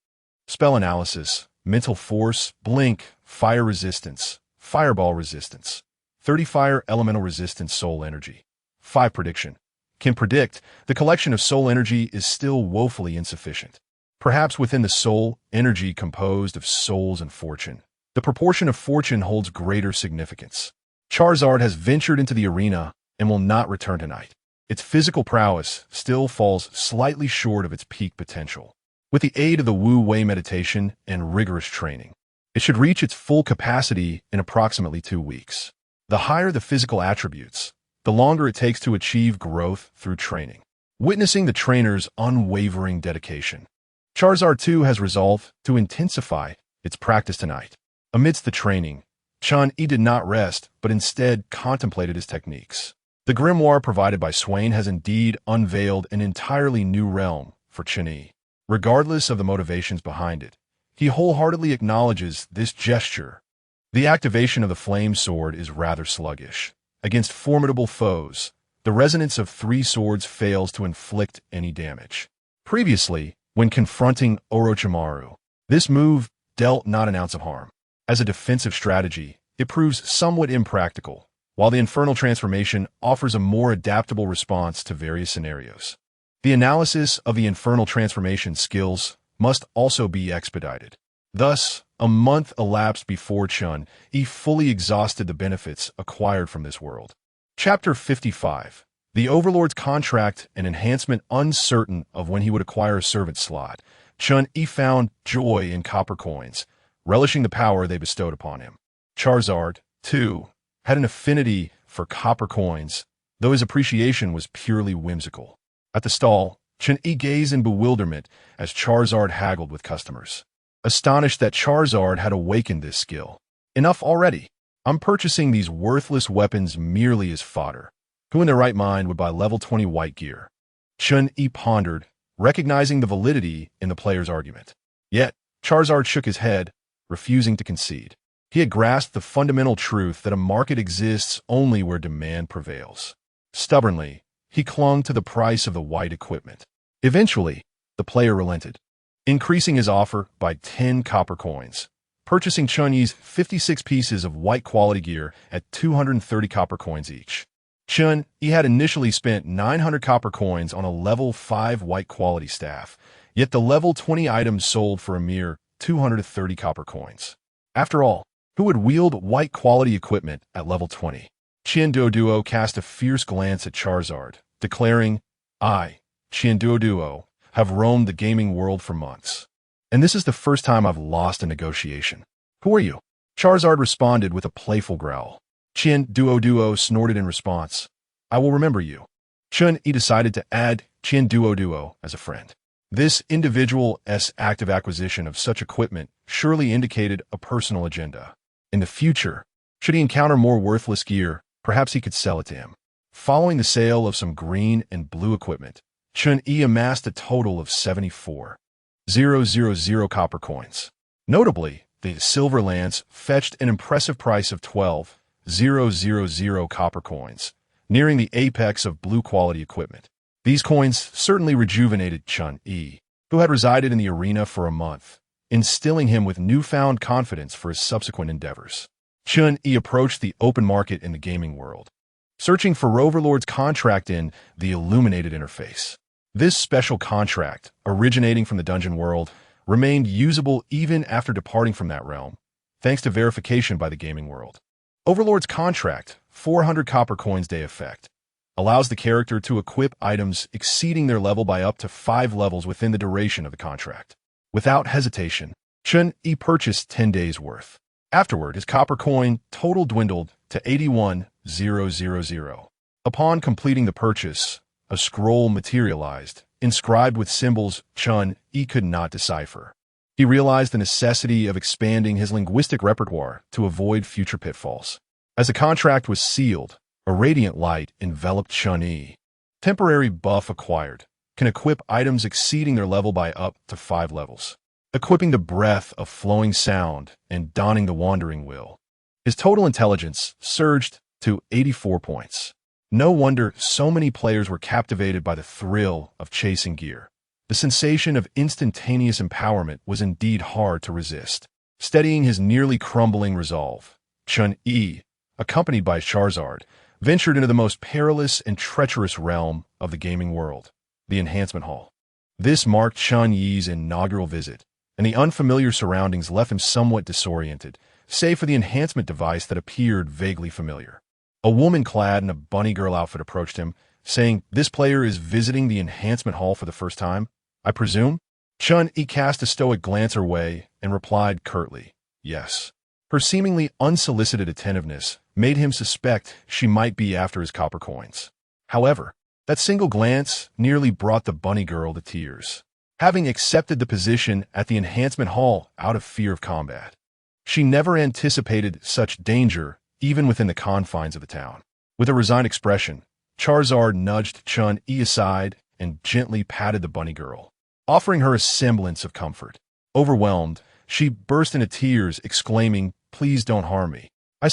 Spell analysis, mental force, blink, fire resistance, fireball resistance. 30. Fire elemental resistance, soul energy. 5. Prediction, can predict the collection of soul energy is still woefully insufficient. Perhaps within the soul energy composed of souls and fortune, the proportion of fortune holds greater significance. Charizard has ventured into the arena and will not return tonight. Its physical prowess still falls slightly short of its peak potential. With the aid of the Wu Wei meditation and rigorous training, it should reach its full capacity in approximately 2 weeks. The higher the physical attributes, the longer it takes to achieve growth through training. Witnessing the trainer's unwavering dedication, Charizard 2 has resolved to intensify its practice tonight. Amidst the training, Chen Yi did not rest, but instead contemplated his techniques. The grimoire provided by Swain has indeed unveiled an entirely new realm for Chen Yi. Regardless of the motivations behind it, he wholeheartedly acknowledges this gesture. The activation of the flame sword is rather sluggish. Against formidable foes, the resonance of 3 swords fails to inflict any damage. Previously, when confronting Orochimaru, this move dealt not an ounce of harm. As a defensive strategy, it proves somewhat impractical, while the Infernal Transformation offers a more adaptable response to various scenarios. The analysis of the Infernal Transformation skills must also be expedited. Thus, a month elapsed before Chen Yi fully exhausted the benefits acquired from this world. Chapter 55. The Overlord's Contract, an enhancement uncertain of when he would acquire a servant slot. Chen Yi found joy in copper coins, relishing the power they bestowed upon him. Charizard, too, had an affinity for copper coins, though his appreciation was purely whimsical. At the stall, Chen Yi gazed in bewilderment as Charizard haggled with customers. Astonished that Charizard had awakened this skill. Enough already. I'm purchasing these worthless weapons merely as fodder. Who in their right mind would buy level 20 white gear? Chen Yi pondered, recognizing the validity in the player's argument. Yet, Charizard shook his head, refusing to concede. He had grasped the fundamental truth that a market exists only where demand prevails. Stubbornly, he clung to the price of the white equipment. Eventually, the player relented, increasing his offer by 10 copper coins, purchasing Chen Yi's 56 pieces of white quality gear at 230 copper coins each. Chen Yi had initially spent 900 copper coins on a level 5 white quality staff, yet the level 20 items sold for a mere 230 copper coins. After all, who would wield white-quality equipment at level 20. Chen Duo cast a fierce glance at Charizard, declaring, I, Chen Duo, have roamed the gaming world for months. And this is the first time I've lost a negotiation. Who are you? Charizard responded with a playful growl. Chen Duo snorted in response. I will remember you. Chen Yi decided to add Chen Duo as a friend. This individual's active acquisition of such equipment surely indicated a personal agenda. In the future, should he encounter more worthless gear, perhaps he could sell it to him. Following the sale of some green and blue equipment, Chen Yi amassed a total of 74,000 copper coins. Notably, the silver lance fetched an impressive price of 12,000 copper coins, nearing the apex of blue-quality equipment. These coins certainly rejuvenated Chen Yi, who had resided in the arena for a month, instilling him with newfound confidence for his subsequent endeavors. Chen Yi approached the open market in the gaming world, searching for Overlord's contract in the illuminated interface. This special contract, originating from the dungeon world, remained usable even after departing from that realm, thanks to verification by the gaming world. Overlord's contract, 400 copper coins day effect, allows the character to equip items exceeding their level by up to 5 levels within the duration of the contract. Without hesitation, Chen Yi purchased 10 days' worth. Afterward, his copper coin total dwindled to 81,000. Upon completing the purchase, a scroll materialized, inscribed with symbols Chen Yi could not decipher. He realized the necessity of expanding his linguistic repertoire to avoid future pitfalls. As the contract was sealed, a radiant light enveloped Chen Yi. Temporary buff acquired can equip items exceeding their level by up to 5 levels, equipping the breath of flowing sound and donning the wandering will. His total intelligence surged to 84 points. No wonder so many players were captivated by the thrill of chasing gear. The sensation of instantaneous empowerment was indeed hard to resist. Steadying his nearly crumbling resolve, Chen Yi, accompanied by Charizard, ventured into the most perilous and treacherous realm of the gaming world, the Enhancement Hall. This marked Chen Yi's inaugural visit, and the unfamiliar surroundings left him somewhat disoriented, save for the enhancement device that appeared vaguely familiar. A woman clad in a bunny girl outfit approached him, saying, "This player is visiting the Enhancement Hall for the first time, I presume?" Chen Yi cast a stoic glance her way and replied curtly, "Yes." Her seemingly unsolicited attentiveness made him suspect she might be after his copper coins. However, that single glance nearly brought the bunny girl to tears. Having accepted the position at the Enhancement Hall out of fear of combat, she never anticipated such danger even within the confines of the town. With a resigned expression, Charizard nudged Chen Yi aside and gently patted the bunny girl, offering her a semblance of comfort. Overwhelmed, she burst into tears, exclaiming, "Please don't harm me. I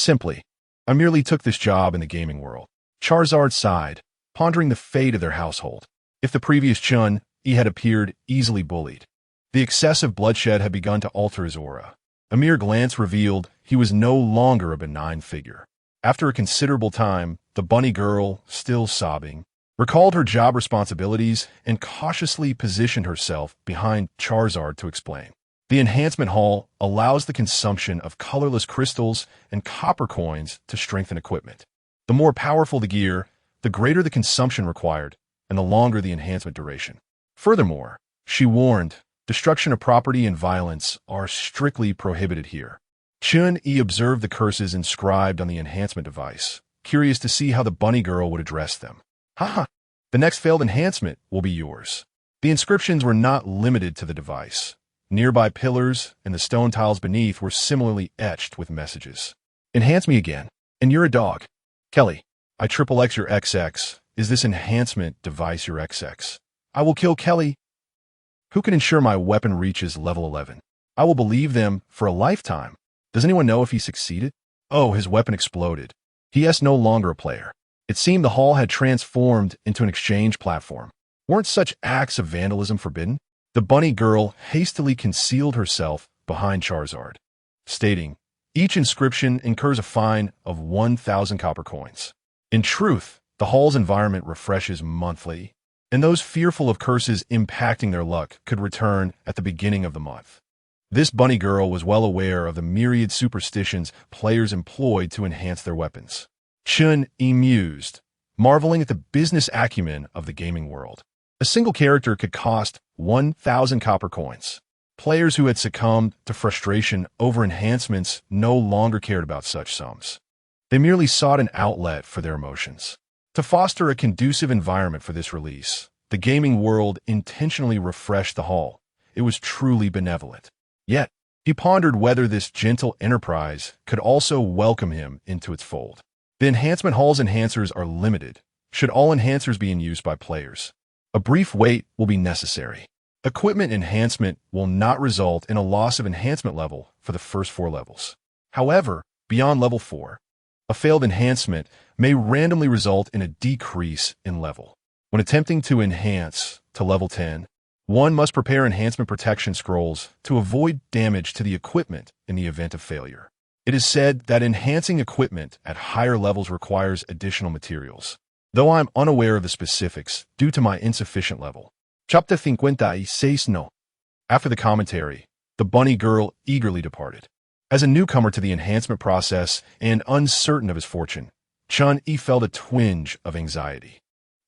merely took this job in the gaming world." Charizard sighed, pondering the fate of their household. If the previous Chen Yi had appeared easily bullied, the excessive bloodshed had begun to alter his aura. A mere glance revealed he was no longer a benign figure. After a considerable time, the bunny girl, still sobbing, recalled her job responsibilities and cautiously positioned herself behind Charizard to explain. The Enhancement Hall allows the consumption of colorless crystals and copper coins to strengthen equipment. The more powerful the gear, the greater the consumption required, and the longer the enhancement duration. Furthermore, she warned, destruction of property and violence are strictly prohibited here. Chen Yi observed the curses inscribed on the enhancement device, curious to see how the bunny girl would address them. "Haha, the next failed enhancement will be yours." The inscriptions were not limited to the device. Nearby pillars and the stone tiles beneath were similarly etched with messages. "Enhance me again, and you're a dog. Kelly, I triple X your XX. Is this enhancement device your XX? I will kill Kelly. Who can ensure my weapon reaches level 11? I will believe them for a lifetime. Does anyone know if he succeeded?" Oh, his weapon exploded. He is no longer a player. It seemed the hall had transformed into an exchange platform. Weren't such acts of vandalism forbidden? The bunny girl hastily concealed herself behind Charizard, stating, "Each inscription incurs a fine of 1,000 copper coins." In truth, the hall's environment refreshes monthly, and those fearful of curses impacting their luck could return at the beginning of the month. This bunny girl was well aware of the myriad superstitions players employed to enhance their weapons. Chen Yi mused, marveling at the business acumen of the gaming world. A single character could cost 1,000 copper coins. Players who had succumbed to frustration over enhancements no longer cared about such sums. They merely sought an outlet for their emotions. To foster a conducive environment for this release, the gaming world intentionally refreshed the hall. It was truly benevolent. Yet, he pondered whether this gentle enterprise could also welcome him into its fold. The enhancement hall's enhancers are limited. Should all enhancers be in use by players, a brief wait will be necessary. Equipment enhancement will not result in a loss of enhancement level for the first 4 levels. However, beyond level 4, a failed enhancement may randomly result in a decrease in level. When attempting to enhance to level 10, one must prepare enhancement protection scrolls to avoid damage to the equipment in the event of failure. It is said that enhancing equipment at higher levels requires additional materials, though I am unaware of the specifics due to my insufficient level. Chapter 56 No. After the commentary, the bunny girl eagerly departed. As a newcomer to the enhancement process and uncertain of his fortune, Chen Yi felt a twinge of anxiety.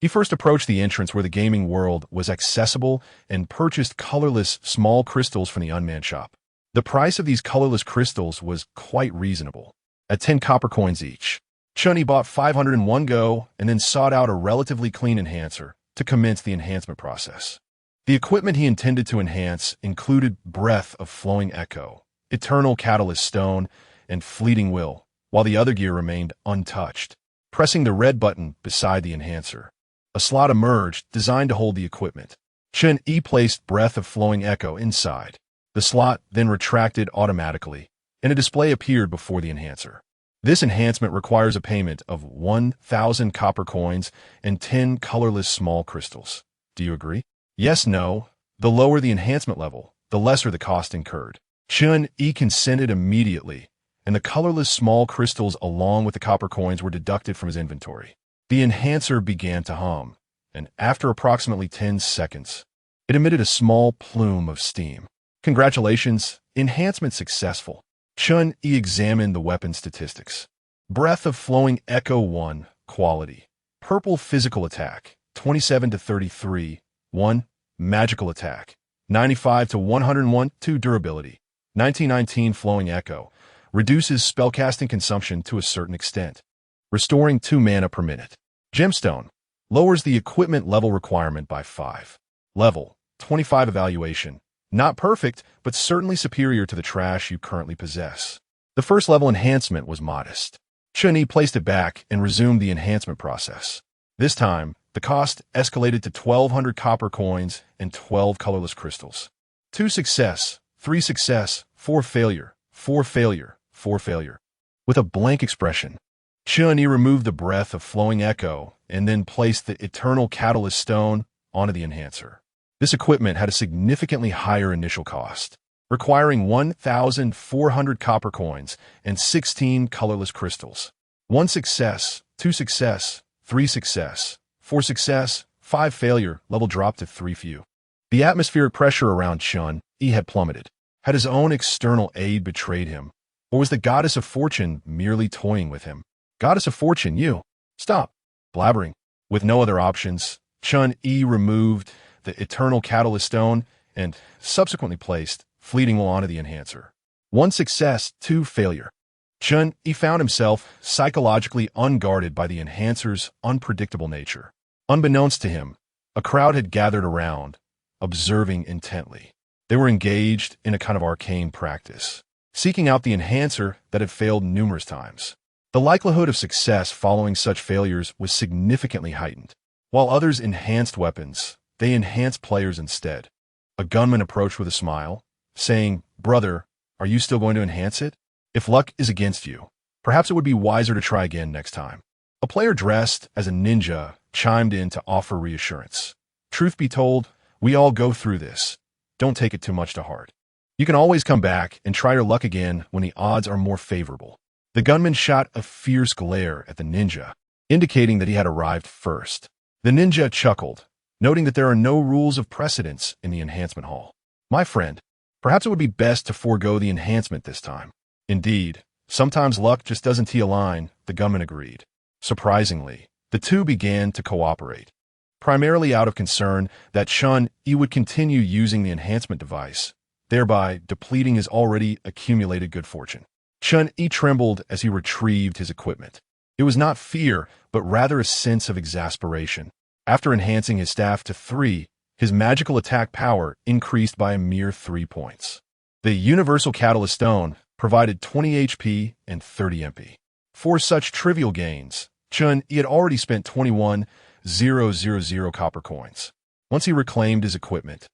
He first approached the entrance where the gaming world was accessible and purchased colorless small crystals from the unmanned shop. The price of these colorless crystals was quite reasonable, at 10 copper coins each. Chen Yi bought 500 in one go and then sought out a relatively clean enhancer to commence the enhancement process. The equipment he intended to enhance included Breath of Flowing Echo, Eternal Catalyst Stone, and Fleeting Will, while the other gear remained untouched. Pressing the red button beside the enhancer, a slot emerged designed to hold the equipment. Chen Yi placed Breath of Flowing Echo inside. The slot then retracted automatically, and a display appeared before the enhancer. This enhancement requires a payment of 1,000 copper coins and 10 colorless small crystals. Do you agree? Yes, no. The lower the enhancement level, the lesser the cost incurred. Chen Yi consented immediately, and the colorless small crystals along with the copper coins were deducted from his inventory. The enhancer began to hum, and after approximately 10 seconds, it emitted a small plume of steam. Congratulations, enhancement successful. Chen Yi examined the weapon statistics. Breath of Flowing Echo 1, quality. Purple physical attack, 27 to 33, 1. Magical attack, 95 to 101, 2. Durability, 1919. Flowing Echo reduces spellcasting consumption to a certain extent, restoring 2 mana per minute. Gemstone lowers the equipment level requirement by 5. Level 25. Evaluation, not perfect, but certainly superior to the trash you currently possess. The first level enhancement was modest. Chen Yi placed it back and resumed the enhancement process. This time, the cost escalated to 1,200 copper coins and 12 colorless crystals. 2 success, 3 success, 4 failure, 4 failure, 4 failure. With a blank expression, Chen Yi removed the Breath of Flowing Echo and then placed the Eternal Catalyst Stone onto the enhancer. This equipment had a significantly higher initial cost, requiring 1,400 copper coins and 16 colorless crystals. 1 success, 2 success, 3 success, 4 success, 5 failure. Level dropped to 3 few. The atmospheric pressure around Chen Yi had plummeted. Had his own external aid betrayed him, or was the Goddess of Fortune merely toying with him? Goddess of Fortune, you! Stop blabbering. With no other options, Chen Yi removed the Eternal Catalyst Stone and subsequently placed Fleeting Will onto the enhancer. 1 success, 2 failure. Chen Yi found himself psychologically unguarded by the enhancer's unpredictable nature. Unbeknownst to him, a crowd had gathered around, observing intently. They were engaged in a kind of arcane practice, seeking out the enhancer that had failed numerous times. The likelihood of success following such failures was significantly heightened. While others enhanced weapons, they enhanced players instead. A gunman approached with a smile, saying, "Brother, are you still going to enhance it? If luck is against you, perhaps it would be wiser to try again next time." A player dressed as a ninja chimed in to offer reassurance. "Truth be told, we all go through this. Don't take it too much to heart. You can always come back and try your luck again when the odds are more favorable." The gunman shot a fierce glare at the ninja, indicating that he had arrived first. The ninja chuckled, noting that there are no rules of precedence in the enhancement hall. "My friend, Perhaps it would be best to forego the enhancement this time. Indeed, sometimes luck just doesn't align, the gunman agreed. Surprisingly, the two began to cooperate, primarily out of concern that Chen Yi would continue using the enhancement device, thereby depleting his already accumulated good fortune. Chen Yi trembled as he retrieved his equipment. It was not fear, but rather a sense of exasperation. After enhancing his staff to 3, his magical attack power increased by a mere 3 points. The Universal Catalyst Stone provided 20 HP and 30 MP. For such trivial gains, Chen Yi had already spent 21,000 copper coins. Once he reclaimed his equipment,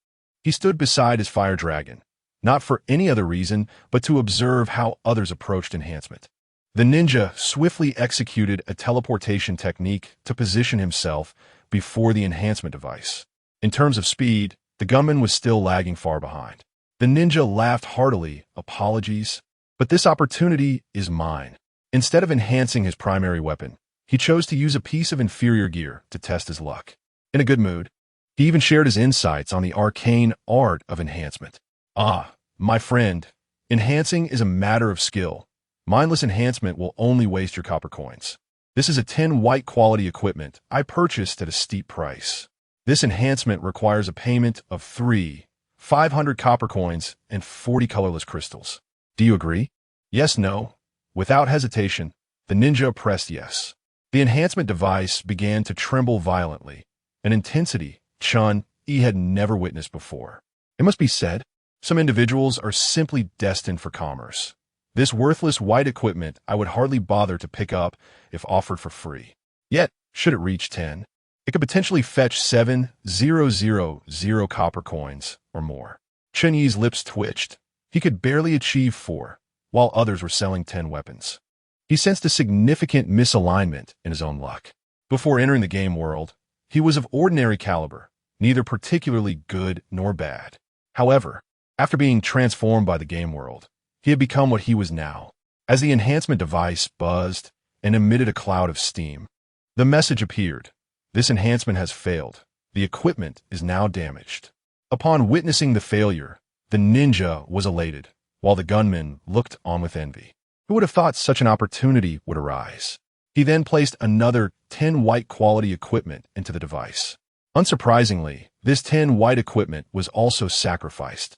he stood beside his fire dragon, not for any other reason but to observe how others approached enhancement. The ninja swiftly executed a teleportation technique to position himself before the enhancement device. In terms of speed, the gunman was still lagging far behind. The ninja laughed heartily, apologies, but this opportunity is mine. Instead of enhancing his primary weapon, he chose to use a piece of inferior gear to test his luck. In a good mood, he even shared his insights on the arcane art of enhancement. Ah, my friend, enhancing is a matter of skill. Mindless enhancement will only waste your copper coins. This is a 10 white quality equipment I purchased at a steep price. This enhancement requires a payment of 500 copper coins and 40 colorless crystals. Do you agree? Yes, no. Without hesitation, the ninja pressed yes. The enhancement device began to tremble violently, an intensity Chen Yi had never witnessed before. It must be said, some individuals are simply destined for commerce. This worthless white equipment I would hardly bother to pick up if offered for free. Yet, should it reach 10, it could potentially fetch 7,000 copper coins or more. Chen Yi's lips twitched. He could barely achieve 4, while others were selling 10 weapons. He sensed a significant misalignment in his own luck. Before entering the game world, he was of ordinary caliber, neither particularly good nor bad. However, after being transformed by the game world, he had become what he was now. As the enhancement device buzzed and emitted a cloud of steam, the message appeared. This enhancement has failed. The equipment is now damaged. Upon witnessing the failure, the ninja was elated, while the gunman looked on with envy. Who would have thought such an opportunity would arise? He then placed another 10 white quality equipment into the device. Unsurprisingly, this 10 white equipment was also sacrificed.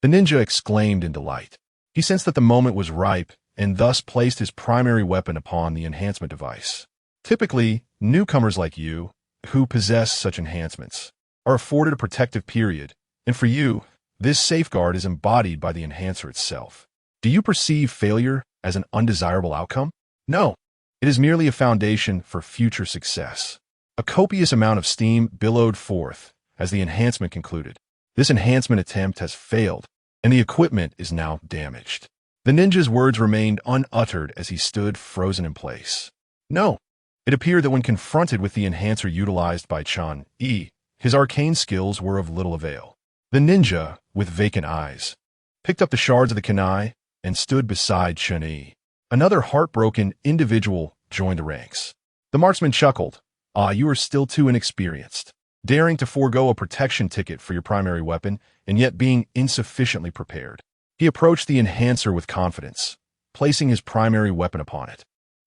The ninja exclaimed in delight. He sensed that the moment was ripe and thus placed his primary weapon upon the enhancement device. Typically, newcomers like you, who possess such enhancements, are afforded a protective period, and for you, this safeguard is embodied by the enhancer itself. Do you perceive failure as an undesirable outcome? No, it is merely a foundation for future success. A copious amount of steam billowed forth as the enhancement concluded. This enhancement attempt has failed, and the equipment is now damaged. The ninja's words remained unuttered as he stood frozen in place. No, it appeared that when confronted with the enhancer utilized by Chen Yi, his arcane skills were of little avail. The ninja, with vacant eyes, picked up the shards of the kunai and stood beside Chen Yi. Another heartbroken individual joined the ranks. The marksman chuckled. Ah, you are still too inexperienced, daring to forego a protection ticket for your primary weapon and yet being insufficiently prepared. He approached the enhancer with confidence, placing his primary weapon upon it.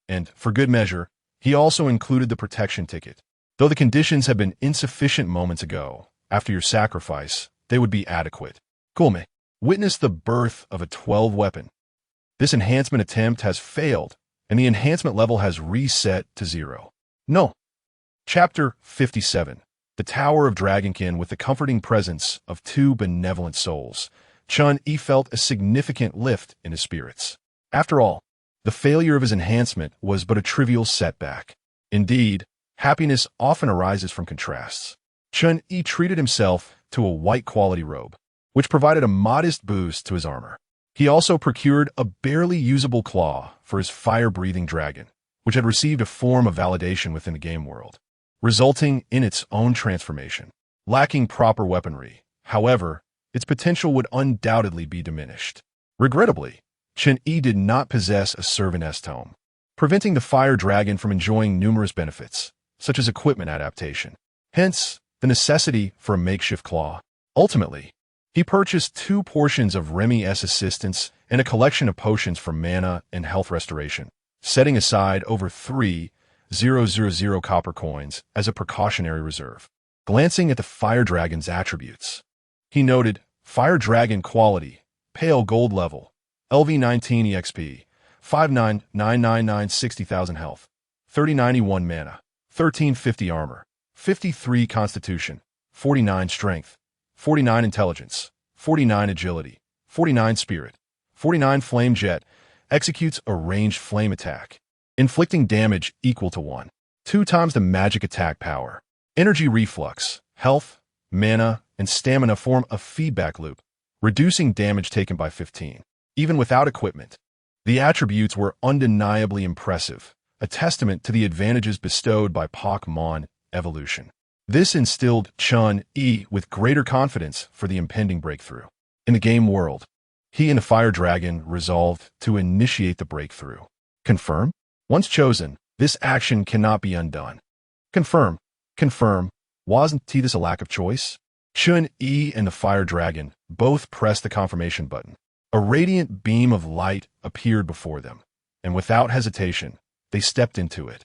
And, for good measure, he also included the protection ticket. Though the conditions had been insufficient moments ago, after your sacrifice, they would be adequate. Kulme, witness the birth of a 12 weapon. This enhancement attempt has failed, and the enhancement level has reset to 0. No. Chapter 57. The Tower of Dragonkin with the comforting presence of 2 benevolent souls. Chen Yi felt a significant lift in his spirits. After all, the failure of his enhancement was but a trivial setback. Indeed, happiness often arises from contrasts. Chen Yi treated himself to a white quality robe, which provided a modest boost to his armor. He also procured a barely usable claw for his fire-breathing dragon, which had received a form of validation within the game world, resulting in its own transformation. Lacking proper weaponry, however, its potential would undoubtedly be diminished. Regrettably, Chen Yi did not possess a servant tome, preventing the fire dragon from enjoying numerous benefits, such as equipment adaptation. Hence, the necessity for a makeshift claw. Ultimately, He purchased 2 portions of Remy S assistance and a collection of potions for mana and health restoration, setting aside over 3,000 copper coins as a precautionary reserve. Glancing at the Fire Dragon's attributes, he noted Fire Dragon quality, pale gold level, LV19 EXP, 59999 60,000 health, 3091 mana, 1350 armor, 53 constitution, 49 strength, 49 intelligence, 49 agility, 49 spirit, 49 flame jet, executes a ranged flame attack, inflicting damage equal to 2 times the magic attack power. Energy reflux, health, mana, and stamina form a feedback loop, reducing damage taken by 15. Even without equipment, the attributes were undeniably impressive, a testament to the advantages bestowed by Pokemon evolution. This instilled Chen Yi with greater confidence for the impending breakthrough. In the game world, he and the Fire Dragon resolved to initiate the breakthrough. Confirm? Once chosen, this action cannot be undone. Confirm. Confirm. Wasn't this a lack of choice? Chen Yi and the Fire Dragon both pressed the confirmation button. A radiant beam of light appeared before them, and without hesitation, they stepped into it.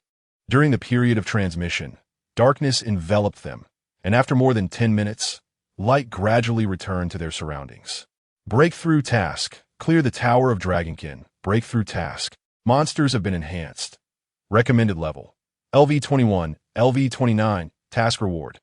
During the period of transmission, darkness enveloped them, and after more than 10 minutes, light gradually returned to their surroundings. Breakthrough task. Clear the Tower of Dragonkin. Breakthrough task. Monsters have been enhanced. Recommended level. LV21, LV29, task reward.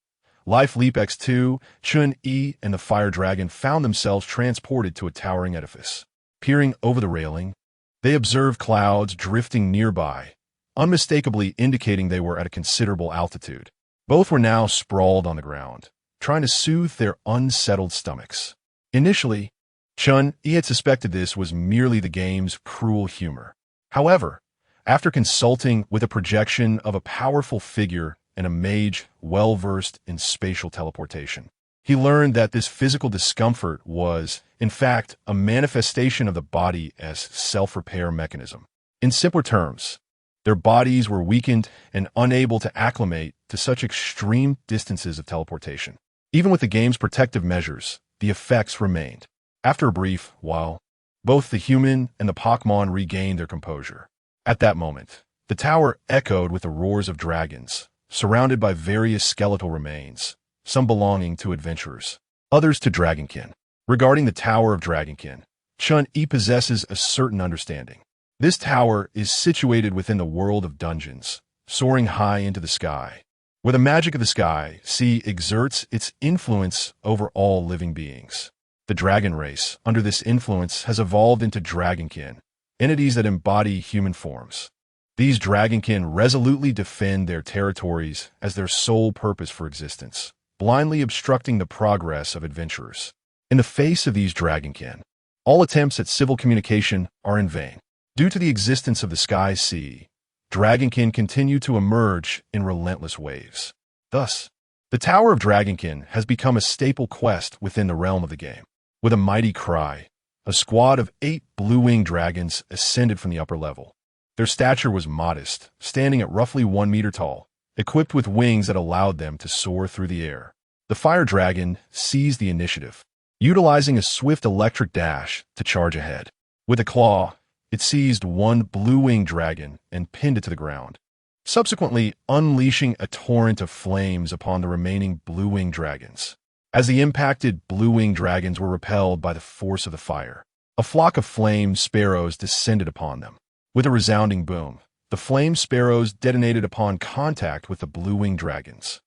Life Leap X2, Chen Yi and the Fire Dragon found themselves transported to a towering edifice. Peering over the railing, they observed clouds drifting nearby, unmistakably indicating they were at a considerable altitude. Both were now sprawled on the ground, trying to soothe their unsettled stomachs. Initially, Chen Yi had suspected this was merely the game's cruel humor. However, after consulting with a projection of a powerful figure and a mage well-versed in spatial teleportation, he learned that this physical discomfort was, in fact, a manifestation of the body as self-repair mechanism. In simpler terms, their bodies were weakened and unable to acclimate to such extreme distances of teleportation. Even with the game's protective measures, the effects remained. After a brief while, both the human and the Pokemon regained their composure. At that moment, the tower echoed with the roars of dragons, surrounded by various skeletal remains, some belonging to adventurers, others to Dragonkin. Regarding the Tower of Dragonkin, Chen Yi possesses a certain understanding. This tower is situated within the world of dungeons, soaring high into the sky, where the magic of the sky sea exerts its influence over all living beings. The dragon race, under this influence, has evolved into Dragonkin, entities that embody human forms. These Dragonkin resolutely defend their territories as their sole purpose for existence, blindly obstructing the progress of adventurers. In the face of these Dragonkin, all attempts at civil communication are in vain. Due to the existence of the Sky Sea, Dragonkin continue to emerge in relentless waves. Thus, the Tower of Dragonkin has become a staple quest within the realm of the game. With a mighty cry, a squad of 8 blue-winged dragons ascended from the upper level. Their stature was modest, standing at roughly 1 meter tall, equipped with wings that allowed them to soar through the air. The Fire Dragon seized the initiative, utilizing a swift electric dash to charge ahead. With a claw, it seized one blue-winged dragon and pinned it to the ground, subsequently unleashing a torrent of flames upon the remaining blue-winged dragons. As the impacted blue-winged dragons were repelled by the force of the fire, a flock of flame sparrows descended upon them. With a resounding boom, the flame sparrows detonated upon contact with the blue-winged dragons.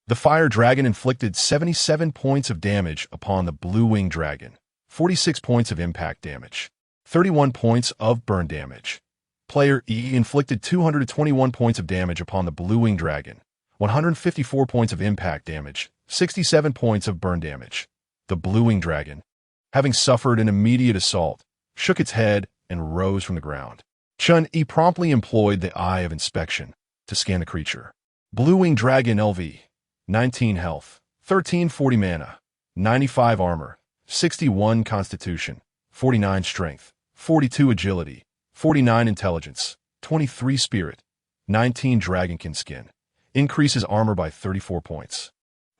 The Fire Dragon inflicted 77 points of damage upon the blue-winged dragon, 46 points of impact damage, 31 points of burn damage. Player E inflicted 221 points of damage upon the blue-winged dragon, 154 points of impact damage, 67 points of burn damage. The blue-winged dragon, having suffered an immediate assault, shook its head and rose from the ground. Chen Yi promptly employed the Eye of Inspection to scan the creature. Blue-winged dragon LV, 19 health, 1340 mana, 95 armor, 61 constitution, 49 strength, 42 agility, 49 intelligence, 23 spirit, 19 dragonkin skin. Increases armor by 34 points.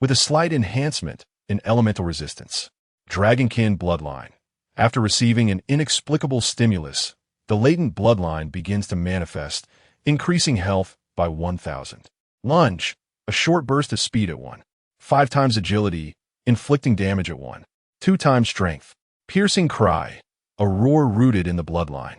With a slight enhancement in elemental resistance. Dragonkin bloodline. After receiving an inexplicable stimulus, the latent bloodline begins to manifest, increasing health by 1,000. Lunge, a short burst of speed at 1. 5 times agility, inflicting damage at 1. 2 times strength. Piercing cry, a roar rooted in the bloodline.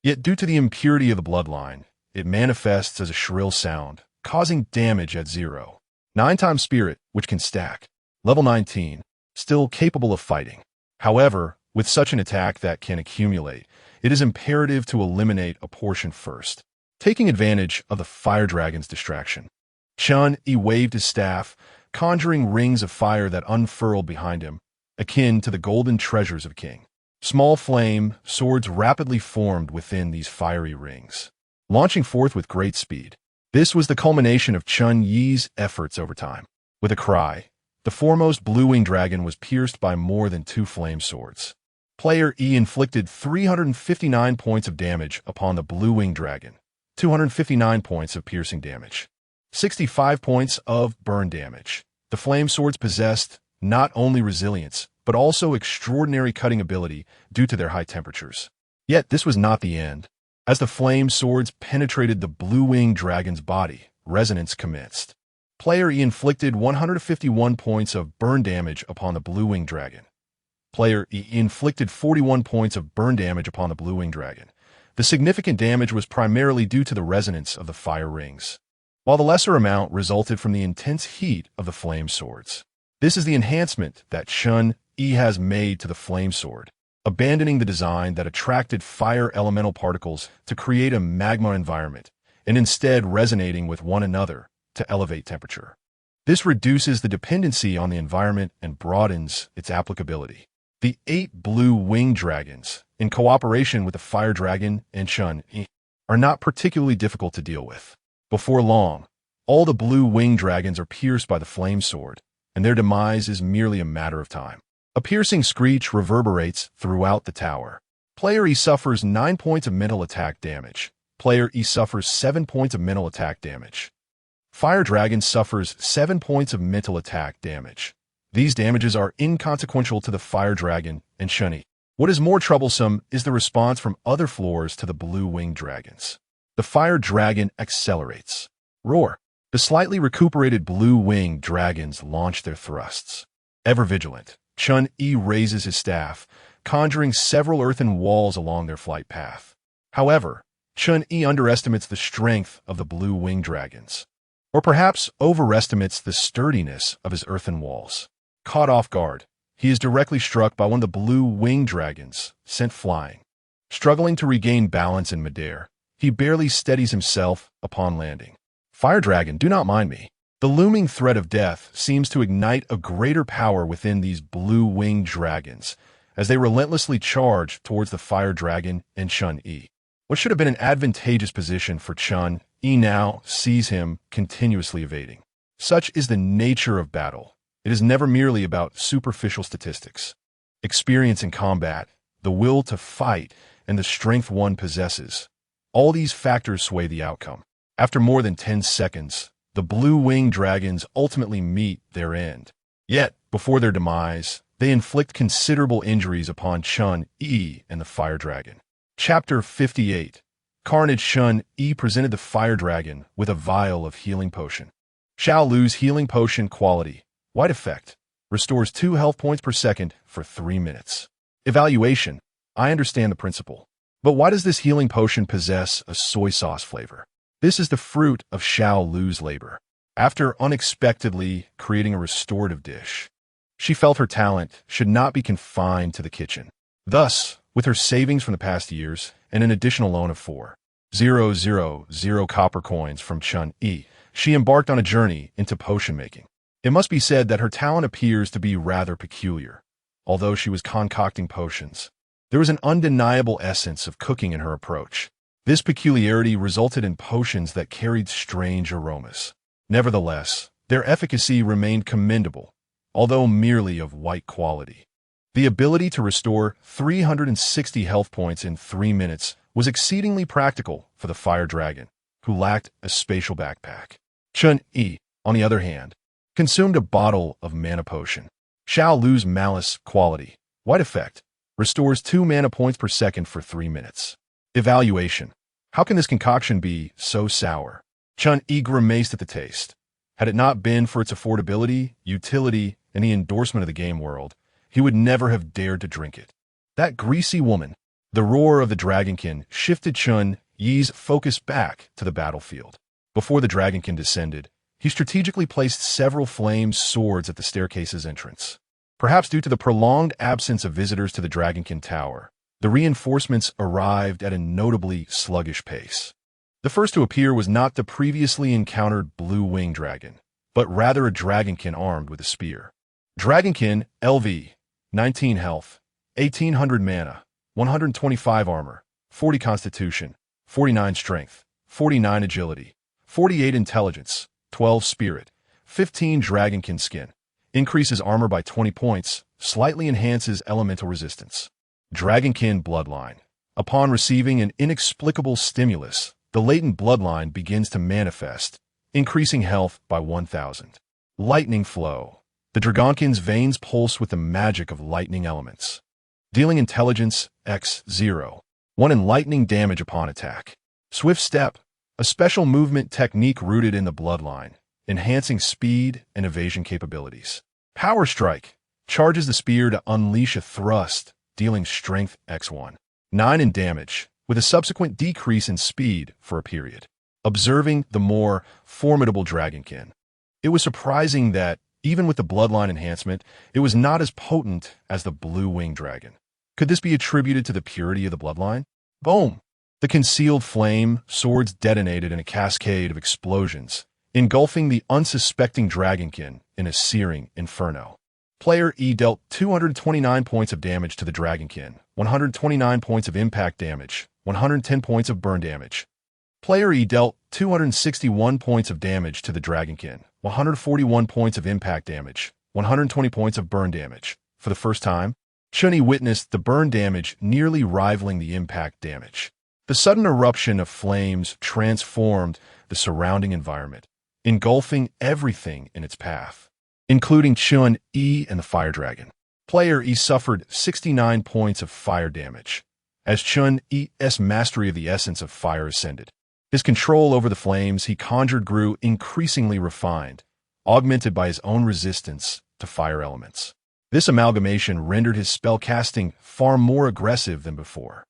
Yet due to the impurity of the bloodline, it manifests as a shrill sound, causing damage at 0. 9 times spirit, which can stack. Level 19, still capable of fighting. However, with such an attack that can accumulate, it is imperative to eliminate a portion first. Taking advantage of the fire dragon's distraction, Chen Yi waved his staff, conjuring rings of fire that unfurled behind him, akin to the golden treasures of a king. Small flame swords rapidly formed within these fiery rings, launching forth with great speed. This was the culmination of Chen Yi's efforts over time. With a cry, the foremost blue-winged dragon was pierced by more than 2 flame swords. Player E inflicted 359 points of damage upon the blue-winged dragon, 259 points of piercing damage, 65 points of burn damage. The flame swords possessed not only resilience, but also extraordinary cutting ability due to their high temperatures. Yet this was not the end. As the flame swords penetrated the blue-winged dragon's body, resonance commenced. Player E inflicted 151 points of burn damage upon the blue-winged dragon. Player E inflicted 41 points of burn damage upon the blue-winged dragon. The significant damage was primarily due to the resonance of the fire rings, while the lesser amount resulted from the intense heat of the flame swords. This is the enhancement that Chen Yi has made to the flame sword, abandoning the design that attracted fire elemental particles to create a magma environment, and instead resonating with one another to elevate temperature. This reduces the dependency on the environment and broadens its applicability. The 8 blue-winged dragons, in cooperation with the fire dragon and Chen Yi, are not particularly difficult to deal with. Before long, all the blue-winged dragons are pierced by the flame sword, and their demise is merely a matter of time. A piercing screech reverberates throughout the tower. Player E suffers 9 points of mental attack damage. Player E suffers 7 points of mental attack damage. Fire Dragon suffers 7 points of mental attack damage. These damages are inconsequential to the Fire Dragon and Chen Yi. What is more troublesome is the response from other floors to the blue-winged dragons. The Fire Dragon accelerates. Roar. The slightly recuperated blue-winged dragons launch their thrusts. Ever vigilant, Chen Yi raises his staff, conjuring several earthen walls along their flight path. However, Chen Yi underestimates the strength of the blue-winged dragons, or perhaps overestimates the sturdiness of his earthen walls. Caught off guard, he is directly struck by one of the blue-winged dragons, sent flying. Struggling to regain balance in midair, he barely steadies himself upon landing. Fire Dragon, do not mind me. The looming threat of death seems to ignite a greater power within these blue-winged dragons as they relentlessly charge towards the Fire Dragon and Chen Yi. What should have been an advantageous position for Chen Yi now sees him continuously evading. Such is the nature of battle. It is never merely about superficial statistics. Experience in combat, the will to fight, and the strength one possesses. All these factors sway the outcome. After more than 10 seconds, the blue-winged dragons ultimately meet their end. Yet, before their demise, they inflict considerable injuries upon Chen Yi and the Fire Dragon. Chapter 58. Carnage. Chen Yi presented the Fire Dragon with a vial of healing potion. Xiao Lu's healing potion quality. White effect. Restores 2 health points per second for 3 minutes. Evaluation. I understand the principle. But why does this healing potion possess a soy sauce flavor? This is the fruit of Xiao Lu's labor. After unexpectedly creating a restorative dish, she felt her talent should not be confined to the kitchen. Thus, with her savings from the past years and an additional loan of 4,000 copper coins from Chen Yi, she embarked on a journey into potion making. It must be said that her talent appears to be rather peculiar. Although she was concocting potions, there was an undeniable essence of cooking in her approach. This peculiarity resulted in potions that carried strange aromas. Nevertheless, their efficacy remained commendable, although merely of white quality. The ability to restore 360 health points in 3 minutes was exceedingly practical for the Fire Dragon, who lacked a spatial backpack. Chen Yi, on the other hand, consumed a bottle of mana potion. Shall lose malice quality. White effect. Restores 2 mana points per second for 3 minutes. Evaluation. How can this concoction be so sour? Chen Yi grimaced at the taste. Had it not been for its affordability, utility, and the endorsement of the game world, he would never have dared to drink it. That greasy woman. The roar of the dragonkin shifted Chen Yi's focus back to the battlefield. Before the dragonkin descended, he strategically placed several flamed swords at the staircase's entrance. Perhaps due to the prolonged absence of visitors to the dragonkin tower, the reinforcements arrived at a notably sluggish pace. The first to appear was not the previously encountered blue-winged dragon, but rather a dragonkin armed with a spear. Dragonkin, LV, 19 health, 1800 mana, 125 armor, 40 constitution, 49 strength, 49 agility, 48 intelligence, 12 spirit, 15 dragonkin skin. Increases armor by 20 points, slightly enhances elemental resistance. Dragonkin bloodline. Upon receiving an inexplicable stimulus, the latent bloodline begins to manifest, increasing health by 1,000. Lightning flow. The dragonkin's veins pulse with the magic of lightning elements. Dealing intelligence X0. 1 in lightning damage upon attack. Swift step. A special movement technique rooted in the bloodline, enhancing speed and evasion capabilities. Power strike. Charges the spear to unleash a thrust, dealing strength X1. 9 in damage, with a subsequent decrease in speed for a period. Observing the more formidable dragonkin. It was surprising that, even with the bloodline enhancement, it was not as potent as the blue-winged dragon. Could this be attributed to the purity of the bloodline? Boom! The concealed flame, swords detonated in a cascade of explosions, engulfing the unsuspecting dragonkin in a searing inferno. Player E dealt 229 points of damage to the dragonkin, 129 points of impact damage, 110 points of burn damage. Player E dealt 261 points of damage to the dragonkin, 141 points of impact damage, 120 points of burn damage. For the first time, Chen Yi witnessed the burn damage nearly rivaling the impact damage. The sudden eruption of flames transformed the surrounding environment, engulfing everything in its path, including Chen Yi and the fire dragon. Player E suffered 69 points of fire damage, as Chen Yi's mastery of the essence of fire ascended. His control over the flames he conjured grew increasingly refined, augmented by his own resistance to fire elements. This amalgamation rendered his spellcasting far more aggressive than before.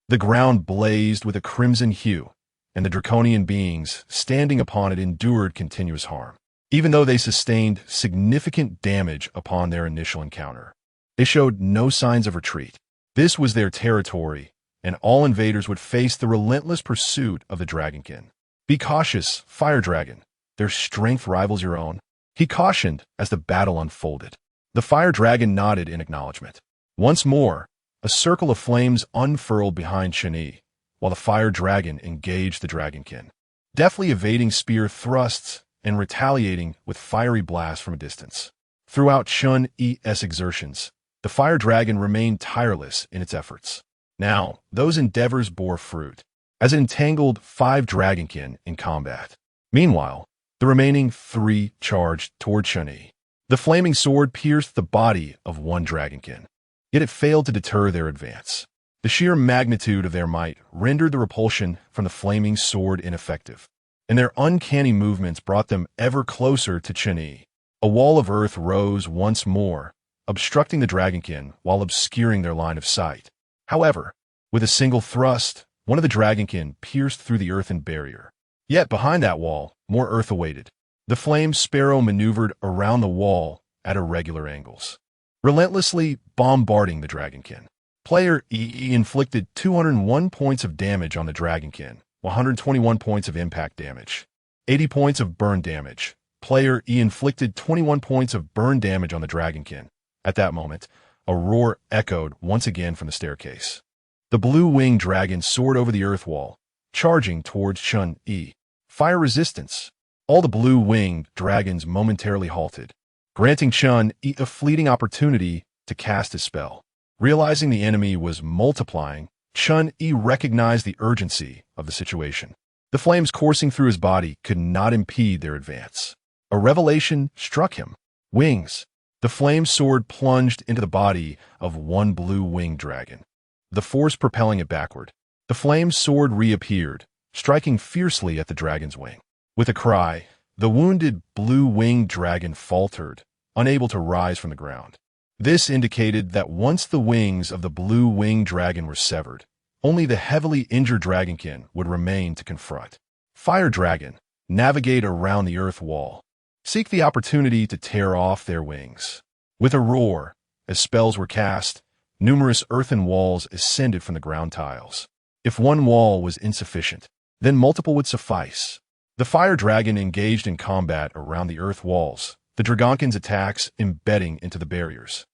The ground blazed with a crimson hue, and the draconian beings standing upon it endured continuous harm. Even though they sustained significant damage upon their initial encounter, they showed no signs of retreat. This was their territory, and all invaders would face the relentless pursuit of the dragonkin. Be cautious, fire dragon. Their strength rivals your own. He cautioned as the battle unfolded. The fire dragon nodded in acknowledgement. Once more, a circle of flames unfurled behind Chen Yi, while the fire dragon engaged the dragonkin, deftly evading spear thrusts and retaliating with fiery blasts from a distance. Throughout Chen Yi's exertions, the fire dragon remained tireless in its efforts. Now, those endeavors bore fruit, as it entangled 5 dragonkin in combat. Meanwhile, the remaining 3 charged toward Chen Yi. The flaming sword pierced the body of 1 dragonkin, yet it failed to deter their advance. The sheer magnitude of their might rendered the repulsion from the flaming sword ineffective, and their uncanny movements brought them ever closer to Chen Yi. A wall of earth rose once more, obstructing the dragonkin while obscuring their line of sight. However, with a single thrust, one of the dragonkin pierced through the earthen barrier. Yet behind that wall, more earth awaited. The flame sparrow maneuvered around the wall at irregular angles, relentlessly bombarding the dragonkin. Player E inflicted 201 points of damage on the dragonkin, 121 points of impact damage, 80 points of burn damage. Player E inflicted 21 points of burn damage on the dragonkin. At that moment, a roar echoed once again from the staircase. The blue-winged dragon soared over the earth wall, charging towards Chen Yi. Fire resistance. All the blue-winged dragons momentarily halted, granting Chen Yi a fleeting opportunity to cast his spell. Realizing the enemy was multiplying, Chen Yi recognized the urgency of the situation. The flames coursing through his body could not impede their advance. A revelation struck him. Wings. The The flame sword plunged into the body of one blue-winged dragon, the force propelling it backward. The flame sword reappeared, striking fiercely at the dragon's wing. With a cry, the wounded blue-winged dragon faltered, unable to rise from the ground. This indicated that once the wings of the blue-winged dragon were severed, only the heavily injured dragonkin would remain to confront. Fire Dragon, navigate around the earth wall. Seek the opportunity to tear off their wings. With a roar, as spells were cast, numerous earthen walls ascended from the ground tiles. If one wall was insufficient, then multiple would suffice. The Fire Dragon engaged in combat around the earth walls, the Dragonkin's attacks embedding into the barriers,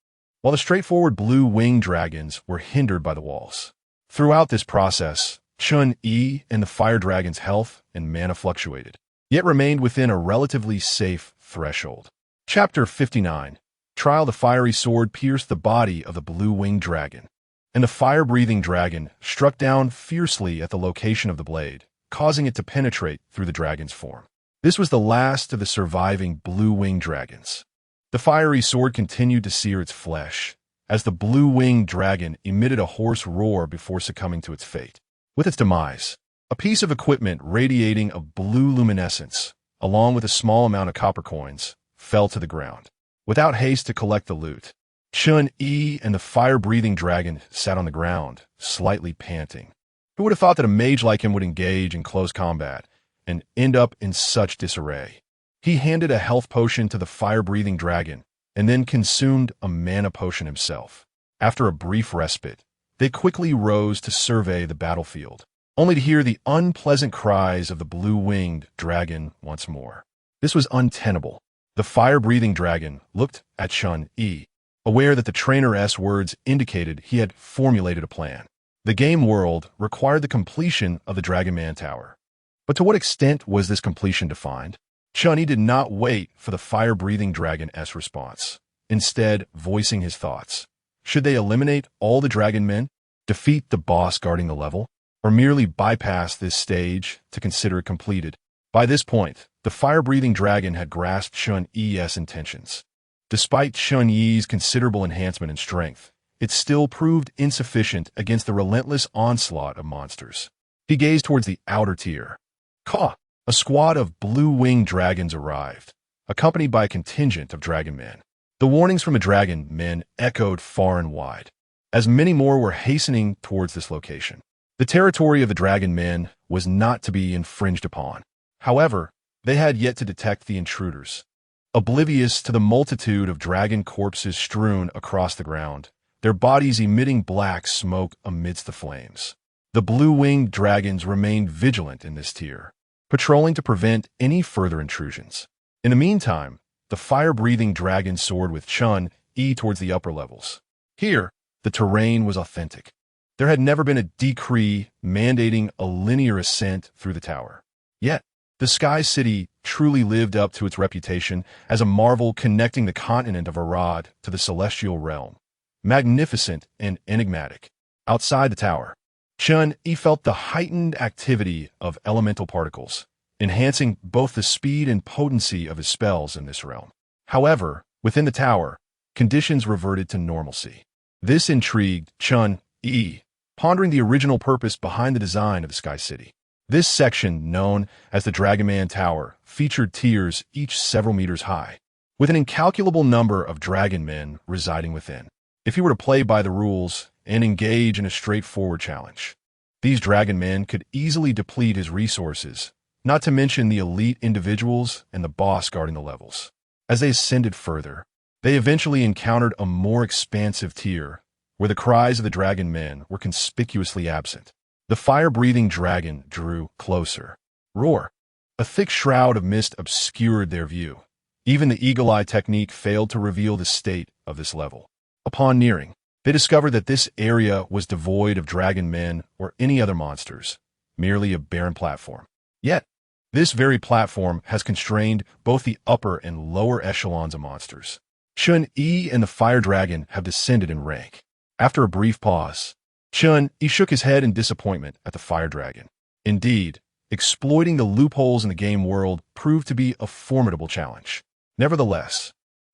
while the straightforward blue-winged dragons were hindered by the walls. Throughout this process, Chen Yi and the Fire Dragon's health and mana fluctuated, yet remained within a relatively safe threshold. Chapter 59. Trial. The fiery sword pierced the body of the blue-winged dragon, and the fire-breathing dragon struck down fiercely at the location of the blade, causing it to penetrate through the dragon's form. This was the last of the surviving blue-winged dragons. The fiery sword continued to sear its flesh, as the blue-winged dragon emitted a hoarse roar before succumbing to its fate. With its demise, a piece of equipment radiating a blue luminescence, along with a small amount of copper coins, fell to the ground. Without haste to collect the loot, Chen Yi and the fire-breathing dragon sat on the ground, slightly panting. Who would have thought that a mage like him would engage in close combat and end up in such disarray? He handed a health potion to the fire-breathing dragon and then consumed a mana potion himself. After a brief respite, they quickly rose to survey the battlefield, only to hear the unpleasant cries of the blue-winged dragon once more. This was untenable. The fire-breathing dragon looked at Chen Yi, aware that the trainer's words indicated he had formulated a plan. The game world required the completion of the Dragon Man Tower. But to what extent was this completion defined? Chen Yi did not wait for the fire-breathing dragon's response, instead voicing his thoughts. Should they eliminate all the dragon men, defeat the boss guarding the level, or merely bypass this stage to consider it completed? By this point, the fire-breathing dragon had grasped Chen Yi's intentions. Despite Chen Yi's considerable enhancement in strength, it still proved insufficient against the relentless onslaught of monsters. He gazed towards the outer tier. Caw! A squad of blue-winged dragons arrived, accompanied by a contingent of dragon men. The warnings from the dragon men echoed far and wide, as many more were hastening towards this location. The territory of the dragon men was not to be infringed upon. However, they had yet to detect the intruders. Oblivious to the multitude of dragon corpses strewn across the ground, their bodies emitting black smoke amidst the flames. The blue-winged dragons remained vigilant in this tier, patrolling to prevent any further intrusions. In the meantime, the fire-breathing dragon soared with Chen Yi towards the upper levels. Here, the terrain was authentic. There had never been a decree mandating a linear ascent through the tower. Yet, the Sky City truly lived up to its reputation as a marvel connecting the continent of Arad to the celestial realm. Magnificent and enigmatic. Outside the tower, Chen Yi felt the heightened activity of elemental particles, enhancing both the speed and potency of his spells in this realm. However, within the tower, conditions reverted to normalcy. This intrigued Chen Yi, pondering the original purpose behind the design of the Sky City. This section, known as the Dragon Man Tower, featured tiers each several meters high, with an incalculable number of dragon men residing within. If he were to play by the rules and engage in a straightforward challenge, these dragon men could easily deplete his resources, not to mention the elite individuals and the boss guarding the levels. As they ascended further, they eventually encountered a more expansive tier, where the cries of the dragon men were conspicuously absent. The fire-breathing dragon drew closer. Roar! A thick shroud of mist obscured their view. Even the eagle-eye technique failed to reveal the state of this level. Upon nearing, they discovered that this area was devoid of dragon men or any other monsters, merely a barren platform. Yet, this very platform has constrained both the upper and lower echelons of monsters. Chen Yi and the fire dragon have descended in rank. After a brief pause, Chen Yi shook his head in disappointment at the fire dragon. Indeed, exploiting the loopholes in the game world proved to be a formidable challenge. Nevertheless,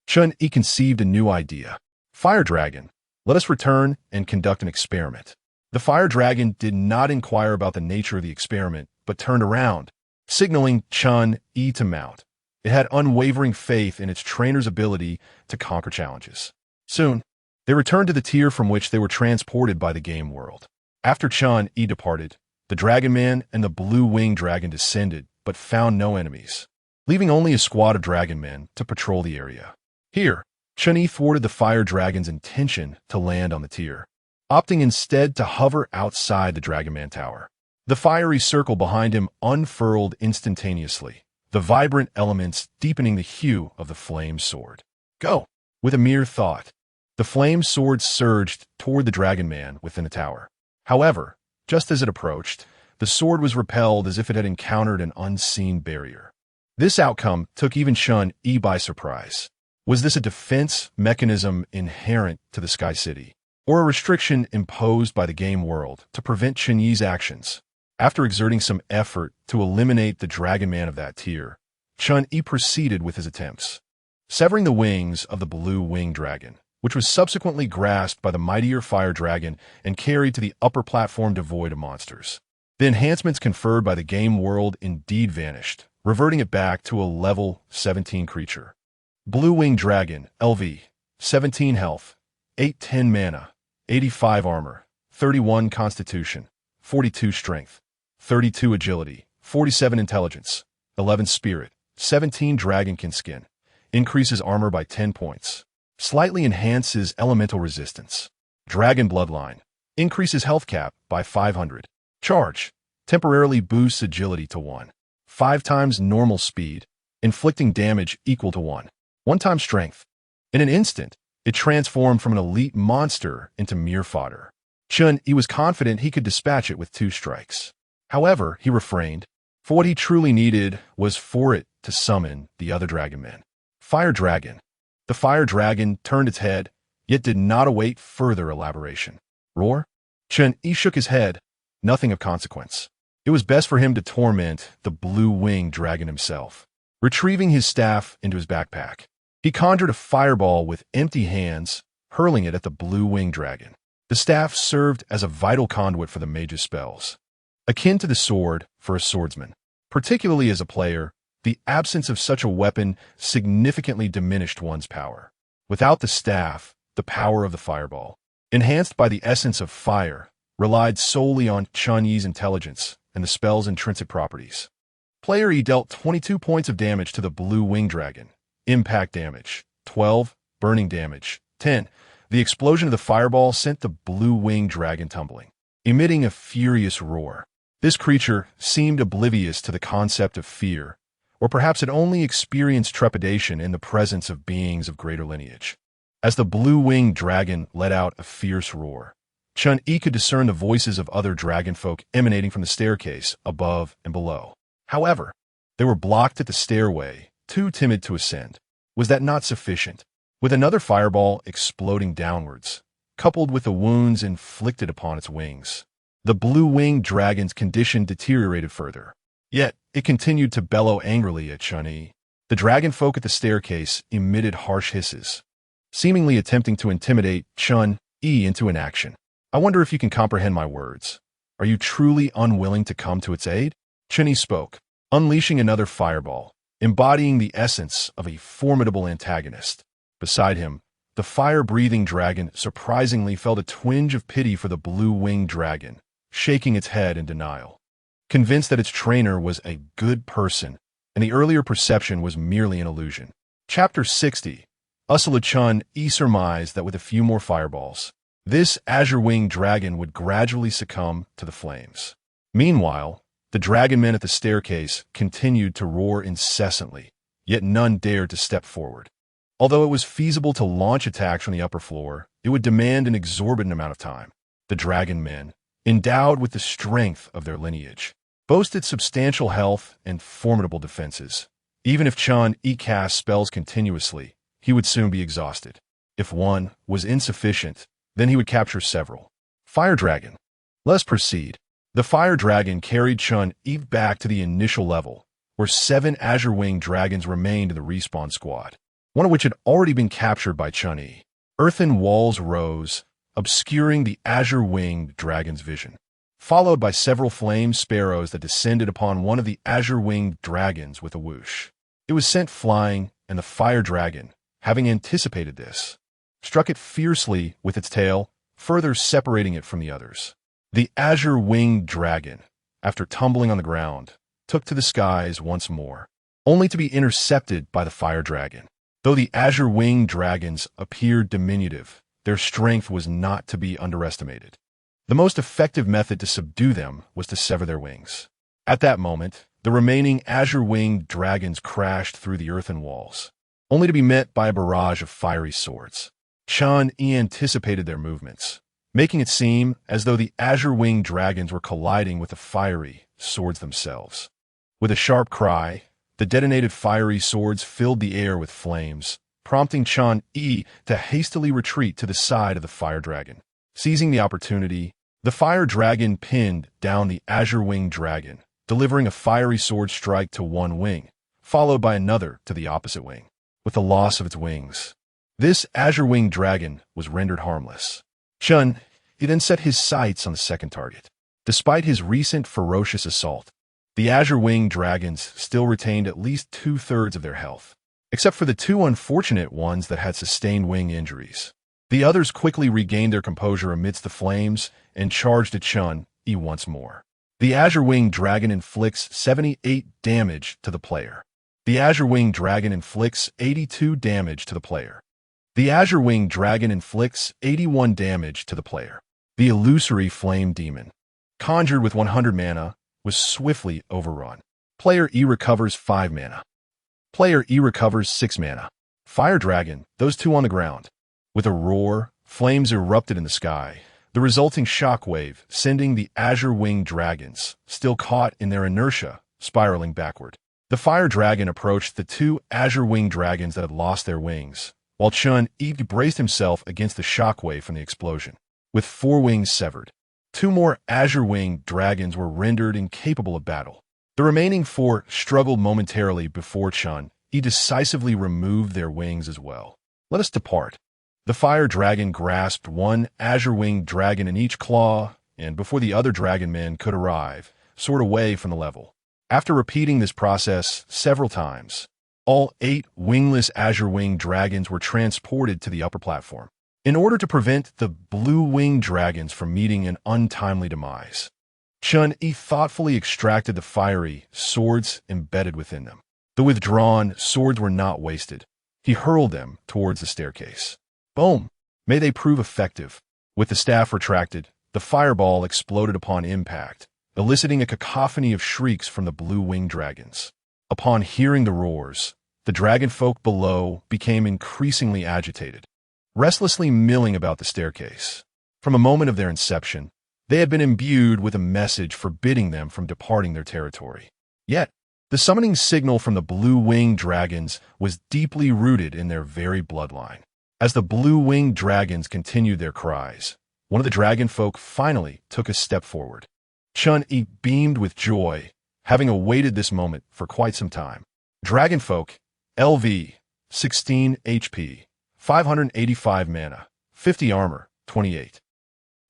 Chen Yi conceived a new idea. Fire Dragon, let us return and conduct an experiment. The Fire Dragon did not inquire about the nature of the experiment, but turned around, signaling Chen Yi to mount. It had unwavering faith in its trainer's ability to conquer challenges. Soon, they returned to the tier from which they were transported by the game world. After Chen Yi departed, the Dragon Man and the Blue Wing Dragon descended, but found no enemies, leaving only a squad of Dragon Men to patrol the area. Here, Chen Yi thwarted the Fire Dragon's intention to land on the tier, opting instead to hover outside the Dragon Man Tower. The fiery circle behind him unfurled instantaneously, the vibrant elements deepening the hue of the flame sword. Go! With a mere thought, the flame sword surged toward the Dragon Man within the tower. However, just as it approached, the sword was repelled as if it had encountered an unseen barrier. This outcome took even Chen Yi by surprise. Was this a defense mechanism inherent to the Sky City, or a restriction imposed by the game world to prevent Chen Yi's actions? After exerting some effort to eliminate the Dragon Man of that tier, Chen Yi proceeded with his attempts, severing the wings of the Blue Wing Dragon, which was subsequently grasped by the mightier Fire Dragon and carried to the upper platform devoid of monsters. The enhancements conferred by the game world indeed vanished, reverting it back to a level 17 creature. Blue Wing Dragon, LV, 17 health, 810 mana, 85 armor, 31 constitution, 42 strength, 32 agility, 47 intelligence, 11 spirit, 17 dragonkin skin, increases armor by 10 points, slightly enhances elemental resistance. Dragon Bloodline, increases health cap by 500. Charge, temporarily boosts agility to 1. 5 times normal speed, inflicting damage equal to 1. 1 time strength. In an instant, it transformed from an elite monster into mere fodder. Chen Yi was confident he could dispatch it with 2 strikes. However, he refrained, for what he truly needed was for it to summon the other Dragon Men. Fire Dragon. The Fire Dragon turned its head, yet did not await further elaboration. Roar? Chen Yi shook his head. Nothing of consequence. It was best for him to torment the Blue Wing Dragon himself. Retrieving his staff into his backpack, he conjured a fireball with empty hands, hurling it at the Blue Wing Dragon. The staff served as a vital conduit for the mage's spells. Akin to the sword for a swordsman. Particularly as a player, the absence of such a weapon significantly diminished one's power. Without the staff, the power of the fireball, enhanced by the essence of fire, relied solely on Chen Yi's intelligence and the spell's intrinsic properties. Player E dealt 22 points of damage to the Blue Wing Dragon. Impact damage, 12. Burning damage, 10. The explosion of the fireball sent the Blue Wing Dragon tumbling, emitting a furious roar. This creature seemed oblivious to the concept of fear, or perhaps it only experienced trepidation in the presence of beings of greater lineage. As the Blue Wing Dragon let out a fierce roar, Chen Yi could discern the voices of other dragonfolk emanating from the staircase above and below. However, they were blocked at the stairway, too timid to ascend. Was that not sufficient? With another fireball exploding downwards, coupled with the wounds inflicted upon its wings, the Blue Wing Dragon's condition deteriorated further. Yet, it continued to bellow angrily at Chen Yi. The dragonfolk at the staircase emitted harsh hisses, seemingly attempting to intimidate Chen Yi into inaction. I wonder if you can comprehend my words. Are you truly unwilling to come to its aid? Chen Yi spoke, unleashing another fireball, embodying the essence of a formidable antagonist. Beside him, the fire-breathing dragon surprisingly felt a twinge of pity for the Blue Wing Dragon, shaking its head in denial. Convinced that its trainer was a good person, and the earlier perception was merely an illusion. Chapter 60. Ursula Chen Yi surmised that with a few more fireballs, this azure-winged dragon would gradually succumb to the flames. Meanwhile, the dragon men at the staircase continued to roar incessantly, yet none dared to step forward. Although it was feasible to launch attacks from the upper floor, it would demand an exorbitant amount of time. The dragon men, endowed with the strength of their lineage, boasted substantial health and formidable defenses. Even if Chen Yi cast spells continuously, he would soon be exhausted. If one was insufficient, then he would capture several. Fire Dragon. Let's proceed. The Fire Dragon carried Chen Yi back to the initial level, where 7 azure-winged dragons remained in the respawn squad. one of which had already been captured by Chen Yi. Earthen walls rose, obscuring the azure-winged dragon's vision, followed by several flame sparrows that descended upon one of the azure-winged dragons with a whoosh. It was sent flying, and the fire dragon, having anticipated this, struck it fiercely with its tail, further separating it from the others. The azure-winged dragon, after tumbling on the ground, took to the skies once more, only to be intercepted by the fire dragon. Though the azure-winged dragons appeared diminutive, their strength was not to be underestimated. The most effective method to subdue them was to sever their wings. At that moment, the remaining azure-winged dragons crashed through the earthen walls, only to be met by a barrage of fiery swords. Chen Yi anticipated their movements, making it seem as though the azure-winged dragons were colliding with the fiery swords themselves. With a sharp cry, the detonated fiery swords filled the air with flames, prompting Chen Yi to hastily retreat to the side of the fire dragon. Seizing the opportunity, the fire dragon pinned down the azure-winged dragon, delivering a fiery sword strike to one wing, followed by another to the opposite wing. With the loss of its wings, this azure-winged dragon was rendered harmless. Chen Yi then set his sights on the second target. Despite his recent ferocious assault, the azure-winged dragons still retained at least 2/3 of their health, except for the two unfortunate ones that had sustained wing injuries. The others quickly regained their composure amidst the flames and charged at Chen Yi once more. The azure-winged dragon inflicts 78 damage to the player. The azure-winged dragon inflicts 82 damage to the player. The azure-winged dragon inflicts 81 damage to the player. The illusory flame demon, conjured with 100 mana, was swiftly overrun. Player E recovers 5 mana. Player E recovers 6 mana. Fire dragon, those two on the ground. With a roar, flames erupted in the sky, the resulting shockwave sending the azure-winged dragons, still caught in their inertia, spiraling backward. The fire dragon approached the two azure-winged dragons that had lost their wings, while Chen Yi braced himself against the shockwave from the explosion. With 4 wings severed, 2 more azure-winged dragons were rendered incapable of battle. The remaining 4 struggled momentarily before Chen Yi decisively removed their wings as well. Let us depart. The fire dragon grasped one azure-winged dragon in each claw, and before the other dragon men could arrive, soared away from the level. After repeating this process several times, all 8 wingless azure-winged dragons were transported to the upper platform, in order to prevent the blue-winged dragons from meeting an untimely demise. Chen Yi thoughtfully extracted the fiery swords embedded within them. The withdrawn swords were not wasted. He hurled them towards the staircase. Boom! May they prove effective. With the staff retracted, the fireball exploded upon impact, eliciting a cacophony of shrieks from the blue-winged dragons. Upon hearing the roars, the dragonfolk below became increasingly agitated, restlessly milling about the staircase. From a moment of their inception, they had been imbued with a message forbidding them from departing their territory. Yet, the summoning signal from the blue-winged dragons was deeply rooted in their very bloodline. As the blue-winged dragons continued their cries, one of the dragonfolk finally took a step forward. Chen Yi beamed with joy, having awaited this moment for quite some time. Dragonfolk, LV, 16 HP, 585 mana, 50 armor, 28.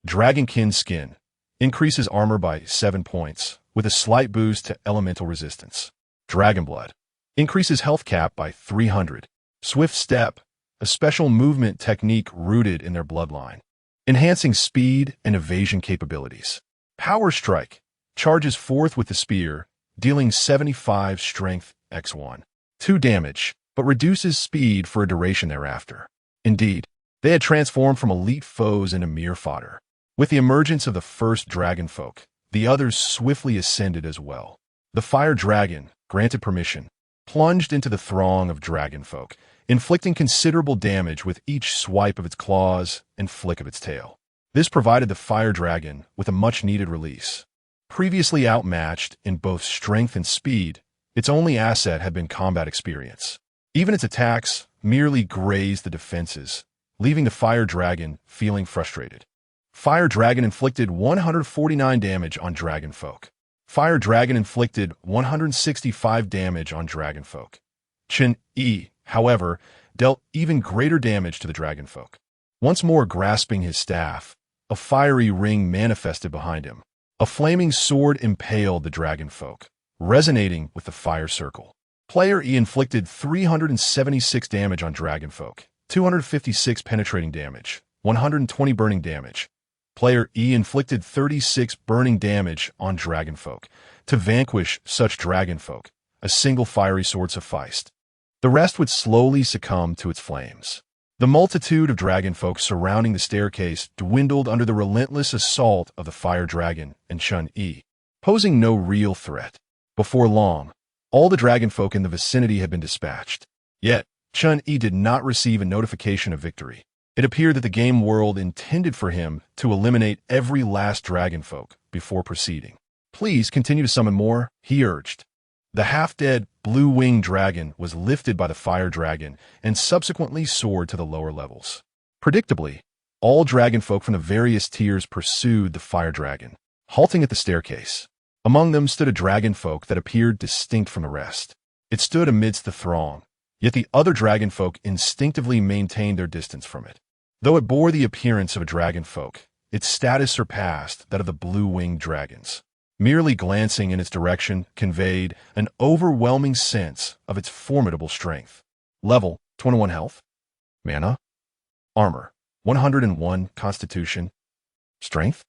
Dragonkin skin, increases armor by 7 points, with a slight boost to elemental resistance. Dragonblood, increases health cap by 300. Swift step, a special movement technique rooted in their bloodline, enhancing speed and evasion capabilities. Power Strike, charges forth with the spear, dealing 75 strength x1. 2 damage, but reduces speed for a duration thereafter. Indeed, they had transformed from elite foes into mere fodder. With the emergence of the first dragonfolk, the others swiftly ascended as well. The fire dragon, granted permission, plunged into the throng of dragonfolk, inflicting considerable damage with each swipe of its claws and flick of its tail. This provided the fire dragon with a much-needed release. Previously outmatched in both strength and speed, its only asset had been combat experience. Even its attacks merely grazed the defenses, leaving the fire dragon feeling frustrated. Fire dragon inflicted 149 damage on dragonfolk. Fire dragon inflicted 165 damage on dragonfolk. Chen Yi, however, dealt even greater damage to the dragonfolk. Once more grasping his staff, a fiery ring manifested behind him. A flaming sword impaled the dragonfolk, resonating with the fire circle. Player E inflicted 376 damage on dragonfolk, 256 penetrating damage, 120 burning damage. Player E inflicted 36 burning damage on dragonfolk. To vanquish such dragonfolk, a single fiery sword sufficed. The rest would slowly succumb to its flames. The multitude of dragonfolk surrounding the staircase dwindled under the relentless assault of the fire dragon and Chen Yi, posing no real threat. Before long, all the dragonfolk in the vicinity had been dispatched. Yet, Chen Yi did not receive a notification of victory. It appeared that the game world intended for him to eliminate every last dragonfolk before proceeding. Please continue to summon more, he urged. The half-dead blue-winged dragon was lifted by the fire dragon and subsequently soared to the lower levels. Predictably, all dragonfolk from the various tiers pursued the fire dragon, halting at the staircase. Among them stood a dragonfolk that appeared distinct from the rest. It stood amidst the throng, yet the other dragonfolk instinctively maintained their distance from it. Though it bore the appearance of a dragonfolk, its status surpassed that of the blue-winged dragons. Merely glancing in its direction conveyed an overwhelming sense of its formidable strength. Level, 21 health. Mana. Armor, 101 constitution. Strength.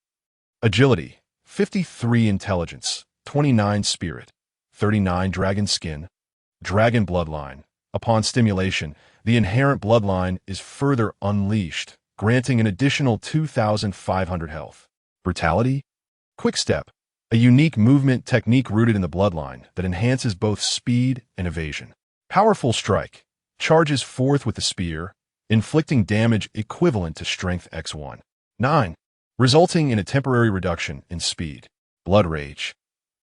Agility, 53 intelligence, 29 spirit, 39 dragon skin. Dragon bloodline. Upon stimulation, the inherent bloodline is further unleashed, granting an additional 2,500 health. Brutality. Quick step. A unique movement technique rooted in the bloodline that enhances both speed and evasion. Powerful strike. Charges forth with the spear, inflicting damage equivalent to strength x1. 9. Resulting in a temporary reduction in speed. Blood rage.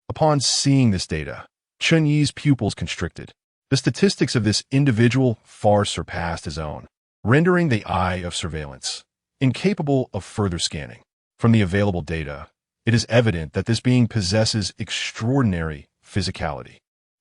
Upon seeing this data, Chen Yi's pupils constricted. The statistics of this individual far surpassed his own, rendering the eye of surveillance incapable of further scanning. From the available data, it is evident that this being possesses extraordinary physicality.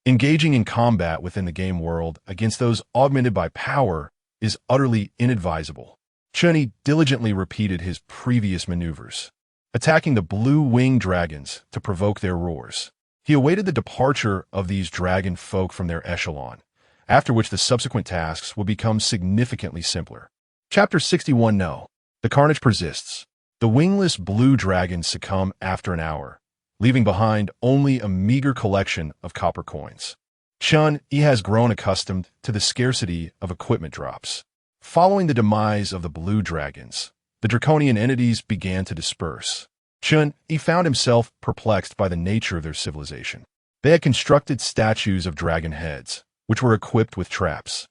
Engaging in combat within the game world against those augmented by power is utterly inadvisable. Chen Yi diligently repeated his previous maneuvers, attacking the blue-winged dragons to provoke their roars. He awaited the departure of these dragon folk from their echelon, after which the subsequent tasks would become significantly simpler. Chapter 61. No. The carnage persists. The wingless blue dragons succumb after an hour, leaving behind only a meager collection of copper coins. Chen Yi has grown accustomed to the scarcity of equipment drops. Following the demise of the blue dragons, the draconian entities began to disperse. Chen Yi found himself perplexed by the nature of their civilization. They had constructed statues of dragon heads, which were equipped with traps.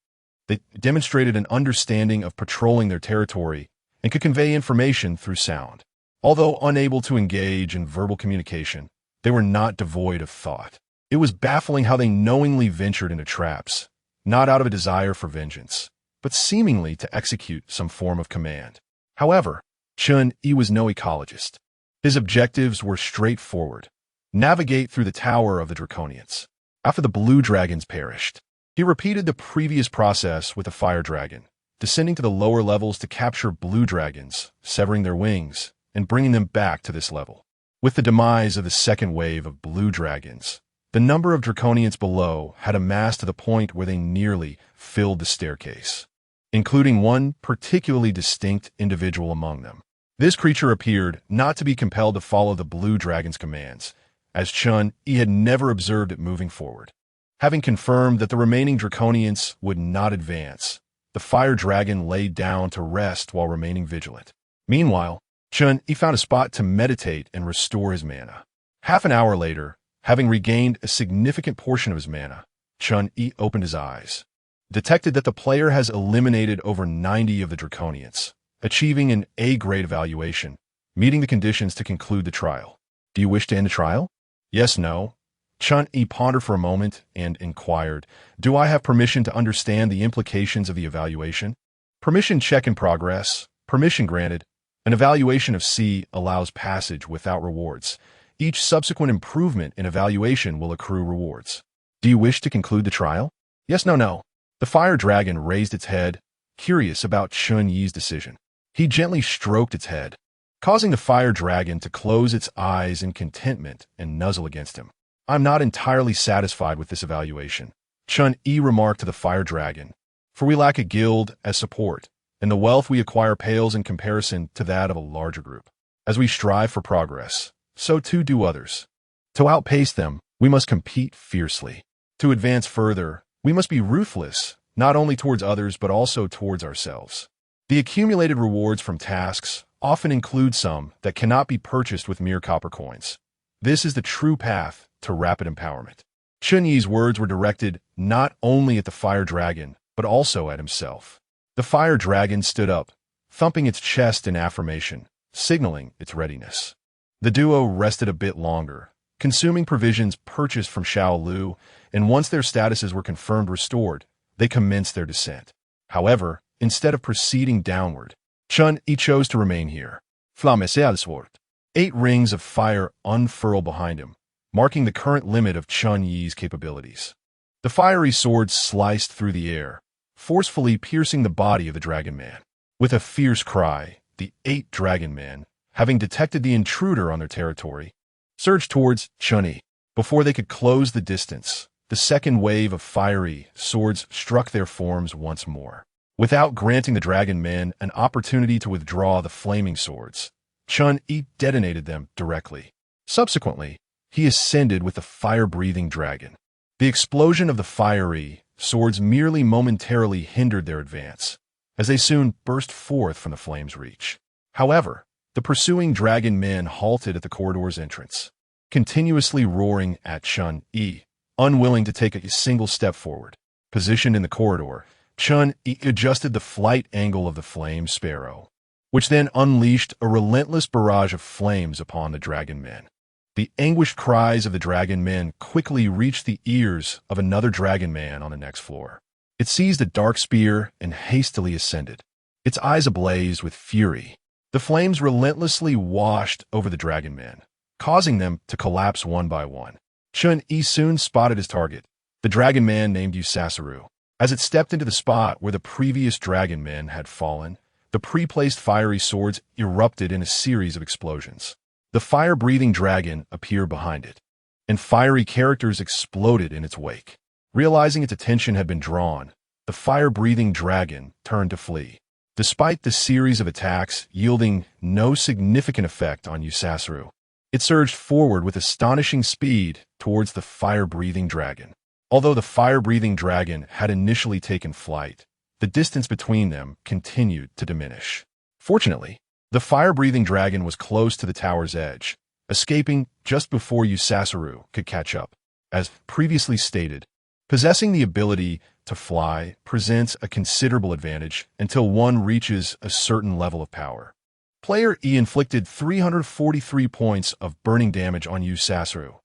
They demonstrated an understanding of patrolling their territory and could convey information through sound. Although unable to engage in verbal communication, they were not devoid of thought. It was baffling how they knowingly ventured into traps, not out of a desire for vengeance, but seemingly to execute some form of command. However, Chen Yi was no ecologist. His objectives were straightforward: navigate through the tower of the Draconians. After the blue dragons perished, he repeated the previous process with the fire dragon, descending to the lower levels to capture blue dragons, severing their wings, and bringing them back to this level. With the demise of the second wave of blue dragons, the number of Draconians below had amassed to the point where they nearly filled the staircase, including one particularly distinct individual among them. This creature appeared not to be compelled to follow the blue dragon's commands, as Chen Yi had never observed it moving forward. Having confirmed that the remaining Draconians would not advance, the fire dragon laid down to rest while remaining vigilant. Meanwhile, Chen Yi found a spot to meditate and restore his mana. Half an hour later, having regained a significant portion of his mana, Chen Yi opened his eyes, detected that the player has eliminated over 90 of the Draconians, achieving an A-grade evaluation, meeting the conditions to conclude the trial. Do you wish to end the trial? Yes, no. Chen Yi pondered for a moment and inquired, do I have permission to understand the implications of the evaluation? Permission check in progress. Permission granted. An evaluation of C allows passage without rewards. Each subsequent improvement in evaluation will accrue rewards. Do you wish to conclude the trial? Yes, no, no. The fire dragon raised its head, curious about Chen Yi's decision. He gently stroked its head, causing the fire dragon to close its eyes in contentment and nuzzle against him. I'm not entirely satisfied with this evaluation, Chen Yi remarked to the fire dragon, for we lack a guild as support, and the wealth we acquire pales in comparison to that of a larger group. As we strive for progress, so too do others. To outpace them, we must compete fiercely. To advance further, we must be ruthless, not only towards others but also towards ourselves. The accumulated rewards from tasks often include some that cannot be purchased with mere copper coins. This is the true path to rapid empowerment. Chen Yi's words were directed not only at the fire dragon, but also at himself. The fire dragon stood up, thumping its chest in affirmation, signaling its readiness. The duo rested a bit longer, consuming provisions purchased from Xiao Lu, and once their statuses were confirmed restored, they commenced their descent. However, instead of proceeding downward, Chen Yi chose to remain here. Flammessealswort. 8 rings of fire unfurled behind him, marking the current limit of Chen Yi's capabilities. The fiery sword sliced through the air, forcefully piercing the body of the dragon man. With a fierce cry, the 8 dragon men, having detected the intruder on their territory, surged towards Chen Yi. Before they could close the distance, the second wave of fiery swords struck their forms once more. Without granting the dragon men an opportunity to withdraw the flaming swords, Chen Yi detonated them directly. Subsequently, he ascended with the fire-breathing dragon. The explosion of the fiery swords merely momentarily hindered their advance, as they soon burst forth from the flame's reach. However, the pursuing dragon men halted at the corridor's entrance, continuously roaring at Chen Yi, unwilling to take a single step forward. Positioned in the corridor, Chen Yi adjusted the flight angle of the flame sparrow, which then unleashed a relentless barrage of flames upon the dragon men. The anguished cries of the dragon men quickly reached the ears of another dragon man on the next floor. It seized a dark spear and hastily ascended, its eyes ablaze with fury. The flames relentlessly washed over the dragon men, causing them to collapse one by one. Chen Yi soon spotted his target, the dragon man named Yusasaru. As it stepped into the spot where the previous dragon men had fallen, the pre-placed fiery swords erupted in a series of explosions. The fire-breathing dragon appeared behind it, and fiery characters exploded in its wake. Realizing its attention had been drawn, the fire-breathing dragon turned to flee. Despite the series of attacks yielding no significant effect on Yusasaru, it surged forward with astonishing speed towards the fire-breathing dragon. Although the fire-breathing dragon had initially taken flight, the distance between them continued to diminish. Fortunately, the fire-breathing dragon was close to the tower's edge, escaping just before Yusasaru could catch up. As previously stated, possessing the ability to fly presents a considerable advantage until one reaches a certain level of power. Player E inflicted 343 points of burning damage on Yusasaru.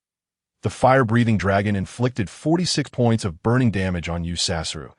The fire-breathing dragon inflicted 46 points of burning damage on Yusasaru.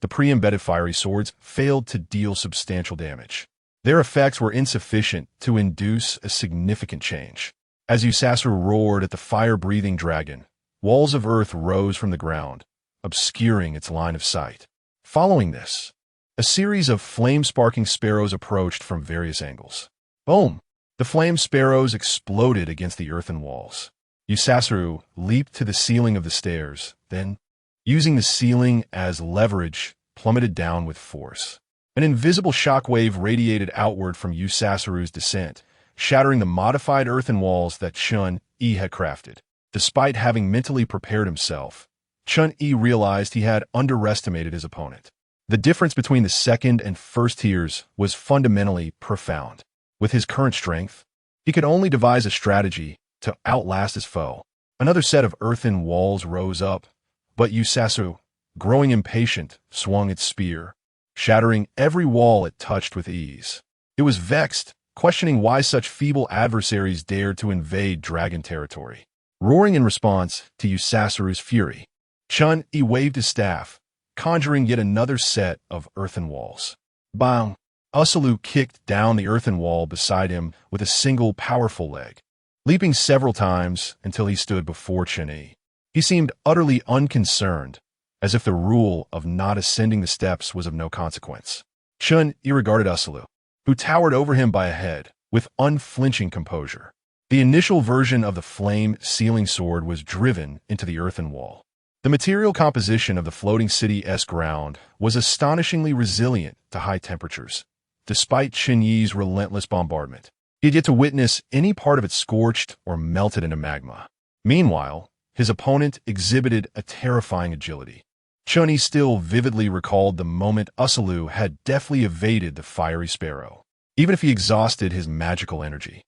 The pre-embedded fiery swords failed to deal substantial damage. Their effects were insufficient to induce a significant change. As Yusasaru roared at the fire-breathing dragon, walls of earth rose from the ground, obscuring its line of sight. Following this, a series of flame-sparking sparrows approached from various angles. Boom! The flame sparrows exploded against the earthen walls. Yusasaru leaped to the ceiling of the stairs, then, using the ceiling as leverage, plummeted down with force. An invisible shockwave radiated outward from Yusasaru's descent, shattering the modified earthen walls that Chen Yi had crafted. Despite having mentally prepared himself, Chen Yi realized he had underestimated his opponent. The difference between the second and first tiers was fundamentally profound. With his current strength, he could only devise a strategy to outlast his foe. Another set of earthen walls rose up, but Yusasaru, growing impatient, swung its spear, shattering every wall it touched with ease. It was vexed, questioning why such feeble adversaries dared to invade dragon territory. Roaring in response to Yusasaru's fury, Chen Yi waved his staff, conjuring yet another set of earthen walls. Bang! Usalu kicked down the earthen wall beside him with a single powerful leg, leaping several times until he stood before Chen Yi. He seemed utterly unconcerned, as if the rule of not ascending the steps was of no consequence. Chen Yi regarded Asulu, who towered over him by a head, with unflinching composure. The initial version of the flame-sealing sword was driven into the earthen wall. The material composition of the floating city-esque ground was astonishingly resilient to high temperatures, despite Chen Yi's relentless bombardment. He had yet to witness any part of it scorched or melted into magma. Meanwhile, his opponent exhibited a terrifying agility. Chen Yi still vividly recalled the moment Asulu had deftly evaded the fiery sparrow. Even if he exhausted his magical energy,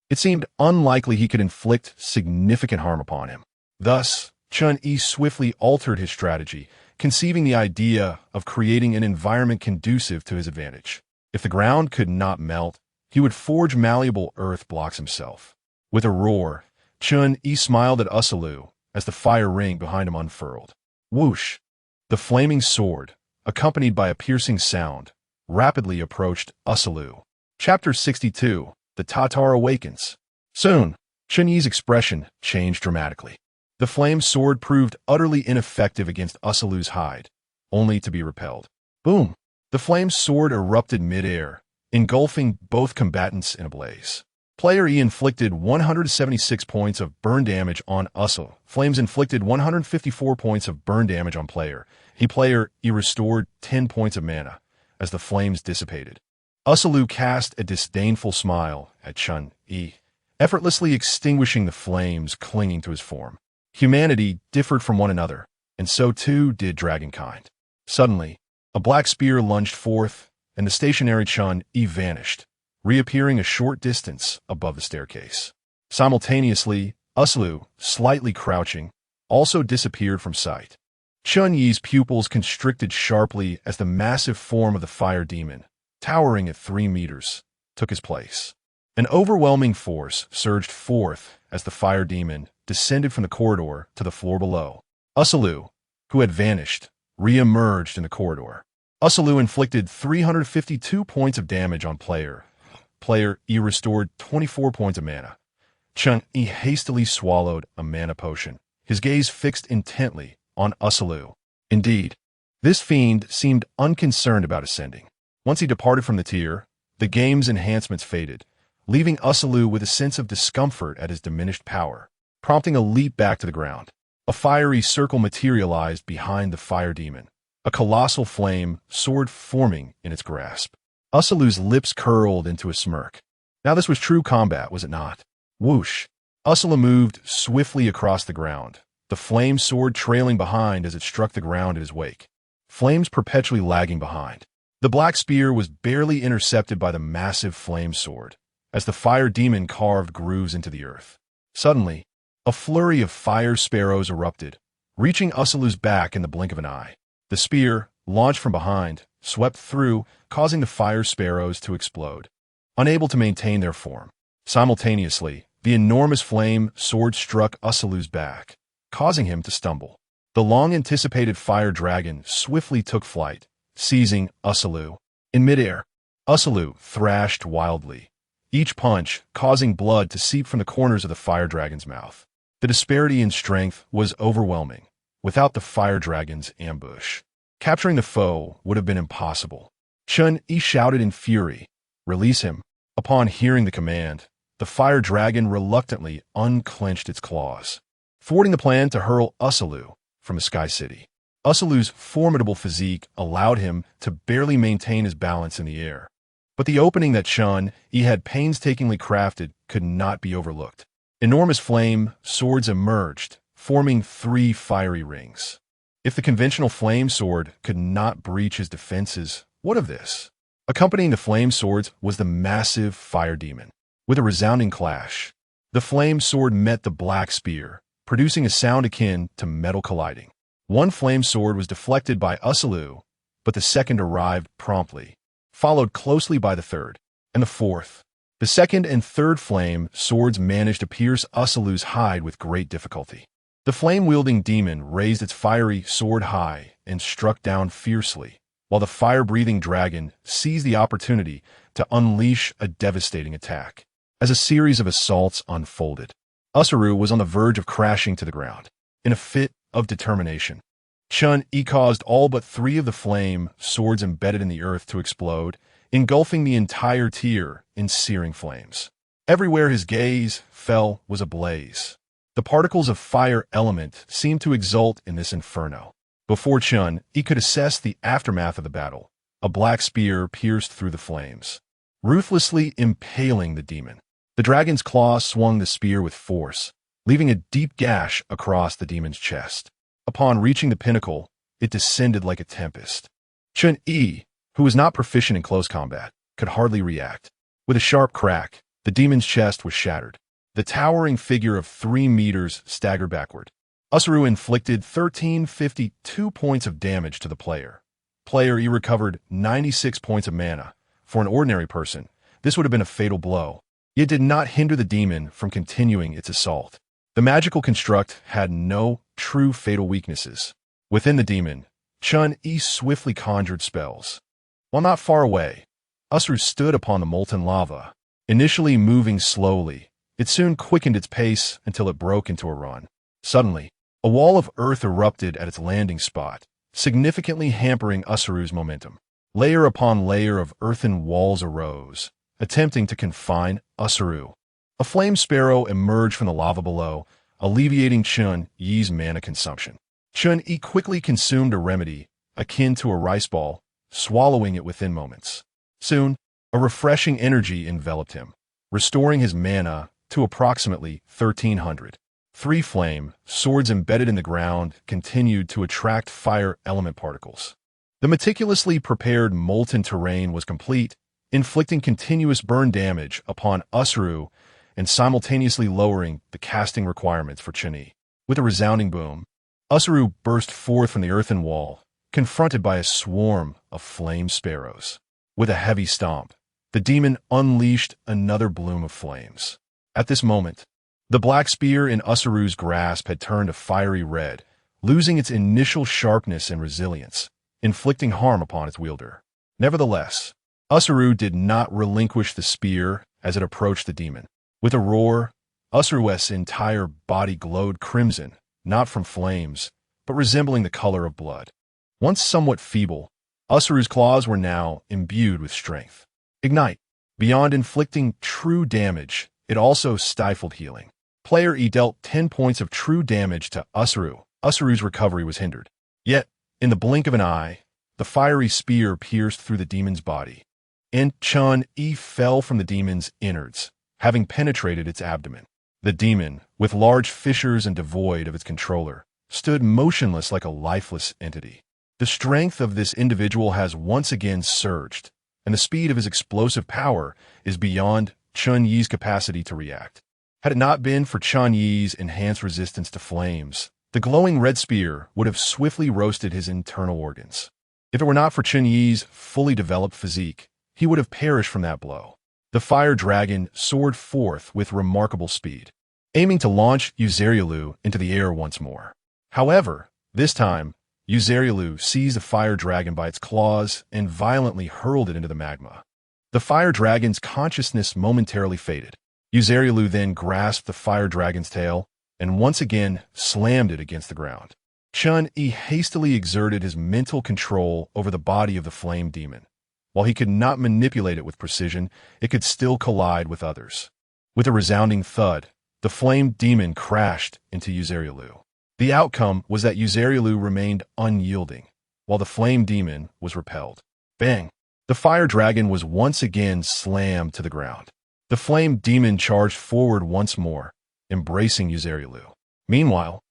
it seemed unlikely he could inflict significant harm upon him. Thus, Chen Yi swiftly altered his strategy, conceiving the idea of creating an environment conducive to his advantage. If the ground could not melt, he would forge malleable earth blocks himself. With a roar, Chen Yi smiled at Asulu as the fire ring behind him unfurled. Whoosh! The flaming sword, accompanied by a piercing sound, rapidly approached Asulu. Chapter 62. The Tatar Awakens. Soon, Chen Yi's expression changed dramatically. The flame sword proved utterly ineffective against Asulu's hide, only to be repelled. Boom! The flame sword erupted mid-air, engulfing both combatants in a blaze. Player E inflicted 176 points of burn damage on Asulu. Flames inflicted 154 points of burn damage on player. Player E restored 10 points of mana as the flames dissipated. Asulu cast a disdainful smile at Chen Yi, effortlessly extinguishing the flames clinging to his form. Humanity differed from one another, and so too did dragonkind. Suddenly, a black spear lunged forth, and the stationary Chen Yi vanished, reappearing a short distance above the staircase. Simultaneously, Asulu, slightly crouching, also disappeared from sight. Chen Yi's pupils constricted sharply as the massive form of the fire demon, towering at 3 meters, took his place. An overwhelming force surged forth as the fire demon descended from the corridor to the floor below. Asulu, who had vanished, re-emerged in the corridor. Asulu inflicted 352 points of damage on player. Player E restored 24 points of mana. Chen Yi hastily swallowed a mana potion, his gaze fixed intently on Asulu. Indeed, this fiend seemed unconcerned about ascending. Once he departed from the tier, the game's enhancements faded, leaving Asulu with a sense of discomfort at his diminished power, prompting a leap back to the ground. A fiery circle materialized behind the fire demon, a colossal flame sword forming in its grasp. Asulu's lips curled into a smirk. Now this was true combat, was it not? Whoosh! Asulu moved swiftly across the ground, the flame sword trailing behind as it struck the ground in his wake, flames perpetually lagging behind. The black spear was barely intercepted by the massive flame sword, as the fire demon carved grooves into the earth. Suddenly, a flurry of fire sparrows erupted, reaching Asulu's back in the blink of an eye. The spear, launched from behind, swept through, causing the fire sparrows to explode, unable to maintain their form. Simultaneously, the enormous flame sword struck Asulu's back, causing him to stumble. The long-anticipated fire dragon swiftly took flight, seizing Asulu. In midair, Asulu thrashed wildly, each punch causing blood to seep from the corners of the fire dragon's mouth. The disparity in strength was overwhelming. Without the fire dragon's ambush, capturing the foe would have been impossible. Chen Yi shouted in fury, "Release him!" Upon hearing the command, the fire dragon reluctantly unclenched its claws, thwarting the plan to hurl Asulu from the Sky City. Asulu's formidable physique allowed him to barely maintain his balance in the air, but the opening that Chen Yi had painstakingly crafted could not be overlooked. Enormous flame swords emerged, forming 3 fiery rings. If the conventional flame sword could not breach his defenses, what of this? Accompanying the flame swords was the massive fire demon. With a resounding clash, the flame sword met the black spear, producing a sound akin to metal colliding. One flame sword was deflected by Asulu, but the second arrived promptly, followed closely by the third, and the fourth. The second and third flame swords managed to pierce Asulu's hide with great difficulty. The flame-wielding demon raised its fiery sword high and struck down fiercely, while the fire-breathing dragon seized the opportunity to unleash a devastating attack. As a series of assaults unfolded, Asulu was on the verge of crashing to the ground. In a fit of determination, Chen Yi caused all but 3 of the flame swords embedded in the earth to explode, engulfing the entire tier in searing flames. Everywhere his gaze fell was ablaze. The particles of fire element seemed to exult in this inferno. Before Chen Yi could assess the aftermath of the battle, a black spear pierced through the flames, ruthlessly impaling the demon. The dragon's claw swung the spear with force, leaving a deep gash across the demon's chest. Upon reaching the pinnacle, it descended like a tempest. Chen Yi, who was not proficient in close combat, could hardly react. With a sharp crack, the demon's chest was shattered. The towering figure of 3 meters staggered backward. Usaru inflicted 1352 points of damage to the player. Player E recovered 96 points of mana. For an ordinary person, this would have been a fatal blow. It did not hinder the demon from continuing its assault. The magical construct had no true fatal weaknesses. Within the demon, Chen Yi swiftly conjured spells. While not far away, Usaru stood upon the molten lava. Initially moving slowly, it soon quickened its pace until it broke into a run. Suddenly, a wall of earth erupted at its landing spot, significantly hampering Usaru's momentum. Layer upon layer of earthen walls arose, attempting to confine Usaru. A flame sparrow emerged from the lava below, alleviating Chen Yi's mana consumption. Chen Yi quickly consumed a remedy, akin to a rice ball, swallowing it within moments. Soon, a refreshing energy enveloped him, restoring his mana to approximately 1,300. 3 flame swords embedded in the ground continued to attract fire element particles. The meticulously prepared molten terrain was complete, inflicting continuous burn damage upon Usaru and simultaneously lowering the casting requirements for Chen Yi. With a resounding boom, Usaru burst forth from the earthen wall, confronted by a swarm of flame sparrows. With a heavy stomp, the demon unleashed another bloom of flames. At this moment, the black spear in Usaru's grasp had turned a fiery red, losing its initial sharpness and resilience, inflicting harm upon its wielder. Nevertheless, Usaru did not relinquish the spear as it approached the demon. With a roar, Usaru's entire body glowed crimson, not from flames, but resembling the color of blood. Once somewhat feeble, Usaru's claws were now imbued with strength. Ignite. Beyond inflicting true damage, it also stifled healing. Player E dealt 10 points of true damage to Usaru. Usaru's recovery was hindered. Yet, in the blink of an eye, the fiery spear pierced through the demon's body, and Chen Yi fell from the demon's innards, having penetrated its abdomen. The demon, with large fissures and devoid of its controller, stood motionless like a lifeless entity. The strength of this individual has once again surged, and the speed of his explosive power is beyond Chen Yi's capacity to react. Had it not been for Chen Yi's enhanced resistance to flames, the glowing red spear would have swiftly roasted his internal organs. If it were not for Chen Yi's fully developed physique, he would have perished from that blow. The fire dragon soared forth with remarkable speed, aiming to launch Uzerialu into the air once more. However, this time, Uzerialu seized the fire dragon by its claws and violently hurled it into the magma. The fire dragon's consciousness momentarily faded. Uzerialu then grasped the fire dragon's tail and once again slammed it against the ground. Chen Yi hastily exerted his mental control over the body of the flame demon. While he could not manipulate it with precision, it could still collide with others. With a resounding thud, the flame demon crashed into Uzerialu. The outcome was that Uzerialu remained unyielding, while the flame demon was repelled. Bang! The fire dragon was once again slammed to the ground. The flame demon charged forward once more, embracing Uzerialu. Meanwhile,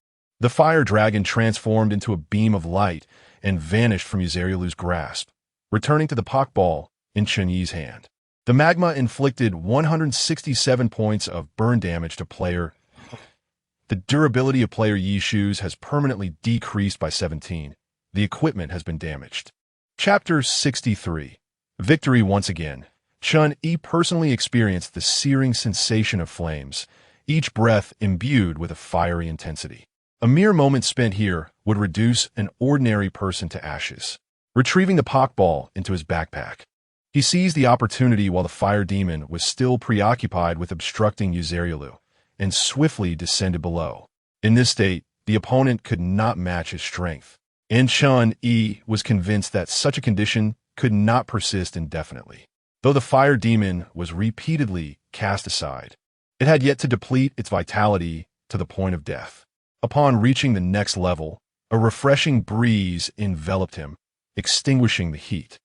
the fire dragon transformed into a beam of light and vanished from Uzerialu's grasp, returning to the Pokeball in Chen Yi's hand. The magma inflicted 167 points of burn damage to player. The durability of player Yi's shoes has permanently decreased by 17. The equipment has been damaged. Chapter 63. Victory once again. Chen Yi personally experienced the searing sensation of flames, each breath imbued with a fiery intensity. A mere moment spent here would reduce an ordinary person to ashes. Retrieving the Pokeball into his backpack, he seized the opportunity while the fire demon was still preoccupied with obstructing Uzerialu, and swiftly descended below. In this state, the opponent could not match his strength. and Chen Yi was convinced that such a condition could not persist indefinitely. Though the fire demon was repeatedly cast aside, it had yet to deplete its vitality to the point of death. Upon reaching the next level, a refreshing breeze enveloped him, extinguishing the heat.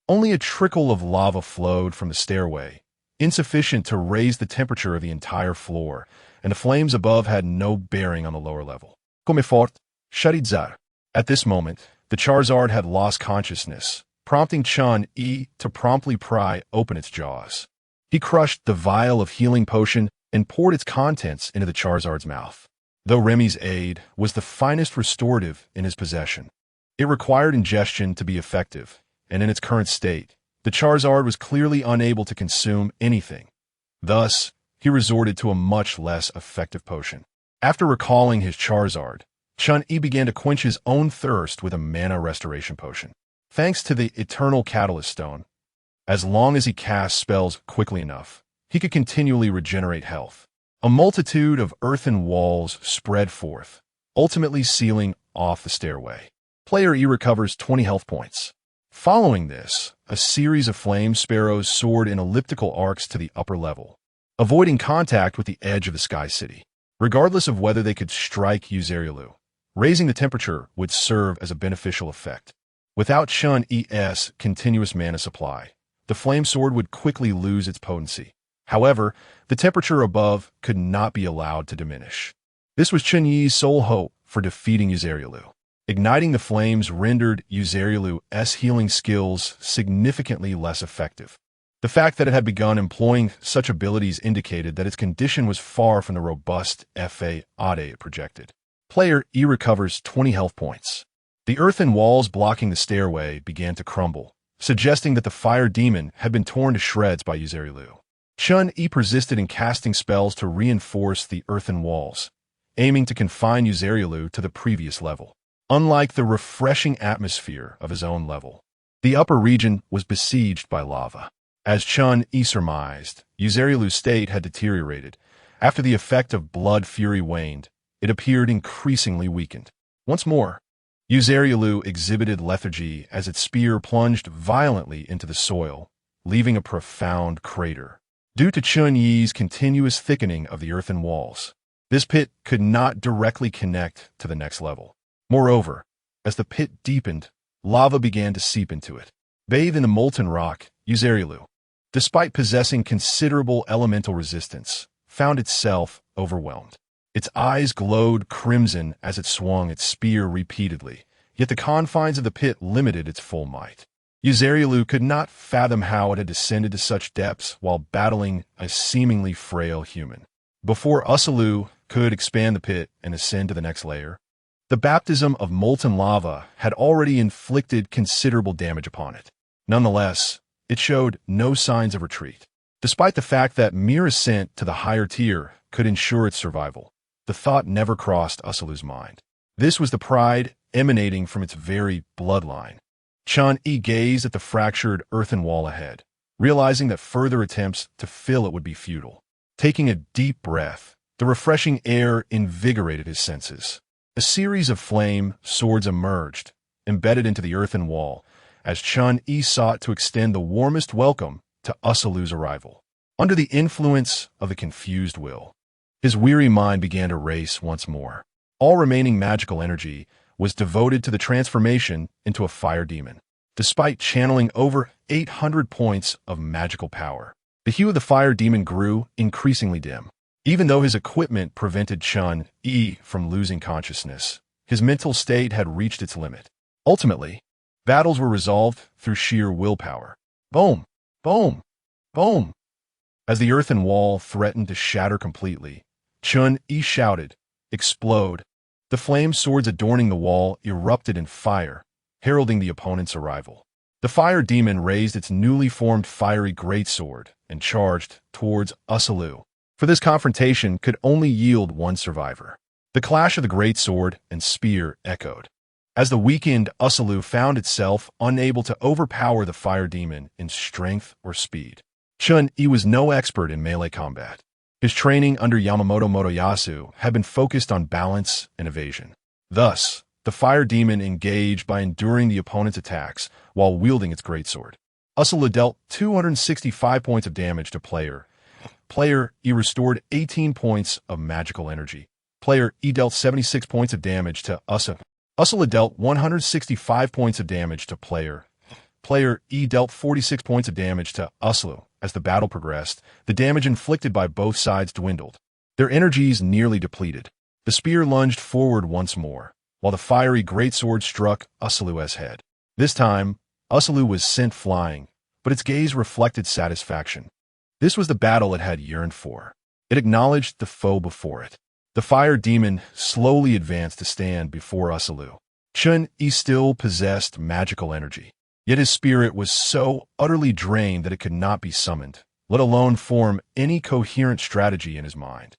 Only a trickle of lava flowed from the stairway, insufficient to raise the temperature of the entire floor, and the flames above had no bearing on the lower level. Come fort, Sharidzar. At this moment, the Charizard had lost consciousness, prompting Chen Yi to promptly pry open its jaws. He crushed the vial of healing potion and poured its contents into the Charizard's mouth. Though Remy's aid was the finest restorative in his possession, it required ingestion to be effective, and in its current state, the Charizard was clearly unable to consume anything. Thus, he resorted to a much less effective potion. After recalling his Charizard, Chen Yi began to quench his own thirst with a mana restoration potion. Thanks to the Eternal Catalyst Stone, as long as he cast spells quickly enough, he could continually regenerate health. A multitude of earthen walls spread forth, ultimately sealing off the stairway. Player E recovers 20 health points. Following this, a series of flame sparrows soared in elliptical arcs to the upper level, avoiding contact with the edge of the Sky City. Regardless of whether they could strike Uzerialu, raising the temperature would serve as a beneficial effect. Without Chen Yi's continuous mana supply, the flame sword would quickly lose its potency. However, the temperature above could not be allowed to diminish. This was Chen Yi's sole hope for defeating Uzerialu. Igniting the flames rendered Uzerialu's healing skills significantly less effective. The fact that it had begun employing such abilities indicated that its condition was far from the robust FA Ade it projected. Player E recovers 20 health points. The earthen walls blocking the stairway began to crumble, suggesting that the fire demon had been torn to shreds by Uzerialu. Chen Yi persisted in casting spells to reinforce the earthen walls, aiming to confine Uzerialu to the previous level. Unlike the refreshing atmosphere of his own level, the upper region was besieged by lava. As Chen Yi surmised, Uzerialu's state had deteriorated. After the effect of blood fury waned, it appeared increasingly weakened. Once more, Uzerialu exhibited lethargy as its spear plunged violently into the soil, leaving a profound crater. Due to Chen Yi's continuous thickening of the earthen walls, this pit could not directly connect to the next level. Moreover, as the pit deepened, lava began to seep into it. Bathed in the molten rock, Uzerialu, despite possessing considerable elemental resistance, found itself overwhelmed. Its eyes glowed crimson as it swung its spear repeatedly, yet the confines of the pit limited its full might. Uzerialu could not fathom how it had descended to such depths while battling a seemingly frail human. Before Uselu could expand the pit and ascend to the next layer, the baptism of molten lava had already inflicted considerable damage upon it. Nonetheless, it showed no signs of retreat. Despite the fact that mere ascent to the higher tier could ensure its survival, the thought never crossed Uselu's mind. This was the pride emanating from its very bloodline. Chen Yi gazed at the fractured earthen wall ahead, realizing that further attempts to fill it would be futile. Taking a deep breath, the refreshing air invigorated his senses. A series of flame swords emerged, embedded into the earthen wall, as Chen Yi sought to extend the warmest welcome to Uselu's arrival. Under the influence of the confused will, his weary mind began to race once more. All remaining magical energy was devoted to the transformation into a fire demon. Despite channeling over 800 points of magical power, the hue of the fire demon grew increasingly dim. Even though his equipment prevented Chen Yi from losing consciousness, his mental state had reached its limit. Ultimately, battles were resolved through sheer willpower. Boom! Boom! Boom! As the earthen wall threatened to shatter completely, Chen Yi shouted, "Explode!" The flame swords adorning the wall erupted in fire, heralding the opponent's arrival. The fire demon raised its newly formed fiery greatsword and charged towards Uselu. For this confrontation could only yield one survivor. The clash of the greatsword and spear echoed, as the weakened Uselu found itself unable to overpower the fire demon in strength or speed. Chen Yi was no expert in melee combat. His training under Yamamoto Motoyasu had been focused on balance and evasion. Thus, The fire demon engaged by enduring the opponent's attacks while wielding its greatsword. Ursula dealt 265 points of damage to player. Player E restored 18 points of magical energy. Player E dealt 76 points of damage to Ursula. Ursula dealt 165 points of damage to player. Player E dealt 46 points of damage to Ursula. As the battle progressed, the damage inflicted by both sides dwindled. Their energies nearly depleted. The spear lunged forward once more, while the fiery greatsword struck Ursula's head. This time, Ursula was sent flying, but its gaze reflected satisfaction. This was the battle it had yearned for. It acknowledged the foe before it. The fire demon slowly advanced to stand before Ursula. Chen Yi still possessed magical energy, yet his spirit was so utterly drained that it could not be summoned, let alone form any coherent strategy in his mind.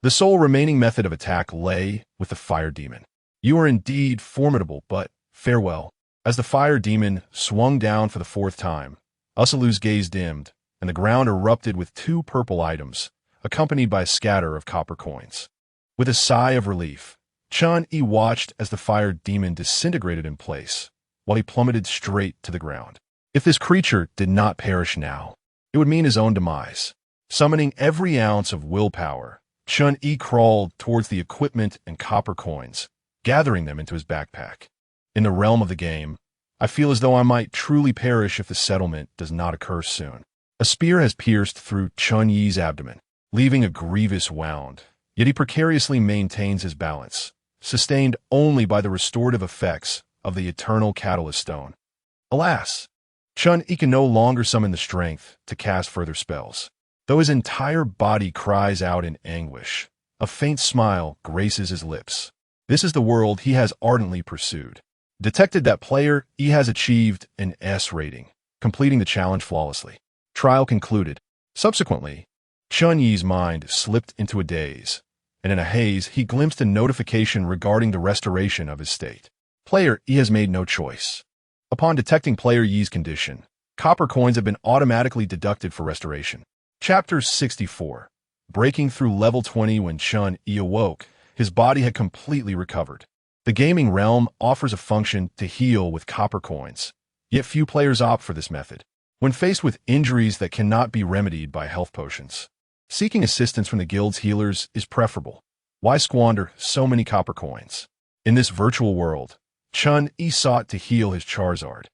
The sole remaining method of attack lay with the fire demon. You are indeed formidable, but farewell. As the fire demon swung down for the fourth time, Ursula's gaze dimmed, and the ground erupted with 2 purple items, accompanied by a scatter of copper coins. With a sigh of relief, Chen Yi watched as the fire demon disintegrated in place, while he plummeted straight to the ground. If this creature did not perish now, it would mean his own demise. Summoning every ounce of willpower, Chen Yi crawled towards the equipment and copper coins, gathering them into his backpack. In the realm of the game, I feel as though I might truly perish if the settlement does not occur soon. A spear has pierced through Chen Yi's abdomen, leaving a grievous wound, yet he precariously maintains his balance, sustained only by the restorative effects of the eternal catalyst stone. Alas, Chen Yi can no longer summon the strength to cast further spells. Though his entire body cries out in anguish, a faint smile graces his lips. This is the world he has ardently pursued. Detected that player E has achieved an S rating, completing the challenge flawlessly. Trial concluded. Subsequently, Chen Yi's mind slipped into a daze, and in a haze he glimpsed a notification regarding the restoration of his state. Player E has made no choice. Upon detecting player Yi's condition, copper coins have been automatically deducted for restoration. Chapter 64. Breaking through level 20. When Chen Yi awoke, his body had completely recovered. The gaming realm offers a function to heal with copper coins, yet few players opt for this method. When faced with injuries that cannot be remedied by health potions, seeking assistance from the guild's healers is preferable. Why squander so many copper coins? In this virtual world, Chen Yi sought to heal his Charizard.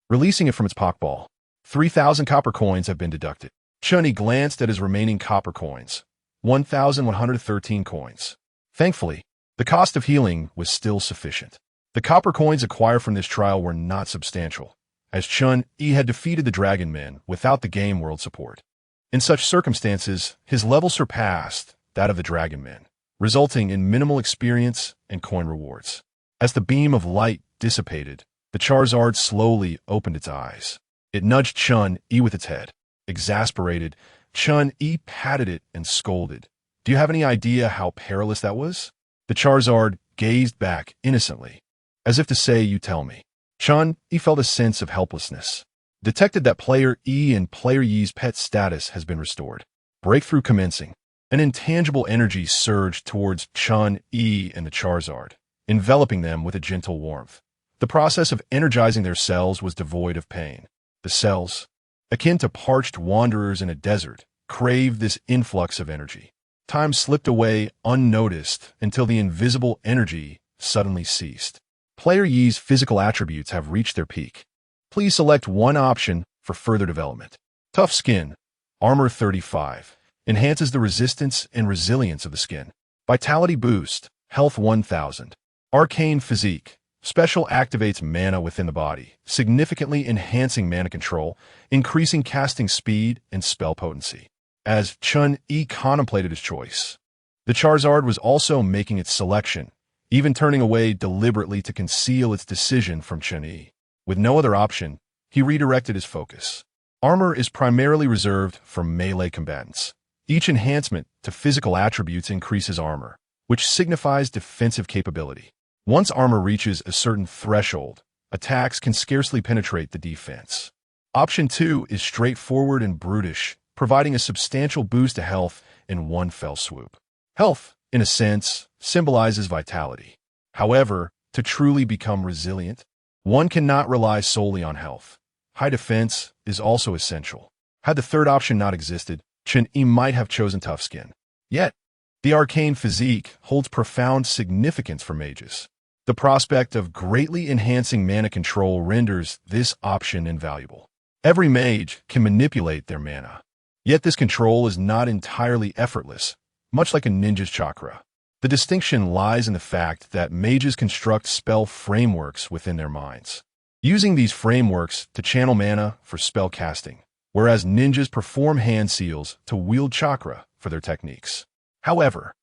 Releasing it from its Pokeball, 3,000 copper coins have been deducted. Chen Yi glanced at his remaining copper coins, 1,113 coins. Thankfully, the cost of healing was still sufficient. The copper coins acquired from this trial were not substantial, as Chen Yi had defeated the Dragon Men without the game world support. In such circumstances, his level surpassed that of the Dragon Men, resulting in minimal experience and coin rewards. As the beam of light dissipated, the Charizard slowly opened its eyes. It nudged Chen Yi with its head. Exasperated, Chen Yi patted it and scolded. Do you have any idea how perilous that was? The Charizard gazed back innocently, as if to say, you tell me. Chen Yi felt a sense of helplessness. Detected that player E and player Yi's pet status has been restored. Breakthrough commencing. An intangible energy surged towards Chen Yi and the Charizard, enveloping them with a gentle warmth. The process of energizing their cells was devoid of pain. The cells, akin to parched wanderers in a desert, craved this influx of energy. Time slipped away unnoticed until the invisible energy suddenly ceased. Player Yi's physical attributes have reached their peak. Please select one option for further development. Tough skin, armor 35, enhances the resistance and resilience of the skin. Vitality boost, health 1000. Arcane physique, special activates mana within the body, significantly enhancing mana control, increasing casting speed and spell potency. As Chen Yi contemplated his choice, the Charizard was also making its selection, even turning away deliberately to conceal its decision from Chen Yi. With no other option, he redirected his focus. Armor is primarily reserved for melee combatants. Each enhancement to physical attributes increases armor, which signifies defensive capability. Once armor reaches a certain threshold, attacks can scarcely penetrate the defense. Option 2 is straightforward and brutish, providing a substantial boost to health in one fell swoop. Health, in a sense, symbolizes vitality. However, to truly become resilient? One cannot rely solely on health. High defense is also essential. Had the third option not existed, Chen Yi might have chosen tough skin. Yet, the arcane physique holds profound significance for mages. The prospect of greatly enhancing mana control renders this option invaluable. Every mage can manipulate their mana. Yet this control is not entirely effortless, much like a ninja's chakra. The distinction lies in the fact that mages construct spell frameworks within their minds, using these frameworks to channel mana for spell casting, whereas ninjas perform hand seals to wield chakra for their techniques. However,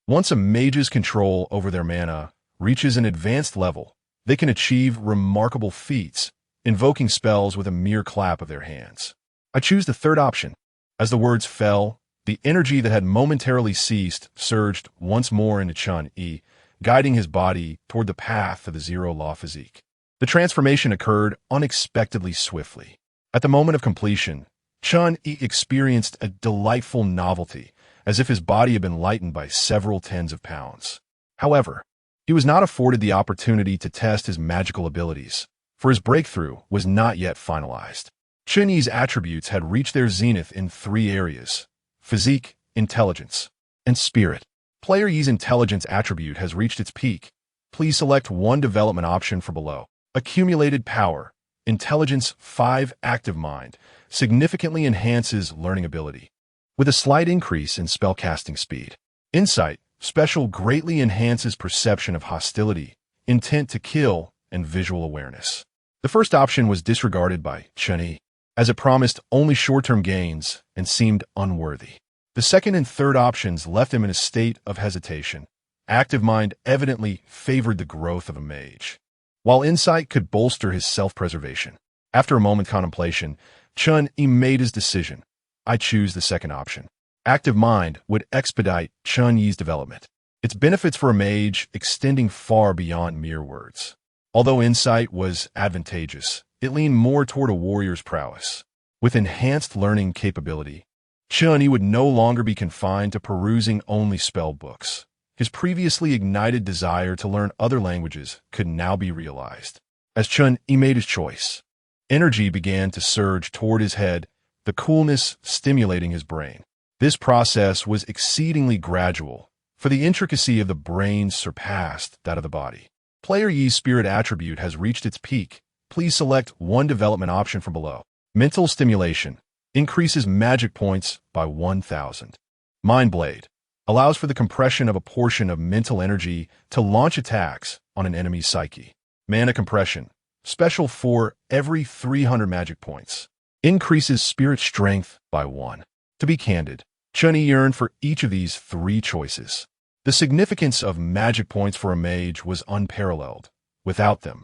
once a mage's control over their mana reaches an advanced level, they can achieve remarkable feats, invoking spells with a mere clap of their hands. I choose the third option. As the words fell, the energy that had momentarily ceased surged once more into Chen Yi, guiding his body toward the path of the zero-law physique. The transformation occurred unexpectedly swiftly. At the moment of completion, Chen Yi experienced a delightful novelty, as if his body had been lightened by several tens of pounds. However, he was not afforded the opportunity to test his magical abilities, for his breakthrough was not yet finalized. Chen Yi's attributes had reached their zenith in 3 areas: physique, intelligence, and spirit. Player Yi's intelligence attribute has reached its peak. Please select one development option for below. Accumulated power, intelligence 5 active mind, significantly enhances learning ability, with a slight increase in spellcasting speed. Insight, special greatly enhances perception of hostility, intent to kill, and visual awareness. The first option was disregarded by Chen Yi, as it promised only short-term gains and seemed unworthy. The second and third options left him in a state of hesitation. Active mind evidently favored the growth of a mage, while insight could bolster his self-preservation. After a moment's contemplation, Chen Yi made his decision. I choose the second option. Active mind would expedite Chen Yi's development, its benefits for a mage extending far beyond mere words. Although insight was advantageous, it leaned more toward a warrior's prowess. With enhanced learning capability, Chen Yi would no longer be confined to perusing only spell books. His previously ignited desire to learn other languages could now be realized. As Chen Yi made his choice, energy began to surge toward his head, the coolness stimulating his brain. This process was exceedingly gradual, for the intricacy of the brain surpassed that of the body. Player Yi's spirit attribute has reached its peak. Please select one development option from below. Mental stimulation increases magic points by 1,000. Mind Blade allows for the compression of a portion of mental energy to launch attacks on an enemy's psyche. Mana compression, special for every 300 magic points, increases spirit strength by 1. To be candid, Chen Yi yearned for each of these 3 choices. The significance of magic points for a mage was unparalleled. Without them,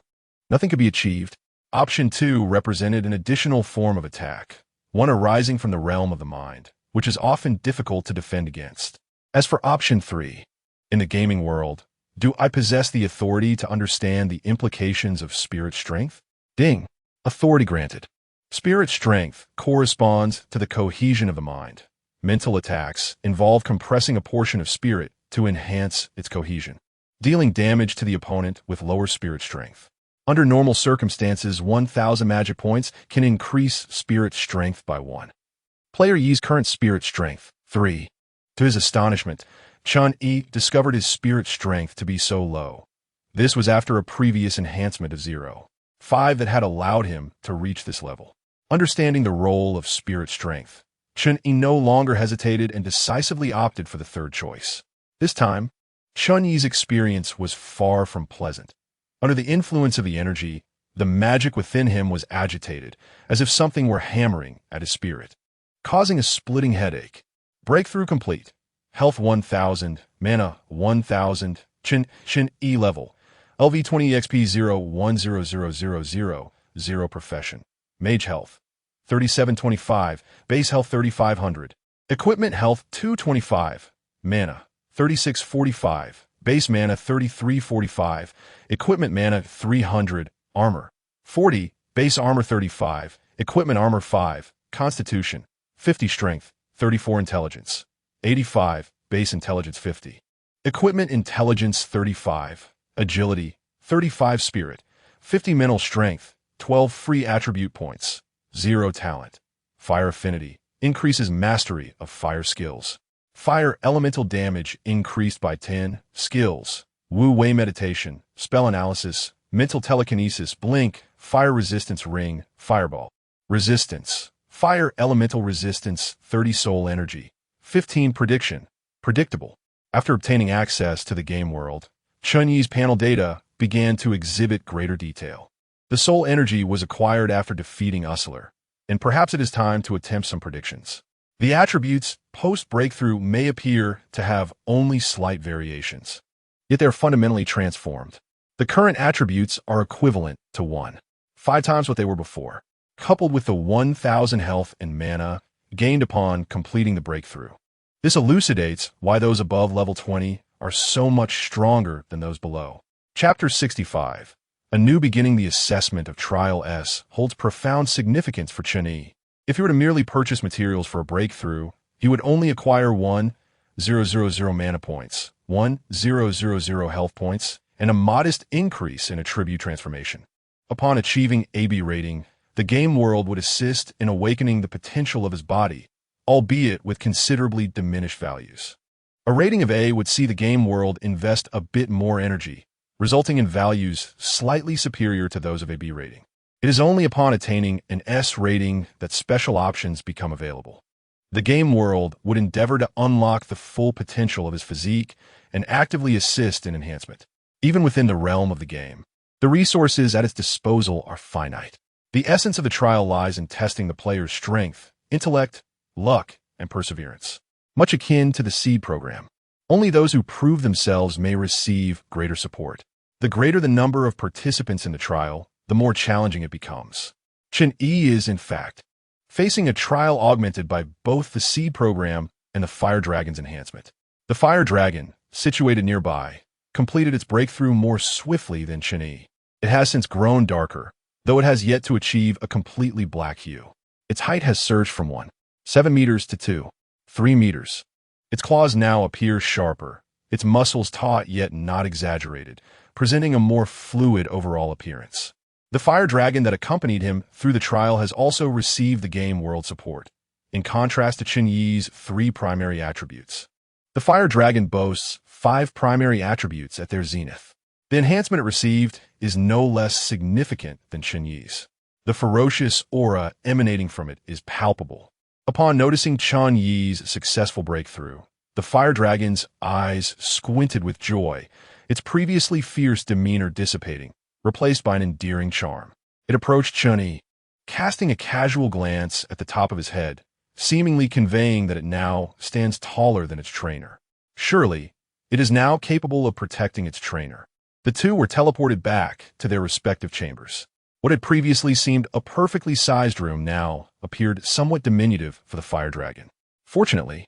nothing could be achieved. Option 2 represented an additional form of attack, one arising from the realm of the mind, which is often difficult to defend against. As for option 3, in the gaming world, do I possess the authority to understand the implications of spirit strength? Ding. Authority granted. Spirit strength corresponds to the cohesion of the mind. Mental attacks involve compressing a portion of spirit to enhance its cohesion, dealing damage to the opponent with lower spirit strength. Under normal circumstances, 1,000 magic points can increase spirit strength by 1. Player Yi's current spirit strength, 3. To his astonishment, Chen Yi discovered his spirit strength to be so low. This was after a previous enhancement of 0.5 that had allowed him to reach this level. Understanding the role of spirit strength, Chen Yi no longer hesitated and decisively opted for the third choice. This time, Chen Yi's experience was far from pleasant. Under the influence of the energy, the magic within him was agitated, as if something were hammering at his spirit, causing a splitting headache. Breakthrough complete. Health 1,000, mana 1,000, Chen Yi level, LV 20 XP 0 0 profession. Mage health 3725, base health 3500, equipment health 225, mana 3645, base mana 3345, equipment mana 300, armor 40, base armor 35, equipment armor 5, constitution 50, strength 34, intelligence 85, base intelligence 50, equipment intelligence 35, agility 35 spirit, 50 mental strength, 12 free attribute points, 0 talent. Fire affinity increases mastery of fire skills. Fire elemental damage increased by 10. Skills: Wu Wei meditation, spell analysis, mental telekinesis, blink, fire resistance ring, fireball. Resistance: fire elemental resistance, 30 soul energy, 15 prediction, predictable. After obtaining access to the game world, Chen Yi's panel data began to exhibit greater detail. The soul energy was acquired after defeating Usler, and perhaps it is time to attempt some predictions. The attributes post-breakthrough may appear to have only slight variations, yet they're fundamentally transformed. The current attributes are equivalent to 5 times what they were before, coupled with the 1,000 health and mana gained upon completing the breakthrough. This elucidates why those above level 20 are so much stronger than those below. Chapter 65. A New Beginning. The assessment of Trial S holds profound significance for Chen Yi. If you were to merely purchase materials for a breakthrough, you would only acquire 1,000 mana points, 1,000 health points, and a modest increase in attribute transformation. Upon achieving AB rating, the game world would assist in awakening the potential of his body, albeit with considerably diminished values. A rating of A would see the game world invest a bit more energy, resulting in values slightly superior to those of AB rating. It is only upon attaining an S rating that special options become available. The game world would endeavor to unlock the full potential of his physique and actively assist in enhancement. Even within the realm of the game, the resources at its disposal are finite. The essence of the trial lies in testing the player's strength, intellect, luck, and perseverance. Much akin to the seed program, only those who prove themselves may receive greater support. The greater the number of participants in the trial, the more challenging it becomes. Chen Yi is, in fact, facing a trial augmented by both the seed program and the Fire Dragon's enhancement. The Fire Dragon, situated nearby, completed its breakthrough more swiftly than Chen Yi. It has since grown darker, though it has yet to achieve a completely black hue. Its height has surged from 7 meters to 3 meters. Its claws now appear sharper, its muscles taut yet not exaggerated, presenting a more fluid overall appearance. The Fire Dragon that accompanied him through the trial has also received the game world support, in contrast to Chen Yi's 3 primary attributes. The Fire Dragon boasts 5 primary attributes at their zenith. The enhancement it received is no less significant than Chen Yi's. The ferocious aura emanating from it is palpable. Upon noticing Chen Yi's successful breakthrough, the Fire Dragon's eyes squinted with joy, its previously fierce demeanor dissipating, replaced by an endearing charm. It approached Chen Yi, casting a casual glance at the top of his head, seemingly conveying that it now stands taller than its trainer. Surely, it is now capable of protecting its trainer. The two were teleported back to their respective chambers. What had previously seemed a perfectly sized room now appeared somewhat diminutive for the Fire Dragon. Fortunately,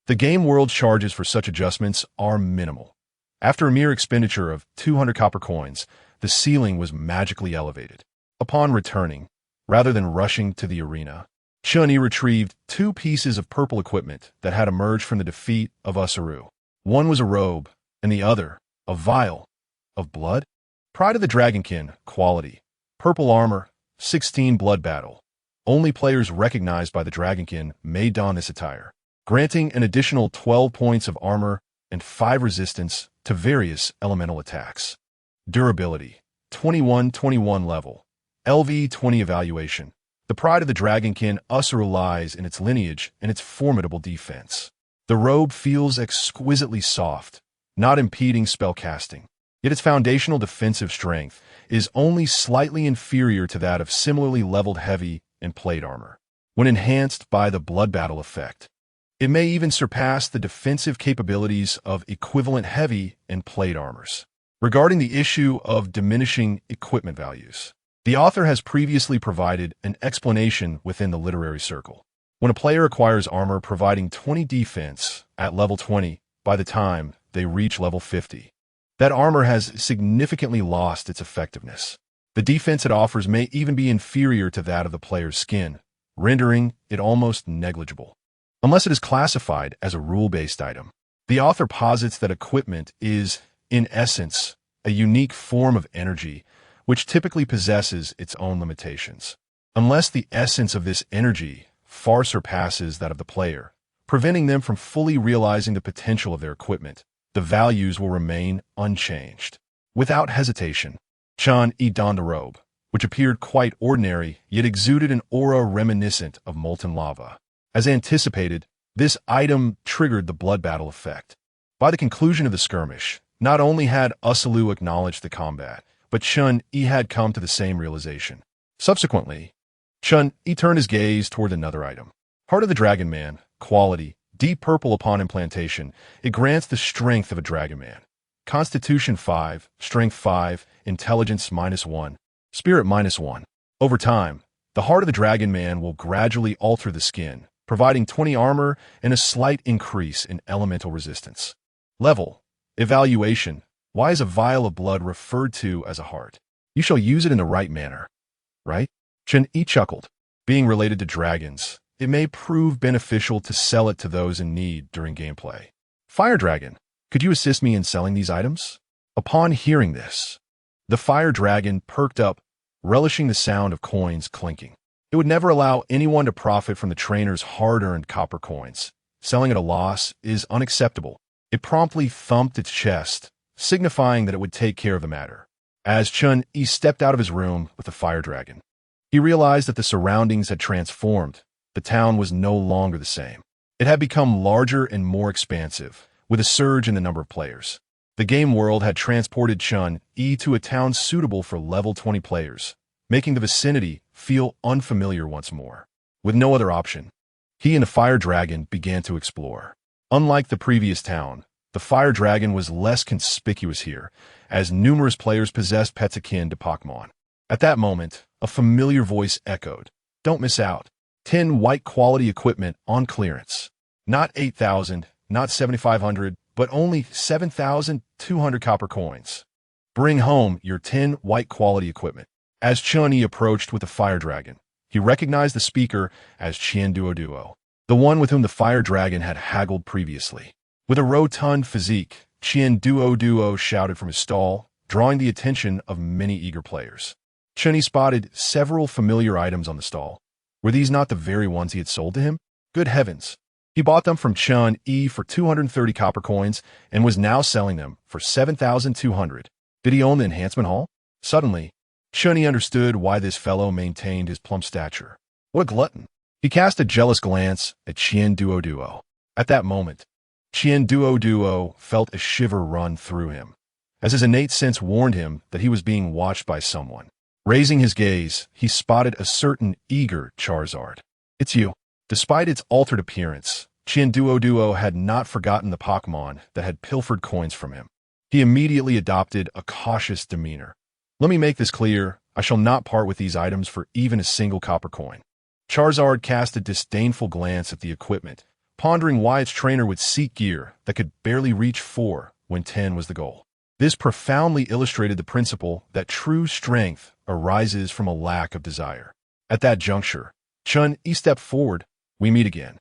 the game world charges for such adjustments are minimal. After a mere expenditure of 200 copper coins, the ceiling was magically elevated. Upon returning, rather than rushing to the arena, Chen Yi retrieved 2 pieces of purple equipment that had emerged from the defeat of Usaru. One was a robe, and the other, a vial of blood. Pride of the Dragonkin, quality, purple armor, 16 blood battle. Only players recognized by the Dragonkin may don this attire, granting an additional 12 points of armor and 5 resistance to various elemental attacks. Durability, 21 level, LV 20 evaluation. The pride of the Dragonkin Usaru lies in its lineage and its formidable defense. The robe feels exquisitely soft, not impeding spellcasting, yet its foundational defensive strength is only slightly inferior to that of similarly leveled heavy and plate armor. When enhanced by the blood battle effect, it may even surpass the defensive capabilities of equivalent heavy and plate armors. Regarding the issue of diminishing equipment values, the author has previously provided an explanation within the literary circle. When a player acquires armor providing 20 defense at level 20 by the time they reach level 50, that armor has significantly lost its effectiveness. The defense it offers may even be inferior to that of the player's skin, rendering it almost negligible. Unless it is classified as a rule-based item, the author posits that equipment is, in essence, a unique form of energy which typically possesses its own limitations. Unless the essence of this energy far surpasses that of the player, preventing them from fully realizing the potential of their equipment, the values will remain unchanged. Without hesitation, Chen Yi donned a robe, which appeared quite ordinary, yet exuded an aura reminiscent of molten lava. As anticipated, this item triggered the blood battle effect. By the conclusion of the skirmish, not only had Usulu acknowledged the combat, but Chen Yi had come to the same realization. Subsequently, Chen Yi turned his gaze toward another item. Heart of the Dragon Man, quality, deep purple upon implantation. It grants the strength of a Dragon Man. Constitution 5, Strength 5, Intelligence -1, Spirit -1. Over time, the Heart of the Dragon Man will gradually alter the skin, providing 20 armor and a slight increase in elemental resistance. Level. Evaluation. Why is a vial of blood referred to as a heart? You shall use it in the right manner. Right? Chen Yi chuckled. Being related to dragons, it may prove beneficial to sell it to those in need during gameplay. Fire Dragon, could you assist me in selling these items? Upon hearing this, the Fire Dragon perked up, relishing the sound of coins clinking. It would never allow anyone to profit from the trainer's hard-earned copper coins. Selling at a loss is unacceptable. It promptly thumped its chest, signifying that it would take care of the matter. As Chen Yi stepped out of his room with the Fire Dragon, he realized that the surroundings had transformed. The town was no longer the same. It had become larger and more expansive, with a surge in the number of players. The game world had transported Chen Yi to a town suitable for level 20 players, making the vicinity feel unfamiliar once more. With no other option, he and the Fire Dragon began to explore. Unlike the previous town, the Fire Dragon was less conspicuous here, as numerous players possessed pets akin to Pokemon. At that moment, a familiar voice echoed, "Don't miss out. 10 white quality equipment on clearance. Not 8,000, not 7,500, but only 7,200 copper coins. Bring home your 10 white quality equipment." As Chen Yi approached with the Fire Dragon, he recognized the speaker as Qian Duo, the one with whom the Fire Dragon had haggled previously. With a rotund physique, Qian Duo shouted from his stall, drawing the attention of many eager players. Chen Yi spotted several familiar items on the stall. Were these not the very ones he had sold to him? Good heavens! He bought them from Chen Yi for 230 copper coins and was now selling them for 7,200. Did he own the enhancement hall? Suddenly, Chen Yi understood why this fellow maintained his plump stature. What a glutton! He cast a jealous glance at Qian Duo. At that moment, Qian Duo felt a shiver run through him, as his innate sense warned him that he was being watched by someone. Raising his gaze, he spotted a certain eager Charizard. "It's you." Despite its altered appearance, Qian Duo had not forgotten the Pokemon that had pilfered coins from him. He immediately adopted a cautious demeanor. "Let me make this clear, I shall not part with these items for even a single copper coin." Charizard cast a disdainful glance at the equipment, pondering why its trainer would seek gear that could barely reach 4 when 10 was the goal. This profoundly illustrated the principle that true strength arises from a lack of desire. At that juncture, Chen Yi stepped forward. "We meet again."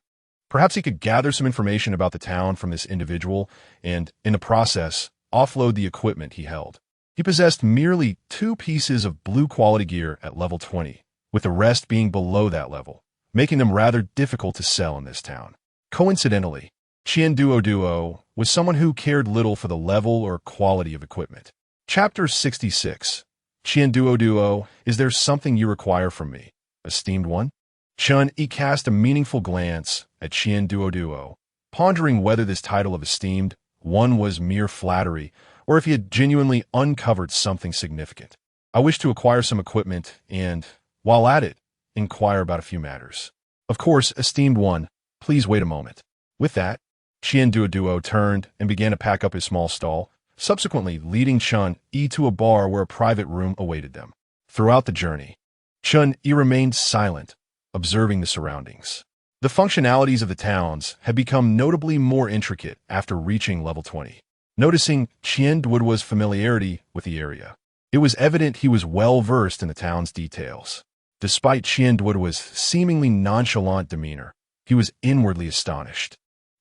Perhaps he could gather some information about the town from this individual and, in the process, offload the equipment he held. He possessed merely 2 pieces of blue quality gear at level 20, with the rest being below that level, making them rather difficult to sell in this town. Coincidentally, Qian Duo was someone who cared little for the level or quality of equipment. Chapter 66. Qian Duo, is there something you require from me, esteemed one? Chen Yi cast a meaningful glance at Qian Duo, pondering whether this title of esteemed one was mere flattery, or if he had genuinely uncovered something significant. "I wish to acquire some equipment and, while at it, inquire about a few matters." "Of course, esteemed one, please wait a moment." With that, Qian Duo turned and began to pack up his small stall, subsequently leading Chen Yi to a bar where a private room awaited them. Throughout the journey, Chen Yi remained silent, observing the surroundings. The functionalities of the towns had become notably more intricate after reaching level 20. Noticing Qian Duo's familiarity with the area, it was evident he was well versed in the town's details. Despite Qian Duo's seemingly nonchalant demeanor, he was inwardly astonished.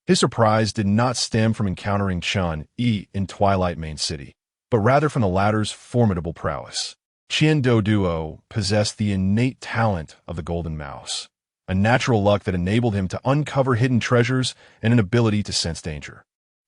His surprise did not stem from encountering Chen Yi in Twilight Main City. but rather from the latter's formidable prowess. Chen Duo possessed the innate talent of the golden mouse, a natural luck that enabled him to uncover hidden treasures and an ability to sense danger,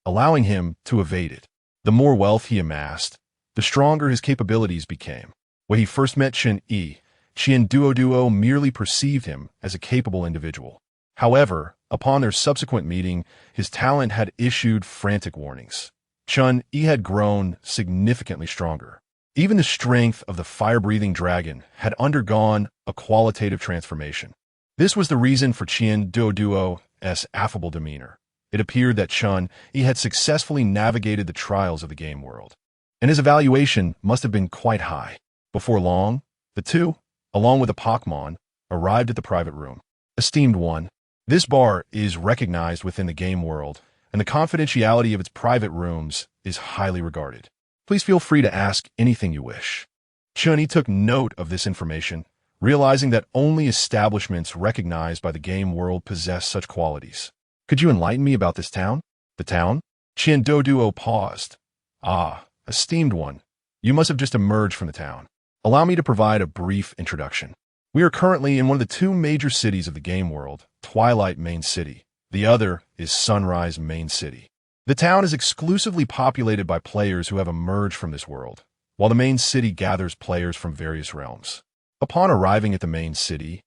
allowing him to evade it. The more wealth he amassed, the stronger his capabilities became. When he first met Chen Yi, Chen Duo merely perceived him as a capable individual. However, upon their subsequent meeting, his talent had issued frantic warnings. Chen Yi had grown significantly stronger. Even the strength of the fire-breathing dragon had undergone a qualitative transformation. This was the reason for Chen Duo's affable demeanor. It appeared that Chen Yi had successfully navigated the trials of the game world, and his evaluation must have been quite high. Before long, the two, along with the Pokemon, arrived at the private room. Esteemed one, this bar is recognized within the game world, and the confidentiality of its private rooms is highly regarded. Please feel free to ask anything you wish. Chen Yi took note of this information, realizing that only establishments recognized by the game world possess such qualities. Could you enlighten me about this town? The town? Chen Duo paused. Ah, esteemed one, you must have just emerged from the town. Allow me to provide a brief introduction. We are currently in one of the two major cities of the game world, Twilight Main City. The other is Sunrise Main City. The town is exclusively populated by players who have emerged from this world, while the main city gathers players from various realms. Upon arriving at the main city,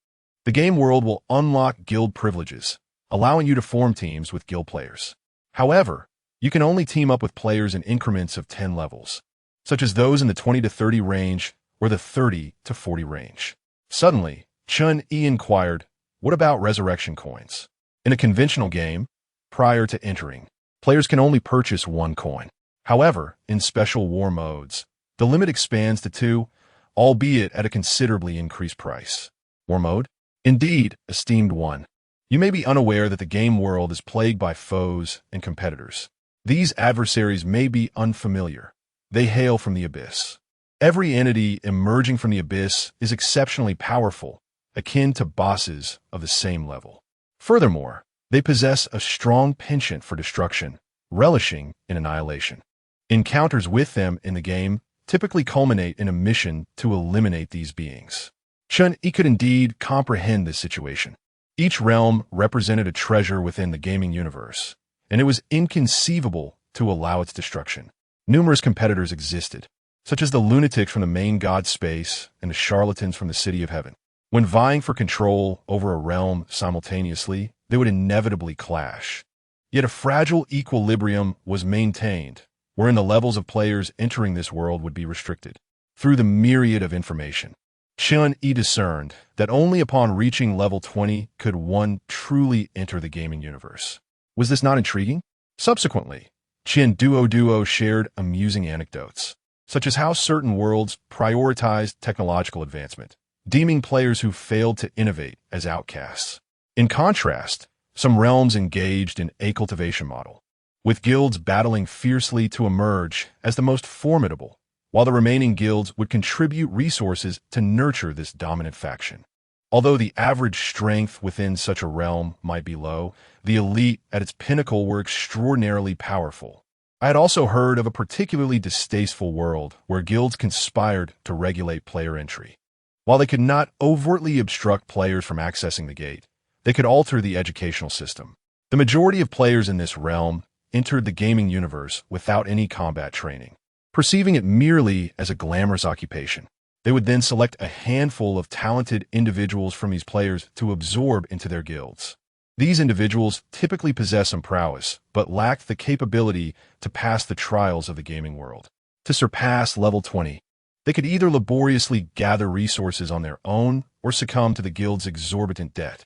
the game world will unlock guild privileges, allowing you to form teams with guild players. However, you can only team up with players in increments of 10 levels, such as those in the 20 to 30 range or the 30 to 40 range. Suddenly, Chen Yi inquired, what about resurrection coins? In a conventional game, prior to entering, players can only purchase one coin. However, in special war modes, the limit expands to 2, albeit at a considerably increased price. War mode? Indeed, esteemed one. You may be unaware that the game world is plagued by foes and competitors. These adversaries may be unfamiliar. They hail from the abyss. Every entity emerging from the abyss is exceptionally powerful, akin to bosses of the same level. Furthermore, they possess a strong penchant for destruction, relishing in annihilation. Encounters with them in the game typically culminate in a mission to eliminate these beings. Chen Yi could indeed comprehend this situation. Each realm represented a treasure within the gaming universe, and it was inconceivable to allow its destruction. Numerous competitors existed, such as the lunatics from the main god space and the charlatans from the city of heaven. When vying for control over a realm simultaneously, they would inevitably clash. Yet a fragile equilibrium was maintained, wherein the levels of players entering this world would be restricted. Through the myriad of information, Chen Yi discerned that only upon reaching level 20 could one truly enter the gaming universe. Was this not intriguing? Subsequently, Chen Duo shared amusing anecdotes, such as how certain worlds prioritized technological advancement, deeming players who failed to innovate as outcasts. In contrast, some realms engaged in a cultivation model, with guilds battling fiercely to emerge as the most formidable, while the remaining guilds would contribute resources to nurture this dominant faction. Although the average strength within such a realm might be low, the elite at its pinnacle were extraordinarily powerful. I had also heard of a particularly distasteful world where guilds conspired to regulate player entry. While they could not overtly obstruct players from accessing the gate, they could alter the educational system. The majority of players in this realm entered the gaming universe without any combat training, perceiving it merely as a glamorous occupation. They would then select a handful of talented individuals from these players to absorb into their guilds. These individuals typically possess some prowess, but lacked the capability to pass the trials of the gaming world. To surpass level 20, they could either laboriously gather resources on their own or succumb to the guild's exorbitant debt.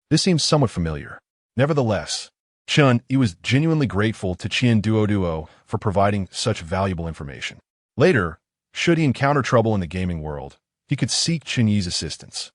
This seems somewhat familiar. Nevertheless, Chen Yi was genuinely grateful to Chen Duo for providing such valuable information. Later, should he encounter trouble in the gaming world, he could seek Chen Yi's assistance,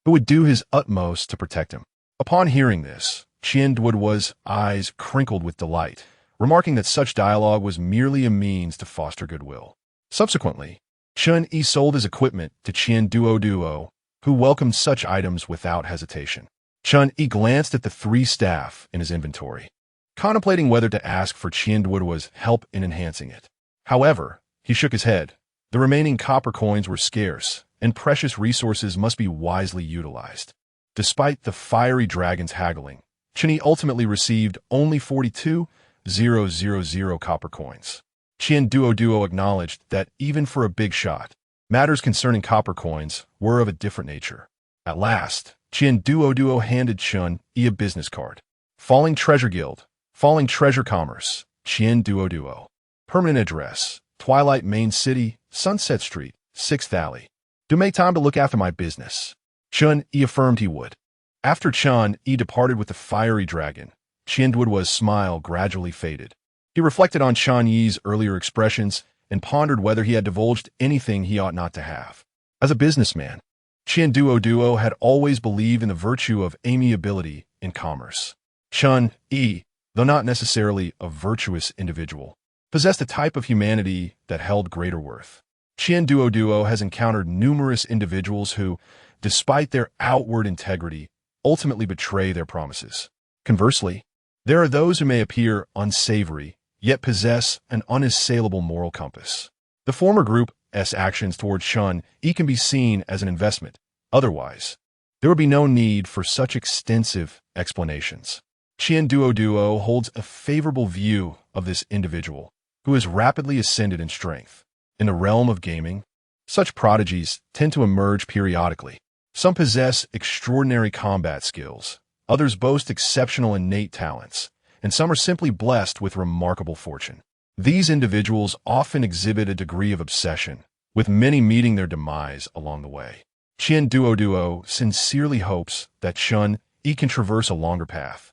who would do his utmost to protect him. Upon hearing this, Chen Duo's eyes crinkled with delight, remarking that such dialogue was merely a means to foster goodwill. Subsequently, Chen Yi sold his equipment to Chen Duo, who welcomed such items without hesitation. Chen Yi glanced at the 3 staff in his inventory, contemplating whether to ask for Chen Duo's help in enhancing it. However, he shook his head. The remaining copper coins were scarce, and precious resources must be wisely utilized. Despite the fiery dragon's haggling, Chen Yi ultimately received only 42,000 copper coins. Qian Duo acknowledged that even for a big shot, matters concerning copper coins were of a different nature. At last, Qian Duo handed Chen Yi a business card. Falling Treasure Guild, Falling Treasure Commerce, Qian Duo. Permanent address, Twilight Main City, Sunset Street, 6th Alley. Do make time to look after my business. Chen Yi affirmed he would. After Chen Yi departed with the fiery dragon, Qian Duo's smile gradually faded. He reflected on Chen Yi's earlier expressions and pondered whether he had divulged anything he ought not to have. As a businessman, Qian Duo had always believed in the virtue of amiability in commerce. Chen Yi, though not necessarily a virtuous individual, possessed a type of humanity that held greater worth. Qian Duo has encountered numerous individuals who, despite their outward integrity, ultimately betray their promises. Conversely, there are those who may appear unsavory, yet possess an unassailable moral compass. The former group's actions toward Chen Yi can be seen as an investment. Otherwise, there would be no need for such extensive explanations. Qian Duo holds a favorable view of this individual, who has rapidly ascended in strength. In the realm of gaming, such prodigies tend to emerge periodically. Some possess extraordinary combat skills, others boast exceptional innate talents, and some are simply blessed with remarkable fortune. These individuals often exhibit a degree of obsession, with many meeting their demise along the way. Qian Duo sincerely hopes that Chen Yi can traverse a longer path,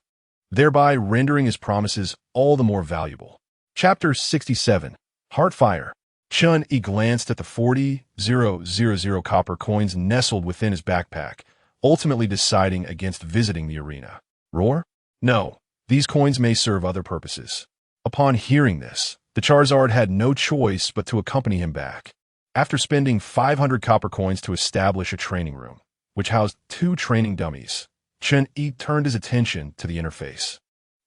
thereby rendering his promises all the more valuable. Chapter 67. Heartfire. Chen Yi glanced at the 40,000 copper coins nestled within his backpack, ultimately deciding against visiting the arena. Roar? No, these coins may serve other purposes. Upon hearing this, the Charizard had no choice but to accompany him back. After spending 500 copper coins to establish a training room, which housed 2 training dummies, Chen Yi turned his attention to the interface,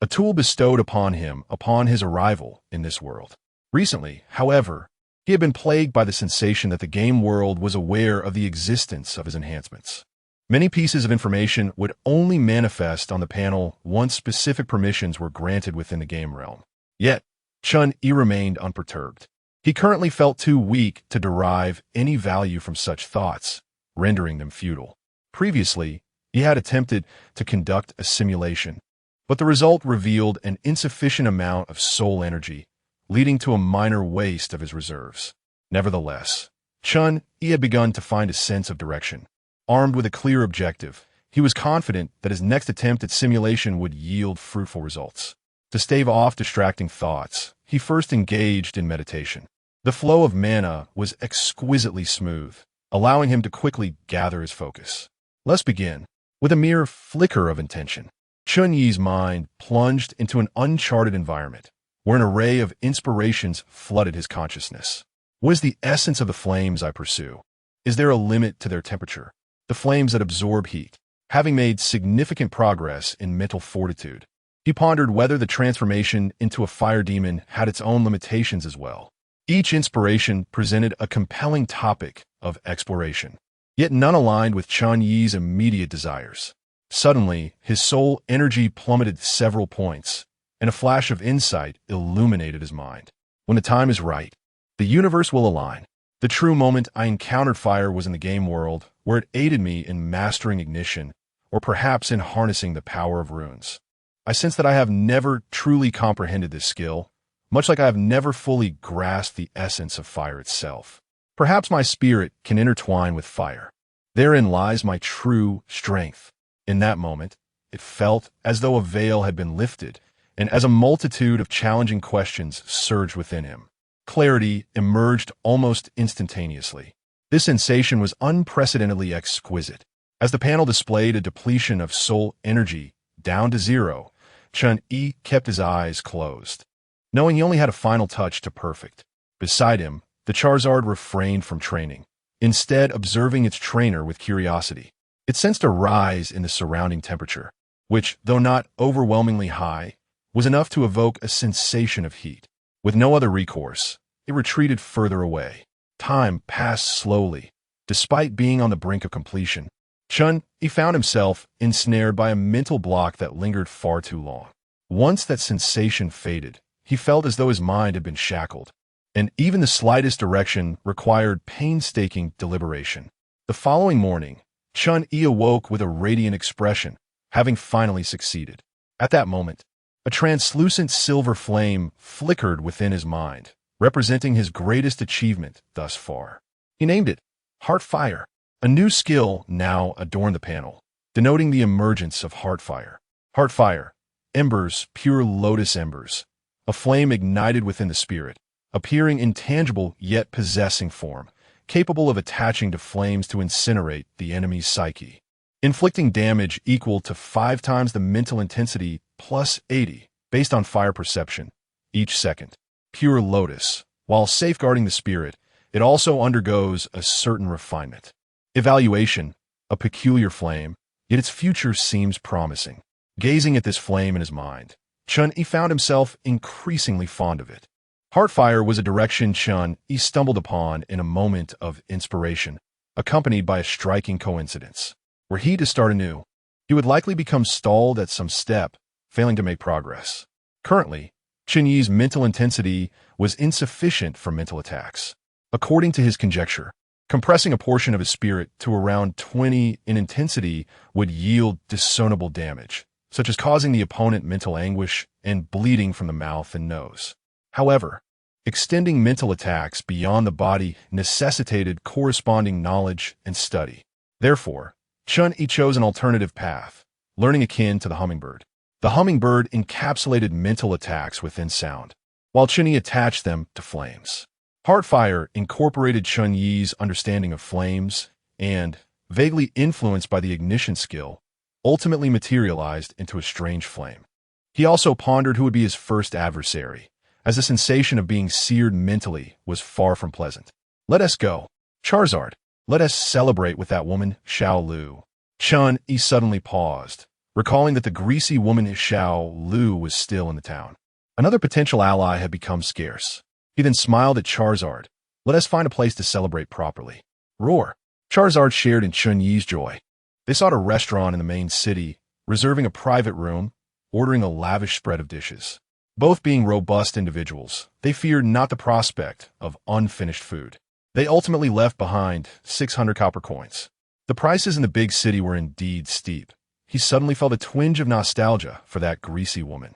a tool bestowed upon him upon his arrival in this world. Recently, however, he had been plagued by the sensation that the game world was aware of the existence of his enhancements. Many pieces of information would only manifest on the panel once specific permissions were granted within the game realm. Yet, Chen Yi remained unperturbed. He currently felt too weak to derive any value from such thoughts, rendering them futile. Previously, he had attempted to conduct a simulation, but the result revealed an insufficient amount of soul energy, leading to a minor waste of his reserves. Nevertheless, Chen Yi had begun to find a sense of direction. Armed with a clear objective, he was confident that his next attempt at simulation would yield fruitful results. To stave off distracting thoughts, he first engaged in meditation. The flow of mana was exquisitely smooth, allowing him to quickly gather his focus. Let's begin. With a mere flicker of intention, Chen Yi's mind plunged into an uncharted environment, where an array of inspirations flooded his consciousness. What is the essence of the flames I pursue? Is there a limit to their temperature? The flames that absorb heat. Having made significant progress in mental fortitude, he pondered whether the transformation into a fire demon had its own limitations as well. Each inspiration presented a compelling topic of exploration, yet none aligned with Chen Yi's immediate desires. Suddenly, his soul energy plummeted several points, and a flash of insight illuminated his mind. When the time is right, the universe will align. The true moment I encountered fire was in the game world, where it aided me in mastering ignition, or perhaps in harnessing the power of runes. I sense that I have never truly comprehended this skill, much like I have never fully grasped the essence of fire itself. Perhaps my spirit can intertwine with fire. Therein lies my true strength. In that moment, it felt as though a veil had been lifted, and as a multitude of challenging questions surged within him, clarity emerged almost instantaneously. This sensation was unprecedentedly exquisite. As the panel displayed a depletion of soul energy down to 0, Chen Yi kept his eyes closed, knowing he only had a final touch to perfect. Beside him, the Charizard refrained from training, instead observing its trainer with curiosity. It sensed a rise in the surrounding temperature, which, though not overwhelmingly high, was enough to evoke a sensation of heat. With no other recourse, it retreated further away. Time passed slowly. Despite being on the brink of completion, Chen Yi found himself ensnared by a mental block that lingered far too long. Once that sensation faded, he felt as though his mind had been shackled, and even the slightest direction required painstaking deliberation. The following morning, Chen Yi awoke with a radiant expression, having finally succeeded. At that moment, a translucent silver flame flickered within his mind, representing his greatest achievement thus far. He named it Heartfire. A new skill now adorned the panel, denoting the emergence of Heartfire. Heartfire, embers, pure lotus embers, a flame ignited within the spirit, appearing in tangible yet possessing form, capable of attaching to flames to incinerate the enemy's psyche, inflicting damage equal to 5 times the mental intensity plus 80, based on fire perception, each second. Pure lotus, while safeguarding the spirit, it also undergoes a certain refinement. Evaluation, a peculiar flame, yet its future seems promising. Gazing at this flame in his mind, Chen Yi found himself increasingly fond of it. Heartfire was a direction Chen Yi stumbled upon in a moment of inspiration, accompanied by a striking coincidence. Were he to start anew, he would likely become stalled at some step, failing to make progress. Currently, Chen Yi's mental intensity was insufficient for mental attacks. According to his conjecture, compressing a portion of his spirit to around 20 in intensity would yield discernible damage, such as causing the opponent mental anguish and bleeding from the mouth and nose. However, extending mental attacks beyond the body necessitated corresponding knowledge and study. Therefore, Chen Yi chose an alternative path, learning akin to the hummingbird. The hummingbird encapsulated mental attacks within sound, while Chen Yi attached them to flames. Heartfire incorporated Chen Yi's understanding of flames and, vaguely influenced by the ignition skill, ultimately materialized into a strange flame. He also pondered who would be his first adversary, as the sensation of being seared mentally was far from pleasant. Let us go, Charizard. Let us celebrate with that woman, Xiao Lu. Chen Yi suddenly paused, recalling that the greasy woman Xiao Lu was still in the town. Another potential ally had become scarce. He then smiled at Charizard. Let us find a place to celebrate properly. Roar. Charizard shared in Chen Yi's joy. They sought a restaurant in the main city, reserving a private room, ordering a lavish spread of dishes. Both being robust individuals, they feared not the prospect of unfinished food. They ultimately left behind 600 copper coins. The prices in the big city were indeed steep. He suddenly felt a twinge of nostalgia for that greasy woman.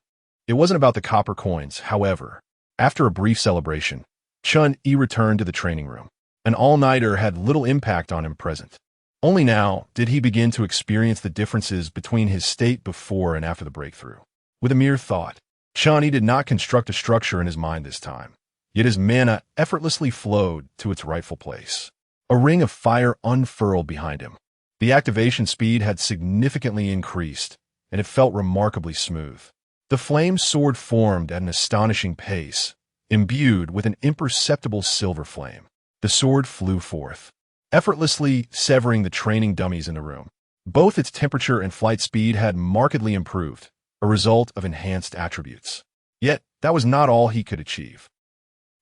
It wasn't about the copper coins, however. After a brief celebration, Chen Yi returned to the training room. An all-nighter had little impact on him present. Only now did he begin to experience the differences between his state before and after the breakthrough. With a mere thought, Chen Yi did not construct a structure in his mind this time, yet his mana effortlessly flowed to its rightful place. A ring of fire unfurled behind him. The activation speed had significantly increased, and it felt remarkably smooth. The flame's sword formed at an astonishing pace, imbued with an imperceptible silver flame. The sword flew forth, effortlessly severing the training dummies in the room. Both its temperature and flight speed had markedly improved, a result of enhanced attributes. Yet, that was not all he could achieve.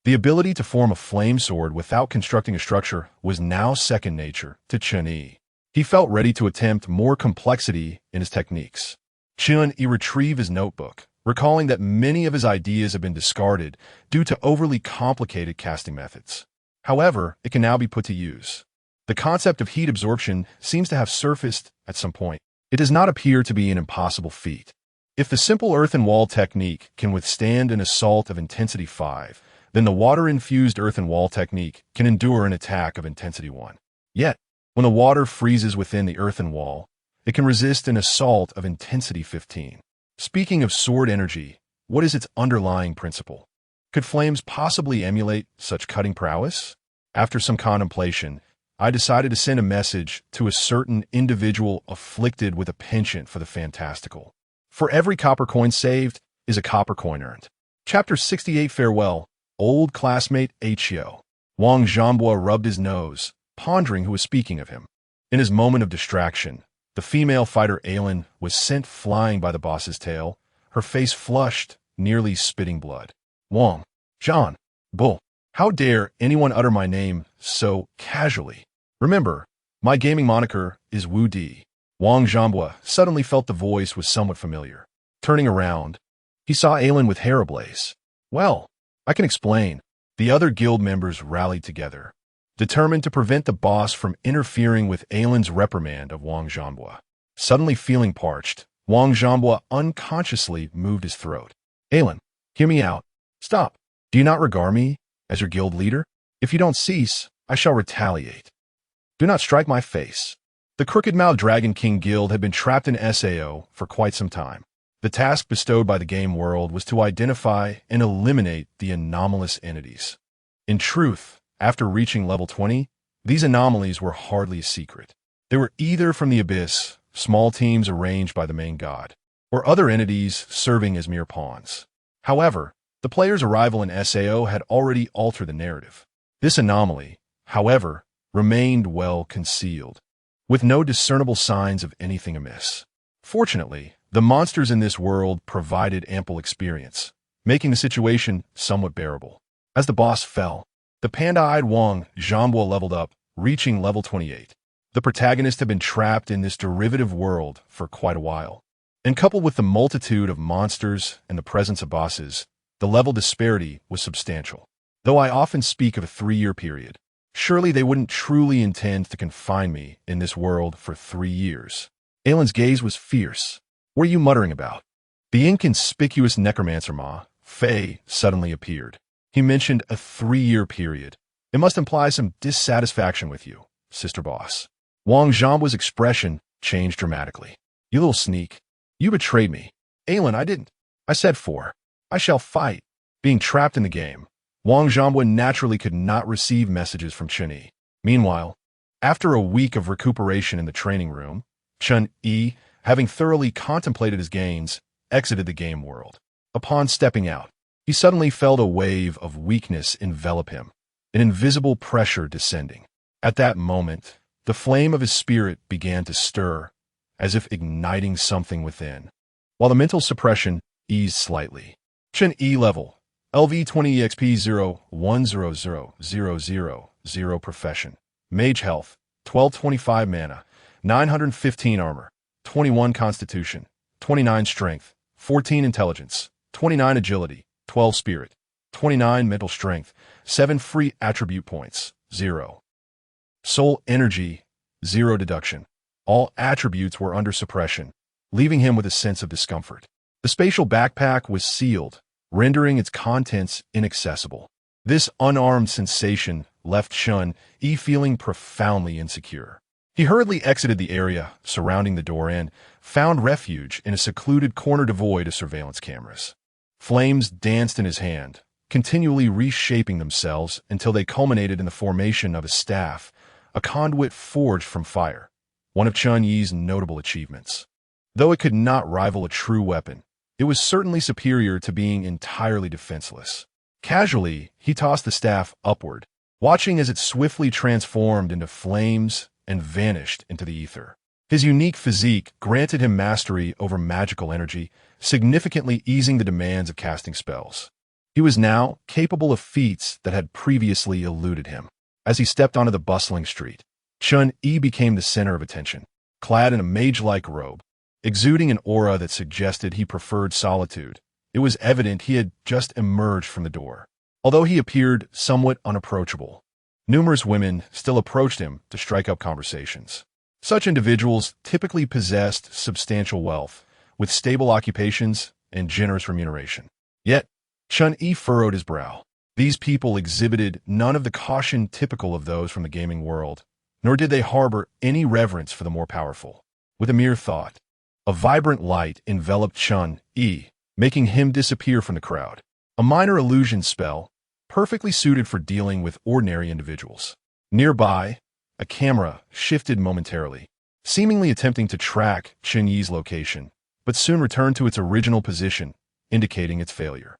The ability to form a flame sword without constructing a structure was now second nature to Chen Yi. He felt ready to attempt more complexity in his techniques. Chen Yi retrieved his notebook, recalling that many of his ideas had been discarded due to overly complicated casting methods. However, it can now be put to use. The concept of heat absorption seems to have surfaced at some point. It does not appear to be an impossible feat. If the simple earthen wall technique can withstand an assault of intensity 5, then the water-infused earthen wall technique can endure an attack of intensity 1. Yet, when the water freezes within the earthen wall, it can resist an assault of intensity 15. Speaking of sword energy, what is its underlying principle? Could flames possibly emulate such cutting prowess? After some contemplation, I decided to send a message to a certain individual afflicted with a penchant for the fantastical. For every copper coin saved is a copper coin earned. Chapter 68 Farewell. Old classmate Hyo. Wang Zhanbo rubbed his nose, pondering who was speaking of him. In his moment of distraction, the female fighter Ailin was sent flying by the boss's tail, her face flushed, nearly spitting blood. Wang Zhanbo. How dare anyone utter my name so casually? Remember, my gaming moniker is Wu Di. Wang Zhambua suddenly felt the voice was somewhat familiar. Turning around, he saw Alan with hair ablaze. Well, I can explain. The other guild members rallied together, determined to prevent the boss from interfering with Alan's reprimand of Wang Zhambua. Suddenly feeling parched, Wang Zhambua unconsciously moved his throat. Alan, hear me out. Stop. Do you not regard me as your guild leader? If you don't cease, I shall retaliate. Do not strike my face. The Crooked-Mouthed Dragon King Guild had been trapped in SAO for quite some time. The task bestowed by the game world was to identify and eliminate the anomalous entities. In truth, after reaching level 20, these anomalies were hardly a secret. They were either from the abyss, small teams arranged by the main god, or other entities serving as mere pawns. However, the player's arrival in SAO had already altered the narrative. This anomaly, however, remained well concealed, with no discernible signs of anything amiss. Fortunately, the monsters in this world provided ample experience, making the situation somewhat bearable. As the boss fell, the panda-eyed Wang Zhambua leveled up, reaching level 28. The protagonist had been trapped in this derivative world for quite a while. And coupled with the multitude of monsters and the presence of bosses, the level disparity was substantial. Though I often speak of a 3-year period, surely they wouldn't truly intend to confine me in this world for 3 years. Alan's gaze was fierce. What are you muttering about? The inconspicuous necromancer Ma, Fei, suddenly appeared. He mentioned a 3-year period. It must imply some dissatisfaction with you, Sister Boss. Wang Zhambua's expression changed dramatically. You little sneak. You betrayed me. Alan, I didn't. I said 4. I shall fight. Being trapped in the game, Wang Zhambua naturally could not receive messages from Chen Yi. Meanwhile, after a week of recuperation in the training room, Chen Yi, having thoroughly contemplated his gains, exited the game world. Upon stepping out, he suddenly felt a wave of weakness envelop him, an invisible pressure descending. At that moment, the flame of his spirit began to stir, as if igniting something within, while the mental suppression eased slightly. Chen Yi level, LV20 EXP 0100000 profession. Mage health, 1225 mana, 915 armor, 21 constitution, 29 strength, 14 intelligence, 29 agility, 12 spirit, 29 mental strength, 7 free attribute points, 0. Soul energy, 0 deduction. All attributes were under suppression, leaving him with a sense of discomfort. The spatial backpack was sealed, rendering its contents inaccessible. This unarmed sensation left Chen Yi feeling profoundly insecure. He hurriedly exited the area surrounding the door and found refuge in a secluded corner devoid of surveillance cameras. Flames danced in his hand, continually reshaping themselves until they culminated in the formation of a staff, a conduit forged from fire, one of Chen Yi's notable achievements. Though it could not rival a true weapon, it was certainly superior to being entirely defenseless. Casually, he tossed the staff upward, watching as it swiftly transformed into flames and vanished into the ether. His unique physique granted him mastery over magical energy, significantly easing the demands of casting spells. He was now capable of feats that had previously eluded him. As he stepped onto the bustling street, Chen Yi became the center of attention, clad in a mage-like robe, exuding an aura that suggested he preferred solitude. It was evident he had just emerged from the door. Although he appeared somewhat unapproachable, numerous women still approached him to strike up conversations. Such individuals typically possessed substantial wealth, with stable occupations and generous remuneration. Yet, Chen Yi furrowed his brow. These people exhibited none of the caution typical of those from the gaming world, nor did they harbor any reverence for the more powerful. With a mere thought, a vibrant light enveloped Chen Yi, making him disappear from the crowd. A minor illusion spell, perfectly suited for dealing with ordinary individuals. Nearby, a camera shifted momentarily, seemingly attempting to track Chen Yi's location, but soon returned to its original position, indicating its failure.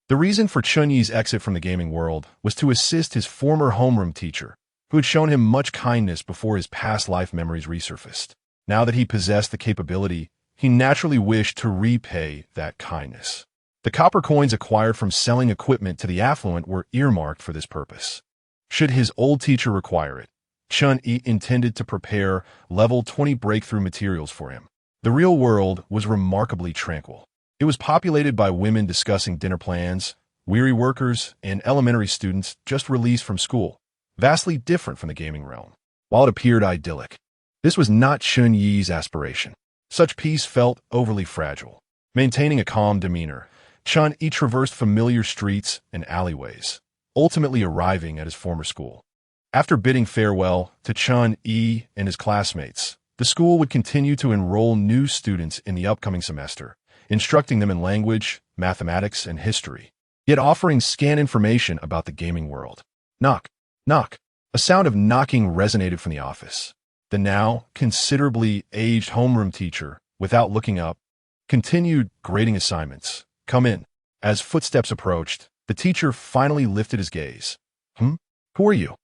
The reason for Chen Yi's exit from the gaming world was to assist his former homeroom teacher, who had shown him much kindness before his past life memories resurfaced. Now that he possessed the capability, he naturally wished to repay that kindness. The copper coins acquired from selling equipment to the affluent were earmarked for this purpose. Should his old teacher require it, Chen Yi intended to prepare level 20 breakthrough materials for him. The real world was remarkably tranquil. It was populated by women discussing dinner plans, weary workers, and elementary students just released from school, vastly different from the gaming realm. While it appeared idyllic, this was not Chen Yi's aspiration. Such peace felt overly fragile. Maintaining a calm demeanor, Chen Yi traversed familiar streets and alleyways, ultimately arriving at his former school. After bidding farewell to Chen Yi and his classmates, the school would continue to enroll new students in the upcoming semester, instructing them in language, mathematics, and history, yet offering scant information about the gaming world. Knock, knock. A sound of knocking resonated from the office. The now considerably aged homeroom teacher, without looking up, continued grading assignments. Come in. As footsteps approached, the teacher finally lifted his gaze. Who are you?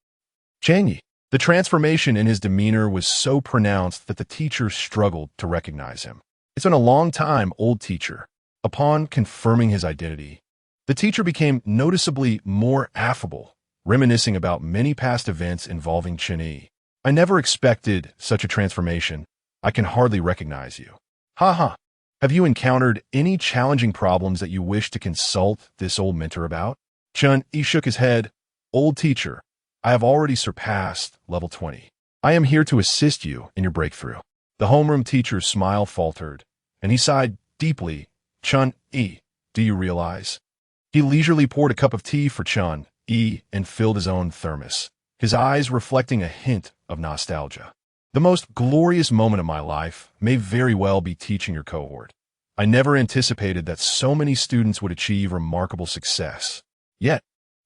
Chen Yi. The transformation in his demeanor was so pronounced that the teacher struggled to recognize him. It's been a long time, old teacher. Upon confirming his identity, the teacher became noticeably more affable, reminiscing about many past events involving Chen Yi. I never expected such a transformation. I can hardly recognize you. Ha. Have you encountered any challenging problems that you wish to consult this old mentor about? Chen Yi shook his head. Old teacher, I have already surpassed level 20. I am here to assist you in your breakthrough. The homeroom teacher's smile faltered, and he sighed deeply. Chen Yi, do you realize? He leisurely poured a cup of tea for Chen Yi and filled his own thermos, his eyes reflecting a hint of nostalgia. The most glorious moment of my life may very well be teaching your cohort. I never anticipated that so many students would achieve remarkable success. Yet,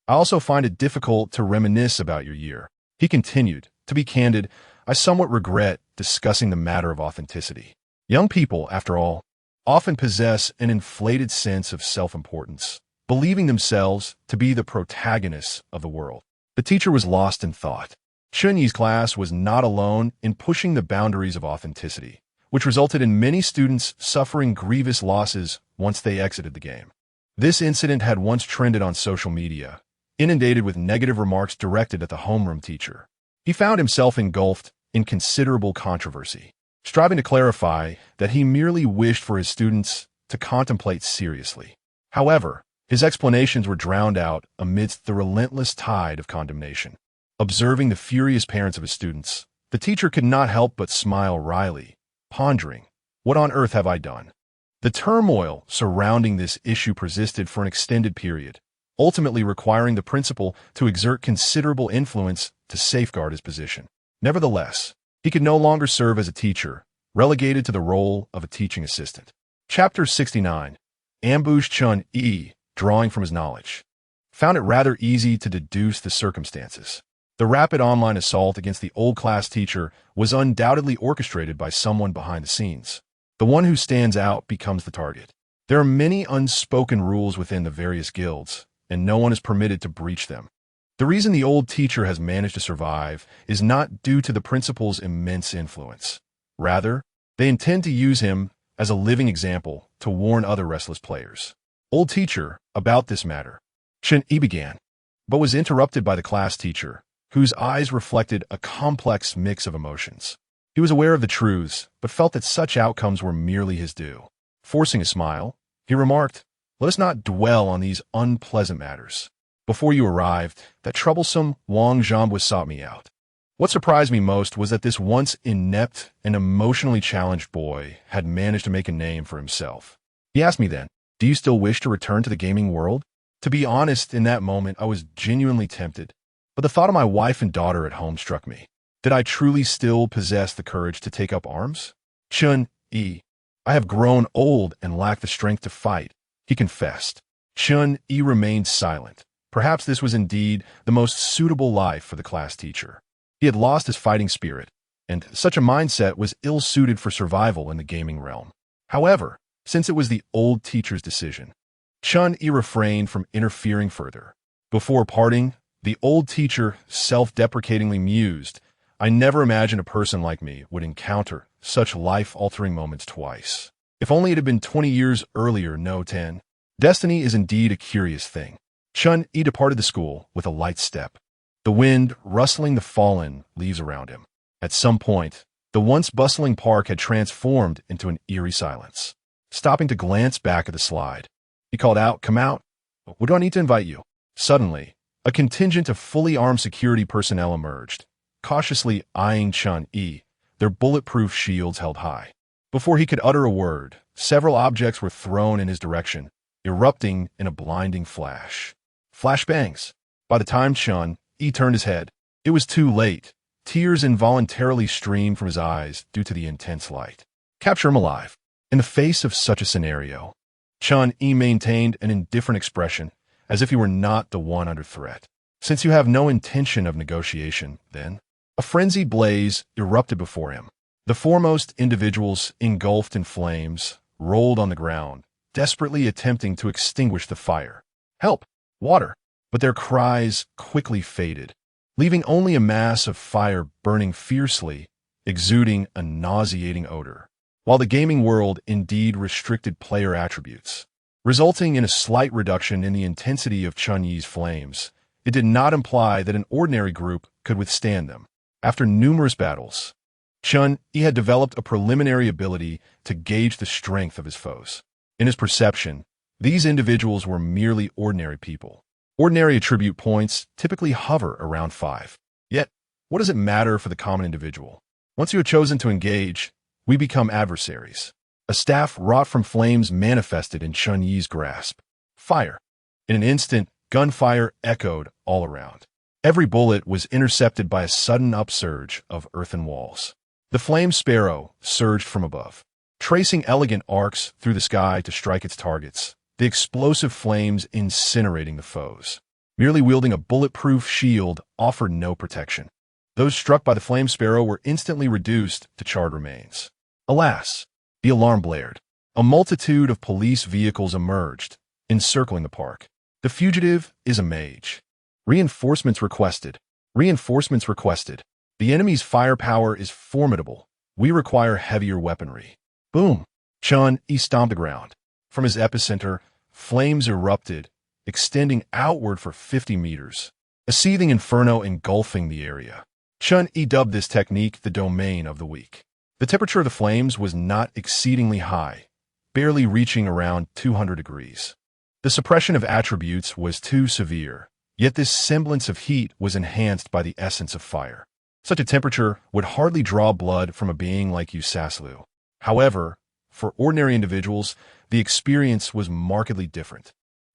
I also find it difficult to reminisce about your year. He continued. To be candid, I somewhat regret discussing the matter of authenticity. Young people, after all, often possess an inflated sense of self-importance, believing themselves to be the protagonists of the world. The teacher was lost in thought. Chen Yi's class was not alone in pushing the boundaries of authenticity, which resulted in many students suffering grievous losses once they exited the game. This incident had once trended on social media, inundated with negative remarks directed at the homeroom teacher. He found himself engulfed in considerable controversy, striving to clarify that he merely wished for his students to contemplate seriously. However, his explanations were drowned out amidst the relentless tide of condemnation. Observing the furious parents of his students, the teacher could not help but smile wryly, pondering, what on earth have I done? The turmoil surrounding this issue persisted for an extended period, ultimately requiring the principal to exert considerable influence to safeguard his position. Nevertheless, he could no longer serve as a teacher, relegated to the role of a teaching assistant. Chapter 69. Ambushed Chen Yi, drawing from his knowledge, found it rather easy to deduce the circumstances. The rapid online assault against the old class teacher was undoubtedly orchestrated by someone behind the scenes. The one who stands out becomes the target. There are many unspoken rules within the various guilds, and no one is permitted to breach them. The reason the old teacher has managed to survive is not due to the principal's immense influence. Rather, they intend to use him as a living example to warn other restless players. Old teacher, about this matter. Chen Yi began, but was interrupted by the class teacher, whose eyes reflected a complex mix of emotions. He was aware of the truths, but felt that such outcomes were merely his due. Forcing a smile, he remarked, let us not dwell on these unpleasant matters. Before you arrived, that troublesome Wang Zhambui sought me out. What surprised me most was that this once inept and emotionally challenged boy had managed to make a name for himself. He asked me then, do you still wish to return to the gaming world? To be honest, in that moment, I was genuinely tempted. But the thought of my wife and daughter at home struck me. Did I truly still possess the courage to take up arms? Chen Yi, I have grown old and lack the strength to fight, he confessed. Chen Yi remained silent. Perhaps this was indeed the most suitable life for the class teacher. He had lost his fighting spirit, and such a mindset was ill-suited for survival in the gaming realm. However, since it was the old teacher's decision, Chen Yi refrained from interfering further. Before parting, the old teacher self-deprecatingly mused, I never imagined a person like me would encounter such life-altering moments twice. If only it had been 20 years earlier, no 10. Destiny is indeed a curious thing. Chen Yi departed the school with a light step, the wind rustling the fallen leaves around him. At some point, the once bustling park had transformed into an eerie silence. Stopping to glance back at the slide, he called out, "Come out. What do I need to invite you?" Suddenly, a contingent of fully armed security personnel emerged, cautiously eyeing Chen Yi, their bulletproof shields held high. Before he could utter a word, several objects were thrown in his direction, erupting in a blinding flash. Flashbangs. By the time Chen Yi turned his head, it was too late. Tears involuntarily streamed from his eyes due to the intense light. Capture him alive. In the face of such a scenario, Chen Yi maintained an indifferent expression, as if he were not the one under threat. Since you have no intention of negotiation, then, a frenzied blaze erupted before him. The foremost individuals, engulfed in flames, rolled on the ground, desperately attempting to extinguish the fire. Help! Water! But their cries quickly faded, leaving only a mass of fire burning fiercely, exuding a nauseating odor. While the gaming world indeed restricted player attributes, resulting in a slight reduction in the intensity of Chen Yi's flames, it did not imply that an ordinary group could withstand them. After numerous battles, Chen Yi had developed a preliminary ability to gauge the strength of his foes. In his perception, these individuals were merely ordinary people. Ordinary attribute points typically hover around 5. Yet, what does it matter for the common individual? Once you have chosen to engage, we become adversaries. A staff wrought from flames manifested in Chen Yi's grasp. Fire. In an instant, gunfire echoed all around. Every bullet was intercepted by a sudden upsurge of earthen walls. The flame sparrow surged from above, tracing elegant arcs through the sky to strike its targets, the explosive flames incinerating the foes. Merely wielding a bulletproof shield offered no protection. Those struck by the flame sparrow were instantly reduced to charred remains. Alas, the alarm blared. A multitude of police vehicles emerged, encircling the park. The fugitive is a mage. Reinforcements requested. Reinforcements requested. The enemy's firepower is formidable. We require heavier weaponry. Boom! Chen Yi stomped the ground. From his epicenter, flames erupted, extending outward for 50 meters, a seething inferno engulfing the area. Chen Yi dubbed this technique the domain of the weak. The temperature of the flames was not exceedingly high, barely reaching around 200 degrees. The suppression of attributes was too severe, yet this semblance of heat was enhanced by the essence of fire. Such a temperature would hardly draw blood from a being like Yusaslu. However, for ordinary individuals, the experience was markedly different.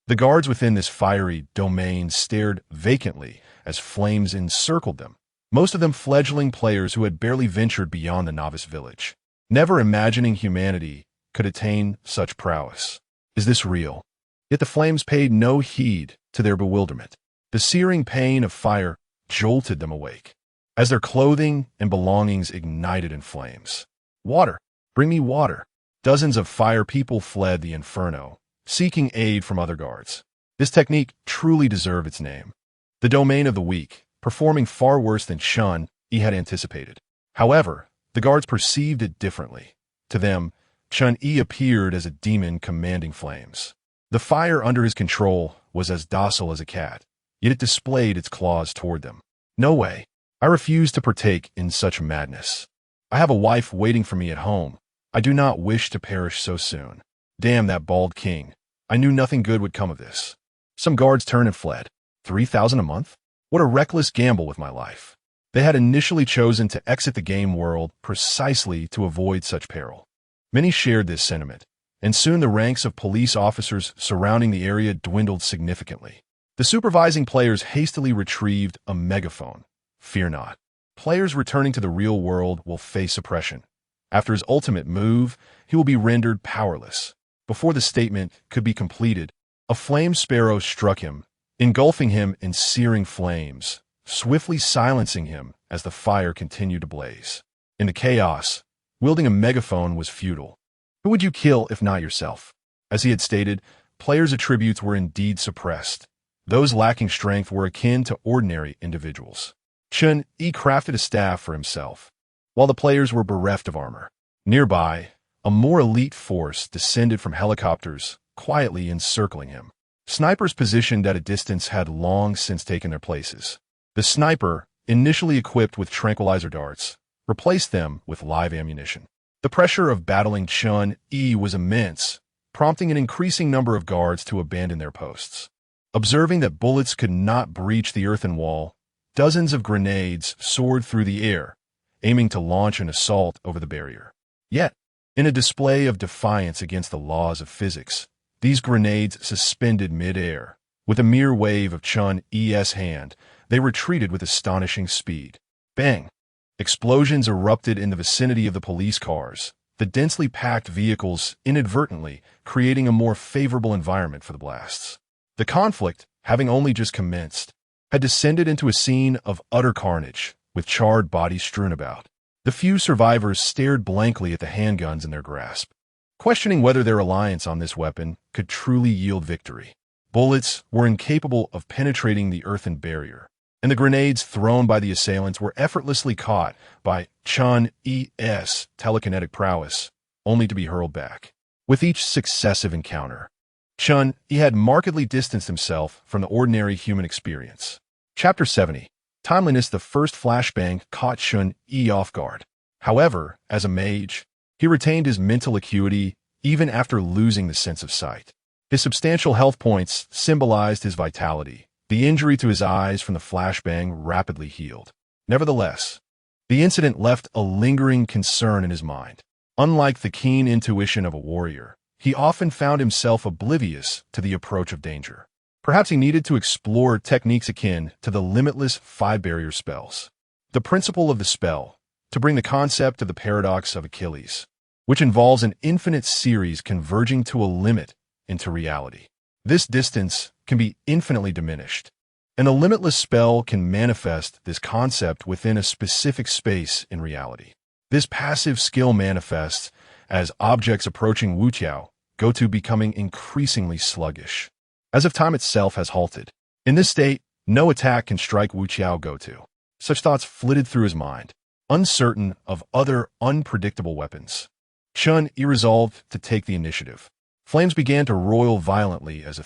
The guards within this fiery domain stared vacantly as flames encircled them, most of them fledgling players who had barely ventured beyond the novice village, never imagining humanity could attain such prowess. Is this real? Yet the flames paid no heed to their bewilderment. The searing pain of fire jolted them awake, as their clothing and belongings ignited in flames. Water! Bring me water! Dozens of fire people fled the inferno, seeking aid from other guards. This technique truly deserved its name. The domain of the weak, performing far worse than Chen Yi had anticipated. However, the guards perceived it differently. To them, Chen Yi appeared as a demon commanding flames. The fire under his control was as docile as a cat, yet it displayed its claws toward them. No way. I refuse to partake in such madness. I have a wife waiting for me at home. I do not wish to perish so soon. Damn that bald king. I knew nothing good would come of this. Some guards turned and fled. 3,000 a month? What a reckless gamble with my life. They had initially chosen to exit the game world precisely to avoid such peril. Many shared this sentiment, and soon the ranks of police officers surrounding the area dwindled significantly. The supervising players hastily retrieved a megaphone. Fear not. Players returning to the real world will face suppression. After his ultimate move, he will be rendered powerless. Before the statement could be completed, a flame sparrow struck him, engulfing him in searing flames, swiftly silencing him as the fire continued to blaze. In the chaos, wielding a megaphone was futile. Who would you kill if not yourself? As he had stated, players' attributes were indeed suppressed. Those lacking strength were akin to ordinary individuals. Chen Yi crafted a staff for himself, while the players were bereft of armor. Nearby, a more elite force descended from helicopters, quietly encircling him. Snipers positioned at a distance had long since taken their places. The sniper, initially equipped with tranquilizer darts, replaced them with live ammunition. The pressure of battling Chen Yi was immense, prompting an increasing number of guards to abandon their posts. Observing that bullets could not breach the earthen wall, dozens of grenades soared through the air, aiming to launch an assault over the barrier. Yet, in a display of defiance against the laws of physics, these grenades suspended mid-air. With a mere wave of Chen Yi's hand, they retreated with astonishing speed. Bang! Explosions erupted in the vicinity of the police cars, the densely packed vehicles inadvertently creating a more favorable environment for the blasts. The conflict, having only just commenced, had descended into a scene of utter carnage, with charred bodies strewn about. The few survivors stared blankly at the handguns in their grasp, questioning whether their reliance on this weapon could truly yield victory. Bullets were incapable of penetrating the earthen barrier, and the grenades thrown by the assailants were effortlessly caught by Chen Yi's telekinetic prowess, only to be hurled back. With each successive encounter, Chen Yi had markedly distanced himself from the ordinary human experience. Chapter 70. Timeliness. The first flashbang caught Chen Yi off guard. However, as a mage, he retained his mental acuity even after losing the sense of sight. His substantial health points symbolized his vitality. The injury to his eyes from the flashbang rapidly healed. Nevertheless, the incident left a lingering concern in his mind. Unlike the keen intuition of a warrior, he often found himself oblivious to the approach of danger. Perhaps he needed to explore techniques akin to the limitless 5-barrier spells. The principle of the spell, to bring the concept of the paradox of Achilles, which involves an infinite series converging to a limit into reality. This distance can be infinitely diminished, and a limitless spell can manifest this concept within a specific space in reality. This passive skill manifests as objects approaching Wuqiao go to becoming increasingly sluggish, as if time itself has halted. In this state, no attack can strike Wuqiao Gotu. Such thoughts flitted through his mind, uncertain of other unpredictable weapons. Chen Yi resolved to take the initiative. Flames began to roil violently as a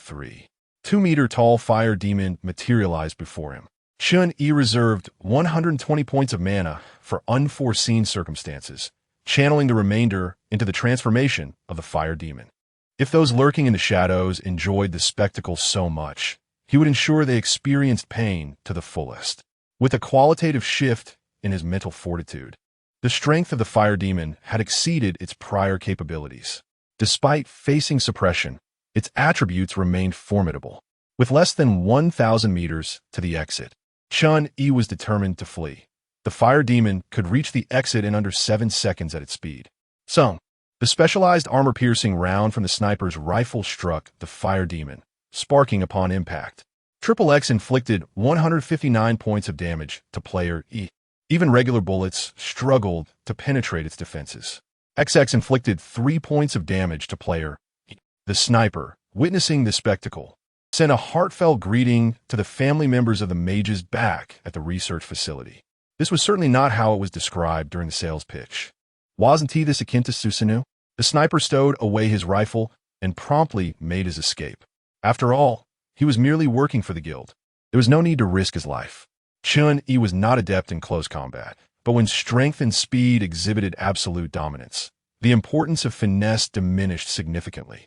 2-meter-tall fire demon materialized before him. Chen Yi reserved 120 points of mana for unforeseen circumstances, channeling the remainder into the transformation of the fire demon. If those lurking in the shadows enjoyed the spectacle so much, he would ensure they experienced pain to the fullest. With a qualitative shift in his mental fortitude, the strength of the fire demon had exceeded its prior capabilities. Despite facing suppression, its attributes remained formidable. With less than 1,000 meters to the exit, Chen Yi was determined to flee. The fire demon could reach the exit in under 7 seconds at its speed. So, the specialized armor-piercing round from the sniper's rifle struck the fire demon, sparking upon impact. Triple X inflicted 159 points of damage to player E. Even regular bullets struggled to penetrate its defenses. XX inflicted 3 points of damage to player E. The sniper, witnessing the spectacle, sent a heartfelt greeting to the family members of the mages back at the research facility. This was certainly not how it was described during the sales pitch. Wasn't he this akin to Susanoo? The sniper stowed away his rifle and promptly made his escape. After all, he was merely working for the guild. There was no need to risk his life. Chen Yi was not adept in close combat, but when strength and speed exhibited absolute dominance, the importance of finesse diminished significantly.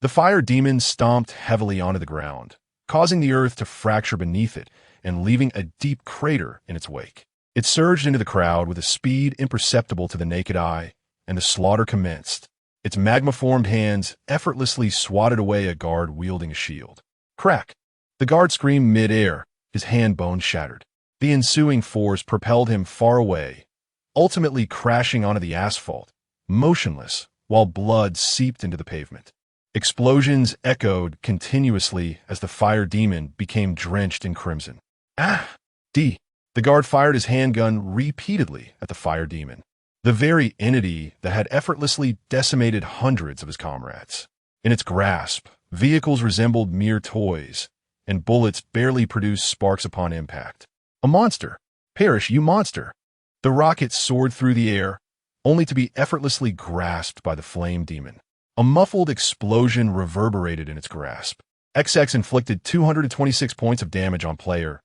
The fire demon stomped heavily onto the ground, causing the earth to fracture beneath it and leaving a deep crater in its wake. It surged into the crowd with a speed imperceptible to the naked eye, and the slaughter commenced. Its magma-formed hands effortlessly swatted away a guard wielding a shield. Crack! The guard screamed mid-air, his hand bone shattered. The ensuing force propelled him far away, ultimately crashing onto the asphalt, motionless, while blood seeped into the pavement. Explosions echoed continuously as the fire demon became drenched in crimson. Ah! D! The guard fired his handgun repeatedly at the fire demon, the very entity that had effortlessly decimated hundreds of his comrades. In its grasp, vehicles resembled mere toys, and bullets barely produced sparks upon impact. A monster! Perish, you monster! The rocket soared through the air, only to be effortlessly grasped by the flame demon. A muffled explosion reverberated in its grasp. XX inflicted 226 points of damage on player,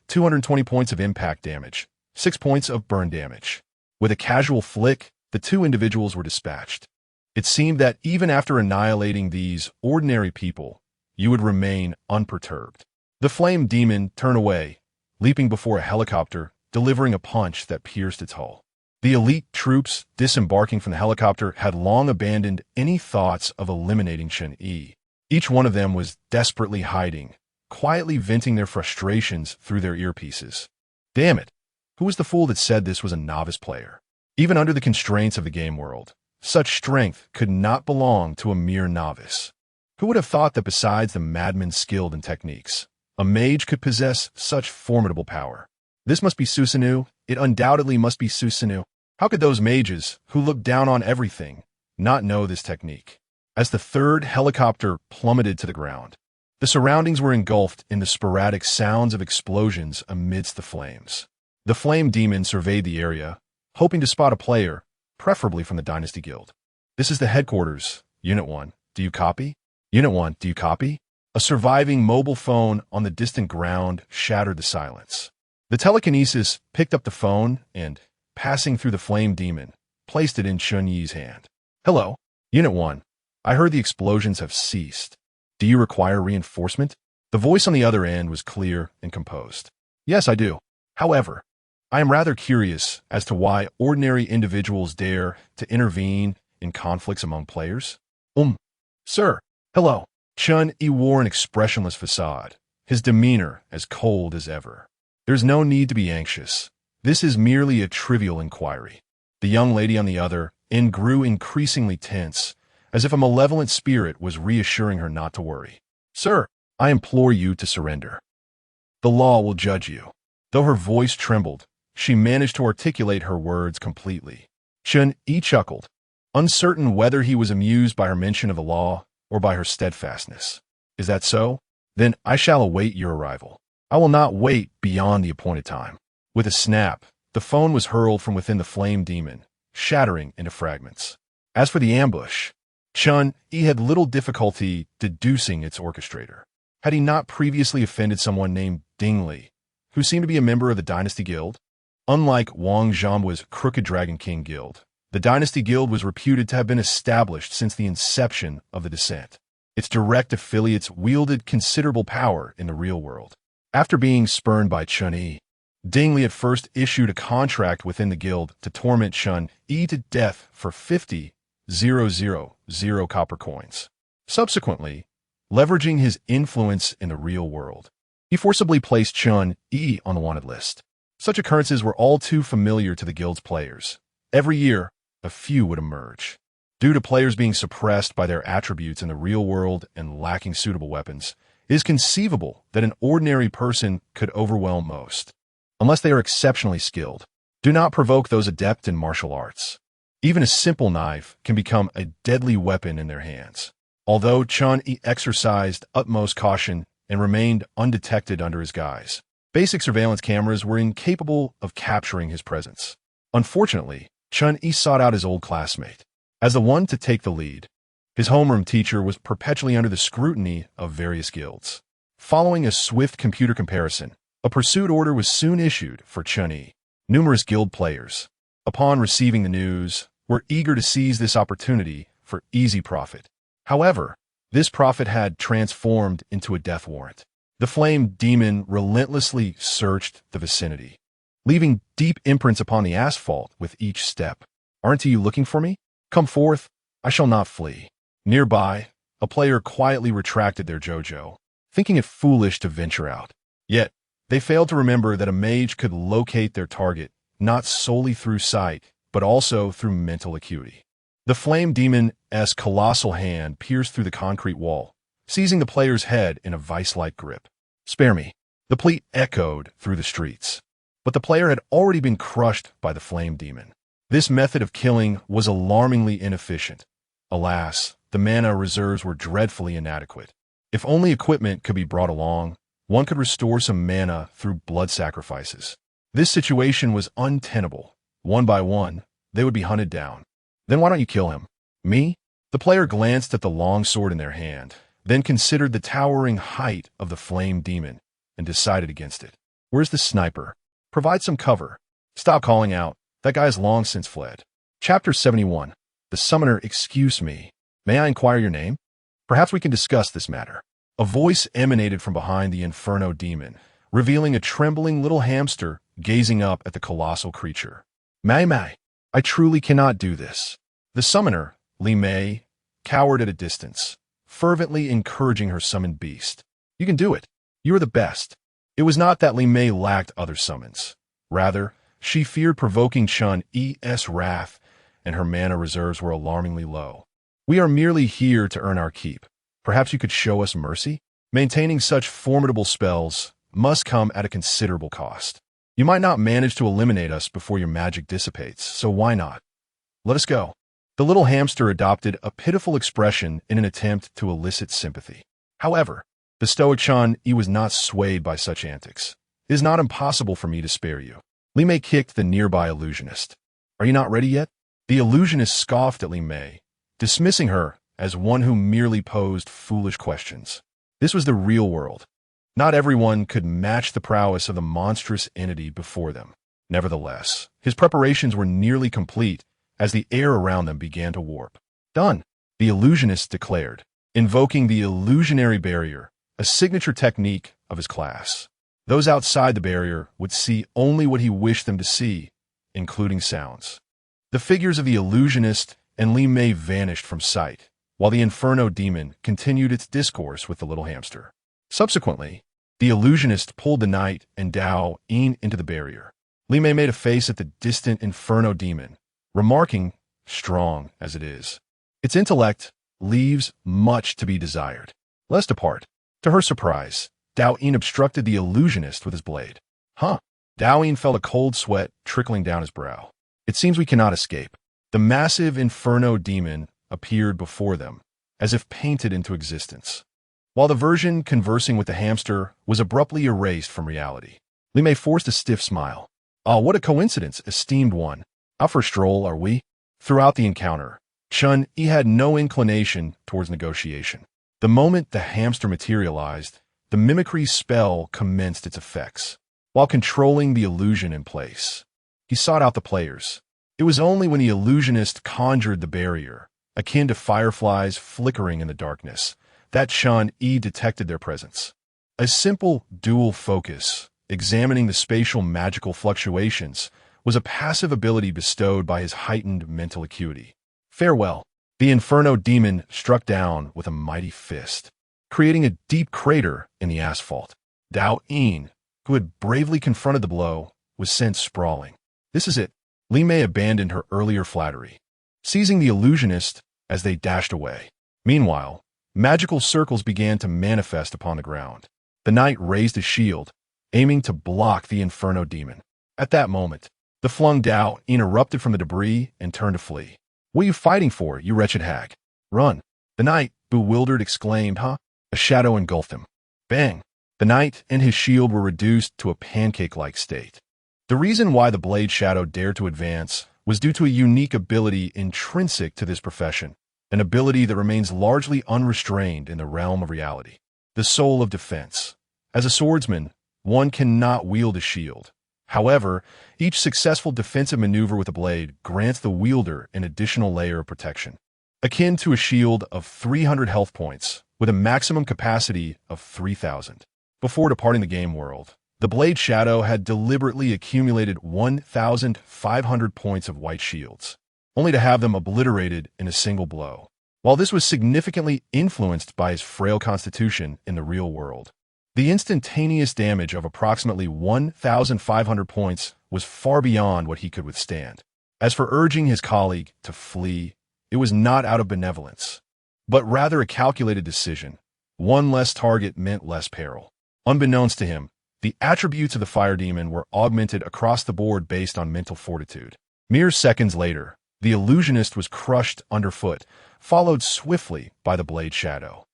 220 points of impact damage, 6 points of burn damage. With a casual flick, the two individuals were dispatched. It seemed that even after annihilating these ordinary people, you would remain unperturbed. The flame demon turned away, leaping before a helicopter, delivering a punch that pierced its hull. The elite troops disembarking from the helicopter had long abandoned any thoughts of eliminating Chen Yi. Each one of them was desperately hiding, quietly venting their frustrations through their earpieces. Damn it! Who was the fool that said this was a novice player? Even under the constraints of the game world, such strength could not belong to a mere novice. Who would have thought that besides the madman skilled in techniques, a mage could possess such formidable power? This must be Susanoo. It undoubtedly must be Susanoo. How could those mages, who look down on everything, not know this technique? As the third helicopter plummeted to the ground, the surroundings were engulfed in the sporadic sounds of explosions amidst the flames. The flame demon surveyed the area, hoping to spot a player, preferably from the Dynasty Guild. This is the headquarters. Unit 1, do you copy? Unit 1, do you copy? A surviving mobile phone on the distant ground shattered the silence. The telekinesis picked up the phone and, passing through the flame demon, placed it in Chen Yi's hand. Hello, Unit 1. I heard the explosions have ceased. Do you require reinforcement? The voice on the other end was clear and composed. Yes, I do. However, I am rather curious as to why ordinary individuals dare to intervene in conflicts among players. Sir, hello. Chen Yi wore an expressionless facade, his demeanor as cold as ever. There's no need to be anxious. This is merely a trivial inquiry. The young lady on the other end grew increasingly tense, as if a malevolent spirit was reassuring her not to worry. Sir, I implore you to surrender. The law will judge you. Though her voice trembled, she managed to articulate her words completely. Chen Yi chuckled, uncertain whether he was amused by her mention of the law or by her steadfastness. Is that so? Then I shall await your arrival. I will not wait beyond the appointed time. With a snap, the phone was hurled from within the flame demon, shattering into fragments. As for the ambush, Chen Yi had little difficulty deducing its orchestrator. Had he not previously offended someone named Ding Li, who seemed to be a member of the Dynasty Guild? Unlike Wang Zhambu's Crooked Dragon King Guild, the Dynasty Guild was reputed to have been established since the inception of the descent. Its direct affiliates wielded considerable power in the real world. After being spurned by Chen Yi, Ding Li at first issued a contract within the guild to torment Chen Yi to death for 50,000 copper coins. Subsequently, leveraging his influence in the real world, he forcibly placed Chen Yi on the wanted list. Such occurrences were all too familiar to the guild's players. Every year, a few would emerge. Due to players being suppressed by their attributes in the real world and lacking suitable weapons, it is conceivable that an ordinary person could overwhelm most. Unless they are exceptionally skilled, do not provoke those adept in martial arts. Even a simple knife can become a deadly weapon in their hands. Although Chen Yi exercised utmost caution and remained undetected under his guise, basic surveillance cameras were incapable of capturing his presence. Unfortunately, Chen Yi sought out his old classmate. As the one to take the lead, his homeroom teacher was perpetually under the scrutiny of various guilds. Following a swift computer comparison, a pursuit order was soon issued for Chen Yi. Numerous guild players, upon receiving the news, were eager to seize this opportunity for easy profit. However, this profit had transformed into a death warrant. The flame demon relentlessly searched the vicinity, leaving deep imprints upon the asphalt with each step. Aren't you looking for me? Come forth, I shall not flee. Nearby, a player quietly retracted their JoJo, thinking it foolish to venture out. Yet, they failed to remember that a mage could locate their target not solely through sight, but also through mental acuity. The flame demon's colossal hand pierced through the concrete wall, seizing the player's head in a vice-like grip. Spare me. The plea echoed through the streets. But the player had already been crushed by the flame demon. This method of killing was alarmingly inefficient. Alas, the mana reserves were dreadfully inadequate. If only equipment could be brought along, one could restore some mana through blood sacrifices. This situation was untenable. One by one, they would be hunted down. Then why don't you kill him? Me? The player glanced at the long sword in their hand, then considered the towering height of the flame demon and decided against it. Where's the sniper? Provide some cover. Stop calling out. That guy has long since fled. Chapter 71. The Summoner. Excuse me. May I inquire your name? Perhaps we can discuss this matter. A voice emanated from behind the Inferno demon, revealing a trembling little hamster gazing up at the colossal creature. May, I truly cannot do this. The summoner, Li Mei, cowered at a distance, fervently encouraging her summoned beast. You can do it. You are the best. It was not that Li Mei lacked other summons. Rather, she feared provoking Chen Yi's wrath, and her mana reserves were alarmingly low. We are merely here to earn our keep. Perhaps you could show us mercy? Maintaining such formidable spells must come at a considerable cost. You might not manage to eliminate us before your magic dissipates, so why not? Let us go. The little hamster adopted a pitiful expression in an attempt to elicit sympathy. However, the stoic Chen Yi was not swayed by such antics. It is not impossible for me to spare you. Li Mei kicked the nearby illusionist. Are you not ready yet? The illusionist scoffed at Li Mei, dismissing her as one who merely posed foolish questions. This was the real world. Not everyone could match the prowess of the monstrous entity before them. Nevertheless, his preparations were nearly complete as the air around them began to warp. Done, the illusionist declared, invoking the illusionary barrier, a signature technique of his class. Those outside the barrier would see only what he wished them to see, including sounds. The figures of the illusionist and Li Mei vanished from sight, while the Inferno demon continued its discourse with the little hamster. Subsequently, the illusionist pulled the knight and Dao Yin into the barrier. Li Mei made a face at the distant Inferno demon, remarking, strong as it is, its intellect leaves much to be desired. Let's depart. To her surprise, Dao Yin obstructed the illusionist with his blade. Huh? Dao Yin felt a cold sweat trickling down his brow. It seems we cannot escape. The massive Inferno demon appeared before them, as if painted into existence, while the version conversing with the hamster was abruptly erased from reality. Li Mei forced a stiff smile. Ah, what a coincidence, esteemed one. Out for a stroll, are we? Throughout the encounter, Chen Yi had no inclination towards negotiation. The moment the hamster materialized, the mimicry spell commenced its effects. While controlling the illusion in place, he sought out the players. It was only when the illusionist conjured the barrier, akin to fireflies flickering in the darkness, that Chen Yi detected their presence. A simple dual focus, examining the spatial magical fluctuations, was a passive ability bestowed by his heightened mental acuity. Farewell. The Inferno demon struck down with a mighty fist, creating a deep crater in the asphalt. Dao Yin, who had bravely confronted the blow, was sent sprawling. This is it. Li Mei abandoned her earlier flattery, seizing the illusionist as they dashed away. Meanwhile, magical circles began to manifest upon the ground. The knight raised his shield, aiming to block the Inferno demon. At that moment, the flung Dao Yin erupted from the debris and turned to flee. What are you fighting for, you wretched hag? Run. The knight, bewildered, exclaimed, huh? A shadow engulfed him. Bang. The knight and his shield were reduced to a pancake-like state. The reason why the blade shadow dared to advance was due to a unique ability intrinsic to this profession, an ability that remains largely unrestrained in the realm of reality. The soul of defense. As a swordsman, one cannot wield a shield. However, each successful defensive maneuver with a blade grants the wielder an additional layer of protection, akin to a shield of 300 health points with a maximum capacity of 3,000. Before departing the game world, the blade shadow had deliberately accumulated 1,500 points of white shields, only to have them obliterated in a single blow. While this was significantly influenced by his frail constitution in the real world, the instantaneous damage of approximately 1,500 points was far beyond what he could withstand. As for urging his colleague to flee, it was not out of benevolence, but rather a calculated decision. One less target meant less peril. Unbeknownst to him, the attributes of the fire demon were augmented across the board based on mental fortitude. Mere seconds later, the illusionist was crushed underfoot, followed swiftly by the blade shadow.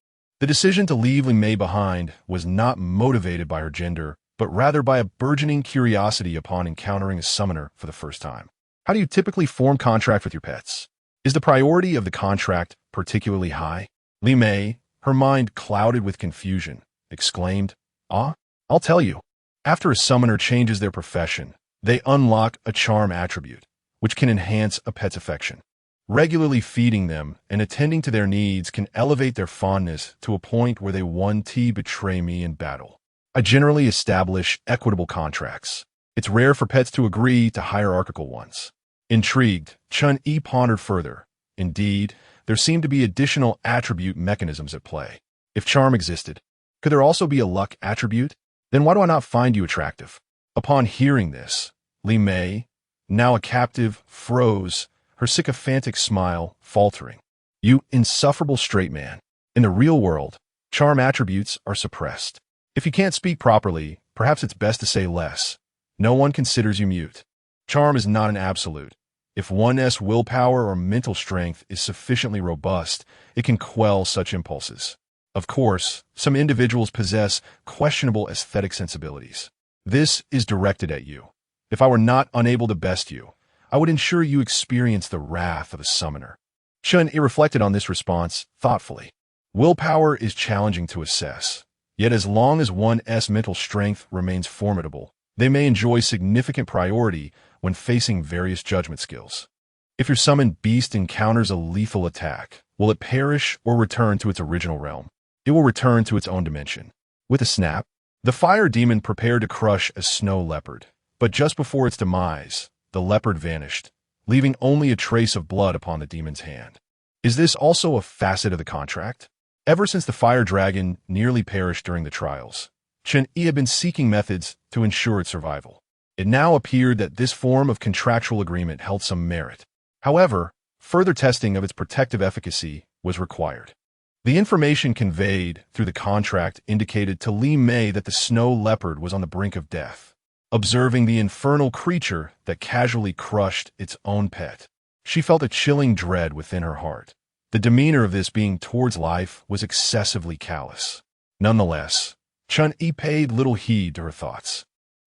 The decision to leave Li Mei behind was not motivated by her gender, but rather by a burgeoning curiosity upon encountering a summoner for the first time. How do you typically form contract with your pets? Is the priority of the contract particularly high? Li Mei, her mind clouded with confusion, exclaimed, "Ah, I'll tell you. After a summoner changes their profession, they unlock a charm attribute, which can enhance a pet's affection. Regularly feeding them and attending to their needs can elevate their fondness to a point where they won't betray me in battle. I generally establish equitable contracts. It's rare for pets to agree to hierarchical ones." Intrigued, Chen Yi pondered further. Indeed, there seemed to be additional attribute mechanisms at play. If charm existed, could there also be a luck attribute? Then why do I not find you attractive? Upon hearing this, Li Mei, now a captive, froze, her sycophantic smile faltering. "You insufferable straight man. In the real world, charm attributes are suppressed. If you can't speak properly, perhaps it's best to say less. No one considers you mute. Charm is not an absolute. If one's willpower or mental strength is sufficiently robust, it can quell such impulses. Of course, some individuals possess questionable aesthetic sensibilities. This is directed at you. If I were not unable to best you, I would ensure you experience the wrath of a summoner." Chen Yi reflected on this response thoughtfully. Willpower is challenging to assess, yet as long as one's mental strength remains formidable, they may enjoy significant priority when facing various judgment skills. If your summoned beast encounters a lethal attack, will it perish or return to its original realm? It will return to its own dimension. With a snap, the fire demon prepared to crush a snow leopard, but just before its demise, the leopard vanished, leaving only a trace of blood upon the demon's hand. Is this also a facet of the contract? Ever since the fire dragon nearly perished during the trials, Chen Yi had been seeking methods to ensure its survival. It now appeared that this form of contractual agreement held some merit. However, further testing of its protective efficacy was required. The information conveyed through the contract indicated to Li Mei that the snow leopard was on the brink of death. Observing the infernal creature that casually crushed its own pet, she felt a chilling dread within her heart. The demeanor of this being towards life was excessively callous. Nonetheless, Chen Yi paid little heed to her thoughts.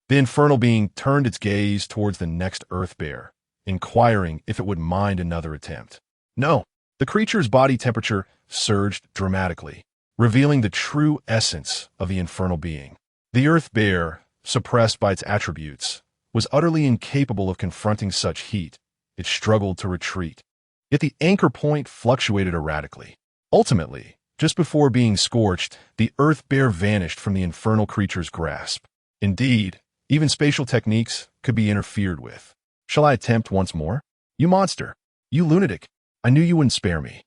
The infernal being turned its gaze towards the next earth bear, inquiring if it would mind another attempt. No, the creature's body temperature surged dramatically, revealing the true essence of the infernal being. The earth bear, suppressed by its attributes, was utterly incapable of confronting such heat. It struggled to retreat. Yet the anchor point fluctuated erratically. Ultimately, just before being scorched, the earth bear vanished from the infernal creature's grasp. Indeed, even spatial techniques could be interfered with. Shall I attempt once more? You monster! You lunatic! I knew you wouldn't spare me.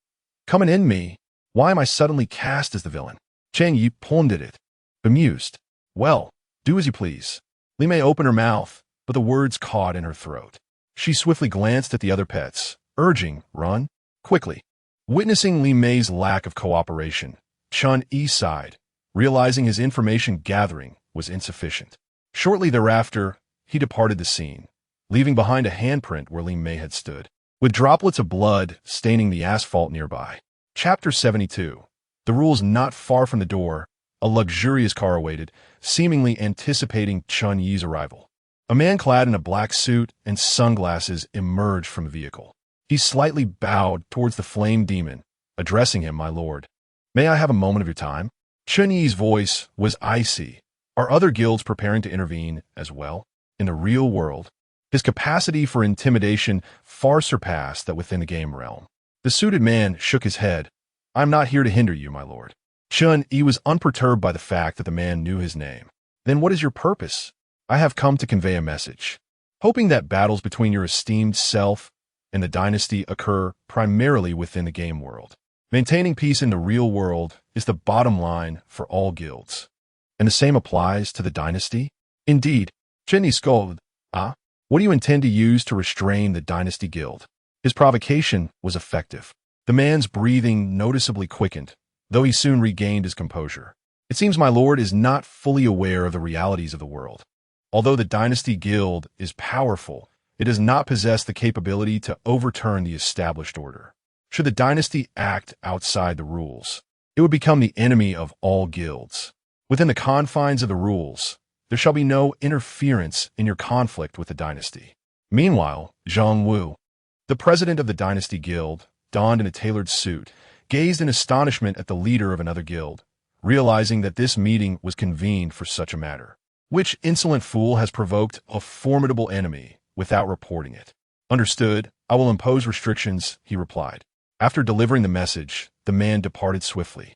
Coming in me, why am I suddenly cast as the villain? Chen Yi pondered it, bemused. Well, do as you please. Li Mei opened her mouth, but the words caught in her throat. She swiftly glanced at the other pets, urging, "Run, quickly." Witnessing Li Mei's lack of cooperation, Chen Yi sighed, realizing his information gathering was insufficient. Shortly thereafter, he departed the scene, leaving behind a handprint where Li Mei had stood, with droplets of blood staining the asphalt nearby. Chapter 72. The rules not far from the door, a luxurious car awaited, seemingly anticipating Chen Yi's arrival. A man clad in a black suit and sunglasses emerged from the vehicle. He slightly bowed towards the flame demon, addressing him, "My lord. May I have a moment of your time?" Chen Yi's voice was icy. Are other guilds preparing to intervene as well? In the real world, his capacity for intimidation far surpassed that within the game realm. The suited man shook his head. "I am not here to hinder you, my lord." Chen Yi was unperturbed by the fact that the man knew his name. "Then what is your purpose?" "I have come to convey a message, hoping that battles between your esteemed self and the dynasty occur primarily within the game world. Maintaining peace in the real world is the bottom line for all guilds. And the same applies to the dynasty?" "Indeed." Chen Yi scolded. "Ah? What do you intend to use to restrain the dynasty guild?" His provocation was effective. The man's breathing noticeably quickened, though he soon regained his composure. "It seems my lord is not fully aware of the realities of the world. Although the dynasty guild is powerful, it does not possess the capability to overturn the established order. Should the dynasty act outside the rules, it would become the enemy of all guilds. Within the confines of the rules, there shall be no interference in your conflict with the dynasty." Meanwhile, Zhang Wu, The president of the Dynasty Guild, donned in a tailored suit, gazed in astonishment at the leader of another guild, realizing that this meeting was convened for such a matter. Which insolent fool has provoked a formidable enemy without reporting it? Understood, I will impose restrictions, he replied. After delivering the message, the man departed swiftly.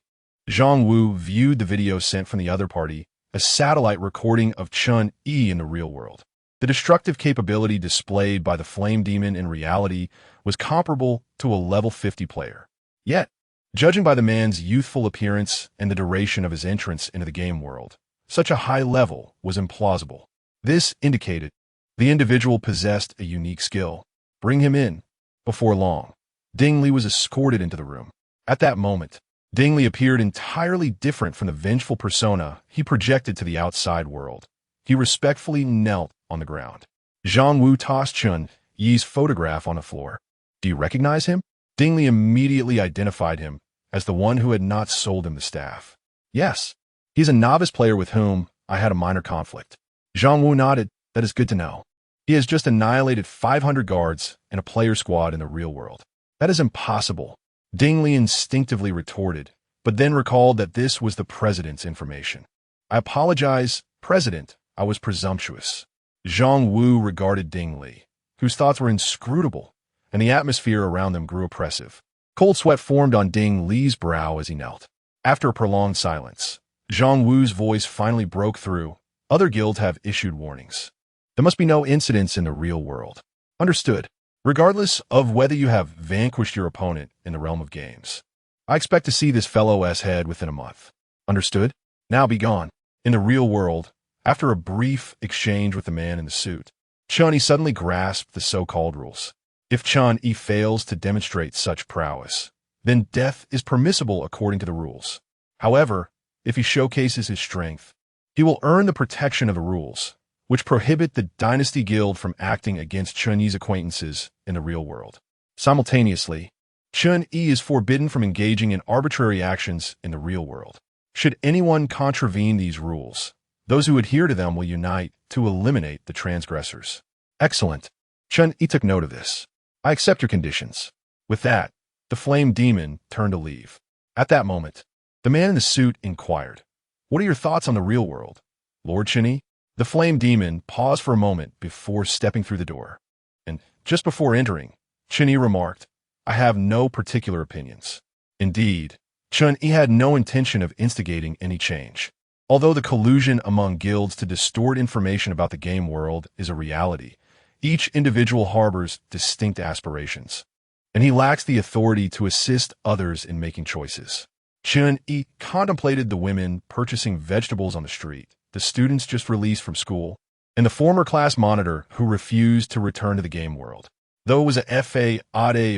Zhang Wu viewed the video sent from the other party, a satellite recording of Chen Yi in the real world. The destructive capability displayed by the flame demon in reality was comparable to a level 50 player. Yet, judging by the man's youthful appearance and the duration of his entrance into the game world, such a high level was implausible. This indicated the individual possessed a unique skill. Bring him in. Before long, Ding Li was escorted into the room. At that moment, Ding Li appeared entirely different from the vengeful persona he projected to the outside world. He respectfully knelt on the ground. Zhang Wu tossed Chen Yi's photograph on the floor. Do you recognize him? Ding Li immediately identified him as the one who had not sold him the staff. Yes, he's a novice player with whom I had a minor conflict. Zhang Wu nodded. That is good to know. He has just annihilated 500 guards and a player squad in the real world. That is impossible, Ding Li instinctively retorted, but then recalled that this was the president's information. I apologize, President. I was presumptuous. Zhang Wu regarded Ding Li, whose thoughts were inscrutable, and the atmosphere around them grew oppressive. Cold sweat formed on Ding Li's brow as he knelt. After a prolonged silence, Zhang Wu's voice finally broke through. Other guilds have issued warnings. There must be no incidents in the real world. Understood. Regardless of whether you have vanquished your opponent in the realm of games. I expect to see this fellow's head within a month. Understood? Now be gone. In the real world, after a brief exchange with the man in the suit, Chen Yi suddenly grasped the so-called rules. If Chen Yi fails to demonstrate such prowess, then death is permissible according to the rules. However, if he showcases his strength, he will earn the protection of the rules, which prohibit the Dynasty Guild from acting against Chen Yi's acquaintances in the real world. Simultaneously, Chen Yi is forbidden from engaging in arbitrary actions in the real world. Should anyone contravene these rules, those who adhere to them will unite to eliminate the transgressors. Excellent. Chen Yi took note of this. I accept your conditions. With that, the flame demon turned to leave. At that moment, the man in the suit inquired, What are your thoughts on the real world, Lord Chen Yi? The flame demon paused for a moment before stepping through the door. And just before entering, Chen Yi remarked, I have no particular opinions. Indeed, Chen Yi had no intention of instigating any change. Although the collusion among guilds to distort information about the game world is a reality, each individual harbors distinct aspirations, and he lacks the authority to assist others in making choices. Chen Yi contemplated the women purchasing vegetables on the street, the students just released from school, and the former class monitor who refused to return to the game world. Though it was a FA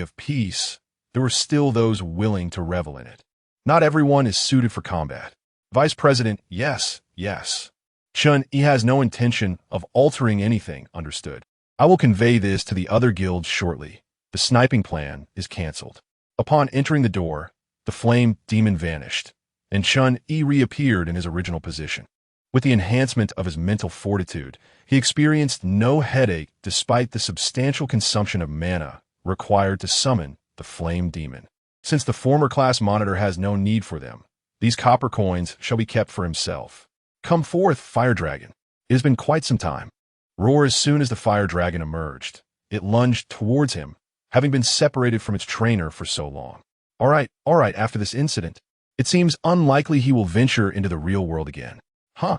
of peace, there were still those willing to revel in it. Not everyone is suited for combat. Vice President, yes. Chen Yi has no intention of altering anything, understood. I will convey this to the other guilds shortly. The sniping plan is cancelled. Upon entering the door, the flame demon vanished, and Chen Yi reappeared in his original position. With the enhancement of his mental fortitude, he experienced no headache despite the substantial consumption of mana required to summon the flame demon. Since the former class monitor has no need for them, these copper coins shall be kept for himself. Come forth, Fire Dragon. It has been quite some time. Roar as soon as the Fire Dragon emerged. It lunged towards him, having been separated from its trainer for so long. All right, after this incident, it seems unlikely he will venture into the real world again. Huh?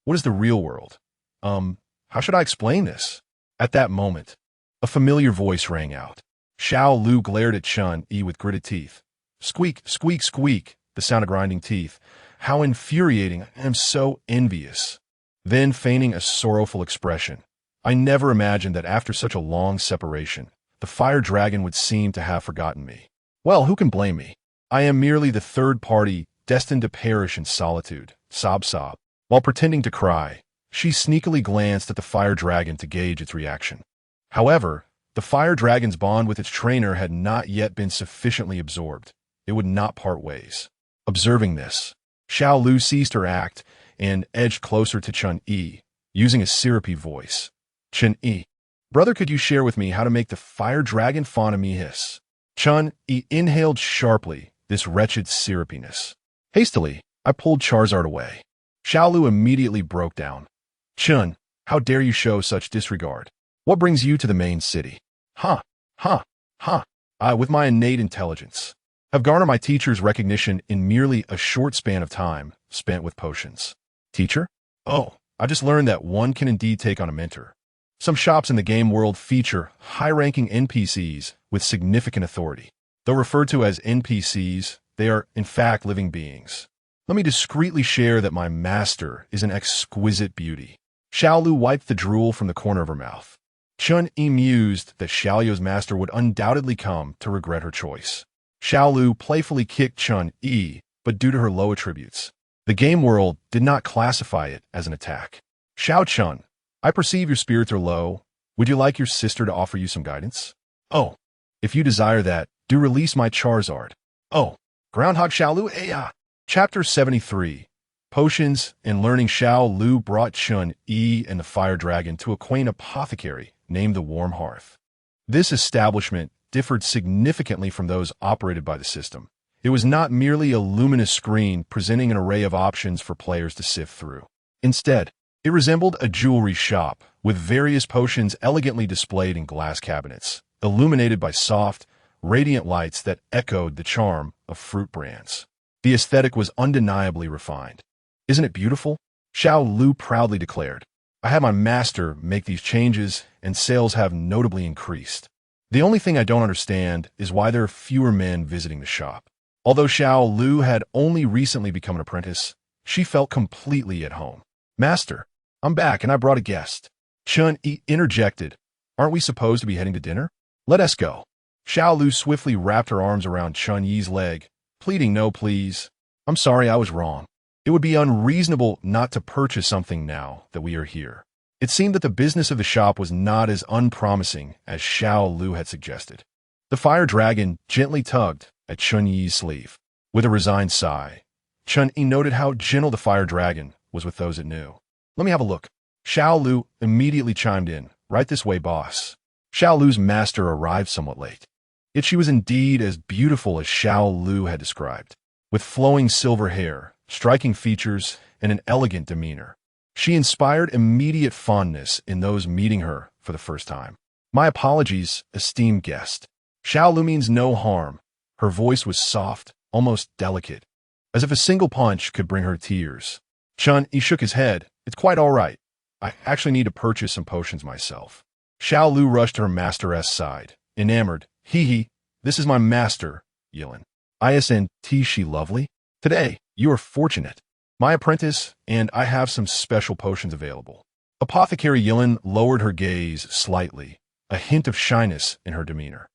What is the real world? How should I explain this? At that moment, a familiar voice rang out. Xiao Lu glared at Chen Yi with gritted teeth. Squeak, squeak, squeak, the sound of grinding teeth. How infuriating, I am so envious. Then, feigning a sorrowful expression, I never imagined that after such a long separation, the fire dragon would seem to have forgotten me. Well, who can blame me? I am merely the third party, destined to perish in solitude. Sob. While pretending to cry, she sneakily glanced at the fire dragon to gauge its reaction. However, the fire dragon's bond with its trainer had not yet been sufficiently absorbed. It would not part ways. Observing this, Xiao Lu ceased her act and edged closer to Chen Yi, using a syrupy voice. Chen Yi, Brother, could you share with me how to make the fire dragon fauna me hiss? Chen Yi inhaled sharply this wretched syrupiness. Hastily, I pulled Charizard away. Xiaolu immediately broke down. Chun, how dare you show such disregard? What brings you to the main city? Ha, ha, ha. I, with my innate intelligence, have garnered my teacher's recognition in merely a short span of time spent with potions. Teacher? Oh, I just learned that one can indeed take on a mentor. Some shops in the game world feature high-ranking NPCs with significant authority. Though referred to as NPCs, they are, in fact, living beings. Let me discreetly share that my master is an exquisite beauty. Xiaolu wiped the drool from the corner of her mouth. Chen Yi mused that Xiaoyu's master would undoubtedly come to regret her choice. Xiaolu playfully kicked Chen Yi, but due to her low attributes, the game world did not classify it as an attack. Xiao Chun, I perceive your spirits are low. Would you like your sister to offer you some guidance? Oh, if you desire that, do release my Charizard. Oh, Groundhog Xiaolu, yeah. Chapter 73. Potions and Learning. Xiaolu brought Chen Yi and the Fire Dragon to a quaint apothecary named the Warm Hearth. This establishment differed significantly from those operated by the system. It was not merely a luminous screen presenting an array of options for players to sift through. Instead, it resembled a jewelry shop with various potions elegantly displayed in glass cabinets, illuminated by soft, radiant lights that echoed the charm of fruit brands. The aesthetic was undeniably refined. Isn't it beautiful? Xiaolu proudly declared. I had my master make these changes, and sales have notably increased. The only thing I don't understand is why there are fewer men visiting the shop. Although Xiaolu had only recently become an apprentice, she felt completely at home. Master, I'm back and I brought a guest. Chen Yi interjected. Aren't we supposed to be heading to dinner? Let us go. Xiaolu swiftly wrapped her arms around Chen Yi's leg, pleading, no, please. I'm sorry, I was wrong. It would be unreasonable not to purchase something now that we are here. It seemed that the business of the shop was not as unpromising as Xiaolu had suggested. The fire dragon gently tugged at Chen Yi's sleeve. With a resigned sigh, Chen Yi noted how gentle the fire dragon was with those it knew. Let me have a look. Xiaolu immediately chimed in. Right this way, boss. Xiaolu's master arrived somewhat late. Yet she was indeed as beautiful as Xiaolu had described, with flowing silver hair, striking features, and an elegant demeanor. She inspired immediate fondness in those meeting her for the first time. My apologies, esteemed guest. Xiaolu means no harm. Her voice was soft, almost delicate, as if a single punch could bring her tears. Chen Yi shook his head. It's quite all right. I actually need to purchase some potions myself. Xiaolu rushed to her master's side, enamored. Hee, this is my master, Yilin. Isn't she lovely? Today, you are fortunate. My apprentice, and I have some special potions available. Apothecary Yilin lowered her gaze slightly, a hint of shyness in her demeanor.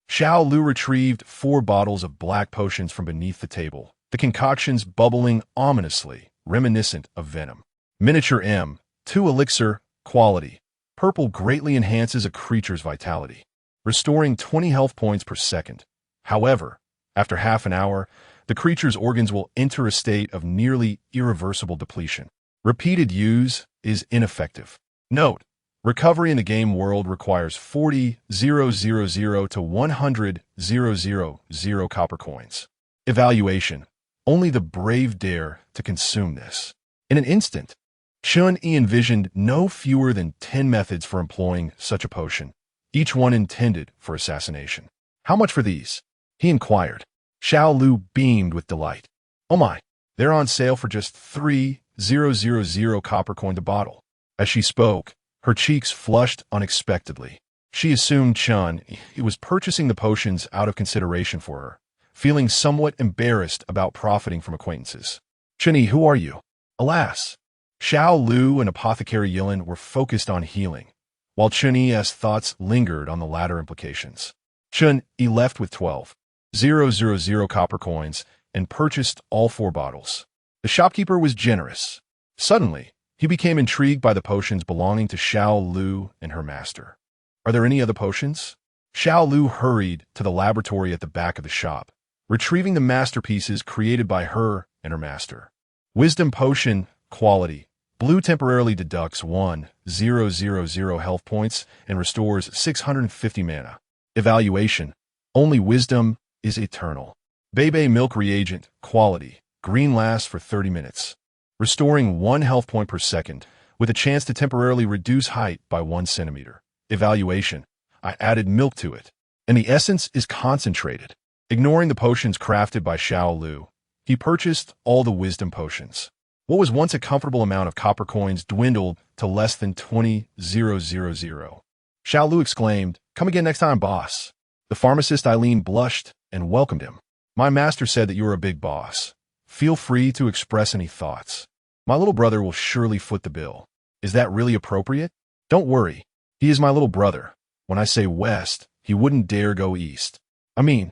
Xiaolu retrieved 4 bottles of black potions from beneath the table, the concoctions bubbling ominously, reminiscent of venom. Miniature M, 2 elixir, quality. Purple greatly enhances a creature's vitality, restoring 20 health points per second. However, after half an hour, the creature's organs will enter a state of nearly irreversible depletion. Repeated use is ineffective. Note, recovery in the game world requires 40,000 to 100,000 copper coins. Evaluation. Only the brave dare to consume this. In an instant, Chen Yi envisioned no fewer than 10 methods for employing such a potion, each one intended for assassination. How much for these? He inquired. Xiaolu beamed with delight. Oh my, they're on sale for just 3,000 copper coin a bottle. As she spoke, her cheeks flushed unexpectedly. She assumed Chen Yi was purchasing the potions out of consideration for her, feeling somewhat embarrassed about profiting from acquaintances. Chen Yi, who are you? Alas, Xiaolu and Apothecary Yilin were focused on healing, while Chen Yi's thoughts lingered on the latter implications. Chen Yi left with 12,000 copper coins and purchased all 4 bottles. The shopkeeper was generous. Suddenly, he became intrigued by the potions belonging to Xiaolu and her master. Are there any other potions? Xiaolu hurried to the laboratory at the back of the shop, retrieving the masterpieces created by her and her master. Wisdom potion, quality. Blue temporarily deducts 1,000 health points and restores 650 mana. Evaluation. Only wisdom is eternal. Bebe milk reagent. Quality. Green lasts for 30 minutes. Restoring 1 health point per second, with a chance to temporarily reduce height by 1 centimeter. Evaluation. I added milk to it, and the essence is concentrated. Ignoring the potions crafted by Xiao Lu, he purchased all the wisdom potions. What was once a comfortable amount of copper coins dwindled to less than 20,000. Xiao Lu exclaimed, "Come again next time, boss." The pharmacist Eileen blushed and welcomed him. "My master said that you are a big boss. Feel free to express any thoughts. My little brother will surely foot the bill." "Is that really appropriate?" "Don't worry. He is my little brother. When I say west, he wouldn't dare go east. I mean,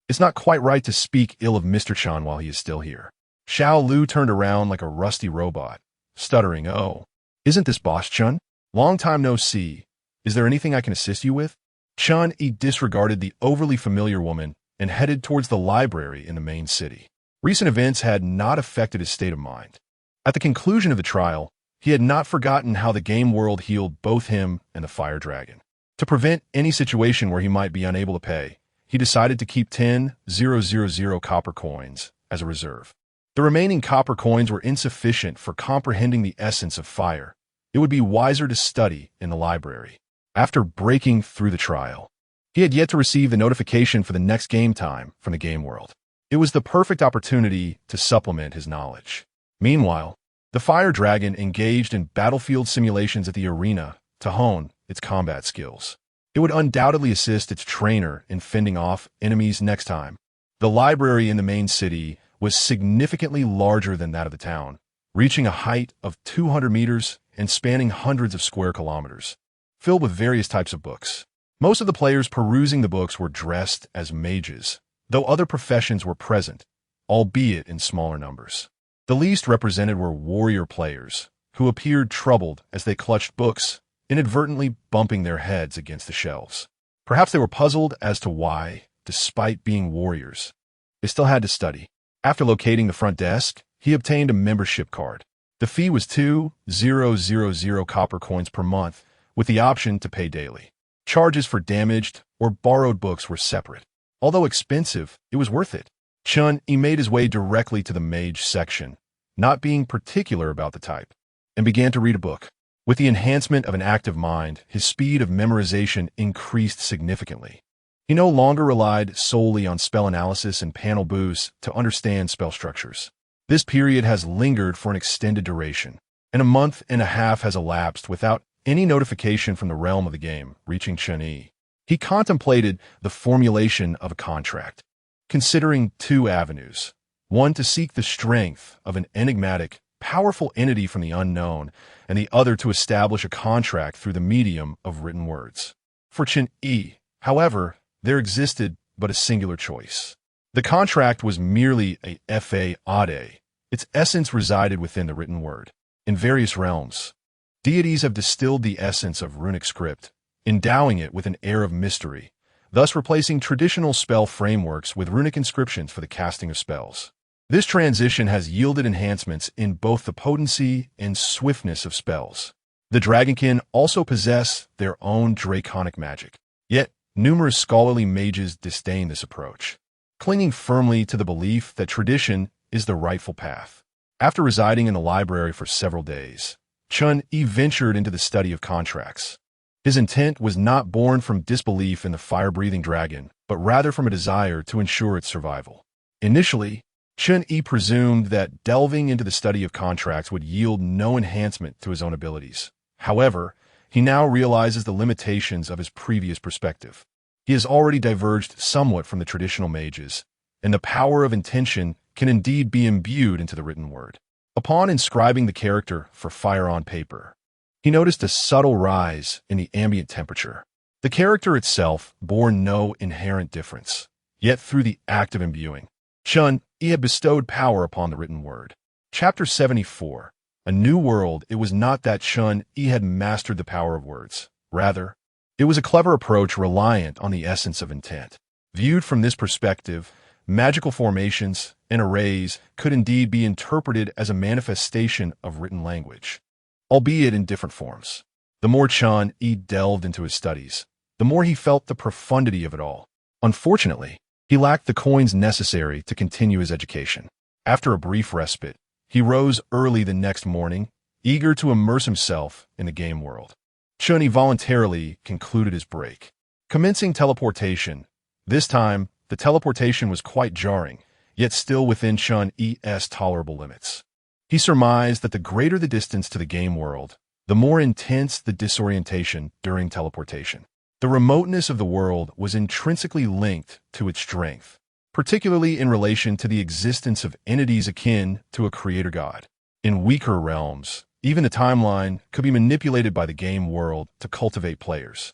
it's not quite right to speak ill of Mr. Chan while he is still here." Xiao Lu turned around like a rusty robot, stuttering, "Oh, isn't this Boss Chun? Long time no see. Is there anything I can assist you with?" Chen Yi disregarded the overly familiar woman and headed towards the library in the main city. Recent events had not affected his state of mind. At the conclusion of the trial, he had not forgotten how the game world healed both him and the fire dragon. To prevent any situation where he might be unable to pay, he decided to keep 10,000 copper coins as a reserve. The remaining copper coins were insufficient for comprehending the essence of fire. It would be wiser to study in the library. After breaking through the trial, he had yet to receive the notification for the next game time from the game world. It was the perfect opportunity to supplement his knowledge. Meanwhile, the fire dragon engaged in battlefield simulations at the arena to hone its combat skills. It would undoubtedly assist its trainer in fending off enemies next time. The library in the main city was significantly larger than that of the town, reaching a height of 200 meters and spanning hundreds of square kilometers, filled with various types of books. Most of the players perusing the books were dressed as mages, though other professions were present, albeit in smaller numbers. The least represented were warrior players, who appeared troubled as they clutched books, inadvertently bumping their heads against the shelves. Perhaps they were puzzled as to why, despite being warriors, they still had to study. After locating the front desk, he obtained a membership card. The fee was 2,000 copper coins per month, with the option to pay daily. Charges for damaged or borrowed books were separate. Although expensive, it was worth it. Chen Yi made his way directly to the Mage section, not being particular about the type, and began to read a book. With the enhancement of an active mind, his speed of memorization increased significantly. He no longer relied solely on spell analysis and panel boosts to understand spell structures. This period has lingered for an extended duration, and a month and a half has elapsed without any notification from the realm of the game reaching Chen Yi. He contemplated the formulation of a contract, considering 2 avenues. One to seek the strength of an enigmatic, powerful entity from the unknown, and the other to establish a contract through the medium of written words. For Chen Yi, however, there existed but a singular choice. The contract was merely a fa-ade. Its essence resided within the written word. In various realms, deities have distilled the essence of runic script, endowing it with an air of mystery, thus replacing traditional spell frameworks with runic inscriptions for the casting of spells. This transition has yielded enhancements in both the potency and swiftness of spells. The Dragonkin also possess their own draconic magic. Yet, numerous scholarly mages disdain this approach, clinging firmly to the belief that tradition is the rightful path. After residing in the library for several days, Chen Yi ventured into the study of contracts. His intent was not born from disbelief in the fire-breathing dragon, but rather from a desire to ensure its survival. Initially, Chen Yi presumed that delving into the study of contracts would yield no enhancement to his own abilities. However, he now realizes the limitations of his previous perspective. He has already diverged somewhat from the traditional mages, and the power of intention can indeed be imbued into the written word. Upon inscribing the character for fire on paper, he noticed a subtle rise in the ambient temperature. The character itself bore no inherent difference, yet through the act of imbuing, Chen Yi had bestowed power upon the written word. Chapter 74. A New World. It was not that Chen Yi had mastered the power of words. Rather, it was a clever approach reliant on the essence of intent. Viewed from this perspective, magical formations, and arrays could indeed be interpreted as a manifestation of written language, albeit in different forms. The more Chen Yi delved into his studies, the more he felt the profundity of it all. Unfortunately, he lacked the coins necessary to continue his education. After a brief respite, he rose early the next morning, eager to immerse himself in the game world. Chen Yi voluntarily concluded his break, commencing teleportation. This time, the teleportation was quite jarring, yet still within Chen Yi's tolerable limits. He surmised that the greater the distance to the game world, the more intense the disorientation during teleportation. The remoteness of the world was intrinsically linked to its strength, particularly in relation to the existence of entities akin to a creator god. In weaker realms, even the timeline could be manipulated by the game world to cultivate players.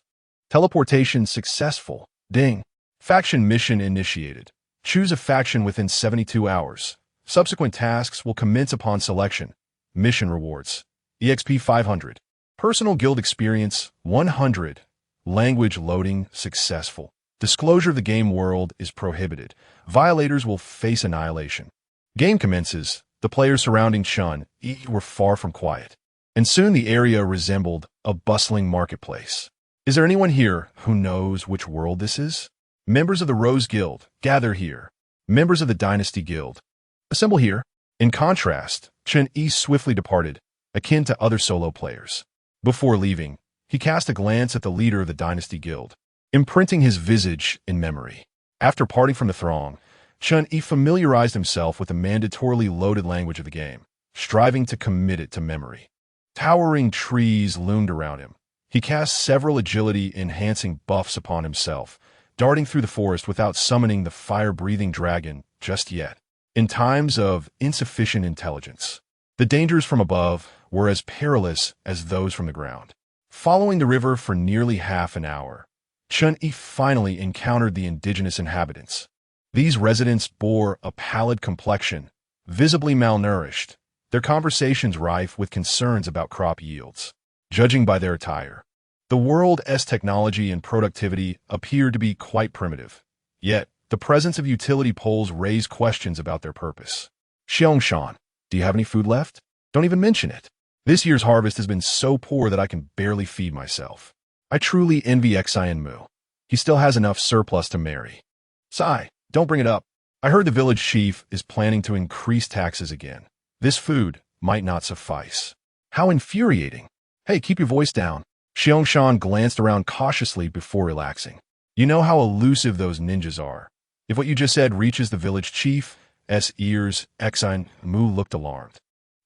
Teleportation successful. Ding. Faction mission initiated. Choose a faction within 72 hours. Subsequent tasks will commence upon selection. Mission rewards. EXP 500. Personal guild experience 100. Language loading successful. Disclosure of the game world is prohibited. Violators will face annihilation. Game commences. The players surrounding Chen Yi were far from quiet, and soon the area resembled a bustling marketplace. Is there anyone here who knows which world this is? Members of the Rose Guild, gather here. Members of the Dynasty Guild, assemble here. In contrast, Chen Yi swiftly departed, akin to other solo players. Before leaving, he cast a glance at the leader of the Dynasty Guild, imprinting his visage in memory. After parting from the throng, Chen Yi familiarized himself with the mandatorily loaded language of the game, striving to commit it to memory. Towering trees loomed around him. He cast several agility-enhancing buffs upon himself, darting through the forest without summoning the fire-breathing dragon just yet. In times of insufficient intelligence, the dangers from above were as perilous as those from the ground. Following the river for nearly half an hour, Chen Yi finally encountered the indigenous inhabitants. These residents bore a pallid complexion, visibly malnourished, their conversations rife with concerns about crop yields. Judging by their attire, the world's technology and productivity appeared to be quite primitive. Yet, the presence of utility poles raised questions about their purpose. Xiangshan, do you have any food left? Don't even mention it. This year's harvest has been so poor that I can barely feed myself. I truly envy Xian Mu. He still has enough surplus to marry. Sigh, don't bring it up. I heard the village chief is planning to increase taxes again. This food might not suffice. How infuriating. Hey, keep your voice down. Xiangshan glanced around cautiously before relaxing. You know how elusive those ninjas are. If what you just said reaches the village chief's ears, Xian Mu looked alarmed.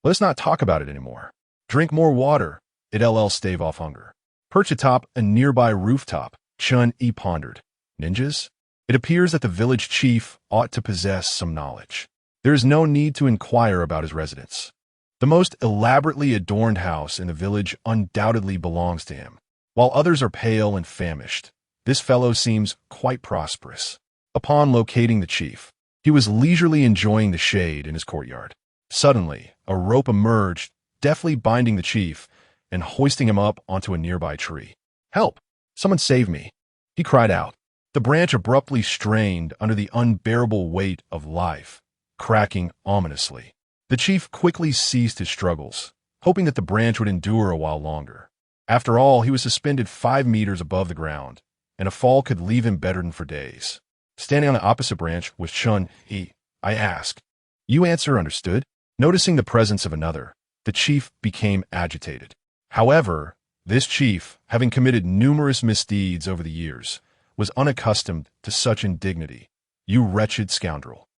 Let's not talk about it anymore. Drink more water. It'll stave off hunger. Perch atop a nearby rooftop, Chen Yi pondered. Ninjas? It appears that the village chief ought to possess some knowledge. There is no need to inquire about his residence. The most elaborately adorned house in the village undoubtedly belongs to him. While others are pale and famished, this fellow seems quite prosperous. Upon locating the chief, he was leisurely enjoying the shade in his courtyard. Suddenly, a rope emerged, deftly binding the chief and hoisting him up onto a nearby tree. Help! Someone save me! He cried out. The branch abruptly strained under the unbearable weight of life, cracking ominously. The chief quickly ceased his struggles, hoping that the branch would endure a while longer. After all, he was suspended 5 meters above the ground, and a fall could leave him bedridden for days. Standing on the opposite branch was Chen Yi. I asked. You answer, understood? Noticing the presence of another, the chief became agitated. However, this chief, having committed numerous misdeeds over the years, was unaccustomed to such indignity. You wretched scoundrel.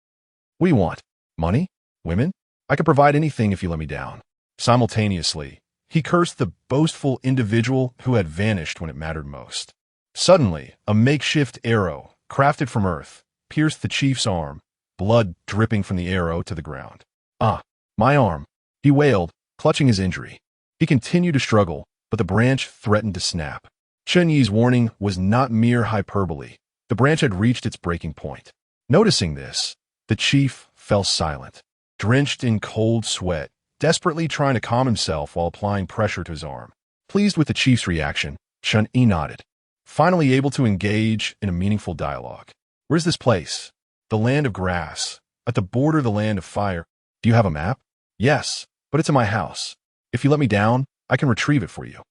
What do you want? Money? Women? I could provide anything if you let me down. Simultaneously, he cursed the boastful individual who had vanished when it mattered most. Suddenly, a makeshift arrow, crafted from earth, pierced the chief's arm, blood dripping from the arrow to the ground. Ah, my arm, he wailed, clutching his injury. He continued to struggle, but the branch threatened to snap. Chen Yi's warning was not mere hyperbole. The branch had reached its breaking point. Noticing this, the chief fell silent, drenched in cold sweat, desperately trying to calm himself while applying pressure to his arm. Pleased with the chief's reaction, Chen Yi nodded, finally able to engage in a meaningful dialogue. Where's this place? the land of grass. At the border, the land of fire. Do you have a map? Yes, but it's in my house. If you let me down, I can retrieve it for you.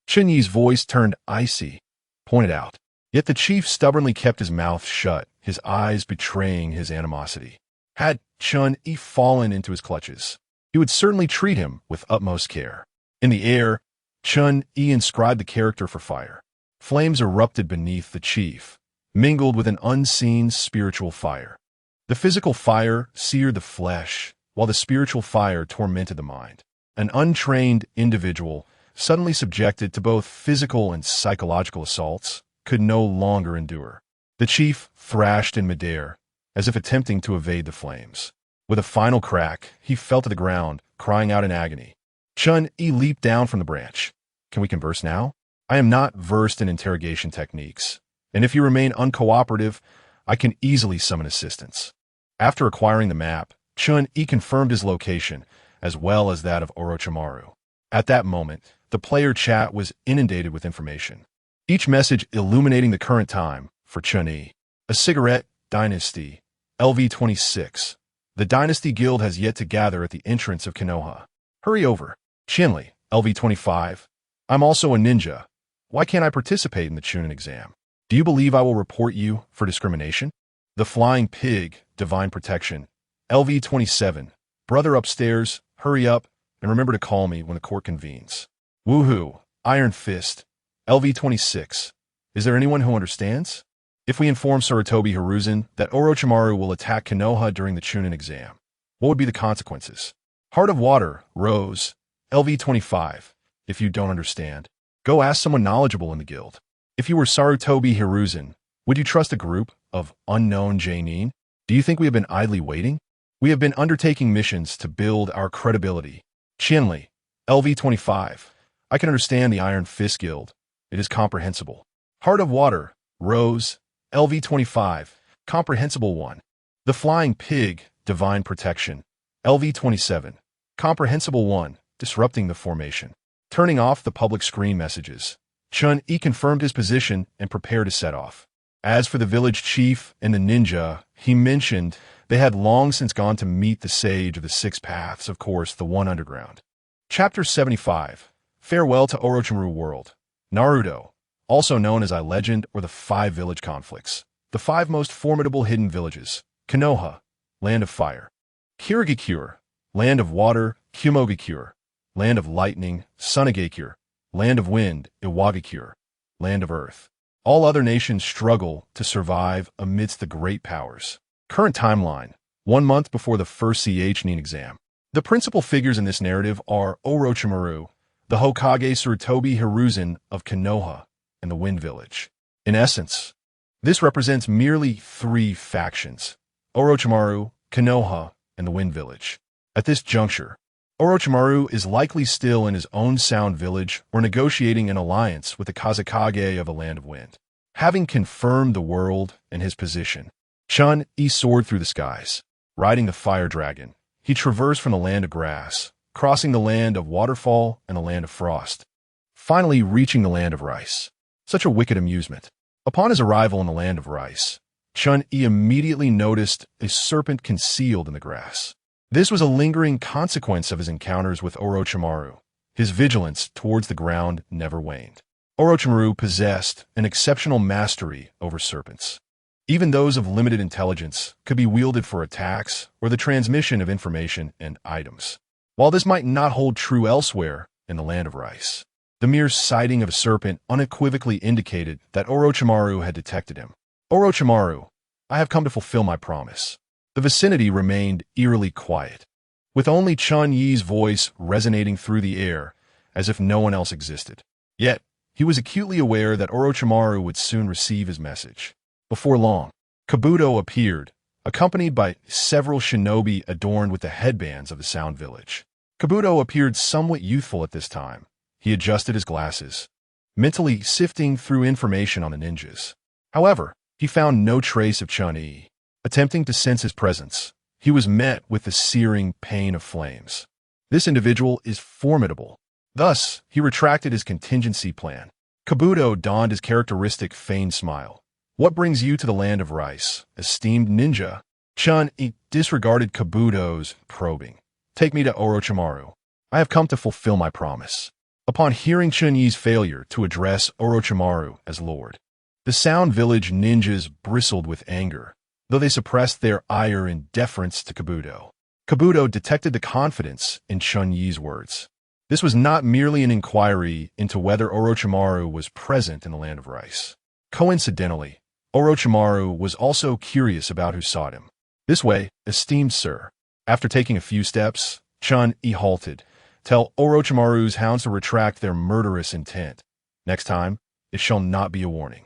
Chen Yi's voice turned icy, pointed out. Yet the chief stubbornly kept his mouth shut, his eyes betraying his animosity. Had Chen Yi fallen into his clutches, he would certainly treat him with utmost care. In the air, Chen Yi inscribed the character for fire. Flames erupted beneath the chief, mingled with an unseen spiritual fire. The physical fire seared the flesh, while the spiritual fire tormented the mind. An untrained individual, suddenly subjected to both physical and psychological assaults, could no longer endure. The chief thrashed in midair, as if attempting to evade the flames. With a final crack, he fell to the ground, crying out in agony. Chen Yi leaped down from the branch. Can we converse now? I am not versed in interrogation techniques, and if you remain uncooperative, I can easily summon assistance. After acquiring the map, Chen Yi confirmed his location, as well as that of Orochimaru. At that moment, the player chat was inundated with information, each message illuminating the current time for Chen Yi. A cigarette, Dynasty, LV-26. The Dynasty Guild has yet to gather at the entrance of Konoha. Hurry over. Shinli, LV-25. I'm also a ninja. Why can't I participate in the Chunin exam? Do you believe I will report you for discrimination? The Flying Pig, Divine Protection, LV-27. Brother upstairs, hurry up, and remember to call me when the court convenes. Woohoo, Iron Fist, LV-26. Is there anyone who understands? If we inform Sarutobi Hiruzen that Orochimaru will attack Konoha during the Chunin exam, what would be the consequences? Heart of Water, Rose, LV-25. If you don't understand, go ask someone knowledgeable in the guild. If you were Sarutobi Hiruzen, would you trust a group of unknown Jainin? Do you think we have been idly waiting? We have been undertaking missions to build our credibility. Shinli, LV-25. I can understand the Iron Fist Guild. It is comprehensible. Heart of Water, Rose, LV-25. Comprehensible one. The Flying Pig, Divine Protection, LV-27. Comprehensible one. Disrupting the formation. Turning off the public screen messages, Chen Yi confirmed his position and prepared to set off. As for the village chief and the ninja, he mentioned they had long since gone to meet the sage of the Six Paths, of course, the one underground. Chapter 75. Farewell to Orochimaru World. Naruto, also known as I Legend or the Five Village Conflicts. The five most formidable hidden villages. Konoha, Land of Fire. Kirigakure, Land of Water, Kumogakure. Land of Lightning, Sunagakure. Land of Wind, Iwagakure. Land of Earth. All other nations struggle to survive amidst the great powers. Current timeline, 1 month before the first Chunin exam. The principal figures in this narrative are Orochimaru, the Hokage Sarutobi Hiruzen of Konoha, and the Wind Village. In essence, this represents merely 3 factions: Orochimaru, Konoha, and the Wind Village. At this juncture, Orochimaru is likely still in his own Sound Village or negotiating an alliance with the Kazekage of the Land of Wind. Having confirmed the world and his position, Chen Yi soared through the skies. Riding the fire dragon, he traversed from the land of grass, crossing the land of waterfall and the land of frost, finally reaching the land of rice. Such a wicked amusement. Upon his arrival in the land of rice, Chen Yi immediately noticed a serpent concealed in the grass. This was a lingering consequence of his encounters with Orochimaru. His vigilance towards the ground never waned. Orochimaru possessed an exceptional mastery over serpents. Even those of limited intelligence could be wielded for attacks or the transmission of information and items. While this might not hold true elsewhere in the land of rice, the mere sighting of a serpent unequivocally indicated that Orochimaru had detected him. Orochimaru, I have come to fulfill my promise. The vicinity remained eerily quiet, with only Chen Yi's voice resonating through the air as if no one else existed. Yet, he was acutely aware that Orochimaru would soon receive his message. Before long, Kabuto appeared, accompanied by several shinobi adorned with the headbands of the Sound Village. Kabuto appeared somewhat youthful at this time. He adjusted his glasses, mentally sifting through information on the ninjas. However, he found no trace of Chen Yi. Attempting to sense his presence, he was met with the searing pain of flames. This individual is formidable. Thus, he retracted his contingency plan. Kabuto donned his characteristic feigned smile. What brings you to the land of rice, esteemed ninja? Chen Yi disregarded Kabuto's probing. "Take me to Orochimaru. I have come to fulfill my promise." Upon hearing Chen Yi's failure to address Orochimaru as Lord, the Sound Village ninjas bristled with anger, though they suppressed their ire in deference to Kabuto. Kabuto detected the confidence in Chen Yi's words. This was not merely an inquiry into whether Orochimaru was present in the Land of Rice. Coincidentally, Orochimaru was also curious about who sought him. "This way, esteemed sir." After taking a few steps, Chen Yi halted. "Tell Orochimaru's hounds to retract their murderous intent. Next time, it shall not be a warning."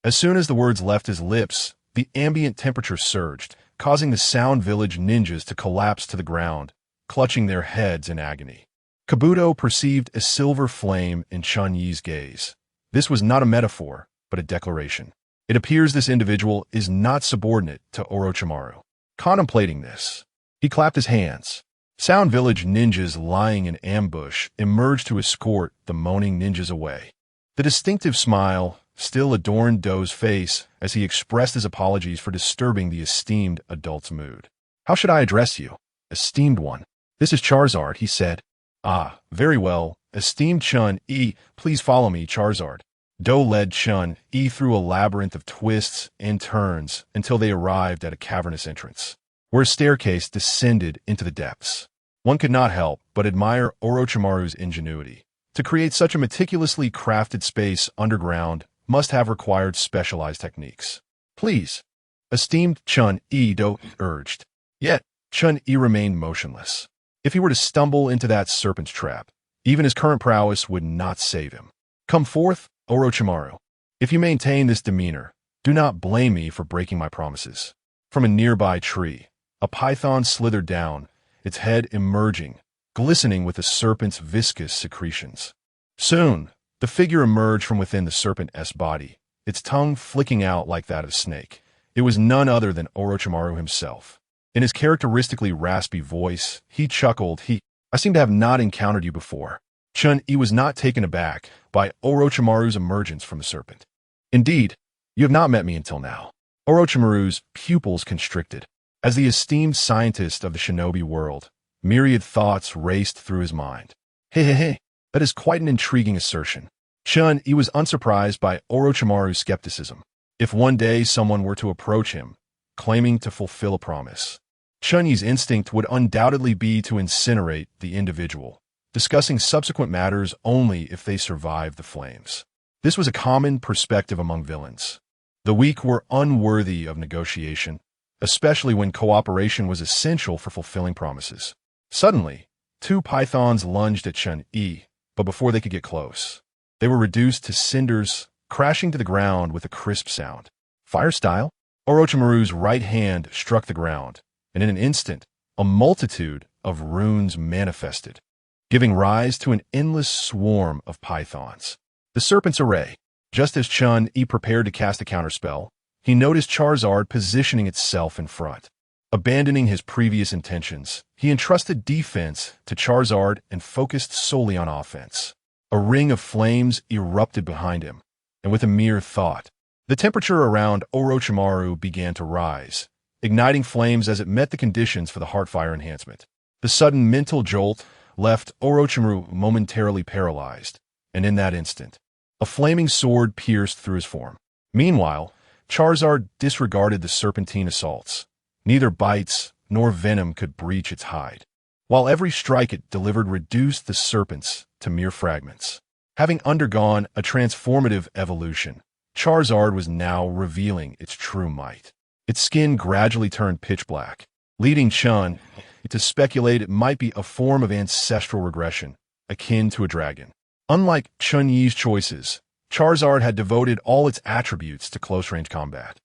As soon as the words left his lips, the ambient temperature surged, causing the Sound Village ninjas to collapse to the ground, clutching their heads in agony. Kabuto perceived a silver flame in Chen Yi's gaze. This was not a metaphor, but a declaration. It appears this individual is not subordinate to Orochimaru. Contemplating this, he clapped his hands. Sound Village ninjas lying in ambush emerged to escort the moaning ninjas away. The distinctive smile still adorned Do's face as he expressed his apologies for disturbing the esteemed adult's mood. "How should I address you, esteemed one?" "This is Charizard," he said. "Ah, very well. Esteemed Chen Yi, please follow me, Charizard." Do led Chen Yi through a labyrinth of twists and turns until they arrived at a cavernous entrance, where a staircase descended into the depths. One could not help but admire Orochimaru's ingenuity. To create such a meticulously crafted space underground must have required specialized techniques. "Please," esteemed Chen Yi Do urged. Yet, Chen Yi remained motionless. If he were to stumble into that serpent's trap, even his current prowess would not save him. "Come forth, Orochimaru. If you maintain this demeanor, do not blame me for breaking my promises." From a nearby tree, a python slithered down, its head emerging, glistening with the serpent's viscous secretions. Soon, the figure emerged from within the serpent's body, its tongue flicking out like that of a snake. It was none other than Orochimaru himself. In his characteristically raspy voice, he chuckled. "I seem to have not encountered you before." Chen Yi was not taken aback by Orochimaru's emergence from the serpent. "Indeed, you have not met me until now." Orochimaru's pupils constricted. As the esteemed scientist of the shinobi world, myriad thoughts raced through his mind. Hey, that is quite an intriguing assertion. Chen Yi was unsurprised by Orochimaru's skepticism. If one day someone were to approach him, claiming to fulfill a promise, Chen Yi's instinct would undoubtedly be to incinerate the individual, discussing subsequent matters only if they survived the flames. This was a common perspective among villains. The weak were unworthy of negotiation, especially when cooperation was essential for fulfilling promises. Suddenly, two pythons lunged at Chen Yi, but before they could get close, they were reduced to cinders, crashing to the ground with a crisp sound. Fire style? Orochimaru's right hand struck the ground, and in an instant, a multitude of runes manifested, giving rise to an endless swarm of pythons. The serpent's array. Just as Chen Yi prepared to cast a counterspell, he noticed Charizard positioning itself in front. Abandoning his previous intentions, he entrusted defense to Charizard and focused solely on offense. A ring of flames erupted behind him, and with a mere thought, the temperature around Orochimaru began to rise, igniting flames as it met the conditions for the Heartfire enhancement. The sudden mental jolt left Orochimaru momentarily paralyzed, and in that instant, a flaming sword pierced through his form. Meanwhile, Charizard disregarded the serpentine assaults. Neither bites nor venom could breach its hide, while every strike it delivered reduced the serpents to mere fragments. Having undergone a transformative evolution, Charizard was now revealing its true might. Its skin gradually turned pitch black, leading Chen to speculate it might be a form of ancestral regression, akin to a dragon. Unlike Chen Yi's choices, Charizard had devoted all its attributes to close-range combat,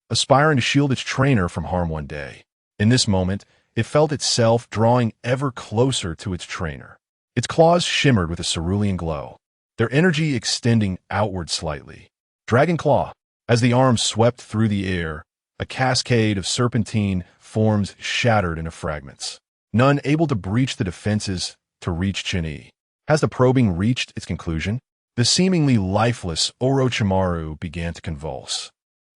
aspiring to shield its trainer from harm one day. In this moment, it felt itself drawing ever closer to its trainer. Its claws shimmered with a cerulean glow, their energy extending outward slightly. Dragon Claw. As the arm swept through the air, a cascade of serpentine forms shattered into fragments, none able to breach the defenses to reach Chen Yi. As the probing reached its conclusion, the seemingly lifeless Orochimaru began to convulse,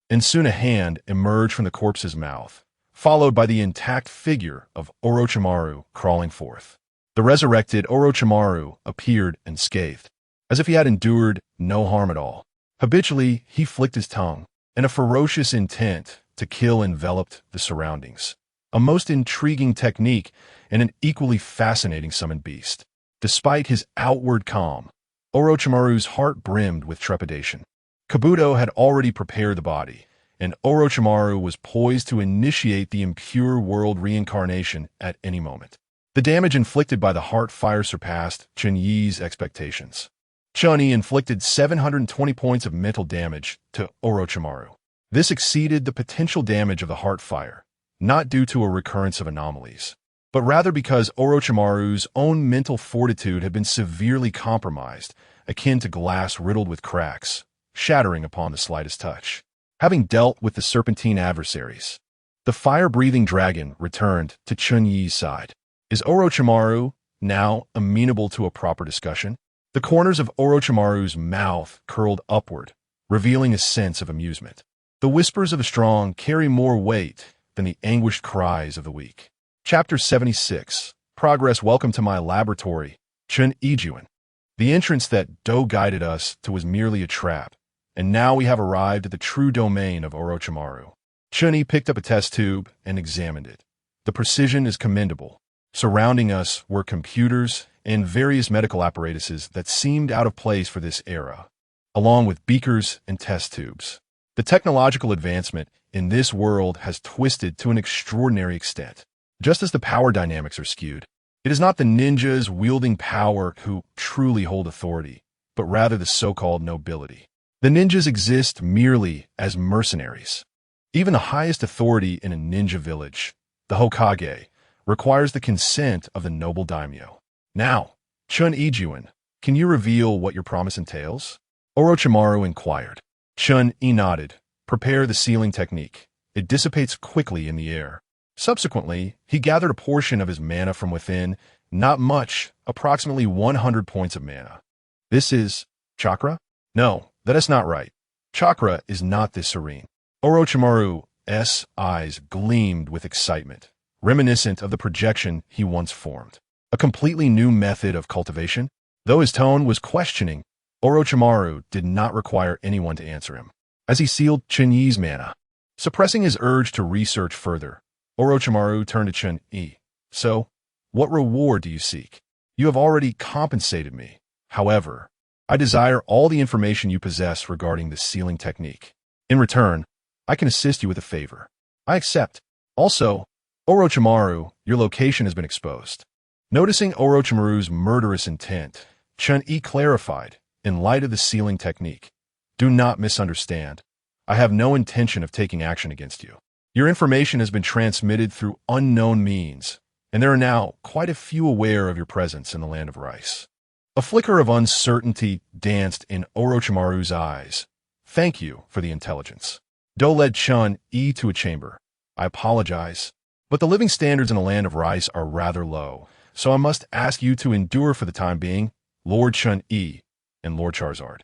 and soon a hand emerged from the corpse's mouth, followed by the intact figure of Orochimaru crawling forth. The resurrected Orochimaru appeared unscathed, as if he had endured no harm at all. Habitually, he flicked his tongue, and a ferocious intent to kill enveloped the surroundings. A most intriguing technique and an equally fascinating summoned beast. Despite his outward calm, Orochimaru's heart brimmed with trepidation. Kabuto had already prepared the body, and Orochimaru was poised to initiate the impure world reincarnation at any moment. The damage inflicted by the heart fire surpassed Chen Yi's expectations. Chen Yi inflicted 720 points of mental damage to Orochimaru. This exceeded the potential damage of the heart fire, not due to a recurrence of anomalies, but rather because Orochimaru's own mental fortitude had been severely compromised, akin to glass riddled with cracks, shattering upon the slightest touch. Having dealt with the serpentine adversaries, the fire-breathing dragon returned to Chen Yi's side. Is Orochimaru now amenable to a proper discussion? The corners of Orochimaru's mouth curled upward, revealing a sense of amusement. The whispers of the strong carry more weight than the anguished cries of the weak. Chapter 76. Progress. Welcome to my laboratory, Chen Yi. The entrance that Do guided us to was merely a trap, and now we have arrived at the true domain of Orochimaru. Chen Yi picked up a test tube and examined it. The precision is commendable. Surrounding us were computers and various medical apparatuses that seemed out of place for this era, along with beakers and test tubes. The technological advancement in this world has twisted to an extraordinary extent. Just as the power dynamics are skewed, it is not the ninjas wielding power who truly hold authority, but rather the so-called nobility. The ninjas exist merely as mercenaries. Even the highest authority in a ninja village, the Hokage, requires the consent of the noble daimyo. Now, Chen Yi, can you reveal what your promise entails? Orochimaru inquired. Chen Yi nodded. Prepare the sealing technique. It dissipates quickly in the air. Subsequently, he gathered a portion of his mana from within, not much, approximately 100 points of mana. This is chakra? No, that is not right. Chakra is not this serene. Orochimaru's eyes gleamed with excitement, reminiscent of the projection he once formed. A completely new method of cultivation? Though his tone was questioning, Orochimaru did not require anyone to answer him. As he sealed Chen Yi's mana, suppressing his urge to research further, Orochimaru turned to Chen Yi. So, what reward do you seek? You have already compensated me. However, I desire all the information you possess regarding the sealing technique. In return, I can assist you with a favor. I accept. Also, Orochimaru, your location has been exposed. Noticing Orochimaru's murderous intent, Chen Yi clarified, in light of the sealing technique, do not misunderstand. I have no intention of taking action against you. Your information has been transmitted through unknown means, and there are now quite a few aware of your presence in the land of Rice. A flicker of uncertainty danced in Orochimaru's eyes. Thank you for the intelligence. Do led Chen Yi to a chamber. I apologize, but the living standards in the land of Rice are rather low, so I must ask you to endure for the time being, Lord Chen Yi and Lord Charizard.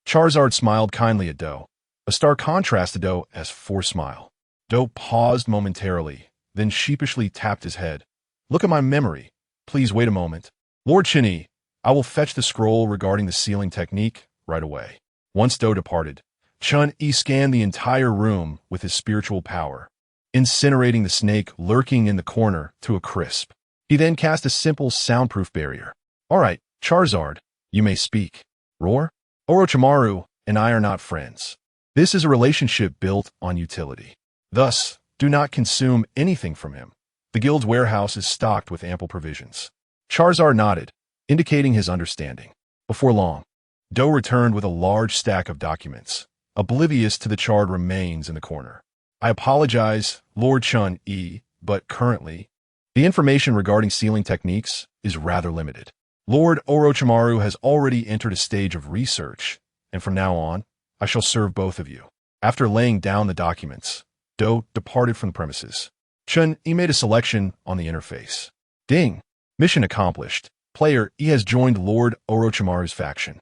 Charizard smiled kindly at Do, a stark contrast to Do's forced smile. Do paused momentarily, then sheepishly tapped his head. Look at my memory. Please wait a moment. Lord Chen Yi, I will fetch the scroll regarding the sealing technique right away. Once Do departed, Chen Yi scanned the entire room with his spiritual power, incinerating the snake lurking in the corner to a crisp. He then cast a simple soundproof barrier. All right, Charizard, you may speak. Roar? Orochimaru and I are not friends. This is a relationship built on utility. Thus, do not consume anything from him. The guild's warehouse is stocked with ample provisions. Charizard nodded, indicating his understanding. Before long, Do returned with a large stack of documents, oblivious to the charred remains in the corner. I apologize, Lord Chen Yi, but currently, the information regarding sealing techniques is rather limited. Lord Orochimaru has already entered a stage of research, and from now on, I shall serve both of you. After laying down the documents, Do departed from the premises. Chen Yi made a selection on the interface. Ding! Mission accomplished. Player E has joined Lord Orochimaru's faction.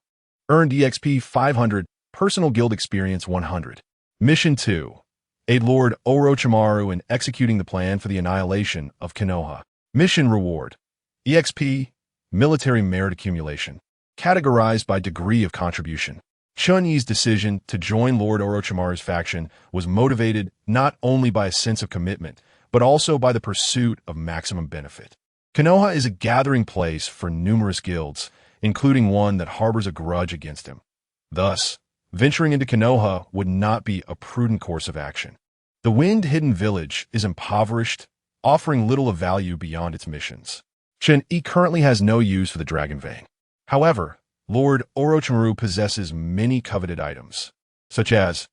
Earned EXP 500, personal guild experience 100. Mission 2. Aid Lord Orochimaru in executing the plan for the annihilation of Konoha. Mission reward. EXP, military merit accumulation. Categorized by degree of contribution. Chen Yi's decision to join Lord Orochimaru's faction was motivated not only by a sense of commitment, but also by the pursuit of maximum benefit. Konoha is a gathering place for numerous guilds, including one that harbors a grudge against him. Thus, venturing into Konoha would not be a prudent course of action. The wind-hidden village is impoverished, offering little of value beyond its missions. Chen Yi currently has no use for the Dragon Vein. However, Lord Orochimaru possesses many coveted items, such as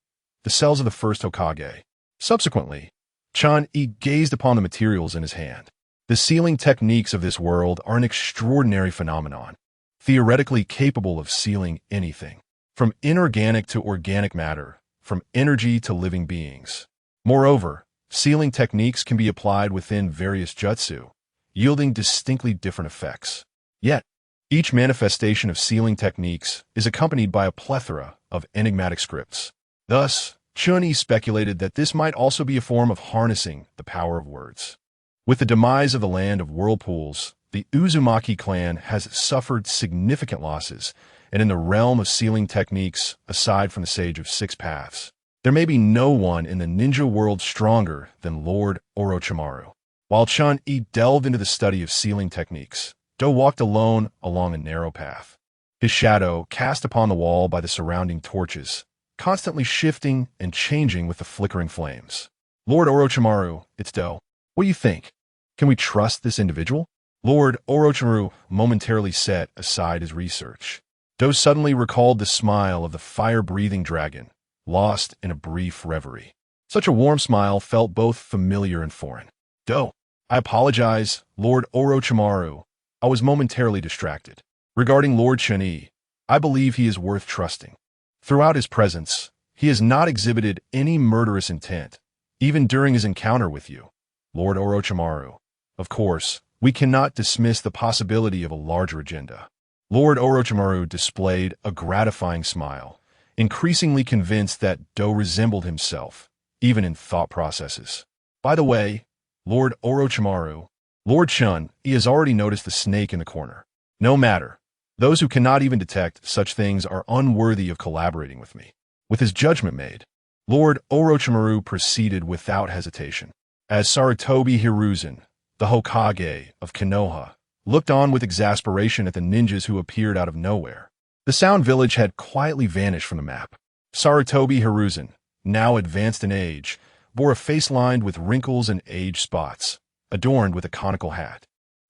the cells of the first Hokage. Subsequently, Chen Yi gazed upon the materials in his hand. The sealing techniques of this world are an extraordinary phenomenon, theoretically capable of sealing anything, from inorganic to organic matter, from energy to living beings. Moreover, sealing techniques can be applied within various jutsu, yielding distinctly different effects. Yet, each manifestation of sealing techniques is accompanied by a plethora of enigmatic scripts. Thus, Chen Yi speculated that this might also be a form of harnessing the power of words. With the demise of the land of whirlpools, the Uzumaki clan has suffered significant losses, and in the realm of sealing techniques, aside from the Sage of Six Paths, there may be no one in the ninja world stronger than Lord Orochimaru. While Chen Yi delved into the study of sealing techniques, Do walked alone along a narrow path, his shadow cast upon the wall by the surrounding torches, constantly shifting and changing with the flickering flames. Lord Orochimaru, it's Do. What do you think? Can we trust this individual? Lord Orochimaru momentarily set aside his research. Do suddenly recalled the smile of the fire-breathing dragon, lost in a brief reverie. Such a warm smile felt both familiar and foreign. Do, I apologize, Lord Orochimaru. I was momentarily distracted. Regarding Lord Chen Yi, I believe he is worth trusting. Throughout his presence, he has not exhibited any murderous intent, even during his encounter with you, Lord Orochimaru. Of course, we cannot dismiss the possibility of a larger agenda. Lord Orochimaru displayed a gratifying smile, increasingly convinced that Do resembled himself, even in thought processes. By the way, Lord Orochimaru, Lord Chen, he has already noticed the snake in the corner. No matter. Those who cannot even detect such things are unworthy of collaborating with me. With his judgment made, Lord Orochimaru proceeded without hesitation. As Sarutobi Hiruzen, the Hokage of Konoha, looked on with exasperation at the ninjas who appeared out of nowhere, the Sound Village had quietly vanished from the map. Sarutobi Hiruzen, now advanced in age, bore a face lined with wrinkles and age spots, adorned with a conical hat,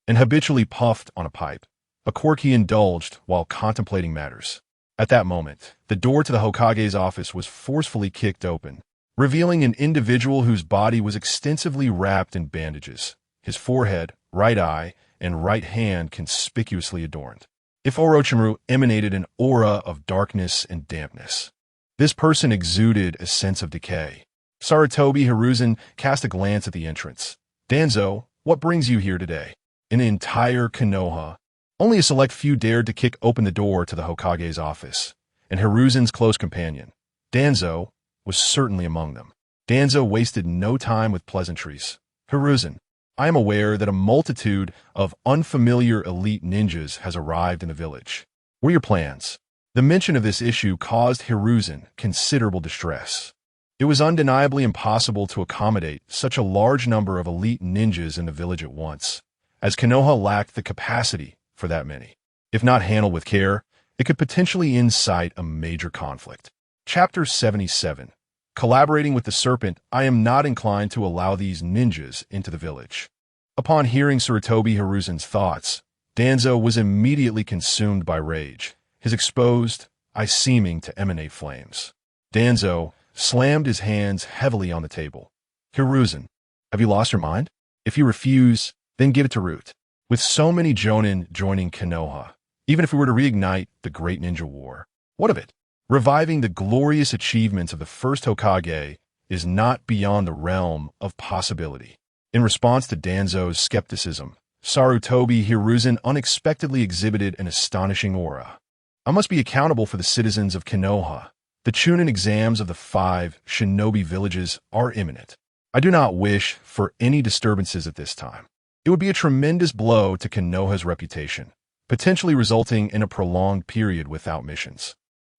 and habitually puffed on a pipe, a quirk he indulged while contemplating matters. At that moment, the door to the Hokage's office was forcefully kicked open, revealing an individual whose body was extensively wrapped in bandages, his forehead, right eye, and right hand conspicuously adorned. If Orochimaru emanated an aura of darkness and dampness, this person exuded a sense of decay. Sarutobi Hiruzen cast a glance at the entrance. Danzo, what brings you here today? In the entire Konoha, only a select few dared to kick open the door to the Hokage's office, and Hiruzen's close companion, Danzo, was certainly among them. Danzo wasted no time with pleasantries. Hiruzen, I am aware that a multitude of unfamiliar elite ninjas has arrived in the village. What are your plans? The mention of this issue caused Hiruzen considerable distress. It was undeniably impossible to accommodate such a large number of elite ninjas in the village at once, as Konoha lacked the capacity for that many. If not handled with care, it could potentially incite a major conflict. Chapter 77. Collaborating with the serpent, I am not inclined to allow these ninjas into the village. Upon hearing Sarutobi Hiruzen's thoughts, Danzo was immediately consumed by rage, his exposed eye seeming to emanate flames. Danzo slammed his hands heavily on the table. Hiruzen, have you lost your mind? If you refuse, then give it to Root. With so many Jonin joining Konoha, even if we were to reignite the Great Ninja War, what of it? Reviving the glorious achievements of the first Hokage is not beyond the realm of possibility. In response to Danzo's skepticism, Sarutobi Hiruzen unexpectedly exhibited an astonishing aura. I must be accountable for the citizens of Konoha, The Chunin exams of the 5 shinobi villages are imminent. I do not wish for any disturbances at this time. It would be a tremendous blow to Konoha's reputation, potentially resulting in a prolonged period without missions.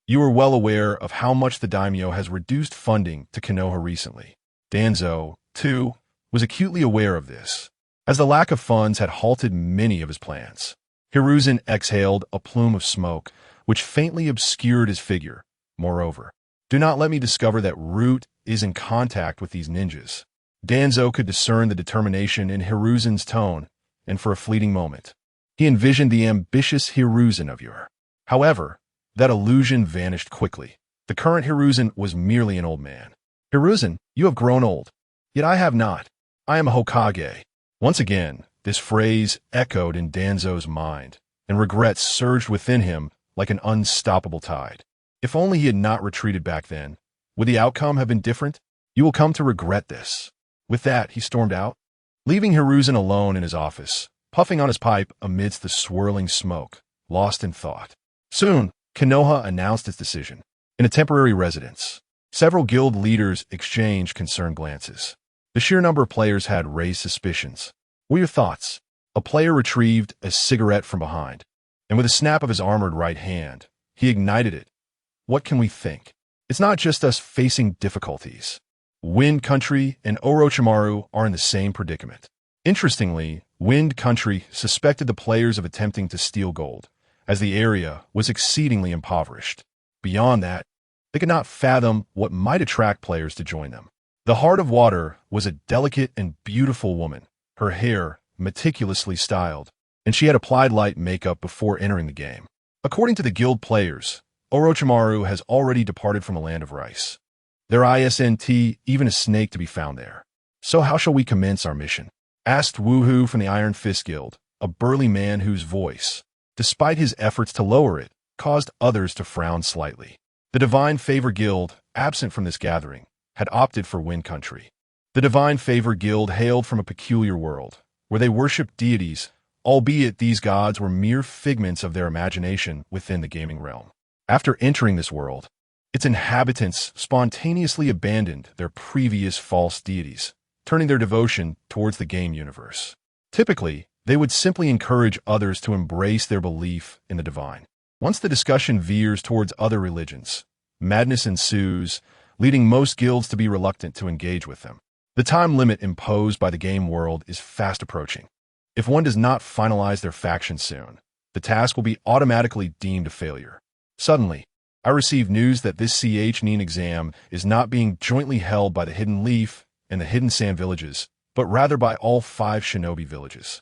You are well aware of how much the daimyo has reduced funding to Konoha recently. Danzo, too, was acutely aware of this, as the lack of funds had halted many of his plans. Hiruzen exhaled a plume of smoke, which faintly obscured his figure. Moreover, do not let me discover that Root is in contact with these ninjas. Danzo could discern the determination in Hiruzen's tone, and for a fleeting moment, he envisioned the ambitious Hiruzen of yore. However, that illusion vanished quickly. The current Hiruzen was merely an old man. Hiruzen, you have grown old. Yet I have not. I am a Hokage. Once again, this phrase echoed in Danzo's mind, and regret surged within him like an unstoppable tide. If only he had not retreated back then, would the outcome have been different? You will come to regret this. With that, he stormed out, leaving Hiruzen alone in his office, puffing on his pipe amidst the swirling smoke, lost in thought. Soon, Konoha announced its decision. In a temporary residence, several guild leaders exchanged concerned glances. The sheer number of players had raised suspicions. What were your thoughts? A player retrieved a cigarette from behind, and with a snap of his armored right hand, he ignited it. What can we think? It's not just us facing difficulties. Wind Country and Orochimaru are in the same predicament. Interestingly, Wind Country suspected the players of attempting to steal gold, as the area was exceedingly impoverished. Beyond that, they could not fathom what might attract players to join them. The Heart of Water was a delicate and beautiful woman, her hair meticulously styled, and she had applied light makeup before entering the game. According to the guild players, Orochimaru has already departed from a land of rice. There isn't even a snake to be found there. So how shall we commence our mission? Asked Woohoo from the Iron Fist Guild, a burly man whose voice, despite his efforts to lower it, caused others to frown slightly. The Divine Favor Guild, absent from this gathering, had opted for Wind Country. The Divine Favor Guild hailed from a peculiar world, where they worshipped deities, albeit these gods were mere figments of their imagination within the gaming realm. After entering this world, its inhabitants spontaneously abandoned their previous false deities, turning their devotion towards the game universe. Typically, they would simply encourage others to embrace their belief in the divine. Once the discussion veers towards other religions, madness ensues, leading most guilds to be reluctant to engage with them. The time limit imposed by the game world is fast approaching. If one does not finalize their faction soon, the task will be automatically deemed a failure. Suddenly, I received news that this Chen exam is not being jointly held by the Hidden Leaf and the Hidden Sand villages, but rather by all 5 shinobi villages.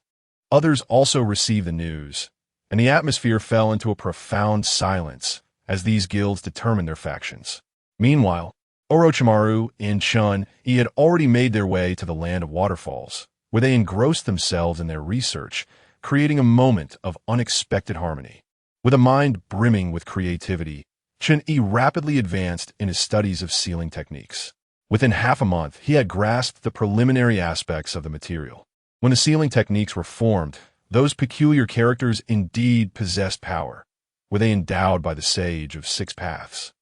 Others also received the news, and the atmosphere fell into a profound silence as these guilds determined their factions. Meanwhile, Orochimaru and Chen Yi had already made their way to the land of waterfalls, where they engrossed themselves in their research, creating a moment of unexpected harmony. With a mind brimming with creativity, Chen Yi rapidly advanced in his studies of sealing techniques. Within half a month, he had grasped the preliminary aspects of the material. When the sealing techniques were formed, those peculiar characters indeed possessed power. Were they endowed by the Sage of 6 Paths?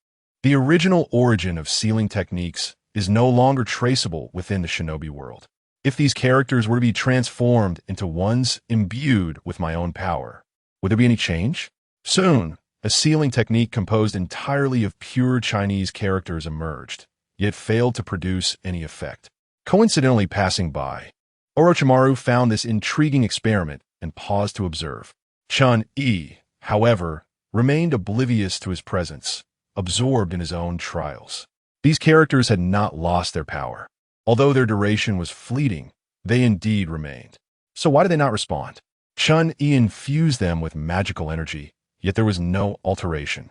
The original origin of sealing techniques is no longer traceable within the shinobi world. If these characters were to be transformed into ones imbued with my own power, would there be any change? Soon, a sealing technique composed entirely of pure Chinese characters emerged, yet failed to produce any effect. Coincidentally passing by, Orochimaru found this intriguing experiment and paused to observe. Chen Yi, however, remained oblivious to his presence, absorbed in his own trials. These characters had not lost their power. Although their duration was fleeting, they indeed remained. So why did they not respond? Chen Yi infused them with magical energy, yet there was no alteration.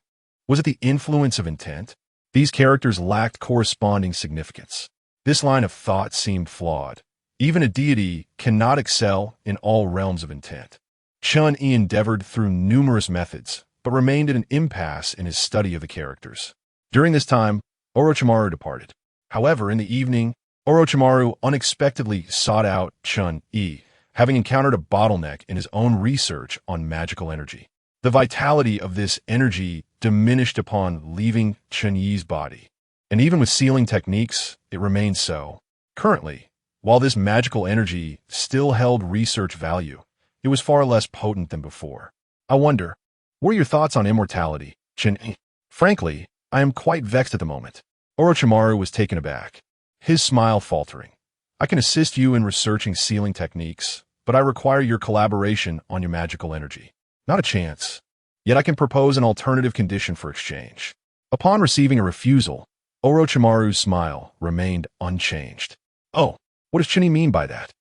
Was it the influence of intent? These characters lacked corresponding significance. This line of thought seemed flawed. Even a deity cannot excel in all realms of intent. Chen Yi endeavored through numerous methods, but remained at an impasse in his study of the characters. During this time, Orochimaru departed. However, in the evening, Orochimaru unexpectedly sought out Chen Yi, having encountered a bottleneck in his own research on magical energy. The vitality of this energy diminished upon leaving Chen Yi's body. And even with sealing techniques, it remained so. Currently, while this magical energy still held research value, it was far less potent than before. I wonder, what are your thoughts on immortality, Chen Yi? Frankly, I am quite vexed at the moment. Orochimaru was taken aback, his smile faltering. I can assist you in researching sealing techniques, but I require your collaboration on your magical energy. Not a chance. Yet I can propose an alternative condition for exchange. Upon receiving a refusal, Orochimaru's smile remained unchanged. Oh, what does Chen Yi mean by that?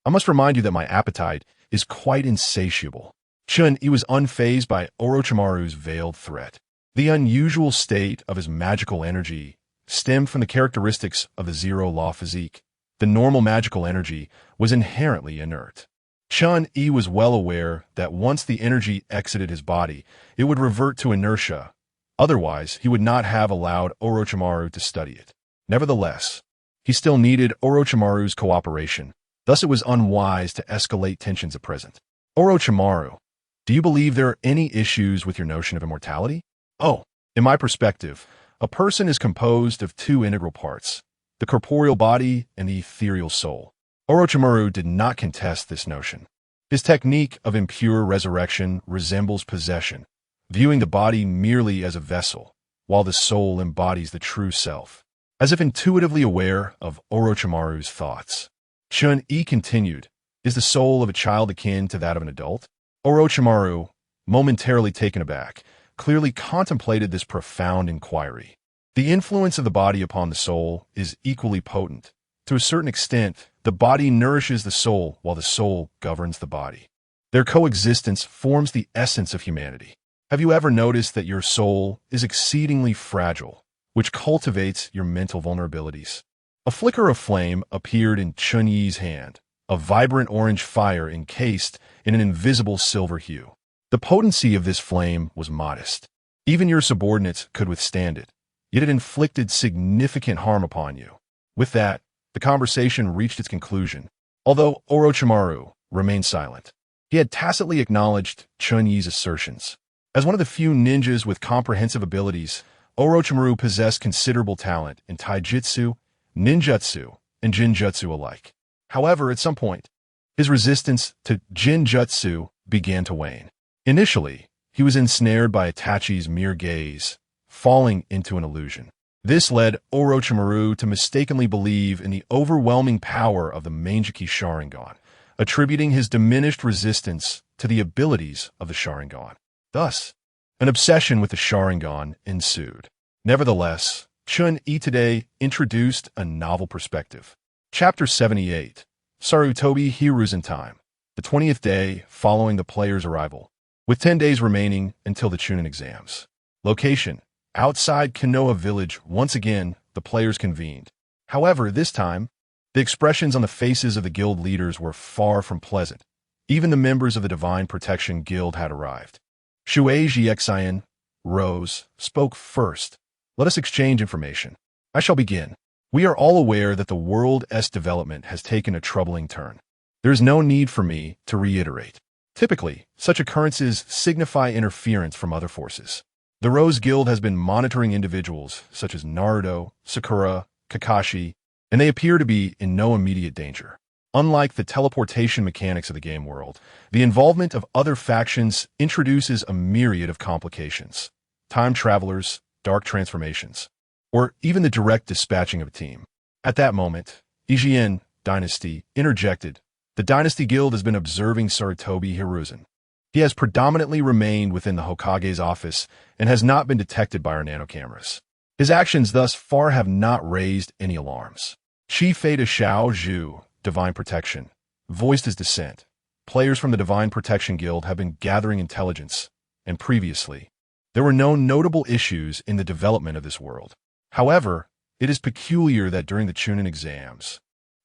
I must remind you that my appetite is quite insatiable. Chen Yi was unfazed by Orochimaru's veiled threat. The unusual state of his magical energy stemmed from the characteristics of the zero-law physique. The normal magical energy was inherently inert. Chen Yi was well aware that once the energy exited his body, it would revert to inertia. Otherwise, he would not have allowed Orochimaru to study it. Nevertheless, he still needed Orochimaru's cooperation. Thus, it was unwise to escalate tensions at present. Orochimaru, do you believe there are any issues with your notion of immortality? Oh, in my perspective, a person is composed of two integral parts, the corporeal body and the ethereal soul. Orochimaru did not contest this notion. His technique of impure resurrection resembles possession, viewing the body merely as a vessel, while the soul embodies the true self. As if intuitively aware of Orochimaru's thoughts, Chen Yi continued, "Is the soul of a child akin to that of an adult?" Orochimaru, momentarily taken aback, clearly contemplated this profound inquiry. The influence of the body upon the soul is equally potent. To a certain extent, the body nourishes the soul while the soul governs the body. Their coexistence forms the essence of humanity. Have you ever noticed that your soul is exceedingly fragile, which cultivates your mental vulnerabilities? A flicker of flame appeared in Chen Yi's hand, a vibrant orange fire encased in an invisible silver hue. The potency of this flame was modest. Even your subordinates could withstand it, yet it inflicted significant harm upon you. With that, the conversation reached its conclusion, although Orochimaru remained silent. He had tacitly acknowledged Chen Yi's assertions. As one of the few ninjas with comprehensive abilities, Orochimaru possessed considerable talent in taijutsu, ninjutsu, and jinjutsu alike. However, at some point, his resistance to jinjutsu began to wane. Initially, he was ensnared by Itachi's mere gaze, falling into an illusion. This led Orochimaru to mistakenly believe in the overwhelming power of the Mangeki Sharingan, attributing his diminished resistance to the abilities of the Sharingan. Thus, an obsession with the Sharingan ensued. Nevertheless, Chen Yi today introduced a novel perspective. Chapter 78, Sarutobi Hiruzen Time, the 20th day following the player's arrival, with 10 days remaining until the Chunin exams. Location: outside Konoha village. Once again, the players convened. However, this time, the expressions on the faces of the guild leaders were far from pleasant. Even the members of the Divine Protection Guild had arrived. Shueiji Xian, Rose, spoke first. Let us exchange information. I shall begin. We are all aware that the world's development has taken a troubling turn. There is no need for me to reiterate. Typically, such occurrences signify interference from other forces. The Rose Guild has been monitoring individuals such as Naruto, Sakura, Kakashi, and they appear to be in no immediate danger. Unlike the teleportation mechanics of the game world, the involvement of other factions introduces a myriad of complications. Time travelers, dark transformations, or even the direct dispatching of a team. At that moment, Ijin Dynasty interjected. The Dynasty Guild has been observing Sarutobi Hiruzen. He has predominantly remained within the Hokage's office and has not been detected by our nanocameras. His actions thus far have not raised any alarms. Chief Fei Shao Zhu, Divine Protection, voiced his dissent. Players from the Divine Protection Guild have been gathering intelligence, and previously, there were no notable issues in the development of this world. However, it is peculiar that during the Chunin exams,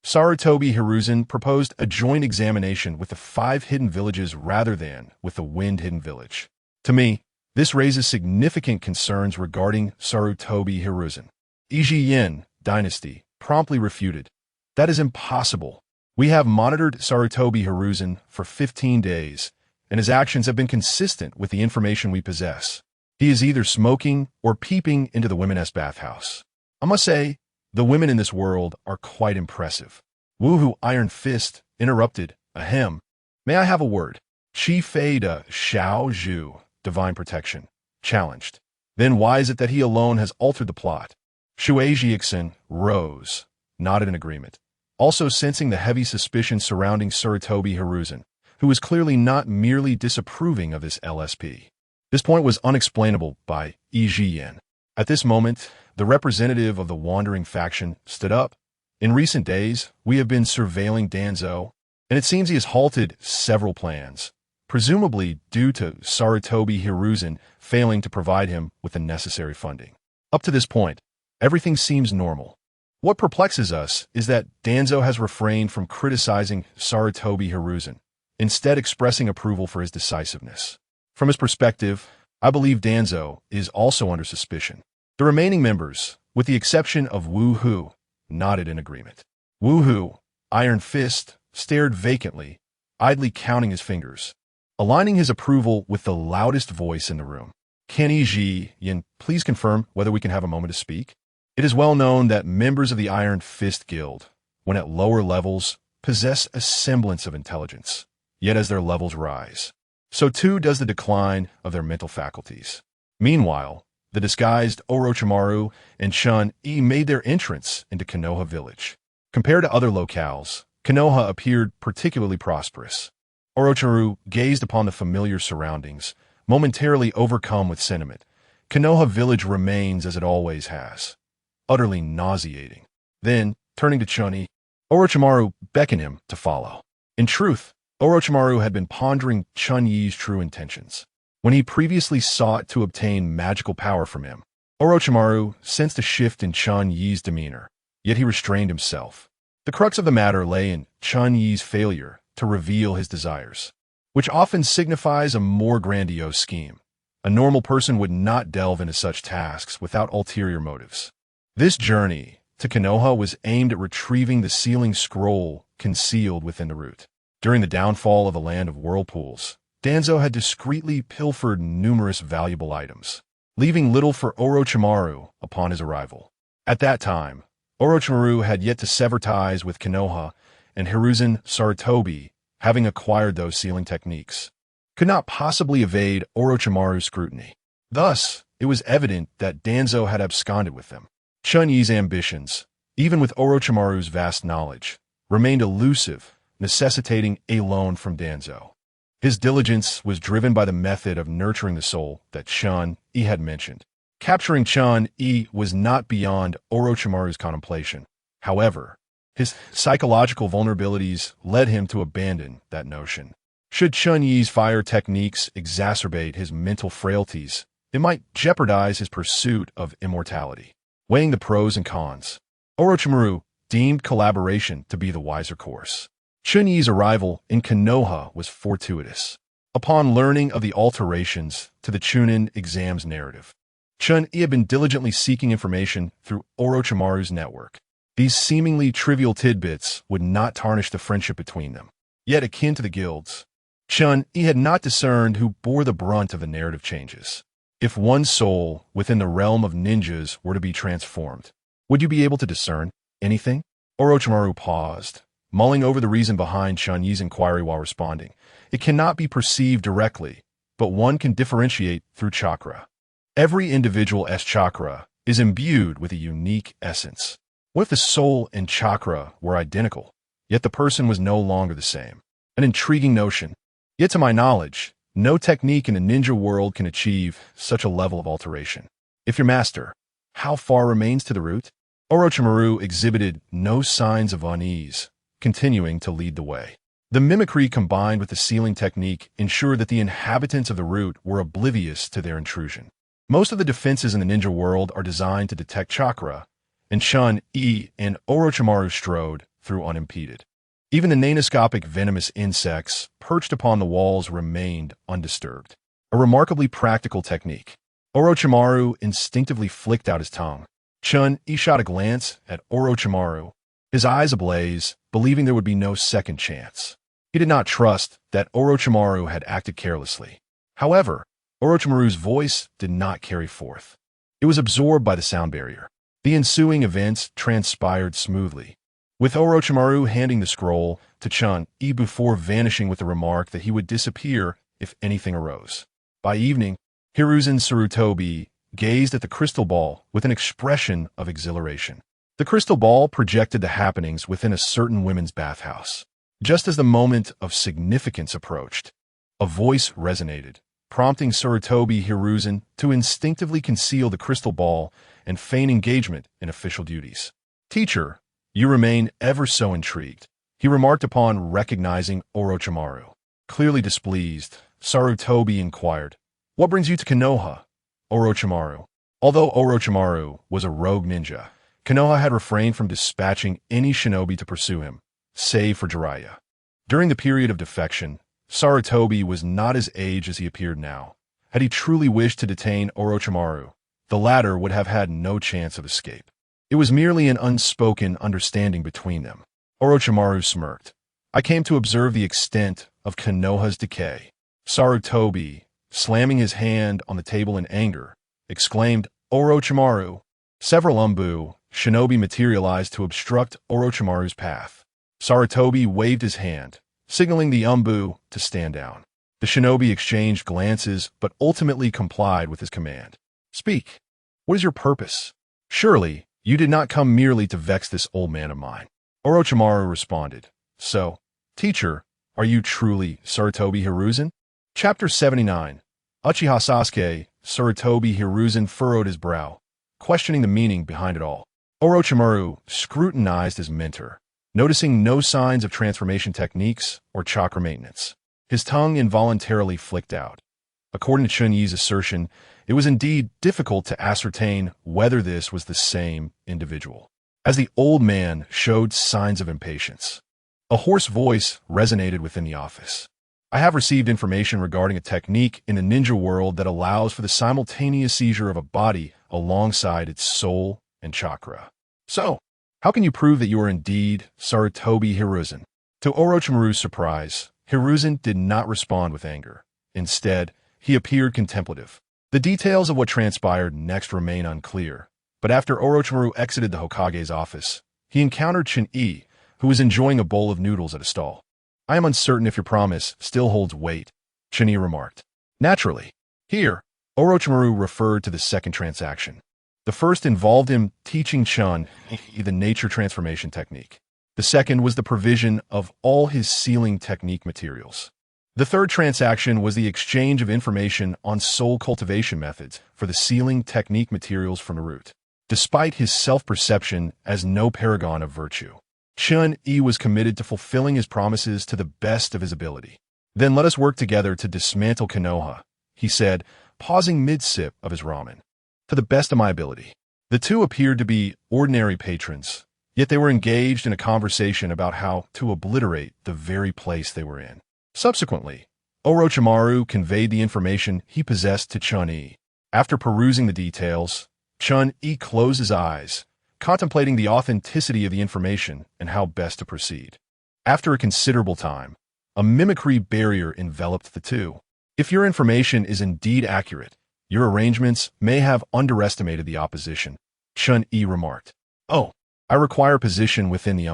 Sarutobi Hiruzen proposed a joint examination with the 5 hidden villages rather than with the Wind Hidden Village. To me, this raises significant concerns regarding Sarutobi Hiruzen. Ijin Dynasty promptly refuted. That is impossible. We have monitored Sarutobi Hiruzen for 15 days, and his actions have been consistent with the information we possess. He is either smoking or peeping into the women's bathhouse. I must say, the women in this world are quite impressive. Woohoo Iron Fist interrupted. Ahem. May I have a word? Chi Fei de Xiao Zhu, Divine Protection, challenged. Then why is it that he alone has altered the plot? Shui Jiixin rose, nodded in agreement, also sensing the heavy suspicion surrounding Sarutobi Hiruzen, who was clearly not merely disapproving of this LSP. This point was unexplainable by Yi Jiyan. At this moment, the representative of the wandering faction stood up. In recent days, we have been surveilling Danzo, and it seems he has halted several plans, presumably due to Sarutobi Hiruzen failing to provide him with the necessary funding. Up to this point, everything seems normal. What perplexes us is that Danzo has refrained from criticizing Sarutobi Hiruzen, instead expressing approval for his decisiveness. From his perspective, I believe Danzo is also under suspicion. The remaining members, with the exception of Wu Hu, nodded in agreement. Wu Hu, Iron Fist, stared vacantly, idly counting his fingers, aligning his approval with the loudest voice in the room. Can Yi Jiyan please confirm whether we can have a moment to speak? It is well known that members of the Iron Fist Guild, when at lower levels, possess a semblance of intelligence, yet as their levels rise, so too does the decline of their mental faculties. Meanwhile, the disguised Orochimaru and Chen Yi made their entrance into Konoha village. Compared to other locales, Konoha appeared particularly prosperous. Orochimaru gazed upon the familiar surroundings, momentarily overcome with sentiment. Konoha village remains as it always has, utterly nauseating. Then, turning to Chen Yi, Orochimaru beckoned him to follow. In truth, Orochimaru had been pondering Chen Yi's true intentions. When he previously sought to obtain magical power from him, Orochimaru sensed a shift in Chen Yi's demeanor, yet he restrained himself. The crux of the matter lay in Chen Yi's failure to reveal his desires, which often signifies a more grandiose scheme. A normal person would not delve into such tasks without ulterior motives. This journey to Konoha was aimed at retrieving the sealing scroll concealed within the root. During the downfall of the land of whirlpools, Danzo had discreetly pilfered numerous valuable items, leaving little for Orochimaru upon his arrival. At that time, Orochimaru had yet to sever ties with Konoha, and Hiruzen Sarutobi, having acquired those sealing techniques, could not possibly evade Orochimaru's scrutiny. Thus, it was evident that Danzo had absconded with them. Chen Yi's ambitions, even with Orochimaru's vast knowledge, remained elusive, necessitating a loan from Danzo. His diligence was driven by the method of nurturing the soul that Chen Yi had mentioned. Capturing Chen Yi was not beyond Orochimaru's contemplation. However, his psychological vulnerabilities led him to abandon that notion. Should Chen Yi's fire techniques exacerbate his mental frailties, it might jeopardize his pursuit of immortality. Weighing the pros and cons, Orochimaru deemed collaboration to be the wiser course. Chen Yi's arrival in Konoha was fortuitous. Upon learning of the alterations to the Chunin exam's narrative, Chen Yi had been diligently seeking information through Orochimaru's network. These seemingly trivial tidbits would not tarnish the friendship between them. Yet akin to the guilds, Chen Yi had not discerned who bore the brunt of the narrative changes. If one soul within the realm of ninjas were to be transformed, would you be able to discern anything? Orochimaru paused, mulling over the reason behind Chen Yi's inquiry while responding. It cannot be perceived directly, but one can differentiate through chakra. Every individual's chakra is imbued with a unique essence. What if the soul and chakra were identical, yet the person was no longer the same? An intriguing notion. Yet to my knowledge, no technique in the ninja world can achieve such a level of alteration. If your master, how far remains to the root? Orochimaru exhibited no signs of unease, continuing to lead the way. The mimicry combined with the sealing technique ensured that the inhabitants of the root were oblivious to their intrusion. Most of the defenses in the ninja world are designed to detect chakra, and Chen Yi and Orochimaru strode through unimpeded. Even the nanoscopic venomous insects perched upon the walls remained undisturbed. A remarkably practical technique. Orochimaru instinctively flicked out his tongue. Chen Yi shot a glance at Orochimaru, his eyes ablaze, believing there would be no second chance. He did not trust that Orochimaru had acted carelessly. However, Orochimaru's voice did not carry forth. It was absorbed by the sound barrier. The ensuing events transpired smoothly, with Orochimaru handing the scroll to Chen Yi before vanishing with the remark that he would disappear if anything arose. By evening, Hiruzen Sarutobi gazed at the crystal ball with an expression of exhilaration. The crystal ball projected the happenings within a certain women's bathhouse. Just as the moment of significance approached, a voice resonated, prompting Sarutobi Hiruzen to instinctively conceal the crystal ball and feign engagement in official duties. "Teacher, you remain ever so intrigued," he remarked upon recognizing Orochimaru. Clearly displeased, Sarutobi inquired, "What brings you to Konoha?" Orochimaru. Although Orochimaru was a rogue ninja, Konoha had refrained from dispatching any shinobi to pursue him, save for Jiraiya. During the period of defection, Sarutobi was not as aged as he appeared now. Had he truly wished to detain Orochimaru, the latter would have had no chance of escape. It was merely an unspoken understanding between them. Orochimaru smirked. "I came to observe the extent of Konoha's decay." Sarutobi, slamming his hand on the table in anger, exclaimed, "Orochimaru!" Several shinobi materialized to obstruct Orochimaru's path. Sarutobi waved his hand, signaling the to stand down. The shinobi exchanged glances but ultimately complied with his command. "Speak. What is your purpose? Surely, you did not come merely to vex this old man of mine." Orochimaru responded, "So, teacher, are you truly Sarutobi Hiruzen?" Chapter 79. Uchiha Sasuke. Sarutobi Hiruzen furrowed his brow, questioning the meaning behind it all. Orochimaru scrutinized his mentor, noticing no signs of transformation techniques or chakra maintenance. His tongue involuntarily flicked out. According to Chen Yi's assertion, it was indeed difficult to ascertain whether this was the same individual, as the old man showed signs of impatience. A hoarse voice resonated within the office. "I have received information regarding a technique in the ninja world that allows for the simultaneous seizure of a body alongside its soul and chakra. So, how can you prove that you are indeed Sarutobi Hiruzen?" To Orochimaru's surprise, Hiruzen did not respond with anger. Instead, he appeared contemplative. The details of what transpired next remain unclear, but after Orochimaru exited the Hokage's office, he encountered Chen Yi, who was enjoying a bowl of noodles at a stall. "I am uncertain if your promise still holds weight," Chen Yi remarked. "Naturally." Here, Orochimaru referred to the second transaction. The first involved him teaching Chen Yi the nature transformation technique. The second was the provision of all his sealing technique materials. The third transaction was the exchange of information on soul cultivation methods for the sealing technique materials from the root. Despite his self-perception as no paragon of virtue, Chen Yi was committed to fulfilling his promises to the best of his ability. "Then let us work together to dismantle Konoha," he said, pausing mid-sip of his ramen. "To the best of my ability." The two appeared to be ordinary patrons, yet they were engaged in a conversation about how to obliterate the very place they were in. Subsequently, Orochimaru conveyed the information he possessed to Chen Yi. After perusing the details, Chen Yi closed his eyes, contemplating the authenticity of the information and how best to proceed. After a considerable time, a mimicry barrier enveloped the two. "If your information is indeed accurate, your arrangements may have underestimated the opposition," Chen Yi remarked. "Oh, I require position within the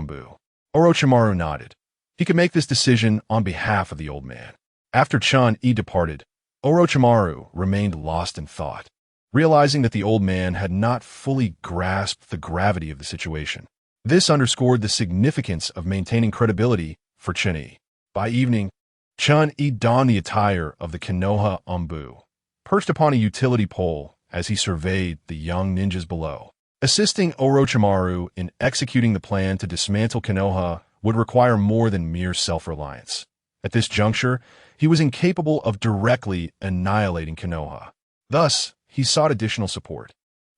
Orochimaru nodded. He could make this decision on behalf of the old man. After Chen Yi departed, Orochimaru remained lost in thought, realizing that the old man had not fully grasped the gravity of the situation. This underscored the significance of maintaining credibility for Chen Yi. By evening, Chen Yi donned the attire of the Konoha perched upon a utility pole as he surveyed the young ninjas below. Assisting Orochimaru in executing the plan to dismantle Konoha would require more than mere self-reliance. At this juncture, he was incapable of directly annihilating Konoha. Thus, he sought additional support.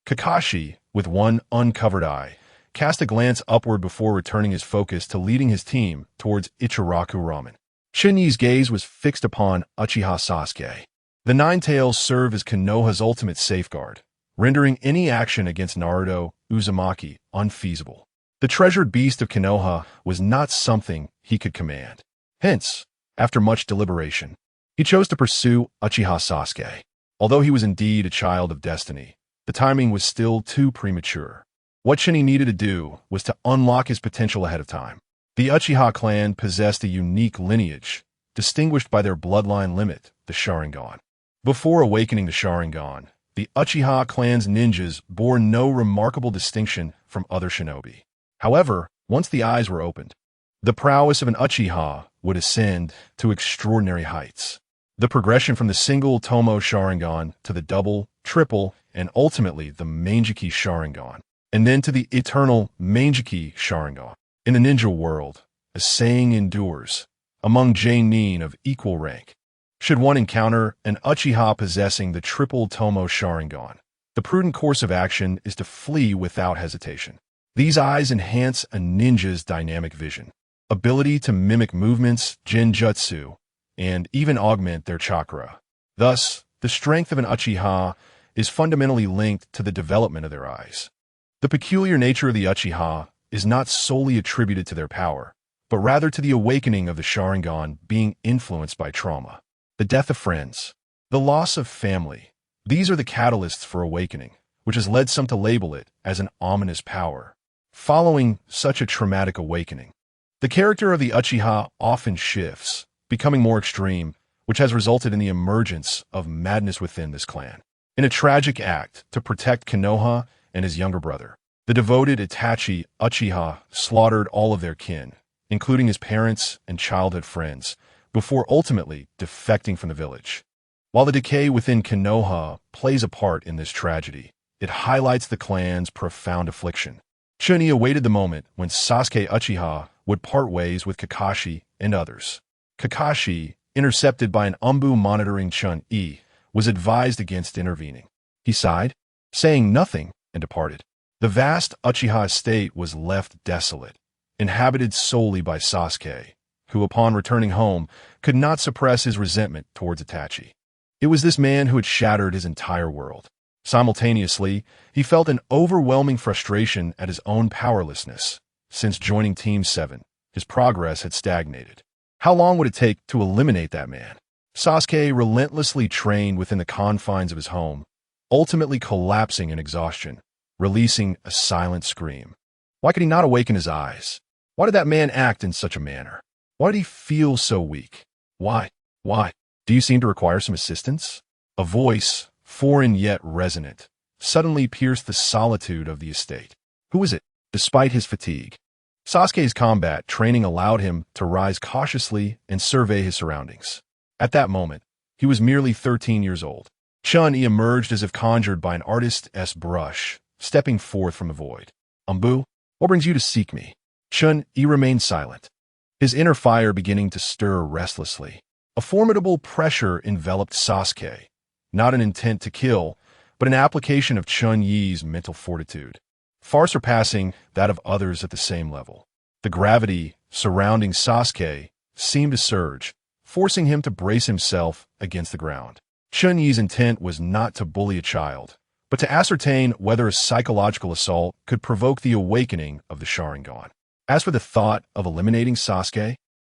Kakashi, with one uncovered eye, cast a glance upward before returning his focus to leading his team towards Ichiraku Ramen. Chen Yi's gaze was fixed upon Uchiha Sasuke. The Nine Tails serve as Konoha's ultimate safeguard, rendering any action against Naruto Uzumaki unfeasible. The treasured beast of Konoha was not something he could command. Hence, after much deliberation, he chose to pursue Uchiha Sasuke. Although he was indeed a child of destiny, the timing was still too premature. What Chen Yi needed to do was to unlock his potential ahead of time. The Uchiha clan possessed a unique lineage, distinguished by their bloodline limit, the Sharingan. Before awakening the Sharingan, the Uchiha clan's ninjas bore no remarkable distinction from other shinobi. However, once the eyes were opened, the prowess of an Uchiha would ascend to extraordinary heights. The progression from the single Tomo Sharingan to the double, triple, and ultimately the Mangeki Sharingan, and then to the eternal Mangeki Sharingan. In the ninja world, a saying endures, among Genin of equal rank. Should one encounter an Uchiha possessing the triple Tomo Sharingan, the prudent course of action is to flee without hesitation. These eyes enhance a ninja's dynamic vision, ability to mimic movements, genjutsu, and even augment their chakra. Thus, the strength of an Uchiha is fundamentally linked to the development of their eyes. The peculiar nature of the Uchiha is not solely attributed to their power, but rather to the awakening of the Sharingan being influenced by trauma. The death of friends, the loss of family, these are the catalysts for awakening, which has led some to label it as an ominous power. Following such a traumatic awakening, the character of the Uchiha often shifts, becoming more extreme, which has resulted in the emergence of madness within this clan. In a tragic act to protect Konoha and his younger brother, the devoted Itachi Uchiha slaughtered all of their kin, including his parents and childhood friends, before ultimately defecting from the village. While the decay within Konoha plays a part in this tragedy, it highlights the clan's profound affliction. Chen Yi awaited the moment when Sasuke Uchiha would part ways with Kakashi and others. Kakashi, intercepted by an Umbu monitoring Chen Yi, was advised against intervening. He sighed, saying nothing, and departed. The vast Uchiha estate was left desolate, inhabited solely by Sasuke, who upon returning home could not suppress his resentment towards Itachi. It was this man who had shattered his entire world. Simultaneously, he felt an overwhelming frustration at his own powerlessness. Since joining Team 7, his progress had stagnated. How long would it take to eliminate that man? Sasuke relentlessly trained within the confines of his home, ultimately collapsing in exhaustion, releasing a silent scream. Why could he not awaken his eyes? Why did that man act in such a manner? Why did he feel so weak? Why? Do you seem to require some assistance? A voice, foreign yet resonant, suddenly pierced the solitude of the estate. Who is it? Despite his fatigue, Sasuke's combat training allowed him to rise cautiously and survey his surroundings. At that moment, he was merely 13 years old. Chen Yi emerged as if conjured by an artist's brush, stepping forth from the void. Umbu, what brings you to seek me? Chen Yi remained silent, his inner fire beginning to stir restlessly. A formidable pressure enveloped Sasuke, not an intent to kill, but an application of Chen Yi's mental fortitude, far surpassing that of others at the same level. The gravity surrounding Sasuke seemed to surge, forcing him to brace himself against the ground. Chen Yi's intent was not to bully a child, but to ascertain whether a psychological assault could provoke the awakening of the Sharingan. As for the thought of eliminating Sasuke,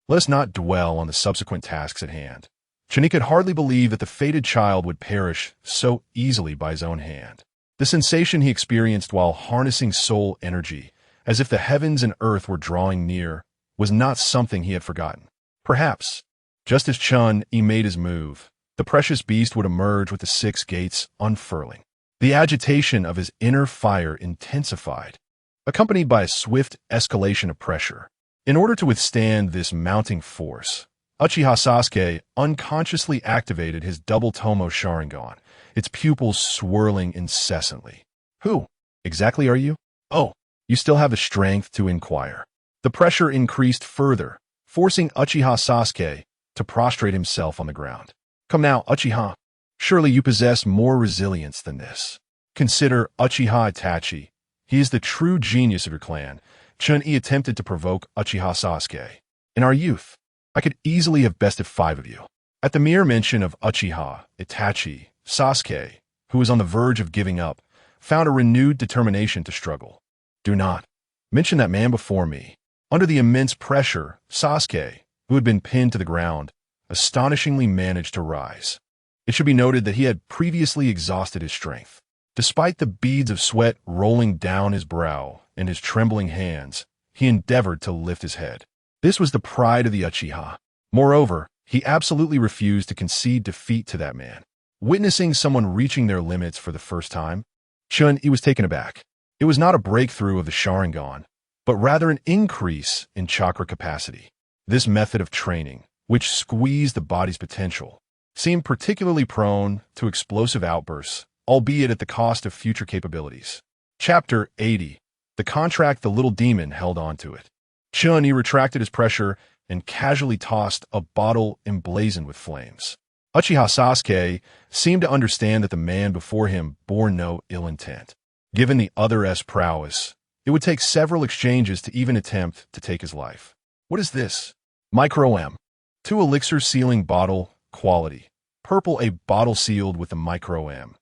let us not dwell on the subsequent tasks at hand. Chen Yi could hardly believe that the fated child would perish so easily by his own hand. The sensation he experienced while harnessing soul energy, as if the heavens and earth were drawing near, was not something he had forgotten. Perhaps, just as Chen Yi made his move, the precious beast would emerge with the 6 gates unfurling. The agitation of his inner fire intensified, accompanied by a swift escalation of pressure. In order to withstand this mounting force, Uchiha Sasuke unconsciously activated his double Tomo Sharingan, its pupils swirling incessantly. Who exactly are you? Oh, you still have the strength to inquire. The pressure increased further, forcing Uchiha Sasuke to prostrate himself on the ground. Come now, Uchiha. Surely you possess more resilience than this. Consider Uchiha Itachi. He is the true genius of your clan. Chen Yi attempted to provoke Uchiha Sasuke. In our youth, I could easily have bested 5 of you. At the mere mention of Uchiha, Itachi, Sasuke, who was on the verge of giving up, found a renewed determination to struggle. Do not mention that man before me. Under the immense pressure, Sasuke, who had been pinned to the ground, astonishingly managed to rise. It should be noted that he had previously exhausted his strength. Despite the beads of sweat rolling down his brow and his trembling hands, he endeavored to lift his head. This was the pride of the Uchiha. Moreover, he absolutely refused to concede defeat to that man. Witnessing someone reaching their limits for the first time, Chen Yi was taken aback. It was not a breakthrough of the Sharingan, but rather an increase in chakra capacity. This method of training, which squeezed the body's potential, seemed particularly prone to explosive outbursts, albeit at the cost of future capabilities. Chapter 80. The contract the little demon held onto it. Chen Yi retracted his pressure and casually tossed a bottle emblazoned with flames. Uchiha Sasuke seemed to understand that the man before him bore no ill intent. Given the other's prowess, it would take several exchanges to even attempt to take his life. What is this? Micro M. 2 elixir sealing bottle, quality. Purple, a bottle sealed with the Micro M.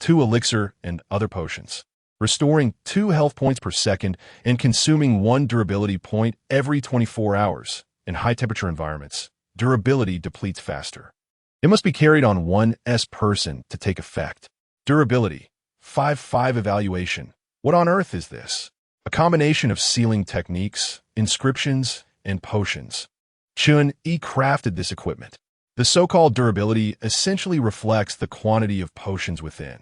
2 elixir and other potions. Restoring 2 health points per second and consuming 1 durability point every 24 hours. In high-temperature environments, durability depletes faster. It must be carried on 1's person to take effect. Durability. 5-5 evaluation. What on earth is this? A combination of sealing techniques, inscriptions, and potions. Chen Yi crafted this equipment. The so-called durability essentially reflects the quantity of potions within.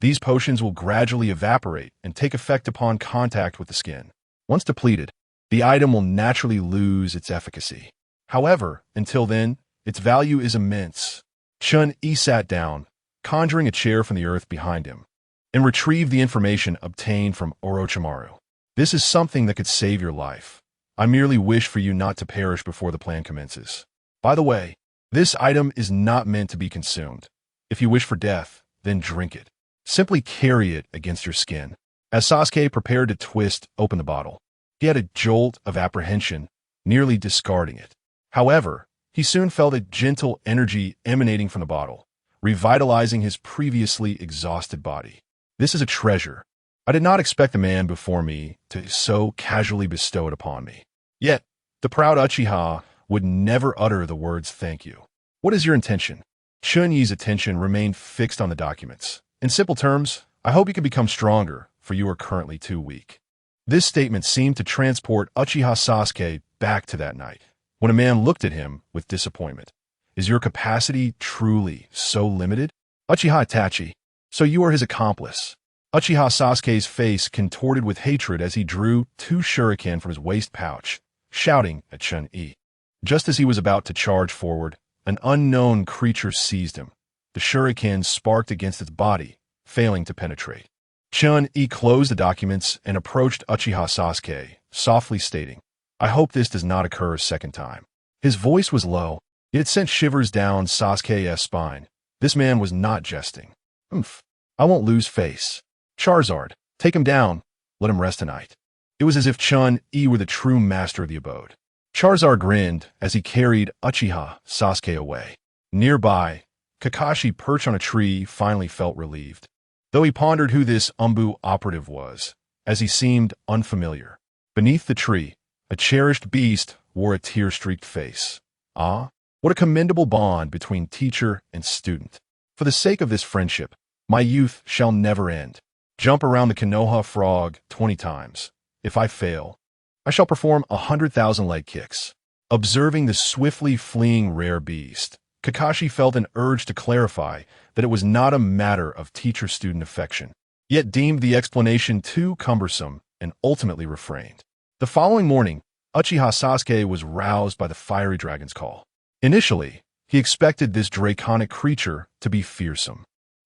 These potions will gradually evaporate and take effect upon contact with the skin. Once depleted, the item will naturally lose its efficacy. However, until then, its value is immense. Chen Yi sat down, conjuring a chair from the earth behind him, and retrieved the information obtained from Orochimaru. This is something that could save your life. I merely wish for you not to perish before the plan commences. By the way, this item is not meant to be consumed. If you wish for death, then drink it. Simply carry it against your skin. As Sasuke prepared to twist open the bottle, he had a jolt of apprehension, nearly discarding it. However, he soon felt a gentle energy emanating from the bottle, revitalizing his previously exhausted body. This is a treasure. I did not expect the man before me to so casually bestow it upon me. Yet, the proud Uchiha would never utter the words thank you. What is your intention? Chen Yi's attention remained fixed on the documents. In simple terms, I hope you can become stronger, for you are currently too weak. This statement seemed to transport Uchiha Sasuke back to that night, when a man looked at him with disappointment. Is your capacity truly so limited? Uchiha Itachi, so you are his accomplice. Uchiha Sasuke's face contorted with hatred as he drew 2 shuriken from his waist pouch, shouting at Chen Yi. Just as he was about to charge forward, an unknown creature seized him. The shuriken sparked against its body, failing to penetrate. Chen Yi closed the documents and approached Uchiha Sasuke, softly stating, I hope this does not occur a second time. His voice was low, yet it sent shivers down Sasuke's spine. This man was not jesting. I won't lose face. Charizard, take him down. Let him rest tonight. It was as if Chen Yi were the true master of the abode. Charizard grinned as he carried Uchiha Sasuke away. Nearby, Kakashi, perched on a tree, finally felt relieved, though he pondered who this Umbu operative was, as he seemed unfamiliar. Beneath the tree, a cherished beast wore a tear-streaked face. Ah, what a commendable bond between teacher and student. For the sake of this friendship, my youth shall never end. Jump around the Konoha frog 20 times. If I fail, I shall perform 100,000 leg kicks. Observing the swiftly fleeing rare beast, Kakashi felt an urge to clarify that it was not a matter of teacher-student affection, yet deemed the explanation too cumbersome and ultimately refrained. The following morning, Uchiha Sasuke was roused by the fiery dragon's call. Initially, he expected this draconic creature to be fearsome,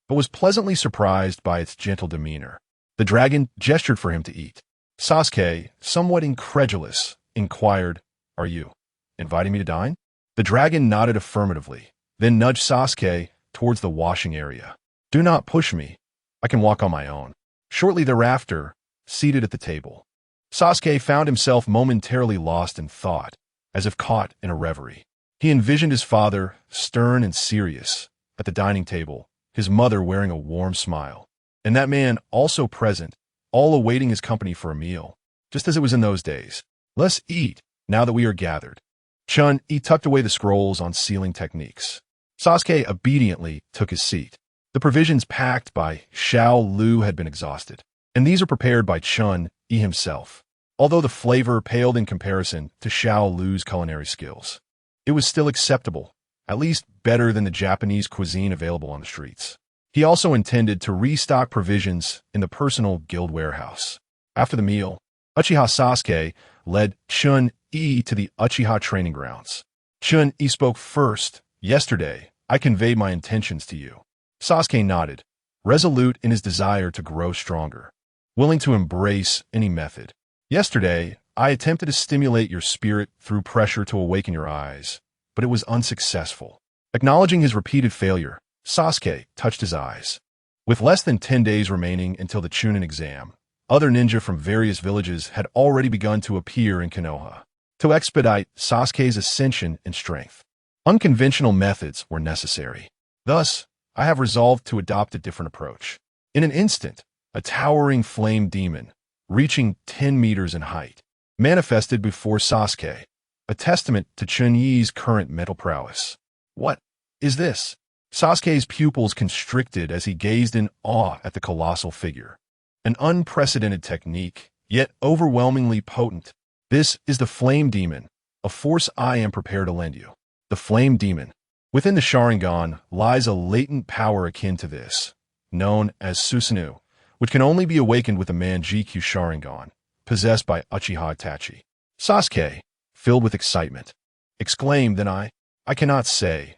but was pleasantly surprised by its gentle demeanor. The dragon gestured for him to eat. Sasuke, somewhat incredulous, inquired, Are you inviting me to dine? The dragon nodded affirmatively, then nudged Sasuke towards the washing area. Do not push me. I can walk on my own. Shortly thereafter, seated at the table, Sasuke found himself momentarily lost in thought, as if caught in a reverie. He envisioned his father, stern and serious, at the dining table, his mother wearing a warm smile, and that man also present, all awaiting his company for a meal, just as it was in those days. Let's eat, now that we are gathered. Chen Yi tucked away the scrolls on sealing techniques. Sasuke obediently took his seat. The provisions packed by Xiao Lu had been exhausted, and these are prepared by Chen Yi himself. Although the flavor paled in comparison to Xiao Lu's culinary skills, it was still acceptable, at least better than the Japanese cuisine available on the streets. He also intended to restock provisions in the personal guild warehouse. After the meal, Uchiha Sasuke led Chen Yi to the Uchiha training grounds. Chen Yi spoke first. Yesterday, I conveyed my intentions to you. Sasuke nodded, resolute in his desire to grow stronger, willing to embrace any method. Yesterday, I attempted to stimulate your spirit through pressure to awaken your eyes, but it was unsuccessful. Acknowledging his repeated failure, Sasuke touched his eyes. With less than 10 days remaining until the Chunin exam, other ninja from various villages had already begun to appear in Konoha to expedite Sasuke's ascension in strength. Unconventional methods were necessary. Thus, I have resolved to adopt a different approach. In an instant, a towering flame demon, reaching 10 meters in height, manifested before Sasuke, a testament to Chen Yi's current mental prowess. What is this? Sasuke's pupils constricted as he gazed in awe at the colossal figure. An unprecedented technique, yet overwhelmingly potent. This is the Flame Demon, a force I am prepared to lend you. The Flame Demon. Within the Sharingan lies a latent power akin to this, known as Susanoo, which can only be awakened with a Manjikyu Sharingan, possessed by Uchiha Itachi. Sasuke, filled with excitement, exclaimed, "Then I cannot say.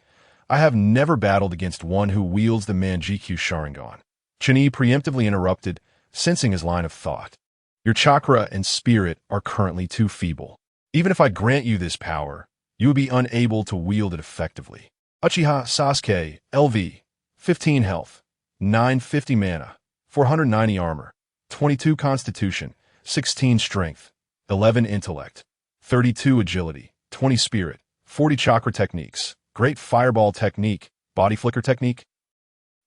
I have never battled against one who wields the Manjikyu Sharingan." Chen Yi preemptively interrupted, sensing his line of thought. Your chakra and spirit are currently too feeble. Even if I grant you this power, you would be unable to wield it effectively. Uchiha Sasuke, LV, 15 health, 950 mana, 490 armor, 22 constitution, 16 strength, 11 intellect, 32 agility, 20 spirit, 40 chakra techniques, great fireball technique, body flicker technique.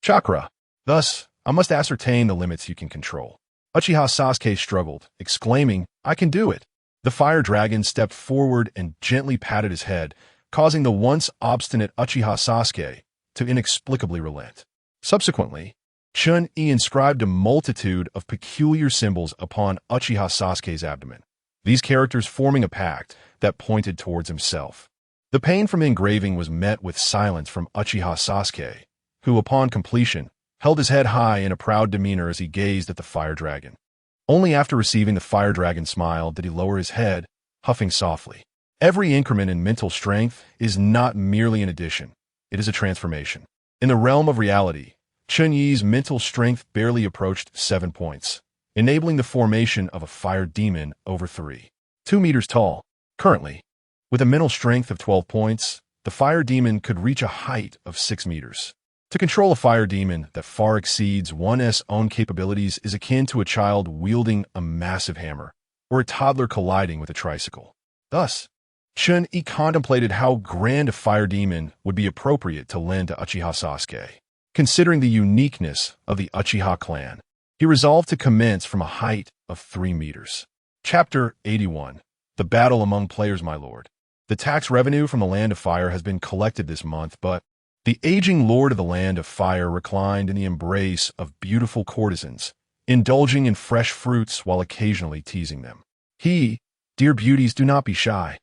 Chakra. Thus, I must ascertain the limits you can control. Uchiha Sasuke struggled, exclaiming, I can do it. The fire dragon stepped forward and gently patted his head, causing the once obstinate Uchiha Sasuke to inexplicably relent. Subsequently, Chen Yi inscribed a multitude of peculiar symbols upon Uchiha Sasuke's abdomen, these characters forming a pact that pointed towards himself. The pain from engraving was met with silence from Uchiha Sasuke, who, upon completion, held his head high in a proud demeanor as he gazed at the fire dragon. Only after receiving the fire dragon's smile did he lower his head, huffing softly. Every increment in mental strength is not merely an addition, it is a transformation. In the realm of reality, Chen Yi's mental strength barely approached 7 points, enabling the formation of a fire demon over 2 meters tall. Currently, with a mental strength of 12 points, the fire demon could reach a height of 6 meters. To control a fire demon that far exceeds one's own capabilities is akin to a child wielding a massive hammer, or a toddler colliding with a tricycle. Thus, Chen Yi contemplated how grand a fire demon would be appropriate to lend to Uchiha Sasuke. Considering the uniqueness of the Uchiha clan, he resolved to commence from a height of 3 meters. Chapter 81. The Battle Among Players, my lord. The tax revenue from the Land of Fire has been collected this month, but the aging lord of the Land of Fire reclined in the embrace of beautiful courtesans, indulging in fresh fruits while occasionally teasing them. Dear beauties, do not be shy.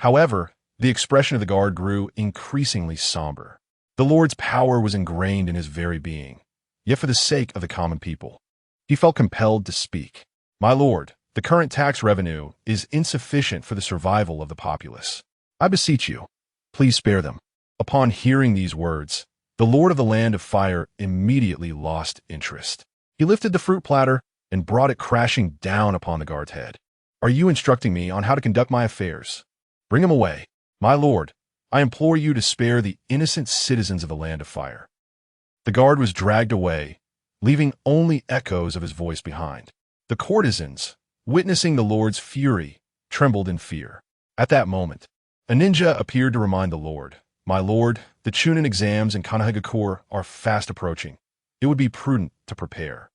However, the expression of the guard grew increasingly somber. The Lord's power was ingrained in his very being, yet for the sake of the common people, he felt compelled to speak. My lord, the current tax revenue is insufficient for the survival of the populace. I beseech you, please spare them. Upon hearing these words, the Lord of the Land of Fire immediately lost interest. He lifted the fruit platter and brought it crashing down upon the guard's head. Are you instructing me on how to conduct my affairs? Bring him away. My lord, I implore you to spare the innocent citizens of the Land of Fire. The guard was dragged away, leaving only echoes of his voice behind. The courtesans, witnessing the Lord's fury, trembled in fear. At that moment, a ninja appeared to remind the Lord, My lord, the Chunin exams in Konohagakure are fast approaching. It would be prudent to prepare.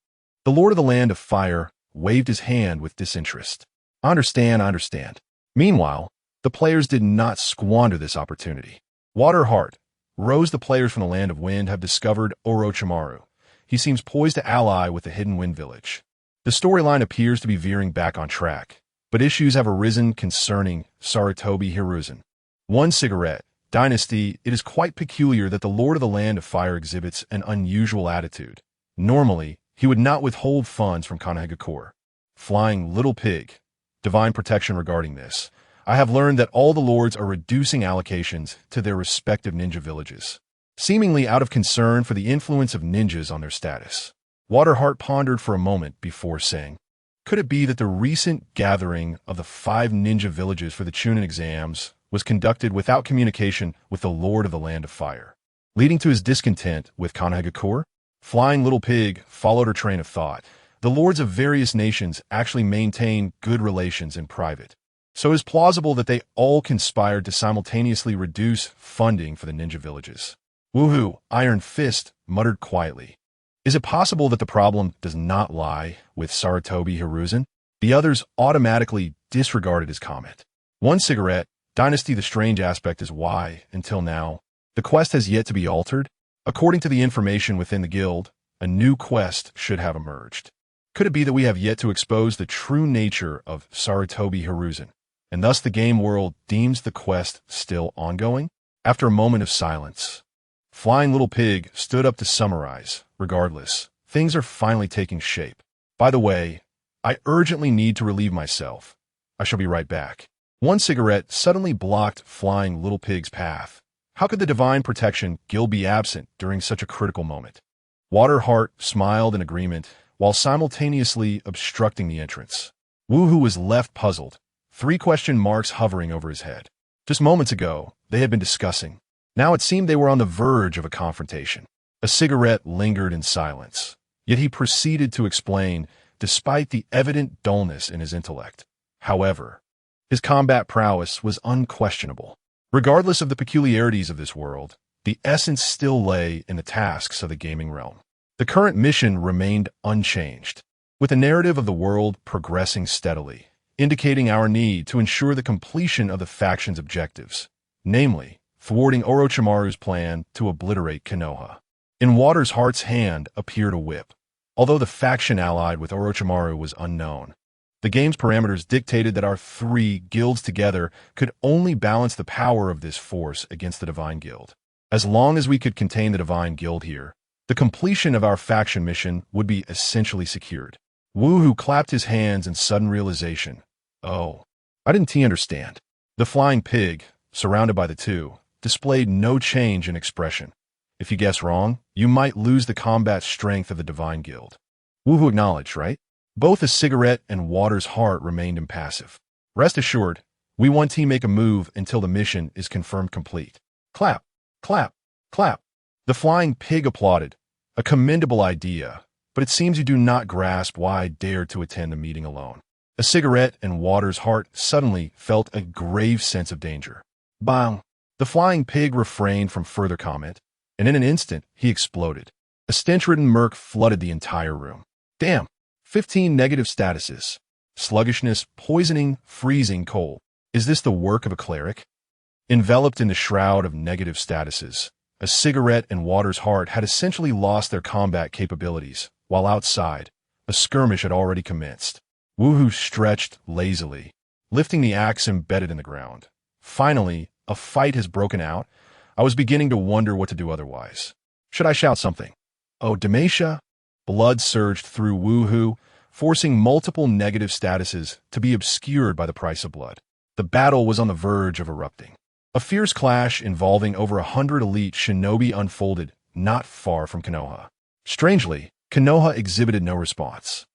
The Lord of the Land of Fire waved his hand with disinterest. I understand. Meanwhile, the players did not squander this opportunity. Water Heart, Rose, the players from the Land of Wind, have discovered Orochimaru. He seems poised to ally with the Hidden Wind Village. The storyline appears to be veering back on track, but issues have arisen concerning Sarutobi Hiruzen. One cigarette. Dynasty, it is quite peculiar that the Lord of the Land of Fire exhibits an unusual attitude. Normally, he would not withhold funds from Konohagakure. Flying Little Pig. Divine protection regarding this. I have learned that all the lords are reducing allocations to their respective ninja villages, seemingly out of concern for the influence of ninjas on their status. Waterheart pondered for a moment before saying, could it be that the recent gathering of the 5 ninja villages for the Chunin exams was conducted without communication with the Lord of the Land of Fire, leading to his discontent with Konohagakure? Flying Little Pig followed her train of thought. The lords of various nations actually maintain good relations in private, so it is plausible that they all conspired to simultaneously reduce funding for the ninja villages. Woohoo, Iron Fist muttered quietly. Is it possible that the problem does not lie with Sarutobi Hiruzen? The others automatically disregarded his comment. One cigarette. Dynasty, the strange aspect is why, until now, the quest has yet to be altered. According to the information within the guild, a new quest should have emerged. Could it be that we have yet to expose the true nature of Sarutobi Hiruzen, and thus the game world deems the quest still ongoing? After a moment of silence, Flying Little Pig stood up to summarize. Regardless, things are finally taking shape. By the way, I urgently need to relieve myself. I shall be right back. One cigarette suddenly blocked Flying Little Pig's path. How could the Divine Protection Guild be absent during such a critical moment? Waterheart smiled in agreement while simultaneously obstructing the entrance. Woohoo was left puzzled, 3 question marks hovering over his head. Just moments ago, they had been discussing. Now it seemed they were on the verge of a confrontation. A cigarette lingered in silence, yet he proceeded to explain, despite the evident dullness in his intellect. However, his combat prowess was unquestionable. Regardless of the peculiarities of this world, the essence still lay in the tasks of the gaming realm. The current mission remained unchanged, with the narrative of the world progressing steadily, indicating our need to ensure the completion of the faction's objectives, namely, thwarting Orochimaru's plan to obliterate Konoha. In Waterheart's hand appeared a whip. Although the faction allied with Orochimaru was unknown, the game's parameters dictated that our 3 guilds together could only balance the power of this force against the Divine Guild. As long as we could contain the Divine Guild here, the completion of our faction mission would be essentially secured. Woohoo clapped his hands in sudden realization. Oh, I didn't understand. The Flying Pig, surrounded by the 2, displayed no change in expression. If you guess wrong, you might lose the combat strength of the Divine Guild. Woohoo acknowledged, right? Both a cigarette and Waterheart remained impassive. Rest assured, we won't make a move until the mission is confirmed complete. Clap, clap, clap. The Flying Pig applauded. A commendable idea, but it seems you do not grasp why I dared to attend the meeting alone. A cigarette and Waterheart suddenly felt a grave sense of danger. Bang! The Flying Pig refrained from further comment, and in an instant, he exploded. A stench-ridden murk flooded the entire room. Damn! 15 negative statuses. Sluggishness, poisoning, freezing cold. Is this the work of a cleric? Enveloped in the shroud of negative statuses, a cigarette and Waterheart had essentially lost their combat capabilities, while outside, a skirmish had already commenced. Woohoo stretched lazily, lifting the axe embedded in the ground. Finally, a fight has broken out. I was beginning to wonder what to do otherwise. Should I shout something? Oh, Demacia? Blood surged through Woohoo, forcing multiple negative statuses to be obscured by the price of blood. The battle was on the verge of erupting. A fierce clash involving over 100 elite shinobi unfolded not far from Konoha. Strangely, Konoha exhibited no response.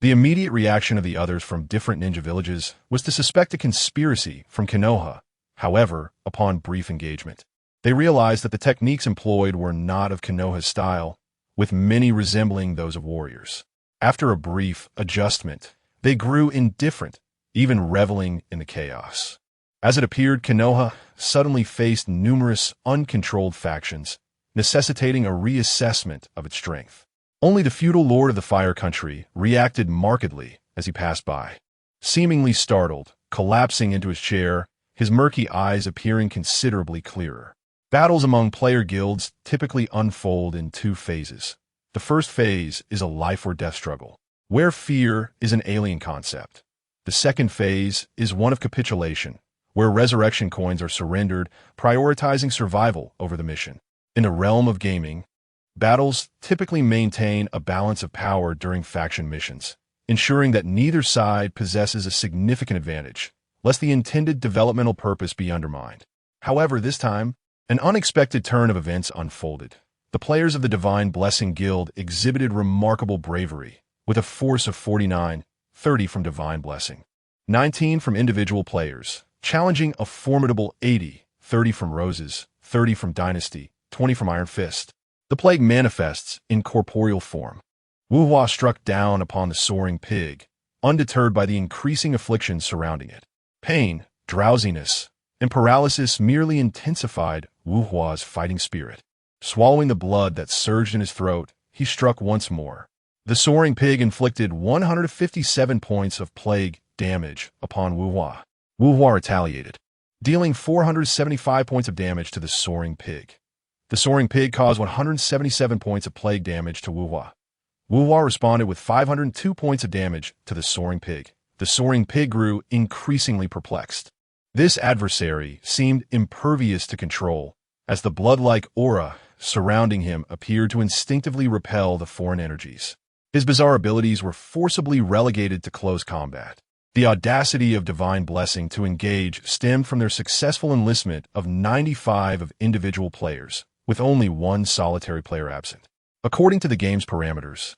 The immediate reaction of the others from different ninja villages was to suspect a conspiracy from Konoha. However, upon brief engagement, they realized that the techniques employed were not of Konoha's style, with many resembling those of warriors. After a brief adjustment, they grew indifferent, even reveling in the chaos. As it appeared, Konoha suddenly faced numerous uncontrolled factions, necessitating a reassessment of its strength. Only the feudal lord of the Fire Country reacted markedly as he passed by. Seemingly startled, collapsing into his chair, his murky eyes appearing considerably clearer. Battles among player guilds typically unfold in two phases. The first phase is a life-or-death struggle, where fear is an alien concept. The second phase is one of capitulation, where resurrection coins are surrendered, prioritizing survival over the mission. In the realm of gaming, battles typically maintain a balance of power during faction missions, ensuring that neither side possesses a significant advantage, lest the intended developmental purpose be undermined. However, this time, an unexpected turn of events unfolded. The players of the Divine Blessing Guild exhibited remarkable bravery, with a force of 49, 30 from Divine Blessing, 19 from individual players, challenging a formidable 80, 30 from Roses, 30 from Dynasty, 20 from Iron Fist. The plague manifests in corporeal form. Wuhua struck down upon the soaring pig, undeterred by the increasing afflictions surrounding it. Pain, drowsiness, and paralysis merely intensified Wuhua's fighting spirit. Swallowing the blood that surged in his throat, he struck once more. The soaring pig inflicted 157 points of plague damage upon Wuhua. Wuhua retaliated, dealing 475 points of damage to the soaring pig. The soaring pig caused 177 points of plague damage to Wuhua. Wuhua responded with 502 points of damage to the soaring pig. The soaring pig grew increasingly perplexed. This adversary seemed impervious to control, as the blood-like aura surrounding him appeared to instinctively repel the foreign energies. His bizarre abilities were forcibly relegated to close combat. The audacity of Divine Blessing to engage stemmed from their successful enlistment of 95 of individual players, with only one solitary player absent. According to the game's parameters,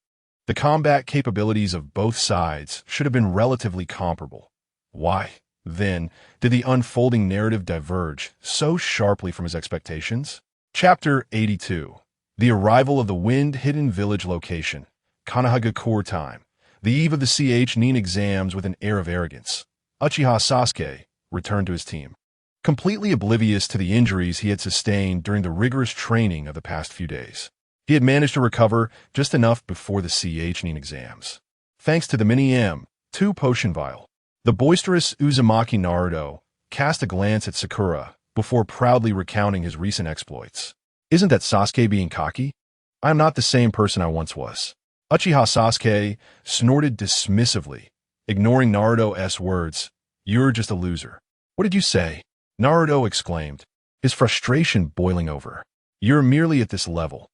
the combat capabilities of both sides should have been relatively comparable. Why, then, did the unfolding narrative diverge so sharply from his expectations? Chapter 82. The Arrival of the Wind-Hidden Village Location. Kanahagakur Time. The eve of the CH-9 exams with an air of arrogance. Uchiha Sasuke returned to his team, completely oblivious to the injuries he had sustained during the rigorous training of the past few days. He had managed to recover just enough before the CH-9 exams, thanks to the Mini-M2 potion vial. The boisterous Uzumaki Naruto cast a glance at Sakura before proudly recounting his recent exploits. Isn't that Sasuke being cocky? I am not the same person I once was. Uchiha Sasuke snorted dismissively, ignoring Naruto's words. You're just a loser. What did you say? Naruto exclaimed, his frustration boiling over. You're merely at this level.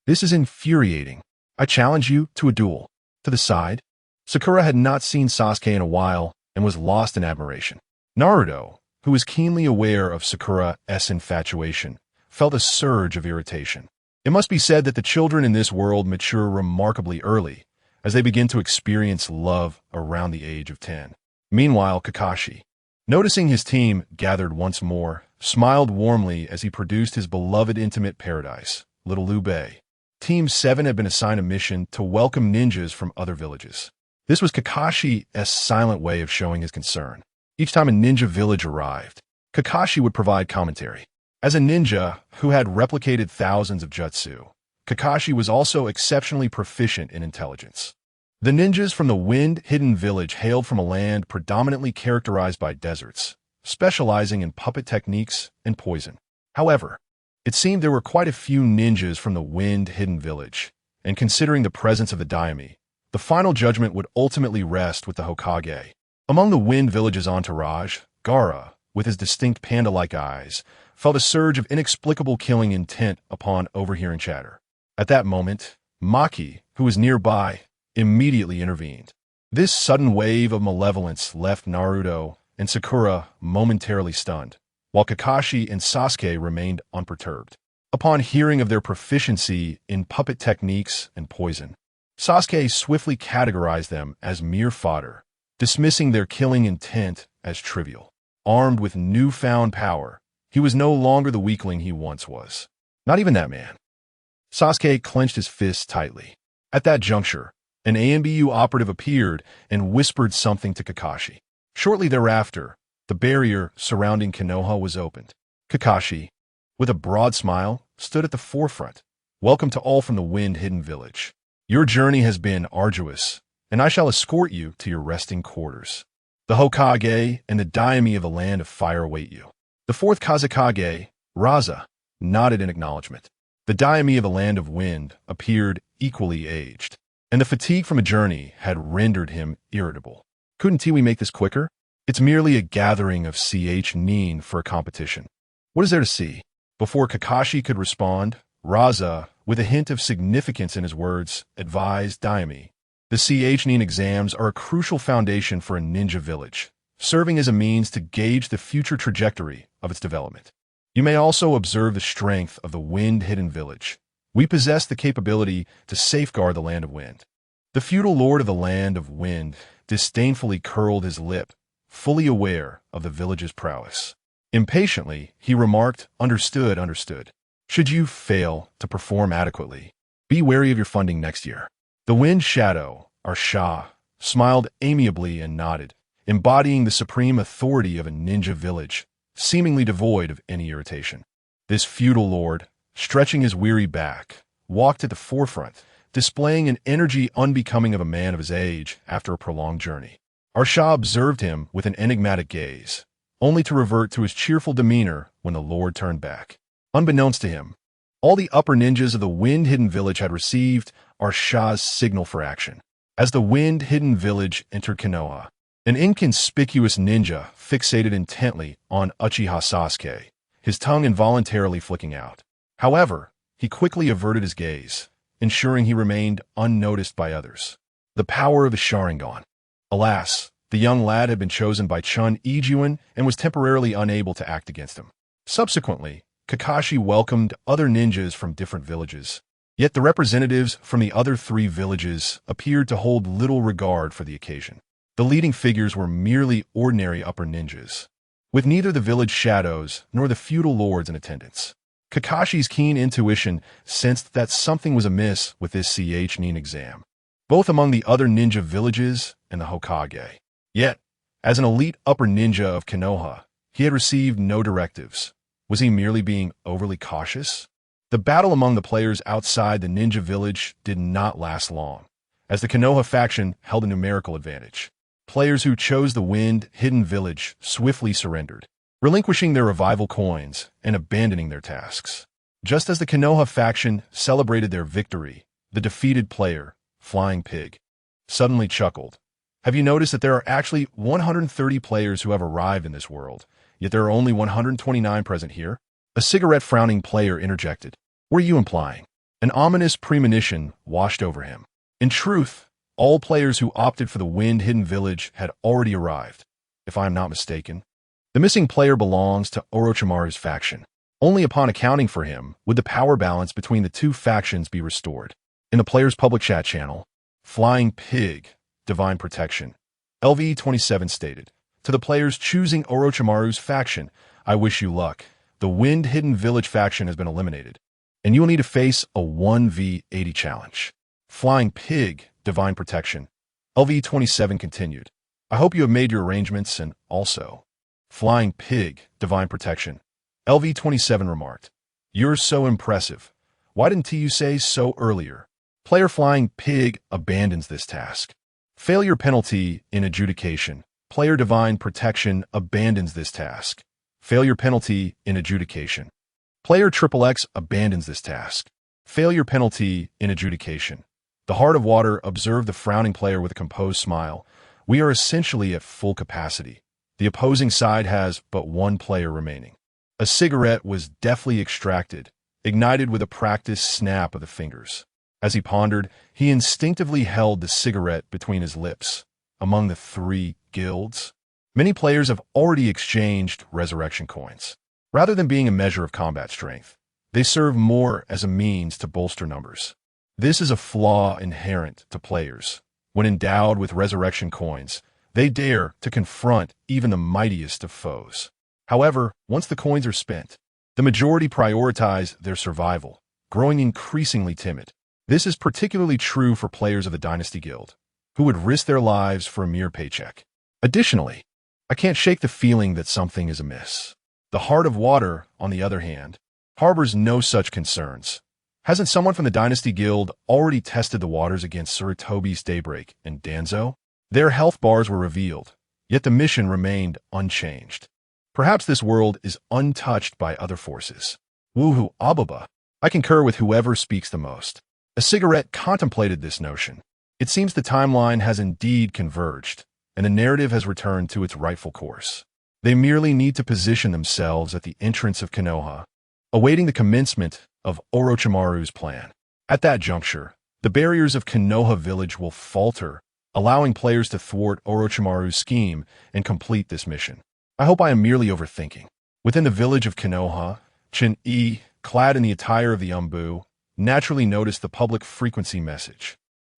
This is infuriating. I challenge you to a duel. To the side. Sakura had not seen Sasuke in a while and was lost in admiration. Naruto, who was keenly aware of Sakura's infatuation, felt a surge of irritation. It must be said that the children in this world mature remarkably early, as they begin to experience love around the age of 10. Meanwhile, Kakashi, noticing his team gathered once more, smiled warmly as he produced his beloved intimate paradise, Little Liu Bei. Team 7 had been assigned a mission to welcome ninjas from other villages. This was Kakashi's silent way of showing his concern. Each time a ninja village arrived, Kakashi would provide commentary. As a ninja who had replicated thousands of jutsu, Kakashi was also exceptionally proficient in intelligence. The ninjas from the Wind-Hidden Village hailed from a land predominantly characterized by deserts, specializing in puppet techniques and poison. However, it seemed there were quite a few ninjas from the Wind-Hidden Village, and considering the presence of the daime, the final judgment would ultimately rest with the Hokage. Among the Wind Village's entourage, Gaara, with his distinct panda-like eyes, felt a surge of inexplicable killing intent upon overhearing chatter. At that moment, Maki, who was nearby, immediately intervened. This sudden wave of malevolence left Naruto and Sakura momentarily stunned, while Kakashi and Sasuke remained unperturbed. Upon hearing of their proficiency in puppet techniques and poison, Sasuke swiftly categorized them as mere fodder, dismissing their killing intent as trivial. Armed with newfound power, he was no longer the weakling he once was. Not even that man. Sasuke clenched his fists tightly. At that juncture, an ANBU operative appeared and whispered something to Kakashi. Shortly thereafter, the barrier surrounding Konoha was opened. Kakashi, with a broad smile, stood at the forefront. Welcome to all from the Wind-Hidden Village. Your journey has been arduous, and I shall escort you to your resting quarters. The Hokage and the daime of the Land of Fire await you. The fourth Kazekage, Raza, nodded in acknowledgement. The daimyo of the land of wind appeared equally aged, and the fatigue from a journey had rendered him irritable. Couldn't we make this quicker? It's merely a gathering of Chen for a competition. What is there to see? Before Kakashi could respond, Raza, with a hint of significance in his words, advised Daimi. The Chen exams are a crucial foundation for a ninja village, serving as a means to gauge the future trajectory of its development. You may also observe the strength of the wind-hidden village. We possess the capability to safeguard the land of wind. The feudal lord of the land of wind disdainfully curled his lip, fully aware of the village's prowess. Impatiently, he remarked, understood. Should you fail to perform adequately, be wary of your funding next year. The wind shadow, our Shah, smiled amiably and nodded, embodying the supreme authority of a ninja village, seemingly devoid of any irritation. This feudal lord, stretching his weary back, walked at the forefront, displaying an energy unbecoming of a man of his age after a prolonged journey. Our Shah observed him with an enigmatic gaze, only to revert to his cheerful demeanor when the lord turned back. Unbeknownst to him, all the upper ninjas of the wind-hidden village had received our Shah's signal for action. As the wind-hidden village entered Konoha, an inconspicuous ninja fixated intently on Uchiha Sasuke, his tongue involuntarily flicking out. However, he quickly averted his gaze, ensuring he remained unnoticed by others. The power of the Sharingan. Alas, the young lad had been chosen by Chen Yi and was temporarily unable to act against him. Subsequently, Kakashi welcomed other ninjas from different villages, yet the representatives from the other three villages appeared to hold little regard for the occasion. The leading figures were merely ordinary upper ninjas, with neither the village shadows nor the feudal lords in attendance. Kakashi's keen intuition sensed that something was amiss with this Chen exam, both among the other ninja villages and the Hokage. Yet, as an elite upper ninja of Konoha, he had received no directives. Was he merely being overly cautious? The battle among the players outside the ninja village did not last long, as the Konoha faction held a numerical advantage. Players who chose the wind-hidden village swiftly surrendered, relinquishing their revival coins and abandoning their tasks. Just as the Konoha faction celebrated their victory, the defeated player, Flying Pig, suddenly chuckled. Have you noticed that there are actually 130 players who have arrived in this world, yet there are only 129 present here? A cigarette-frowning player interjected. What are you implying? An ominous premonition washed over him. In truth, all players who opted for the wind-hidden village had already arrived, if I am not mistaken. The missing player belongs to Orochimaru's faction. Only upon accounting for him would the power balance between the two factions be restored. In the player's public chat channel, Flying Pig, Divine Protection, LV27 stated, to the players choosing Orochimaru's faction, I wish you luck. The wind-hidden village faction has been eliminated, and you will need to face a 1v80 challenge. Flying Pig, Divine Protection, LV27 continued, I hope you have made your arrangements and also, Flying Pig, Divine Protection, LV27 remarked, you're so impressive. Why didn't you say so earlier? Player Flying Pig abandons this task. Failure penalty in adjudication. Player Divine Protection abandons this task. Failure penalty in adjudication. Player XXX abandons this task. Failure penalty in adjudication. The Heart of Water observed the frowning player with a composed smile. We are essentially at full capacity. The opposing side has but one player remaining. A cigarette was deftly extracted, ignited with a practiced snap of the fingers. As he pondered, he instinctively held the cigarette between his lips. Among the three guilds, many players have already exchanged resurrection coins. Rather than being a measure of combat strength, they serve more as a means to bolster numbers. This is a flaw inherent to players. When endowed with resurrection coins, they dare to confront even the mightiest of foes. However, once the coins are spent, the majority prioritize their survival, growing increasingly timid. This is particularly true for players of the Dynasty Guild, who would risk their lives for a mere paycheck. Additionally, I can't shake the feeling that something is amiss. The Heart of Water, on the other hand, harbors no such concerns. Hasn't someone from the Dynasty Guild already tested the waters against Sarutobi's Daybreak and Danzo? Their health bars were revealed, yet the mission remained unchanged. Perhaps this world is untouched by other forces. Woohoo, ababa. I concur with whoever speaks the most. A cigarette contemplated this notion. It seems the timeline has indeed converged, and the narrative has returned to its rightful course. They merely need to position themselves at the entrance of Konoha, awaiting the commencement of Orochimaru's plan. At that juncture, the barriers of Konoha village will falter, allowing players to thwart Orochimaru's scheme and complete this mission. I hope I am merely overthinking. Within the village of Konoha, Chen Yi, clad in the attire of the Umbu, naturally noticed the public frequency message.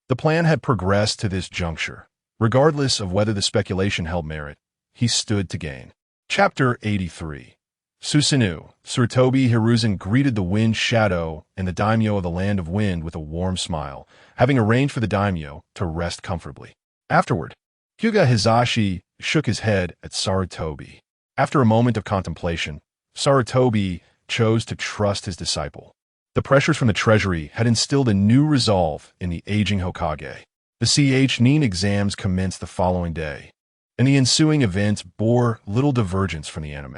The plan had progressed to this juncture. Regardless of whether the speculation held merit, he stood to gain. Chapter 83. Susanoo, Sarutobi Hiruzen greeted the Wind Shadow and the daimyo of the Land of Wind with a warm smile, having arranged for the daimyo to rest comfortably. Afterward, Hyuga Hizashi shook his head at Sarutobi. After a moment of contemplation, Sarutobi chose to trust his disciple. The pressures from the treasury had instilled a new resolve in the aging Hokage. The Ch-Nin exams commenced the following day, and the ensuing events bore little divergence from the anime.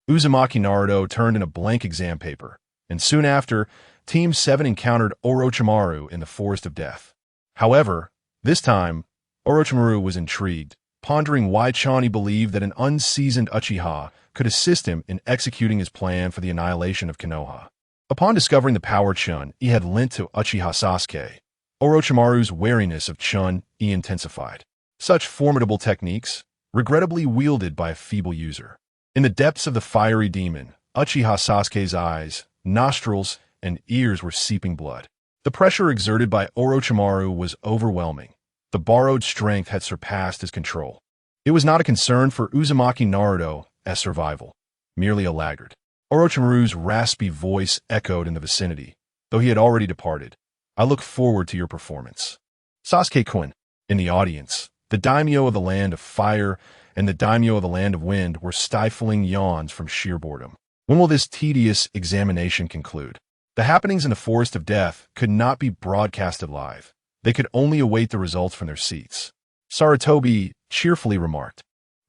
Uzumaki Naruto turned in a blank exam paper, and soon after, Team 7 encountered Orochimaru in the Forest of Death. However, this time, Orochimaru was intrigued, pondering why Chani believed that an unseasoned Uchiha could assist him in executing his plan for the annihilation of Konoha. Upon discovering the power Chun Yi had lent to Uchiha Sasuke, Orochimaru's wariness of Chun Yi intensified. Such formidable techniques, regrettably wielded by a feeble user. In the depths of the fiery demon, Uchiha Sasuke's eyes, nostrils, and ears were seeping blood. The pressure exerted by Orochimaru was overwhelming. The borrowed strength had surpassed his control. It was not a concern for Uzumaki Naruto as survival, merely a laggard. Orochimaru's raspy voice echoed in the vicinity, though he had already departed. I look forward to your performance. Sasuke-kun. In the audience, the daimyo of the Land of Fire and the daimyo of the Land of Wind were stifling yawns from sheer boredom. When will this tedious examination conclude? The happenings in the Forest of Death could not be broadcasted live. They could only await the results from their seats. Sarutobi cheerfully remarked,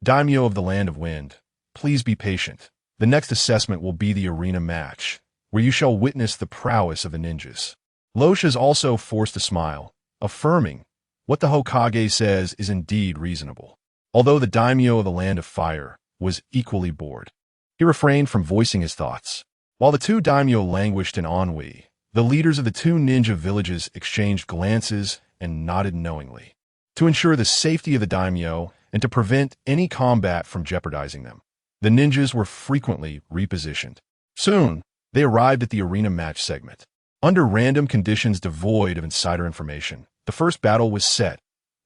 Daimyo of the Land of Wind, please be patient. The next assessment will be the arena match, where you shall witness the prowess of the ninjas. Losha's also forced a smile, affirming, what the Hokage says is indeed reasonable. Although the daimyo of the Land of Fire was equally bored, he refrained from voicing his thoughts. While the two daimyo languished in ennui, the leaders of the two ninja villages exchanged glances and nodded knowingly. To ensure the safety of the daimyo and to prevent any combat from jeopardizing them, the ninjas were frequently repositioned. Soon, they arrived at the arena match segment. Under random conditions devoid of insider information, the first battle was set,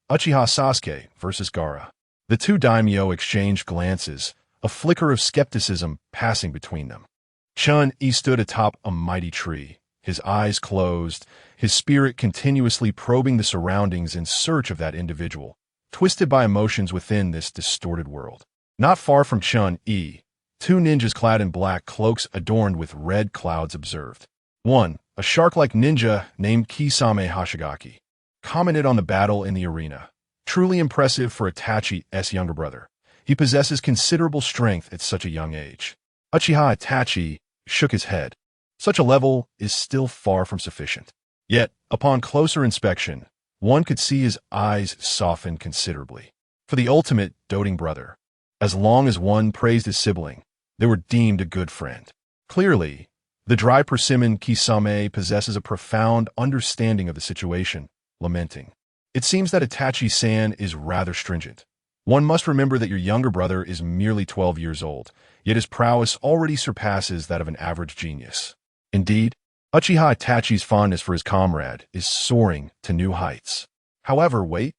Uchiha Sasuke versus Gaara. The two daimyo exchanged glances, a flicker of skepticism passing between them. Chun Yi stood atop a mighty tree, his eyes closed, his spirit continuously probing the surroundings in search of that individual, twisted by emotions within this distorted world. Not far from Chun Yi, two ninjas clad in black cloaks adorned with red clouds observed. One, a shark-like ninja named Kisame Hashigaki, commented on the battle in the arena. Truly impressive for Itachi's younger brother. He possesses considerable strength at such a young age. Uchiha Itachi shook his head. Such a level is still far from sufficient. Yet, upon closer inspection, one could see his eyes soften considerably. For the ultimate doting brother, as long as one praised his sibling, they were deemed a good friend. Clearly, the dry persimmon Kisame possesses a profound understanding of the situation, lamenting. It seems that Itachi-san is rather stringent. One must remember that your younger brother is merely 12 years old, yet his prowess already surpasses that of an average genius. Indeed, Uchiha Itachi's fondness for his comrade is soaring to new heights. However, wait,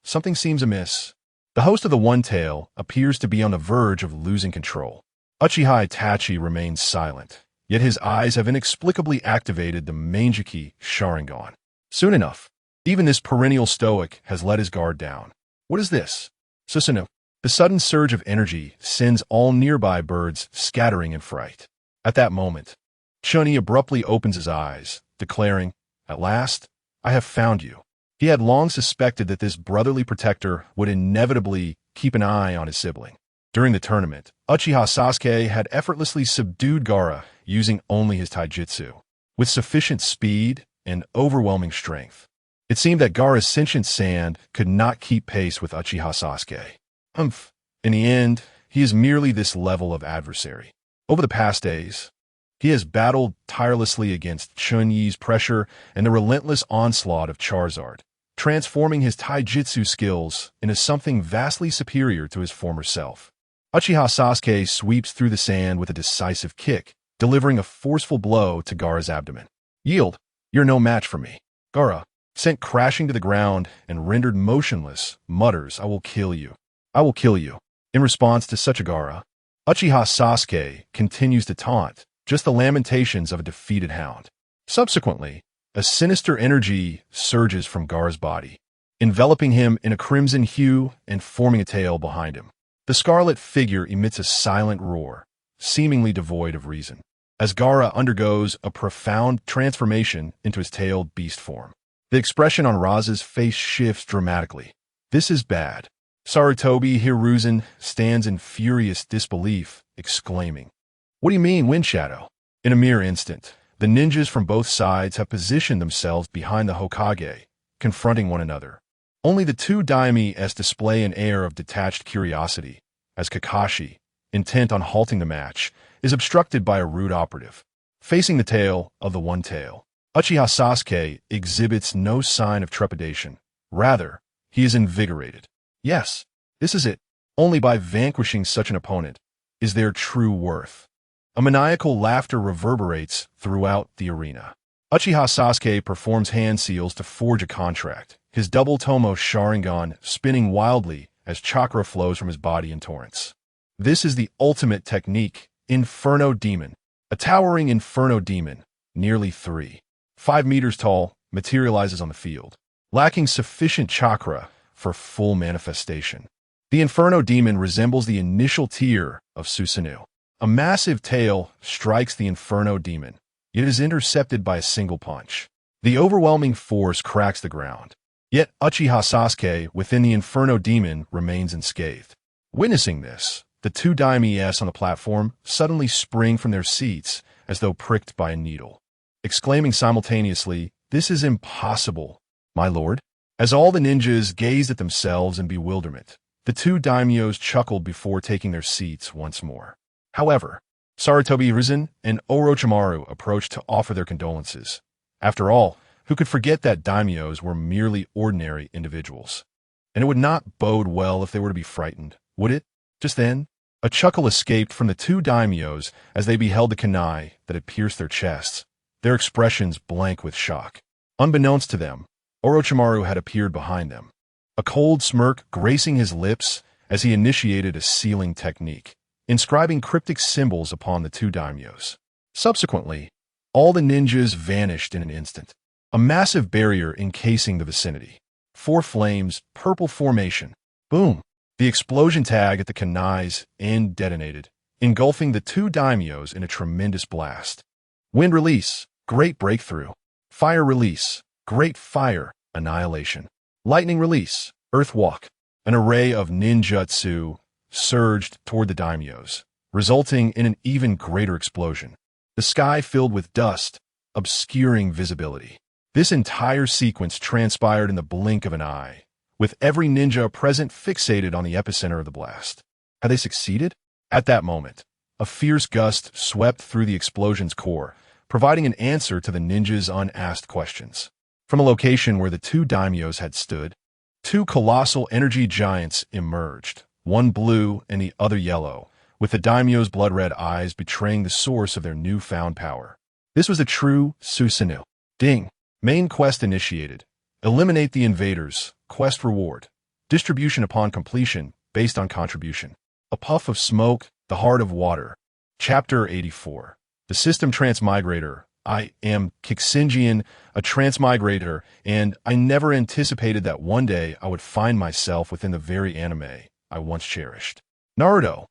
something seems amiss. The host of the One Tail appears to be on the verge of losing control. Uchiha Itachi remains silent, yet his eyes have inexplicably activated the Mangeki Sharingan. Soon enough, even this perennial stoic has let his guard down. What is this? Susanoo. The sudden surge of energy sends all nearby birds scattering in fright. At that moment, Chun Yi abruptly opens his eyes, declaring, At last, I have found you. He had long suspected that this brotherly protector would inevitably keep an eye on his sibling. During the tournament, Uchiha Sasuke had effortlessly subdued Gaara using only his taijutsu. With sufficient speed and overwhelming strength, it seemed that Gaara's sentient sand could not keep pace with Uchiha Sasuke. In the end, he is merely this level of adversary. Over the past days, he has battled tirelessly against Chen Yi's pressure and the relentless onslaught of Charizard, transforming his taijutsu skills into something vastly superior to his former self. Uchiha Sasuke sweeps through the sand with a decisive kick, delivering a forceful blow to Gaara's abdomen. Yield, you're no match for me. Gaara, sent crashing to the ground and rendered motionless, mutters, I will kill you. I will kill you. In response to such a Gaara, Uchiha Sasuke continues to taunt, just the lamentations of a defeated hound. Subsequently, a sinister energy surges from Gaara's body, enveloping him in a crimson hue and forming a tail behind him. The scarlet figure emits a silent roar, seemingly devoid of reason, as Gaara undergoes a profound transformation into his tailed beast form. The expression on Raz's face shifts dramatically. This is bad. Sarutobi Hiruzen stands in furious disbelief, exclaiming, What do you mean, Wind Shadow? In a mere instant, the ninjas from both sides have positioned themselves behind the Hokage, confronting one another. Only the two daimyo display an air of detached curiosity, as Kakashi, intent on halting the match, is obstructed by a rude operative. Facing the tail of the One Tail, Uchiha Sasuke exhibits no sign of trepidation. Rather, he is invigorated. Yes, this is it. Only by vanquishing such an opponent is there true worth. A maniacal laughter reverberates throughout the arena. Uchiha Sasuke performs hand seals to forge a contract, his double Tomo Sharingan spinning wildly as chakra flows from his body in torrents. This is the ultimate technique, Inferno Demon. A towering Inferno Demon, nearly 5 meters tall, materializes on the field, lacking sufficient chakra for full manifestation. The Inferno Demon resembles the initial tier of Susanoo. A massive tail strikes the Inferno Demon, yet is intercepted by a single punch. The overwhelming force cracks the ground. Yet Uchiha Sasuke within the Inferno Demon remains unscathed. Witnessing this, the two daimyo on the platform suddenly spring from their seats as though pricked by a needle, exclaiming simultaneously, This is impossible, my lord. As all the ninjas gazed at themselves in bewilderment, the two daimyos chuckled before taking their seats once more. However, Sarutobi Hiruzen and Orochimaru approached to offer their condolences. After all, who could forget that daimyos were merely ordinary individuals? And it would not bode well if they were to be frightened, would it? Just then, a chuckle escaped from the two daimyos as they beheld the kunai that had pierced their chests, their expressions blank with shock. Unbeknownst to them, Orochimaru had appeared behind them, a cold smirk gracing his lips as he initiated a sealing technique, inscribing cryptic symbols upon the two daimyos. Subsequently, all the ninjas vanished in an instant, a massive barrier encasing the vicinity. 4 flames, purple formation. Boom! The explosion tag at the kunai's end detonated, engulfing the two daimyos in a tremendous blast. Wind release, great breakthrough. Fire release, great fire, annihilation. Lightning release, earth walk. An array of ninjutsu surged toward the daimyos, resulting in an even greater explosion. The sky filled with dust, obscuring visibility. This entire sequence transpired in the blink of an eye, with every ninja present fixated on the epicenter of the blast. Had they succeeded? At that moment, a fierce gust swept through the explosion's core, providing an answer to the ninjas' unasked questions. From a location where the two daimyos had stood, 2 colossal energy giants emerged, one blue and the other yellow, with the daimyos' blood-red eyes betraying the source of their newfound power. This was a true Susanoo. Ding! Main quest initiated. Eliminate the invaders. Quest reward. Distribution upon completion, based on contribution. A puff of smoke, the heart of water. Chapter 84. The System Transmigrator. I am Kixinjian, a transmigrator, and I never anticipated that one day I would find myself within the very anime I once cherished. Naruto,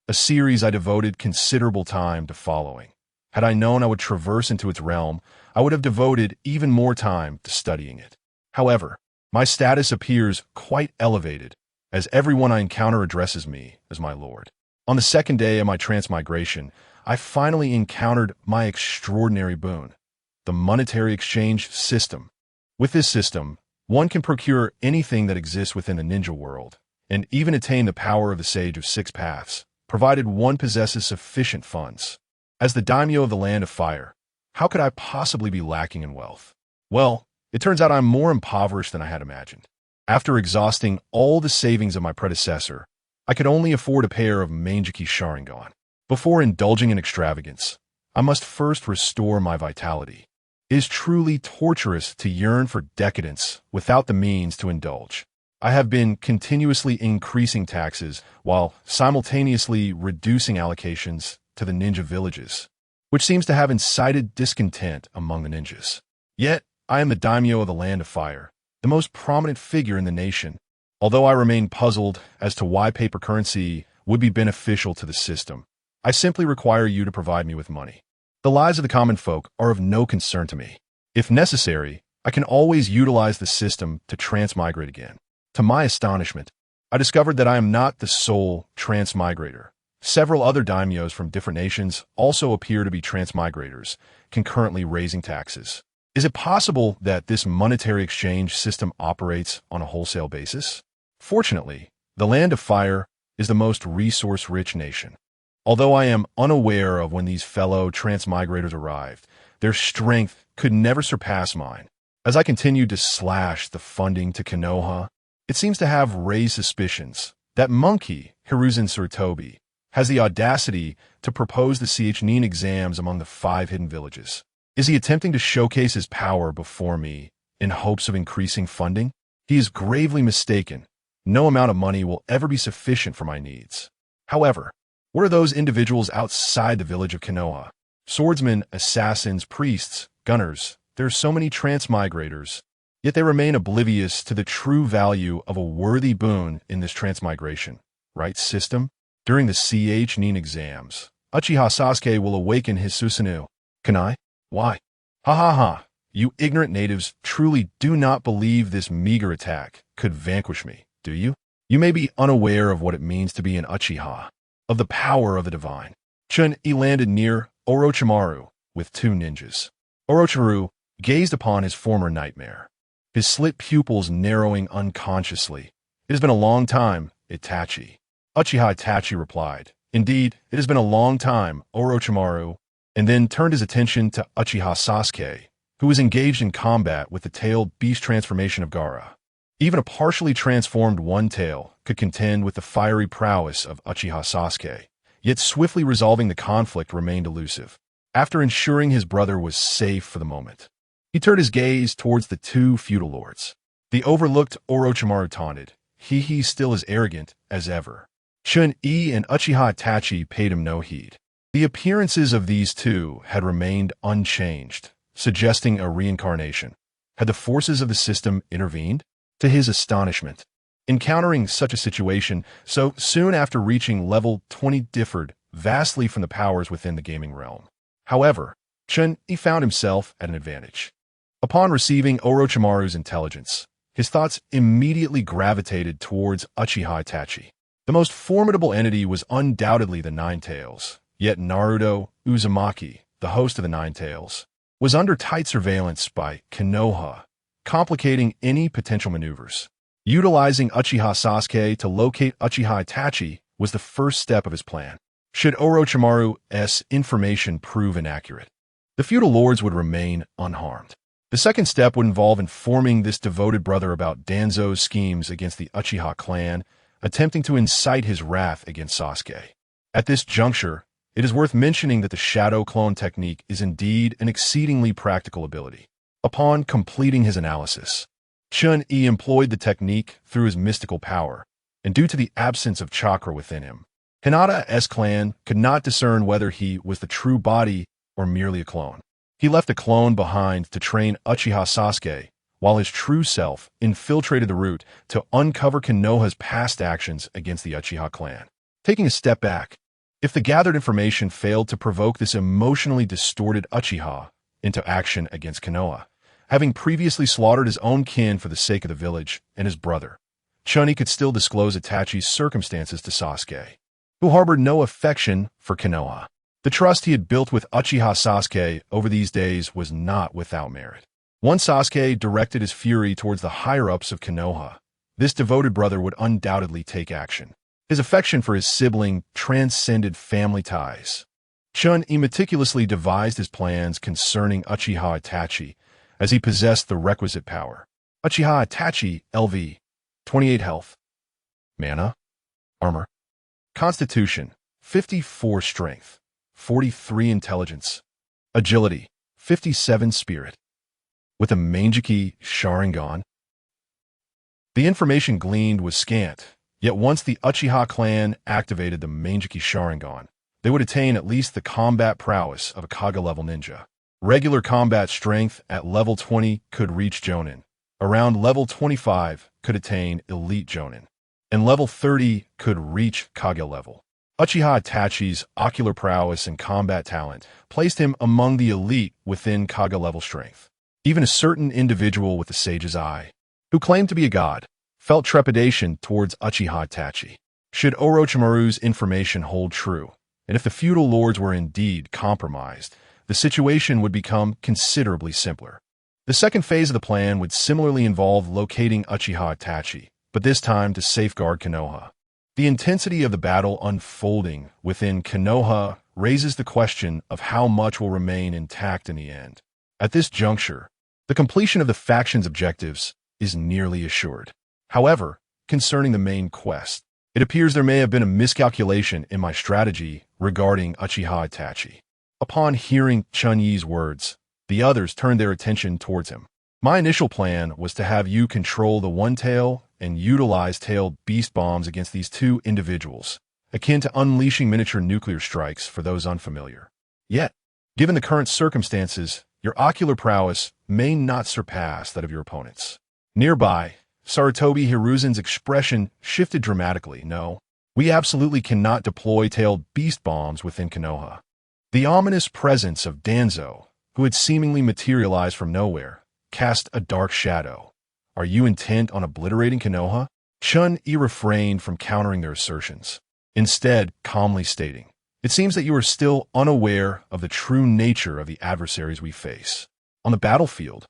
a series I devoted considerable time to following. Had I known I would traverse into its realm, I would have devoted even more time to studying it. However, my status appears quite elevated, as everyone I encounter addresses me as my lord. On the second day of my transmigration, I finally encountered my extraordinary boon, the monetary exchange system. With this system, one can procure anything that exists within the ninja world, and even attain the power of the Sage of Six Paths, provided one possesses sufficient funds. As the daimyo of the Land of Fire, how could I possibly be lacking in wealth? Well, it turns out I'm more impoverished than I had imagined. After exhausting all the savings of my predecessor, I could only afford a pair of Mangeki Sharingan. Before indulging in extravagance, I must first restore my vitality. It is truly torturous to yearn for decadence without the means to indulge. I have been continuously increasing taxes while simultaneously reducing allocations to the ninja villages, which seems to have incited discontent among the ninjas. Yet, I am the daimyo of the Land of Fire, the most prominent figure in the nation. Although I remain puzzled as to why paper currency would be beneficial to the system, I simply require you to provide me with money. The lives of the common folk are of no concern to me. If necessary, I can always utilize the system to transmigrate again. To my astonishment, I discovered that I am not the sole transmigrator. Several other daimyos from different nations also appear to be transmigrators, concurrently raising taxes. Is it possible that this monetary exchange system operates on a wholesale basis? Fortunately, the Land of Fire is the most resource-rich nation. Although I am unaware of when these fellow transmigrators arrived, their strength could never surpass mine. As I continued to slash the funding to Konoha, it seems to have raised suspicions that monkey Hiruzen Surtobi has the audacity to propose the CH9 exams among the 5 hidden villages. Is he attempting to showcase his power before me in hopes of increasing funding? He is gravely mistaken. No amount of money will ever be sufficient for my needs. However, what are those individuals outside the village of Konoha? Swordsmen, assassins, priests, gunners. There are so many transmigrators, yet they remain oblivious to the true value of a worthy boon in this transmigration. Right system? During the CH9 exams, Uchiha Sasuke will awaken his Susanoo. Can I? Why? Ha ha ha. You ignorant natives truly do not believe this meager attack could vanquish me, do you? You may be unaware of what it means to be an Uchiha, of the power of the divine. Chen Yi landed near Orochimaru with 2 ninjas. Orochimaru gazed upon his former nightmare, his slit pupils narrowing unconsciously. It has been a long time, Itachi. Uchiha Itachi replied, Indeed, it has been a long time, Orochimaru, and then turned his attention to Uchiha Sasuke, who was engaged in combat with the tailed beast transformation of Gaara. Even a partially transformed one-tail could contend with the fiery prowess of Uchiha Sasuke, yet swiftly resolving the conflict remained elusive. After ensuring his brother was safe for the moment, he turned his gaze towards the 2 feudal lords. The overlooked Orochimaru taunted, He's still as arrogant as ever. Chen Yi and Uchiha Itachi paid him no heed. The appearances of these 2 had remained unchanged, suggesting a reincarnation. Had the forces of the system intervened? To his astonishment, encountering such a situation so soon after reaching level 20 differed vastly from the powers within the gaming realm. However, Chen Yi found himself at an advantage. Upon receiving Orochimaru's intelligence, his thoughts immediately gravitated towards Uchiha Itachi. The most formidable entity was undoubtedly the Nine Tails, yet Naruto Uzumaki, the host of the Nine Tails, was under tight surveillance by Konoha, complicating any potential maneuvers. Utilizing Uchiha Sasuke to locate Uchiha Itachi was the first step of his plan. Should Orochimaru's information prove inaccurate, the feudal lords would remain unharmed. The second step would involve informing this devoted brother about Danzo's schemes against the Uchiha clan, attempting to incite his wrath against Sasuke. At this juncture, it is worth mentioning that the shadow clone technique is indeed an exceedingly practical ability. Upon completing his analysis, Chen Yi employed the technique through his mystical power, and due to the absence of chakra within him, Hinata's clan could not discern whether he was the true body or merely a clone. He left a clone behind to train Uchiha Sasuke, while his true self infiltrated the route to uncover Konoha's past actions against the Uchiha clan. Taking a step back, if the gathered information failed to provoke this emotionally distorted Uchiha into action against Konoha, having previously slaughtered his own kin for the sake of the village and his brother, Chen Yi could still disclose Itachi's circumstances to Sasuke, who harbored no affection for Konoha. The trust he had built with Uchiha Sasuke over these days was not without merit. Once Sasuke directed his fury towards the higher-ups of Konoha, this devoted brother would undoubtedly take action. His affection for his sibling transcended family ties. Chen Yi meticulously devised his plans concerning Uchiha Itachi, as he possessed the requisite power. Uchiha Itachi, LV, 28 health, mana, armor, constitution, 54 strength, 43 intelligence, agility, 57 spirit, with a Mangeki Sharingan. The information gleaned was scant, yet once the Uchiha clan activated the Mangeki Sharingan, they would attain at least the combat prowess of a Kage-level ninja. Regular combat strength at level 20 could reach Jonin. Around level 25 could attain elite Jonin, and level 30 could reach Kage level. Uchiha Itachi's ocular prowess and combat talent placed him among the elite within Kage level strength. Even a certain individual with the Sage's Eye, who claimed to be a god, felt trepidation towards Uchiha Itachi. Should Orochimaru's information hold true, and if the feudal lords were indeed compromised, the situation would become considerably simpler. The second phase of the plan would similarly involve locating Uchiha Itachi, but this time to safeguard Konoha. The intensity of the battle unfolding within Konoha raises the question of how much will remain intact in the end. At this juncture, the completion of the faction's objectives is nearly assured. However, concerning the main quest, it appears there may have been a miscalculation in my strategy regarding Uchiha Itachi. Upon hearing Chen Yi's words, the others turned their attention towards him. My initial plan was to have you control the one-tail and utilize tailed beast bombs against these two individuals, akin to unleashing miniature nuclear strikes for those unfamiliar. Yet, given the current circumstances, your ocular prowess may not surpass that of your opponents. Nearby, Sarutobi Hiruzen's expression shifted dramatically. No, we absolutely cannot deploy tailed beast bombs within Konoha. The ominous presence of Danzo, who had seemingly materialized from nowhere, cast a dark shadow. Are you intent on obliterating Konoha? Chen Yi refrained from countering their assertions, instead calmly stating, it seems that you are still unaware of the true nature of the adversaries we face. On the battlefield,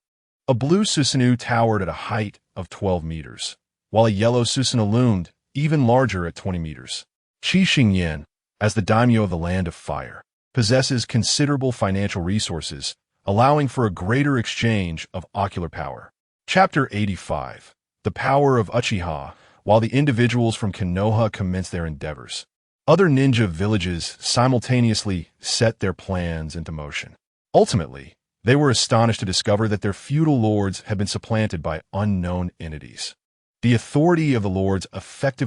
a blue Susanoo towered at a height of 12 meters, while a yellow Susanoo loomed, even larger at 20 meters. Qi Xingyan, as the daimyo of the Land of Fire, possesses considerable financial resources, allowing for a greater exchange of ocular power. Chapter 85. The Power of Uchiha. While the individuals from Konoha commenced their endeavors, other ninja villages simultaneously set their plans into motion. Ultimately, they were astonished to discover that their feudal lords had been supplanted by unknown entities. The authority of the lords effectively